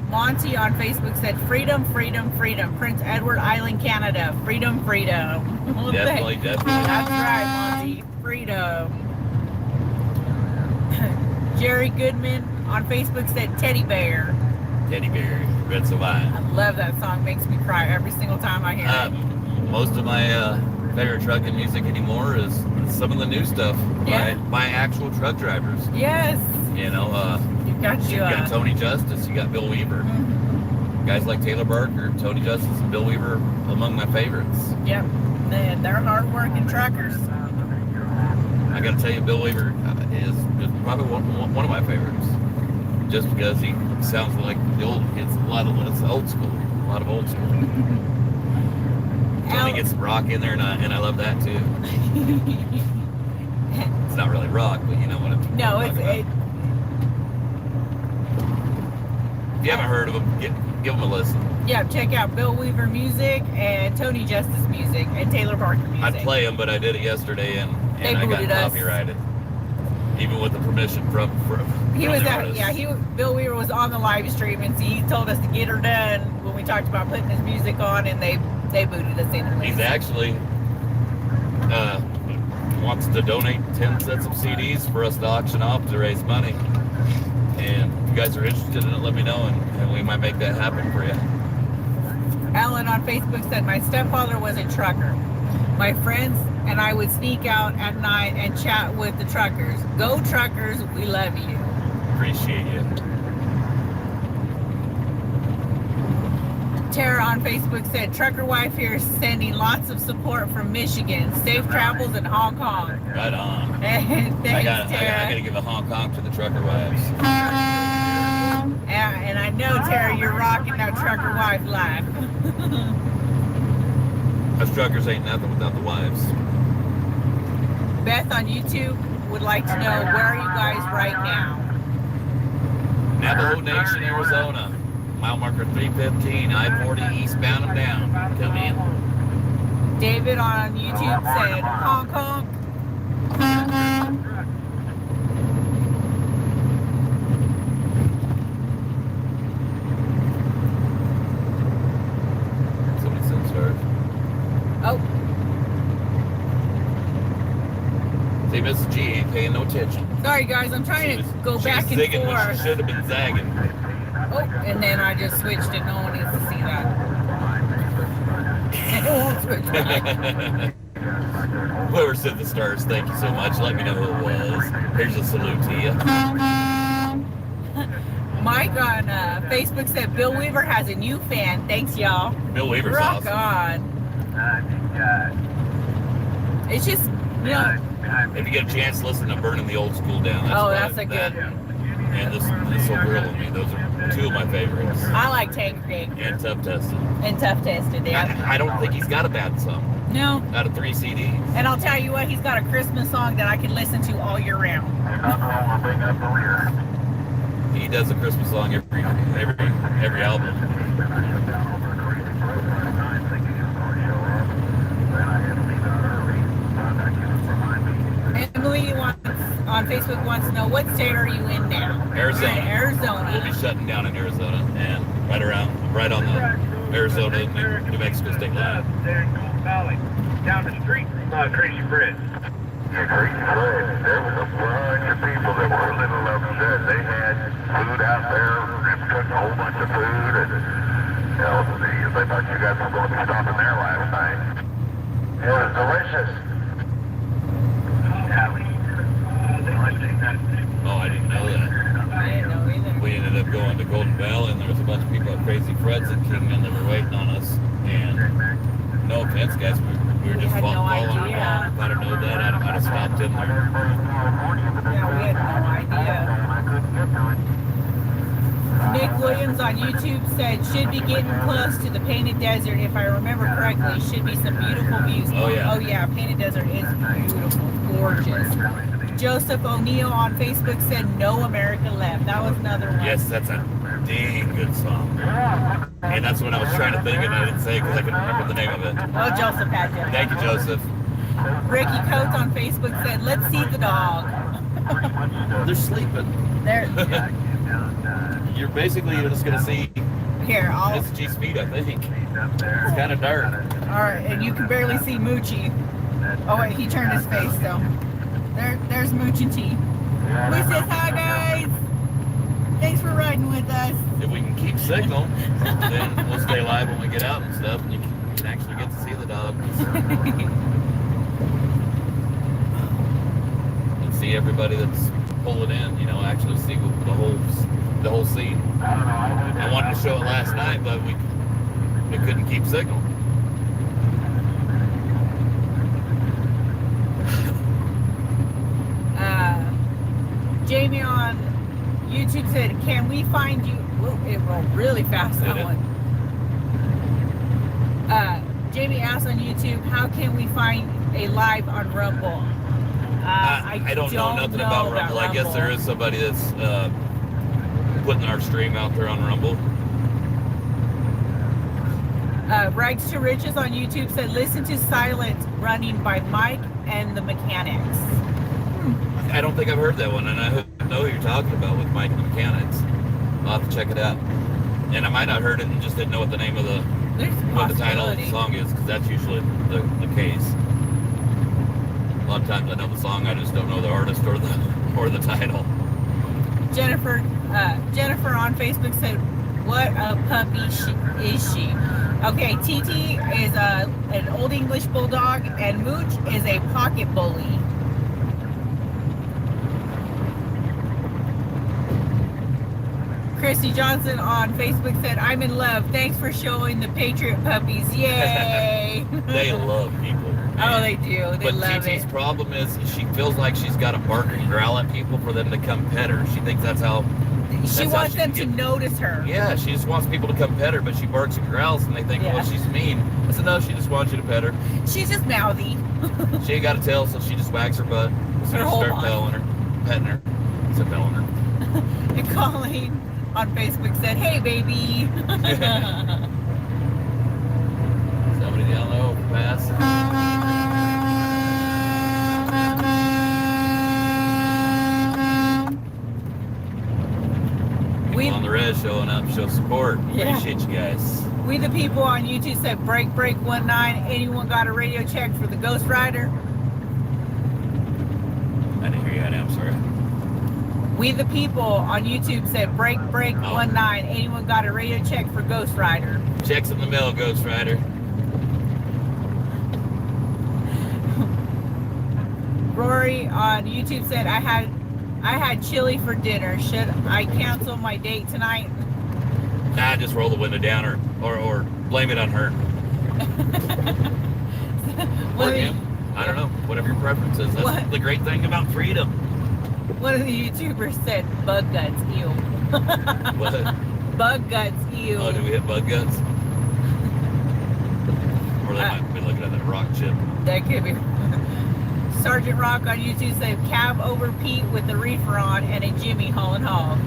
M: Monty on Facebook said, freedom, freedom, freedom. Prince Edward Island, Canada. Freedom, freedom.
Q: Definitely.
M: That's right, Monty. Freedom. Jerry Goodman on Facebook said, teddy bear.
Q: Teddy bear, Red Savine.
M: I love that song. Makes me cry every single time I hear it.
Q: Most of my favorite trucking music anymore is some of the new stuff by actual truck drivers.
M: Yes.
Q: You know,
M: you
Q: got Tony Justice, you got Bill Weaver.
M: Mm-hmm.
Q: Guys like Taylor Barker, Tony Justice, and Bill Weaver among my favorites.
M: Yep, they're hard-working truckers.
Q: I got to tell you, Bill Weaver is probably one of my favorites, just because he sounds like the old. It's old school, a lot of old school. Tony gets rock in there, and I love that too. It's not really rock, but you know what I'm.
M: No, it's.
Q: If you haven't heard of him, give him a listen.
M: Yeah, check out Bill Weaver music and Tony Justice music and Taylor Barker music.
Q: I'd play them, but I did it yesterday, and I got copyrighted, even with the permission from
M: he was out. Yeah, Bill Weaver was on the live stream, and he told us to get her done when we talked about putting his music on, and they booted us in.
Q: He's actually wants to donate 10 sets of CDs for us to auction off to raise money. And if you guys are interested in it, let me know, and we might make that happen for you.
M: Alan on Facebook said, my stepfather was a trucker. My friends and I would sneak out at night and chat with the truckers. Go truckers, we love you.
Q: Appreciate you.
M: Tara on Facebook said, trucker wife here is sending lots of support from Michigan. Safe travels in Hong Kong.
Q: Right on.
M: Thanks, Tara.
Q: I gotta give a Hong Kong to the trucker wives.
M: And I know, Tara, you're rocking that trucker wife life.
Q: Us truckers ain't nothing without the wives.
M: Beth on YouTube would like to know, where are you guys right now?
Q: Navajo Nation, Arizona. Mile marker 315, I-40 eastbound and down. Come in.
M: David on YouTube said, Hong Kong.
Q: Somebody said start.
M: Oh.
Q: See, Mrs. G ain't paying no attention.
M: Sorry, guys, I'm trying to go back and
Q: zigging when
M: forth.
Q: she should have been zagging.
M: Oh, and then I just switched it. No one needs to see that. It won't switch back.
Q: Whoever said the stars, thank you so much. Let me know who it was. Here's a salute to you.
M: Mike on Facebook said Bill Weaver has a new fan. Thanks, y'all.
Q: Bill Weaver's
M: Rock
Q: awesome.
M: on. It's just, you know.
Q: If you get a chance, listen to Burning the Old School Down.
M: That's a good one.
Q: And this Old Girl with Me. Those are two of my favorites.
M: I like Tank Rig.
Q: And Tough Tested.
M: Yeah.
Q: I don't think he's got a bad song.
M: No.
Q: Out of 3 CDs.
M: And I'll tell you what, he's got a Christmas song that I can listen to all year round.
Q: He does a Christmas song every album.
M: Emily on Facebook wants to know, what state are you in now?
Q: Arizona.
M: You're in Arizona.
Q: We'll be shutting down in Arizona and right on the Arizona New Mexico state line.
O: Down the street from Crazy Bridge. Crazy Bridge. There was a bunch of people that were a little upset. They had food out there, and cooking a whole bunch of food, and they thought you guys were going to be stopping there last night. It was delicious.
Q: Oh, I didn't know that.
M: I didn't know either.
Q: We ended up going to Golden Valley, and there was a bunch of people at Crazy Fred's at Kingman that were waiting on us. And no offense, guys, we were just following along. If I'd have known that, I'd have stopped in there.
M: Yeah, we had no idea. Nick Williams on YouTube said, should be getting close to the Painted Desert. If I remember correctly, should be some beautiful views.
Q: Oh, yeah.
M: Oh, yeah, Painted Desert is beautiful, gorgeous. Joseph O'Neill on Facebook said, No America Left. That was another one.
Q: Yes, that's a dang good song. And that's what I was trying to think, and I didn't say because I couldn't remember the name of it.
M: Oh, Joseph had you.
Q: Thank you, Joseph.
M: Ricky Coates on Facebook said, let's see the dog.
Q: They're sleeping. You're basically just going to see
M: Here,
Q: Miss G's feet, I think. It's kind of dark.
M: All right, and you can barely see Moochie. Oh wait, he turned his face though. There's Moochie T. Who says hi, guys? Thanks for riding with us.
Q: If we can keep signal, then we'll stay live when we get out and stuff, and you can actually get to see the dogs. And see everybody that's pulling in, you know, actually see the whole scene. I wanted to show it last night, but we couldn't keep signal.
M: Jamie on YouTube said, can we find you? Whoa, it rolled really fast, that one. Jamie asked on YouTube, how can we find a live on Rumble?
Q: I don't know nothing about Rumble. I guess there is somebody that's putting our stream out there on Rumble.
M: Rags to Riches on YouTube said, listen to Silent Running by Mike and the Mechanics.
Q: I don't think I've heard that one, and I know what you're talking about with Mike and the Mechanics. I'll have to check it out. And I might not have heard it and just didn't know what the name of what the title of the song is, because that's usually the case. A lot of times I know the song, I just don't know the artist or the title.
M: Jennifer on Facebook said, what a puppy is she? Okay, TT is an Old English Bulldog, and Mooch is a pocket bully. Christy Johnson on Facebook said, I'm in love. Thanks for showing the Patriot puppies. Yay!
Q: They love people.
M: Oh, they do. They love it.
Q: But TT's problem is she feels like she's got to bark and growl at people for them to come pet her. She thinks that's how...
M: She wants them to notice her.
Q: Yeah, she just wants people to come pet her, but she barks and growls, and they think, well, she's mean. I said, no, she just wants you to pet her.
M: She's just mouthy.
Q: She ain't got a tail, so she just wags her butt. So you start petting her. So petting her.
M: And Colleen on Facebook said, hey, baby.
Q: Somebody down the overpass. On the res showing up, show support. Appreciate you guys.
M: We the people on YouTube said, break 19. Anyone got a radio check for the Ghost Rider?
Q: I didn't hear you, I'm sorry.
M: We the people on YouTube said, break 19. Anyone got a radio check for Ghost Rider?
Q: Checks in the mail, Ghost Rider.
M: Rory on YouTube said, I had chili for dinner. Should I cancel my date tonight?
Q: Nah, just roll the window down or blame it on her. Or him. I don't know. Whatever your preference is. That's the great thing about freedom.
M: One of the YouTubers said, bug guts, ew.
Q: What?
M: Bug guts, ew.
Q: Oh, do we hit bug guts? Or they might be looking at that rock chip.
M: That could be. Sergeant Rock on YouTube said, cab over Pete with the reefer on and a Jimmy hauling hogs.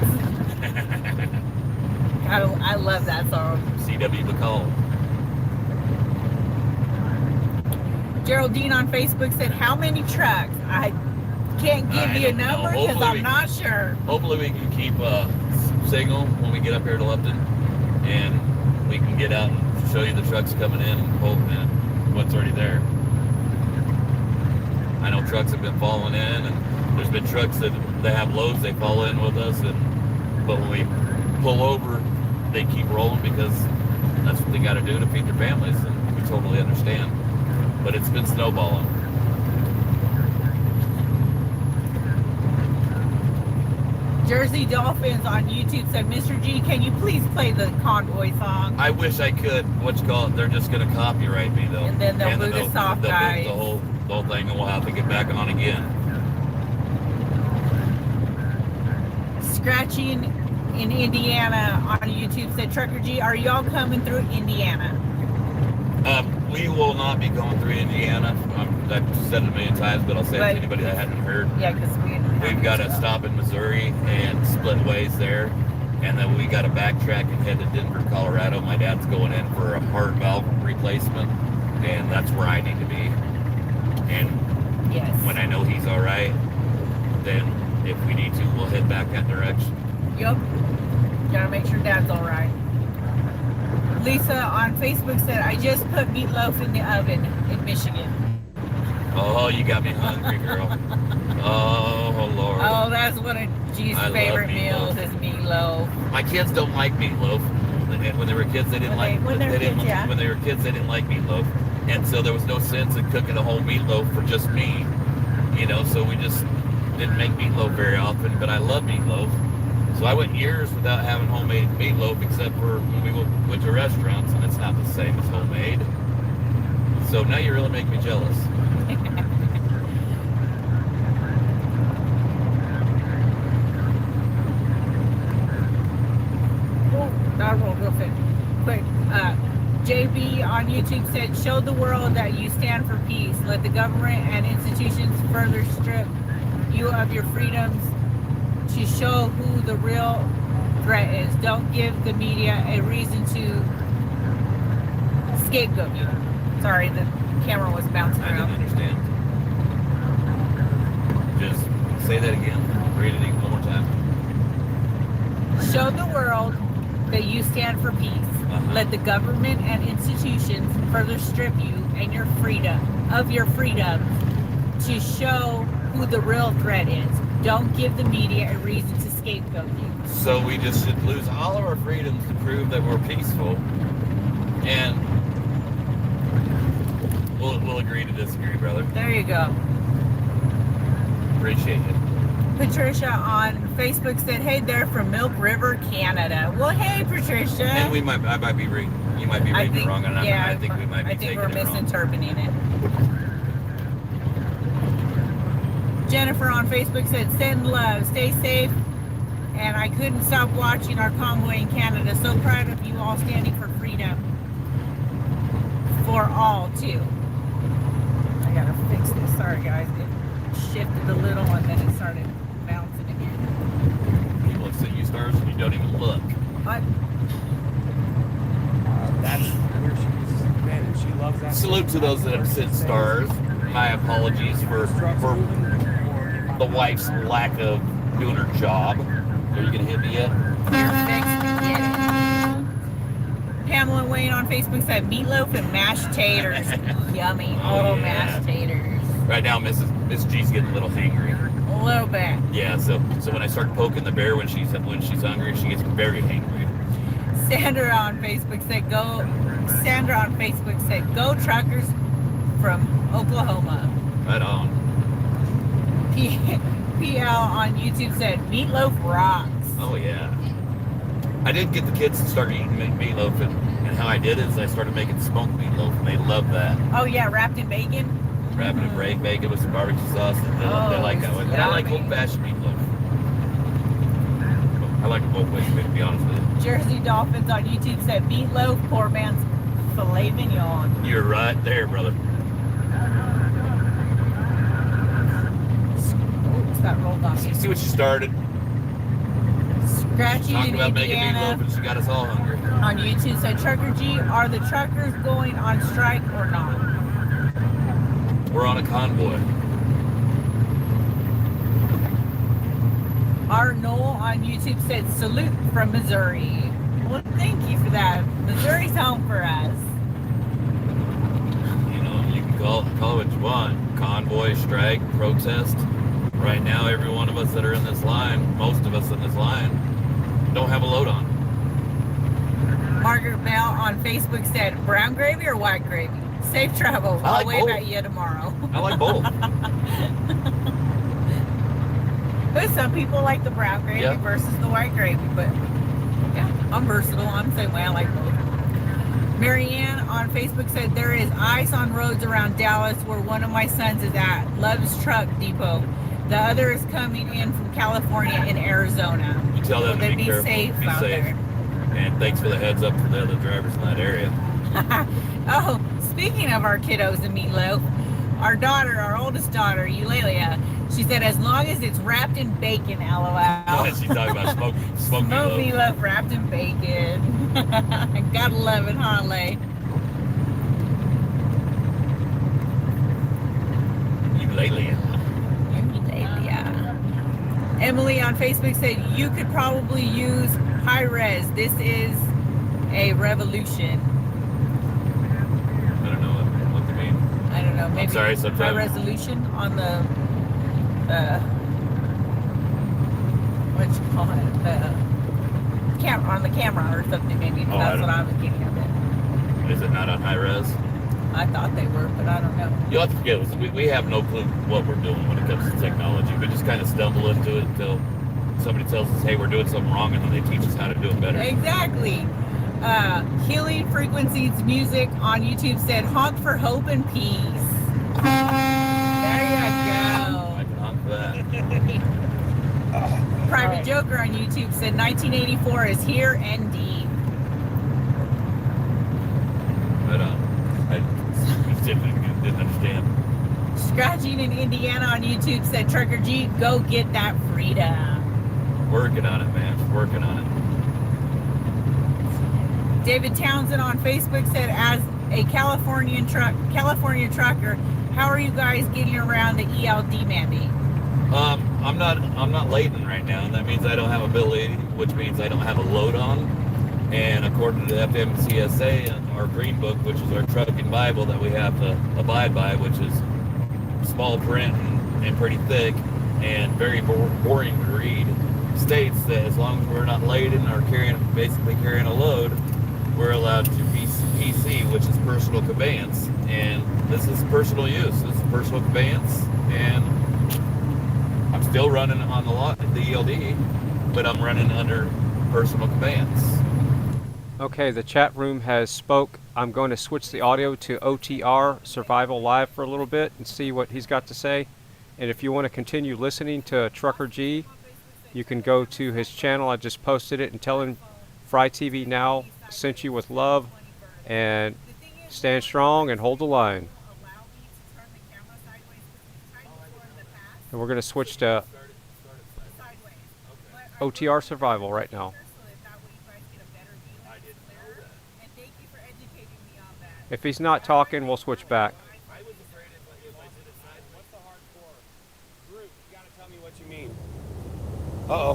M: I love that song.
Q: C.W. McCall.
M: Geraldine on Facebook said, how many trucks? I can't give you a number because I'm not sure.
Q: Hopefully we can keep signal when we get up here to Lupton, and we can get out and show you the trucks coming in and what's already there. I know trucks have been falling in, and there's been trucks that they have loads, they fall in with us, but when we pull over, they keep rolling because that's what they got to do to feed their families, and we totally understand. But it's been snowballing.
M: Jersey Dolphins on YouTube said, Mr. G, can you please play the Convoy song?
Q: I wish I could. They're just going to copyright me, though.
M: And then they'll boot us off, guys.
Q: The whole thing, and we'll have to get back on again.
M: Scratching in Indiana on YouTube said, Trucker G, are y'all coming through Indiana?
Q: We will not be going through Indiana. I've said it a million times, but I'll say it to anybody that hadn't heard.
M: Yeah, because
Q: we've got to stop in Missouri and split ways there, and then we got to backtrack and head to Denver, Colorado. My dad's going in for a heart valve replacement, and that's where I need to be. And when I know he's all right, then if we need to, we'll head back that direction.
M: Yup. Gotta make sure Dad's all right. Lisa on Facebook said, I just put meatloaf in the oven in Michigan.
Q: Oh, you got me hungry, girl. Oh, Lord.
M: Oh, that's one of G's
Q: I
M: favorite
Q: love meatloaf.
M: meals is meatloaf.
Q: My kids don't like meatloaf. And when they were kids, they didn't like.
M: When they were
Q: kids, they didn't like meatloaf, and so there was no sense in cooking a whole meatloaf for just me, you know. So we just didn't make meatloaf very often. But I love meatloaf, so I went years without having homemade meatloaf, except for when we went to restaurants, and it's not the same as homemade. So now you really make me jealous.
M: That will real quick. JB on YouTube said, show the world that you stand for peace. Let the government and institutions further strip you of your freedoms to show who the real threat is. Don't give the media a reason to scapegoat you. Sorry, the camera was bouncing
Q: I
M: around.
Q: didn't understand. Just say that again. Read it one more time.
M: Show the world that you stand for peace. Let the government and institutions further strip you and your freedom to show who the real threat is. Don't give the media a reason to scapegoat you.
Q: So we just should lose all of our freedoms to prove that we're peaceful, and we'll agree to disagree, brother.
M: There you go.
Q: Appreciate it.
M: Patricia on Facebook said, hey there from Milk River, Canada. Well, hey, Patricia.
Q: And I might be reading. You might be reading it wrong, and I think we might be taking
M: we're
Q: it wrong.
M: misinterpreting it. Jennifer on Facebook said, send love, stay safe. And I couldn't stop watching our convoy in Canada. So proud of you all standing for freedom. For all, too. I gotta fix this. Sorry, guys. It shifted a little and then it started bouncing again.
Q: People have sent you stars and you don't even look.
M: What?
U: That's where she's, man, she loves that.
Q: Salute to those that have sent stars. My apologies for the wife's lack of doing her job. Are you gonna hit me yet?
M: Pamela Wayne on Facebook said meatloaf and mashed taters. Yummy. Oh, mashed taters.
Q: Right now, Miss G's getting a little hangry.
M: A little bit.
Q: Yeah, so when I start poking the bear when she's hungry, she gets very hangry.
M: Sandra on Facebook said, go truckers from Oklahoma.
Q: Right on.
M: PL on YouTube said, meatloaf rocks.
Q: Oh yeah. I did get the kids to start eating meatloaf, and how I did is I started making smoked meatloaf, and they love that.
M: Oh yeah, wrapped in bacon?
Q: Wrapped in bacon with some barbecue sauce, and they like that one. But I like old-fashioned meatloaf. I like it both ways, to be honest with you.
M: Jersey Dolphins on YouTube said, meatloaf, poor man's filet mignon.
Q: You're right there, brother.
M: Oops, that rolled off.
Q: See what you started.
M: Scratchy
Q: Talking
M: in
Q: about making
M: Indiana
Q: meatloaf, and she got us all hungry.
M: on YouTube said, Trucker G, are the truckers going on strike or not?
Q: We're on a convoy.
M: Our Noel on YouTube said, salute from Missouri. Well, thank you for that. Missouri's home for us.
Q: You know, you can call it what you want. Convoy, strike, protest. Right now, every one of us that are in this line, most of us in this line, don't have a load on.
M: Margaret Bell on Facebook said, brown gravy or white gravy? Safe travels. I'll wave at you tomorrow.
Q: I like both.
M: But some people like the brown gravy versus the white gravy. But yeah, I'm versatile. I'm the same way. I like both. Marianne on Facebook said, there is ice on roads around Dallas where one of my sons is at. Love's Truck Depot. The other is coming in from California and Arizona.
Q: You tell them to be careful.
M: Safe
Q: be
M: out
Q: safe.
M: there.
Q: And thanks for the heads up for the other drivers in that area.
M: Oh, speaking of our kiddos and meatloaf, our daughter, our oldest daughter, Eulalia, she said, as long as it's wrapped in bacon, LOL.
Q: She's talking about smoked
M: meatloaf wrapped in bacon. Gotta love it, huh, Lay?
Q: Eulalia.
M: Emily on Facebook said you could probably use high res. This is a revolution.
Q: I don't know what you mean.
M: I don't know. Maybe
Q: sorry,
M: high resolution on the what you call it, on the camera or something. Maybe that's what I was getting at.
Q: Is it not on high res?
M: I thought they were, but I don't know.
Q: You'll have to forgive us. We have no clue what we're doing when it comes to technology. We just kind of stumble into it until somebody tells us, hey, we're doing something wrong, and then they teach us how to do it better.
M: Exactly. Healing Frequencies Music on YouTube said, honk for hope and peace. There you go.
Q: I can honk for that.
M: Private Joker on YouTube said, 1984 is here and deep.
Q: But I didn't understand.
M: Scratching in Indiana on YouTube said, Trucker G, go get that freedom.
Q: Working on it, man. Working on it.
M: David Townsend on Facebook said, as a California trucker, how are you guys getting around the ELD mandate?
Q: I'm not laden right now, and that means I don't have a bill 80, which means I don't have a load on. And according to the FMCSA and our Green Book, which is our trucking Bible that we have to abide by, which is small print and pretty thick and very boring to read, states that as long as we're not laden or basically carrying a load, we're allowed to be PC, which is personal conveyance. And this is personal use. This is personal conveyance, and I'm still running on the ELD, but I'm running under personal conveyance.
A: Okay, the chat room has spoke. I'm going to switch the audio to OTR Survival Live for a little bit and see what he's got to say. And if you want to continue listening to Trucker G, you can go to his channel. I just posted it and tell him Fry TV Now sent you with love, and stand strong and hold the line. And we're going to switch to OTR Survival right now. If he's not talking, we'll switch back.
L: Uh-oh.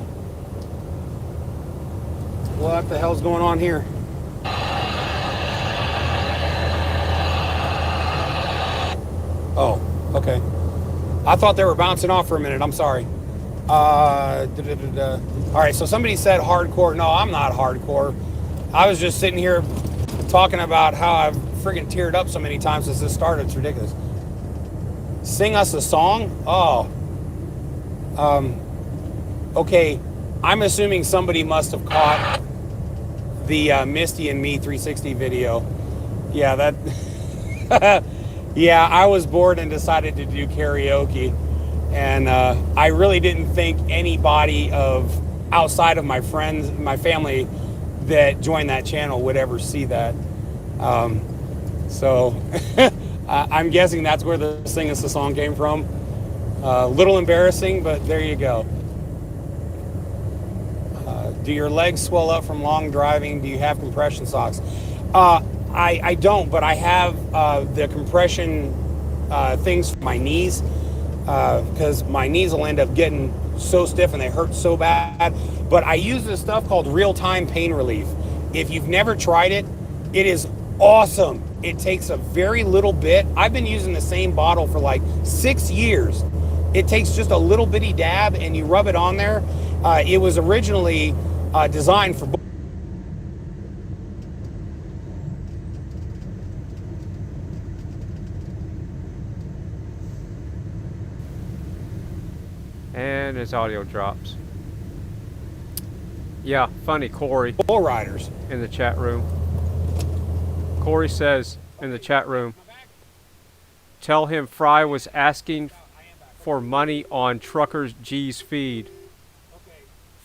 L: What the hell's going on here? Oh, okay. I thought they were bouncing off for a minute. I'm sorry. All right, so somebody said hardcore. No, I'm not hardcore. I was just sitting here talking about how I've friggin' teared up so many times since this started. It's ridiculous. Sing us a song? Oh. Okay, I'm assuming somebody must have caught the Misty and Me 360 video. Yeah, that... yeah, I was bored and decided to do karaoke. And I really didn't think anybody outside of my friends, my family that joined that channel would ever see that. So I'm guessing that's where the Sing Us a Song came from. A little embarrassing, but there you go. Do your legs swell up from long driving? Do you have compression socks? I don't, but I have the compression things for my knees, because my knees will end up getting so stiff and they hurt so bad. But I use this stuff called real-time pain relief. If you've never tried it, it is awesome. It takes a very little bit. I've been using the same bottle for like 6 years. It takes just a little bitty dab and you rub it on there. It was originally designed for...
A: And his audio drops. Yeah, funny, Corey.
L: Bull riders.
A: In the chat room. Corey says in the chat room, tell him Fry was asking for money on Trucker G's feed.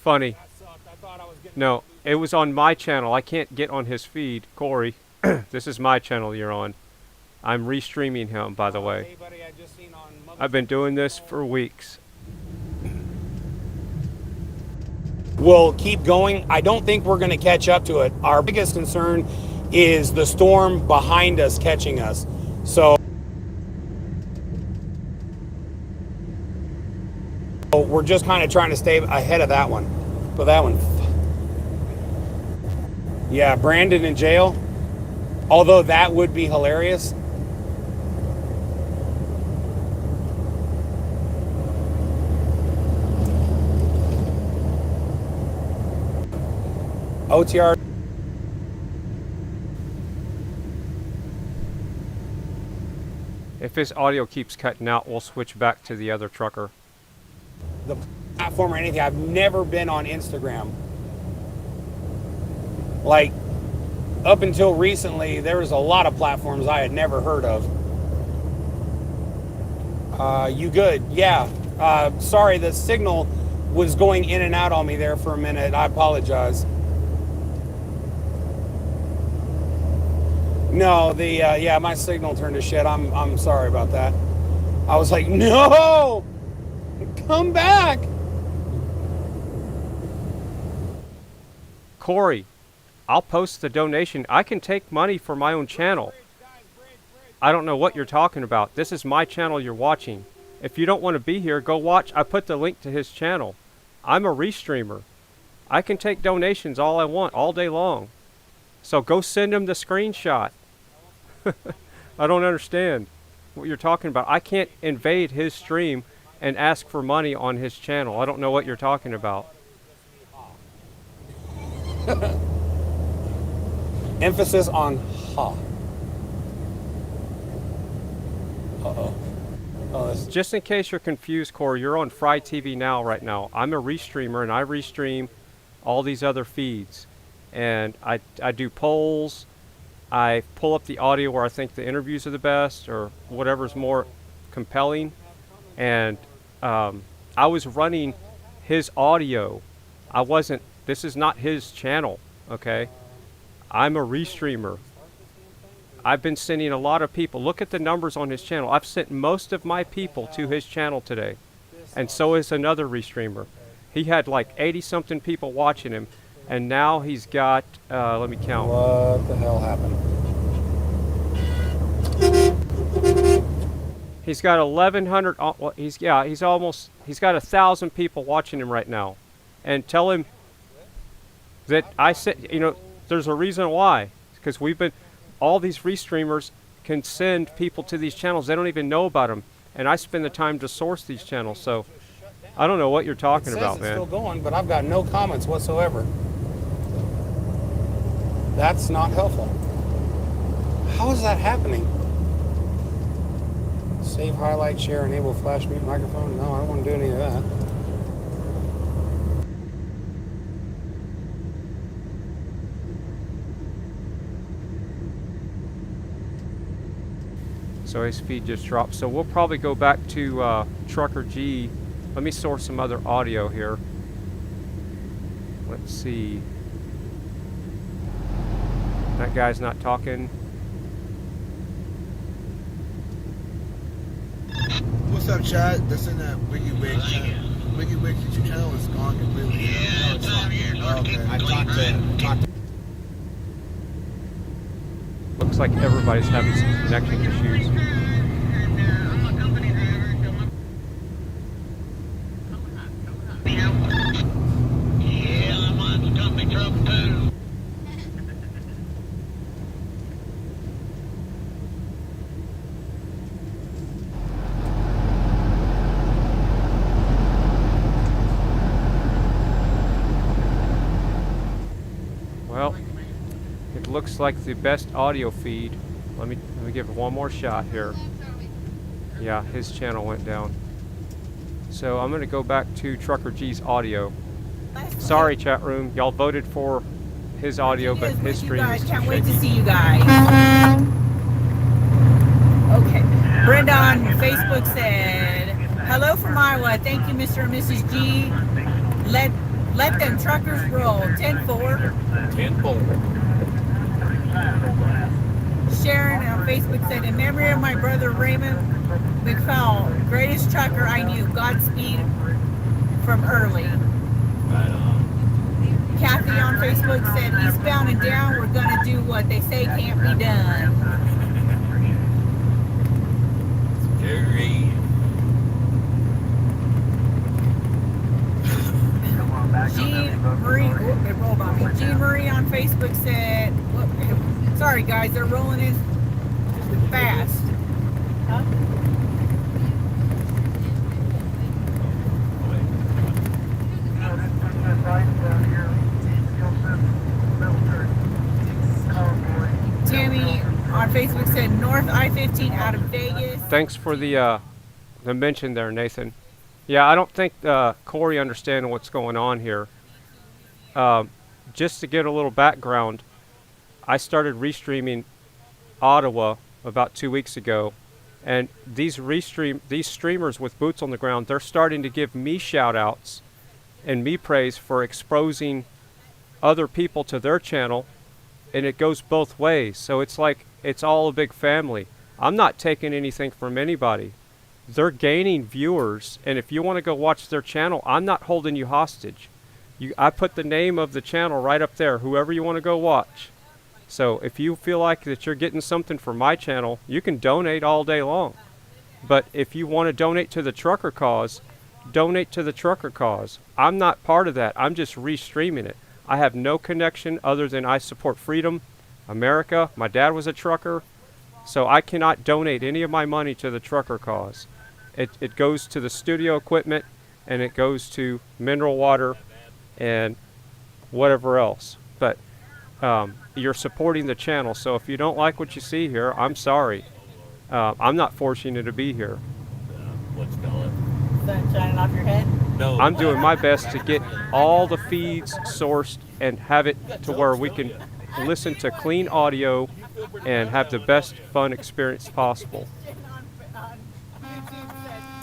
A: Funny. No, it was on my channel. I can't get on his feed, Corey. This is my channel you're on. I'm restreaming him, by the way. I've been doing this for weeks.
L: We'll keep going. I don't think we're going to catch up to it. Our biggest concern is the storm behind us catching us. So we're just kind of trying to stay ahead of that one. But that one, yeah, Brandon in jail. Although that would be hilarious. OTR.
A: If his audio keeps cutting out, we'll switch back to the other trucker.
L: The platform or anything. I've never been on Instagram. Like, up until recently, there was a lot of platforms I had never heard of. You good? Yeah. Sorry, the signal was going in and out on me there for a minute. I apologize. No, yeah, my signal turned to shit. I'm sorry about that. I was like, no, come back.
A: Corey, I'll post the donation. I can take money for my own channel. I don't know what you're talking about. This is my channel you're watching. If you don't want to be here, go watch. I put the link to his channel. I'm a restreamer. I can take donations all I want, all day long. So go send him the screenshot. I don't understand what you're talking about. I can't invade his stream and ask for money on his channel. I don't know what you're talking about.
L: Emphasis on ha. Uh-oh. Oh,
A: just in case you're confused, Corey, you're on Fry TV Now right now. I'm a restreamer, and I restream all these other feeds. And I do polls. I pull up the audio where I think the interviews are the best or whatever's more compelling. And I was running his audio. This is not his channel, okay? I'm a restreamer. I've been sending a lot of people. Look at the numbers on his channel. I've sent most of my people to his channel today. And so is another restreamer. He had like 80-something people watching him. And now he's got, let me count.
L: What the hell happened?
A: He's got 1,100, he's got 1,000 people watching him right now. And tell him that I said, there's a reason why. Because all these restreamers can send people to these channels. They don't even know about them. And I spend the time to source these channels. So I don't know what you're talking about, man.
L: It's still going, but I've got no comments whatsoever. That's not helpful. How is that happening? Save, highlight, share, enable flash mute microphone. No, I don't want to do any of that.
A: So his feed just dropped. So we'll probably go back to Trucker G. Let me source some other audio here. Let's see. That guy's not talking.
E: What's up, Chad? That's in that Wiggy Wig channel. Wiggy Wig YouTube channel is gone completely. Yeah, it's not here. Okay. I talked to
A: Looks like everybody's having some connection issues.
O: Yeah, I'm on the company truck too.
A: Well, it looks like the best audio feed. Let me give it one more shot here. Yeah, his channel went down. So I'm going to go back to Trucker G's audio. Sorry, chat room. Y'all voted for his audio, but his stream is too
M: Can't wait to
A: shaky.
M: see you guys. Okay. Brenda on Facebook said, hello from Iowa. Thank you, Mr. and Mrs. G. Let them truckers roll. 10-4.
Q: 10-4.
M: Sharon on Facebook said, in memory of my brother Raymond McFall, greatest trucker I knew. Godspeed from early. Kathy on Facebook said, eastbound and down, we're going to do what they say can't be done. Jean Marie, they rolled on me. Jean Marie on Facebook said, sorry guys, they're rolling in fast. Huh? Tammy on Facebook said North I-15 out of Vegas.
A: Thanks for the mention there, Nathan. Yeah, I don't think Corey understands what's going on here. Just to get a little background, I started restreaming Ottawa about 2 weeks ago, and these streamers with boots on the ground, they're starting to give me shout-outs and me praise for exposing other people to their channel, and it goes both ways. So it's like it's all a big family. I'm not taking anything from anybody. They're gaining viewers, and if you want to go watch their channel, I'm not holding you hostage. I put the name of the channel right up there, whoever you want to go watch. So if you feel like that you're getting something from my channel, you can donate all day long. But if you want to donate to the trucker cause, donate to the trucker cause. I'm not part of that. I'm just restreaming it. I have no connection other than I support freedom, America. My dad was a trucker, so I cannot donate any of my money to the trucker cause. It goes to the studio equipment, and it goes to mineral water and whatever else. But you're supporting the channel, so if you don't like what you see here, I'm sorry. I'm not forcing you to be here.
Q: Let's call it.
M: Sun shining off your head?
Q: No.
A: I'm doing my best to get all the feeds sourced and have it to where we can listen to clean audio and have the best fun experience possible.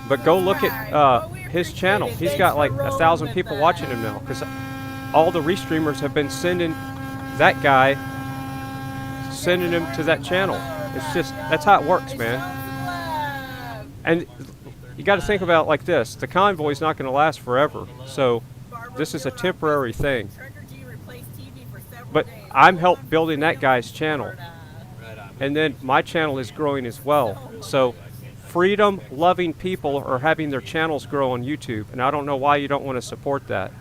A: But go look at his channel. He's got like 1,000 people watching him now, because all the restreamers have been sending that guy, sending him to that channel. It's just, that's how it works, man. And you got to think about it like this. The convoy's not going to last forever, so this is a temporary thing. But I'm helped building that guy's channel, and then my channel is growing as well. So freedom-loving people are having their channels grow on YouTube, and I don't know why you don't want to support that.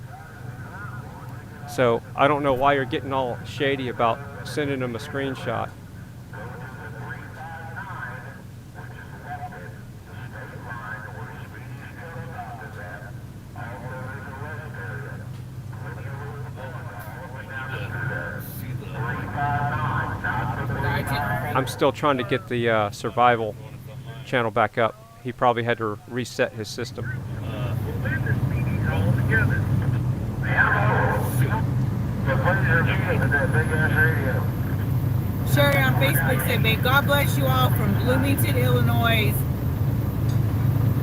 A: So I don't know why you're getting all shady about sending them a screenshot. I'm still trying to get the survival channel back up. He probably had to reset his system.
M: Sherry on Facebook said, "May God bless you all from Bloomington, Illinois.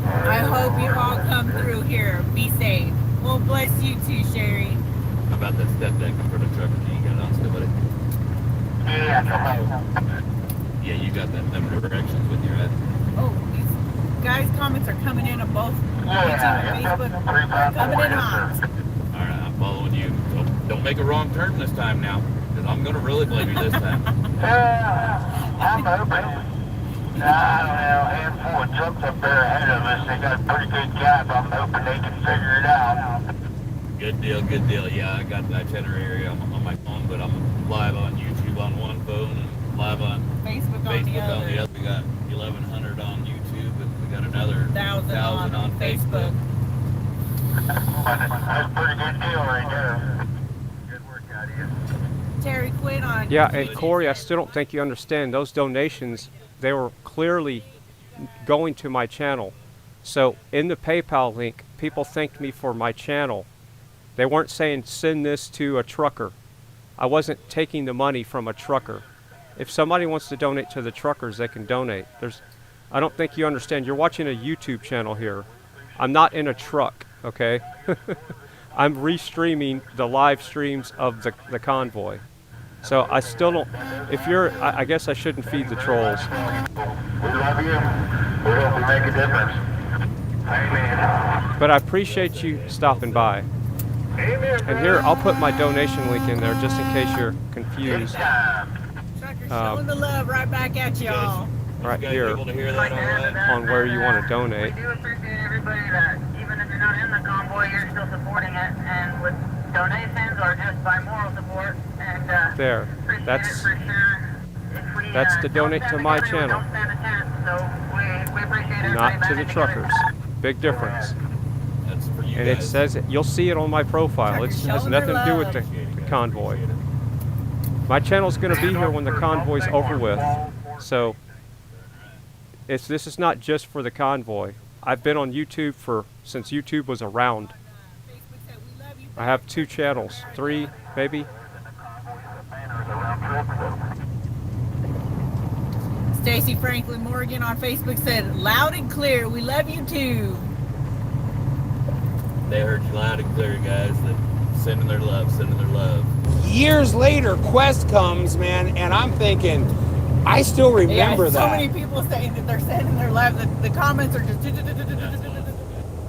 M: I hope you all come through here. Be safe." Well, bless you too, Sherry.
Q: How about that step deck for the trucker you got on still, buddy? Yeah, you got them directions with you, right?
M: Oh, these guys' comments are coming in on both YouTube and Facebook. Coming in hot.
Q: All right, I'm following you. So don't make a wrong turn this time now, because I'm going to really blame you this time.
O: I'm hoping. I don't know, a handful of trucks up there ahead of us. They got a pretty good gap. I'm hoping they can figure it out.
Q: Good deal, good deal. Yeah, I got the itinerary on my phone, but I'm live on YouTube on one phone and live on
M: Facebook on the other.
Q: We got 1,100 on YouTube, and we got another
M: 1,000 on Facebook.
O: That's a pretty good deal right there. Good work out of you.
M: Terry Quinn on
A: Yeah, and Corey, I still don't think you understand. Those donations, they were clearly going to my channel. So in the PayPal link, people thanked me for my channel. They weren't saying send this to a trucker. I wasn't taking the money from a trucker. If somebody wants to donate to the truckers, they can donate. I don't think you understand. You're watching a YouTube channel here. I'm not in a truck, okay? I'm restreaming the live streams of the convoy. So I still don't, I guess I shouldn't feed the trolls.
O: We love you. We hope we make a difference. Amen.
A: But I appreciate you stopping by. And here, I'll put my donation link in there just in case you're confused.
M: showing the love right back at y'all.
A: Right here on where you want to donate.
O: We do appreciate everybody that, even if you're not in
J: in the convoy, you're still supporting it, and with donations or just by moral support. And
A: there. That's to donate to my channel, not to the truckers. Big difference.
Q: That's for you
A: And
Q: guys.
A: it says it. You'll see it on my profile. It has nothing to do with the convoy. My channel's going to be here when the convoy's over with. So this is not just for the convoy. I've been on YouTube since YouTube was around. I have 2 channels, 3 maybe.
M: Stacy Franklin Morgan on Facebook said, "Loud and clear, we love you too."
Q: They heard you loud and clear, guys. That sending their love, sending their love.
L: Years later, Quest comes, man, and I'm thinking, I still remember
M: so
L: that.
M: many people saying that they're sending their love. The comments are just.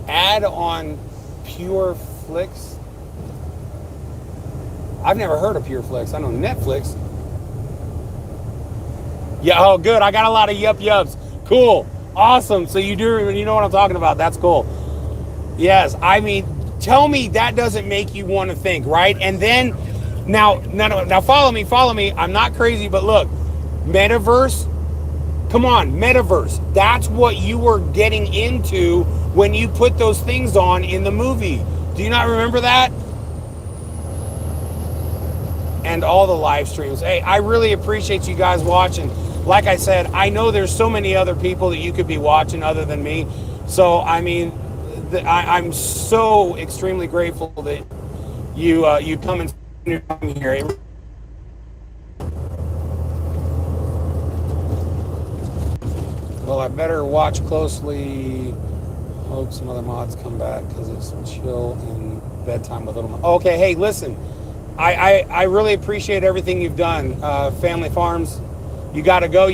L: Ad on Pure Flix. I've never heard of Pure Flix. I know Netflix. Yeah, oh good. I got a lot of yups. Cool. Awesome. So you know what I'm talking about. That's cool. Yes, I mean, tell me that doesn't make you want to think, right? And then now follow me. I'm not crazy, but look, metaverse. Come on, metaverse. That's what you were getting into when you put those things on in the movie. Do you not remember that? And all the live streams. Hey, I really appreciate you guys watching. Like I said, I know there's so many other people that you could be watching other than me. So, I mean, I'm so extremely grateful that you come and here. Well, I better watch closely. Hope some other mods come back because it's chill and bedtime with little. Okay, hey, listen. I really appreciate everything you've done. Family Farms, you gotta go.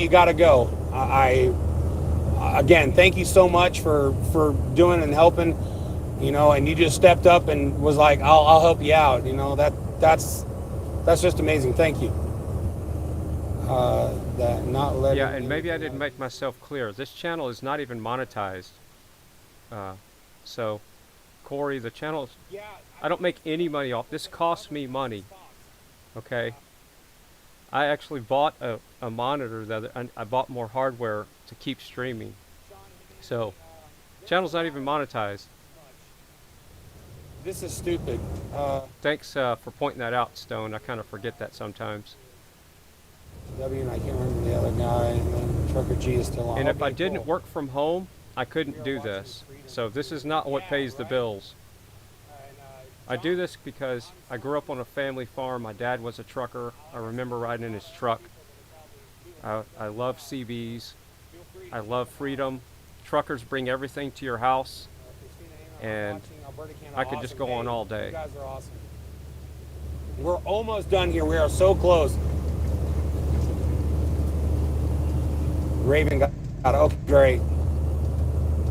L: Again, thank you so much for doing and helping, and you just stepped up and was like, I'll help you out. That's just amazing. Thank you.
A: Yeah, and maybe I didn't make myself clear. This channel is not even monetized. So, Corey, the channel, I don't make any money off. This costs me money. Okay? I actually bought a monitor I bought more hardware to keep streaming. So, channel's not even monetized.
L: This is stupid.
A: Thanks for pointing that out, Stone. I kind of forget that sometimes.
L: W and I can't remember the other guy, and then Trucker G is still on.
A: And if I didn't work from home, I couldn't do this. So this is not what pays the bills. I do this because I grew up on a family farm. My dad was a trucker. I remember riding in his truck. I love CBs. I love freedom. Truckers bring everything to your house. And I could just go on all day.
L: You guys are awesome. We're almost done here. We are so close. Raven got okay, great.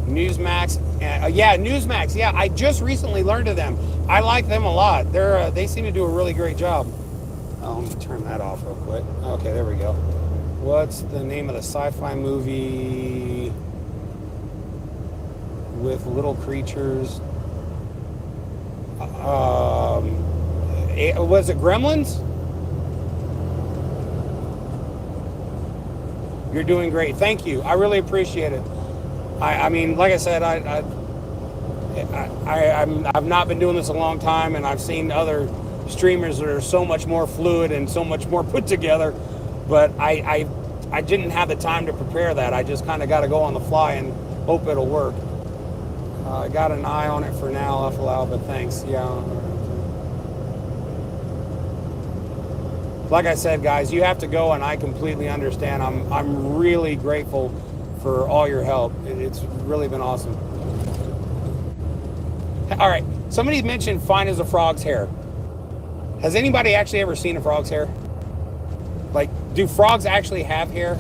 L: Newsmax, yeah, Newsmax. Yeah, I just recently learned of them. I like them a lot. They seem to do a really great job. Oh, let me turn that off real quick. Okay, there we go. What's the name of the sci-fi movie with little creatures? Was it Gremlins? You're doing great. Thank you. I really appreciate it. I mean, like I said, I've not been doing this a long time, and I've seen other streamers that are so much more fluid and so much more put together, but I didn't have the time to prepare that. I just kind of got to go on the fly and hope it'll work. I got an eye on it for now, FLL, but thanks. Yeah. Like I said, guys, you have to go, and I completely understand. I'm really grateful for all your help. It's really been awesome. All right, somebody mentioned fine as a frog's hair. Has anybody actually ever seen a frog's hair? Like, do frogs actually have hair?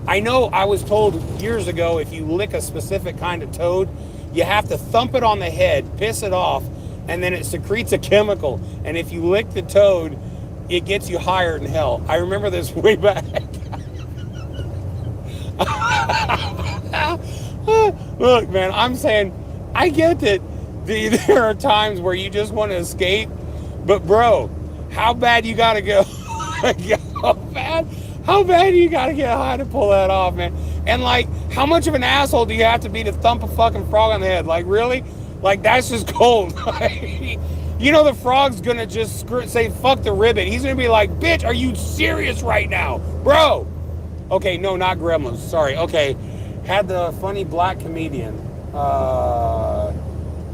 L: I know I was told years ago if you lick a specific kind of toad, you have to thump it on the head, piss it off, and then it secretes a chemical. And if you lick the toad, it gets you higher than hell. I remember this way back. Look, man, I'm saying, I get it. there are times where you just want to escape, but bro, how bad you gotta go? How bad you gotta get high to pull that off, man? And like, how much of an asshole do you have to be to thump a fucking frog on the head? Like, really? Like, that's just cold. You know the frog's gonna just say fuck the ribbon. He's gonna be like, bitch, are you serious right now, bro? Okay, no, not Gremlins. Sorry. Okay, had the funny black comedian.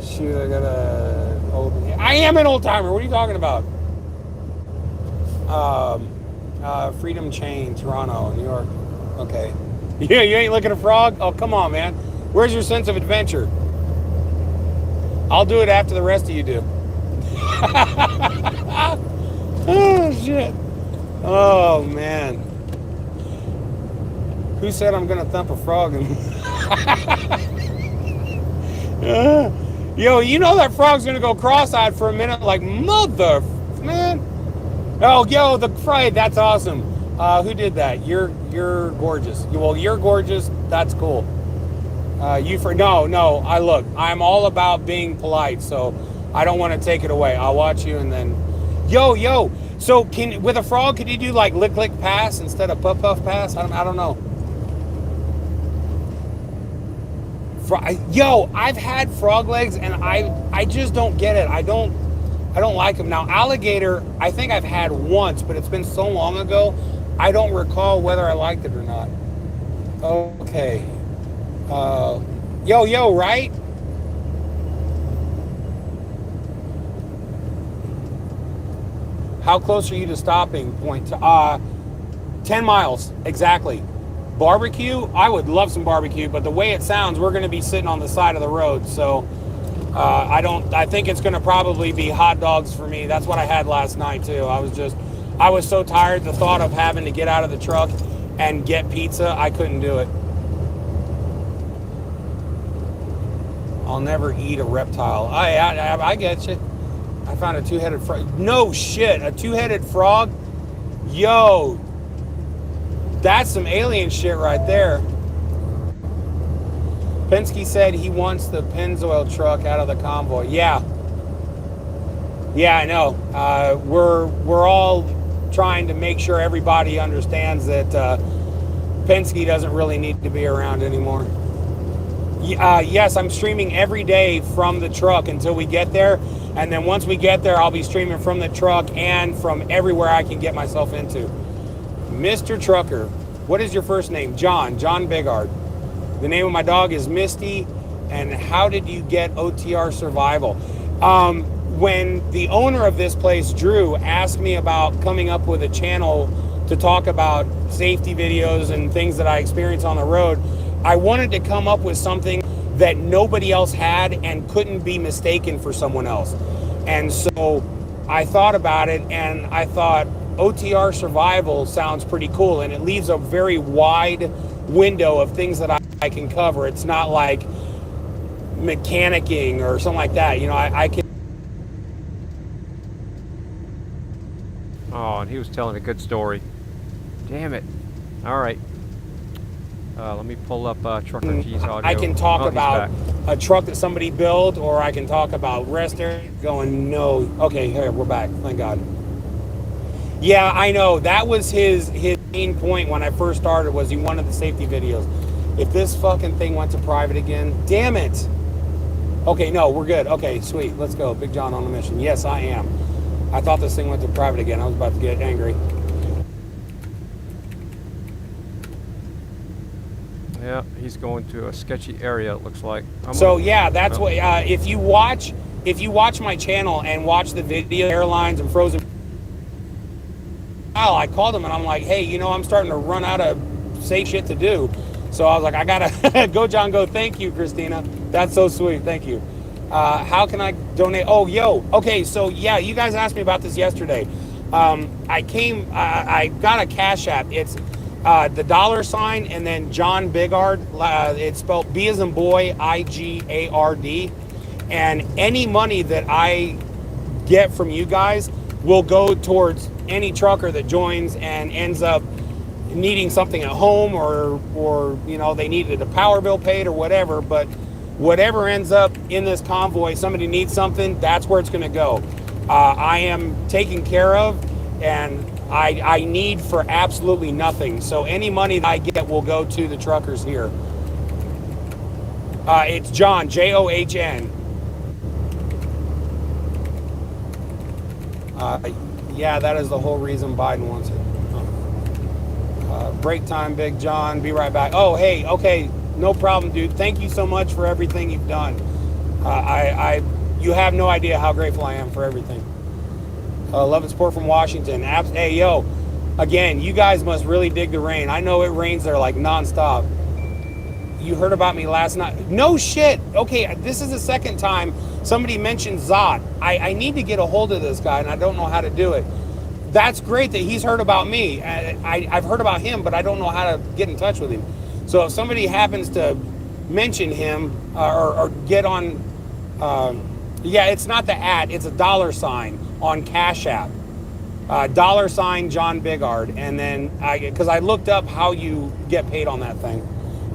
L: Shoot, I am an old timer. What are you talking about? Freedom Chain, Toronto, New York. Okay. Yeah, you ain't looking at a frog? Oh, come on, man. Where's your sense of adventure? I'll do it after the rest of you do. Oh, shit. Oh, man. Who said I'm going to thump a frog? Yo, you know that frog's going to go cross-eyed for a minute like, mother, man. Oh, yo, the fried, that's awesome. Who did that? You're gorgeous. Well, you're gorgeous. That's cool. No, I'm all about being polite, so I don't want to take it away. I'll watch you and then, yo. So with a frog, could you do like lick pass instead of puff pass? I don't know. Yo, I've had frog legs and I just don't get it. I don't like them. Now, alligator, I think I've had once, but it's been so long ago, I don't recall whether I liked it or not. Okay. Yo, right? How close are you to stopping point? 10 miles, exactly. Barbecue, I would love some barbecue, but the way it sounds, we're going to be sitting on the side of the road, so I think it's going to probably be hot dogs for me. That's what I had last night too. I was so tired, the thought of having to get out of the truck and get pizza, I couldn't do it. I'll never eat a reptile. I get you. I found a two-headed frog. No shit, a two-headed frog? Yo, that's some alien shit right there. Penske said he wants the Pennzoil truck out of the convoy. Yeah, I know. We're all trying to make sure everybody understands that Penske doesn't really need to be around anymore. Yes, I'm streaming every day from the truck until we get there. And then once we get there, I'll be streaming from the truck and from everywhere I can get myself into. Mr. Trucker, what is your first name? John Bigard. The name of my dog is Misty. And how did you get OTR Survival? When the owner of this place, Drew, asked me about coming up with a channel to talk about safety videos and things that I experience on the road, I wanted to come up with something that nobody else had and couldn't be mistaken for someone else. And so I thought about it and I thought OTR Survival sounds pretty cool, and it leaves a very wide window of things that I can cover. It's not like mechanicking or something like that. You know, I can.
A: Oh, and he was telling a good story. Damn it. All right. Let me pull up Trucker G's audio.
L: I can talk about a truck that somebody built, or I can talk about rest area. Going, no. Okay, here, we're back. Thank God. Yeah, I know. That was his main point when I first started, was he wanted the safety videos. If this fucking thing went to private again, damn it. Okay, no, we're good. Okay, sweet. Let's go. Big John on a mission. Yes, I am. I thought this thing went to private again. I was about to get angry.
A: Yeah, he's going to a sketchy area, it looks like.
L: Yeah, that's what, if you watch my channel and watch the video, airlines and frozen, I called him and I'm like, hey, you know, I'm starting to run out of safe shit to do. So I was like, I gotta go, John, go. Thank you, Christina. That's so sweet. Thank you. How can I donate? Oh, yo. Okay, so yeah, you guys asked me about this yesterday. I got a Cash App. It's the $sign and then John Bigard. It's spelled B as in boy, IGARD. And any money that I get from you guys will go towards any trucker that joins and ends up needing something at home, or you know, they needed a power bill paid or whatever. But whatever ends up in this convoy, somebody needs something, that's where it's going to go. I am taken care of, and I need for absolutely nothing. So any money that I get will go to the truckers here. It's John, John. Yeah, that is the whole reason Biden wants it. Break time, Big John. Be right back. Oh, hey, okay, no problem, dude. Thank you so much for everything you've done. You have no idea how grateful I am for everything. Love and support from Washington. Hey, yo, again, you guys must really dig the rain. I know it rains there like nonstop. You heard about me last night. No shit. Okay, this is the second time somebody mentioned Zot. I need to get a hold of this guy, and I don't know how to do it. That's great that he's heard about me. I've heard about him, but I don't know how to get in touch with him. So if somebody happens to mention him or get on, yeah, it's not the @ it's a $sign on Cash App. $sign John Bigard. And then, because I looked up how you get paid on that thing.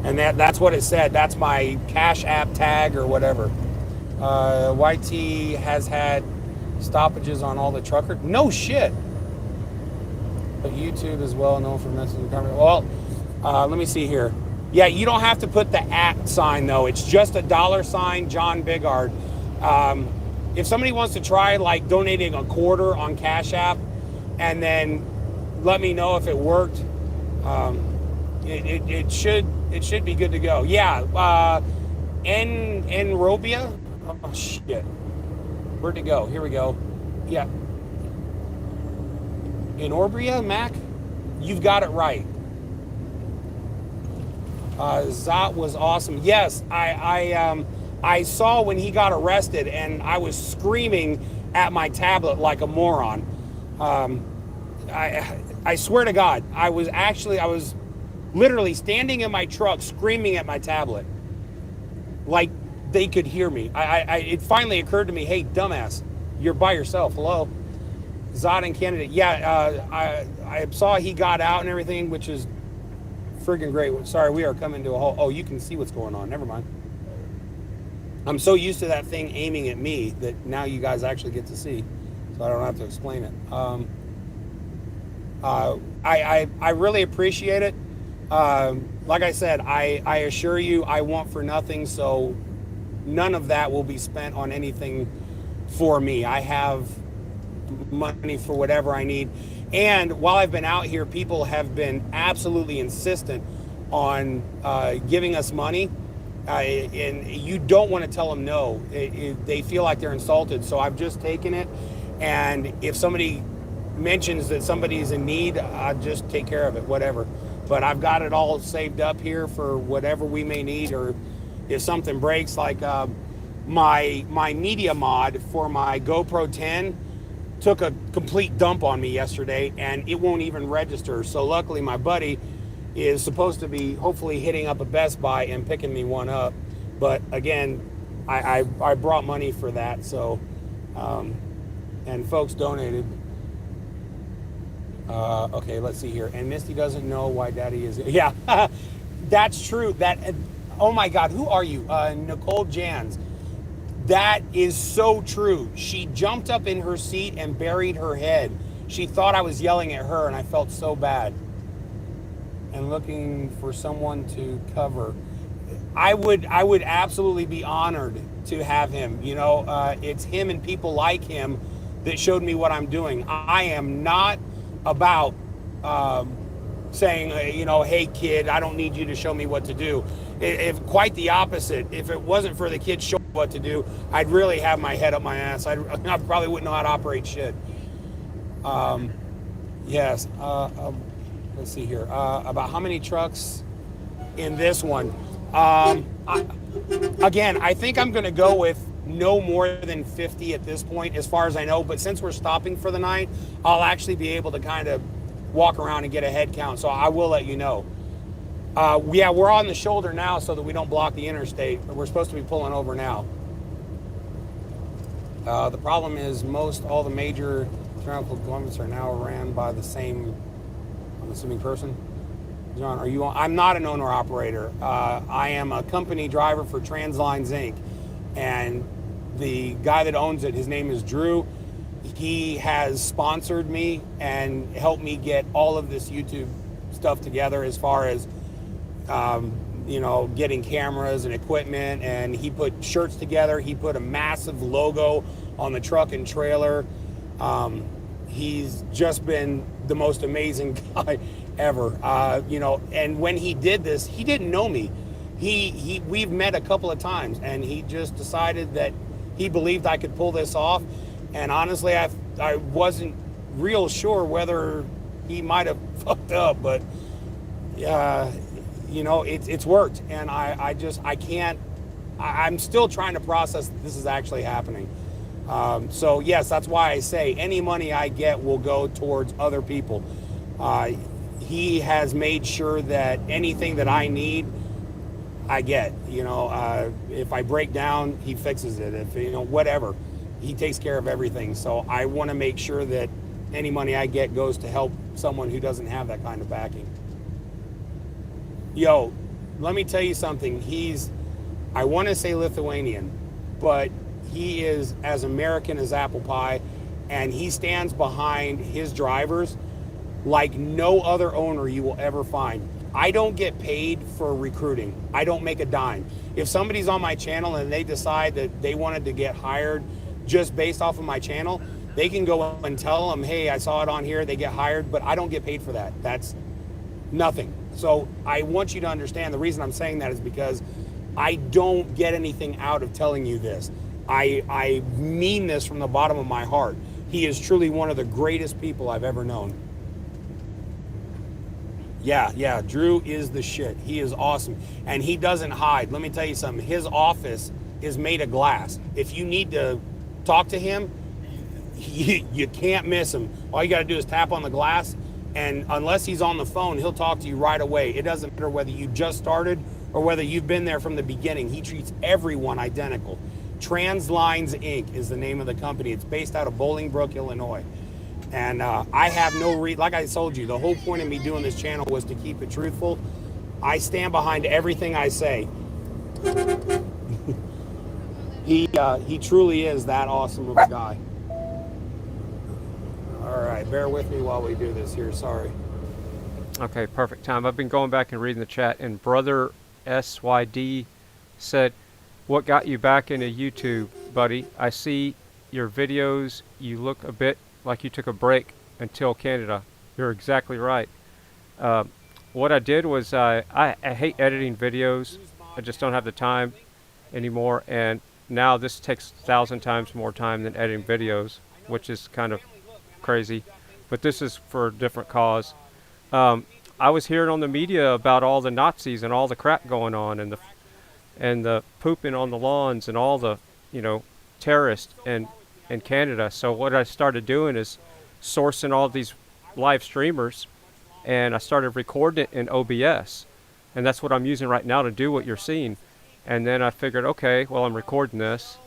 L: And that's what it said. That's my Cash App tag or whatever. YT has had stoppages on all the truckers. No shit. But YouTube is well known for messaging. Well, let me see here. Yeah, you don't have to put the @ sign though. It's just a $sign John Bigard. If somebody wants to try like donating a quarter on Cash App and then let me know if it worked, it should be good to go. Yeah, Robia. Oh shit, where'd it go? Here we go. Yeah, in Orbria, Mac, you've got it right. Zot was awesome. Yes, I saw when he got arrested, and I was screaming at my tablet like a moron. I swear to God, I was literally standing in my truck screaming at my tablet, like they could hear me. It finally occurred to me, hey, dumbass, you're by yourself. Hello, Zod in Canada. Yeah, I saw he got out and everything, which is friggin' great. Sorry, we are coming to a halt. Oh, you can see what's going on. Never mind. I'm so used to that thing aiming at me that now you guys actually get to see, so I don't have to explain it. I really appreciate it. Like I said, I assure you I want for nothing, so none of that will be spent on anything for me. I have money for whatever I need. And while I've been out here, people have been absolutely insistent on giving us money. And you don't want to tell them no. They feel like they're insulted. So I've just taken it. And if somebody mentions that somebody's in need, I'll just take care of it, whatever. But I've got it all saved up here for whatever we may need, or if something breaks, like my media mod for my GoPro 10 took a complete dump on me yesterday, and it won't even register. So luckily my buddy is supposed to be hopefully hitting up a Best Buy and picking me one up. But again, I brought money for that. So, and folks donated. Okay, let's see here. And Misty doesn't know why Daddy is. Yeah, that's true. Oh my God, who are you? Nicole Jans. That is so true. She jumped up in her seat and buried her head. She thought I was yelling at her, and I felt so bad. And looking for someone to cover. I would absolutely be honored to have him. You know, it's him and people like him that showed me what I'm doing. I am not about saying, you know, hey kid, I don't need you to show me what to do. If quite the opposite. If it wasn't for the kids showing me what to do, I'd really have my head up my ass. I probably wouldn't know how to operate shit. Yes. Let's see here. About how many trucks in this one? Again, I think I'm going to go with no more than 50 at this point, as far as I know. But since we're stopping for the night, I'll actually be able to kind of walk around and get a head count. So I will let you know. Yeah, we're on the shoulder now so that we don't block the interstate. We're supposed to be pulling over now. The problem is all the major tyrannical governments are now ran by the same, I'm assuming, person. John, are you on? I'm not an owner operator. I am a company driver for Translines Inc. And the guy that owns it, his name is Drew. He has sponsored me and helped me get all of this YouTube stuff together as far as, you know, getting cameras and equipment. And he put shirts together. He put a massive logo on the truck and trailer. He's just been the most amazing guy ever. You know, and when he did this, he didn't know me. We've met a couple of times, and he just decided that he believed I could pull this off. And honestly, I wasn't real sure whether he might have fucked up, but you know, it's worked. And I'm still trying to process that this is actually happening. So yes, that's why I say any money I get will go towards other people. He has made sure that anything that I need, I get. You know, if I break down, he fixes it. If, you know, whatever, he takes care of everything. So I want to make sure that any money I get goes to help someone who doesn't have that kind of backing. Yo, let me tell you something. I want to say Lithuanian, but he is as American as apple pie, and he stands behind his drivers like no other owner you will ever find. I don't get paid for recruiting. I don't make a dime. If somebody's on my channel and they decide that they wanted to get hired just based off of my channel, they can go and tell them, hey, I saw it on here, they get hired, but I don't get paid for that. That's nothing. So I want you to understand, the reason I'm saying that is because I don't get anything out of telling you this. I mean this from the bottom of my heart. He is truly one of the greatest people I've ever known. Yeah, Drew is the shit. He is awesome. And he doesn't hide. Let me tell you something. His office is made of glass. If you need to talk to him, you can't miss him. All you got to do is tap on the glass, and unless he's on the phone, he'll talk to you right away. It doesn't matter whether you just started or whether you've been there from the beginning. He treats everyone identical. Translines Inc. is the name of the company. It's based out of Bolingbrook, Illinois. And I have no like I told you, the whole point of me doing this channel was to keep it truthful. I stand behind everything I say. He truly is that awesome of a guy. All right, bear with me while we do this here. Sorry.
A: Okay, perfect time. I've been going back and reading the chat, and Brother SYD said, "What got you back into YouTube, buddy? I see your videos. You look a bit like you took a break until Canada." You're exactly right. What I did was I hate editing videos. I just don't have the time anymore, and now this takes 1,000 times more time than editing videos, which is kind of crazy, but this is for a different cause. I was hearing on the media about all the Nazis and all the crap going on, and the pooping on the lawns and all the, you know, terrorists in Canada. So what I started doing is sourcing all these live streamers, and I started recording it in OBS, and that's what I'm using right now to do what you're seeing. And then I figured, okay, well, I'm recording this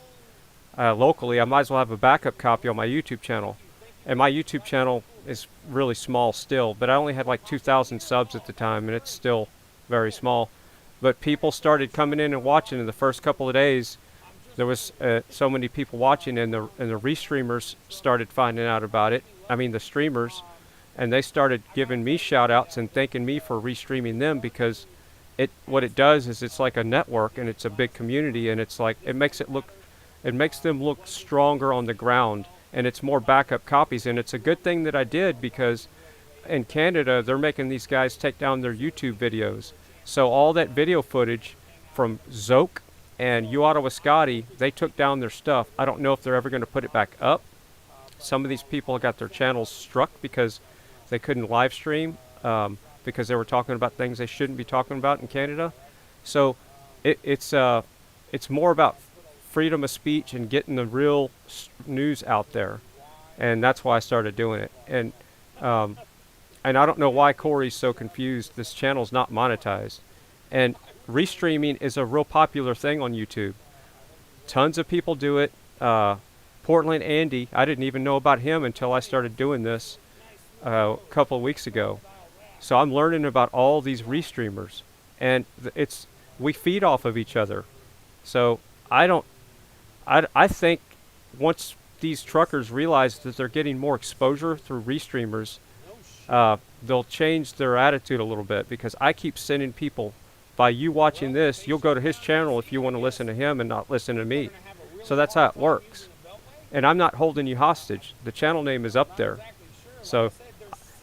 A: locally, I might as well have a backup copy on my YouTube channel. And my YouTube channel is really small still, but I only had like 2,000 subs at the time, and it's still very small. But people started coming in and watching. In the first couple of days, there was so many people watching, and the restreamers started finding out about it. I mean, the streamers, and they started giving me shout outs and thanking me for restreaming them, because what it does is it's like a network, and it's a big community, and it's like it makes them look stronger on the ground, and it's more backup copies. And it's a good thing that I did, because in Canada they're making these guys take down their YouTube videos. So all that video footage from Zoke and Ottawa Scotty, they took down their stuff. I don't know if they're ever going to put it back up. Some of these people got their channels struck because they couldn't live stream, because they were talking about things they shouldn't be talking about in Canada. So it's more about freedom of speech and getting the real news out there, and that's why I started doing it. And I don't know why Corey's so confused. This channel's not monetized, and restreaming is a real popular thing on YouTube. Tons of people do it. Portland Andy, I didn't even know about him until I started doing this a couple of weeks ago. So I'm learning about all these restreamers, and we feed off of each other. So I think once these truckers realize that they're getting more exposure through restreamers, they'll change their attitude a little bit, because I keep sending people, by you watching this, you'll go to his channel if you want to listen to him and not listen to me. So that's how it works. And I'm not holding you hostage. The channel name is up there. So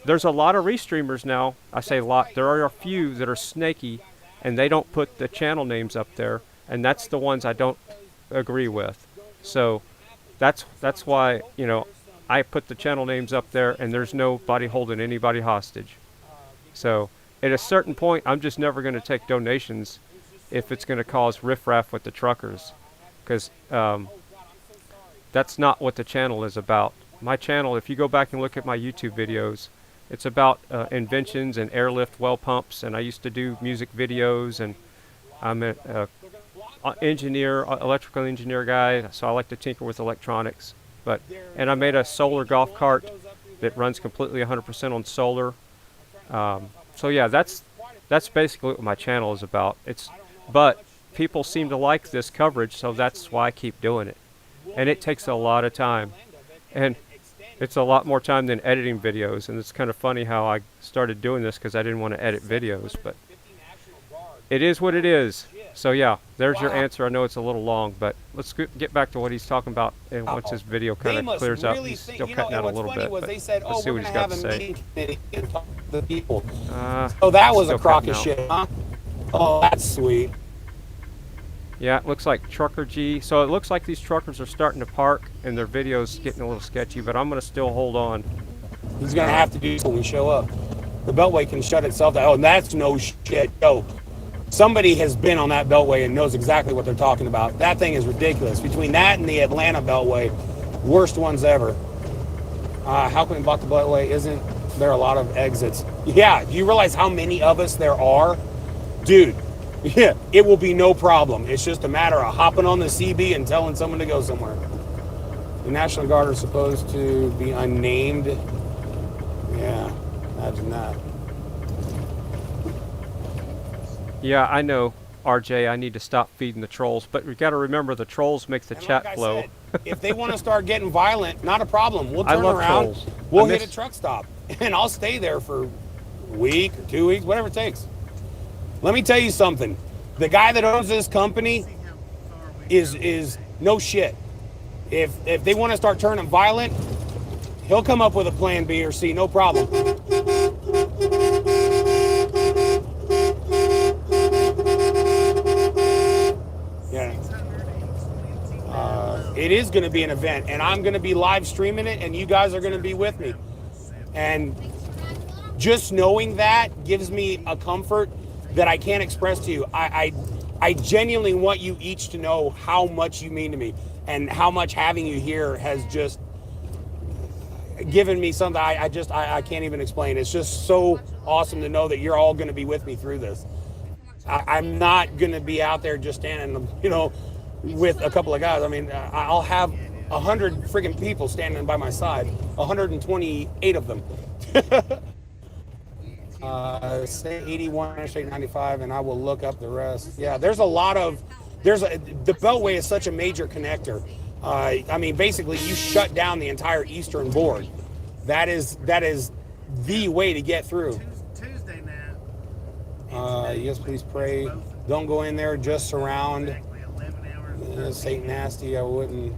A: there's a lot of restreamers now. I say a lot. There are a few that are snaky, and they don't put the channel names up there, and that's the ones I don't agree with. So that's why, you know, I put the channel names up there, and there's nobody holding anybody hostage. So at a certain point, I'm just never going to take donations if it's going to cause riffraff with the truckers, because that's not what the channel is about. My channel, if you go back and look at my YouTube videos, it's about inventions and airlift well pumps, and I used to do music videos, and I'm an engineer, electrical engineer guy, so I like to tinker with electronics. And I made a solar golf cart that runs completely 100% on solar. So yeah, that's basically what my channel is about. But people seem to like this coverage, so that's why I keep doing it. And it takes a lot of time, and it's a lot more time than editing videos. And it's kind of funny how I started doing this, because I didn't want to edit videos, but it is what it is. So yeah, there's your answer. I know it's a little long, but let's get back to what he's talking about, and once his video kind of clears up, he's still cutting out a little bit, but let's see what he's got to say.
L: The people. So that was a crock of shit, huh? Oh, that's sweet.
A: Yeah, it looks like Trucker G. So it looks like these truckers are starting to park, and their video's getting a little sketchy, but I'm going to still hold on.
L: He's going to have to do so when we show up. The Beltway can shut itself down. Oh, that's no shit. Yo, somebody has been on that Beltway and knows exactly what they're talking about. That thing is ridiculous. Between that and the Atlanta Beltway, worst ones ever. How can we block the Beltway? Isn't there a lot of exits? Yeah, do you realize how many of us there are? Dude. Yeah, it will be no problem. It's just a matter of hopping on the CB and telling someone to go somewhere. The National Guard are supposed to be unnamed. Yeah, imagine that.
A: Yeah, I know, RJ, I need to stop feeding the trolls, but we got to remember the trolls make the chat flow.
L: If they want to start getting violent, not a problem. We'll
A: I
L: turn
A: love
L: around.
A: trolls.
L: We'll hit a truck stop, and I'll stay there for a week or 2 weeks, whatever it takes. Let me tell you something. The guy that owns this company is no shit. If they want to start turning violent, he'll come up with a plan B or C, no problem. Yeah. It is going to be an event, and I'm going to be live streaming it, and you guys are going to be with me. And just knowing that gives me a comfort that I can't express to you. I genuinely want you each to know how much you mean to me, and how much having you here has just given me something I can't even explain. It's just so awesome to know that you're all going to be with me through this. I'm not going to be out there just standing, you know, with a couple of guys. I mean, I'll have 100 friggin' people standing by my side, 128 of them. Say 81, say 95, and I will look up the rest. Yeah, there's a lot of, the Beltway is such a major connector. I mean, basically, you shut down the entire eastern board. That is the way to get through. Yes, please pray. Don't go in there, just surround. St. Nasty, I wouldn't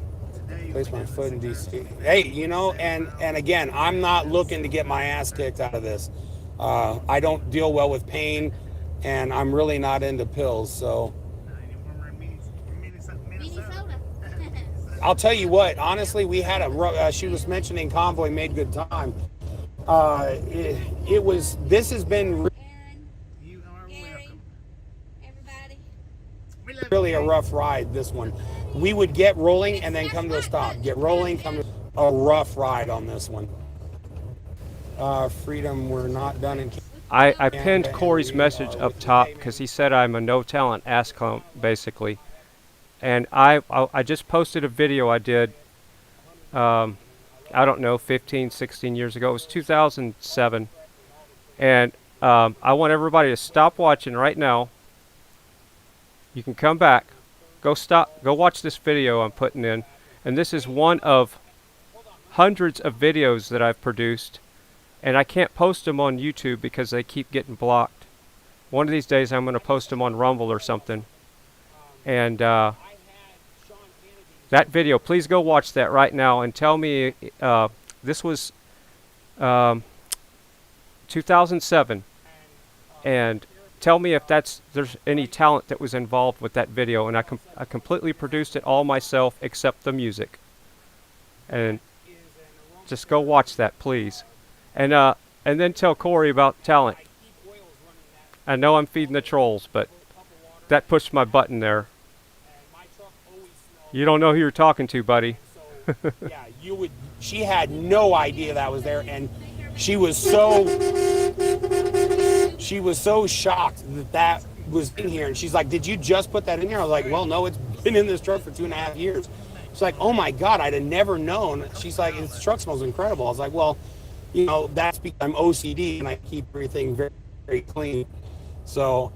L: place my foot in DC. Hey, you know, and again, I'm not looking to get my ass kicked out of this. I don't deal well with pain, and I'm really not into pills, so. I'll tell you what, honestly, we had she was mentioning Convoy made good time. This has been really a rough ride, this one. We would get rolling and then come to a stop. Get rolling, come to a rough ride on this one. Freedom, we're not done in.
A: I pinned Corey's message up top because he said I'm a no-talent ass clump, basically. And I just posted a video I did, I don't know, 15, 16 years ago. It was 2007. And I want everybody to stop watching right now. You can come back. Go watch this video I'm putting in. And this is one of hundreds of videos that I've produced. And I can't post them on YouTube because they keep getting blocked. One of these days I'm going to post them on Rumble or something. And that video, please go watch that right now and tell me, this was 2007. And tell me if there's any talent that was involved with that video. And I completely produced it all myself except the music. And just go watch that, please. And then tell Corey about talent. I know I'm feeding the trolls, but that pushed my button there. You don't know who you're talking to, buddy.
L: Yeah, she had no idea that was there, and she was so shocked that was in here. And she's like, "Did you just put that in here?" I was like, "Well, no, it's been in this truck for 2.5 years." She's like, "Oh my God, I'd have never known." She's like, "This truck smells incredible." I was like, "Well, you know, that's because I'm OCD and I keep everything very, very clean." So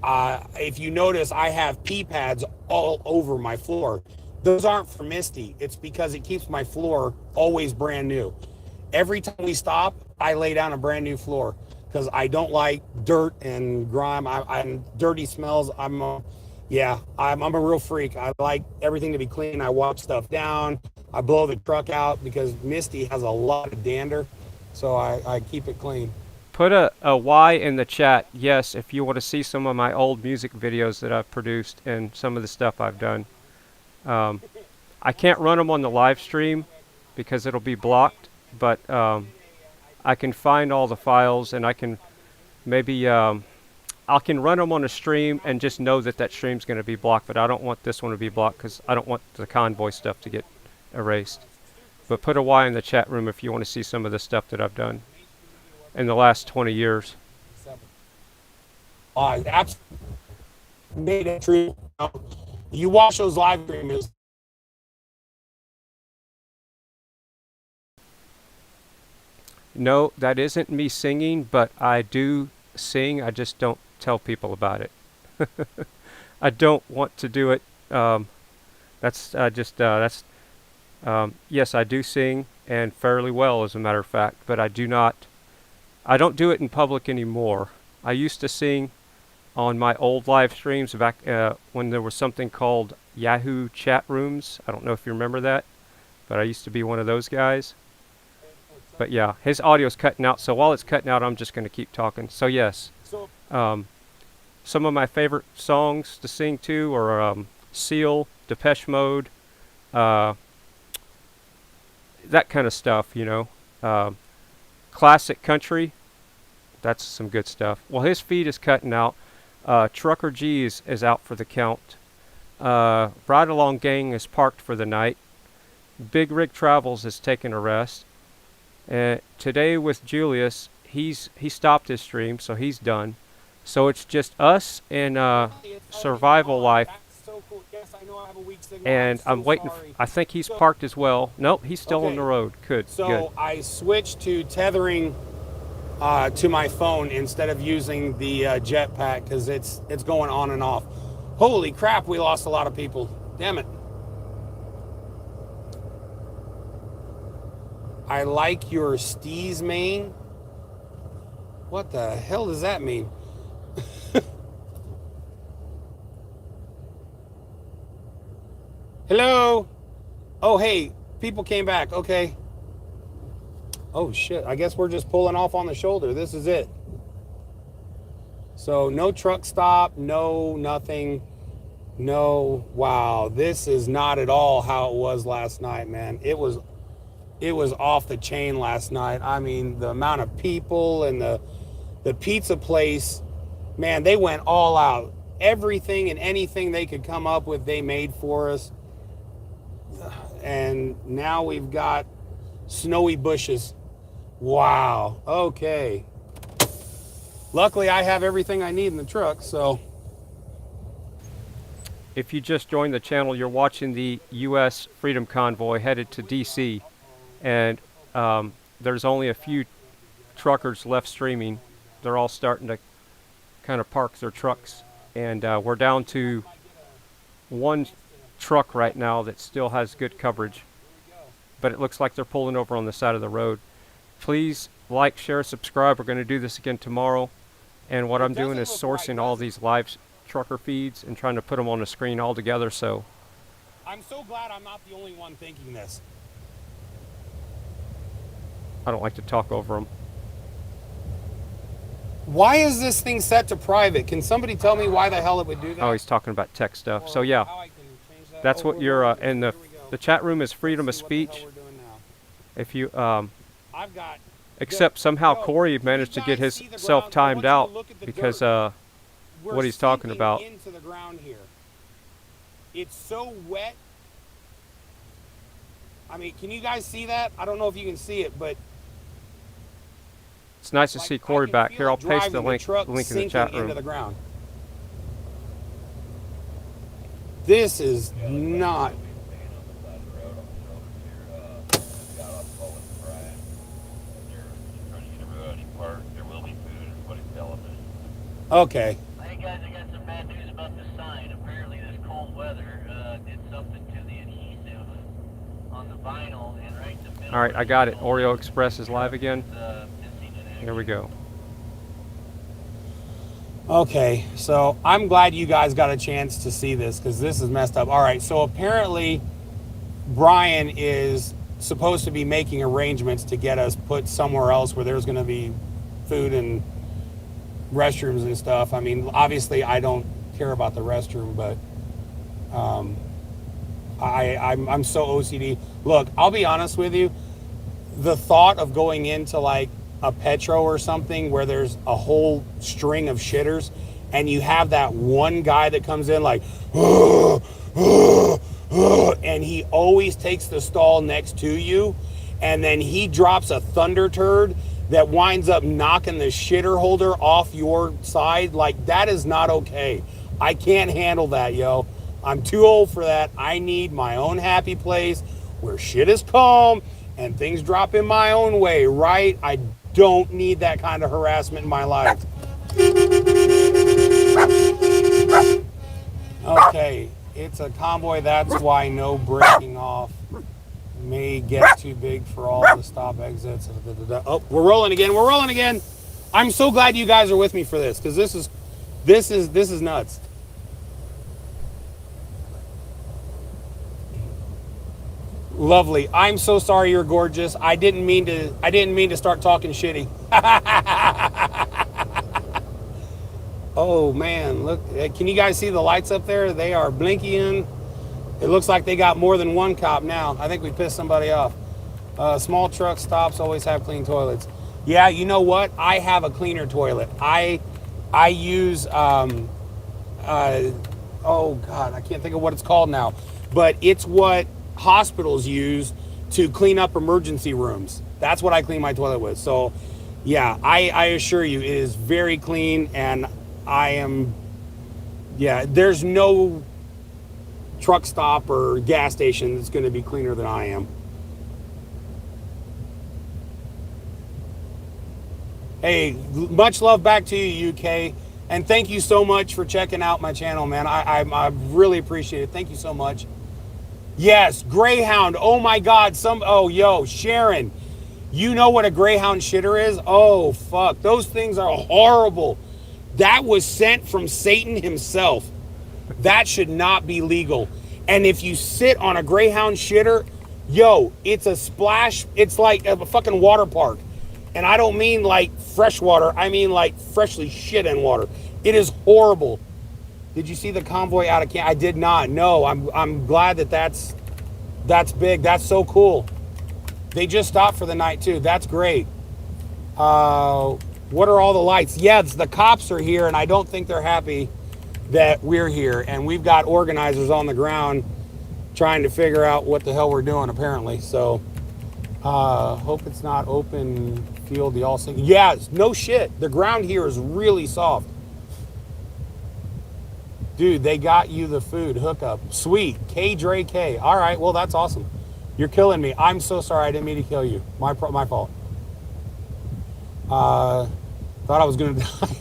L: if you notice, I have pee pads all over my floor. Those aren't for Misty. It's because it keeps my floor always brand new. Every time we stop, I lay down a brand new floor because I don't like dirt and grime. I'm dirty smells. I'm a real freak. I like everything to be clean. I wipe stuff down. I blow the truck out because Misty has a lot of dander. So I keep it clean.
A: Put a Y in the chat, yes, if you want to see some of my old music videos that I've produced and some of the stuff I've done. I can't run them on the live stream because it'll be blocked, but I can find all the files and I can maybe I can run them on a stream and just know that stream's going to be blocked, but I don't want this one to be blocked because I don't want the convoy stuff to get erased. But put a Y in the chat room if you want to see some of the stuff that I've done in the last 20 years.
L: Absolutely made it true. You watch those live streams.
A: No, that isn't me singing, but I do sing. I just don't tell people about it. I don't want to do it. Yes, I do sing, and fairly well, as a matter of fact, but I don't do it in public anymore. I used to sing on my old live streams back when there was something called Yahoo chat rooms. I don't know if you remember that, but I used to be one of those guys. But yeah, his audio's cutting out, so while it's cutting out, I'm just going to keep talking. So yes, some of my favorite songs to sing to are Seal, Depeche Mode, that kind of stuff, you know. Classic country, that's some good stuff. Well, his feed is cutting out. Trucker G's is out for the count. Ride Along Gang is parked for the night. Big Rig Travels is taking a rest. Today with Julius, he stopped his stream, so he's done. So it's just us and Survival Life. And I'm waiting. I think he's parked as well. Nope, he's still on the road. Good.
L: So I switched to tethering to my phone instead of using the jetpack because it's going on and off. Holy crap, we lost a lot of people. Damn it. I like your Steez main. What the hell does that mean? Hello? Oh, hey, people came back. Okay. Oh, shit. I guess we're just pulling off on the shoulder. This is it. So no truck stop, no nothing, no. Wow, this is not at all how it was last night, man. It was off the chain last night. I mean, the amount of people and the pizza place, man, they went all out. Everything and anything they could come up with, they made for us. And now we've got snowy bushes. Wow. Okay. Luckily, I have everything I need in the truck, so.
A: If you just joined the channel, you're watching the U.S. Freedom Convoy headed to D.C. And there's only a few truckers left streaming. They're all starting to kind of park their trucks. And we're down to one truck right now that still has good coverage, but it looks like they're pulling over on the side of the road. Please like, share, subscribe. We're going to do this again tomorrow. And what I'm doing is sourcing all these live trucker feeds and trying to put them on the screen all together. So
L: I'm so glad I'm not the only one thinking this.
A: I don't like to talk over them.
L: Why is this thing set to private? Can somebody tell me why the hell it would do that?
A: Oh, he's talking about tech stuff. So yeah, that's what you're, and the chat room is freedom of speech. If you, except somehow Corey managed to get himself timed out because what he's talking about.
L: Into the ground here. It's so wet. I mean, can you guys see that? I don't know if you can see it, but
A: it's nice to see Corey back here. I'll paste the link in the chat room.
L: Into the ground. This is not. Okay.
J: Hey guys, I got some bad news about this sign. Apparently this cold weather did something to the adhesive on the vinyl and right in the middle.
A: All right, I got it. Oreo Express is live again. Here we go.
L: Okay, so I'm glad you guys got a chance to see this because this is messed up. All right, so apparently Brian is supposed to be making arrangements to get us put somewhere else where there's going to be food and restrooms and stuff. I mean, obviously I don't care about the restroom, but I'm so OCD. Look, I'll be honest with you. The thought of going into like a Petro or something where there's a whole string of shitters and you have that one guy that comes in like and he always takes the stall next to you and then he drops a thunder turd that winds up knocking the shitter holder off your side. Like, that is not okay. I can't handle that, yo. I'm too old for that. I need my own happy place where shit is calm and things drop in my own way, right? I don't need that kind of harassment in my life. Okay, it's a convoy. That's why no breaking off may get too big for all the stop exits. Oh, we're rolling again. We're rolling again. I'm so glad you guys are with me for this because this is nuts. Lovely. I'm so sorry you're gorgeous. I didn't mean to start talking shitty. Oh man, look. Can you guys see the lights up there? They are blinking. It looks like they got more than one cop now. I think we pissed somebody off. Small truck stops always have clean toilets. Yeah, you know what? I have a cleaner toilet. I use oh God, I can't think of what it's called now. But it's what hospitals use to clean up emergency rooms. That's what I clean my toilet with. So yeah, I assure you it is very clean, and there's no truck stop or gas station that's going to be cleaner than I am. Hey, much love back to you, UK, and thank you so much for checking out my channel, man. I really appreciate it. Thank you so much. Yes, Greyhound. Oh my God. Sharon, you know what a Greyhound shitter is? Oh fuck, those things are horrible. That was sent from Satan himself. That should not be legal. And if you sit on a Greyhound shitter, it's a splash. It's like a fucking water park. And I don't mean like fresh water. I mean like freshly shit in water. It is horrible. Did you see the convoy out of camp? I did not. No, I'm glad that's big. That's so cool. They just stopped for the night too. That's great. What are all the lights? Yeah, the cops are here, and I don't think they're happy that we're here. And we've got organizers on the ground trying to figure out what the hell we're doing, apparently. So, hope it's not open field. The all sing. Yeah, no shit. The ground here is really soft. Dude, they got you the food hookup. Sweet. K Dre K. All right, well, that's awesome. You're killing me. I'm so sorry. I didn't mean to kill you. My fault. Thought I was going to die.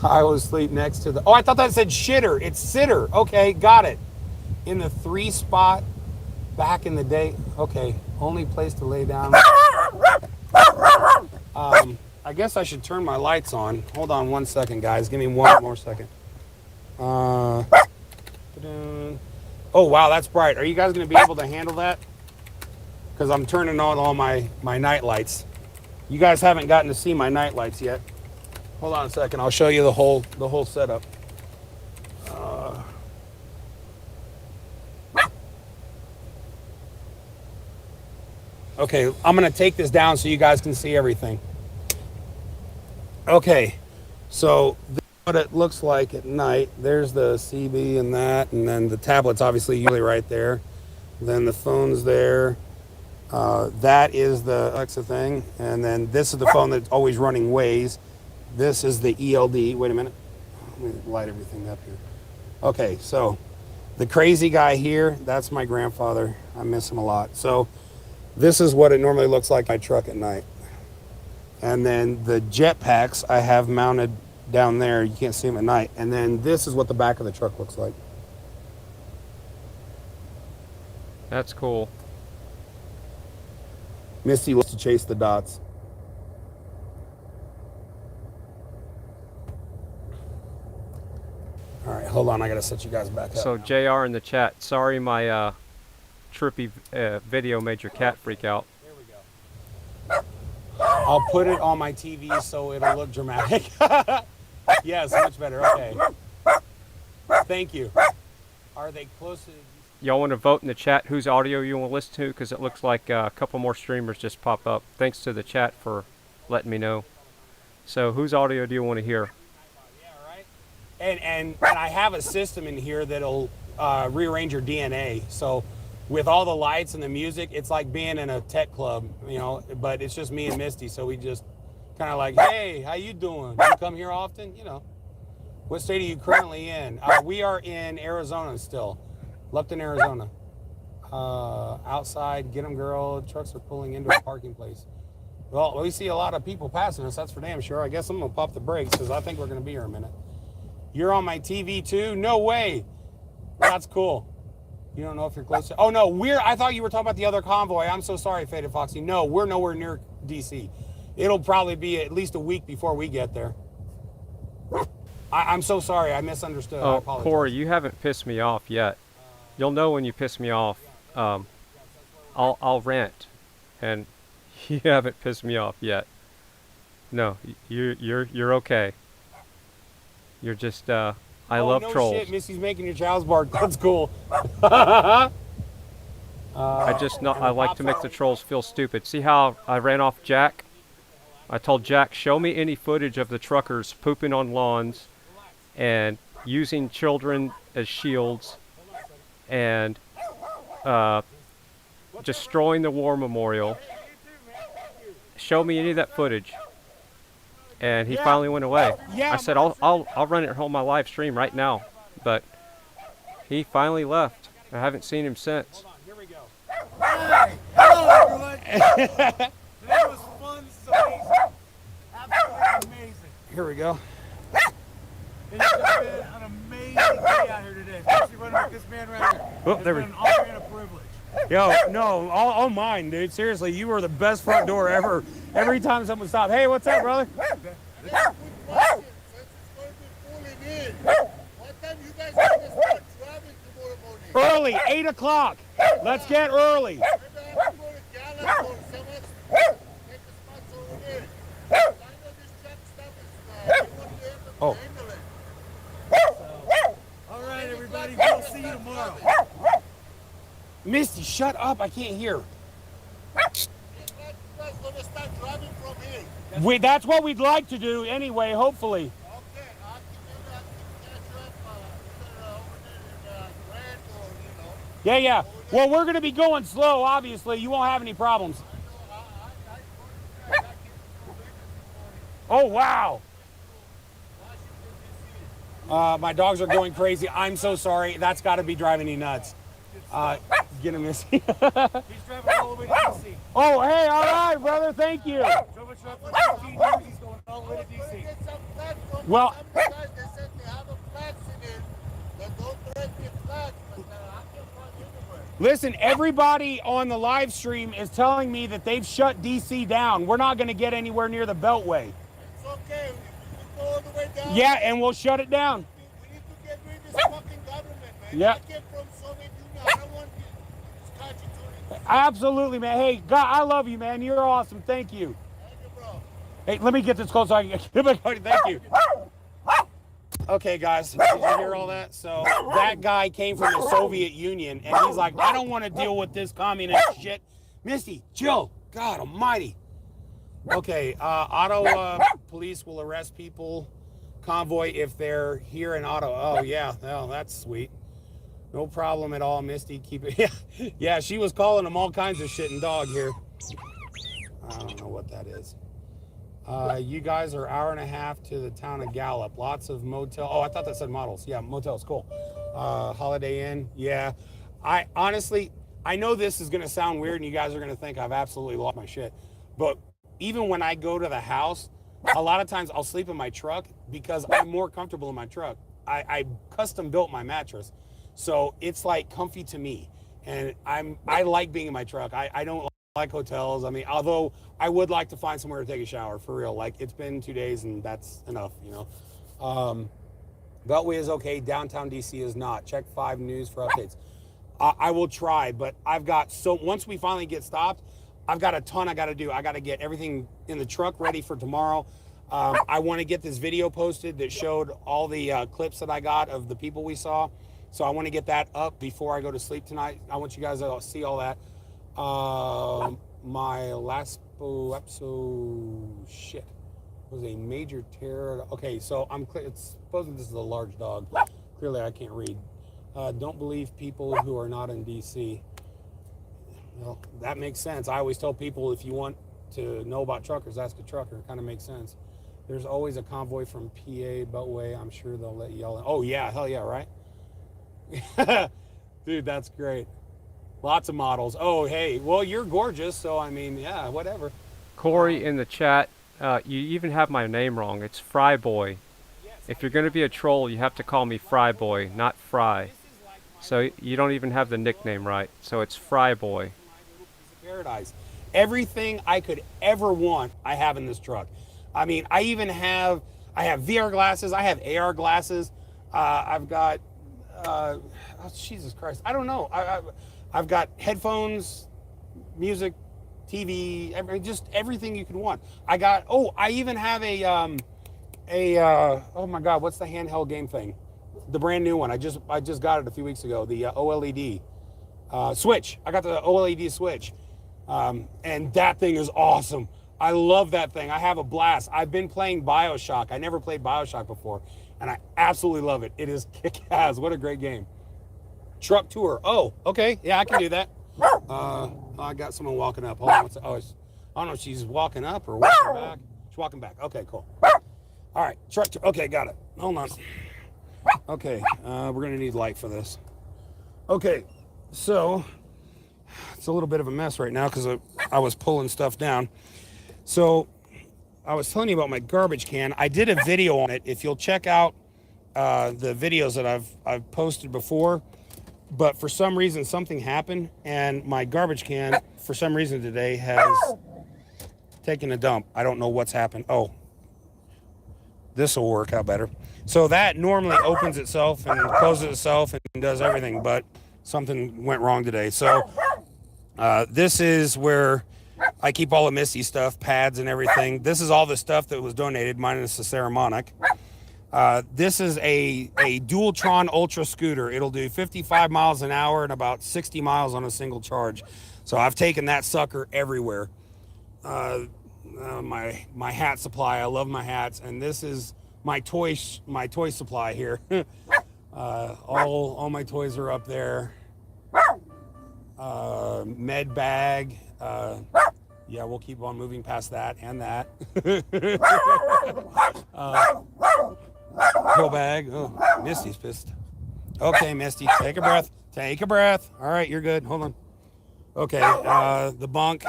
L: I was asleep next to the... Oh, I thought that said shitter. It's sitter. Okay, got it. In the 3 spot back in the day. Okay, only place to lay down. I guess I should turn my lights on. Hold on 1 second, guys. Give me 1 more second. Oh, wow, that's bright. Are you guys going to be able to handle that? Because I'm turning on all my night lights. You guys haven't gotten to see my night lights yet. Hold on a second. I'll show you the whole setup. Okay, I'm going to take this down so you guys can see everything. Okay, so this is what it looks like at night. There's the CB and that, and then the tablet's obviously usually right there. Then the phone's there. That is the Alexa thing, and then this is the phone that's always running Waze. This is the ELD. Wait a minute. Let me light everything up here. Okay, so the crazy guy here, that's my grandfather. I miss him a lot. So this is what it normally looks like in my truck at night. And then the jet packs I have mounted down there. You can't see them at night. And then this is what the back of the truck looks like.
A: That's cool.
L: Misty loves to chase the dots. All right, hold on. I got to set you guys back up.
A: So JR in the chat, sorry my trippy video made your cat freak out.
L: I'll put it on my TV so it'll look dramatic. Yes, much better. Okay. Thank you. Are they close to...
A: Y'all want to vote in the chat whose audio you want to listen to? Because it looks like a couple more streamers just popped up. Thanks to the chat for letting me know. So whose audio do you want to hear?
L: And I have a system in here that'll rearrange your DNA. So with all the lights and the music, it's like being in a tech club, you know, but it's just me and Misty. So we just kind of like, hey, how you doing? You come here often? You know, what state are you currently in? We are in Arizona still, Lupton, Arizona. Outside, get 'em girl, trucks are pulling into a parking place. Well, we see a lot of people passing us, that's for damn sure. I guess I'm gonna pop the brakes because I think we're gonna be here a minute. You're on my TV too? No way. That's cool. You don't know if you're close to... Oh, no, I thought you were talking about the other convoy. I'm so sorry, Faded Foxy. No, we're nowhere near DC. It'll probably be at least a week before we get there. I'm so sorry. I misunderstood. I apologize.
A: Corey, you haven't pissed me off yet. You'll know when you piss me off. I'll rant, and you haven't pissed me off yet. No, you're okay. You're just... I love trolls.
L: Shit, Missy's making your child's bark. That's cool.
A: I like to make the trolls feel stupid. See how I ran off Jack? I told Jack, show me any footage of the truckers pooping on lawns and using children as shields and destroying the war memorial. Show me any of that footage. And he finally went away. I said, I'll run it on my live stream right now. But he finally left. I haven't seen him since.
U: Here we go. Hi. Hello, everyone. Today was fun, so easy. Absolutely amazing.
L: Here we go.
U: It's just been an amazing day out here today, especially running with this man right here.
L: Oh, there we go.
U: It's been an honor and a privilege.
L: Yo, no, all mine, dude. Seriously, you were the best front door ever. Every time someone stopped, hey, what's up, brother? Early, 8 o'clock. Let's get early. Oh.
U: All right, everybody, we'll see you tomorrow.
L: Misty, shut up. I can't hear. That's what we'd like to do anyway, hopefully. Yeah. Well, we're going to be going slow, obviously. You won't have any problems. Oh, wow. My dogs are going crazy. I'm so sorry. That's got to be driving you nuts. Get him, Missy.
U: He's driving all the way to DC.
L: Oh, hey, all right, brother. Thank you.
U: Drove a truck for 15 years. He's going all on the way to DC.
L: Well, listen, everybody on the live stream is telling me that they've shut DC down. We're not going to get anywhere near the Beltway.
U: It's okay. We go all the way down.
L: Yeah, and we'll shut it down.
U: We need to get rid of this fucking government, man.
L: Yeah.
U: I came from Soviet Union. I don't want this country to...
L: Absolutely, man. Hey, God, I love you, man. You're awesome. Thank you.
U: Thank you, bro.
L: Hey, let me get this close so I can... Thank you. Okay, guys, did you hear all that? So that guy came from the Soviet Union, and he's like, I don't want to deal with this communist shit. Misty, chill. God almighty. Okay, Ottawa police will arrest people, convoy, if they're here in Ottawa. Oh, yeah, well, that's sweet. No problem at all, Misty. Keep it. Yeah, she was calling them all kinds of shit and dog here. I don't know what that is. You guys are 1.5 hours to the town of Gallup. Lots of motel. Oh, I thought that said models. Yeah, motels. Cool. Holiday Inn. Yeah. I honestly, I know this is going to sound weird and you guys are going to think I've absolutely lost my shit. But even when I go to the house, a lot of times I'll sleep in my truck because I'm more comfortable in my truck. I custom built my mattress. So it's like comfy to me. And I like being in my truck. I don't like hotels. I mean, although I would like to find somewhere to take a shower for real. Like, it's been 2 days and that's enough, you know. Beltway is okay. Downtown DC is not. Check 5 News for updates. I will try, but I've got, so once we finally get stopped, I've got a ton I got to do. I got to get everything in the truck ready for tomorrow. I want to get this video posted that showed all the clips that I got of the people we saw. So I want to get that up before I go to sleep tonight. I want you guys to see all that. My last episode, shit, was a major terror. Okay, so it's supposing this is a large dog. Clearly I can't read. Don't believe people who are not in DC. Well, that makes sense. I always tell people, if you want to know about truckers, ask a trucker. It kind of makes sense. There's always a convoy from PA, Beltway. I'm sure they'll let y'all in. Oh yeah, hell yeah, right? Dude, that's great. Lots of models. Oh, hey, well, you're gorgeous, so I mean, yeah, whatever.
A: Corey in the chat, you even have my name wrong. It's Fry Boy. If you're going to be a troll, you have to call me Fry Boy, not Fry. So you don't even have the nickname right. So it's Fry Boy.
L: Paradise. Everything I could ever want, I have in this truck. I mean, I have VR glasses. I have AR glasses. I've got, oh, Jesus Christ. I don't know. I've got headphones, music, TV, just everything you could want. I even have oh my God, what's the handheld game thing? The brand new one. I just got it a few weeks ago. The OLED Switch. I got the OLED Switch. And that thing is awesome. I love that thing. I have a blast. I've been playing BioShock. I never played BioShock before, and I absolutely love it. It is kick-ass. What a great game. Truck tour. Oh, okay. Yeah, I can do that. I got someone walking up. Hold on. I don't know if she's walking up or walking back. She's walking back. Okay, cool. All right. Truck tour. Okay, got it. Hold on. Okay, we're going to need light for this. Okay, so it's a little bit of a mess right now because I was pulling stuff down. So I was telling you about my garbage can. I did a video on it. If you'll check out the videos that I've posted before, but for some reason something happened and my garbage can for some reason today has taken a dump. I don't know what's happened. Oh, this will work out better. So that normally opens itself and closes itself and does everything, but something went wrong today. So this is where I keep all the Misty stuff, pads and everything. This is all the stuff that was donated, minus the Ceramonic. This is a Dualtron Ultra scooter. It'll do 55 miles an hour and about 60 miles on a single charge. So I've taken that sucker everywhere. My hat supply, I love my hats, and this is my toy supply here. All my toys are up there. Med bag. Yeah, we'll keep on moving past that and that. Pill bag. Oh, Misty's pissed. Okay, Misty, take a breath. Take a breath. All right, you're good. Hold on. Okay, the bunk.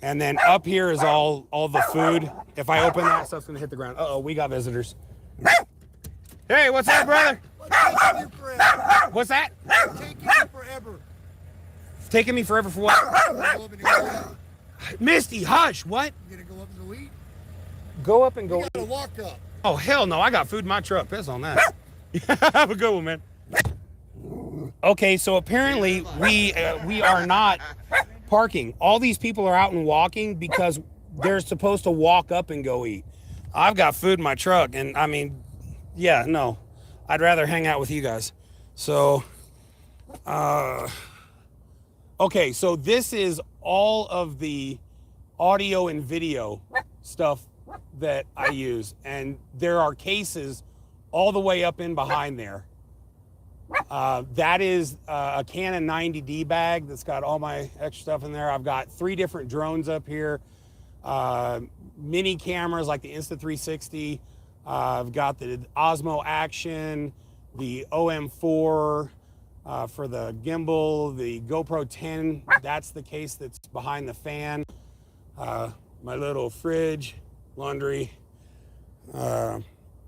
L: And then up here is all the food. If I open that, stuff's gonna hit the ground. Uh-oh, we got visitors. Hey, what's up, brother? What's that?
U: Taking you forever.
L: Taking me forever for what? Misty, hush, what?
U: You gonna go up and go eat?
L: Go up and go
U: You gotta walk up.
L: Oh, hell no, I got food in my truck. Piss on that. Have a good one, man. Okay, so apparently we are not parking. All these people are out and walking because they're supposed to walk up and go eat. I've got food in my truck, and I mean, yeah, no. I'd rather hang out with you guys. So, okay, so this is all of the audio and video stuff that I use, and there are cases all the way up in behind there. That is a Canon 90D bag that's got all my extra stuff in there. I've got 3 different drones up here, mini cameras like the Insta360. I've got the Osmo Action, the OM4 for the gimbal, the GoPro 10. That's the case that's behind the fan. My little fridge, laundry,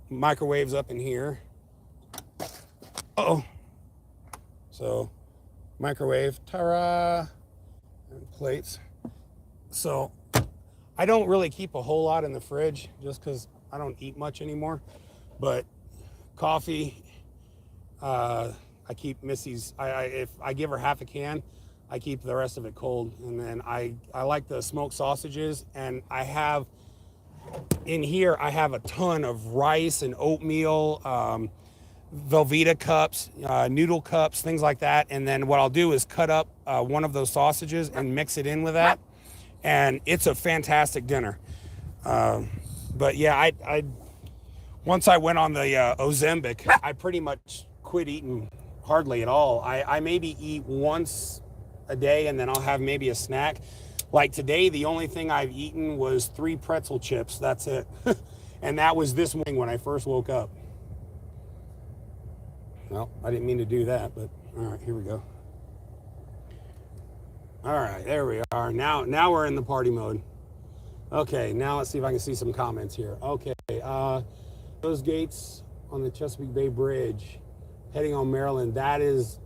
L: microwaves up in here. Uh-oh. So, microwave, ta-ra, and plates. So, I don't really keep a whole lot in the fridge just because I don't eat much anymore. But coffee, I keep Missy's, if I give her half a can, I keep the rest of it cold. And then I like the smoked sausages, and I have, in here, I have a ton of rice and oatmeal, Velveeta cups, noodle cups, things like that. And then what I'll do is cut up one of those sausages and mix it in with that. And it's a fantastic dinner. But yeah, I once I went on the Ozempic, I pretty much quit eating hardly at all. I maybe eat once a day, and then I'll have maybe a snack. Like today, the only thing I've eaten was 3 pretzel chips. That's it. And that was this morning when I first woke up. Well, I didn't mean to do that, but all right, here we go. All right, there we are. Now we're in the party mode. Okay, now let's see if I can see some comments here. Okay, those gates on the Chesapeake Bay Bridge heading on Maryland, that is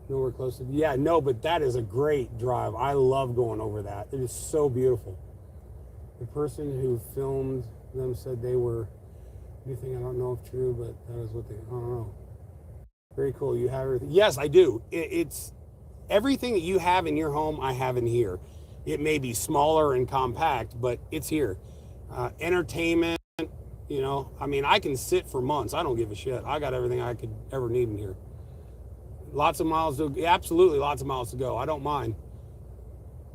L: nowhere close to, yeah, no, but that is a great drive. I love going over that. It is so beautiful. The person who filmed them said they were, anything I don't know if true, but that is what they, I don't know. Very cool. You have everything. Yes, I do. It's everything that you have in your home, I have in here. It may be smaller and compact, but it's here. Entertainment, you know, I mean, I can sit for months. I don't give a shit. I got everything I could ever need in here. Lots of miles to, absolutely lots of miles to go. I don't mind.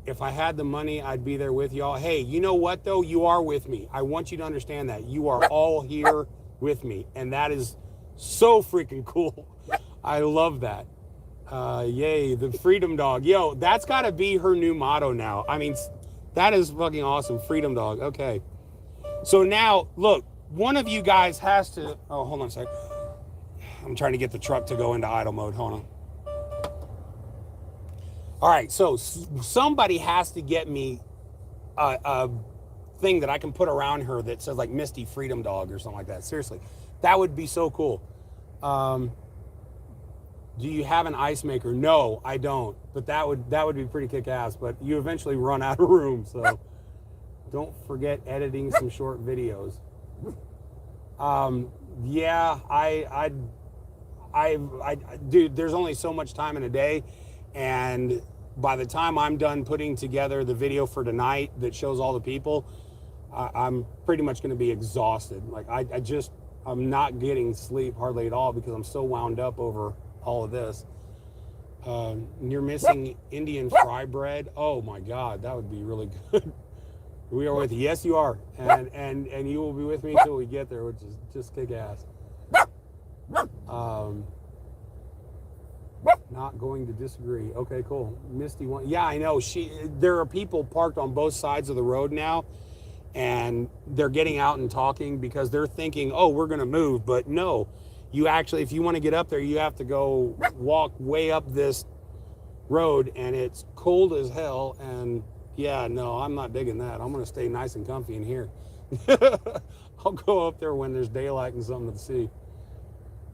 L: If I had the money, I'd be there with y'all. Hey, you know what though? You are with me. I want you to understand that. You are all here with me. And that is so freaking cool. I love that. Yay, the Freedom Dog. Yo, that's got to be her new motto now. I mean, that is fucking awesome. Freedom Dog. Okay. So now, look, one of you guys has to, oh, hold on a sec. I'm trying to get the truck to go into idle mode. Hold on. All right, so somebody has to get me a thing that I can put around her that says like Misty Freedom Dog or something like that. Seriously, that would be so cool. Do you have an ice maker? No, I don't. But that would be pretty kick-ass. But you eventually run out of room, so don't forget editing some short videos. Yeah, dude, there's only so much time in a day, and by the time I'm done putting together the video for tonight that shows all the people, I'm pretty much going to be exhausted. Like I'm not getting sleep hardly at all because I'm so wound up over all of this. You're missing Indian fry bread. Oh my God, that would be really good. We are with you. Yes, you are, and you will be with me until we get there, which is just kick ass. Not going to disagree. Okay, cool. Misty one. Yeah, I know. There are people parked on both sides of the road now, and they're getting out and talking because they're thinking, oh, we're going to move. But no, you actually, if you want to get up there, you have to go walk way up this road, and it's cold as hell, and Yeah, no, I'm not digging that. I'm going to stay nice and comfy in here. I'll go up there when there's daylight and something to see.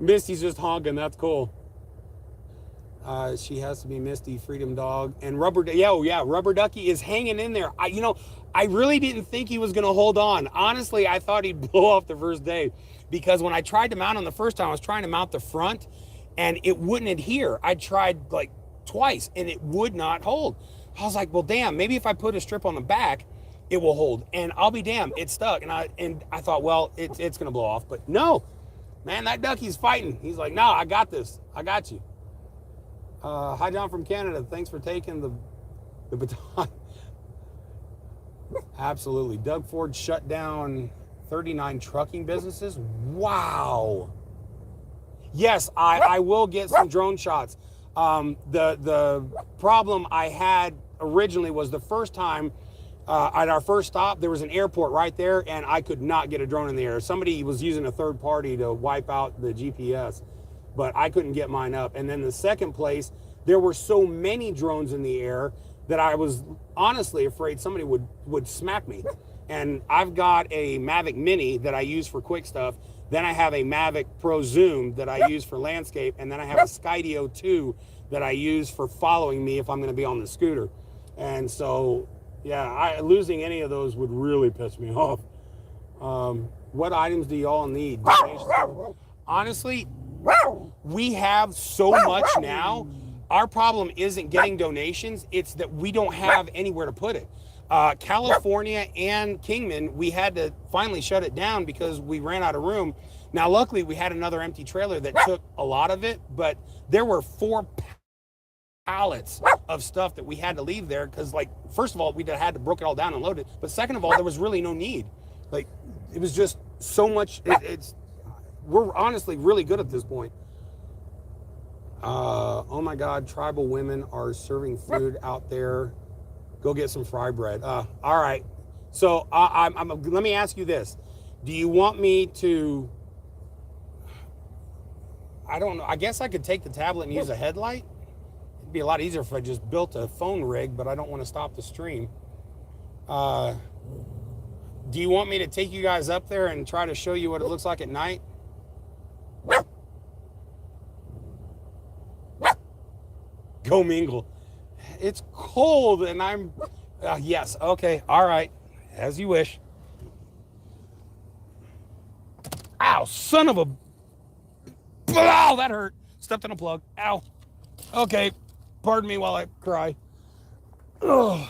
L: Misty's just honking. That's cool. She has to be Misty, Freedom Dog, and Rubber. Yeah, Rubber Ducky is hanging in there. I really didn't think he was going to hold on. Honestly, I thought he'd blow off the first day, because when I tried to mount him the first time, I was trying to mount the front, and it wouldn't adhere. I tried like twice, and it would not hold. I was like, well, damn, maybe if I put a strip on the back, it will hold. And I'll be damned, it stuck. And I thought, well, it's going to blow off. But no, man, that ducky's fighting. He's like, no, I got this. I got you. Hi, John from Canada. Thanks for taking the baton. Absolutely. Doug Ford shut down 39 trucking businesses. Wow. Yes, I will get some drone shots. The problem I had originally was the first time at our first stop, there was an airport right there, and I could not get a drone in the air. Somebody was using a third party to wipe out the GPS, but I couldn't get mine up. And then the second place, there were so many drones in the air that I was honestly afraid somebody would smack me. And I've got a Mavic Mini that I use for quick stuff. Then I have a Mavic Pro Zoom that I use for landscape. And then I have a Skydio 2 that I use for following me if I'm going to be on the scooter. And so, yeah, losing any of those would really piss me off. What items do y'all need? Honestly, we have so much now. Our problem isn't getting donations. It's that we don't have anywhere to put it. California and Kingman, we had to finally shut it down because we ran out of room. Now, luckily, we had another empty trailer that took a lot of it, but there were 4 pallets of stuff that we had to leave there because, like, first of all, we had to broke it all down and load it. But second of all, there was really no need. Like, it was just so much. We're honestly really good at this point. Oh my God, tribal women are serving food out there. Go get some fry bread. All right. So let me ask you this. Do you want me to, I don't know. I guess I could take the tablet and use a headlight. It'd be a lot easier if I just built a phone rig, but I don't want to stop the stream. Do you want me to take you guys up there and try to show you what it looks like at night? Go mingle. It's cold and I'm, yes, okay, all right, as you wish. Ow, son of a, ow, that hurt. Stepped on a plug, ow. Okay, pardon me while I cry. Ugh.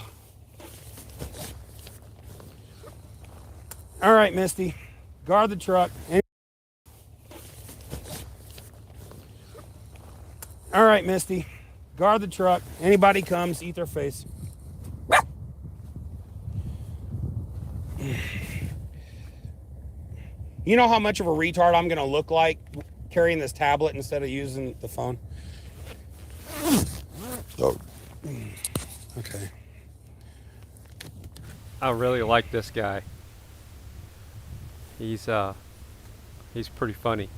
L: All right, Misty, guard the truck. All right, Misty. Guard the truck. Anybody comes, eat their face. You know how much of a retard I'm going to look like carrying this tablet instead of using the phone? Oh. Okay.
A: I really like this guy. He's pretty funny.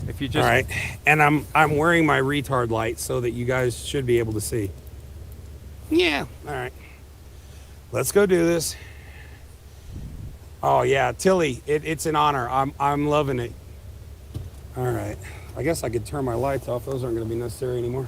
A: If you just,
L: all right, and I'm wearing my retard light so that you guys should be able to see. Yeah, all right. Let's go do this. Oh yeah, Tilly, it's an honor. I'm loving it. All right, I guess I could turn my lights off. Those aren't going to be necessary anymore.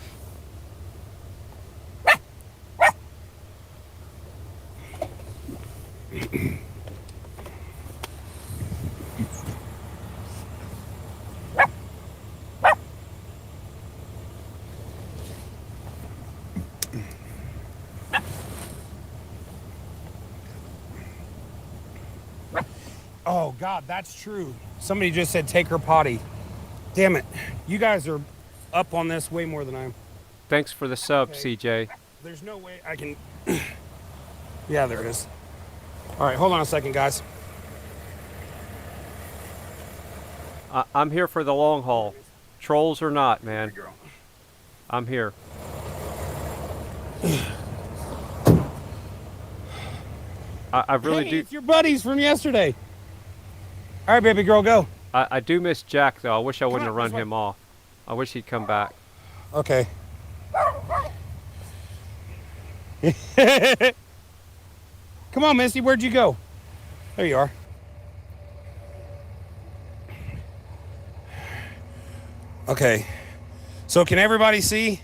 L: Oh God, that's true. Somebody just said take her potty. Damn it. You guys are up on this way more than I am.
A: Thanks for the sub,
L: Okay.
A: CJ.
L: There's no way I can. Yeah, there it is. All right, hold on a second, guys.
A: I'm here for the long haul. Trolls or not, man. I'm here. I really
L: Hey,
A: do.
L: it's your buddies from yesterday. All right, baby girl, go.
A: I do miss Jack, though. I wish I wouldn't have
L: on,
A: run
L: this way.
A: him off. I wish he'd come back.
L: Okay. Come on, Misty, where'd you go? There you are. Okay, so can everybody see?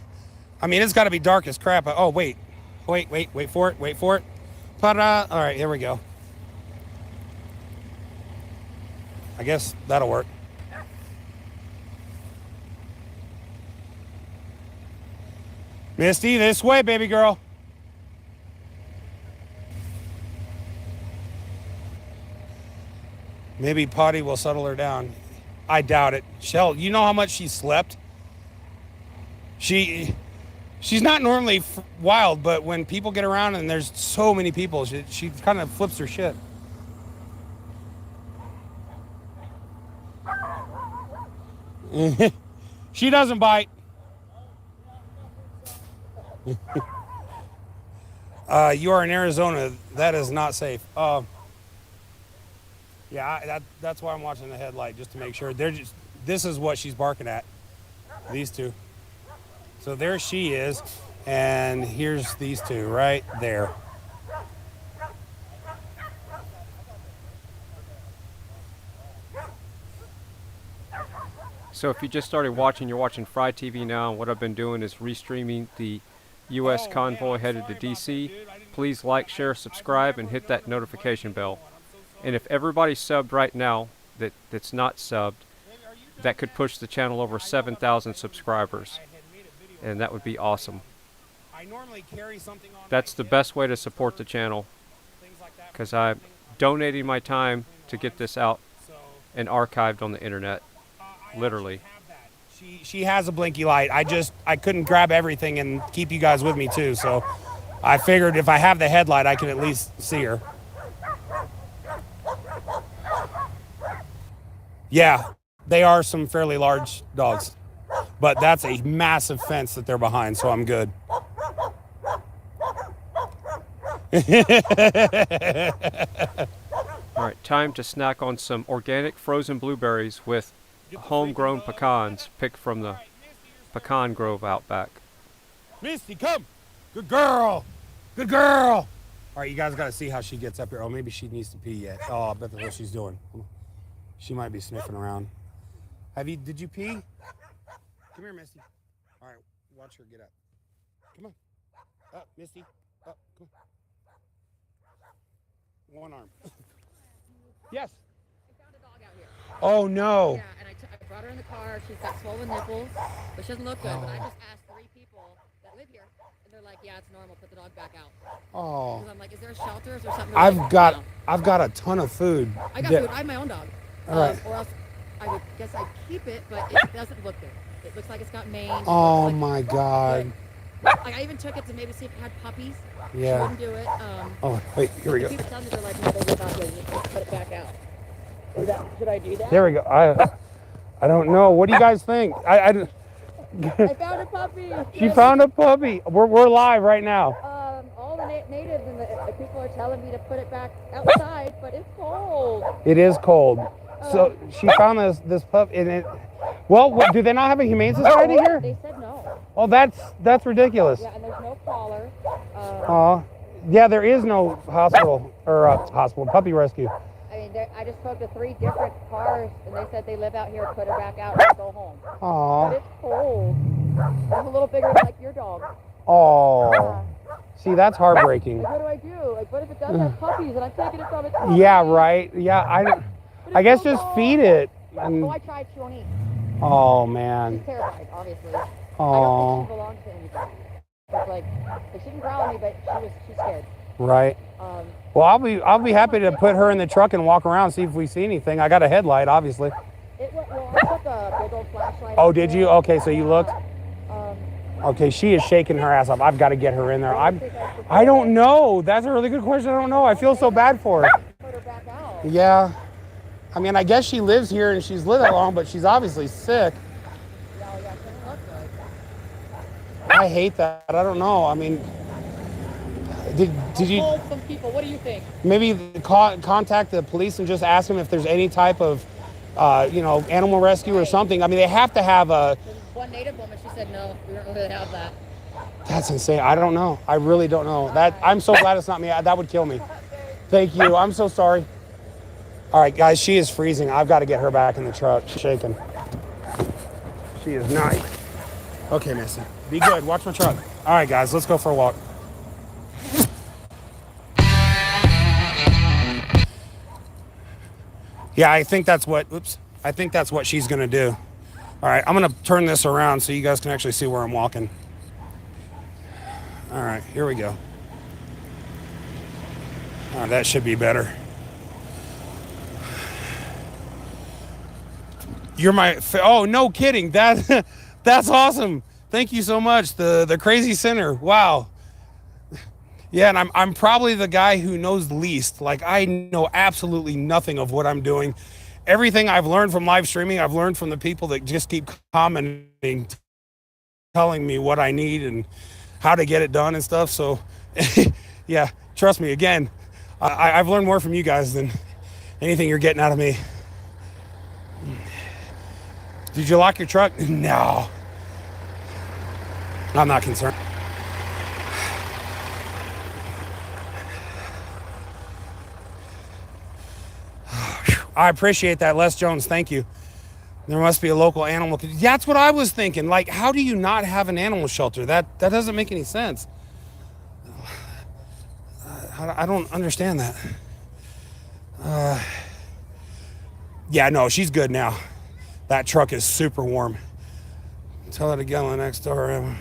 L: I mean, it's got to be dark as crap. Oh, wait for it. Ta-da! All right, here we go. I guess that'll work. Misty, this way, baby girl. Maybe Potty will settle her down. I doubt it. Shell, you know how much she slept? She's not normally wild, but when people get around and there's so many people, she kind of flips her shit. She doesn't bite. You are in Arizona. That is not safe. Yeah, that's why I'm watching the headlight, just to make sure. This is what she's barking at. These two. So there she is, and here's these two right there.
A: So if you just started watching, you're watching Fry TV now, and what I've been doing is restreaming the U.S. convoy headed to D.C. Please like, share, subscribe, and hit that notification bell. And if everybody's subbed right now that's not subbed, that could push the channel over 7,000 subscribers. And that would be awesome. That's the best way to support the channel, because I'm donating my time to get this out and archived on the internet. Literally.
L: She has a blinky light. I couldn't grab everything and keep you guys with me too, so I figured if I have the headlight, I can at least see her. Yeah, they are some fairly large dogs, but that's a massive fence that they're behind, so I'm good.
A: All right, time to snack on some organic frozen blueberries with homegrown pecans picked from the pecan grove out back.
L: Misty, come! Good girl! Good girl! All right, you guys got to see how she gets up here. Oh, maybe she needs to pee yet. Oh, I bet that's what she's doing. She might be sniffing around. Did you pee? Come here, Misty. All right, watch her get up. Come on. Up, Misty. Up, come on. One arm. Yes.
F: I found a dog out here.
L: Oh, no.
F: Yeah, and I brought her in the car. She's got swollen nipples, but she doesn't look good. But I just asked 3 people that live here, and they're like, yeah, it's normal. Put the dog back out.
L: Oh.
F: Because I'm like, is there a shelter? Is there something?
L: I've got a ton of food.
F: I got food. I have my own dog.
L: All right.
F: Or else I would guess I'd keep it, but it doesn't look good. It looks like it's got mange.
L: Oh, my God.
F: Like, I even took it to maybe see if it had puppies.
L: Yeah.
F: She wouldn't do it.
L: Oh, wait, here we go.
F: People tell me they're like, no, they live out here. You just put it back out. Should I do that?
L: There we go. I don't know. What do you guys think?
F: I found a puppy.
L: She found a puppy. We're live right now.
F: All the natives and the people are telling me to put it back outside, but it's cold.
L: It is cold. So she found this pup in it. Well, do they not have a humane society here?
F: They said no.
L: Oh, that's ridiculous.
F: Yeah, and there's no collar.
L: Yeah, there is no hospital puppy rescue.
F: I mean, I just spoke to 3 different cars, and they said they live out here, put her back out, and go home.
L: Aw.
F: But it's cold. It's a little bigger than like your dog.
L: Oh. See, that's heartbreaking.
F: Like, what do I do? Like, what if it does have puppies, and I'm taking it from its
L: Yeah, right. Yeah, I guess just feed it.
F: Oh, I tried. She won't eat.
L: Oh, man.
F: She's terrified, obviously.
L: Oh.
F: I don't think she belongs to anybody. It's like she didn't growl at me, but she's scared.
L: Right. Well, I'll be happy to put her in the truck and walk around, see if we see anything. I got a headlight, obviously.
F: I took a big old flashlight.
L: Oh, did you? Okay, so you looked. Okay, she is shaking her ass off. I've got to get her in there. I don't know. That's a really good question. I don't know. I feel so bad for her.
F: Put her back out.
L: Yeah. I mean, I guess she lives here and she's lived that long, but she's obviously sick. I hate that. I don't know. I mean, did you?
F: Told some people. What do you think?
L: Maybe contact the police and just ask them if there's any type of, animal rescue or something. I mean, they have to have a.
F: One native woman, she said no, we don't really have that.
L: That's insane. I don't know. I really don't know. I'm so glad it's not me. That would kill me. Thank you. I'm so sorry. All right, guys, she is freezing. I've got to get her back in the truck. She's shaking. She is not. Okay, Missy. Be good. Watch my truck. All right, guys, let's go for a walk. Yeah, I think that's what she's going to do. All right, I'm going to turn this around so you guys can actually see where I'm walking. All right, here we go. Oh, that should be better. You're oh, no kidding. That's awesome. Thank you so much. The crazy sinner. Wow. Yeah, and I'm probably the guy who knows least. Like, I know absolutely nothing of what I'm doing. Everything I've learned from live streaming, I've learned from the people that just keep commenting, telling me what I need and how to get it done and stuff. So, yeah, trust me, again, I've learned more from you guys than anything you're getting out of me. Did you lock your truck? No. I'm not concerned. I appreciate that, Les Jones. Thank you. There must be a local animal. That's what I was thinking. Like, how do you not have an animal shelter? That doesn't make any sense. I don't understand that. Yeah, no, she's good now. That truck is super warm. Tell her to get on the next door.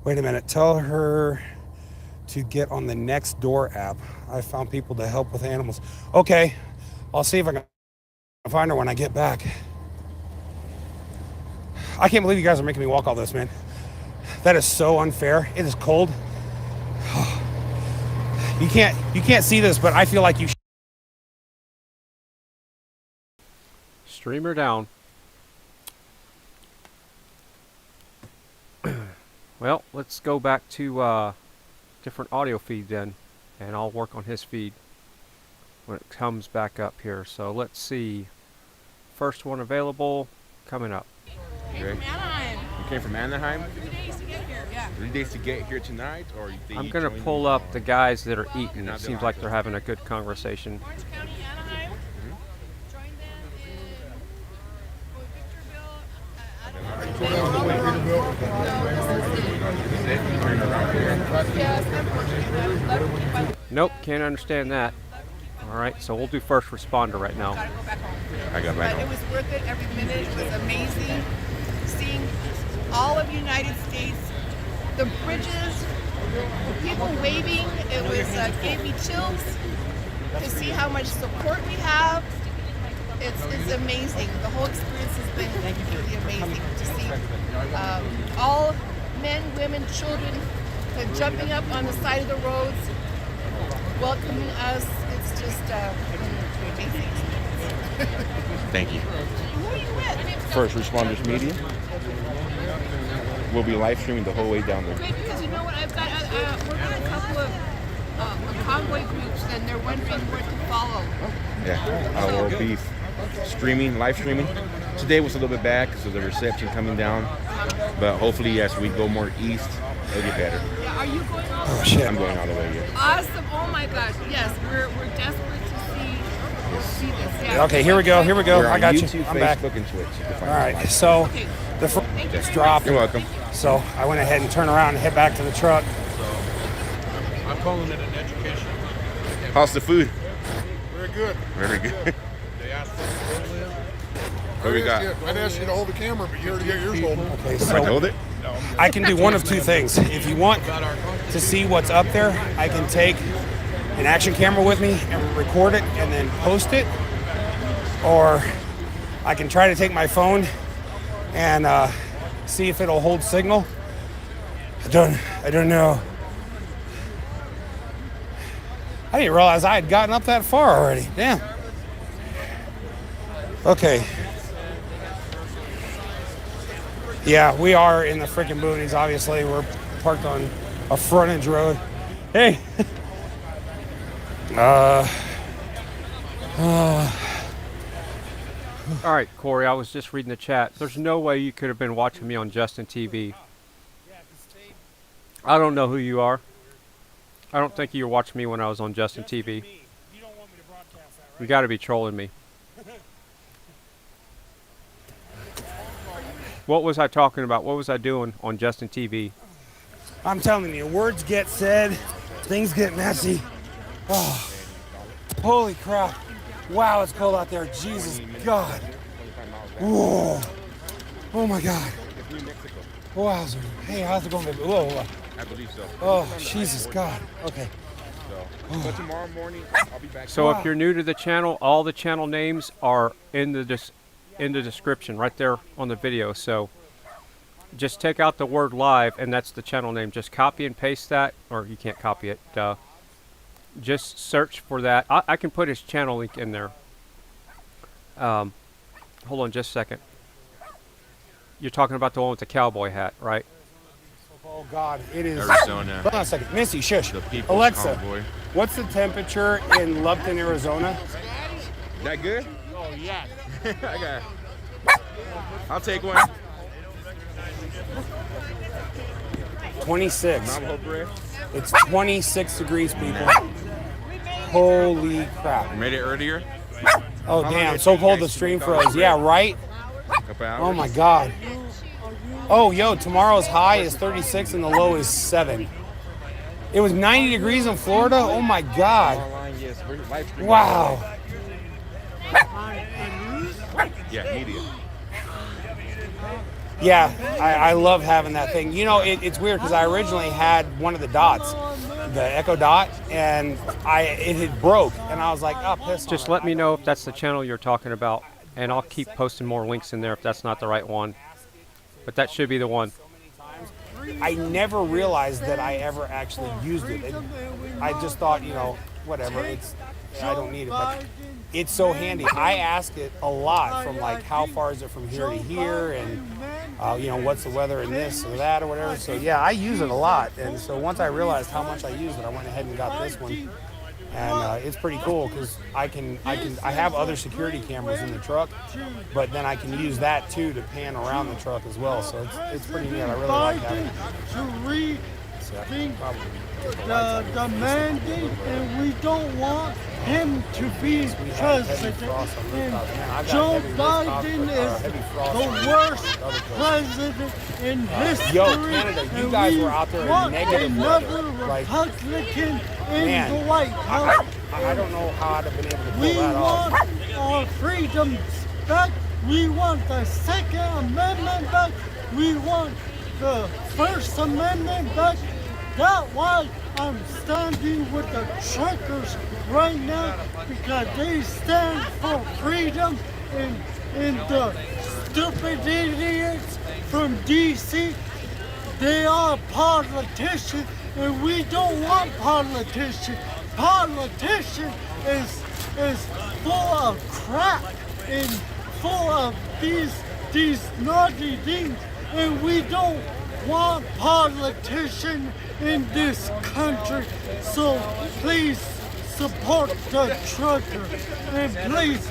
L: Wait a minute. Tell her to get on the next door app. I found people to help with animals. Okay, I'll see if I can find her when I get back. I can't believe you guys are making me walk all this, man. That is so unfair. It is cold. You can't see this, but I feel like you
A: Streamer down. Well, let's go back to different audio feed then, and I'll work on his feed when it comes back up here. So let's see. First one available coming up.
N: Okay. You came from Anaheim?
G: 3 days to get here, yeah.
N: 3 days to get here tonight, or
A: I'm gonna pull up the guys that are eating. It seems like they're having a good conversation.
G: Orange County, Anaheim. Joined them in
A: Nope, can't understand that. All right, so we'll do first responder right now.
N: I got back home.
I: It was worth it every minute. It was amazing seeing all of United States, the bridges, the people waving. It was gave me chills to see how much support we have. It's amazing. The whole experience has been really amazing to see all men, women, children jumping up on the side of the roads, welcoming us. It's just amazing.
N: Thank you.
I: Who are you with?
N: First Responders Media. We'll be live streaming the whole way down there.
I: Great, because you know what? I've got we're in a couple of convoy groups, and they're wondering where to follow.
N: Yeah, I will be streaming, live streaming. Today was a little bit bad because of the reception coming down, but hopefully as we go more east, it'll get better.
I: Yeah, are you going all the way?
N: Oh shit! I'm going all the way. Yeah.
I: Awesome! Oh my gosh! Yes, we're desperate to see this. Yeah.
L: Okay, here we go. Here we go.
N: We're
L: I
N: on
L: got
N: YouTube,
L: you. I'm
N: Facebook,
L: back.
N: and Twitch. You can
L: All
N: find
L: right.
N: us.
L: So the first dropped.
N: You're welcome.
L: So I went ahead and turned around and head back to the truck.
C: I'm calling it an education.
N: How's the food?
C: Very good.
N: Very good.
C: They asked us to hold in.
N: What we got?
C: I'd ask you to hold the camera, but you already got yours holding.
L: Okay,
N: I
L: so
N: hold it.
L: I can do one of two things. If you want to see what's up there, I can take an action camera with me and record it and then post it. Or I can try to take my phone and see if it'll hold signal. I don't know. I didn't realize I had gotten up that far already. Damn. Okay. Yeah, we are in the freaking boonies, obviously. We're parked on a frontage road. Hey.
A: All right, Corey, I was just reading the chat. There's no way you could have been watching me on Justin TV. I don't know who you are. I don't think you were watching me when I was on Justin TV. You got to be trolling me. What was I talking about? What was I doing on Justin TV?
L: I'm telling you, words get said, things get messy. Oh, holy crap. Wow, it's cold out there. Jesus God. Whoa. Oh my God. Wowzer. Hey, how's it going, baby? Whoa, whoa.
N: I believe so.
L: Oh, Jesus God. Okay.
N: But tomorrow morning, I'll be back.
A: So if you're new to the channel, all the channel names are in the description right there on the video. So just take out the word live, and that's the channel name. Just copy and paste that, or you can't copy it. Just search for that. I can put his channel link in there. Hold on just a second. You're talking about the one with the cowboy hat, right?
L: Oh God, it is.
N: Arizona.
L: Hold on a second. Missy, shush.
N: The People's
L: Alexa,
N: Convoy.
L: what's the temperature in Lupton, Arizona?
N: That good?
U: Oh, yeah.
N: I got. I'll take one.
L: 26.
N: Navajo bread.
L: It's 26 degrees, people. Holy crap.
N: Made it earlier.
L: Oh, damn. So cold the stream froze. Yeah, right? Oh, my God. Oh, yo, tomorrow's high is 36 and the low is 7. It was 90 degrees in Florida? Oh, my God. Wow.
N: Yeah, media.
L: Yeah, I love having that thing. You know, it's weird because I originally had one of the dots, the Echo Dot, and it had broke, and I was like, oh, pissed.
A: Just let me know if that's the channel you're talking about, and I'll keep posting more links in there if that's not the right one. But that should be the one.
L: I never realized that I ever actually used it. I just thought, you know, whatever, I don't need it, but it's so handy. I ask it a lot, from like, how far is it from here to here, and you know, what's the weather in this or that or whatever. So yeah, I use it a lot, and so once I realized how much I used it, I went ahead and got this one, and it's pretty cool because I have other security cameras in the truck, but then I can use that too to pan around the truck as well. So it's pretty neat. I really like having it.
U: To rethink the mandate, and we don't want him to be president. And Joe Biden is the worst president in history.
L: Yo, Canada, you guys were out there in negative weather. Like,
U: Republican in the White House.
L: I don't know how I'd have been able to pull
U: We
L: that off.
U: want our freedoms back. We want the Second Amendment back. We want the First Amendment back. That's why I'm standing with the truckers right now, because they stand for freedom, and the stupid idiots from DC, they are politicians, and we don't want politicians. Politician is full of crap and full of these naughty things, and we don't want politicians in this country. So please support the trucker, and please,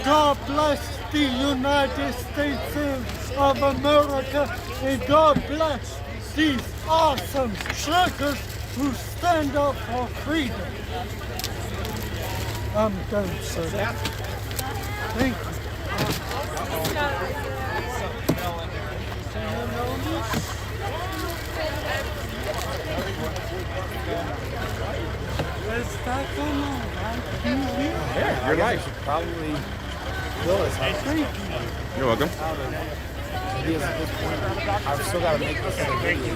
U: God bless the United States of America, and God bless these awesome truckers who stand up for freedom. I'm done, sir. Thank you.
L: Yeah, your life should probably fill us.
N: You're welcome.
L: I've still got to make this video.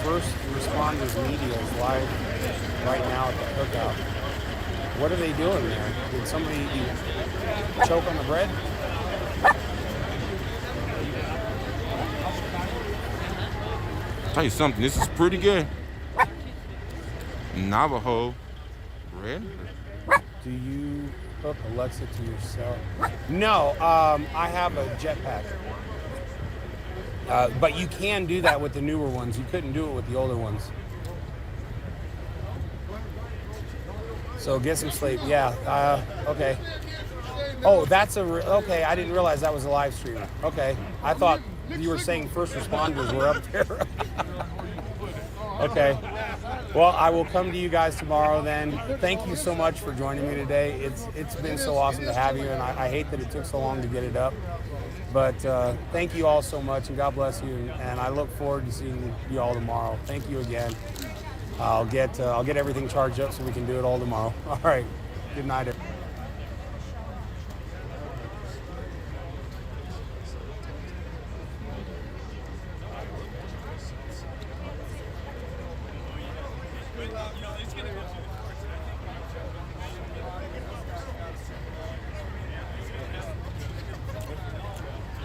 L: First responders media is live right now at the cookout. What are they doing there? Did somebody choke on the bread?
N: Tell you something, this is pretty good. Navajo bread.
L: Do you hook Alexa to yourself? No, I have a jetpack. But you can do that with the newer ones. You couldn't do it with the older ones. So get some sleep. Yeah, okay. Oh, that's okay. I didn't realize that was a live stream. Okay, I thought you were saying first responders were up there. Okay. Well, I will come to you guys tomorrow then. Thank you so much for joining me today. It's been so awesome to have you, and I hate that it took so long to get it up. But thank you all so much, and God bless you. And I look forward to seeing you all tomorrow. Thank you again. I'll get everything charged up so we can do it all tomorrow. All right. Good night, everyone.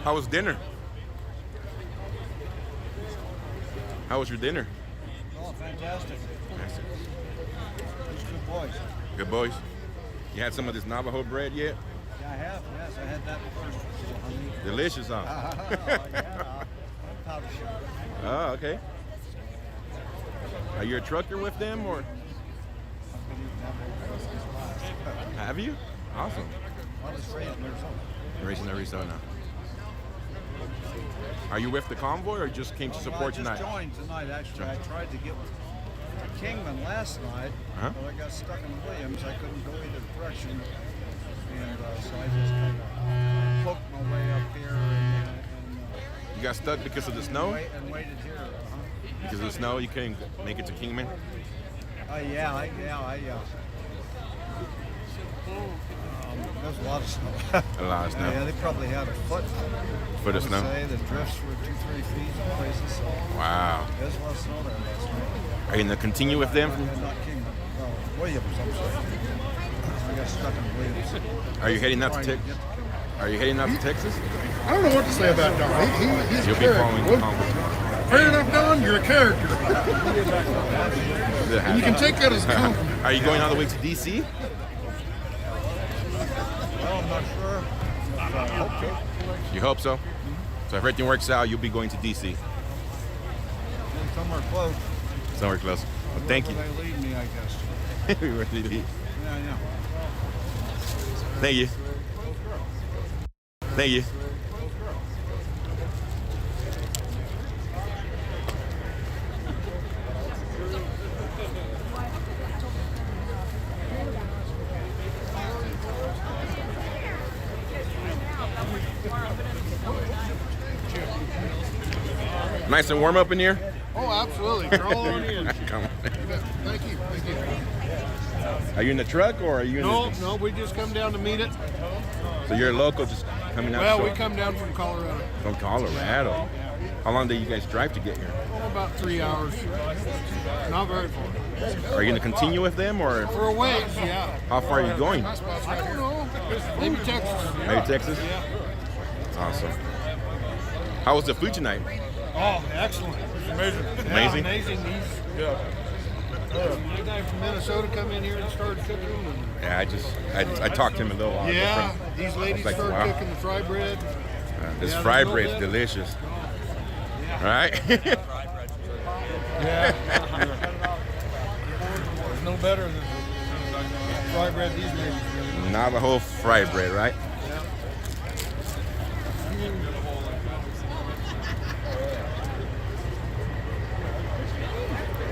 N: How was dinner? How was your dinner?
H: Oh, fantastic. Just good boys.
N: Good boys. You had some of this Navajo bread yet?
H: Yeah, I have. Yes, I had that first.
N: Delicious, huh?
H: Yeah. Powder sugar.
N: Oh, okay. Are you a trucker with them, or? Have you? Awesome.
H: I was raised in Arizona.
N: You're raised in Arizona. Are you with the convoy, or just came to support tonight?
H: I just joined tonight, actually. I tried to get to Kingman last night, but I got stuck in Williams. I couldn't go either direction, and so I just kind of poked my way up here.
N: You got stuck because of the snow?
H: And waited here.
N: Because of the snow, you couldn't make it to Kingman?
H: There's a lot of snow.
N: A lot of snow.
H: Yeah, they probably had a foot.
N: Foot of snow?
H: The drifts were 2-3 feet in places. So
N: wow.
H: There's a lot of snow there last night.
N: Are you going to continue with them?
H: Not Kingman. No, Williams, I'm sorry. I got stuck in Williams.
N: Are you heading out to Texas? Are you heading out to Texas?
C: I don't know what to say about Don. He's
N: You'll
C: a
N: be
C: character.
N: following the convoy.
C: Fair enough, Don, you're a character. And you can take that as a compliment.
N: Are you going all the way to D.C.?
H: Well, I'm not sure. I hope so.
N: You hope so? So if everything works out, you'll be going to D.C.
H: Somewhere close.
N: Somewhere close. Well, thank you.
H: Wherever they lead me, I guess.
N: Where they lead.
H: Yeah.
N: Thank you. Thank you. Nice and warm up in here?
C: Oh, absolutely. Crawl on in.
N: Come on.
C: Thank you.
N: Are you in the truck, or are you in
C: No, we just come down to meet it.
N: So you're a local just coming out?
C: Well, we come down from Colorado.
N: From Colorado? How long did you guys drive to get here?
C: Oh, about 3 hours. Not very far.
N: Are you going to continue with them, or?
C: For a ways, yeah.
N: How far are you going?
C: I don't know. Maybe Texas.
N: Maybe Texas?
C: Yeah.
N: Awesome. How was the food tonight?
C: Oh, excellent. Amazing.
N: Amazing?
C: Yeah, amazing. The guy from Minnesota come in here and started cooking.
N: Yeah, I talked to him a little while.
C: Yeah, these ladies
N: like,
C: started
N: wow.
C: cooking the fry bread.
N: This fry bread's delicious.
C: Yeah.
N: All right?
C: Yeah. There's no better than fry bread these ladies do.
N: Navajo fry bread, right?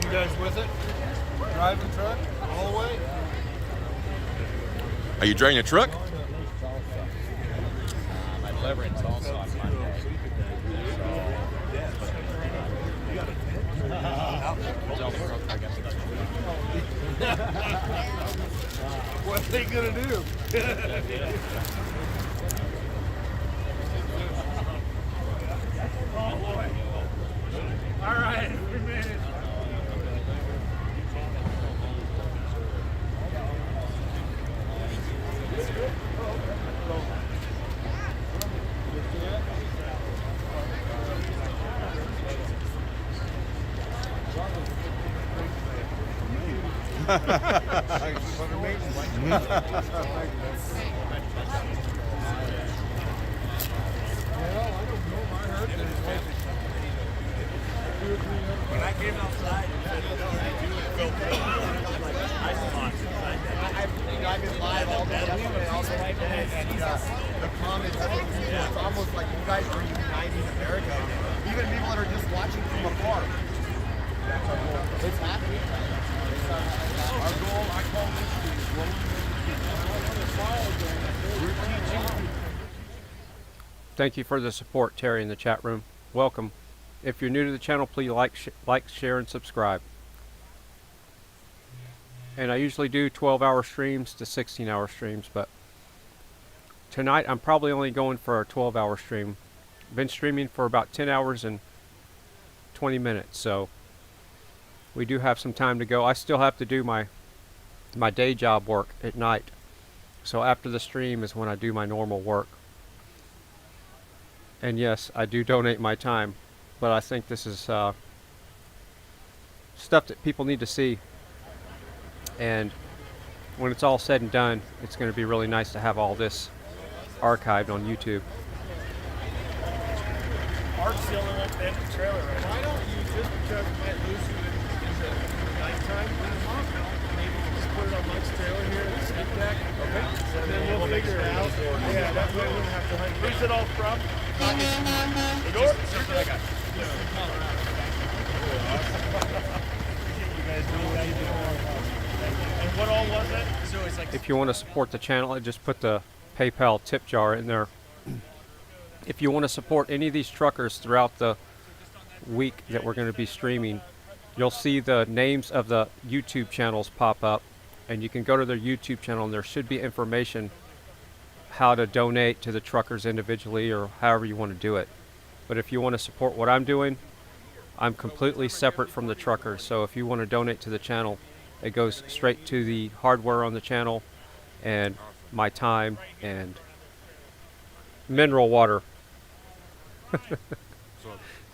C: You guys with it? Driving truck all the way?
N: Are you driving a truck?
R: My deliverance also on Monday.
C: What are they gonna do? All right, we made it.
R: When I came outside, I've been live all day.
E: it, and the comments, I think it's almost like you guys are uniting America. Even people that are just watching from afar. That's our goal. It's happening. Our goal, I call this the
A: Thank you for the support, Terry, in the chat room. Welcome. If you're new to the channel, please like, share, and subscribe. And I usually do 12-hour streams to 16-hour streams, but tonight I'm probably only going for a 12-hour stream. I've been streaming for about 10 hours and 20 minutes, so we do have some time to go. I still have to do my day job work at night, so after the stream is when I do my normal work. And yes, I do donate my time, but I think this is stuff that people need to see. And when it's all said and done, it's going to be really nice to have all this archived on YouTube.
V: Mark's the only one that had the trailer right now. Why don't you, just because it might lose you in the nighttime, maybe just put it on Mike's trailer here at the skid deck? Okay. And then we'll figure it out. Yeah, that way we wouldn't have to hunt. Where's it all from? North? I got Colorado. You guys know what you do. And what all was it? So it's like,
A: if you want to support the channel, I just put the PayPal tip jar in there. If you want to support any of these truckers throughout the week that we're going to be streaming, you'll see the names of the YouTube channels pop up, and you can go to their YouTube channel and there should be information how to donate to the truckers individually or however you want to do it. But if you want to support what I'm doing, I'm completely separate from the truckers. So if you want to donate to the channel, it goes straight to the hardware on the channel and my time and mineral water.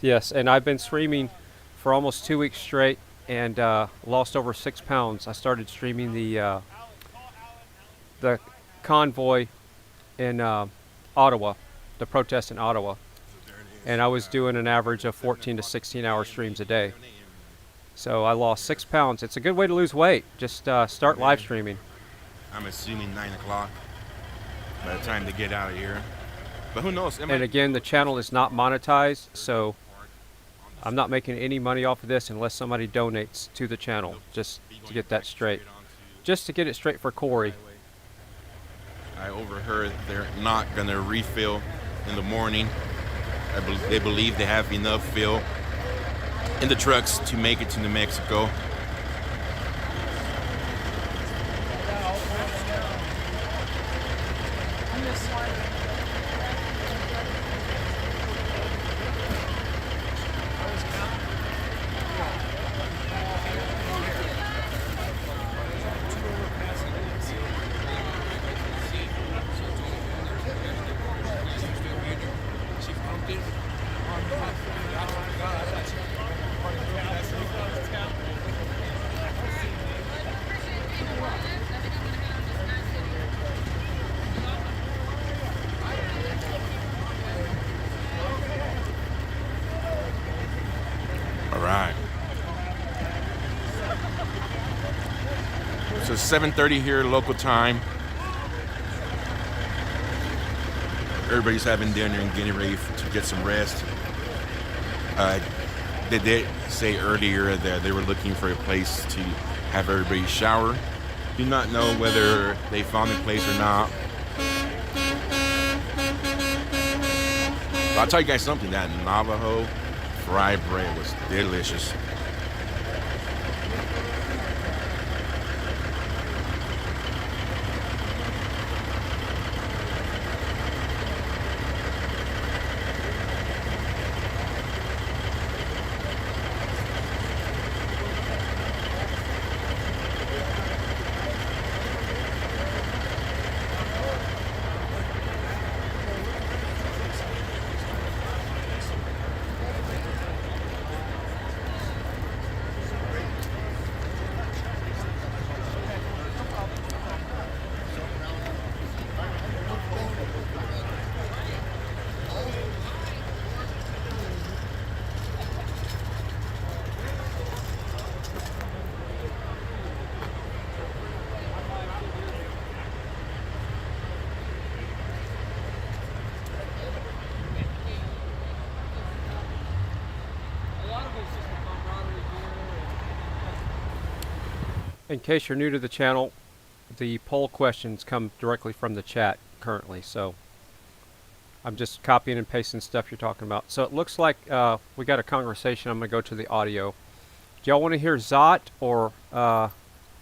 A: Yes, and I've been streaming for almost 2 weeks straight and lost over 6 pounds. I started streaming the convoy in Ottawa, the protest in Ottawa, and I was doing an average of 14 to 16 hour streams a day. So I lost 6 pounds. It's a good way to lose weight. Just start live streaming.
N: I'm assuming 9 o'clock by the time to get out of here. But who knows?
A: And again, the channel is not monetized, so I'm not making any money off of this unless somebody donates to the channel, just to get that straight. Just to get it straight for Corey.
N: I overheard they're not going to refill in the morning. They believe they have enough fill in the trucks to make it to New Mexico. So 7:30 here local time. Everybody's having dinner and getting ready to get some rest. They did say earlier that they were looking for a place to have everybody shower. Do not know whether they found a place or not. But I'll tell you guys something, that Navajo fried bread was delicious.
A: In case you're new to the channel, the poll questions come directly from the chat currently, so I'm just copying and pasting stuff you're talking about. So it looks like we got a conversation. I'm going to go to the audio. Do y'all want to hear Zot or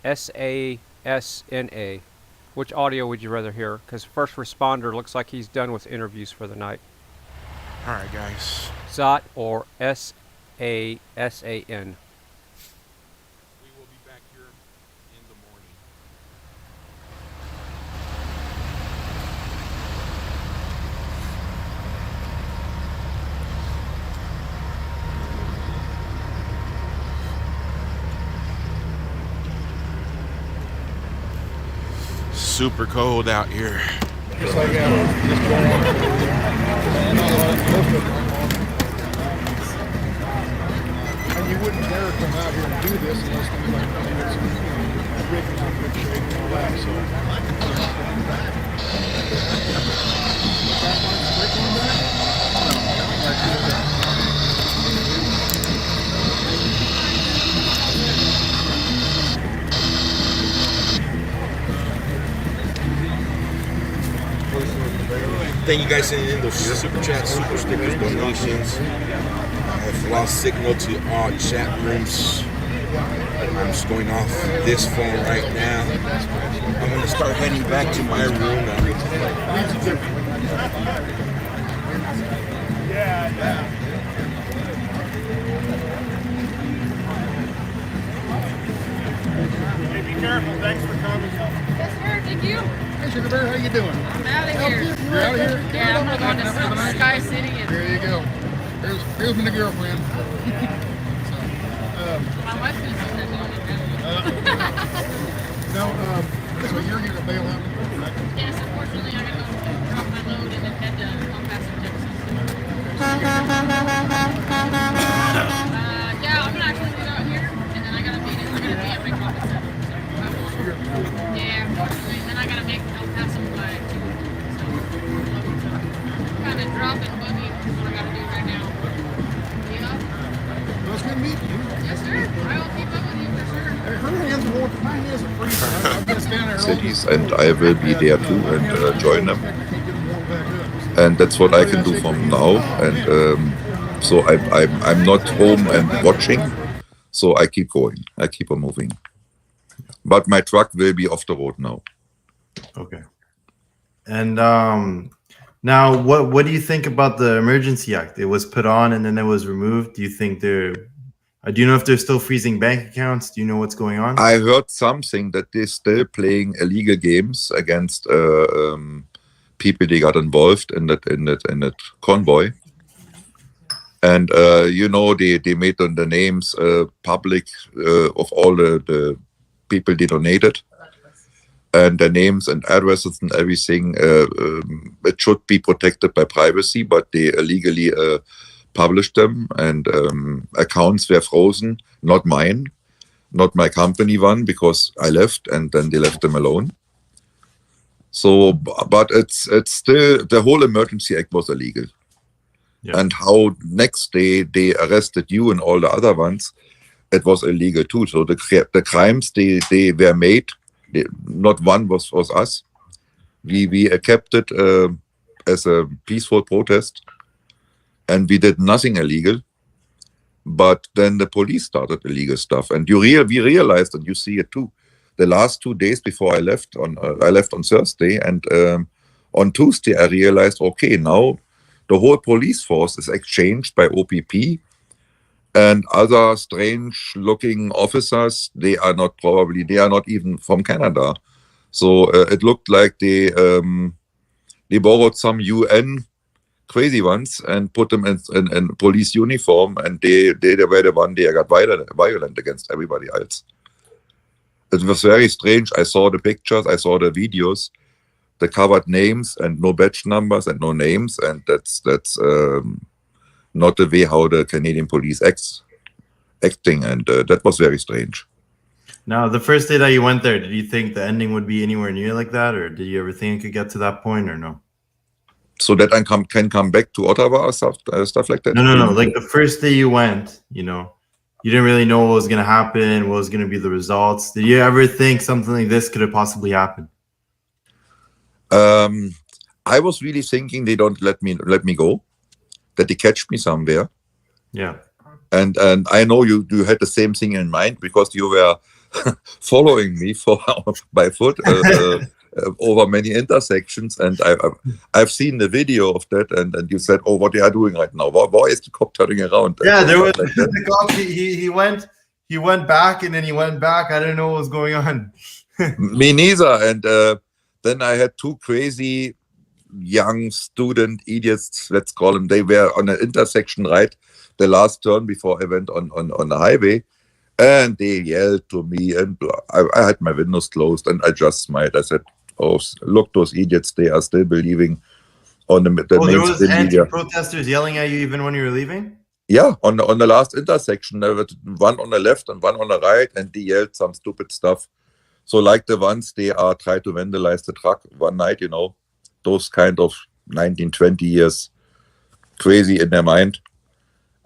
A: SASNA? Which audio would you rather hear? Because first responder looks like he's done with interviews for the night.
N: All right, guys.
A: Zot or SASAN?
N: We will be back here in the morning. Super cold out here.
C: Just like just going on. And you wouldn't dare come out here and do this unless things like rig is in good shape and all that. So.
N: Thank you guys sending in those super chats, super stickers, donations. I have lost signal to all chat rooms. I'm just going off this phone right now. I'm going to start heading back to my room.
C: Hey, be careful. Thanks for coming.
F: Yes, sir. Thank you.
C: Hey, Sugar Bear, how you doing?
F: I'm out of here.
C: You're out of here?
F: Yeah, I'm going to Sky City. And
C: there you go. Here's my girlfriend.
F: my wife's going to sit there doing it.
C: No, so you're going to bail out?
F: Yes, unfortunately, I got to go drop my load and then head to Overpass, Texas. Yeah, I'm going to actually get out here, and then I got to be at my drop at 7. Yeah, unfortunately, then I got to make El Paso by 2. So, kind of drop and boogie is what I got to do right now. Yeah.
C: Well, it's good meeting you.
F: Yes, sir. I will keep up with you for sure.
C: Her hands are more, my hands are free. I'm just down there.
B: Cities, and I will be there too and join them. And that's what I can do from now. And so I'm not home and watching. So I keep going. I keep on moving. But my truck will be off the road now.
S: Okay. And now, what do you think about the Emergency Act? It was put on and then it was removed. Do you think do you know if they're still freezing bank accounts? Do you know what's going on?
B: I heard something that they're still playing illegal games against people they got involved in that convoy. And you know, they made the names public of all the people they donated, and the names and addresses and everything. It should be protected by privacy, but they illegally published them, and accounts were frozen. Not mine, not my company one, because I left, and then they left them alone. So, but it's still, the whole Emergency Act was illegal. Yeah. And how next day they arrested you and all the other ones, it was illegal too. So the crimes they were made, not one was us. We kept it as a peaceful protest, and we did nothing illegal. But then the police started illegal stuff, and we realized, and you see it too. The last 2 days before I left on Thursday, and on Tuesday I realized, okay, now the whole police force is exchanged by OPP and other strange-looking officers. They are not even from Canada. So it looked like they borrowed some UN crazy ones and put them in police uniform, and they were the one that got violent against everybody else. It was very strange. I saw the pictures, I saw the videos. They covered names and no badge numbers and no names, and that's not the way how the Canadian police acting, and that was very strange.
S: Now, the first day that you went there, did you think the ending would be anywhere near like that, or did you ever think it could get to that point, or no?
B: So that I can come back to Ottawa or stuff like that?
S: No. Like the first day you went, you know, you didn't really know what was going to happen, what was going to be the results. Did you ever think something like this could have possibly happened?
B: I was really thinking they don't let me go, that they catch me somewhere.
S: Yeah.
B: And I know you had the same thing in mind because you were following me by foot over many intersections, and I've seen the video of that, and you said, "Oh, what they are doing right now? Why is the cop turning around?"
S: Yeah, there was like the cop. He went back, and then he went back. I didn't know what was going on.
B: Me neither. And then I had two crazy young student idiots, let's call them. They were on an intersection right the last turn before I went on the highway, and they yelled to me, and I had my windows closed, and I just smiled. I said, "Oh, look, those idiots, they are still believing on the
S: there was
B: mainstream media."
S: anti-protesters yelling at you even when you were leaving?
B: Yeah, on the last intersection, there was one on the left and one on the right, and they yelled some stupid stuff. So like the ones they are trying to vandalize the truck one night, you know, those kind of 19, 20 years crazy in their mind.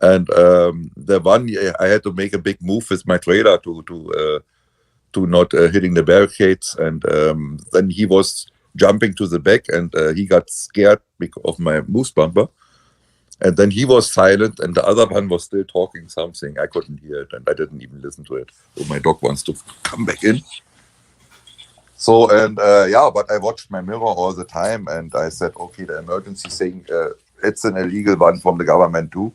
B: And the one I had to make a big move with my trailer to not hitting the barricades, and then he was jumping to the back, and he got scared because of my moose bumper, and then he was silent, and the other one was still talking something. I couldn't hear it, and I didn't even listen to it. Oh, my dog wants to come back in. So, and yeah, but I watched my mirror all the time, and I said, okay, the emergency thing, it's an illegal one from the government too.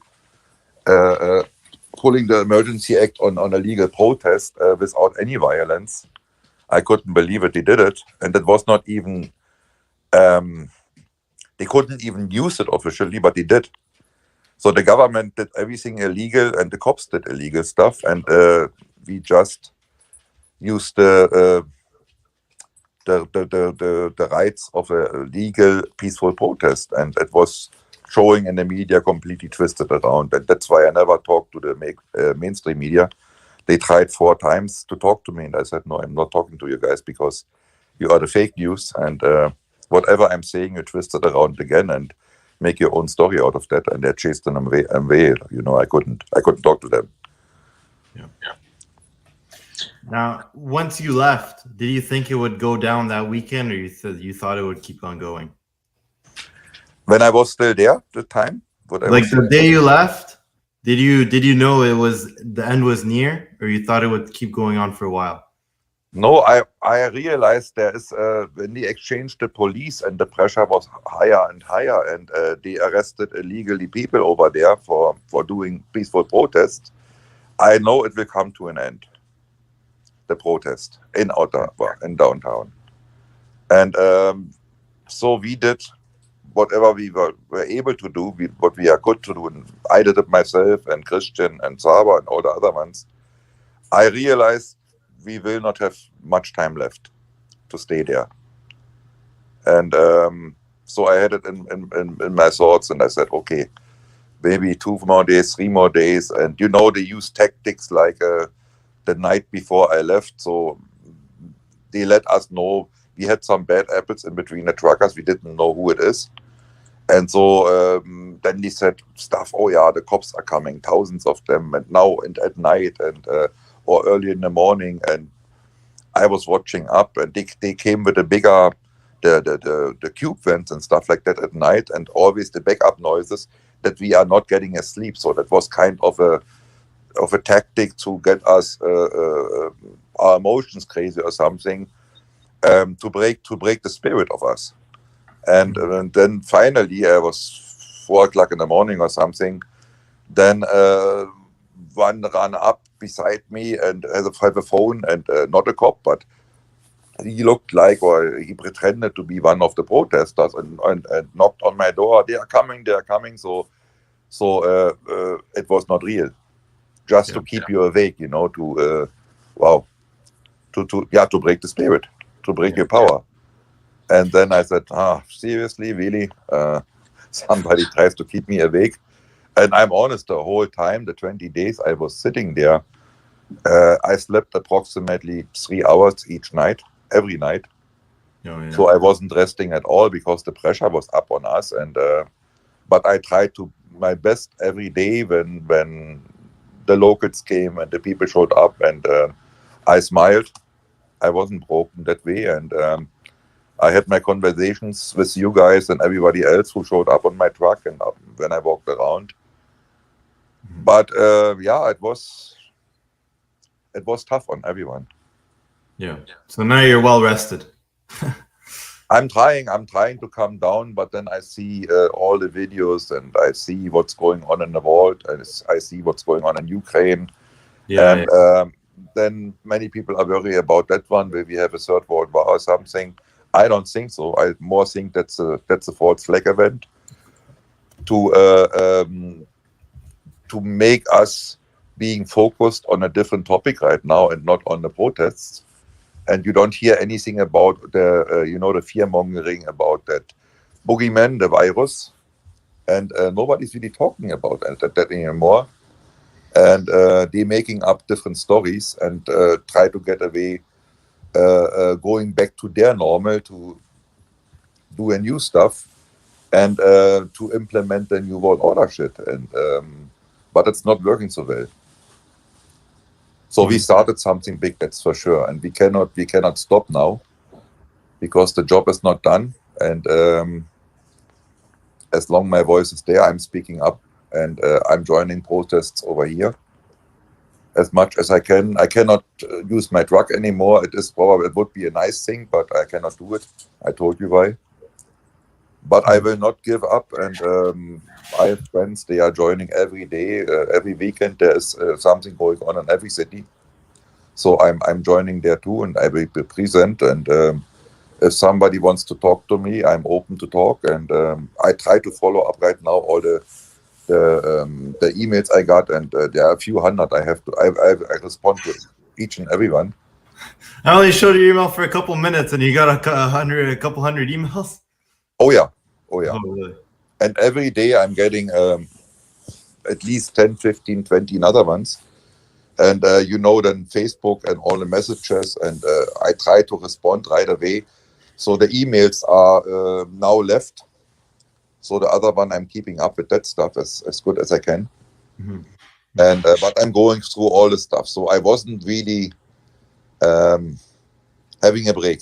B: Pulling the Emergency Act on a legal protest without any violence. I couldn't believe it. They did it. And it was not even, they couldn't even use it officially, but they did. So the government did everything illegal, and the cops did illegal stuff. And we just used the rights of a legal, peaceful protest. And it was showing in the media completely twisted around. And that's why I never talked to the mainstream media. They tried 4 times to talk to me, and I said, no, I'm not talking to you guys because you are the fake news, and whatever I'm saying, you twist it around again and make your own story out of that, and they chased them away. You know, I couldn't talk to them.
S: Yeah. Now, once you left, did you think it would go down that weekend, or you thought it would keep on going?
B: When I was still there, the time,
S: like the day you left, did you know it was the end was near, or you thought it would keep going on for a while?
B: No, I realized there is when they exchanged the police, and the pressure was higher and higher, and they arrested illegally people over there for doing peaceful protests. I know it will come to an end. The protest in Ottawa, in downtown, and so we did whatever we were able to do, what we are good to do. And I did it myself, and Christian and Saba and all the other ones. I realized we will not have much time left to stay there. And so I had it in my thoughts, and I said, okay, maybe 2 more days, 3 more days. And you know, they use tactics like the night before I left. So they let us know we had some bad apples in between the truckers. We didn't know who it is. And so then they said stuff, oh yeah, the cops are coming, thousands of them, and now and at night, and or early in the morning. And I was watching up, and they came with a bigger, the cube vents and stuff like that at night, and always the backup noises that we are not getting asleep. So that was kind of a tactic to get us our emotions crazy or something, to break the spirit of us. And then finally, I was 4 o'clock in the morning or something. Then one ran up beside me and had a phone, and not a cop, but he looked like, or he pretended to be one of the protesters, and knocked on my door. They are coming. So it was not real, just to keep you awake, you know, to break the spirit, to break your power. And then I said, seriously, really? Somebody tries to keep me awake. And I'm honest, the whole time, the 20 days I was sitting there, I slept approximately 3 hours each night, every night.
S: Oh, yeah.
B: So I wasn't resting at all because the pressure was up on us. And but I tried to my best every day when the locals came and the people showed up, and I smiled. I wasn't broken that way, and I had my conversations with you guys and everybody else who showed up on my truck and when I walked around. But yeah, it was tough on everyone.
S: Yeah. So now you're well rested.
B: I'm trying to calm down, but then I see all the videos and I see what's going on in the world, and I see what's going on in Ukraine.
S: Yeah.
B: And then many people are worried about that one, where we have a third world war or something. I don't think so. I more think that's a false flag event to make us being focused on a different topic right now and not on the protests. And you don't hear anything about the the fear-mongering about that boogeyman, the virus, and nobody's really talking about that anymore. And they're making up different stories and try to get away, going back to their normal, to do a new stuff and to implement the new world order shit. And but it's not working so well. So we started something big, that's for sure, and we cannot stop now because the job is not done. And as long my voice is there, I'm speaking up, and I'm joining protests over here as much as I can. I cannot use my truck anymore. It would be a nice thing, but I cannot do it. I told you why. But I will not give up, and I have friends, they are joining every day, every weekend. There is something going on in every city. So I'm joining there too, and I will be present. And if somebody wants to talk to me, I'm open to talk. And I try to follow up right now all the emails I got, and there are a few hundred. I respond to each and every one.
S: I only showed your email for a couple minutes, and you got a couple hundred emails.
B: Oh yeah. Oh,
S: really?
B: And every day I'm getting at least 10, 15, 20 another ones. And then Facebook and all the messages, and I try to respond right away. So the emails are now left. So the other one, I'm keeping up with that stuff as good as I can.
S: Mm-hmm.
B: And but I'm going through all the stuff. So I wasn't really having a break,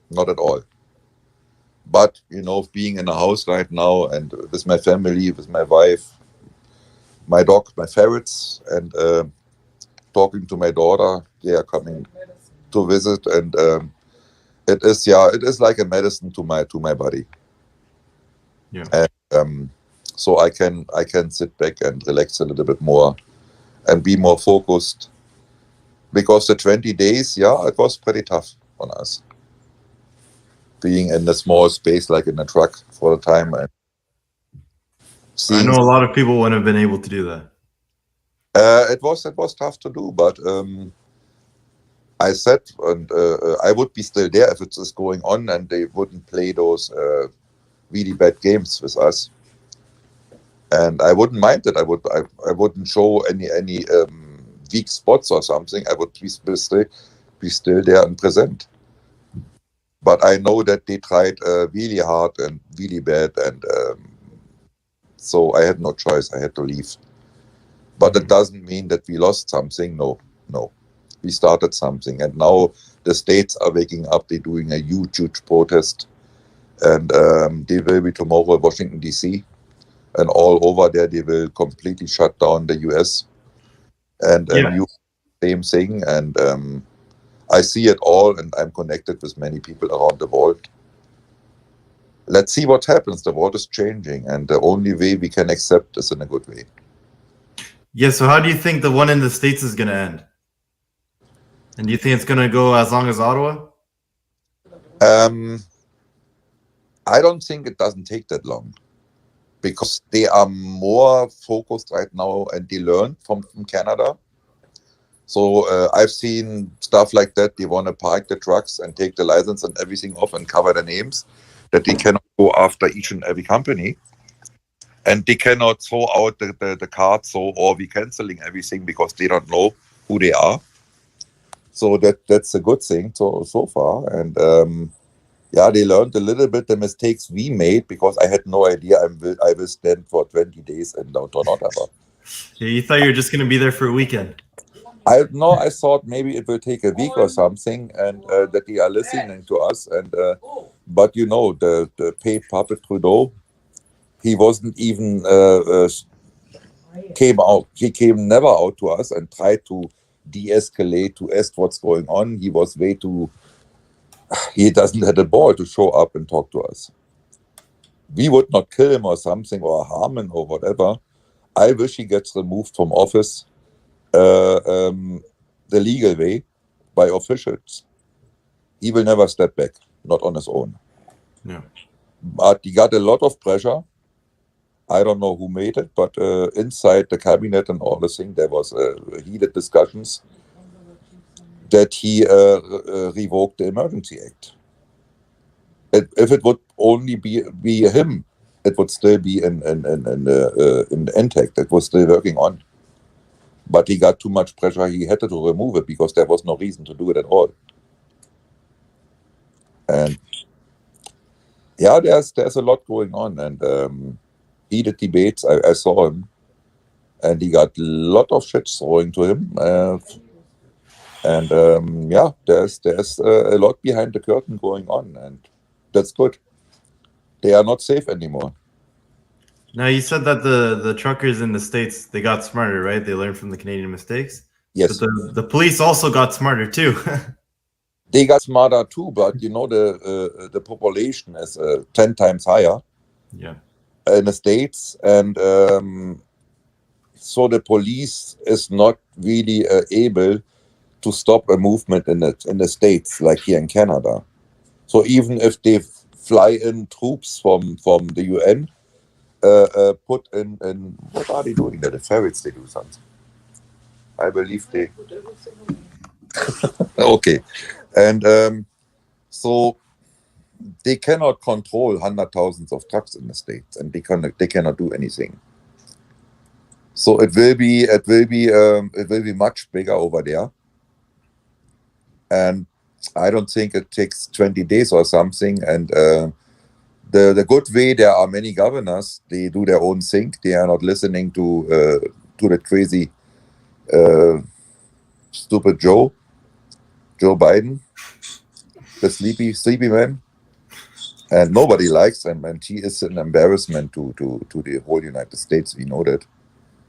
B: not at all. But, being in a house right now and with my family, with my wife, my dog, my ferrets, and talking to my daughter, they are coming to visit. And it is like a medicine to my body.
S: Yeah.
B: And so I can sit back and relax a little bit more and be more focused. Because the 20 days, it was pretty tough on us. Being in a small space like in a truck for the time. And
S: I know a lot of people wouldn't have been able to do that.
B: It was tough to do, but I said, and I would be still there if it is going on, and they wouldn't play those really bad games with us. And I wouldn't mind it. I wouldn't show any weak spots or something. I would be still there and present. But I know that they tried really hard and really bad, and so I had no choice. I had to leave. But it doesn't mean that we lost something. No. We started something, and now the states are waking up. They're doing a huge protest, and they will be tomorrow in Washington, D.C., and all over there they will completely shut down the U.S. and same thing. And I see it all, and I'm connected with many people around the world. Let's see what happens. The world is changing, and the only way we can accept is in a good way.
S: Yeah, so how do you think the one in the States is going to end? And do you think it's going to go as long as Ottawa?
B: I don't think it doesn't take that long, because they are more focused right now, and they learn from Canada. So I've seen stuff like that. They want to park the trucks and take the license and everything off and cover the names, that they cannot go after each and every company. And they cannot throw out the card, or we canceling everything because they don't know who they are. So that's a good thing so far. And they learned a little bit the mistakes we made, because I had no idea I will stand for 20 days in downtown Ottawa.
S: You thought you were just going to be there for a weekend.
B: I thought maybe it will take a week or something, and that they are listening to us. And but you know, the paid puppet Trudeau, he wasn't even came out. He came never out to us and tried to de-escalate, to ask what's going on. He was way too. He doesn't have the ball to show up and talk to us. We would not kill him or something or harm him or whatever. I wish he gets removed from office the legal way by officials. He will never step back, not on his own.
S: Yeah.
B: But he got a lot of pressure. I don't know who made it, but inside the cabinet and all the thing, there was heated discussions that he revoked the Emergency Act. If it would only be him, it would still be in intact. It was still working on. But he got too much pressure. He had to remove it because there was no reason to do it at all. And yeah, there's a lot going on, and heated debates. I saw him, and he got a lot of shit throwing to him. Yeah, there's a lot behind the curtain going on, and that's good. They are not safe anymore.
S: Now, you said that the truckers in the States, they got smarter, right? They learned from the Canadian mistakes.
B: Yes.
S: But the police also got smarter too.
B: They got smarter too, but you know, the population is 10 times higher.
S: Yeah.
B: In the States, and so the police is not really able to stop a movement in the States, like here in Canada. So even if they fly in troops from the UN, put in what are they doing there? The ferrets, they do something. I believe they. Okay, and so they cannot control 100,000s of trucks in the States, and they cannot do anything. So it will be much bigger over there, and I don't think it takes 20 days or something. And the good way, there are many governors. They do their own thing. They are not listening to the crazy, stupid Joe Biden, the sleepy man. And nobody likes him, and he is an embarrassment to the whole United States. We know that.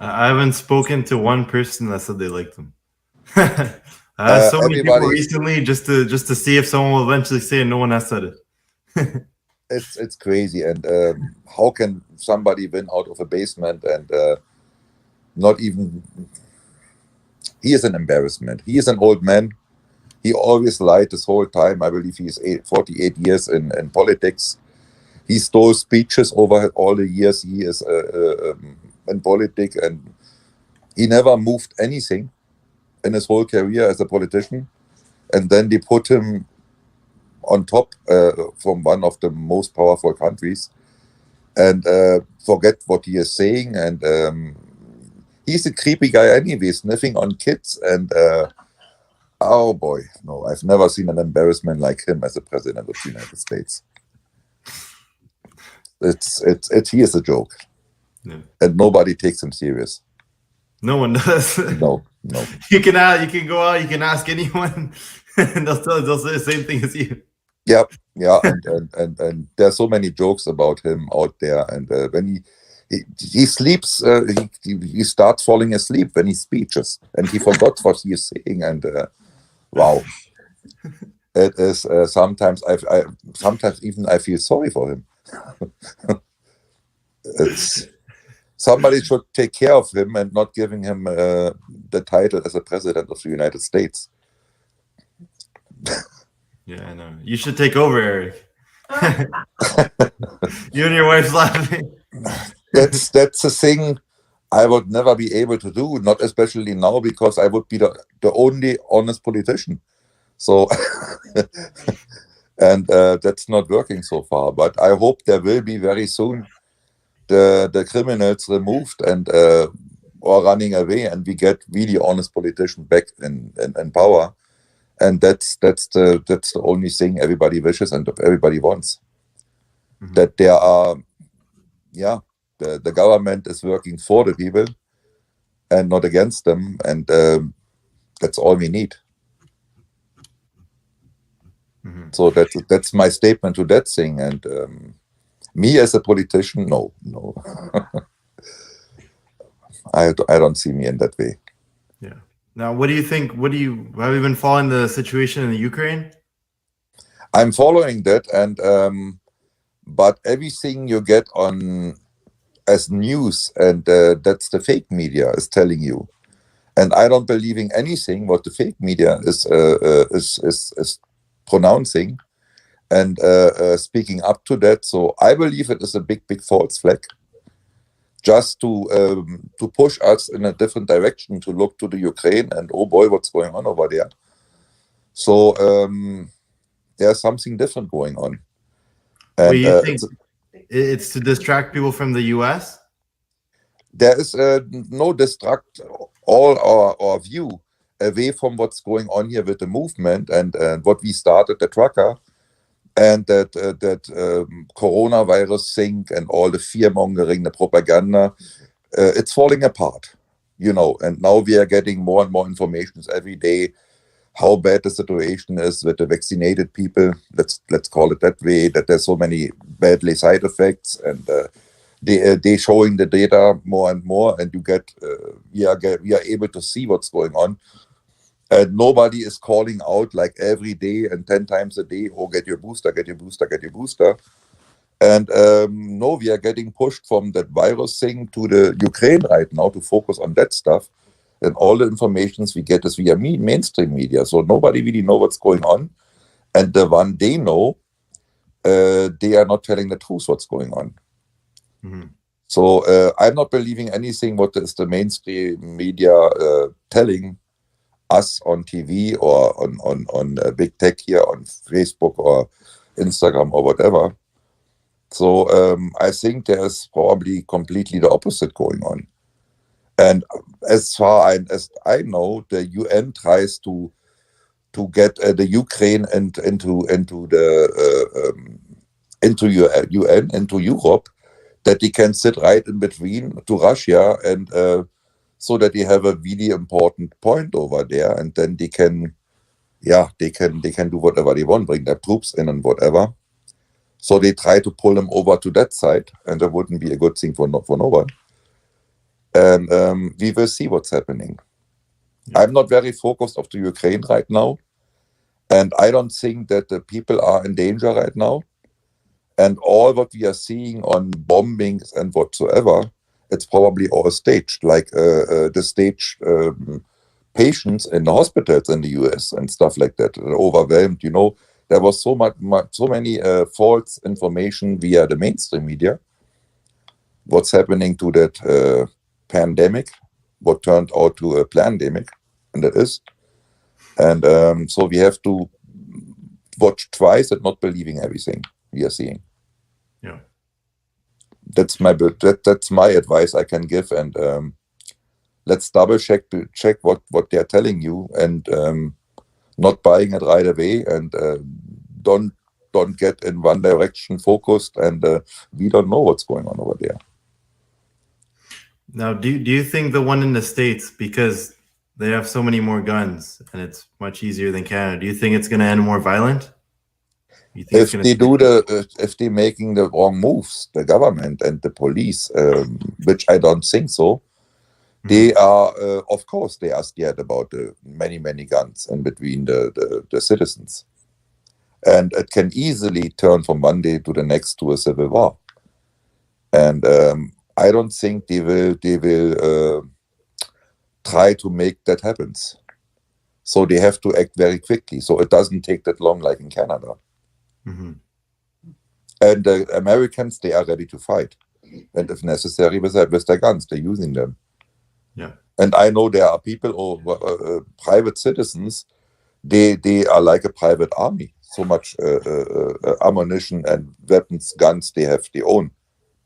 S: I haven't spoken to one person that said they liked him. So many people recently, just to see if someone will eventually say it. No one has said it.
B: It's crazy, and how can somebody win out of a basement and not even? He is an embarrassment. He is an old man. He always lied this whole time. I believe he is 48 years in politics. He stole speeches over all the years he is in politics, and he never moved anything in his whole career as a politician. And then they put him on top from one of the most powerful countries, and forget what he is saying. And he's a creepy guy anyway, sniffing on kids. And oh boy, no, I've never seen an embarrassment like him as a president of the United States. He is a joke,
S: yeah.
B: And nobody takes him serious.
S: No one does.
B: No.
S: You can go out, you can ask anyone, and they'll say the same thing as you.
B: Yep, yeah, and there's so many jokes about him out there. And when he sleeps, he starts falling asleep when he speeches, and he forgot what he is saying. And wow, it is sometimes sometimes even I feel sorry for him. Somebody should take care of him and not giving him the title as a president of the United States.
S: Yeah, I know. You should take over, Eric. You and your wife's laughing.
B: That's the thing I would never be able to do, not especially now, because I would be the only honest politician. So, and that's not working so far. But I hope there will be very soon the criminals removed and or running away, and we get really honest politicians back in power. And that's the only thing everybody wishes and everybody wants. Mm-hmm. That there are, the government is working for the people, and not against them, and that's all we need. So that's my statement to that thing. And me as a politician, no. I don't see me in that way.
S: Yeah. Now, what do you think? Have you been following the situation in the Ukraine?
B: I'm following that, and but everything you get on as news, and that's the fake media is telling you, and I don't believe in anything what the fake media is pronouncing and speaking up to that. So I believe it is a big false flag, just to push us in a different direction, to look to the Ukraine and, oh boy, what's going on over there. So there's something different going on. And
S: What do you think? It's to distract people from the US?
B: There is no distract all our view away from what's going on here with the movement and what we started, the trucker, and that coronavirus thing and all the fear-mongering, the propaganda. It's falling apart, and now we are getting more and more information every day how bad the situation is with the vaccinated people. Let's call it that way, that there's so many badly side effects, and they showing the data more and more, and we are able to see what's going on. And nobody is calling out like every day and 10 times a day, oh, get your booster, get your booster, get your booster. And no, we are getting pushed from that virus thing to the Ukraine right now to focus on that stuff. And all the informations we get is via mainstream media. So nobody really knows what's going on. And the one they know, they are not telling the truth what's going on.
S: Mm-hmm.
B: So I'm not believing anything what is the mainstream media telling us on TV or on big tech here on Facebook or Instagram or whatever. So I think there's probably completely the opposite going on. And as far as I know, the UN tries to get the Ukraine into UN, into Europe, that they can sit right in between to Russia, and so that they have a really important point over there, and then they can do whatever they want, bring their troops in and whatever. So they try to pull them over to that side, and that wouldn't be a good thing for no one. And we will see what's happening. Yeah. I'm not very focused on the Ukraine right now, and I don't think that the people are in danger right now. And all what we are seeing on bombings and whatsoever, it's probably all staged, like the staged patients in the hospitals in the US and stuff like that, overwhelmed. There was so many false information via the mainstream media. What's happening to that pandemic, what turned out to a pandemic, and that is. And so we have to watch twice and not believing everything we are seeing.
S: Yeah,
B: that's my advice I can give, and let's double check what they're telling you, and not buying it right away, and don't get in one direction focused, and we don't know what's going on over there.
S: Now, do you think the one in the States, because they have so many more guns and it's much easier than Canada, do you think it's going to end more violent?
B: If they're making the wrong moves, the government and the police, which I don't think so, they are, of course, they are scared about the many guns in between the citizens, and it can easily turn from one day to the next to a civil war. And I don't think they will try to make that happen. So they have to act very quickly. So it doesn't take that long, like in Canada.
S: Mm-hmm.
B: And the Americans, they are ready to fight, and if necessary, with their guns, they're using them.
S: Yeah.
B: And I know there are people, or private citizens, they are like a private army. So much ammunition and weapons, guns they have, they own.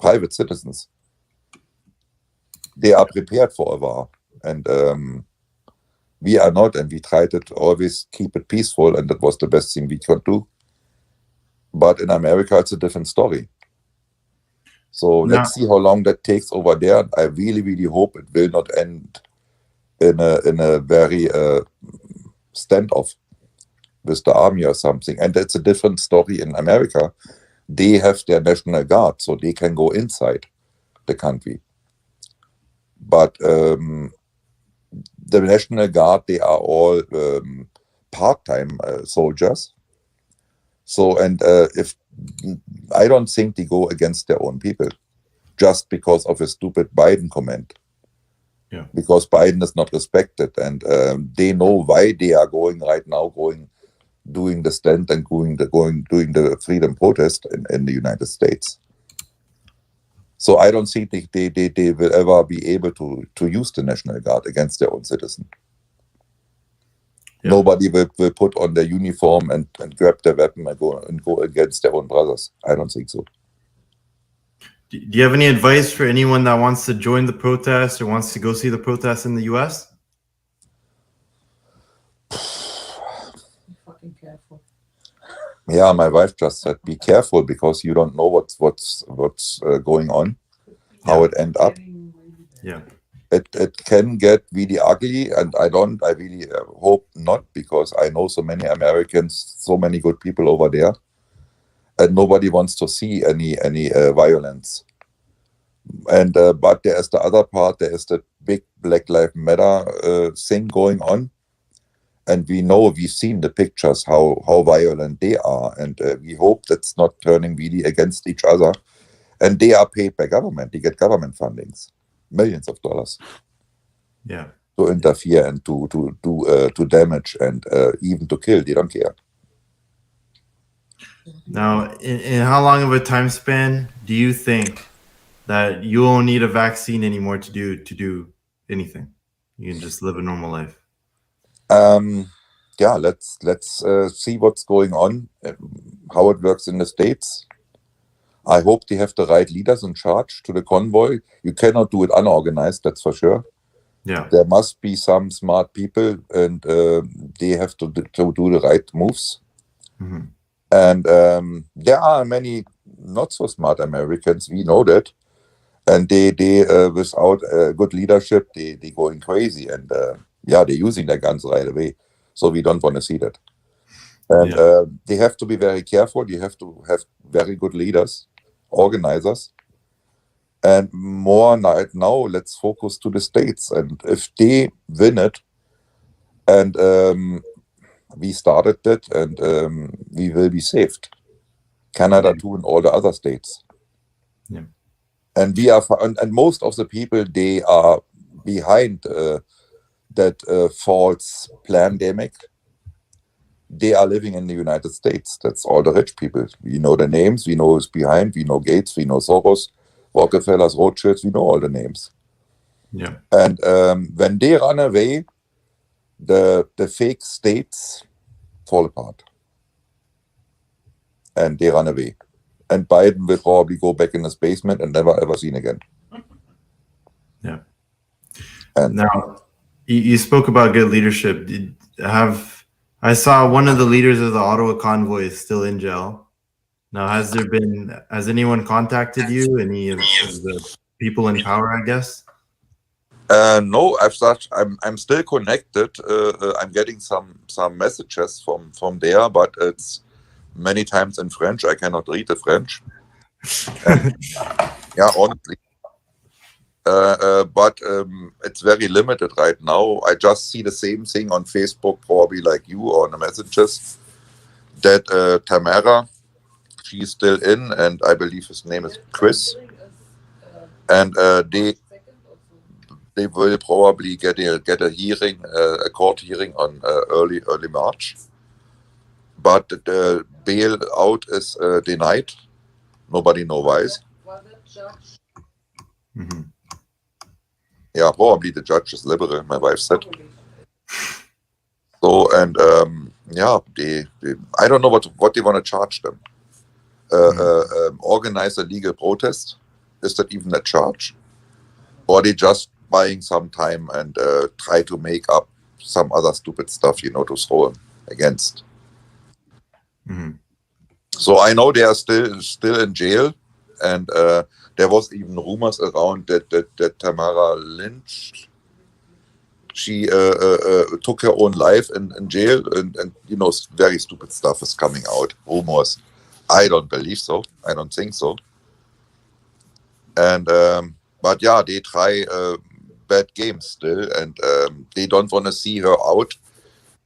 B: Private citizens. They are prepared for a war, and we are not, and we try to always keep it peaceful, and that was the best thing we could do. But in America, it's a different story. So let's see how long that takes over there. I really hope it will not end in a very standoff with the army or something. And it's a different story in America. They have their National Guard, so they can go inside the country. But the National Guard, they are all part-time soldiers. So, and if I don't think they go against their own people just because of a stupid Biden comment.
S: Yeah.
B: Because Biden is not respected, and they know why they are going right now, doing the stand and doing the freedom protest in the United States. So I don't think they will ever be able to use the National Guard against their own citizen. Yeah. Nobody will put on their uniform and grab their weapon and go against their own brothers. I don't think so.
S: Do you have any advice for anyone that wants to join the protest or wants to go see the protest in the U.S.?
D: Fucking careful.
B: Yeah, my wife just said, "Be careful because you don't know what's going on, how it end up."
S: Yeah,
B: it can get really ugly, and I really hope not, because I know so many Americans, so many good people over there, and nobody wants to see any violence. And but there is the other part. There is the big Black Lives Matter thing going on. And we've seen the pictures, how violent they are. And we hope that's not turning really against each other. And they are paid by government. They get government fundings, millions of dollars.
S: Yeah.
B: To interfere and to damage and even to kill. They don't care.
S: Now, in how long of a time span do you think that you won't need a vaccine anymore to do anything? You can just live a normal life.
B: Yeah, let's see what's going on, how it works in the States. I hope they have the right leaders in charge to the convoy. You cannot do it unorganized, that's for sure.
S: Yeah,
B: there must be some smart people, and they have to do the right moves.
S: Mm-hmm.
B: And there are many not so smart Americans. We know that. And they without good leadership, they going crazy, and they're using their guns right away. So we don't want to see that. And they have to be very careful. You have to have very good leaders, organizers, and more right now. Let's focus to the States, and if they win it, and we started it, and we will be saved. Canada too, and all the other states.
S: Yeah.
B: And we are, and most of the people, they are behind that false pandemic. They are living in the United States. That's all the rich people. We know the names. We know who's behind. We know Gates. We know Soros, Rockefellers, Rothschilds. We know all the names.
S: Yeah.
B: And when they run away, the fake states fall apart. And they run away. And Biden will probably go back in his basement and never ever seen again.
S: Yeah.
B: And
S: now, you spoke about good leadership. I saw one of the leaders of the Ottawa convoy is still in jail. Now, has anyone contacted you? Any of the people in power, I guess?
B: No, I'm still connected. I'm getting some messages from there, but it's many times in French. I cannot read the French. Yeah, honestly. But it's very limited right now. I just see the same thing on Facebook, probably like you, or on the messages, that Tamara, she's still in, and I believe his name is Chris. And they will probably get a hearing, a court hearing on early March. But the bail out is denied. Nobody knows why.
S: Mm-hmm.
B: Yeah, probably the judge is liberal, my wife said. So, and they I don't know what they want to charge them. Organize a legal protest. Is that even a charge? Or they just buying some time and try to make up some other stupid stuff, to throw them against.
S: Mm-hmm.
B: So I know they are still in jail, and there was even rumors around that Tamara Lynch, she took her own life in jail, and very stupid stuff is coming out, rumors. I don't believe so. I don't think so. And but yeah, they try bad games still, and they don't want to see her out.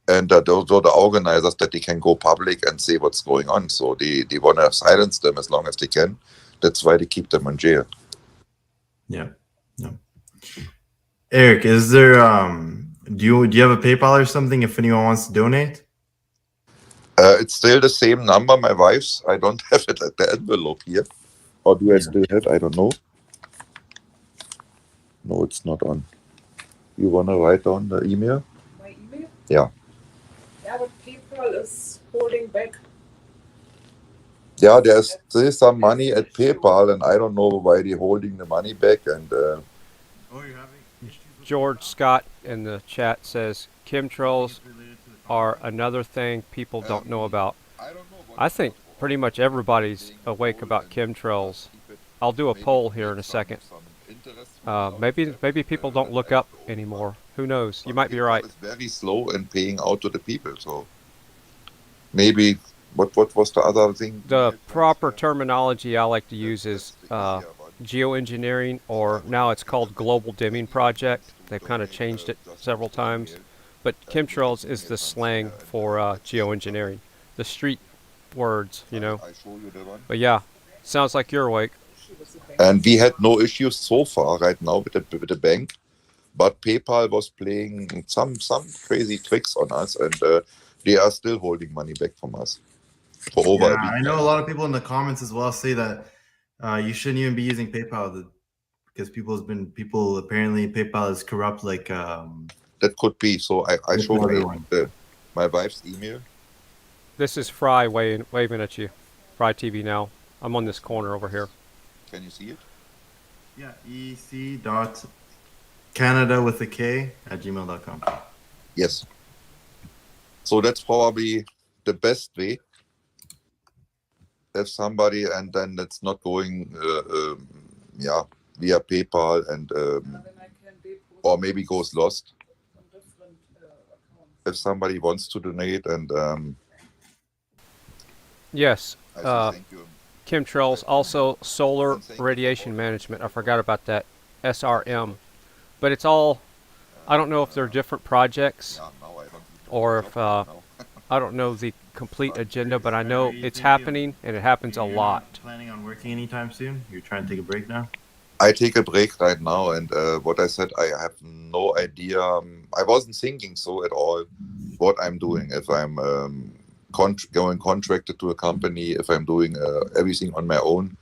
B: And those are the organizers that they can go public and say what's going on. So they want to silence them as long as they can. That's why they keep them in jail.
S: Yeah. Eric, is there do you have a PayPal or something if anyone wants to donate?
B: It's still the same number, my wife's. I don't have it at the envelope here. Or do I still have? I don't know. No, it's not on. You want to write down the email?
D: My email?
B: Yeah.
D: Yeah, but PayPal is holding back.
B: Yeah, there's still some money at PayPal, and I don't know why they're holding the money back. And
A: George Scott in the chat says chemtrails are another thing people don't know about. I think pretty much everybody's awake about chemtrails. I'll do a poll here in a second. Maybe people don't look up anymore. Who knows? You might be right.
B: It's very slow in paying out to the people. So maybe what was the other thing?
A: The proper terminology I like to use is geoengineering, or now it's called Global Dimming Project. They've kind of changed it several times. But chemtrails is the slang for geoengineering. The street words, But yeah, sounds like you're awake.
B: And we had no issues so far right now with the bank, but PayPal was playing some crazy tricks on us, and they are still holding money back from us for over a week.
S: I know a lot of people in the comments as well say that you shouldn't even be using PayPal because people apparently PayPal is corrupt. Like
B: that could be. So I showed my wife's email.
A: This is Fry waving at you. Fry TV now. I'm on this corner over here.
B: Can you see it?
S: Yeah, ec.canada with a K @gmail.com.
B: Yes. So that's probably the best way. If somebody, and then it's not going, via PayPal, and or maybe goes lost. If somebody wants to donate, and
A: yes. Chemtrails, also solar radiation management. I forgot about that. SRM. But it's all, I don't know if they're different projects or if, I don't know the complete agenda, but I know it's happening and it happens a lot.
S: Planning on working anytime soon? You're trying to take a break now?
B: I take a break right now, and what I said, I have no idea. I wasn't thinking so at all what I'm doing, if I'm going contracted to a company, if I'm doing everything on my own.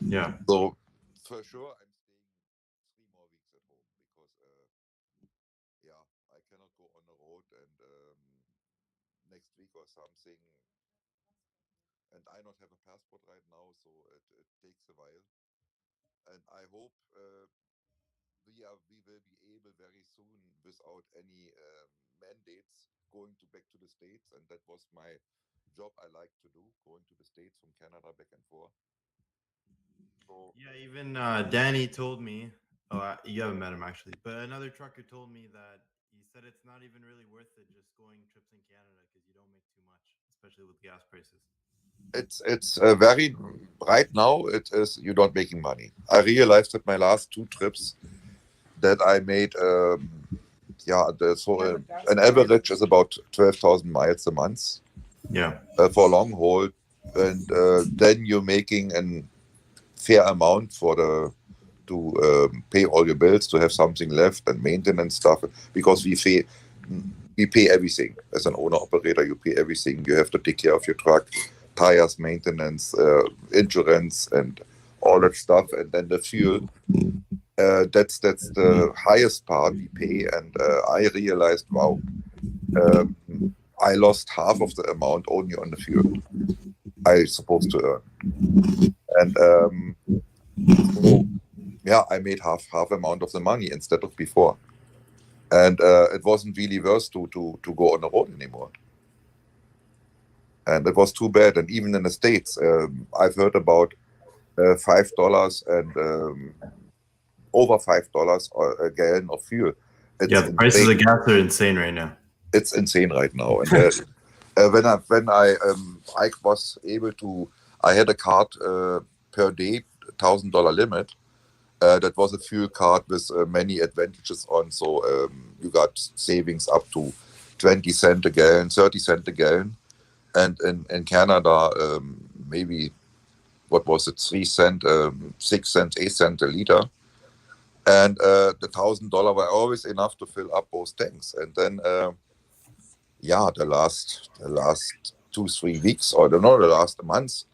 S: Yeah.
B: So for sure, I'm staying 3 more weeks at home because I cannot go on the road, and next week or something. And I don't have a passport right now, so it takes a while. And I hope we will be able very soon, without any mandates, going back to the States. And that was my job I like to do, going to the States from Canada back and forth. So,
S: yeah, even Danny told me, you haven't met him actually, but another trucker told me that he said it's not even really worth it just going trips in Canada because you don't make too much, especially with gas prices.
B: It's very, right now it is, you're not making money. I realized that my last 2 trips that I made, an average is about 12,000 miles a month.
S: Yeah.
B: For long haul, and then you're making a fair amount to pay all your bills, to have something left, and maintenance stuff, because we pay everything. As an owner operator, you pay everything. You have to take care of your truck, tires, maintenance, insurance, and all that stuff, and then the fuel. That's the highest part we pay, and I realized, wow, I lost half of the amount only on the fuel I supposed to earn. And I made half amount of the money instead of before. And it wasn't really worth to go on the road anymore. And it was too bad. And even in the States, I've heard about $5 and over $5 a gallon of fuel.
S: Yeah, the prices of gas are insane right now.
B: It's insane right now. And when I was able to, I had a card per day, $1,000 limit. That was a fuel card with many advantages on. So you got savings up to 20 cents a gallon, 30 cents a gallon. And in Canada, maybe, what was it, 3 cents, 6 cents, 8 cents a liter. And the $1,000 were always enough to fill up both tanks. And then, the last 2-3 weeks, or I don't know, the last months,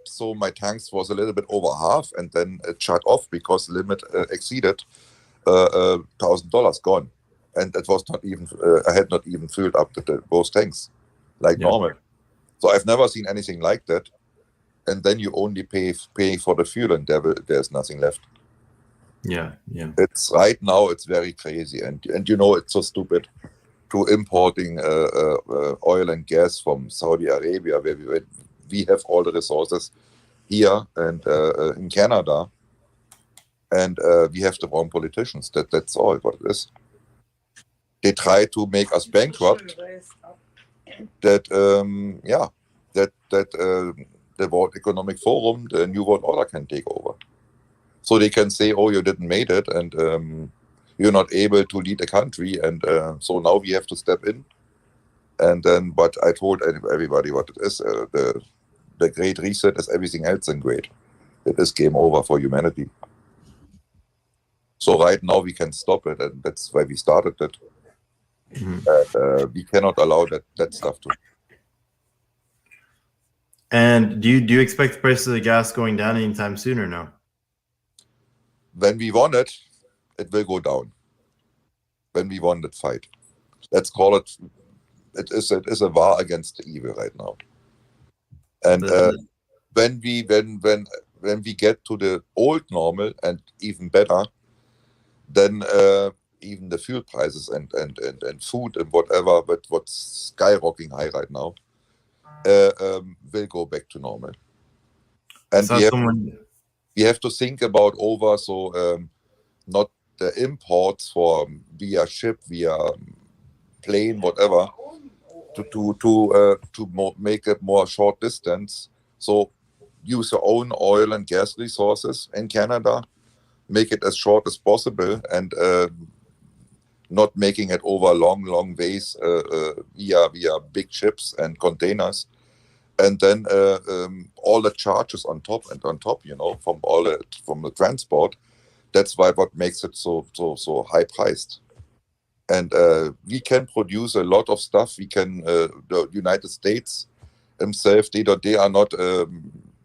B: so my tanks was a little bit over half, and then it shut off because limit exceeded $1,000 gone, and it was not even I had not even filled up both tanks like normal. So I've never seen anything like that. And then you only pay for the fuel, and there's nothing left.
S: Yeah.
B: It's right now. It's very crazy, and it's so stupid to importing oil and gas from Saudi Arabia, where we have all the resources here and in Canada, and we have the wrong politicians. That's all what it is. They try to make us bankrupt. The World Economic Forum, the New World Order, can take over. So they can say, "Oh, you didn't make it, and you're not able to lead a country," and so now we have to step in. And then, but I told everybody what it is. The Great Reset is everything else than great. It is game over for humanity. So right now we can stop it, and that's why we started it. We cannot allow that stuff to.
S: And do you expect the price of the gas going down anytime soon or no?
B: When we want it, it will go down. When we want that fight, let's call it. It is a war against the evil right now. And when we get to the old normal and even better, then even the fuel prices and food and whatever, but what's skyrocketing high right now, will go back to normal. And we have to think about not the imports for via ship, via plane, whatever, to make it more short distance. So use your own oil and gas resources in Canada, make it as short as possible, and not making it over long ways via big ships and containers. And then all the charges on top, from the transport. That's what makes it so high priced. And we can produce a lot of stuff. We can the United States themselves. They are not.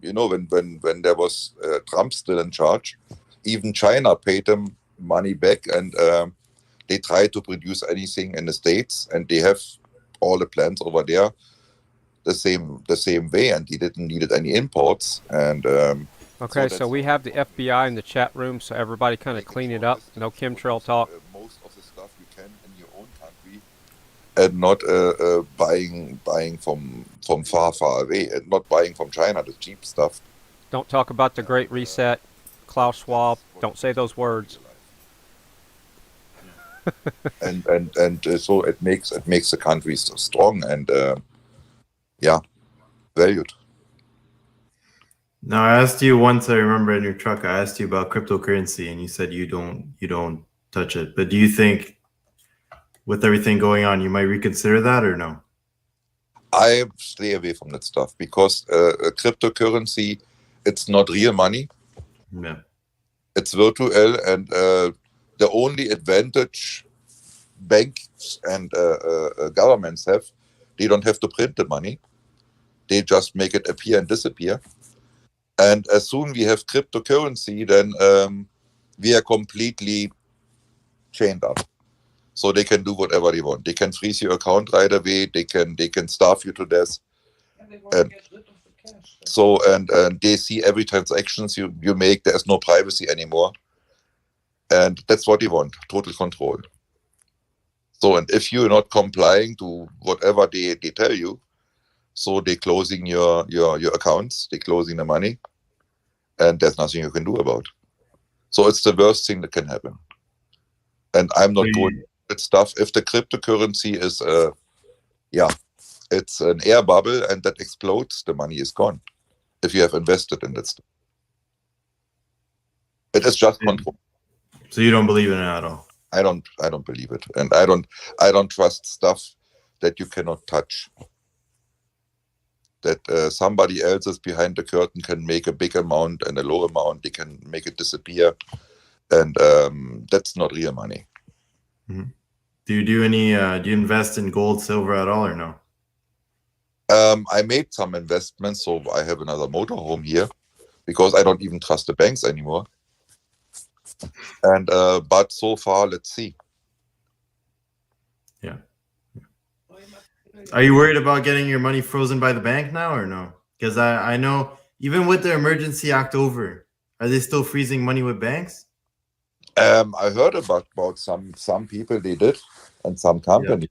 B: When there was Trump still in charge, even China paid them money back, and they try to produce anything in the States, and they have all the plants over there the same way, and they didn't need any imports. And
A: okay, so we have the FBI in the chat room, so everybody kind of clean it up. No chemtrail talk.
B: Most of the stuff you can in your own country, and not buying from far away, and not buying from China the cheap stuff.
A: Don't talk about the Great Reset, Klaus Schwab. Don't say those words.
B: and so it makes the country so strong and valued.
S: Now, I asked you once, I remember in your truck, I asked you about cryptocurrency, and you said you don't touch it. But do you think, with everything going on, you might reconsider that or no?
B: I stay away from that stuff because cryptocurrency, it's not real money.
S: Yeah.
B: It's virtual, and the only advantage banks and governments have, they don't have to print the money. They just make it appear and disappear. And as soon we have cryptocurrency, then we are completely chained up. So they can do whatever they want. They can freeze your account right away. They can starve you to death. And so and they see every transactions you make. There's no privacy anymore. And that's what they want, total control. So, and if you're not complying to whatever they tell you, so they're closing your accounts, they're closing the money, and there's nothing you can do about it. So it's the worst thing that can happen. And I'm not going with stuff. If the cryptocurrency is, it's an air bubble and that explodes, the money is gone. If you have invested in that stuff. It is just control.
S: So you don't believe in it at all?
B: I don't believe it. And I don't trust stuff that you cannot touch. That somebody else is behind the curtain can make a big amount and a low amount. They can make it disappear. And that's not real money.
S: Mm-hmm. Do you do any, do you invest in gold, silver at all or no?
B: I made some investments, so I have another motorhome here because I don't even trust the banks anymore. And but so far, let's see.
S: Yeah. Are you worried about getting your money frozen by the bank now or no? Because I know even with the Emergency Act over, are they still freezing money with banks?
B: I heard about some people they did and some companies,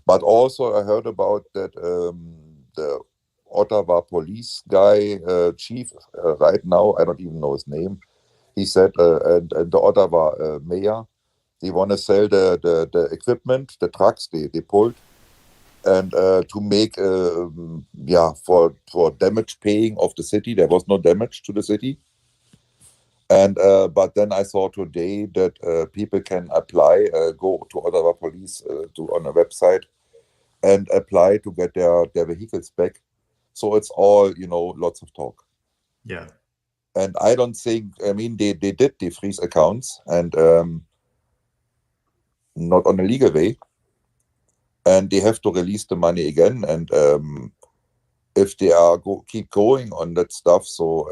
B: but also I heard about that the Ottawa police guy chief right now, I don't even know his name. He said and the Ottawa mayor, they want to sell the equipment, the trucks they pulled, and to make for damage paying of the city. There was no damage to the city. And but then I saw today that people can apply, go to Ottawa Police on a website and apply to get their vehicles back. So it's all, lots of talk.
S: Yeah.
B: And I don't think, I mean, they did defreeze accounts and not on a legal way. And they have to release the money again. And if they are keep going on that stuff, so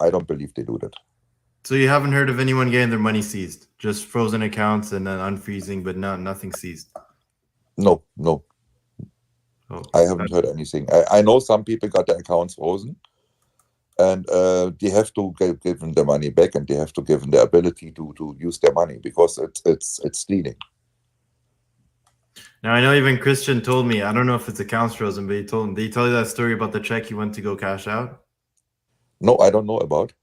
B: I don't believe they do that.
S: So you haven't heard of anyone getting their money seized? Just frozen accounts and then unfreezing, but nothing seized? No.
B: Oh, I haven't heard anything. I know some people got their accounts frozen, and they have to give them the money back, and they have to give them the ability to use their money because it's stealing.
S: Now I know even Christian told me, I don't know if it's accounts frozen, but did he tell you that story about the check he went to go cash out?
B: No, I don't know about.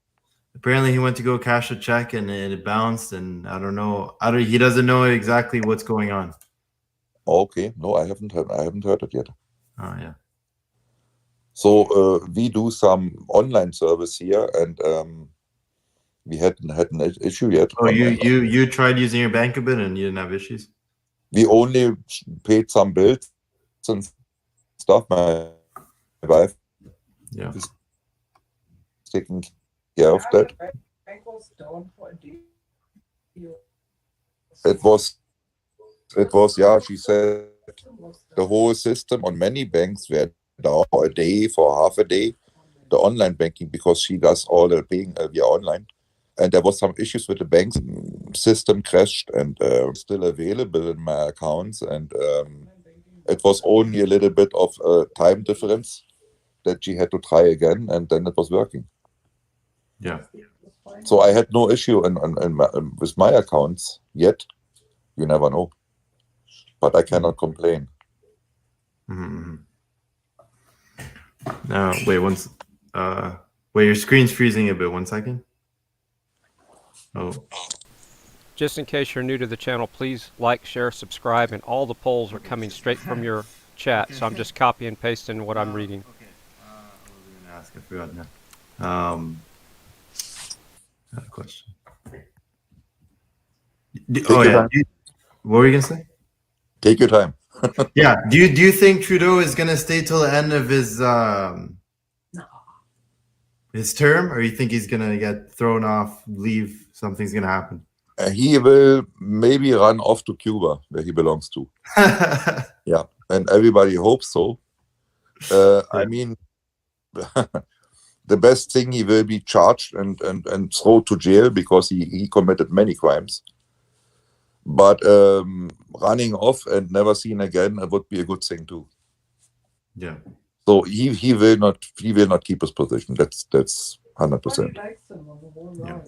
S: Apparently he went to go cash a check and it bounced, and I don't know. He doesn't know exactly what's going on.
B: Okay, no, I haven't heard it yet.
S: Oh yeah.
B: So we do some online service here, and we hadn't had an issue yet.
S: Oh, you tried using your bank a bit and you didn't have issues?
B: We only paid some bills and stuff. My wife is taking care of that. It was, yeah, she said the whole system on many banks were down for a day, for half a day, the online banking, because she does all the paying via online. And there was some issues with the banks. System crashed and still available in my accounts. And it was only a little bit of time difference that she had to try again, and then it was working.
S: Yeah.
B: So I had no issue with my accounts yet. You never know. But I cannot complain.
S: Mm-hmm. Now, wait, your screen's freezing a bit. 1 second. Oh.
A: Just in case you're new to the channel, please like, share, subscribe, and all the polls are coming straight from your chat. So I'm just copy and pasting what I'm reading.
S: Okay. What was I going to ask? I forgot now. I had a question. What were you going to say?
B: Take your time.
S: Yeah. Do you think Trudeau is going to stay till the end of his term, or you think he's going to get thrown off, leave, something's going to happen?
B: He will maybe run off to Cuba, where he belongs to. Yeah, and everybody hopes so. I mean, the best thing, he will be charged and thrown to jail because he committed many crimes. But running off and never seen again, it would be a good thing too.
S: Yeah. So
B: he will not keep his position. That's 100%.
S: Yeah.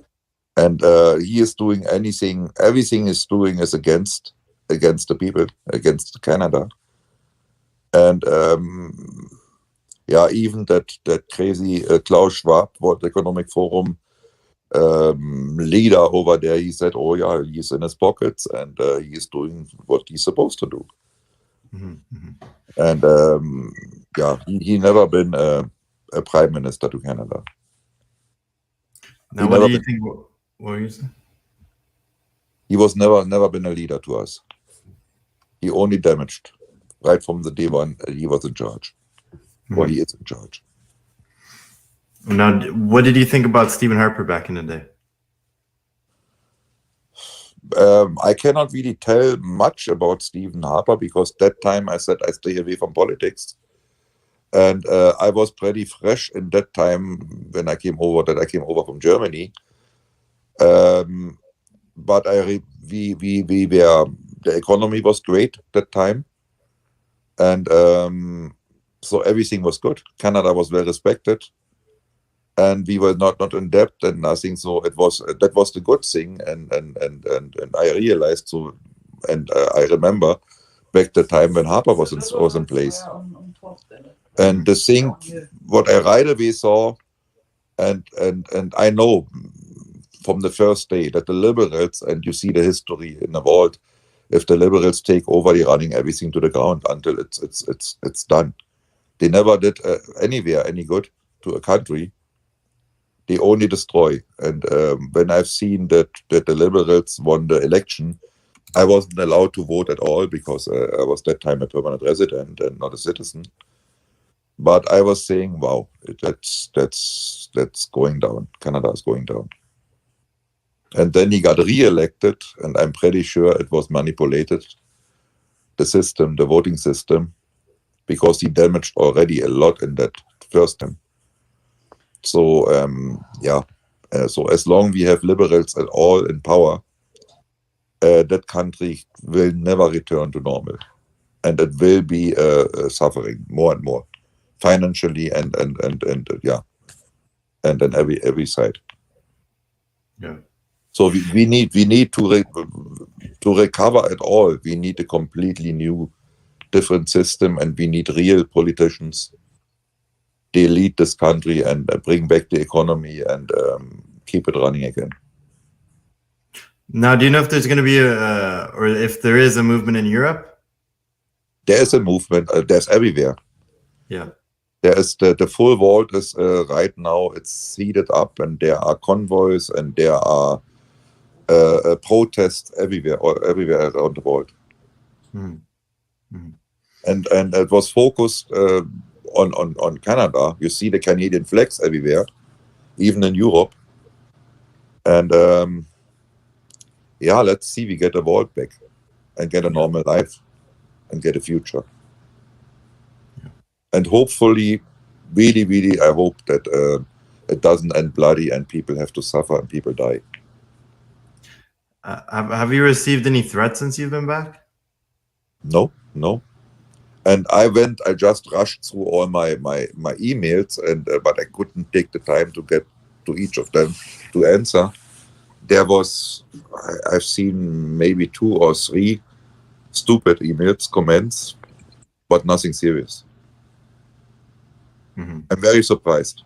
B: And he is doing everything he's doing is against the people, against Canada. And even that crazy Klaus Schwab, World Economic Forum, leader over there, he said, "Oh yeah, he's in his pockets and he is doing what he's supposed to do." And yeah, he never been a prime minister to Canada.
S: Now, what do you think? What were you saying?
B: He was never been a leader to us. He only damaged right from the day one. He was in charge, or he is in charge.
S: Now, what did you think about Stephen Harper back in the day?
B: I cannot really tell much about Stephen Harper because that time I said I stay away from politics, and I was pretty fresh in that time when I came over. That I came over from Germany, but we were, the economy was great that time, and so everything was good. Canada was well respected. And we were not in debt and nothing, so that was the good thing, and I realized so, and I remember back the time when Harper was in place, and the thing what I right away saw, and I know from the first day that the liberals, and you see the history in the world, if the liberals take over, they're running everything to the ground until it's done. They never did anywhere any good to a country. They only destroy. And when I've seen that the liberals won the election, I wasn't allowed to vote at all because I was that time a permanent resident and not a citizen. But I was saying, wow, that's going down. Canada is going down. And then he got re-elected, and I'm pretty sure it was manipulated, the system, the voting system, because he damaged already a lot in that first time. So yeah, so as long we have liberals at all in power, that country will never return to normal, and it will be suffering more and more, financially and yeah, and then every side.
S: Yeah.
B: So we need to recover it all. We need a completely new, different system, and we need real politicians. They lead this country and bring back the economy and keep it running again.
S: Now, do you know if there's going to be or if there is a movement in Europe?
B: There is a movement. There's everywhere.
S: Yeah.
B: There is the full world is right now. It's heated up, and there are convoys, and there are protests everywhere around the world. And it was focused on Canada. You see the Canadian flags everywhere, even in Europe. And yeah, let's see we get the world back and get a normal life and get a future. And hopefully, really, I hope that it doesn't end bloody and people have to suffer and people die.
S: Have you received any threats since you've been back?
B: No. And I just rushed through all my emails, and but I couldn't take the time to get to each of them to answer. There was, I've seen maybe 2 or 3 stupid emails, comments, but nothing serious. I'm very surprised.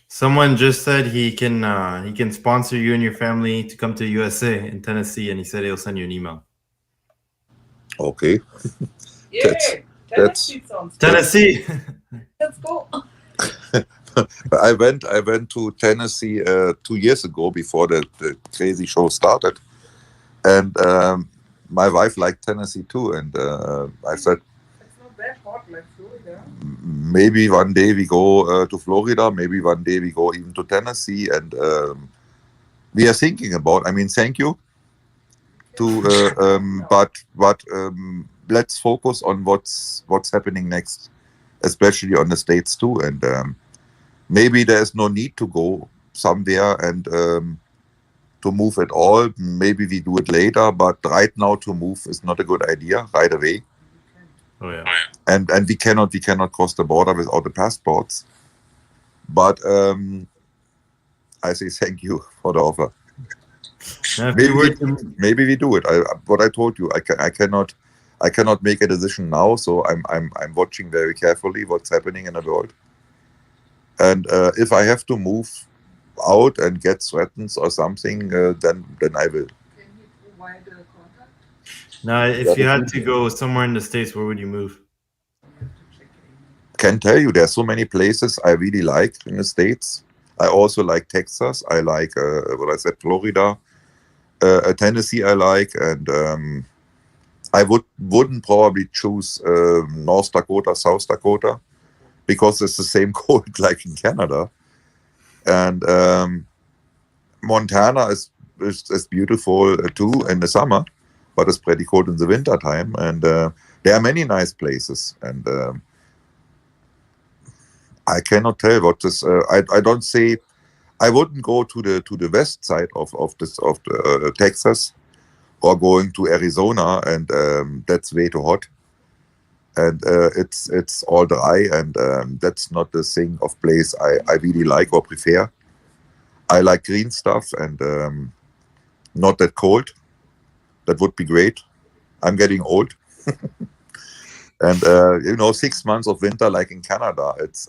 S: Someone just said he can sponsor you and your family to come to USA in Tennessee, and he said he'll send you an email.
B: Okay.
D: Yeah,
B: That's
S: Tennessee.
D: Let's go.
B: I went to Tennessee 2 years ago before the crazy show started, and my wife liked Tennessee too, and I said,
D: It's not that hot like Florida.
B: Maybe one day we go to Florida, maybe one day we go even to Tennessee, and we are thinking about. I mean, thank you. But let's focus on what's happening next, especially on the States too, and maybe there's no need to go somewhere and to move at all. Maybe we do it later, but right now to move is not a good idea right away.
S: Oh yeah.
B: And we cannot cross the border without the passports. But I say thank you for the offer. Maybe we do it. What I told you, I cannot make a decision now. So I'm watching very carefully what's happening in the world, And if I have to move out and get threatened or something, then I will.
S: Now, if you had to go somewhere in the States, where would you move?
B: Can tell you there's so many places I really like in the States. I also like Texas. I like what I said, Florida, Tennessee. I like, and I wouldn't probably choose North Dakota, South Dakota, because it's the same cold like in Canada. And Montana is beautiful too in the summer, but it's pretty cold in the winter time. And there are many nice places, and I cannot tell what this. I don't say. I wouldn't go to the west side of Texas, or going to Arizona, and that's way too hot. And it's all dry, and that's not the thing of place I really like or prefer. I like green stuff, and not that cold. That would be great. I'm getting old. And 6 months of winter like in Canada, it's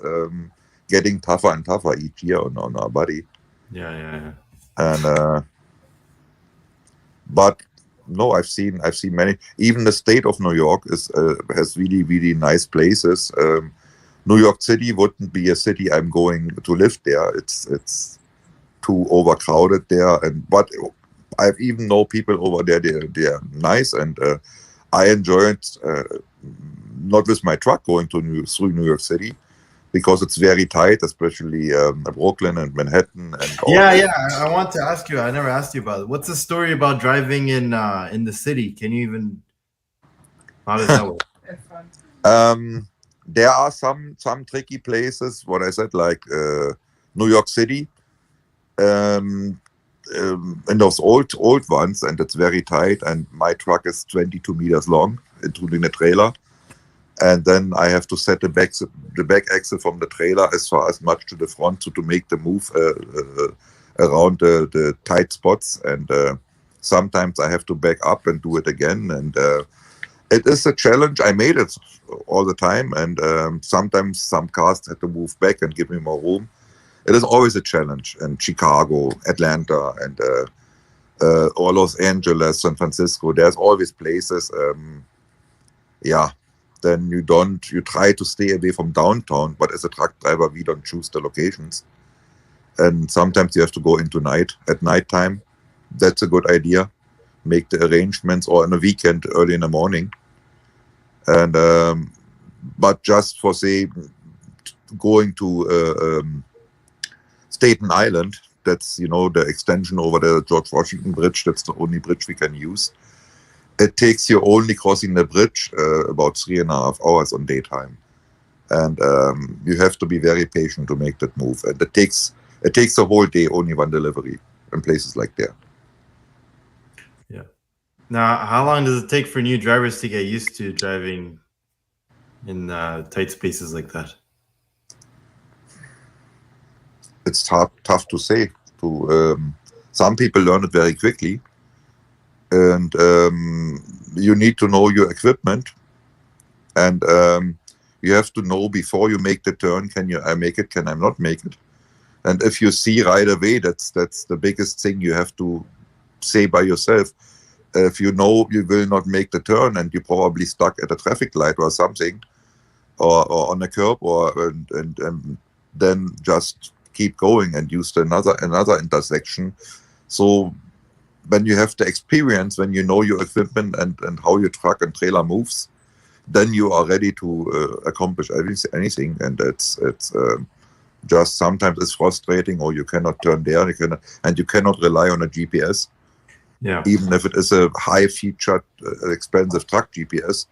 B: getting tougher and tougher each year on our body.
S: Yeah.
B: And but no, I've seen many. Even the state of New York has really, really nice places. New York City wouldn't be a city I'm going to live there. It's too overcrowded there. But I even know people over there. They're nice, and I enjoy it. Not with my truck going through New York City, because it's very tight, especially Brooklyn and Manhattan. And all
S: I want to ask you. I never asked you about it. What's the story about driving in the city? Can you even? How does that work?
B: There are some tricky places. What I said, like New York City, and those old ones, and it's very tight. And my truck is 22 meters long, including the trailer. And then I have to set the back axle from the trailer as far as much to the front to make the move around the tight spots. And sometimes I have to back up and do it again. And it is a challenge. I made it all the time. And sometimes some cars had to move back and give me more room. It is always a challenge. And Chicago, Atlanta, and or Los Angeles, San Francisco, there's always places. Then you try to stay away from downtown, but as a truck driver, we don't choose the locations. And sometimes you have to go at nighttime. That's a good idea. Make the arrangements, or on a weekend early in the morning. And but just for, say, going to Staten Island, that's the extension over the George Washington Bridge. That's the only bridge we can use. It takes you only crossing the bridge about 3.5 hours on daytime, and you have to be very patient to make that move. And it takes a whole day, only one delivery in places like that.
S: Yeah. Now, how long does it take for new drivers to get used to driving in tight spaces like that?
B: It's tough to say. Some people learn it very quickly. And you need to know your equipment, and you have to know before you make the turn, can I make it, can I not make it? And if you see right away, that's the biggest thing you have to say by yourself. If you know you will not make the turn, and you're probably stuck at a traffic light or something, or on a curb, and then just keep going and use another intersection. So when you have the experience, when you know your equipment and how your truck and trailer moves, then you are ready to accomplish anything. And it's just sometimes it's frustrating, or you cannot turn there, you cannot rely on a GPS.
S: Yeah.
B: Even if it is a high-featured, expensive truck GPS,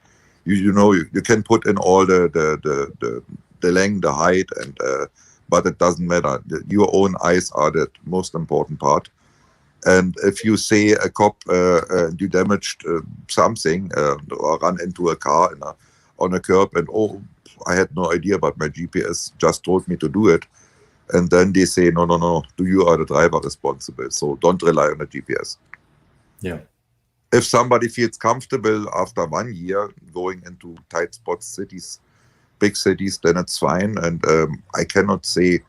B: you can put in all the length, the height, and but it doesn't matter. Your own eyes are the most important part. And if you say a cop, you damaged something, or run into a car on a curb, and I had no idea, but my GPS just told me to do it. And then they say, no, you are the driver responsible. So don't rely on the GPS.
S: Yeah.
B: If somebody feels comfortable after 1 year going into tight spots, big cities, then it's fine. And I cannot say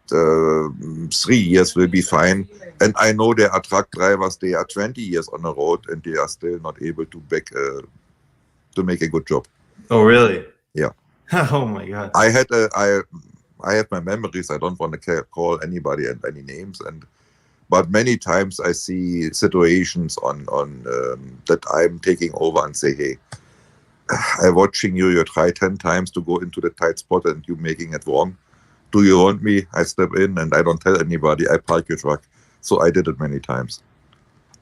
B: 3 years will be fine. And I know there are truck drivers, they are 20 years on the road and they are still not able to make a good job.
S: Oh, really?
B: Yeah.
S: Oh my God.
B: I have my memories. I don't want to call anybody and any names, but many times I see situations on that I'm taking over and say, hey, I'm watching you. You try 10 times to go into the tight spot and you making it wrong. Do you want me? I step in and I don't tell anybody. I park your truck. So I did it many times.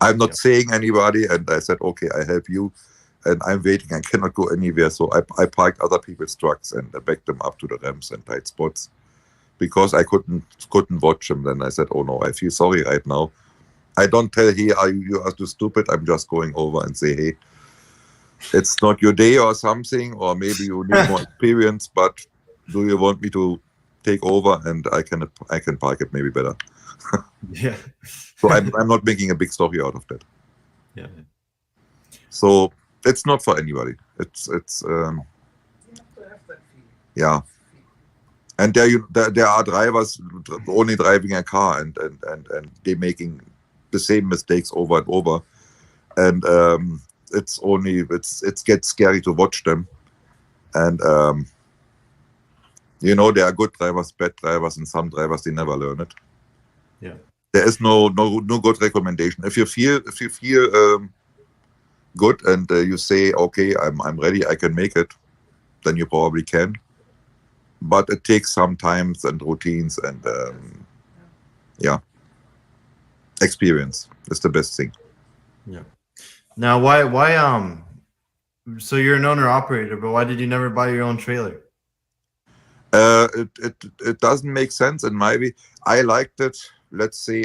B: I'm not saying anybody, and I said, okay, I help you. And I'm waiting. I cannot go anywhere. So I parked other people's trucks and I backed them up to the ramps and tight spots because I couldn't watch them. Then I said, oh no, I feel sorry right now. I don't tell, hey, you are too stupid. I'm just going over and say, hey, it's not your day or something, or maybe you need more experience, but do you want me to take over and I can park it maybe better?
S: Yeah.
B: So I'm not making a big story out of that.
S: Yeah.
B: So it's not for anybody. It's yeah. And there are drivers only driving a car and they're making the same mistakes over and over, and it gets scary to watch them. And there are good drivers, bad drivers, and some drivers they never learn it.
S: Yeah.
B: There is no good recommendation. If you feel good and you say, okay, I'm ready, I can make it, then you probably can. But it takes some times and routines and experience is the best thing.
S: Yeah. Now, why so you're an owner operator, but why did you never buy your own trailer?
B: It doesn't make sense in my way. I liked it, let's say,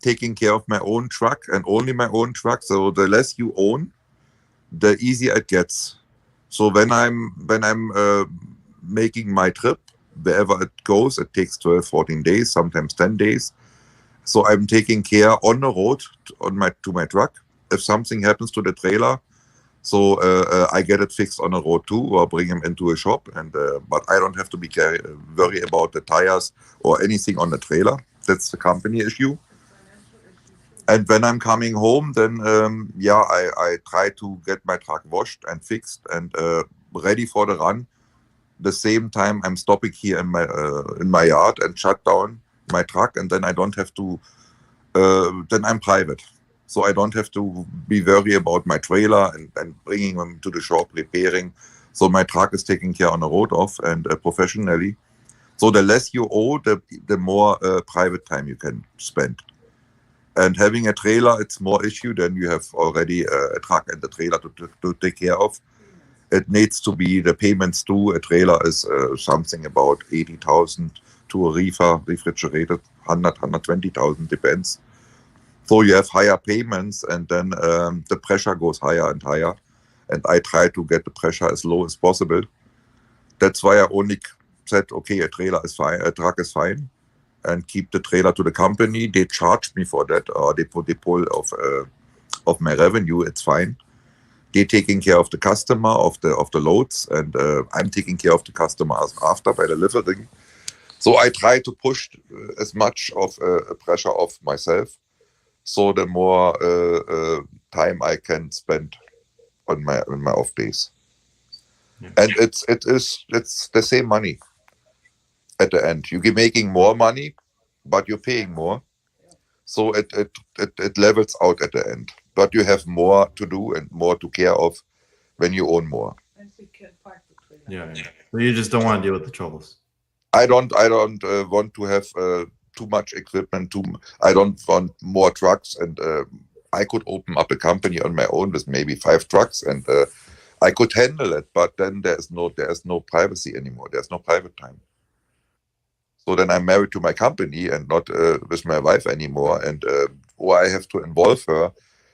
B: taking care of my own truck and only my own truck. So the less you own, the easier it gets. So when I'm making my trip, wherever it goes, it takes 12, 14 days, sometimes 10 days. So I'm taking care on the road to my truck. If something happens to the trailer, so I get it fixed on the road too, or bring him into a shop. And but I don't have to be worry about the tires or anything on the trailer. That's the company issue. And when I'm coming home, then I try to get my truck washed and fixed and ready for the run. The same time I'm stopping here in my yard and shut down my truck, and then I don't have to. Then I'm private, so I don't have to be worried about my trailer and bringing them to the shop, repairing. So my truck is taken care on the road off and professionally. So the less you owe, the more private time you can spend. And having a trailer, it's more issue. Then you have already a truck and the trailer to take care of. It needs to be the payments too. A trailer is something about 80,000 to a refrigerated 120,000, depends. So you have higher payments, and then the pressure goes higher and higher. And I try to get the pressure as low as possible. That's why I only said, okay, a trailer is fine, a truck is fine, and keep the trailer to the company. They charged me for that, or they pull of my revenue. It's fine. They're taking care of the customer, of the loads, and I'm taking care of the customers after by delivering. So I try to push as much of pressure off myself, so the more time I can spend on my off days. Yeah. And it's the same money at the end. You're making more money, but you're paying more. So it levels out at the end. But you have more to do and more to care of when you own more.
S: Yeah. So you just don't want to deal with the troubles.
B: I don't want to have too much equipment. I don't want more trucks, and I could open up a company on my own with maybe 5 trucks, and I could handle it. But then there's no privacy anymore. There's no private time. So then I'm married to my company and not with my wife anymore, and or I have to involve her,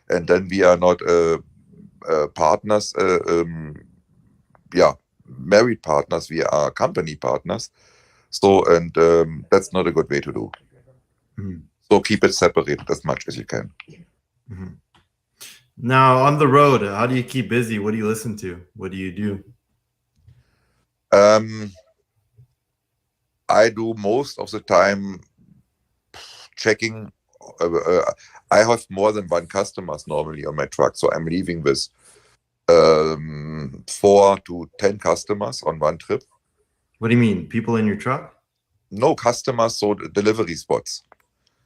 B: and then we are not partners. Married partners. We are company partners. So and that's not a good way to do. Mm-hmm. So keep it separated as much as you can.
S: Mm-hmm. Now on the road, how do you keep busy? What do you listen to? What do you do?
B: I do most of the time checking. I have more than one customers normally on my truck, so I'm leaving with 4 to 10 customers on one trip.
S: What do you mean? People in your truck?
B: No customers, so delivery spots.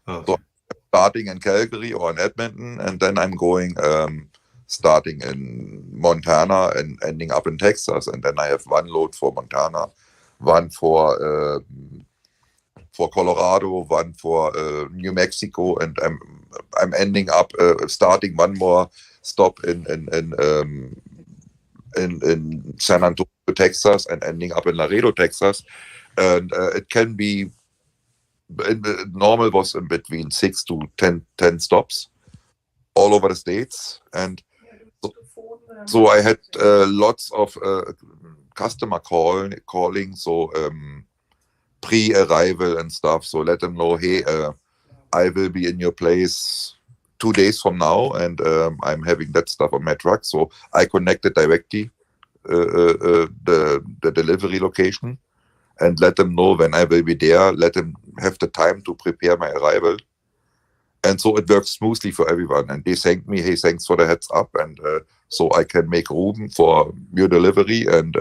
S: Okay.
B: So starting in Calgary or in Edmonton, and then I'm going starting in Montana and ending up in Texas, and then I have one load for Montana, one for Colorado, one for New Mexico, and I'm ending up starting one more stop in San Antonio, Texas, and ending up in Laredo, Texas, and it can be. Normal was in between 6 to 10 stops all over the states, and so I had lots of customer calling, so pre-arrival and stuff. So let them know, hey, I will be in your place 2 days from now, and I'm having that stuff on my truck. So I connected directly the delivery location, and let them know when I will be there, let them have the time to prepare my arrival. And so it works smoothly for everyone. And they thank me, hey, thanks for the heads up. And so I can make room for your delivery. And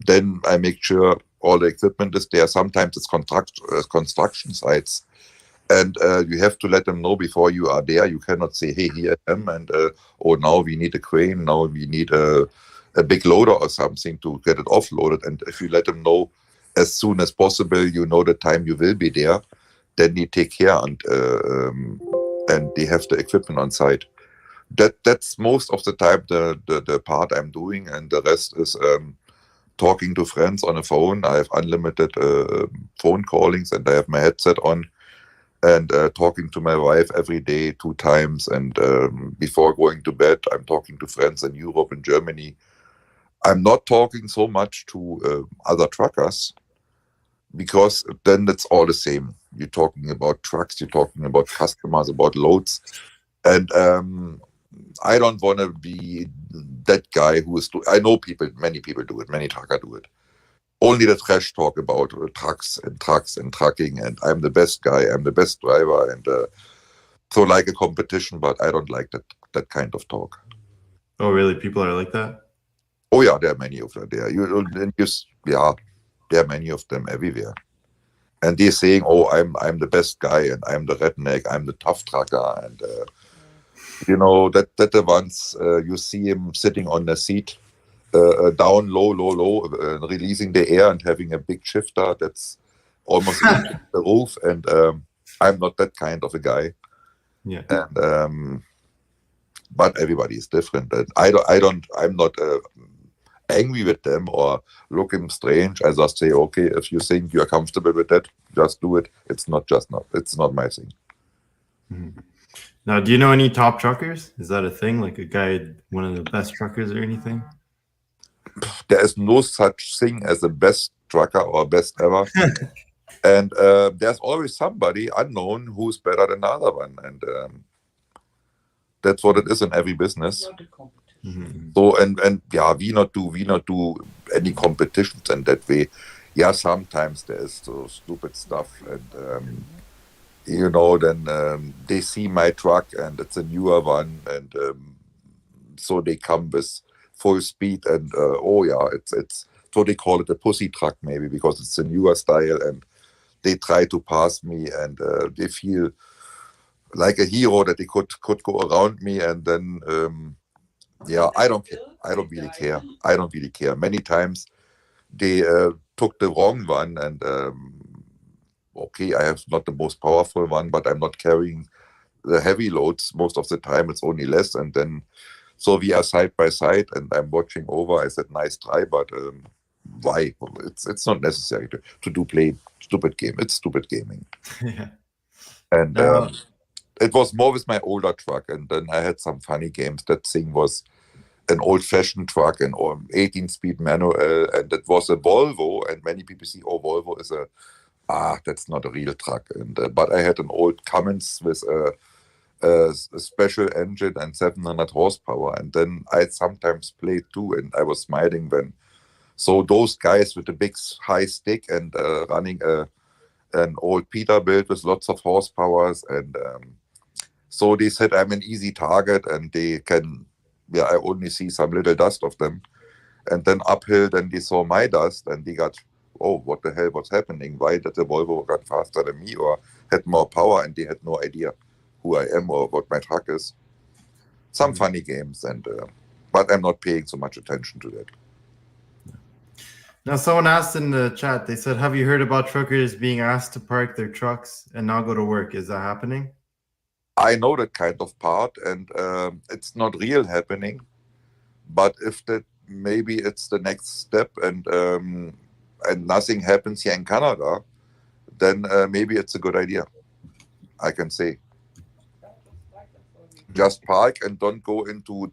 B: then I make sure all the equipment is there. Sometimes it's construction sites. And you have to let them know before you are there. You cannot say, hey, here I am. And oh, now we need a crane. Now we need a big loader or something to get it offloaded. And if you let them know as soon as possible, you know the time you will be there, then they take care and they have the equipment on site. That's most of the time the part I'm doing, and the rest is talking to friends on the phone. I have unlimited phone callings, and I have my headset on, and talking to my wife every day 2 times. And before going to bed, I'm talking to friends in Europe and Germany. I'm not talking so much to other truckers, because then it's all the same. You're talking about trucks, you're talking about customers, about loads. And I don't want to be that guy who is I know many people do it, many truckers do it. Only the trash talk about trucks and trucking, and I'm the best guy, I'm the best driver, and so like a competition, but I don't like that kind of talk.
S: Oh, really? People are like that?
B: Oh yeah, there are many of them there. There are many of them everywhere. And they're saying, oh, I'm the best guy, and I'm the redneck, I'm the tough trucker, and that the ones you see him sitting on the seat, down low, releasing the air and having a big shifter that's almost the roof, and I'm not that kind of a guy.
S: Yeah.
B: And but everybody is different, and I'm not angry with them or looking strange. I just say, okay, if you think you're comfortable with that, just do it. It's not my thing.
S: Mm-hmm. Now, do you know any top truckers? Is that a thing? Like a guy, one of the best truckers or anything?
B: There is no such thing as the best trucker or best ever. And there's always somebody unknown who's better than the other one. And that's what it is in every business.
S: Mm-hmm.
B: So and yeah, we not do any competitions in that way. Yeah, sometimes there's so stupid stuff, and then they see my truck and it's a newer one, and so they come with full speed, and it's so they call it a pussy truck maybe because it's a newer style, and they try to pass me, and they feel like a hero that they could go around me, and then I don't care. I don't really care. Many times they took the wrong one, and I have not the most powerful one, but I'm not carrying the heavy loads most of the time. It's only less, and then so we are side by side, and I'm watching over. I said, nice try, but why? It's not necessary to play stupid game. It's stupid gaming.
S: Yeah.
B: And it was more with my older truck, and then I had some funny games. That thing was an old-fashioned truck, an 18-speed manual, and it was a Volvo. And many people see, oh, Volvo is that's not a real truck. And but I had an old Cummins with a special engine and 700 horsepower. And then I sometimes played too, and I was smiling when So those guys with the big high stick and running an old Peterbilt with lots of horsepowers, and so they said I'm an easy target, and they can, I only see some little dust of them. And then uphill, then they saw my dust, and they got, oh, what the hell was happening? Why did the Volvo got faster than me or had more power, and they had no idea who I am or what my truck is. Some funny games, and but I'm not paying so much attention to that.
S: Now, someone asked in the chat, they said, have you heard about truckers being asked to park their trucks and now go to work? Is that happening?
B: I know that kind of part, and it's not real happening. But if that, maybe it's the next step, and nothing happens here in Canada, then maybe it's a good idea. I can say, just park and don't go into,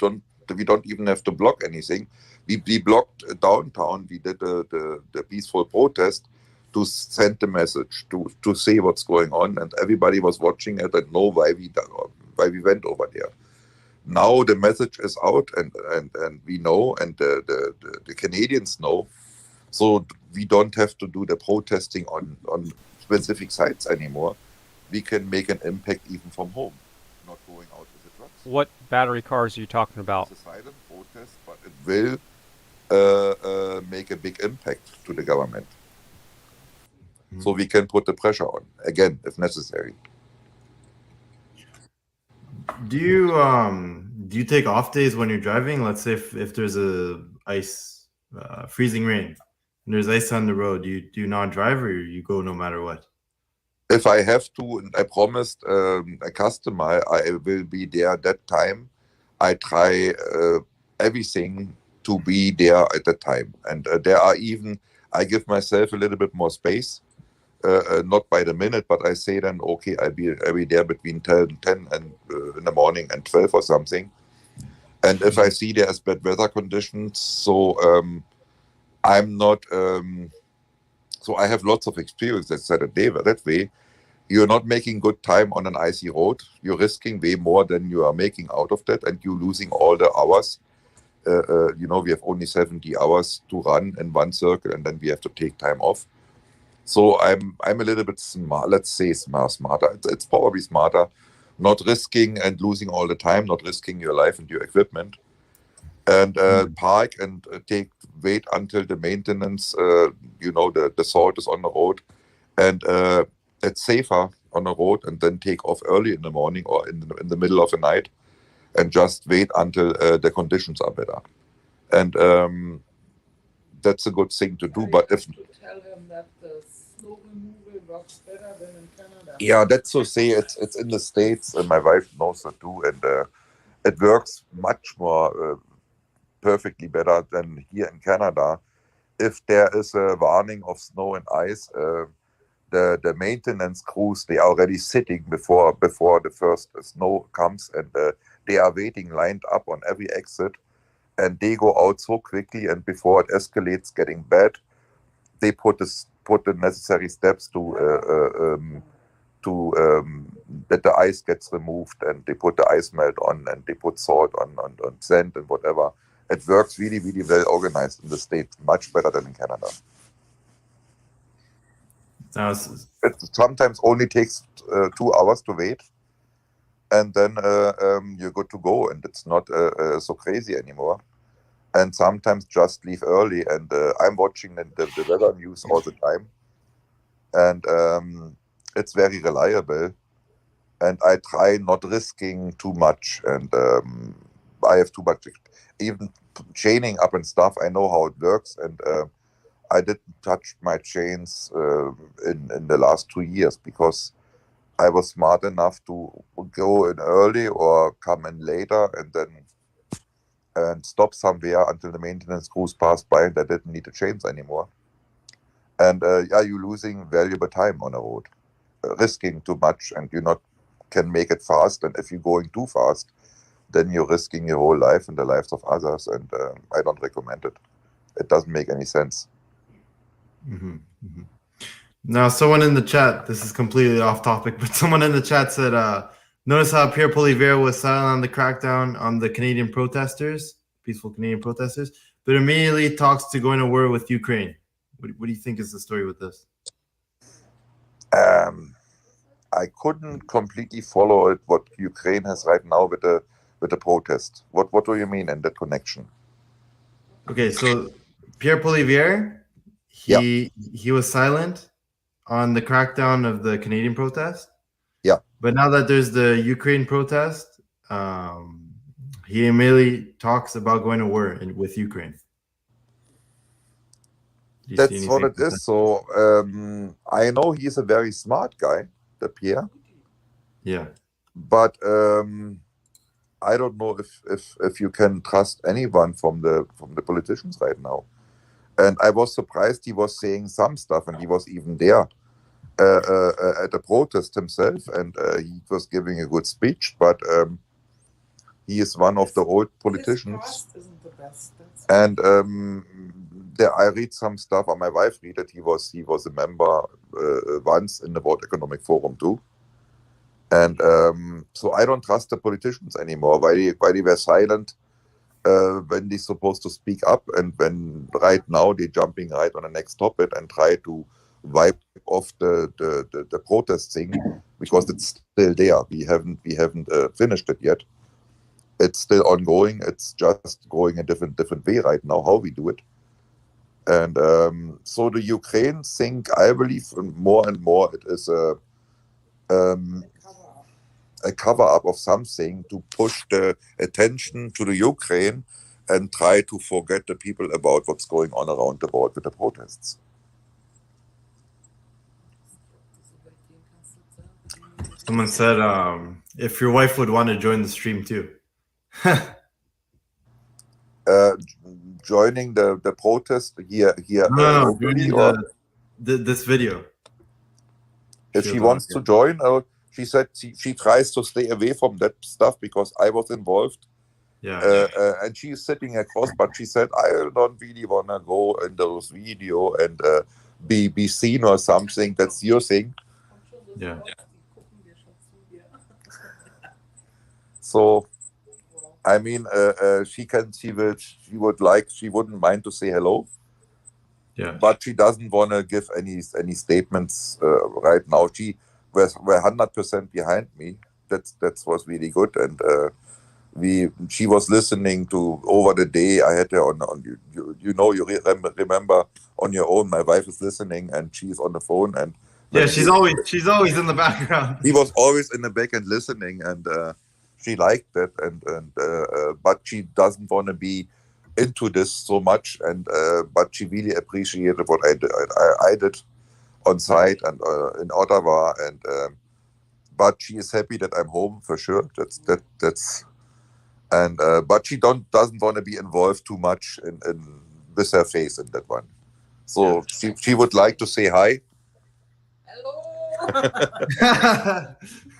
B: we don't even have to block anything. We blocked downtown. We did the peaceful protest to send the message, to say what's going on, and everybody was watching it and know why we went over there. Now the message is out, and we know, and the Canadians know, so we don't have to do the protesting on specific sites anymore. We can make an impact even from home, not going out with the trucks.
A: What battery cars are you talking about?
B: It's a silent protest, but it will make a big impact to the government. So we can put the pressure on, again, if necessary.
S: Do you take off days when you're driving? Let's say if there's a freezing rain and there's ice on the road, do you not drive, or you go no matter what?
B: If I have to, and I promised a customer I will be there that time, I try everything to be there at that time. And there are even, I give myself a little bit more space, not by the minute, but I say then, okay, I'll be there between 10 and in the morning and 12 or something. And if I see there's bad weather conditions, so I'm not, so I have lots of experience that way. You're not making good time on an icy road. You're risking way more than you are making out of that, and you're losing all the hours. We have only 70 hours to run in one circle, and then we have to take time off. So I'm a little bit smart. Let's say smarter. It's probably smarter, not risking and losing all the time, not risking your life and your equipment, and park and wait until the maintenance. The salt is on the road, and it's safer on the road, and then take off early in the morning or in the middle of the night, and just wait until the conditions are better. And that's a good thing to do. But if
D: tell them that the snow removal works better than in Canada.
B: Yeah, that's to say it's in the States, and my wife knows that too, and it works much more perfectly better than here in Canada. If there is a warning of snow and ice, the maintenance crews, they are already sitting before the first snow comes, and they are waiting lined up on every exit, and they go out so quickly, and before it escalates getting bad, they put the necessary steps to that the ice gets removed, and they put the ice melt on, and they put salt on sand and whatever. It works really, really well organized in the States, much better than in Canada. It sometimes only takes 2 hours to wait, and then you're good to go, and it's not so crazy anymore. And sometimes just leave early, and I'm watching the weather news all the time, and it's very reliable, and I try not risking too much, and I have too much, even chaining up and stuff, I know how it works, and I didn't touch my chains in the last 2 years, because I was smart enough to go in early or come in later, and stop somewhere until the maintenance crews passed by, and I didn't need the chains anymore. And you're losing valuable time on the road, risking too much, and you can make it fast. And if you're going too fast, then you're risking your whole life and the lives of others, and I don't recommend it. It doesn't make any sense.
S: Mm-hmm. Mm-hmm. Now, someone in the chat, this is completely off topic, but someone in the chat said, notice how Pierre Poilievre was silent on the crackdown on the Canadian protesters, peaceful Canadian protesters, but immediately talks to going to war with Ukraine. What do you think is the story with this?
B: I couldn't completely follow it. What Ukraine has right now with the protest. What do you mean in that connection?
S: Okay, so Pierre Poilievre, he was silent on the crackdown of the Canadian protest.
B: Yeah.
S: But now that there's the Ukraine protest, he immediately talks about going to war with Ukraine.
B: That's what it is. So I know he's a very smart guy, the Pierre.
S: Yeah.
B: But I don't know if you can trust anyone from the politicians right now. And I was surprised he was saying some stuff, and he was even there at the protest himself, and he was giving a good speech. But he is one of the old politicians. And I read some stuff, or my wife read it. He was a member once in the World Economic Forum too. And so I don't trust the politicians anymore. Why they were silent when they're supposed to speak up, and when right now they're jumping right on the next topic and try to wipe off the protest thing, because it's still there. We haven't finished it yet. It's still ongoing. It's just going a different way right now how we do it. And so the Ukraine thing, I believe more and more it is a cover-up of something to push the attention to the Ukraine and try to forget the people about what's going on around the world with the protests.
S: Someone said if your wife would want to join the stream too.
B: Joining the protest here
S: No,
B: locally,
S: joining
B: or
S: this video.
B: if she wants to join, she said she tries to stay away from that stuff because I was involved.
S: Yeah.
B: And she's sitting across, but she said, I don't really want to go in those video and be seen or something. That's your thing.
S: Yeah.
B: So, I mean, she wouldn't mind to say hello.
S: Yeah.
B: But she doesn't want to give any statements right now. She were 100% behind me. That was really good, and she was listening to over the day. I had her on you remember on your own. My wife is listening, and she's on the phone, and
S: yeah, she's always in the background.
B: He was always in the back and listening, and she liked it, and but she doesn't want to be into this so much, and but she really appreciated what I did on site and in Ottawa, and but she is happy that I'm home for sure. That's and but she doesn't want to be involved too much in with her face in that one. So she would like to say hi.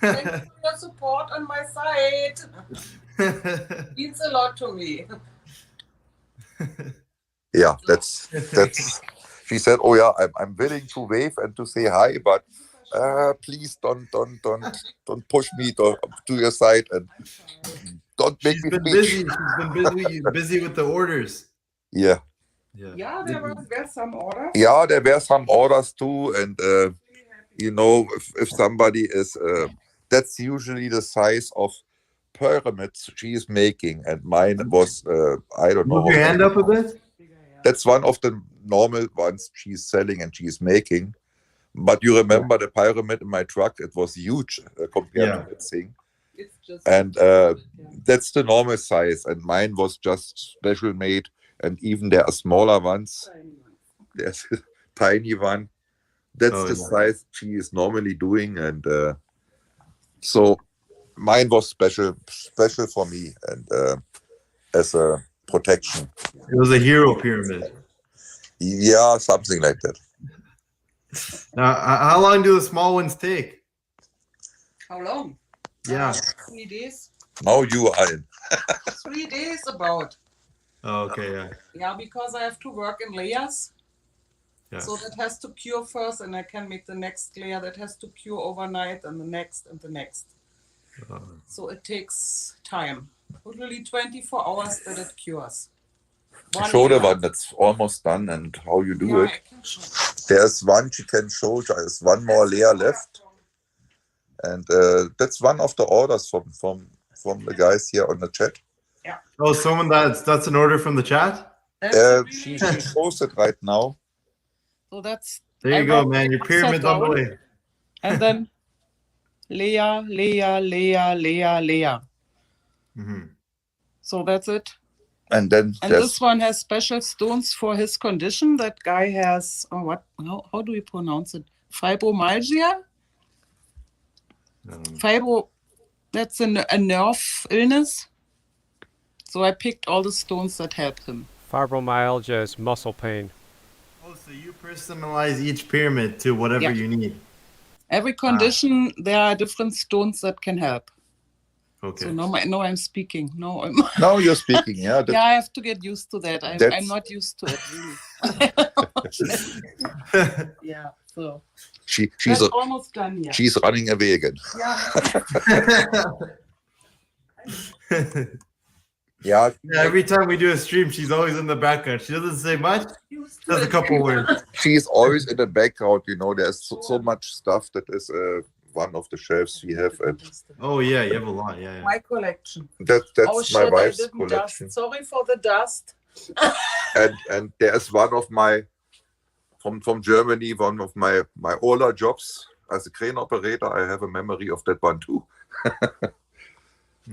K: Thanks for your support on my side. Means a lot to me.
B: Yeah, that's. She said, "Oh yeah, I'm willing to wave and to say hi, but please don't push me to your side and don't make me speak."
S: She's been busy with the orders.
B: Yeah.
K: Yeah, there were some orders.
B: Yeah, there were some orders too, and you know, if somebody is, that's usually the size of pyramids she is making, and mine was I don't know.
S: Move your hand up a bit.
B: That's one of the normal ones she's selling and she's making. But you remember the pyramid in my truck? It was huge compared to that thing.
K: It's just
B: and that's the normal size. And mine was just special made. And even there are smaller ones. There's a tiny one. That's the size she is normally doing. And so mine was special for me and as a protection.
S: It was a hero pyramid.
B: Yeah, something like that.
S: Now, how long do the small ones take?
K: How long?
S: Yeah.
K: 3 days.
B: Now you are in.
K: 3 days about.
S: Oh, okay, yeah.
K: Yeah, because I have to work in layers.
S: Yeah.
K: So that has to cure first, and I can make the next layer that has to cure overnight, and the next and the next. So it takes time. Literally 24 hours that it cures.
B: Show the one that's almost done and how you do it. There's one she can show. There's one more layer left, and that's one of the orders from the guys here on the chat.
K: Yeah.
S: Oh, someone that's an order from the chat.
B: She shows it right now.
K: So that's.
S: There you go, man. Your pyramid's on the way.
K: And then layer.
S: Mm-hmm.
K: So that's it.
B: And then
K: this one has special stones for his condition. That guy has how do we pronounce it? Fibromyalgia. Fibro. That's a nerve illness. So I picked all the stones that help him.
A: Fibromyalgia is muscle pain.
S: Oh, so you personalize each pyramid to whatever you need.
K: Every condition, there are different stones that can help.
S: Okay.
K: So now I'm speaking. No,
B: you're speaking. Yeah.
K: Yeah, I have to get used to that. I'm not used to it really. Yeah. So.
B: She's
K: almost done. Yeah.
B: She's running away again.
S: Yeah. Every time we do a stream, she's always in the background. She doesn't say much. Does a couple words.
B: She's always in the background. You know, there's so much stuff that is one of the shelves we have.
S: Oh yeah, you have a lot. Yeah.
K: My collection.
B: That's my wife's
K: I didn't
B: collection.
K: Dust. Sorry for the dust.
B: and there's one of my from Germany, one of my older jobs as a crane operator. I have a memory of that one too.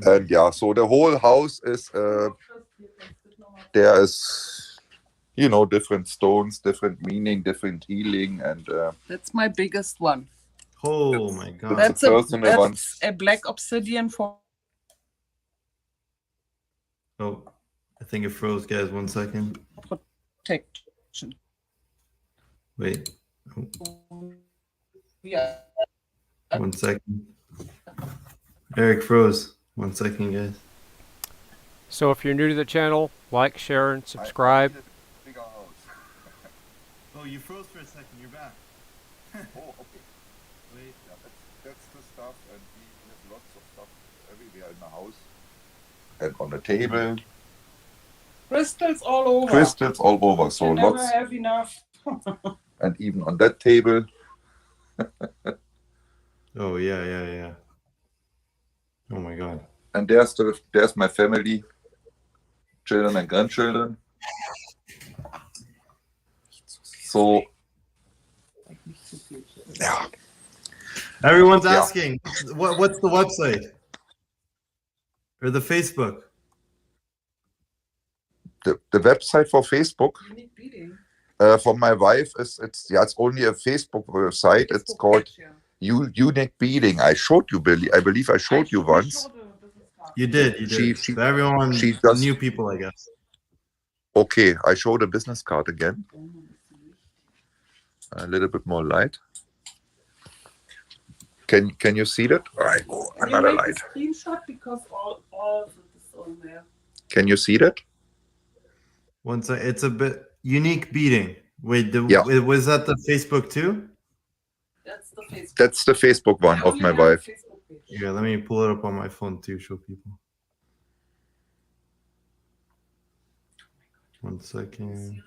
B: And yeah, so the whole house is there is, you know, different stones, different meaning, different healing, and
K: that's my biggest one.
S: Oh my god!
K: That's a black obsidian for.
S: Oh, I think it froze, guys. 1 second.
K: Protection.
S: Wait. Oh.
K: Yeah.
S: 1 second. Eric froze. 1 second, guys.
A: So if you're new to the channel, like, share, and subscribe.
S: Oh, you froze for a second. You're back.
B: Oh, okay. Wait, yeah, that's the stuff, and we have lots of stuff everywhere in the house. And on the table.
K: Crystals all over.
B: Crystals all over, so
K: never
B: lots.
K: Have enough.
B: And even on that table.
S: Oh yeah. Oh my god.
B: And there's my family, children and grandchildren. So yeah.
S: Everyone's asking, what's the website or the Facebook?
B: The website for Facebook for my wife it's only a Facebook website. It's called Unique Beading. I showed you, Billy. I believe I showed you once.
S: You did. So everyone, new people, I guess.
B: Okay, I showed a business card again. A little bit more light. Can you see that? All right, another light.
K: Screenshot because all of it is on there.
B: Can you see that?
S: It's a bit unique beading. Wait, was that the Facebook too?
K: That's the Facebook.
B: That's the Facebook one of my wife.
S: Yeah, let me pull it up on my phone too, show people. 1 second.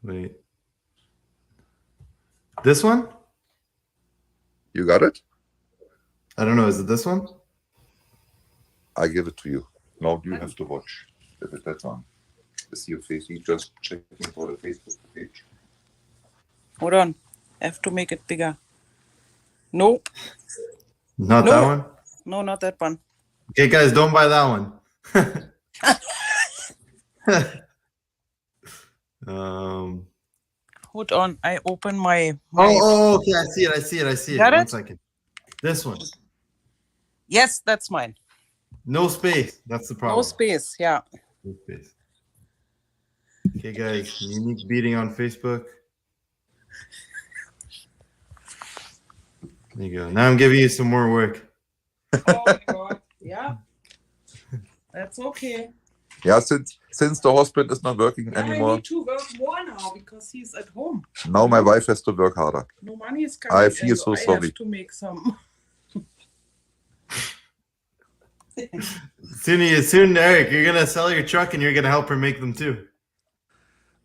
S: Wait. This one?
B: You got it?
S: I don't know. Is it this one?
B: I give it to you. Now you have to watch. If it's that one. Is your face? You just checking for the Facebook page.
K: Hold on. I have to make it bigger. No.
S: Not that one?
K: No, not that one.
S: Okay, guys, don't buy that one.
K: Hold on. I open my
S: Oh, okay. I see it.
K: Got it?
S: 1 second. This one.
K: Yes, that's mine.
S: No space. That's the problem.
K: No space, yeah.
S: No space. Okay, guys. Unique beading on Facebook. There you go. Now I'm giving you some more work.
K: Oh my god. Yeah. That's okay.
B: Yeah, since the husband is not working anymore.
K: I need to work more now because he's at home.
B: Now my wife has to work harder.
K: No money is coming.
B: I feel so sorry.
K: I have to make some.
S: Soon, Eric, you're gonna sell your truck and you're gonna help her make them too.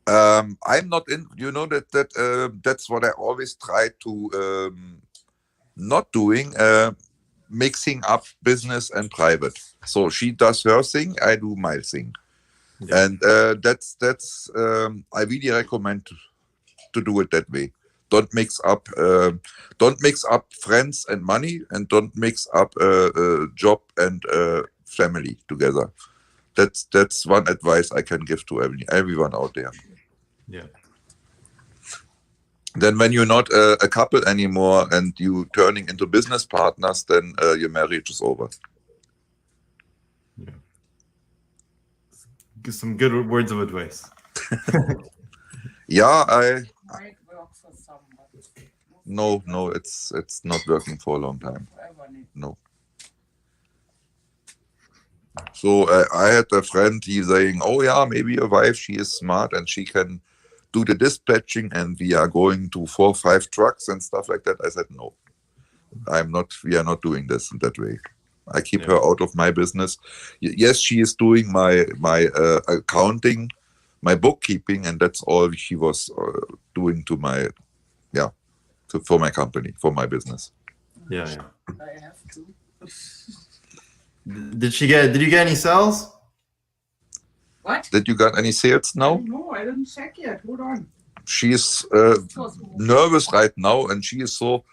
B: I'm not in. You know that's what I always try to not doing. Mixing up business and private. So she does her thing, I do my thing, and that's I really recommend to do it that way. Don't mix up friends and money, and don't mix up job and family together. That's one advice I can give to everyone out there.
S: Yeah.
B: Then when you're not a couple anymore and you turning into business partners, then your marriage is over.
S: Yeah. Give some good words of advice.
B: Yeah, No, it's not working for a long time. No. So I had a friend, he's saying, oh yeah, maybe your wife, she is smart and she can do the dispatching and we are going to 4 or 5 trucks and stuff like that. I said, no, we are not doing this in that way. I keep her out of my business. Yes, she is doing my accounting, my bookkeeping, and that's all she was doing to my, for my company, for my business.
S: Yeah. I have to. Did you get any sales?
K: What?
B: Did you got any sales now?
K: No, I didn't check yet. Hold on.
B: She's nervous right now, and she is so,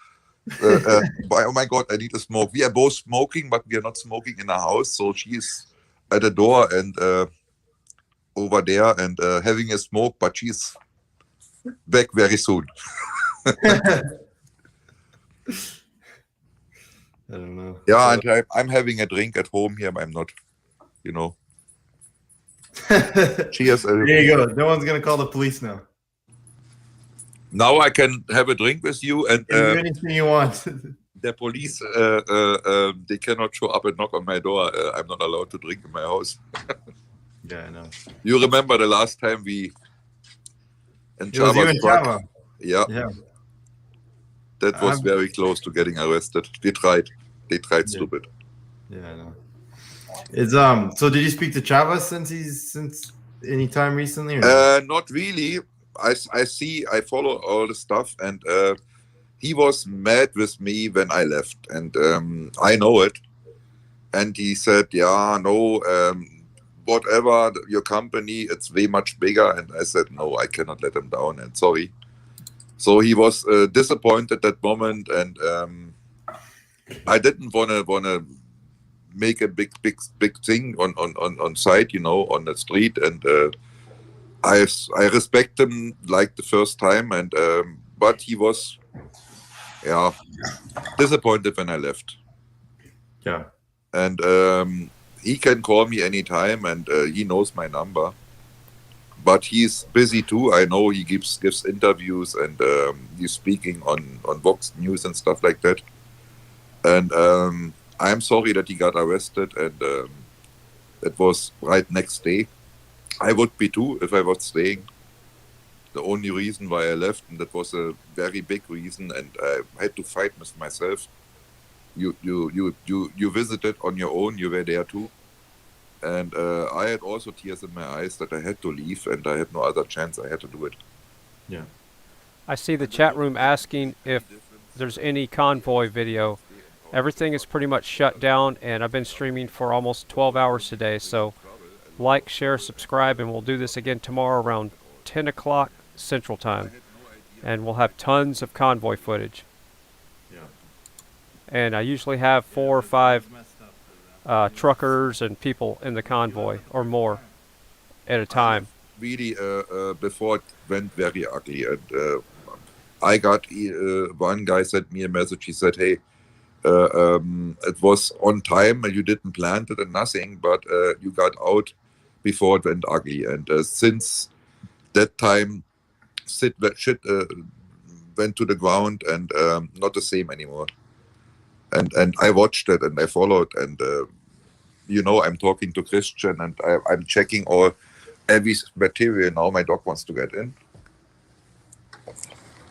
B: oh my God, I need to smoke. We are both smoking, but we are not smoking in a house. So she is at the door and over there and having a smoke, but she's back very soon.
S: I don't know.
B: Yeah, and I'm having a drink at home here, but I'm not, Cheers.
S: There you go. No one's gonna call the police now.
B: Now I can have a drink with you and
S: do anything you want.
B: The police, they cannot show up and knock on my door. I'm not allowed to drink in my house.
S: Yeah, I know.
B: You remember the last time we in
S: It was you and
B: truck?
S: Chava.
B: Yeah. That was very close to getting arrested. They tried stupid.
S: Yeah, I know. It's so did you speak to Chava since any time recently? Or
B: Not really. I follow all the stuff, and he was mad with me when I left, and I know it. And he said, whatever, your company, it's way much bigger. And I said, no, I cannot let him down, and sorry. So he was disappointed at that moment, and I didn't wanna make a big thing on site, on the street, and I respect him like the first time, and but he was disappointed when I left.
S: Yeah.
B: And he can call me anytime, and he knows my number. But he's busy too. I know he gives interviews, and he's speaking on Vox News and stuff like that. And I'm sorry that he got arrested, and it was right next day. I would be too if I was staying. The only reason why I left, and that was a very big reason, and I had to fight with myself. You visited on your own. You were there too. And I had also tears in my eyes that I had to leave, and I had no other chance. I had to do it.
S: Yeah.
A: I see the chat room asking if there's any convoy video. Everything is pretty much shut down, and I've been streaming for almost 12 hours today. So like, share, subscribe, and we'll do this again tomorrow around 10 o'clock Central Time. And we'll have tons of convoy footage.
S: Yeah.
B: And I usually have 4 or 5 truckers and people in the convoy or more at a time. Really, before it went very ugly, and I got one guy sent me a message. He said, "Hey, it was on time. You didn't plan it and nothing, but you got out before it went ugly. And since that time, shit went to the ground and not the same anymore." And I watched it and I followed, and I'm talking to Christian, and I'm checking every material now. My dog wants to get in.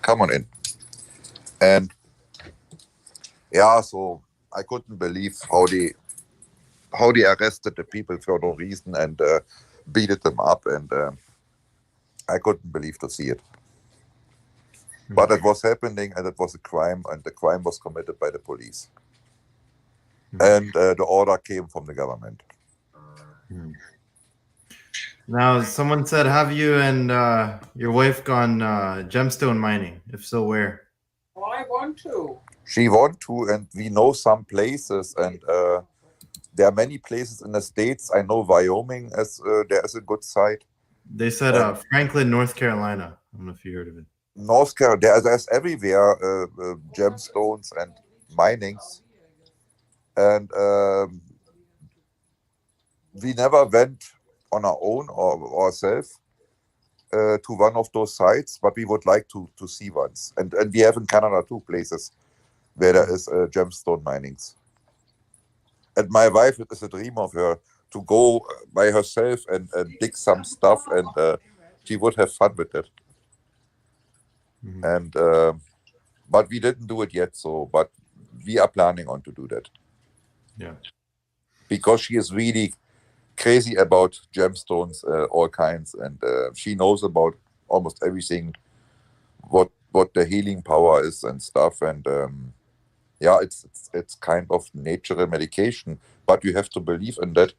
B: Come on in. And so I couldn't believe how they how they arrested the people for no reason and beated them up, and I couldn't believe to see it. But it was happening, and it was a crime, and the crime was committed by the police. And the order came from the government.
S: Now, someone said, have you and your wife gone gemstone mining? If so, where?
K: Oh, I want to.
B: She want to, and we know some places, and there are many places in the States. I know Wyoming, as there is a good site.
S: They said Franklin, North Carolina. I don't know if you heard of it.
B: North Carolina, there's everywhere gemstones and minings. And we never went on our own or ourselves to one of those sites, but we would like to see ones. And we have in Canada 2 places where there is gemstone minings. And my wife, it is a dream of her to go by herself and dig some stuff, and she would have fun with it. And but we didn't do it yet, but we are planning on to do that.
S: Yeah. Because
B: she is really crazy about gemstones, all kinds, and she knows about almost everything, what the healing power is and stuff, and yeah, it's kind of natural medication, but you have to believe in that.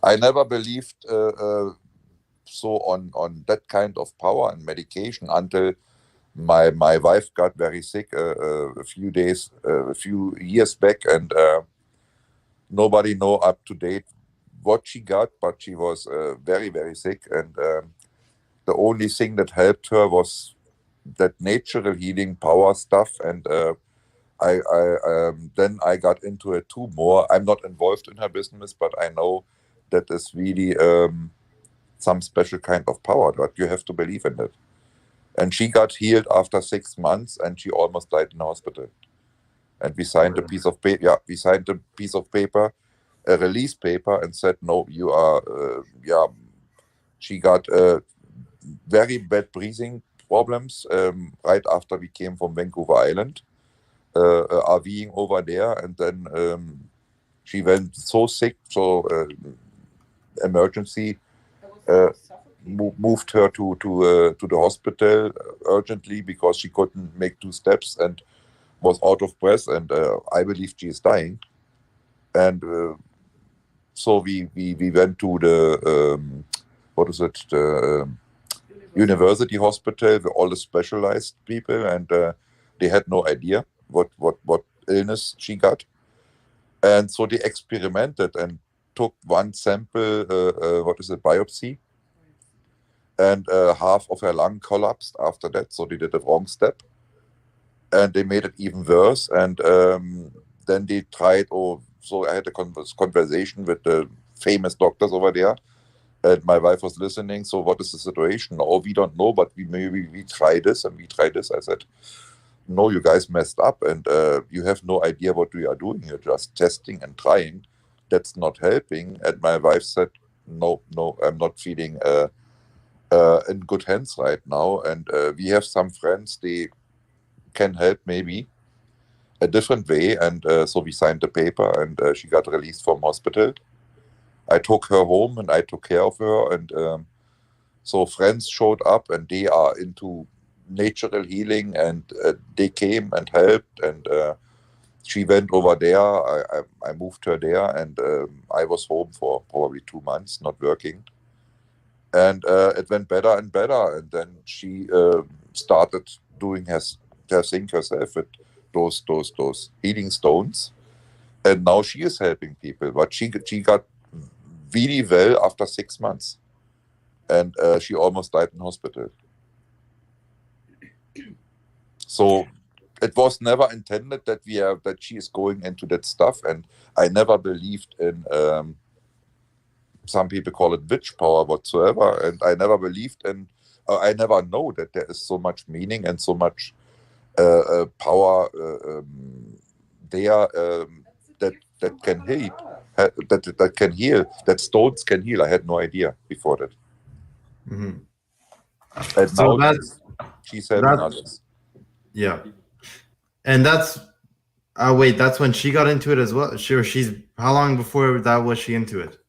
B: I never believed so on that kind of power and medication until my wife got very sick a few years back, and nobody know up to date what she got, but she was very, very sick, and the only thing that helped her was that natural healing power stuff, and then I got into it too more. I'm not involved in her business, but I know that is really some special kind of power, but you have to believe in it. And she got healed after 6 months, and she almost died in the hospital. And we signed a piece of paper. Yeah, we signed a piece of paper, a release paper, and said, no, you are. She got very bad breathing problems right after we came from Vancouver Island, RVing over there, and then she went so sick, so emergency. Moved her to the hospital urgently because she couldn't make 2 steps and was out of breath, and I believe she is dying. And so we went to the the university hospital with all the specialized people, and they had no idea what illness she got, and so they experimented and took one sample, biopsy. And half of her lung collapsed after that, so they did a wrong step. And they made it even worse. And then they tried, so I had a conversation with the famous doctors over there. And my wife was listening, so what is the situation? Oh, we don't know, but we try this and we try this. I said, no, you guys messed up, and you have no idea what we are doing. You're just testing and trying. That's not helping. And my wife said, no, I'm not feeling... in good hands right now, and we have some friends, they can help maybe a different way, and so we signed the paper, and she got released from hospital. I took her home and I took care of her, and so friends showed up, and they are into natural healing, and they came and helped, and she went over there. I moved her there, and I was home for probably 2 months, not working. And it went better and better. And then she started doing her thing herself with those healing stones. And now she is helping people. But she got really well after 6 months. And she almost died in hospital. So it was never intended that she is going into that stuff. And I never believed in... some people call it witch power whatsoever, and I never believed in, I never know that there is so much meaning and so much power there that can heal, that can heal, that stones can heal. I had no idea before that.
S: Mm-hmm.
B: And
S: so
B: now she's helping others.
S: Yeah, and that's Wait, that's when she got into it as well. Sure, how long before that was she into it?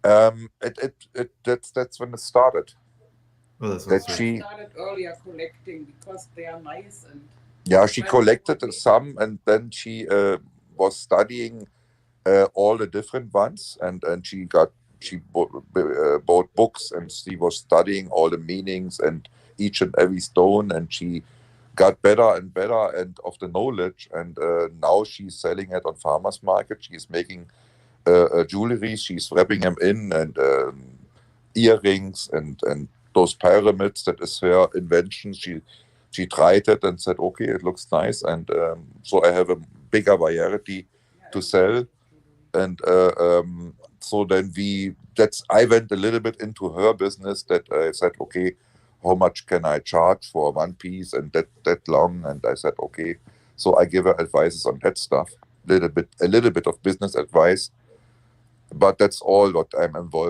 B: That's when it started.
S: Oh, that's
B: that
S: what
B: she
K: started earlier collecting because they are nice and.
B: Yeah, she collected some, and then she was studying all the different ones, and she bought books, and she was studying all the meanings and each and every stone, and she got better and better and of the knowledge, and now she's selling it on farmers market. She's making jewelry, she's wrapping them in, and earrings and those pyramids. That is her invention. She tried it and said, okay, it looks nice, and so I have a bigger variety to sell, and so then I went a little bit into her business. That I said, okay, how much can I charge for one piece and that long? And I said, okay, so I give her advices on that stuff, a little bit of business advice, but that's all what I'm involved.